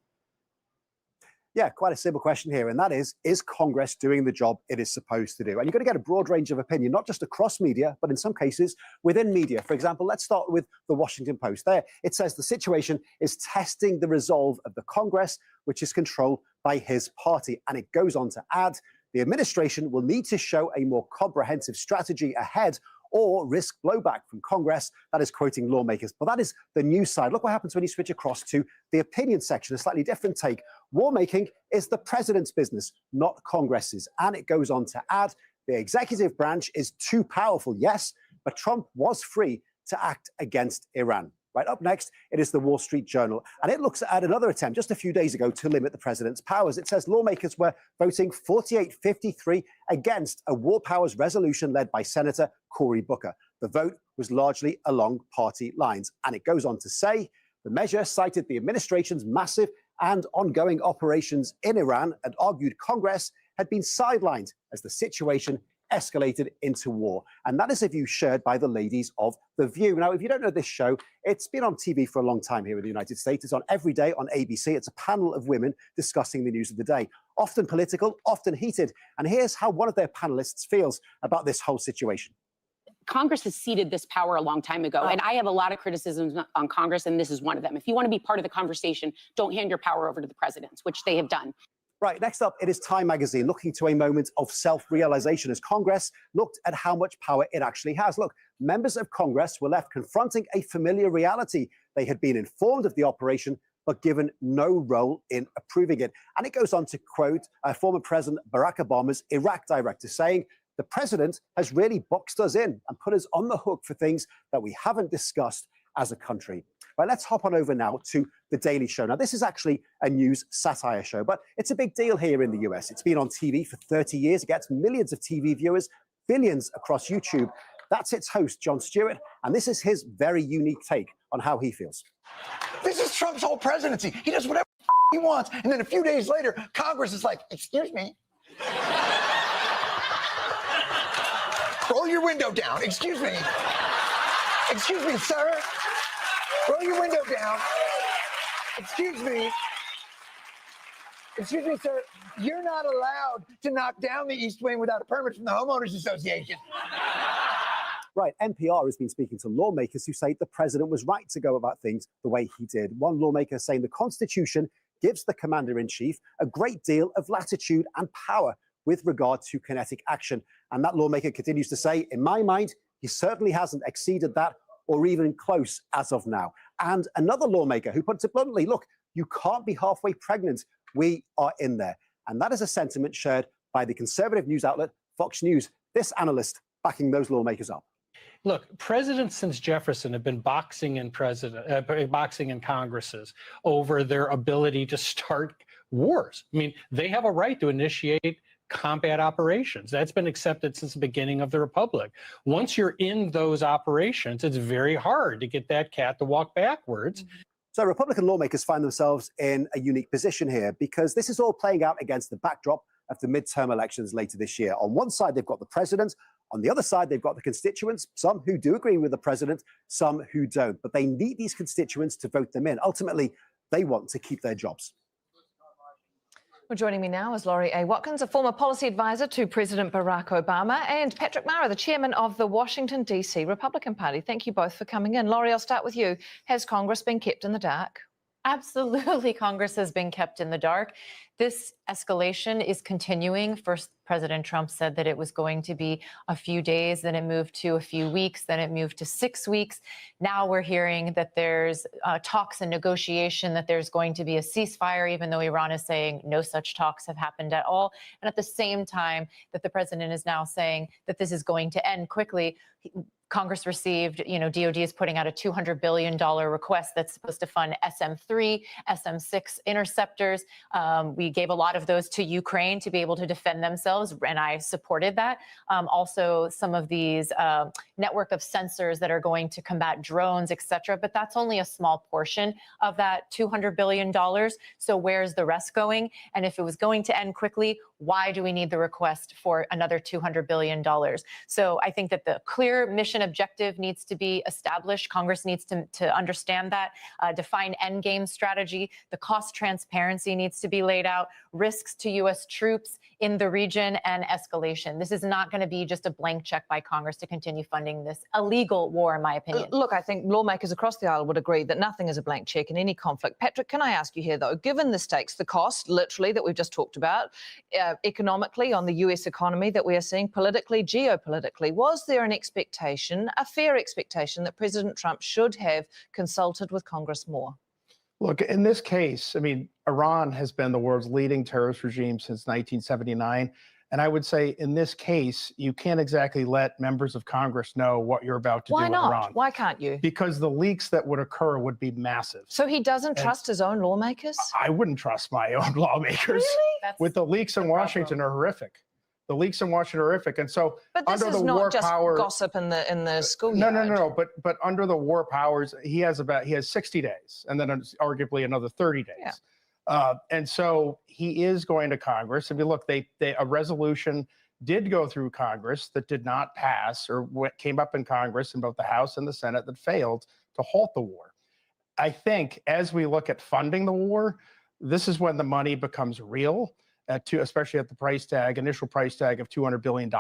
Yeah, quite a simple question here, and that is Congress doing the job it is supposed to do? And you're going to get a broad range of opinion, not just across media, but in some cases within media. For example, let's start with the Washington Post. There, it says the situation is testing the resolve of the Congress, which is controlled by his party. And it goes on to add, the administration will need to show a more comprehensive strategy ahead or risk blowback from Congress. That is quoting lawmakers. But that is the news side. Look what happens when you switch across to the opinion section, a slightly different take. War making is the president's business, not Congress's. And it goes on to add, the executive branch is too powerful, yes, but Trump was free to act against Iran. Right, up next, it is the Wall Street Journal, and it looks at another attempt just a few days ago to limit the president's powers. It says lawmakers were voting 48-53 against a war powers resolution led by Senator Cory Booker. The vote was largely along party lines, and it goes on to say the measure cited the administration's massive and ongoing operations in Iran and argued Congress had been sidelined as the situation escalated into war. And that is a view shared by the ladies of The View. Now, if you don't know this show, it's been on TV for a long time here in the United States. It's on every day on ABC. It's a panel of women discussing the news of the day, often political, often heated. And here's how one of their panelists feels about this whole situation. Congress has ceded this power a long time ago, and I have a lot of criticisms on Congress, and this is one of them. If you want to be part of the conversation, don't hand your power over to the presidents, which they have done. Right, next up, it is Time magazine looking to a moment of self-realization as Congress looked at how much power it actually has. Look, members of Congress were left confronting a familiar reality. They had been informed of the operation, but given no role in approving it. And it goes on to quote former President Barack Obama's Iraq director, saying, the president has really boxed us in and put us on the hook for things that we haven't discussed as a country. Right, let's hop on over now to The Daily Show. Now, this is actually a news satire show, but it's a big deal here in the US. It's been on TV for 30 years. It gets millions of TV viewers, billions across YouTube. That's its host, Jon Stewart, and this is his very unique take on how he feels. This is Trump's whole presidency. He does whatever he wants, and then a few days later, Congress is like, excuse me. Roll your window down. Excuse me. Excuse me, sir. Roll your window down. Excuse me. Excuse me, sir. You're not allowed to knock down the East Wing without a permit from the Homeowners Association. Right, NPR has been speaking to lawmakers who say the president was right to go about things the way he did. One lawmaker saying the Constitution gives the commander-in-chief a great deal of latitude and power with regard to kinetic action. And that lawmaker continues to say, in my mind, he certainly hasn't exceeded that or even close as of now. And another lawmaker who puts it bluntly, look, you can't be halfway pregnant. We are in there. And that is a sentiment shared by the conservative news outlet Fox News. This analyst backing those lawmakers up. Look, presidents since Jefferson have been boxing in Congresses over their ability to start wars. I mean, they have a right to initiate combat operations. That's been accepted since the beginning of the Republic. Once you're in those operations, it's very hard to get that cat to walk backwards. So Republican lawmakers find themselves in a unique position here because this is all playing out against the backdrop of the midterm elections later this year. On one side, they've got the president. On the other side, they've got the constituents, some who do agree with the president, some who don't. But they need these constituents to vote them in. Ultimately, they want to keep their jobs. Well, joining me now is Laurie A. Watkins, a former policy advisor to President Barack Obama, and Patrick Mara, the chairman of the Washington, D.C. Republican Party. Thank you both for coming in. Laurie, I'll start with you. Has Congress been kept in the dark? Absolutely, Congress has been kept in the dark. This escalation is continuing. First, President Trump said that it was going to be a few days, then it moved to a few weeks, then it moved to 6 weeks. Now we're hearing that there's talks and negotiation, that there's going to be a ceasefire, even though Iran is saying no such talks have happened at all. And at the same time that the president is now saying that this is going to end quickly, Congress received, DOD is putting out a $200 billion request that's supposed to fund SM-3, SM-6 interceptors. We gave a lot of those to Ukraine to be able to defend themselves, and I supported that. Also, some of these network of sensors that are going to combat drones, et cetera, but that's only a small portion of that $200 billion. So where's the rest going? And if it was going to end quickly, why do we need the request for another $200 billion? So I think that the clear mission objective needs to be established. Congress needs to understand that, define endgame strategy. The cost transparency needs to be laid out, risks to U.S. troops in the region, and escalation. This is not going to be just a blank check by Congress to continue funding this illegal war, in my opinion. Look, I think lawmakers across the aisle would agree that nothing is a blank check in any conflict. Patrick, can I ask you here, though, given the stakes, the cost, literally, that we've just talked about, economically on the US economy that we are seeing, politically, geopolitically, was there an expectation, a fair expectation, that President Trump should have consulted with Congress more? Look, in this case, I mean, Iran has been the world's leading terrorist regime since 1979. And I would say in this case, you can't exactly let members of Congress know what you're about to do with Iran. Why can't you? Because the leaks that would occur would be massive. So he doesn't trust his own lawmakers? I wouldn't trust my own lawmakers. Really? With the leaks in Washington are horrific. The leaks in Washington are horrific. And so but this under is the not war just power, gossip in the schoolyard. No. But under the war powers, he has 60 days, and then arguably another 30 days. Yeah. And so he is going to Congress. I mean, look, a resolution did go through Congress that did not pass, or what came up in Congress in both the House and the Senate, that failed to halt the war. I think as we look at funding the war, this is when the money becomes real, especially at the initial price tag of $200 billion.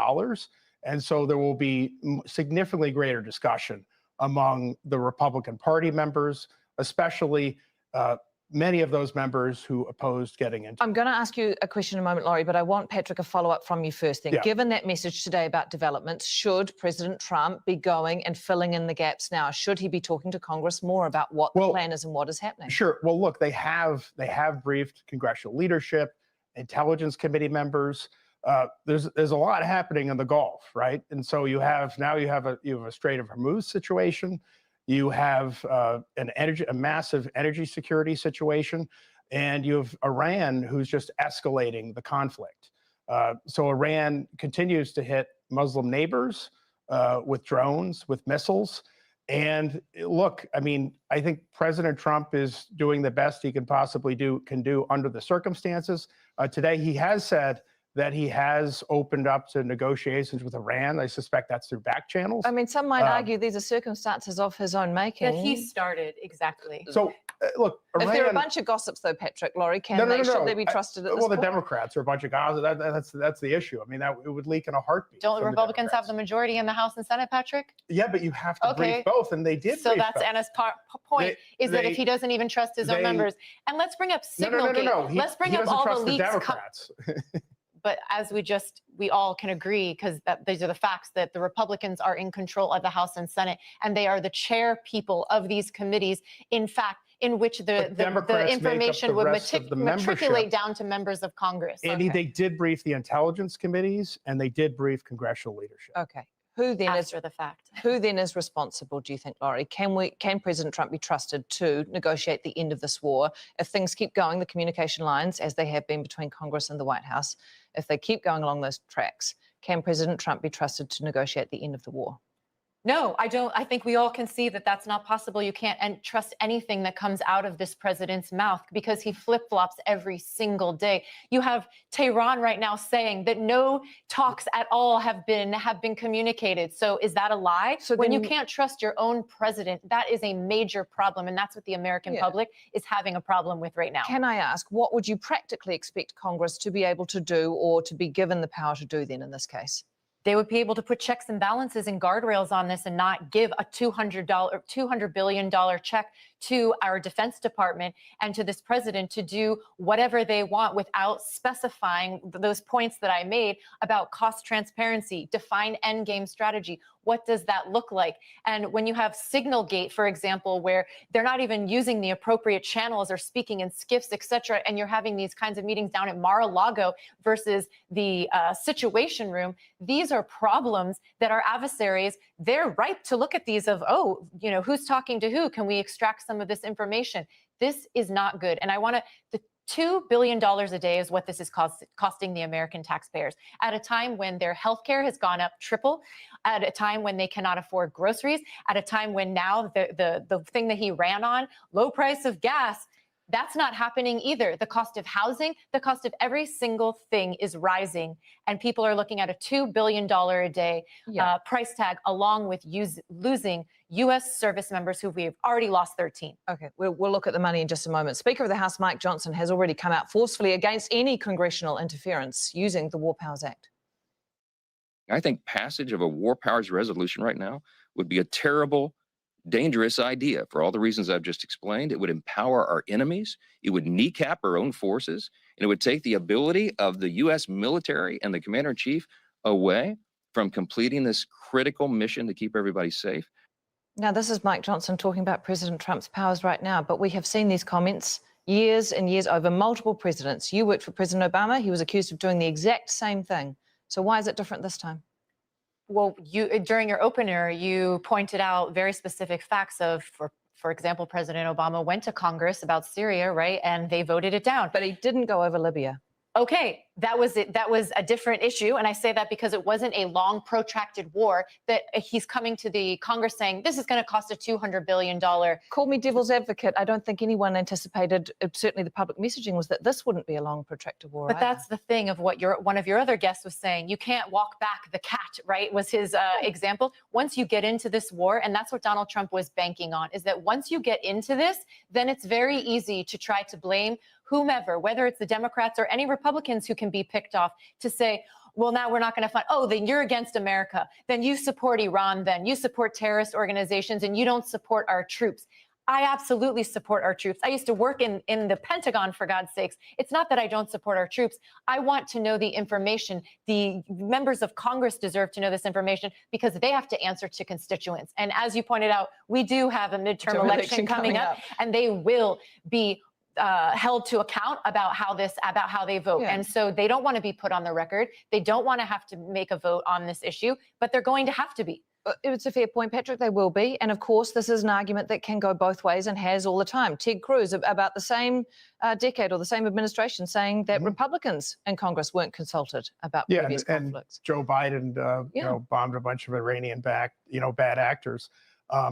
And so there will be significantly greater discussion among the Republican Party members, especially many of those members who opposed getting into. I'm going to ask you a question in a moment, Laurie, but I want, Patrick, a follow-up from you first then. Yeah. Given that message today about developments, should President Trump be going and filling in the gaps now? Should he be talking to Congress more about what the plan is and what is happening? Sure. Well, look, they have briefed congressional leadership, intelligence committee members. There's a lot happening in the Gulf, right? And so you have a Strait of Hormuz situation. You have a massive energy security situation, and you have Iran, who's just escalating the conflict. So Iran continues to hit Muslim neighbors with drones, with missiles. And look, I mean, I think President Trump is doing the best he can possibly do under the circumstances. Today, he has said that he has opened up to negotiations with Iran. I suspect that's through back channels. I mean, some might argue these are circumstances of his own making. That he started, exactly. So, look, Iran, if there are a bunch of gossips, though, Patrick, Laurie, should they be trusted at this Well, point? the Democrats are a bunch of gossip. That's the issue. I mean, it would leak in a heartbeat. Don't Republicans have the majority in the House and Senate, Patrick? Yeah, but you have to brief both, and they did. So brief that's both. Anna's point, that if he doesn't even trust his own members, and let's bring up Signalgate. No. Let's bring up all the leaks. Democrats. But as we all can agree, because these are the facts, that the Republicans are in control of the House and Senate, and they are the chair people of these committees. In fact, in which the information would matriculate down to members of Congress. And they did brief the intelligence committees, and they did brief congressional leadership. Okay. Who then after the fact? Who then is responsible, do you think, Laurie? Can President Trump be trusted to negotiate the end of this war? If things keep going, the communication lines, as they have been between Congress and the White House, if they keep going along those tracks, can President Trump be trusted to negotiate the end of the war? No, I don't. I think we all can see that that's not possible. You can't trust anything that comes out of this president's mouth, because he flip-flops every single day. You have Tehran right now saying that no talks at all have been communicated. So is that a lie? So when you can't trust your own president, that is a major problem, and that's what the American public is having a problem with right now. Can I ask, what would you practically expect Congress to be able to do, or to be given the power to do then in this case? They would be able to put checks and balances and guardrails on this and not give a $200 billion check to our Defense Department and to this president to do whatever they want without specifying those points that I made about cost transparency, define endgame strategy. What does that look like? And when you have Signalgate, for example, where they're not even using the appropriate channels or speaking in skiffs, et cetera, and you're having these kinds of meetings down at Mar-a-Lago versus the Situation Room, these are problems that our adversaries, they're ripe to look at these of, oh, you know, who's talking to who? Can we extract some of this information? This is not good. And I want to, $2 billion a day is what this is costing the American taxpayers at a time when their health care has gone up triple, at a time when they cannot afford groceries, at a time when now the thing that he ran on, low price of gas, that's not happening either. The cost of housing, the cost of every single thing is rising. And people are looking at a $2 billion a day price tag, along with losing U.S. service members who we've already lost 13. Okay, we'll look at the money in just a moment. Speaker of the House, Mike Johnson, has already come out forcefully against any congressional interference using the War Powers Act. I think passage of a war powers resolution right now would be a terrible, dangerous idea for all the reasons I've just explained. It would empower our enemies, it would kneecap our own forces, and it would take the ability of the U.S. military and the commander-in-chief away from completing this critical mission to keep everybody safe. Now, this is Mike Johnson talking about President Trump's powers right now, but we have seen these comments years and years over multiple presidents. You worked for President Obama. He was accused of doing the exact same thing. So why is it different this time? Well, during your opener, you pointed out very specific facts of, for example, President Obama went to Congress about Syria, right? And they voted it down. But he didn't go over Libya. Okay, that was it. That was a different issue. And I say that because it wasn't a long, protracted war that he's coming to the Congress saying, this is going to cost a $200 billion. Call me devil's advocate. I don't think anyone anticipated, certainly the public messaging was that this wouldn't be a long, protracted war. But either. that's the thing of what one of your other guests was saying. You can't walk back the cat, right? Was his example. Once you get into this war, and that's what Donald Trump was banking on, is that once you get into this, then it's very easy to try to blame whomever, whether it's the Democrats or any Republicans who can be picked off, to say, well, now we're not going to fund. Oh, then you're against America. Then you support Iran. Then you support terrorist organizations and you don't support our troops. I absolutely support our troops. I used to work in the Pentagon, for God's sakes. It's not that I don't support our troops. I want to know the information. The members of Congress deserve to know this information because they have to answer to constituents. And as you pointed out, we do have a midterm election coming up, and they will be held to account about how they vote. Yeah. And so they don't want to be put on the record. They don't want to have to make a vote on this issue, but they're going to have to be. It's a fair point, Patrick. They will be. And of course, this is an argument that can go both ways and has all the time. Ted Cruz, about the same decade or the same administration, saying that Republicans in Congress weren't consulted about previous conflicts. And Joe Biden, bombed a bunch of Iranian-backed, bad actors.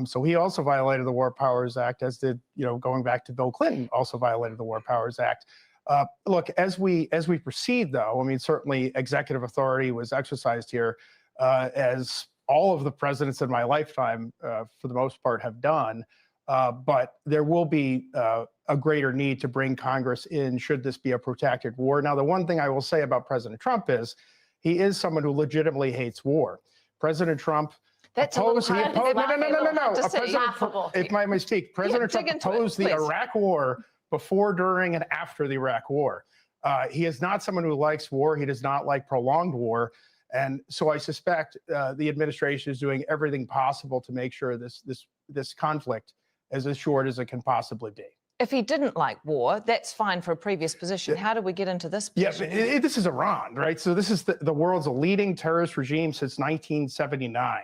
So he also violated the War Powers Act, as did, going back to Bill Clinton, also violated the War Powers Act. Look, as we proceed, though, I mean, certainly executive authority was exercised here, as all of the presidents in my lifetime, for the most part, have done. But there will be a greater need to bring Congress in should this be a protracted war. Now, the one thing I will say about President Trump is he is someone who legitimately hates war. President Trump opposed, no. If I may speak, President Trump opposed the Iraq War before, during, and after the Iraq War. He is not someone who likes war. He does not like prolonged war. And so I suspect the administration is doing everything possible to make sure this conflict is as short as it can possibly be. If he didn't like war, that's fine for a previous position. How do we get into this position? Yeah, this is Iran, right? So this is the world's leading terrorist regime since 1979.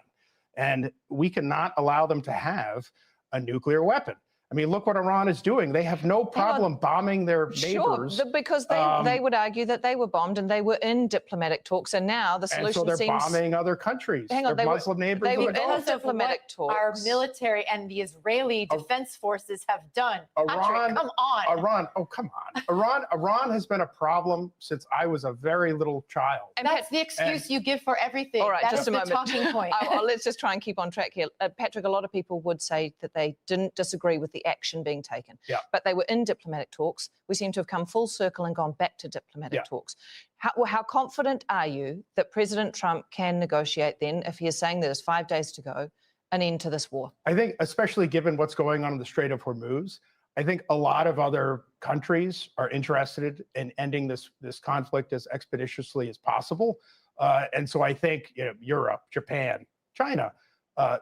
And we cannot allow them to have a nuclear weapon. I mean, look what Iran is doing. They have no problem bombing their neighbors. Sure, because they would argue that they were bombed and they were in diplomatic talks, and now the solution seems... And so they're bombing other countries. Hang on, their Muslim neighbors. They were in diplomatic talks. Our military and the Israeli defense forces have done. Patrick, come on. Iran, oh, come on. Iran has been a problem since I was a very little child. And that's the excuse you give for everything. All right, that just is a the moment. talking point. Let's just try and keep on track here. Patrick, a lot of people would say that they didn't disagree with the action being taken, but they were in diplomatic talks. We seem to have come full circle and gone back to diplomatic talks. How confident are you that President Trump can negotiate then, if he is saying there's 5 days to go, an end to this war? I think, especially given what's going on in the Strait of Hormuz, I think a lot of other countries are interested in ending this conflict as expeditiously as possible. And so I think Europe, Japan, China,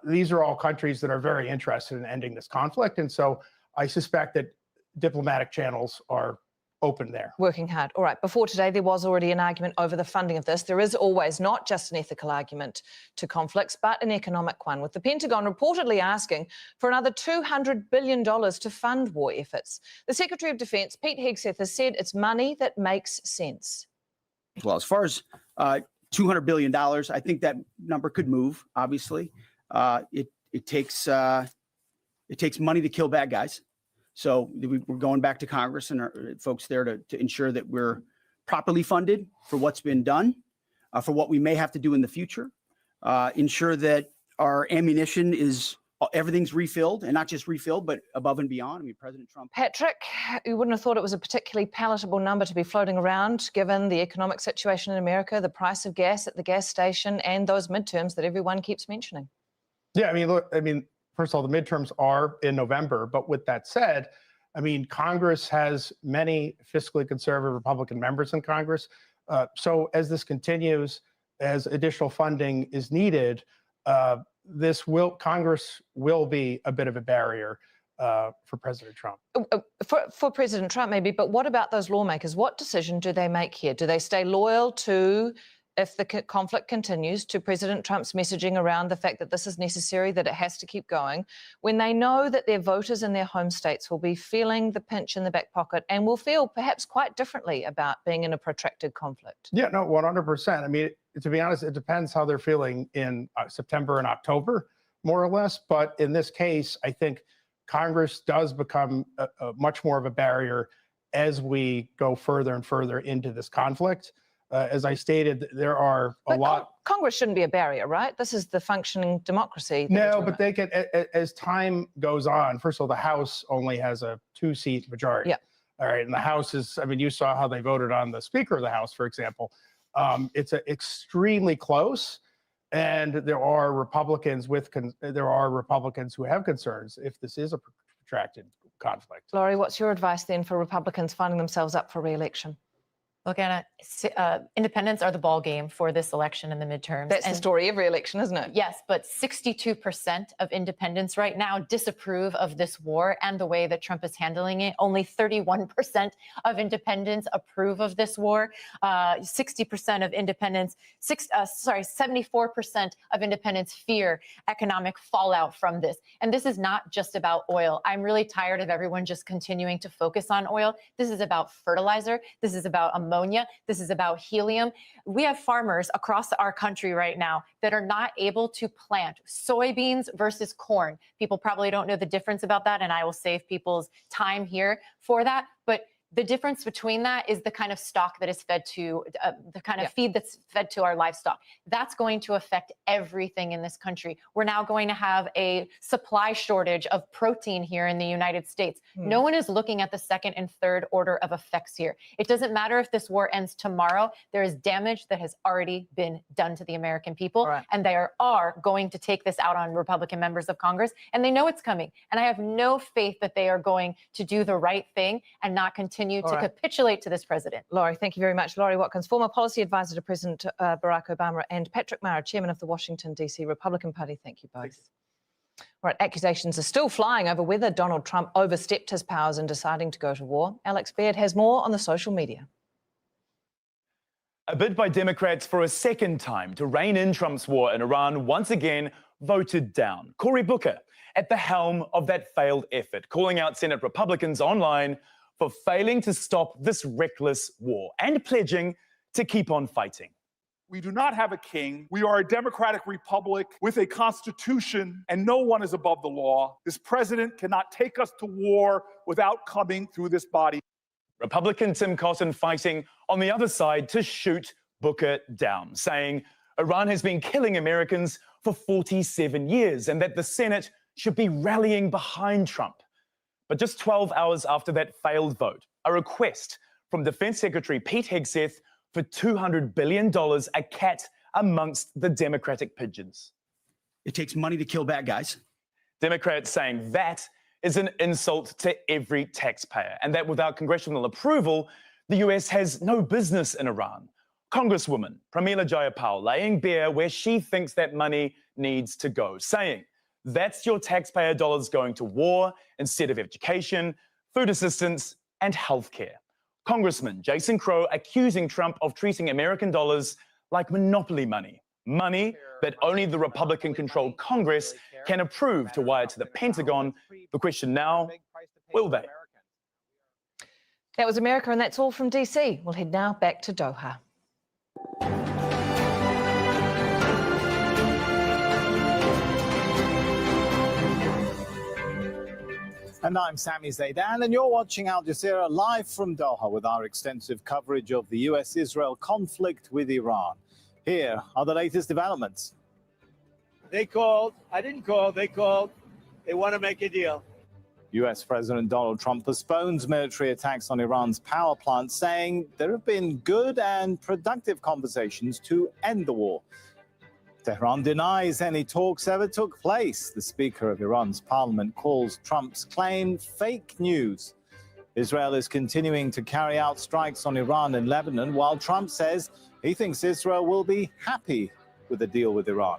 these are all countries that are very interested in ending this conflict. And so I suspect that diplomatic channels are open there. Working hard. All right. Before today, there was already an argument over the funding of this. There is always not just an ethical argument to conflicts, but an economic one, with the Pentagon reportedly asking for another $200 billion to fund war efforts. The Secretary of Defense, Pete Hegseth, has said it's money that makes sense. Well, as far as $200 billion, I think that number could move, obviously. It takes money to kill bad guys. So we're going back to Congress and our folks there to ensure that we're properly funded for what's been done, for what we may have to do in the future, ensure that our ammunition is everything's refilled, and not just refilled, but above and beyond. I mean, President Trump. Patrick, you wouldn't have thought it was a particularly palatable number to be floating around, given the economic situation in America, the price of gas at the gas station, and those midterms that everyone keeps mentioning. Yeah, I mean, look, first of all, the midterms are in November. But with that said, I mean, Congress has many fiscally conservative Republican members in Congress. So as this continues, as additional funding is needed, Congress will be a bit of a barrier for President Trump. For President Trump, maybe. But what about those lawmakers? What decision do they make here? Do they stay loyal to, if the conflict continues, to President Trump's messaging around the fact that this is necessary, that it has to keep going, when they know that their voters in their home states will be feeling the pinch in the back pocket and will feel perhaps quite differently about being in a protracted conflict? Yeah, no, 100%. I mean, to be honest, it depends how they're feeling in September and October, more or less. But in this case, I think Congress does become a much more of a barrier as we go further and further into this conflict. As I stated, there are a lot. Congress shouldn't be a barrier, right? This is the functioning democracy. No, but they can, as time goes on, first of all, the House only has a 2-seat majority. Yeah. All right. And the House is, I mean, you saw how they voted on the Speaker of the House, for example. It's extremely close. And there are Republicans who have concerns if this is a protracted conflict. Laurie, what's your advice then for Republicans finding themselves up for re-election? Look, Anna, independents are the ball game for this election and the midterms. That's the story every election, isn't it? Yes, but 62% of independents right now disapprove of this war and the way that Trump is handling it. Only 31% of independents approve of this war. 60% of independents, 74% of independents fear economic fallout from this. And this is not just about oil. I'm really tired of everyone just continuing to focus on oil. This is about fertilizer. This is about ammonia. This is about helium. We have farmers across our country right now that are not able to plant soybeans versus corn. People probably don't know the difference about that, and I will save people's time here for that. But the difference between that is the kind of stock that is fed to, the kind of feed that's fed to our livestock. That's going to affect everything in this country. We're now going to have a supply shortage of protein here in the United States. No one is looking at the second and third order of effects here. It doesn't matter if this war ends tomorrow. There is damage that has already been done to the American people, and they are going to take this out on Republican members of Congress, and they know it's coming. And I have no faith that they are going to do the right thing and not continue to capitulate to this president. Laurie, thank you very much. Laurie Watkins, former policy advisor to President Barack Obama, and Patrick Mara, chairman of the Washington, D.C. Republican Party. Thank you both. Right, accusations are still flying over whether Donald Trump overstepped his powers in deciding to go to war. Alex Baird has more on the social media. A bid by Democrats for a second time to rein in Trump's war in Iran once again voted down. Cory Booker at the helm of that failed effort, calling out Senate Republicans online for failing to stop this reckless war and pledging to keep on fighting. We do not have a king. We are a democratic republic with a constitution, and no one is above the law. This president cannot take us to war without coming through this body. Republican Tim Cotton fighting on the other side to shoot Booker down, saying Iran has been killing Americans for 47 years and that the Senate should be rallying behind Trump. But just 12 hours after that failed vote, a request from Defense Secretary Pete Hegseth for $200 billion, a cat amongst the Democratic pigeons. It takes money to kill bad guys. Democrats saying that is an insult to every taxpayer and that without congressional approval, the US has no business in Iran. Congresswoman Pramila Jayapal laying bare where she thinks that money needs to go, saying, that's your taxpayer dollars going to war instead of education, food assistance, and healthcare. Congressman Jason Crow accusing Trump of treating American dollars like monopoly money, money that only the Republican-controlled Congress can approve to wire to the Pentagon. The question now, will they? That was America, and that's all from DC. We'll head now back to Doha. And I'm Sami Zaidan, and you're watching Al Jazeera live from Doha with our extensive coverage of the US-Israel conflict with Iran. Here are the latest developments. They called. I didn't call. They called. They want to make a deal. US President Donald Trump postpones military attacks on Iran's power plants, saying there have been good and productive conversations to end the war. Tehran denies any talks ever took place. The Speaker of Iran's parliament calls Trump's claim fake news. Israel is continuing to carry out strikes on Iran and Lebanon, while Trump says he thinks Israel will be happy with a deal with Iran.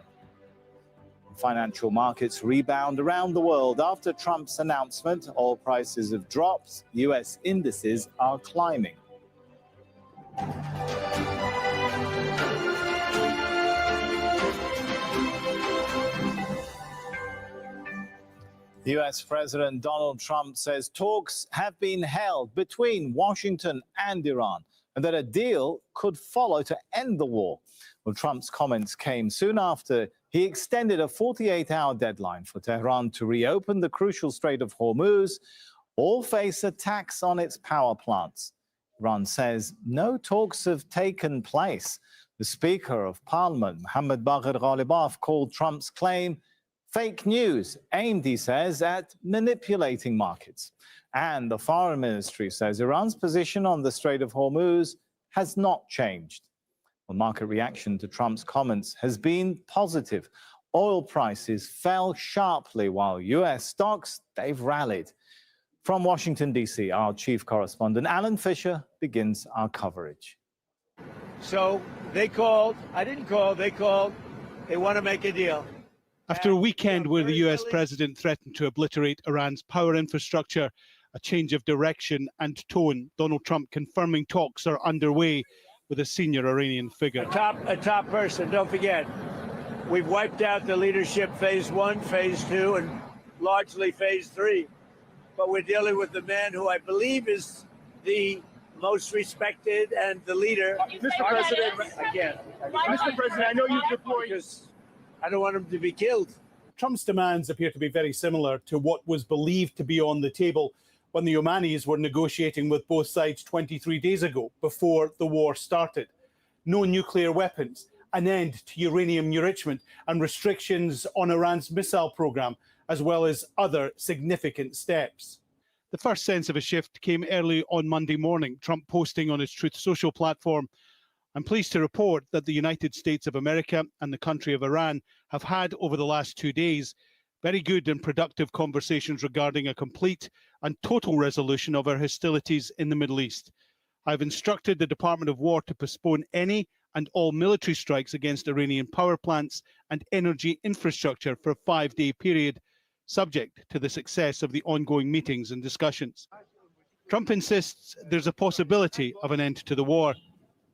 Financial markets rebound around the world after Trump's announcement. Oil prices have dropped. US indices are climbing. US President Donald Trump says talks have been held between Washington and Iran and that a deal could follow to end the war. Well, Trump's comments came soon after he extended a 48-hour deadline for Tehran to reopen the crucial Strait of Hormuz or face attacks on its power plants. Iran says no talks have taken place. The Speaker of Parliament, Mohammad Bagher Ghalibaf, called Trump's claim fake news, aimed, he says, at manipulating markets. And the Foreign Ministry says Iran's position on the Strait of Hormuz has not changed. The market reaction to Trump's comments has been positive. Oil prices fell sharply while US stocks, they've rallied. From Washington, D.C., our chief correspondent, Alan Fisher, begins our coverage. So they called. I didn't call. They called. They want to make a deal. After a weekend where the US president threatened to obliterate Iran's power infrastructure, a change of direction and tone, Donald Trump confirming talks are underway with a senior Iranian figure. A top person, don't forget. We've wiped out the leadership phase 1, phase 2, and largely phase 3. But we're dealing with the man who I believe is the most respected and the leader. Mr. President, Again. Mr. President, I know you've deployed. Because I don't want him to be killed. Trump's demands appear to be very similar to what was believed to be on the table when the Omanis were negotiating with both sides 23 days ago, before the war started. No nuclear weapons, an end to uranium enrichment, and restrictions on Iran's missile program, as well as other significant steps. The first sense of a shift came early on Monday morning, Trump posting on his Truth Social platform, "I'm pleased to report that the United States of America and the country of Iran have had, over the last 2 days, very good and productive conversations regarding a complete and total resolution of our hostilities in the Middle East. I've instructed the Department of War to postpone any and all military strikes against Iranian power plants and energy infrastructure for a 5-day period, subject to the success of the ongoing meetings and discussions." Trump insists there's a possibility of an end to the war,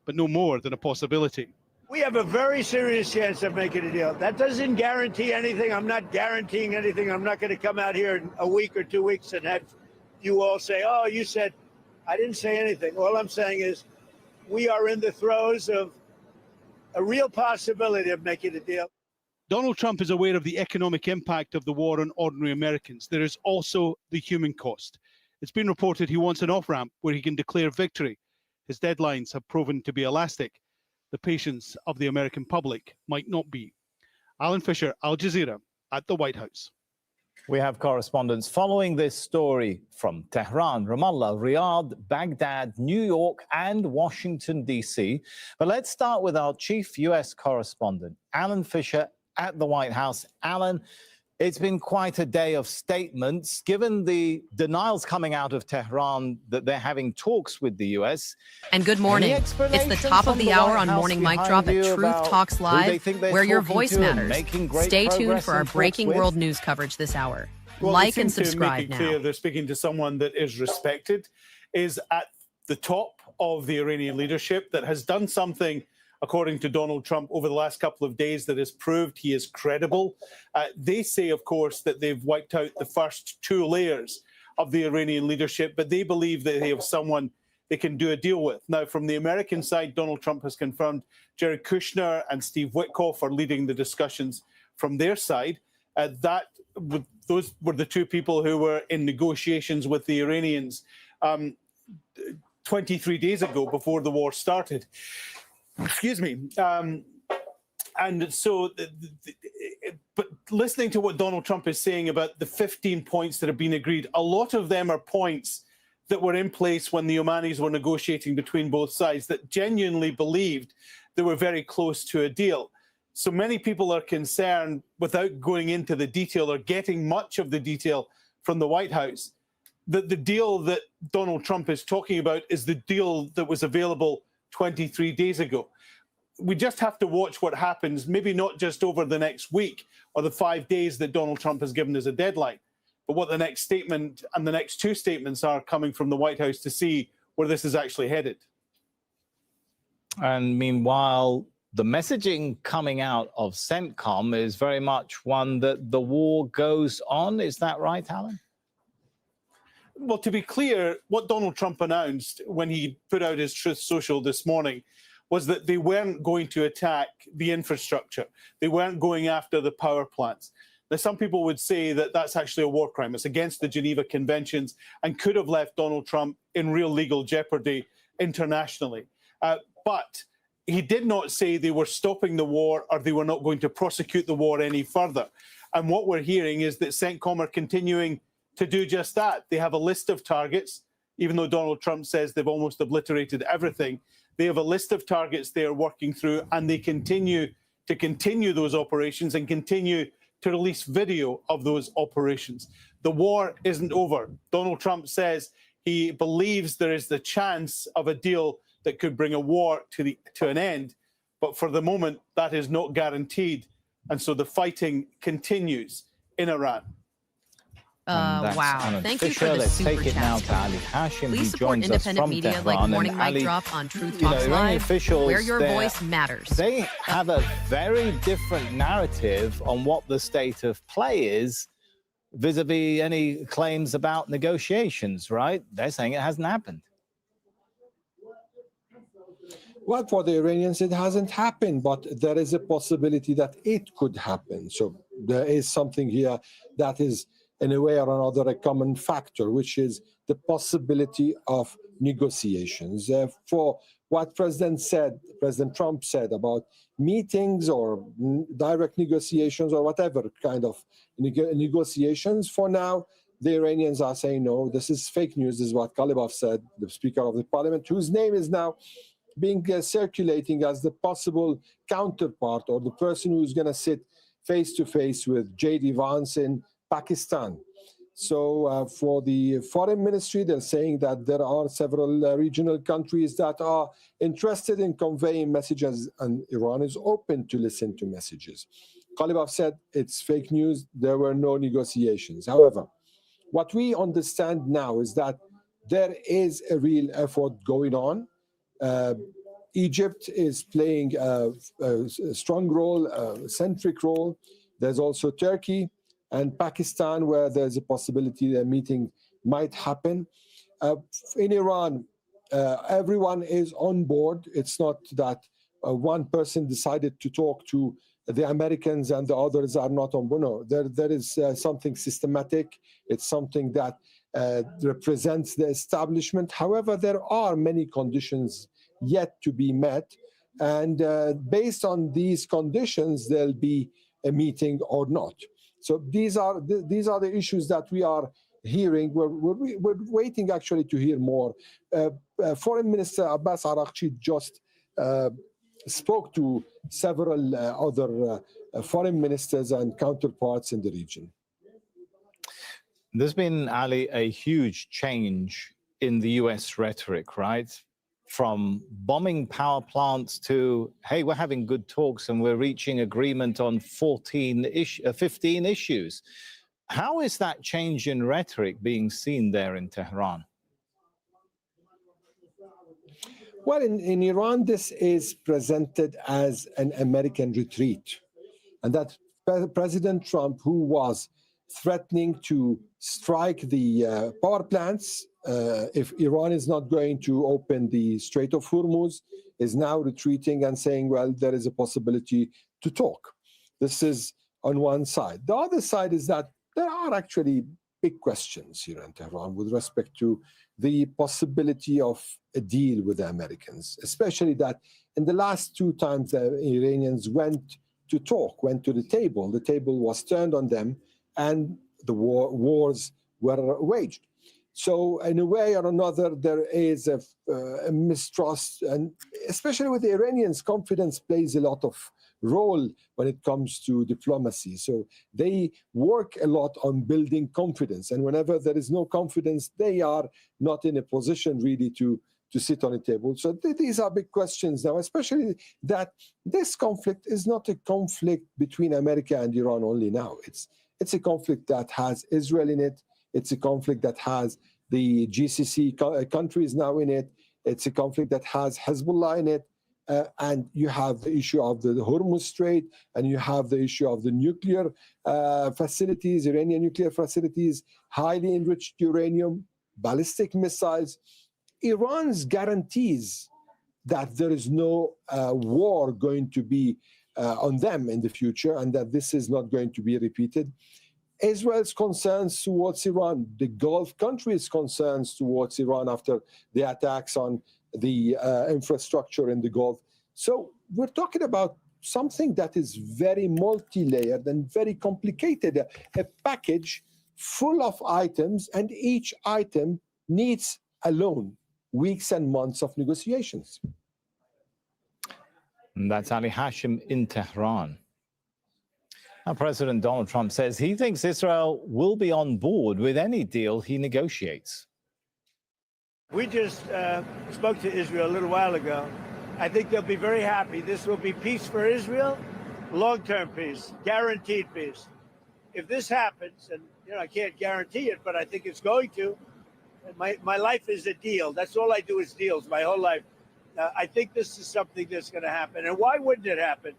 but no more than a possibility. We have a very serious chance of making a deal. That doesn't guarantee anything. I'm not guaranteeing anything. I'm not going to come out here in a week or 2 weeks and have you all say, oh, you said. I didn't say anything. All I'm saying is we are in the throes of a real possibility of making a deal. Donald Trump is aware of the economic impact of the war on ordinary Americans. There is also the human cost. It's been reported he wants an off-ramp where he can declare victory. His deadlines have proven to be elastic. The patience of the American public might not be. Alan Fisher, Al Jazeera, at the White House. We have correspondents following this story from Tehran, Ramallah, Riyadh, Baghdad, New York, and Washington, D.C. But let's start with our chief U.S. correspondent, Alan Fisher, at the White House. Alan, it's been quite a day of statements, given the denials coming out of Tehran that they're having talks with the U.S. And good morning. It's the top of the hour on Morning Mic Drop at Truth Talks Live, where your voice matters. Stay tuned for our breaking world news coverage this hour. Well, like and subscribe now. Clear they're speaking to someone that is respected, is at the top of the Iranian leadership that has done something, according to Donald Trump, over the last couple of days that has proved he is credible. They say, of course, that they've wiped out the first 2 layers of the Iranian leadership, but they believe that they have someone they can do a deal with. Now, from the American side, Donald Trump has confirmed Jared Kushner and Steve Witkoff are leading the discussions from their side. Those were the 2 people who were in negotiations with the Iranians 23 days ago, before the war started. Excuse me. And so, but listening to what Donald Trump is saying about the 15 points that have been agreed, a lot of them are points that were in place when the Omanis were negotiating between both sides, that genuinely believed they were very close to a deal. So many people are concerned, without going into the detail or getting much of the detail from the White House, that the deal that Donald Trump is talking about is the deal that was available 23 days ago. We just have to watch what happens, maybe not just over the next week or the 5 days that Donald Trump has given as a deadline, but what the next statement and the next 2 statements are coming from the White House to see where this is actually headed. And meanwhile, the messaging coming out of CENTCOM is very much one that the war goes on. Is that right, Alan? Well, to be clear, what Donald Trump announced when he put out his Truth Social this morning was that they weren't going to attack the infrastructure. They weren't going after the power plants. Now, some people would say that that's actually a war crime. It's against the Geneva Conventions and could have left Donald Trump in real legal jeopardy internationally. But he did not say they were stopping the war or they were not going to prosecute the war any further. And what we're hearing is that CENTCOM are continuing to do just that. They have a list of targets, even though Donald Trump says they've almost obliterated everything. They have a list of targets they are working through, and they continue those operations and continue to release video of those operations. The war isn't over. Donald Trump says he believes there is the chance of a deal that could bring a war to an end, but for the moment, that is not guaranteed. And so the fighting continues in Iran. Wow. Thank you for the super chat. Please support independent media like Morning Mic Drop on Truth Talks Live, where your voice matters. They have a very different narrative on what the state of play is vis-a-vis any claims about negotiations, right? They're saying it hasn't happened. Well, for the Iranians, it hasn't happened, but there is a possibility that it could happen. So there is something here that is, in a way or another, a common factor, which is the possibility of negotiations. For what President Trump said about meetings or direct negotiations or whatever kind of negotiations, for now, the Iranians are saying, no, this is fake news. This is what Kalibov said, the Speaker of the Parliament, whose name is now being circulating as the possible counterpart or the person who's going to sit face-to-face with J.D. Vance in Pakistan. So for the foreign ministry, they're saying that there are several regional countries that are interested in conveying messages, and Iran is open to listen to messages. Kalibov said it's fake news. There were no negotiations. However, what we understand now is that there is a real effort going on. Egypt is playing a strong role, a centric role. There's also Turkey and Pakistan, where there's a possibility that a meeting might happen. In Iran, everyone is on board. It's not that one person decided to talk to the Americans and the others are not on board. No, there is something systematic. It's something that represents the establishment. However, there are many conditions yet to be met. And based on these conditions, there'll be a meeting or not. So these are the issues that we are hearing. We're waiting actually to hear more. Foreign Minister Abbas Araghchi just spoke to several other foreign ministers and counterparts in the region. There's been, Ali, a huge change in the US rhetoric, right? From bombing power plants to, hey, we're having good talks and we're reaching agreement on 15 issues. How is that change in rhetoric being seen there in Tehran? Well, in Iran, this is presented as an American retreat. And that President Trump, who was threatening to strike the power plants if Iran is not going to open the Strait of Hormuz, is now retreating and saying, well, there is a possibility to talk. This is on one side. The other side is that there are actually big questions here in Tehran with respect to the possibility of a deal with the Americans, especially that in the last two times the Iranians went to talk, went to the table was turned on them, and the wars were waged. So in a way or another, there is a mistrust, and especially with the Iranians, confidence plays a lot of role when it comes to diplomacy. So they work a lot on building confidence, and whenever there is no confidence, they are not in a position really to sit on a table. So these are big questions now, especially that this conflict is not a conflict between America and Iran only now. It's a conflict that has Israel in it. It's a conflict that has the GCC countries now in it. It's a conflict that has Hezbollah in it. And you have the issue of the Hormuz Strait, and you have the issue of the nuclear facilities, Iranian nuclear facilities, highly enriched uranium, ballistic missiles. Iran's guarantees that there is no war going to be on them in the future, and that this is not going to be repeated. Israel's concerns towards Iran, the Gulf countries' concerns towards Iran after the attacks on the infrastructure in the Gulf. So we're talking about something that is very multi-layered and very complicated, a package full of items, and each item needs alone weeks and months of negotiations. And that's Ali Hashim in Tehran. Now, President Donald Trump says he thinks Israel will be on board with any deal he negotiates. We just spoke to Israel a little while ago. I think they'll be very happy. This will be peace for Israel, long-term peace, guaranteed peace. If this happens, and I can't guarantee it, but I think it's going to. My life is a deal. That's all I do is deals my whole life. I think this is something that's going to happen. And why wouldn't it happen?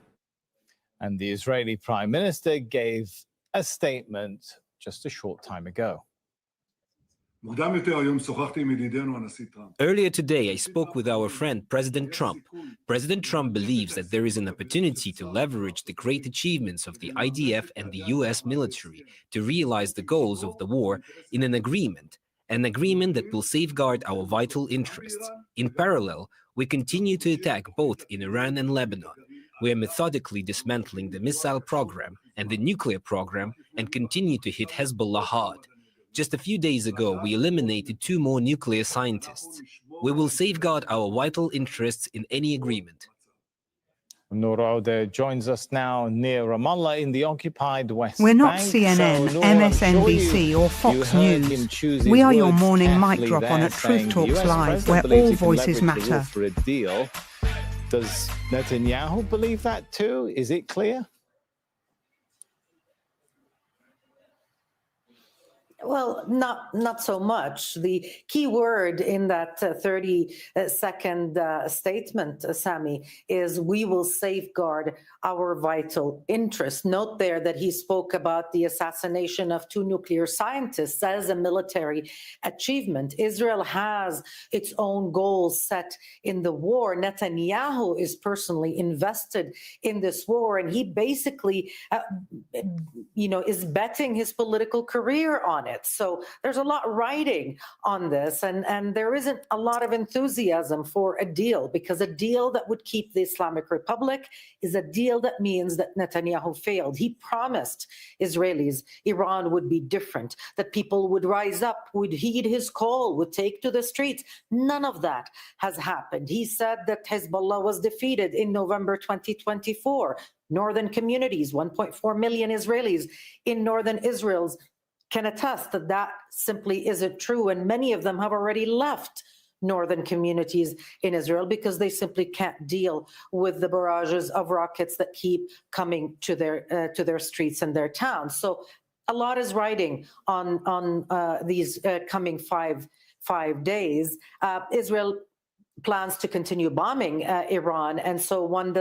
And the Israeli Prime Minister gave a statement just a short time ago. Earlier today, I spoke with our friend President Trump. President Trump believes that there is an opportunity to leverage the great achievements of the IDF and the US military to realize the goals of the war in an agreement that will safeguard our vital interests. In parallel, we continue to attack both in Iran and Lebanon. We are methodically dismantling the missile program and the nuclear program and continue to hit Hezbollah hard. Just a few days ago, we eliminated 2 more nuclear scientists. We will safeguard our vital interests in any agreement. Noor Ode joins us now near Ramallah in the occupied West We're not Bank. CNN, So, Noor, MSNBC or Fox News. We are your morning mic drop on at Truth Talks Live, where all voices matter. For a deal. Does Netanyahu believe that too? Is it clear? Well, not so much. The key word in that 30-second statement, Sami, is we will safeguard our vital interests. Note there that he spoke about the assassination of 2 nuclear scientists as a military achievement. Israel has its own goals set in the war. Netanyahu is personally invested in this war, and he basically, is betting his political career on it. So there's a lot riding on this, and there isn't a lot of enthusiasm for a deal, because a deal that would keep the Islamic Republic is a deal that means that Netanyahu failed. He promised Israelis Iran would be different, that people would rise up, would heed his call, would take to the streets. None of that has happened. He said that Hezbollah was defeated in November 2024. Northern communities, 1.4 million Israelis in northern Israel, can attest that that simply isn't true. And many of them have already left northern communities in Israel because they simply can't deal with the barrages of rockets that keep coming to their streets and their towns. So a lot is riding on these coming five days. Israel plans to continue bombing Iran, and so one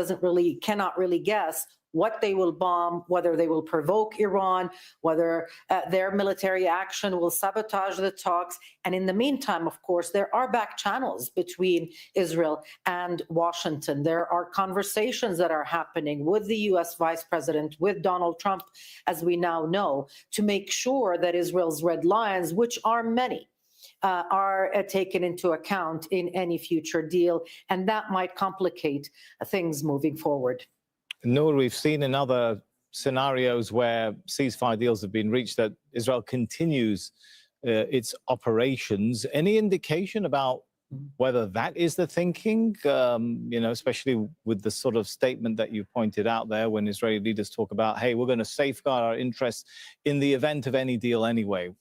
cannot really guess what they will bomb, whether they will provoke Iran, whether their military action will sabotage the talks. And in the meantime, of course, there are back channels between Israel and Washington. There are conversations that are happening with the US Vice President, with Donald Trump, as we now know, to make sure that Israel's red lines, which are many, are taken into account in any future deal. And that might complicate things moving forward. Noor, we've seen in other scenarios where ceasefire deals have been reached that Israel continues its operations. Any indication about whether that is the thinking, especially with the sort of statement that you pointed out there when Israeli leaders talk about, hey, we're going to safeguard our interests in the event of any deal anyway?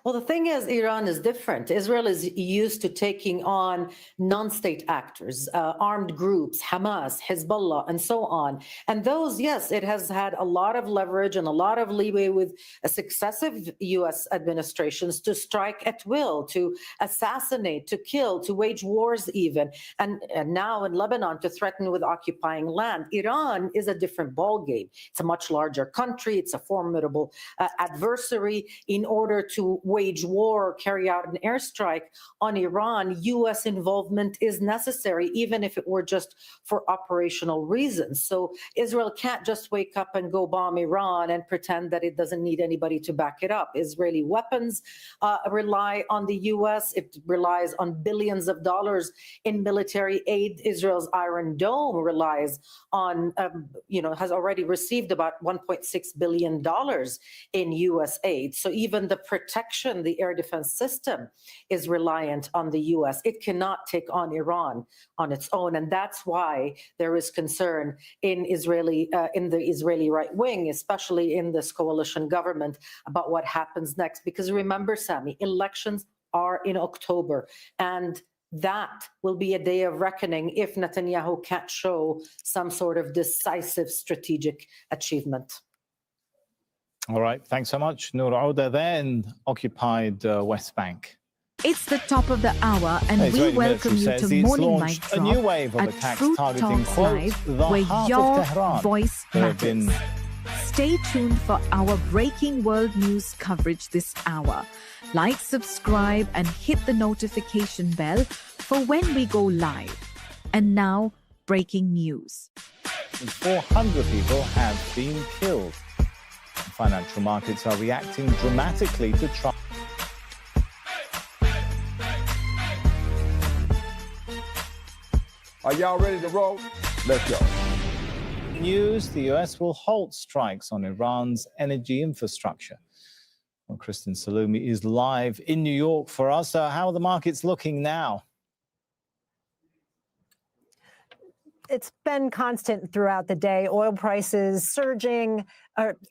Well, the thing is, Iran is different. Israel is used to taking on non-state actors, armed groups, Hamas, Hezbollah, and so on. And those, yes, it has had a lot of leverage and a lot of leeway with successive U.S. administrations to strike at will, to assassinate, to kill, to wage wars even, and now in Lebanon to threaten with occupying land. Iran is a different ballgame. It's a much larger country. It's a formidable adversary. In order to wage war or carry out an airstrike on Iran, U.S. involvement is necessary, even if it were just for operational reasons. So Israel can't just wake up and go bomb Iran and pretend that it doesn't need anybody to back it up. Israeli weapons rely on the U.S. It relies on billions of dollars in military aid. Israel's Iron Dome relies on, has already received about $1.6 billion in U.S. aid. So even the protection, the air defense system, is reliant on the U.S. It cannot take on Iran on its own, and that's why there is concern in the Israeli right wing, especially in this coalition government, about what happens next. Because remember, Sami, elections are in October, and that will be a day of reckoning if Netanyahu can't show some sort of decisive strategic achievement. All right, thanks so much. Noor Auda there in occupied West Bank. It's the top of the hour, and we welcome you to Morning Mic Drop, a new wave of attacks targeting Live, the where heart your of Tehran. voice matters. Stay tuned for our breaking world news coverage this hour. Like, subscribe, and hit the notification bell for when we go live. And now, breaking news. 400 people have been killed. Financial markets are reacting dramatically to Trump. Are y'all ready to roll? Let's go. News, the US will halt strikes on Iran's energy infrastructure. Well, Kristen Salumi is live in New York for us. How are the markets looking now? It's been constant throughout the day. Oil prices surging,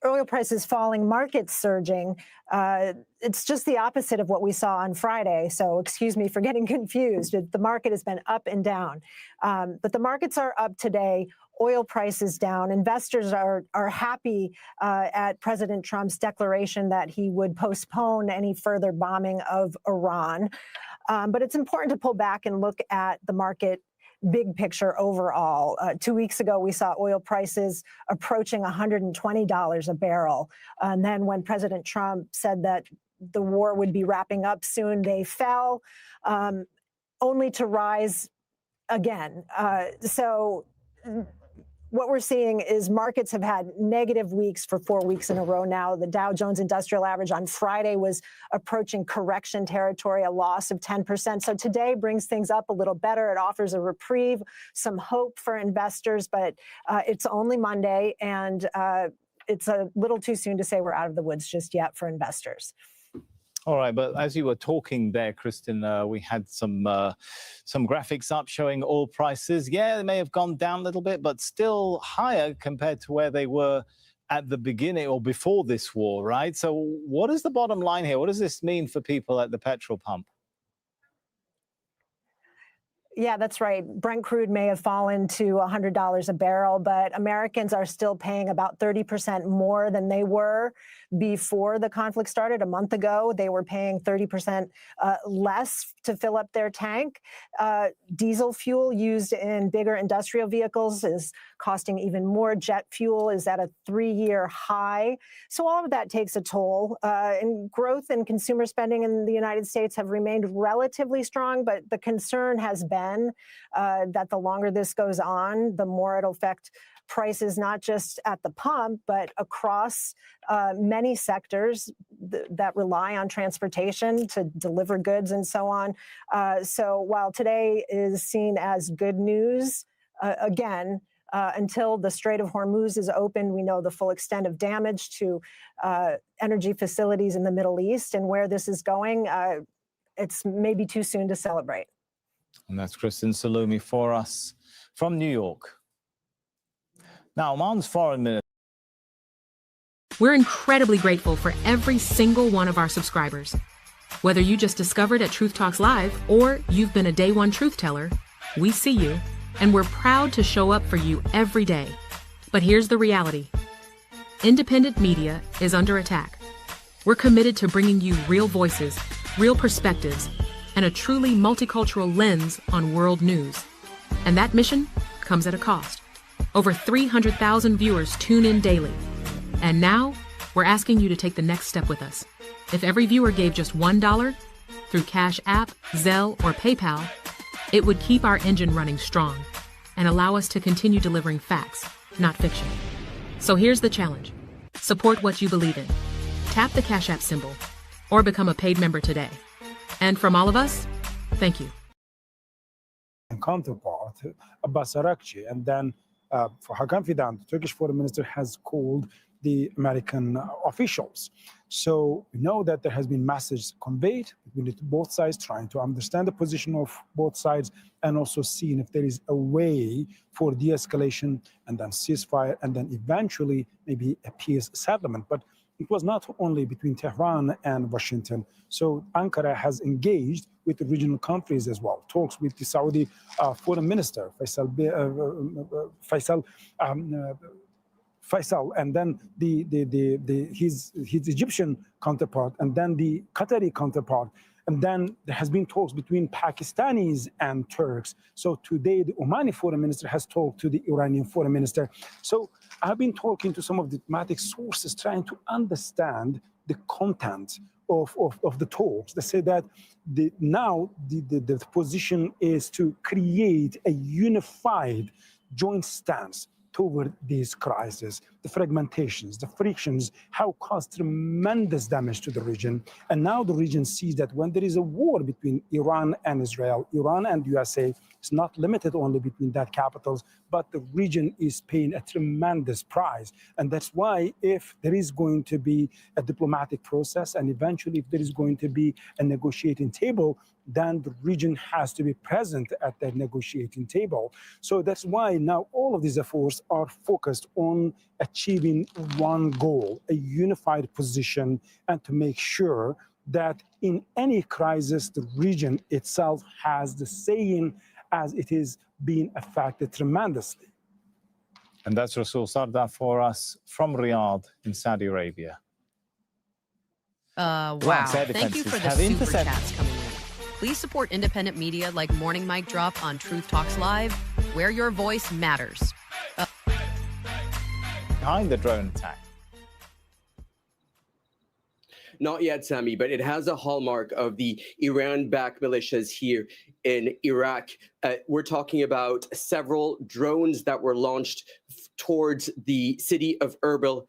oil prices falling, markets surging. It's just the opposite of what we saw on Friday. So excuse me for getting confused. The market has been up and down. But the markets are up today. Oil prices down. Investors are happy at President Trump's declaration that he would postpone any further bombing of Iran. But it's important to pull back and look at the market big picture overall. 2 weeks ago, we saw oil prices approaching $120 a barrel. And then when President Trump said that the war would be wrapping up soon, they fell, only to rise again. So what we're seeing is markets have had negative weeks for 4 weeks in a row now. The Dow Jones Industrial Average on Friday was approaching correction territory, a loss of 10%. So today brings things up a little better. It offers a reprieve, some hope for investors, but it's only Monday, and it's a little too soon to say we're out of the woods just yet for investors. All right, but as you were talking there, Kristen, we had some graphics up showing oil prices. Yeah, they may have gone down a little bit, but still higher compared to where they were at the beginning or before this war, right? So what is the bottom line here? What does this mean for people at the petrol pump? Yeah, that's right. Brent crude may have fallen to $100 a barrel, but Americans are still paying about 30% more than they were before the conflict started. A month ago, they were paying 30% less to fill up their tank. Diesel fuel used in bigger industrial vehicles is costing even more. Jet fuel is at a 3-year high. So all of that takes a toll. And growth and consumer spending in the United States have remained relatively strong, but the concern has been that the longer this goes on, the more it'll affect prices, not just at the pump, but across many sectors that rely on transportation to deliver goods and so on. So while today is seen as good news, again, until the Strait of Hormuz is open, we know the full extent of damage to energy facilities in the Middle East, and where this is going, it's maybe too soon to celebrate. And that's Kristen Salumi for us from New York. Now, Oman's foreign minister. We're incredibly grateful for every single one of our subscribers. Whether you just discovered at Truth Talks Live or you've been a day one truth teller, we see you, and we're proud to show up for you every day. But here's the reality. Independent media is under attack. We're committed to bringing you real voices, real perspectives, and a truly multicultural lens on world news. And that mission comes at a cost. Over 300,000 viewers tune in daily. And now, we're asking you to take the next step with us. If every viewer gave just $1 through Cash App, Zelle, or PayPal, it would keep our engine running strong and allow us to continue delivering facts, not fiction. So here's the challenge. Support what you believe in. Tap the Cash App symbol or become a paid member today. And from all of us, thank you. Counterpart, Abbas Arakchi, and then for Hakan Fidan, the Turkish foreign minister has called the American officials. So we know that there has been messages conveyed between both sides, trying to understand the position of both sides and also seeing if there is a way for de-escalation and then ceasefire and then eventually maybe a peace settlement. But it was not only between Tehran and Washington. So Ankara has engaged with the regional countries as well. Talks with the Saudi foreign minister, Faisal, and then his Egyptian counterpart, and then the Qatari counterpart. And then there has been talks between Pakistanis and Turks. So today the Omani foreign minister has talked to the Iranian foreign minister. So I've been talking to some of the diplomatic sources trying to understand the content of the talks. They say that now the position is to create a unified joint stance toward these crises. The fragmentations, the frictions, have caused tremendous damage to the region. And now the region sees that when there is a war between Iran and Israel, Iran and USA, it's not limited only between that capitals, but the region is paying a tremendous price. And that's why if there is going to be a diplomatic process and eventually if there is going to be a negotiating table, then the region has to be present at that negotiating table. So that's why now all of these efforts are focused on achieving one goal, a unified position, and to make sure that in any crisis, the region itself has the saying as it is being affected tremendously. And that's Rasul Sardar for us from Riyadh in Saudi Arabia. Wow. Thank you for the super chats coming in. Please support independent media like Morning Mic Drop on Truth Talks Live, where your voice matters. Behind the drone attack. Not yet, Sammy, but it has a hallmark of the Iran-backed militias here in Iraq. We're talking about several drones that were launched towards the city of Erbil.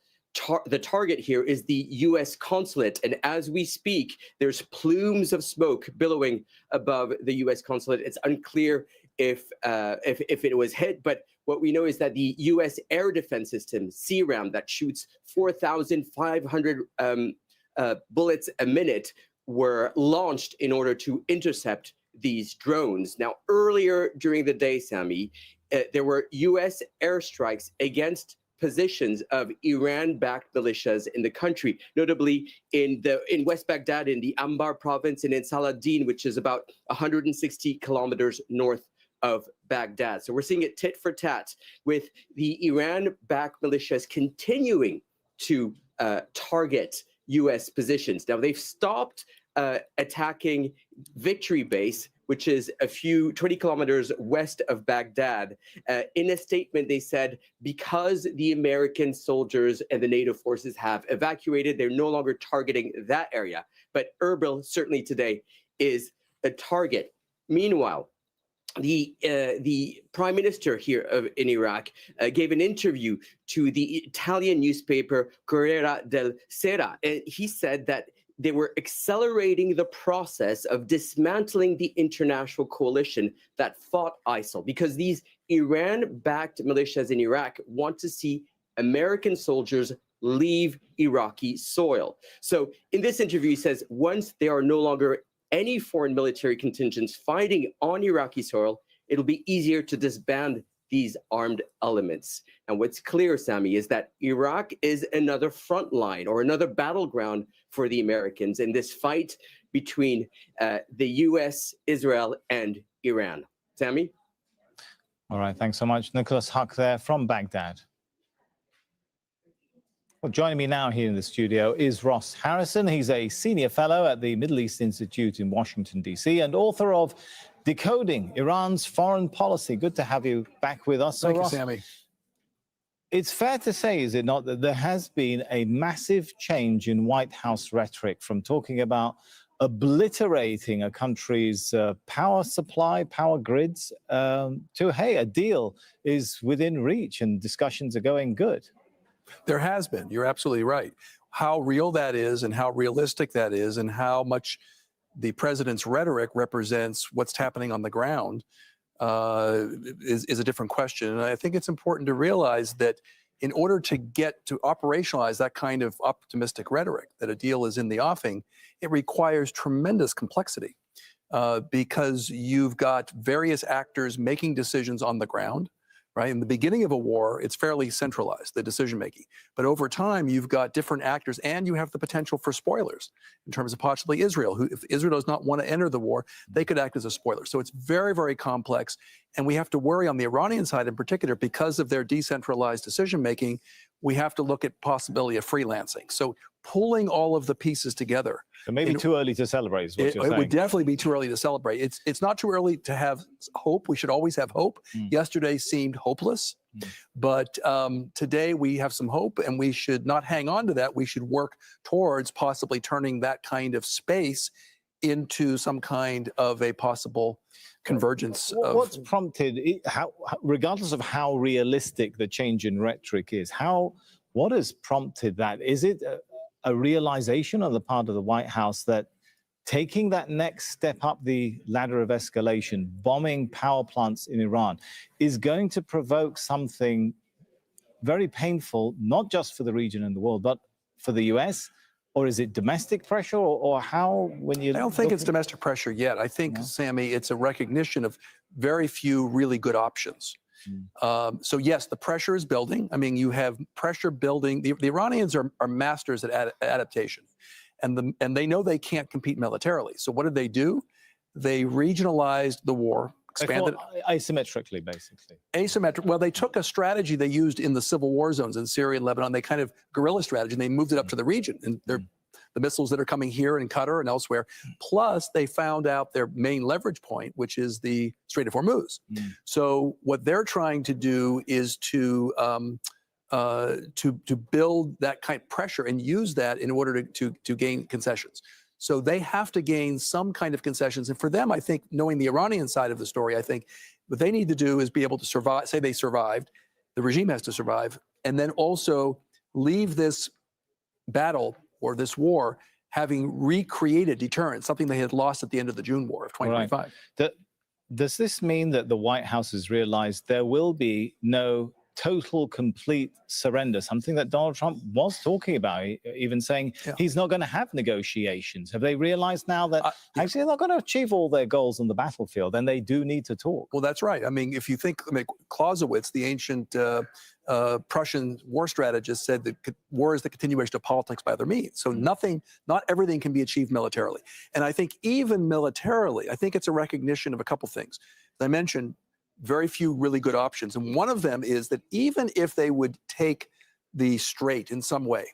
The target here is the U.S. consulate, and as we speak, there's plumes of smoke billowing above the U.S. consulate. It's unclear if it was hit, but what we know is that the U.S. air defense system, CRAM, that shoots 4,500 bullets a minute, were launched in order to intercept these drones. Now, earlier during the day, Sammy, there were U.S. airstrikes against positions of Iran-backed militias in the country, notably in West Baghdad, in the Anbar province, and in Saladin, which is about 160 kilometers north of Baghdad. So we're seeing it tit for tat with the Iran-backed militias continuing to target U.S. positions. Now, they've stopped attacking Victory Base, which is a few 20 kilometers west of Baghdad. In a statement, they said, because the American soldiers and the NATO forces have evacuated, they're no longer targeting that area. But Erbil, certainly today, is a target. Meanwhile, the prime minister here in Iraq gave an interview to the Italian newspaper Corriere della Sera. And he said that they were accelerating the process of dismantling the international coalition that fought ISIL, because these Iran-backed militias in Iraq want to see American soldiers leave Iraqi soil. So in this interview, he says, once there are no longer any foreign military contingents fighting on Iraqi soil, it'll be easier to disband these armed elements. And what's clear, Sami, is that Iraq is another front line or another battleground for the Americans in this fight between the US, Israel, and Iran. Sami? All right, thanks so much. Nicholas Huck there from Baghdad. Well, joining me now here in the studio is Ross Harrison. He's a senior fellow at the Middle East Institute in Washington, D.C., and author of Decoding Iran's Foreign Policy. Good to have you back with us. So, Thank Ross, you, Sami. it's fair to say, is it not, that there has been a massive change in White House rhetoric from talking about obliterating a country's power supply, power grids, to, hey, a deal is within reach and discussions are going good? There has been. You're absolutely right. How real that is and how realistic that is and how much the president's rhetoric represents what's happening on the ground is a different question. And I think it's important to realize that in order to get to operationalize that kind of optimistic rhetoric, that a deal is in the offing, it requires tremendous complexity because you've got various actors making decisions on the ground. Right? In the beginning of a war, it's fairly centralized, the decision making. But over time, you've got different actors and you have the potential for spoilers in terms of possibly Israel, who, if Israel does not want to enter the war, they could act as a spoiler. So it's very, very complex. And we have to worry on the Iranian side in particular, because of their decentralized decision making, we have to look at possibility of freelancing. So pulling all of the pieces together. So maybe too early to celebrate is what you're saying. It would definitely be too early to celebrate. It's not too early to have hope. We should always have hope. Yesterday seemed hopeless, but today we have some hope, and we should not hang on to that. We should work towards possibly turning that kind of space into some kind of a possible convergence. What's prompted, regardless of how realistic the change in rhetoric is, what has prompted that? Is it a realization on the part of the White House that taking that next step up the ladder of escalation, bombing power plants in Iran, is going to provoke something very painful, not just for the region and the world, but for the US? Or is it domestic pressure, or how, when you... I don't think it's domestic pressure yet. I think, Sami, it's a recognition of very few really good options. So yes, the pressure is building. I mean, you have pressure building. The Iranians are masters at adaptation, and they know they can't compete militarily. So what did they do? They regionalized the war, expanded asymmetrically, basically. Asymmetric. Well, they took a strategy they used in the civil war zones in Syria and Lebanon. They kind of guerrilla strategy, and they moved it up to the region. And they're the missiles that are coming here in Qatar and elsewhere. Plus, they found out their main leverage point, which is the Strait of Hormuz. So what they're trying to do is to build that kind of pressure and use that in order to gain concessions. So they have to gain some kind of concessions. And for them, I think, knowing the Iranian side of the story, I think what they need to do is be able to survive, say they survived, the regime has to survive, and then also leave this battle or this war having recreated deterrence, something they had lost at the end of the June war of 2025. Right. Does this mean that the White House has realized there will be no total, complete surrender, something that Donald Trump was talking about, even saying he's not going to have negotiations? Have they realized now that actually they're not going to achieve all their goals on the battlefield, and they do need to talk? Well, that's right. I mean, if you think, Clausewitz, the ancient Prussian war strategist, said that war is the continuation of politics by other means. So not everything can be achieved militarily. And I think even militarily, I think it's a recognition of a couple things. As I mentioned, very few really good options. And one of them is that even if they would take the strait in some way,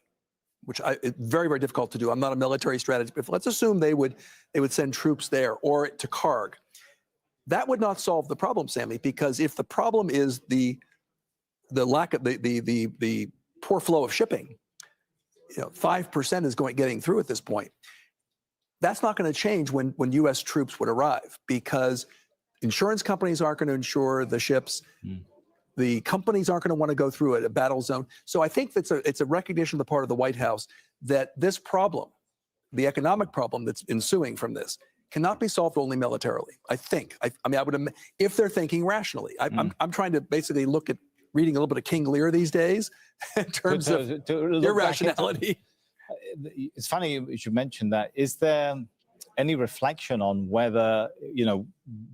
which it's very, very difficult to do. I'm not a military strategist, but let's assume they would send troops there or to Karg. That would not solve the problem, Sammy, because if the problem is the lack of the poor flow of shipping, 5% is getting through at this point. That's not going to change when U.S. troops would arrive, because insurance companies aren't going to insure the ships. The companies aren't going to want to go through a battle zone. So I think it's a recognition on the part of the White House that this problem, the economic problem that's ensuing from this, cannot be solved only militarily. I think. I would, if they're thinking rationally. I'm trying to basically look at reading a little bit of King Lear these days in terms of irrationality. It's funny you should mention that. Is there any reflection on whether,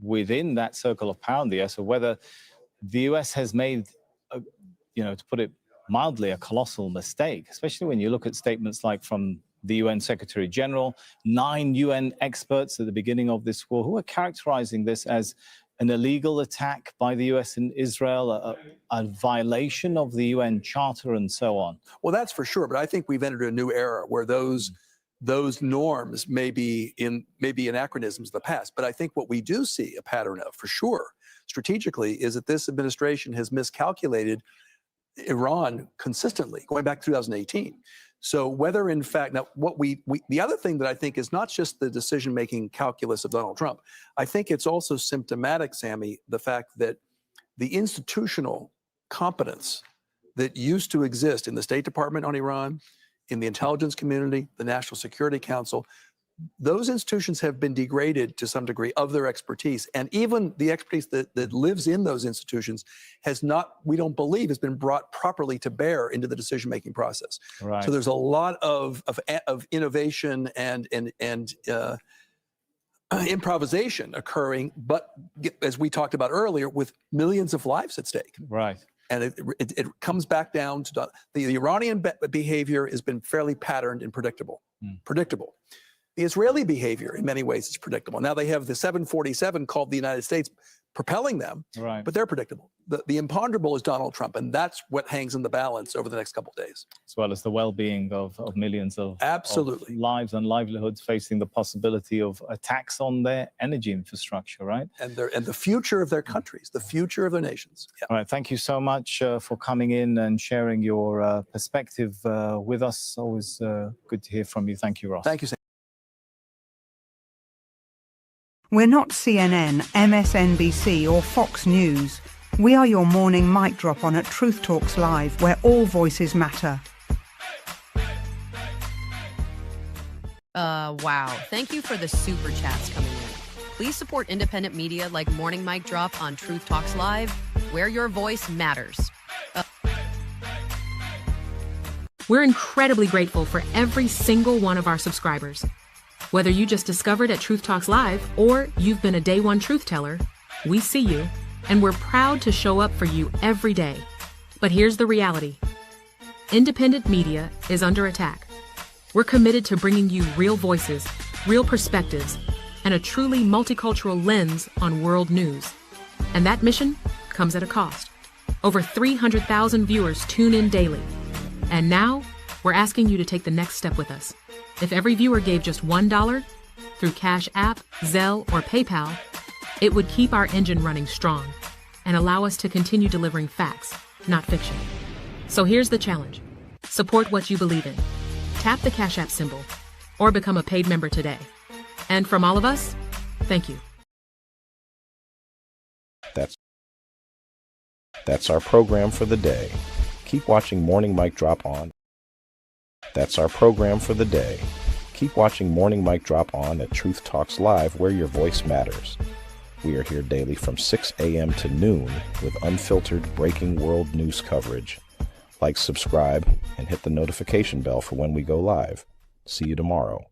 within that circle of power in the US, or whether the US has made, to put it mildly, a colossal mistake, especially when you look at statements like from the UN Secretary General, 9 UN experts at the beginning of this war who are characterizing this as an illegal attack by the US in Israel, a violation of the UN Charter, and so on. Well, that's for sure. But I think we've entered a new era where those norms may be anachronisms of the past. But I think what we do see a pattern of, for sure, strategically, is that this administration has miscalculated Iran consistently, going back to 2018. So whether in fact, now the other thing that I think is not just the decision-making calculus of Donald Trump, I think it's also symptomatic, Sammy, the fact that the institutional competence that used to exist in the State Department on Iran, in the intelligence community, the National Security Council, those institutions have been degraded to some degree of their expertise. And even the expertise that lives in those institutions has not, we don't believe, has been brought properly to bear into the decision-making process. Right. So there's a lot of innovation and improvisation occurring, but as we talked about earlier, with millions of lives at stake. Right. And it comes back down to the Iranian behavior has been fairly patterned and predictable. The Israeli behavior, in many ways, is predictable. Now they have the 747 called the United States propelling them, right, but they're predictable. The imponderable is Donald Trump, and that's what hangs in the balance over the next couple of days. As well as the well-being of millions of, absolutely, of lives and livelihoods facing the possibility of attacks on their energy infrastructure, right? And the future of their countries, the future of their nations. Yeah. All right, thank you so much for coming in and sharing your perspective with us. Always good to hear from you. Thank you, Ross. Thank you, Sam. We're not CNN, MSNBC or Fox News. We are your morning mic drop on at Truth Talks Live, where all voices matter. Wow. Thank you for the super chats coming in. Please support independent media like Morning Mic Drop on Truth Talks Live, where your voice matters. We're incredibly grateful for every single one of our subscribers. Whether you just discovered at Truth Talks Live or you've been a day one truth teller, we see you, and we're proud to show up for you every day. But here's the reality. Independent media is under attack. We're committed to bringing you real voices, real perspectives, and a truly multicultural lens on world news. And that mission comes at a cost. Over 300,000 viewers tune in daily. And now, we're asking you to take the next step with us. If every viewer gave just $1 through Cash App, Zelle, or PayPal, it would keep our engine running strong and allow us to continue delivering facts, not fiction. So here's the challenge. Support what you believe in. Tap the Cash App symbol or become a paid member today. And from all of us, thank you. That's our program for the day. Keep watching Morning Mic Drop on. That's our program for the day. Keep watching Morning Mic Drop on at Truth Talks Live, where your voice matters. We are here daily from 6 a.m. to noon with unfiltered breaking world news coverage. Like, subscribe, and hit the notification bell for when we go live. See you tomorrow.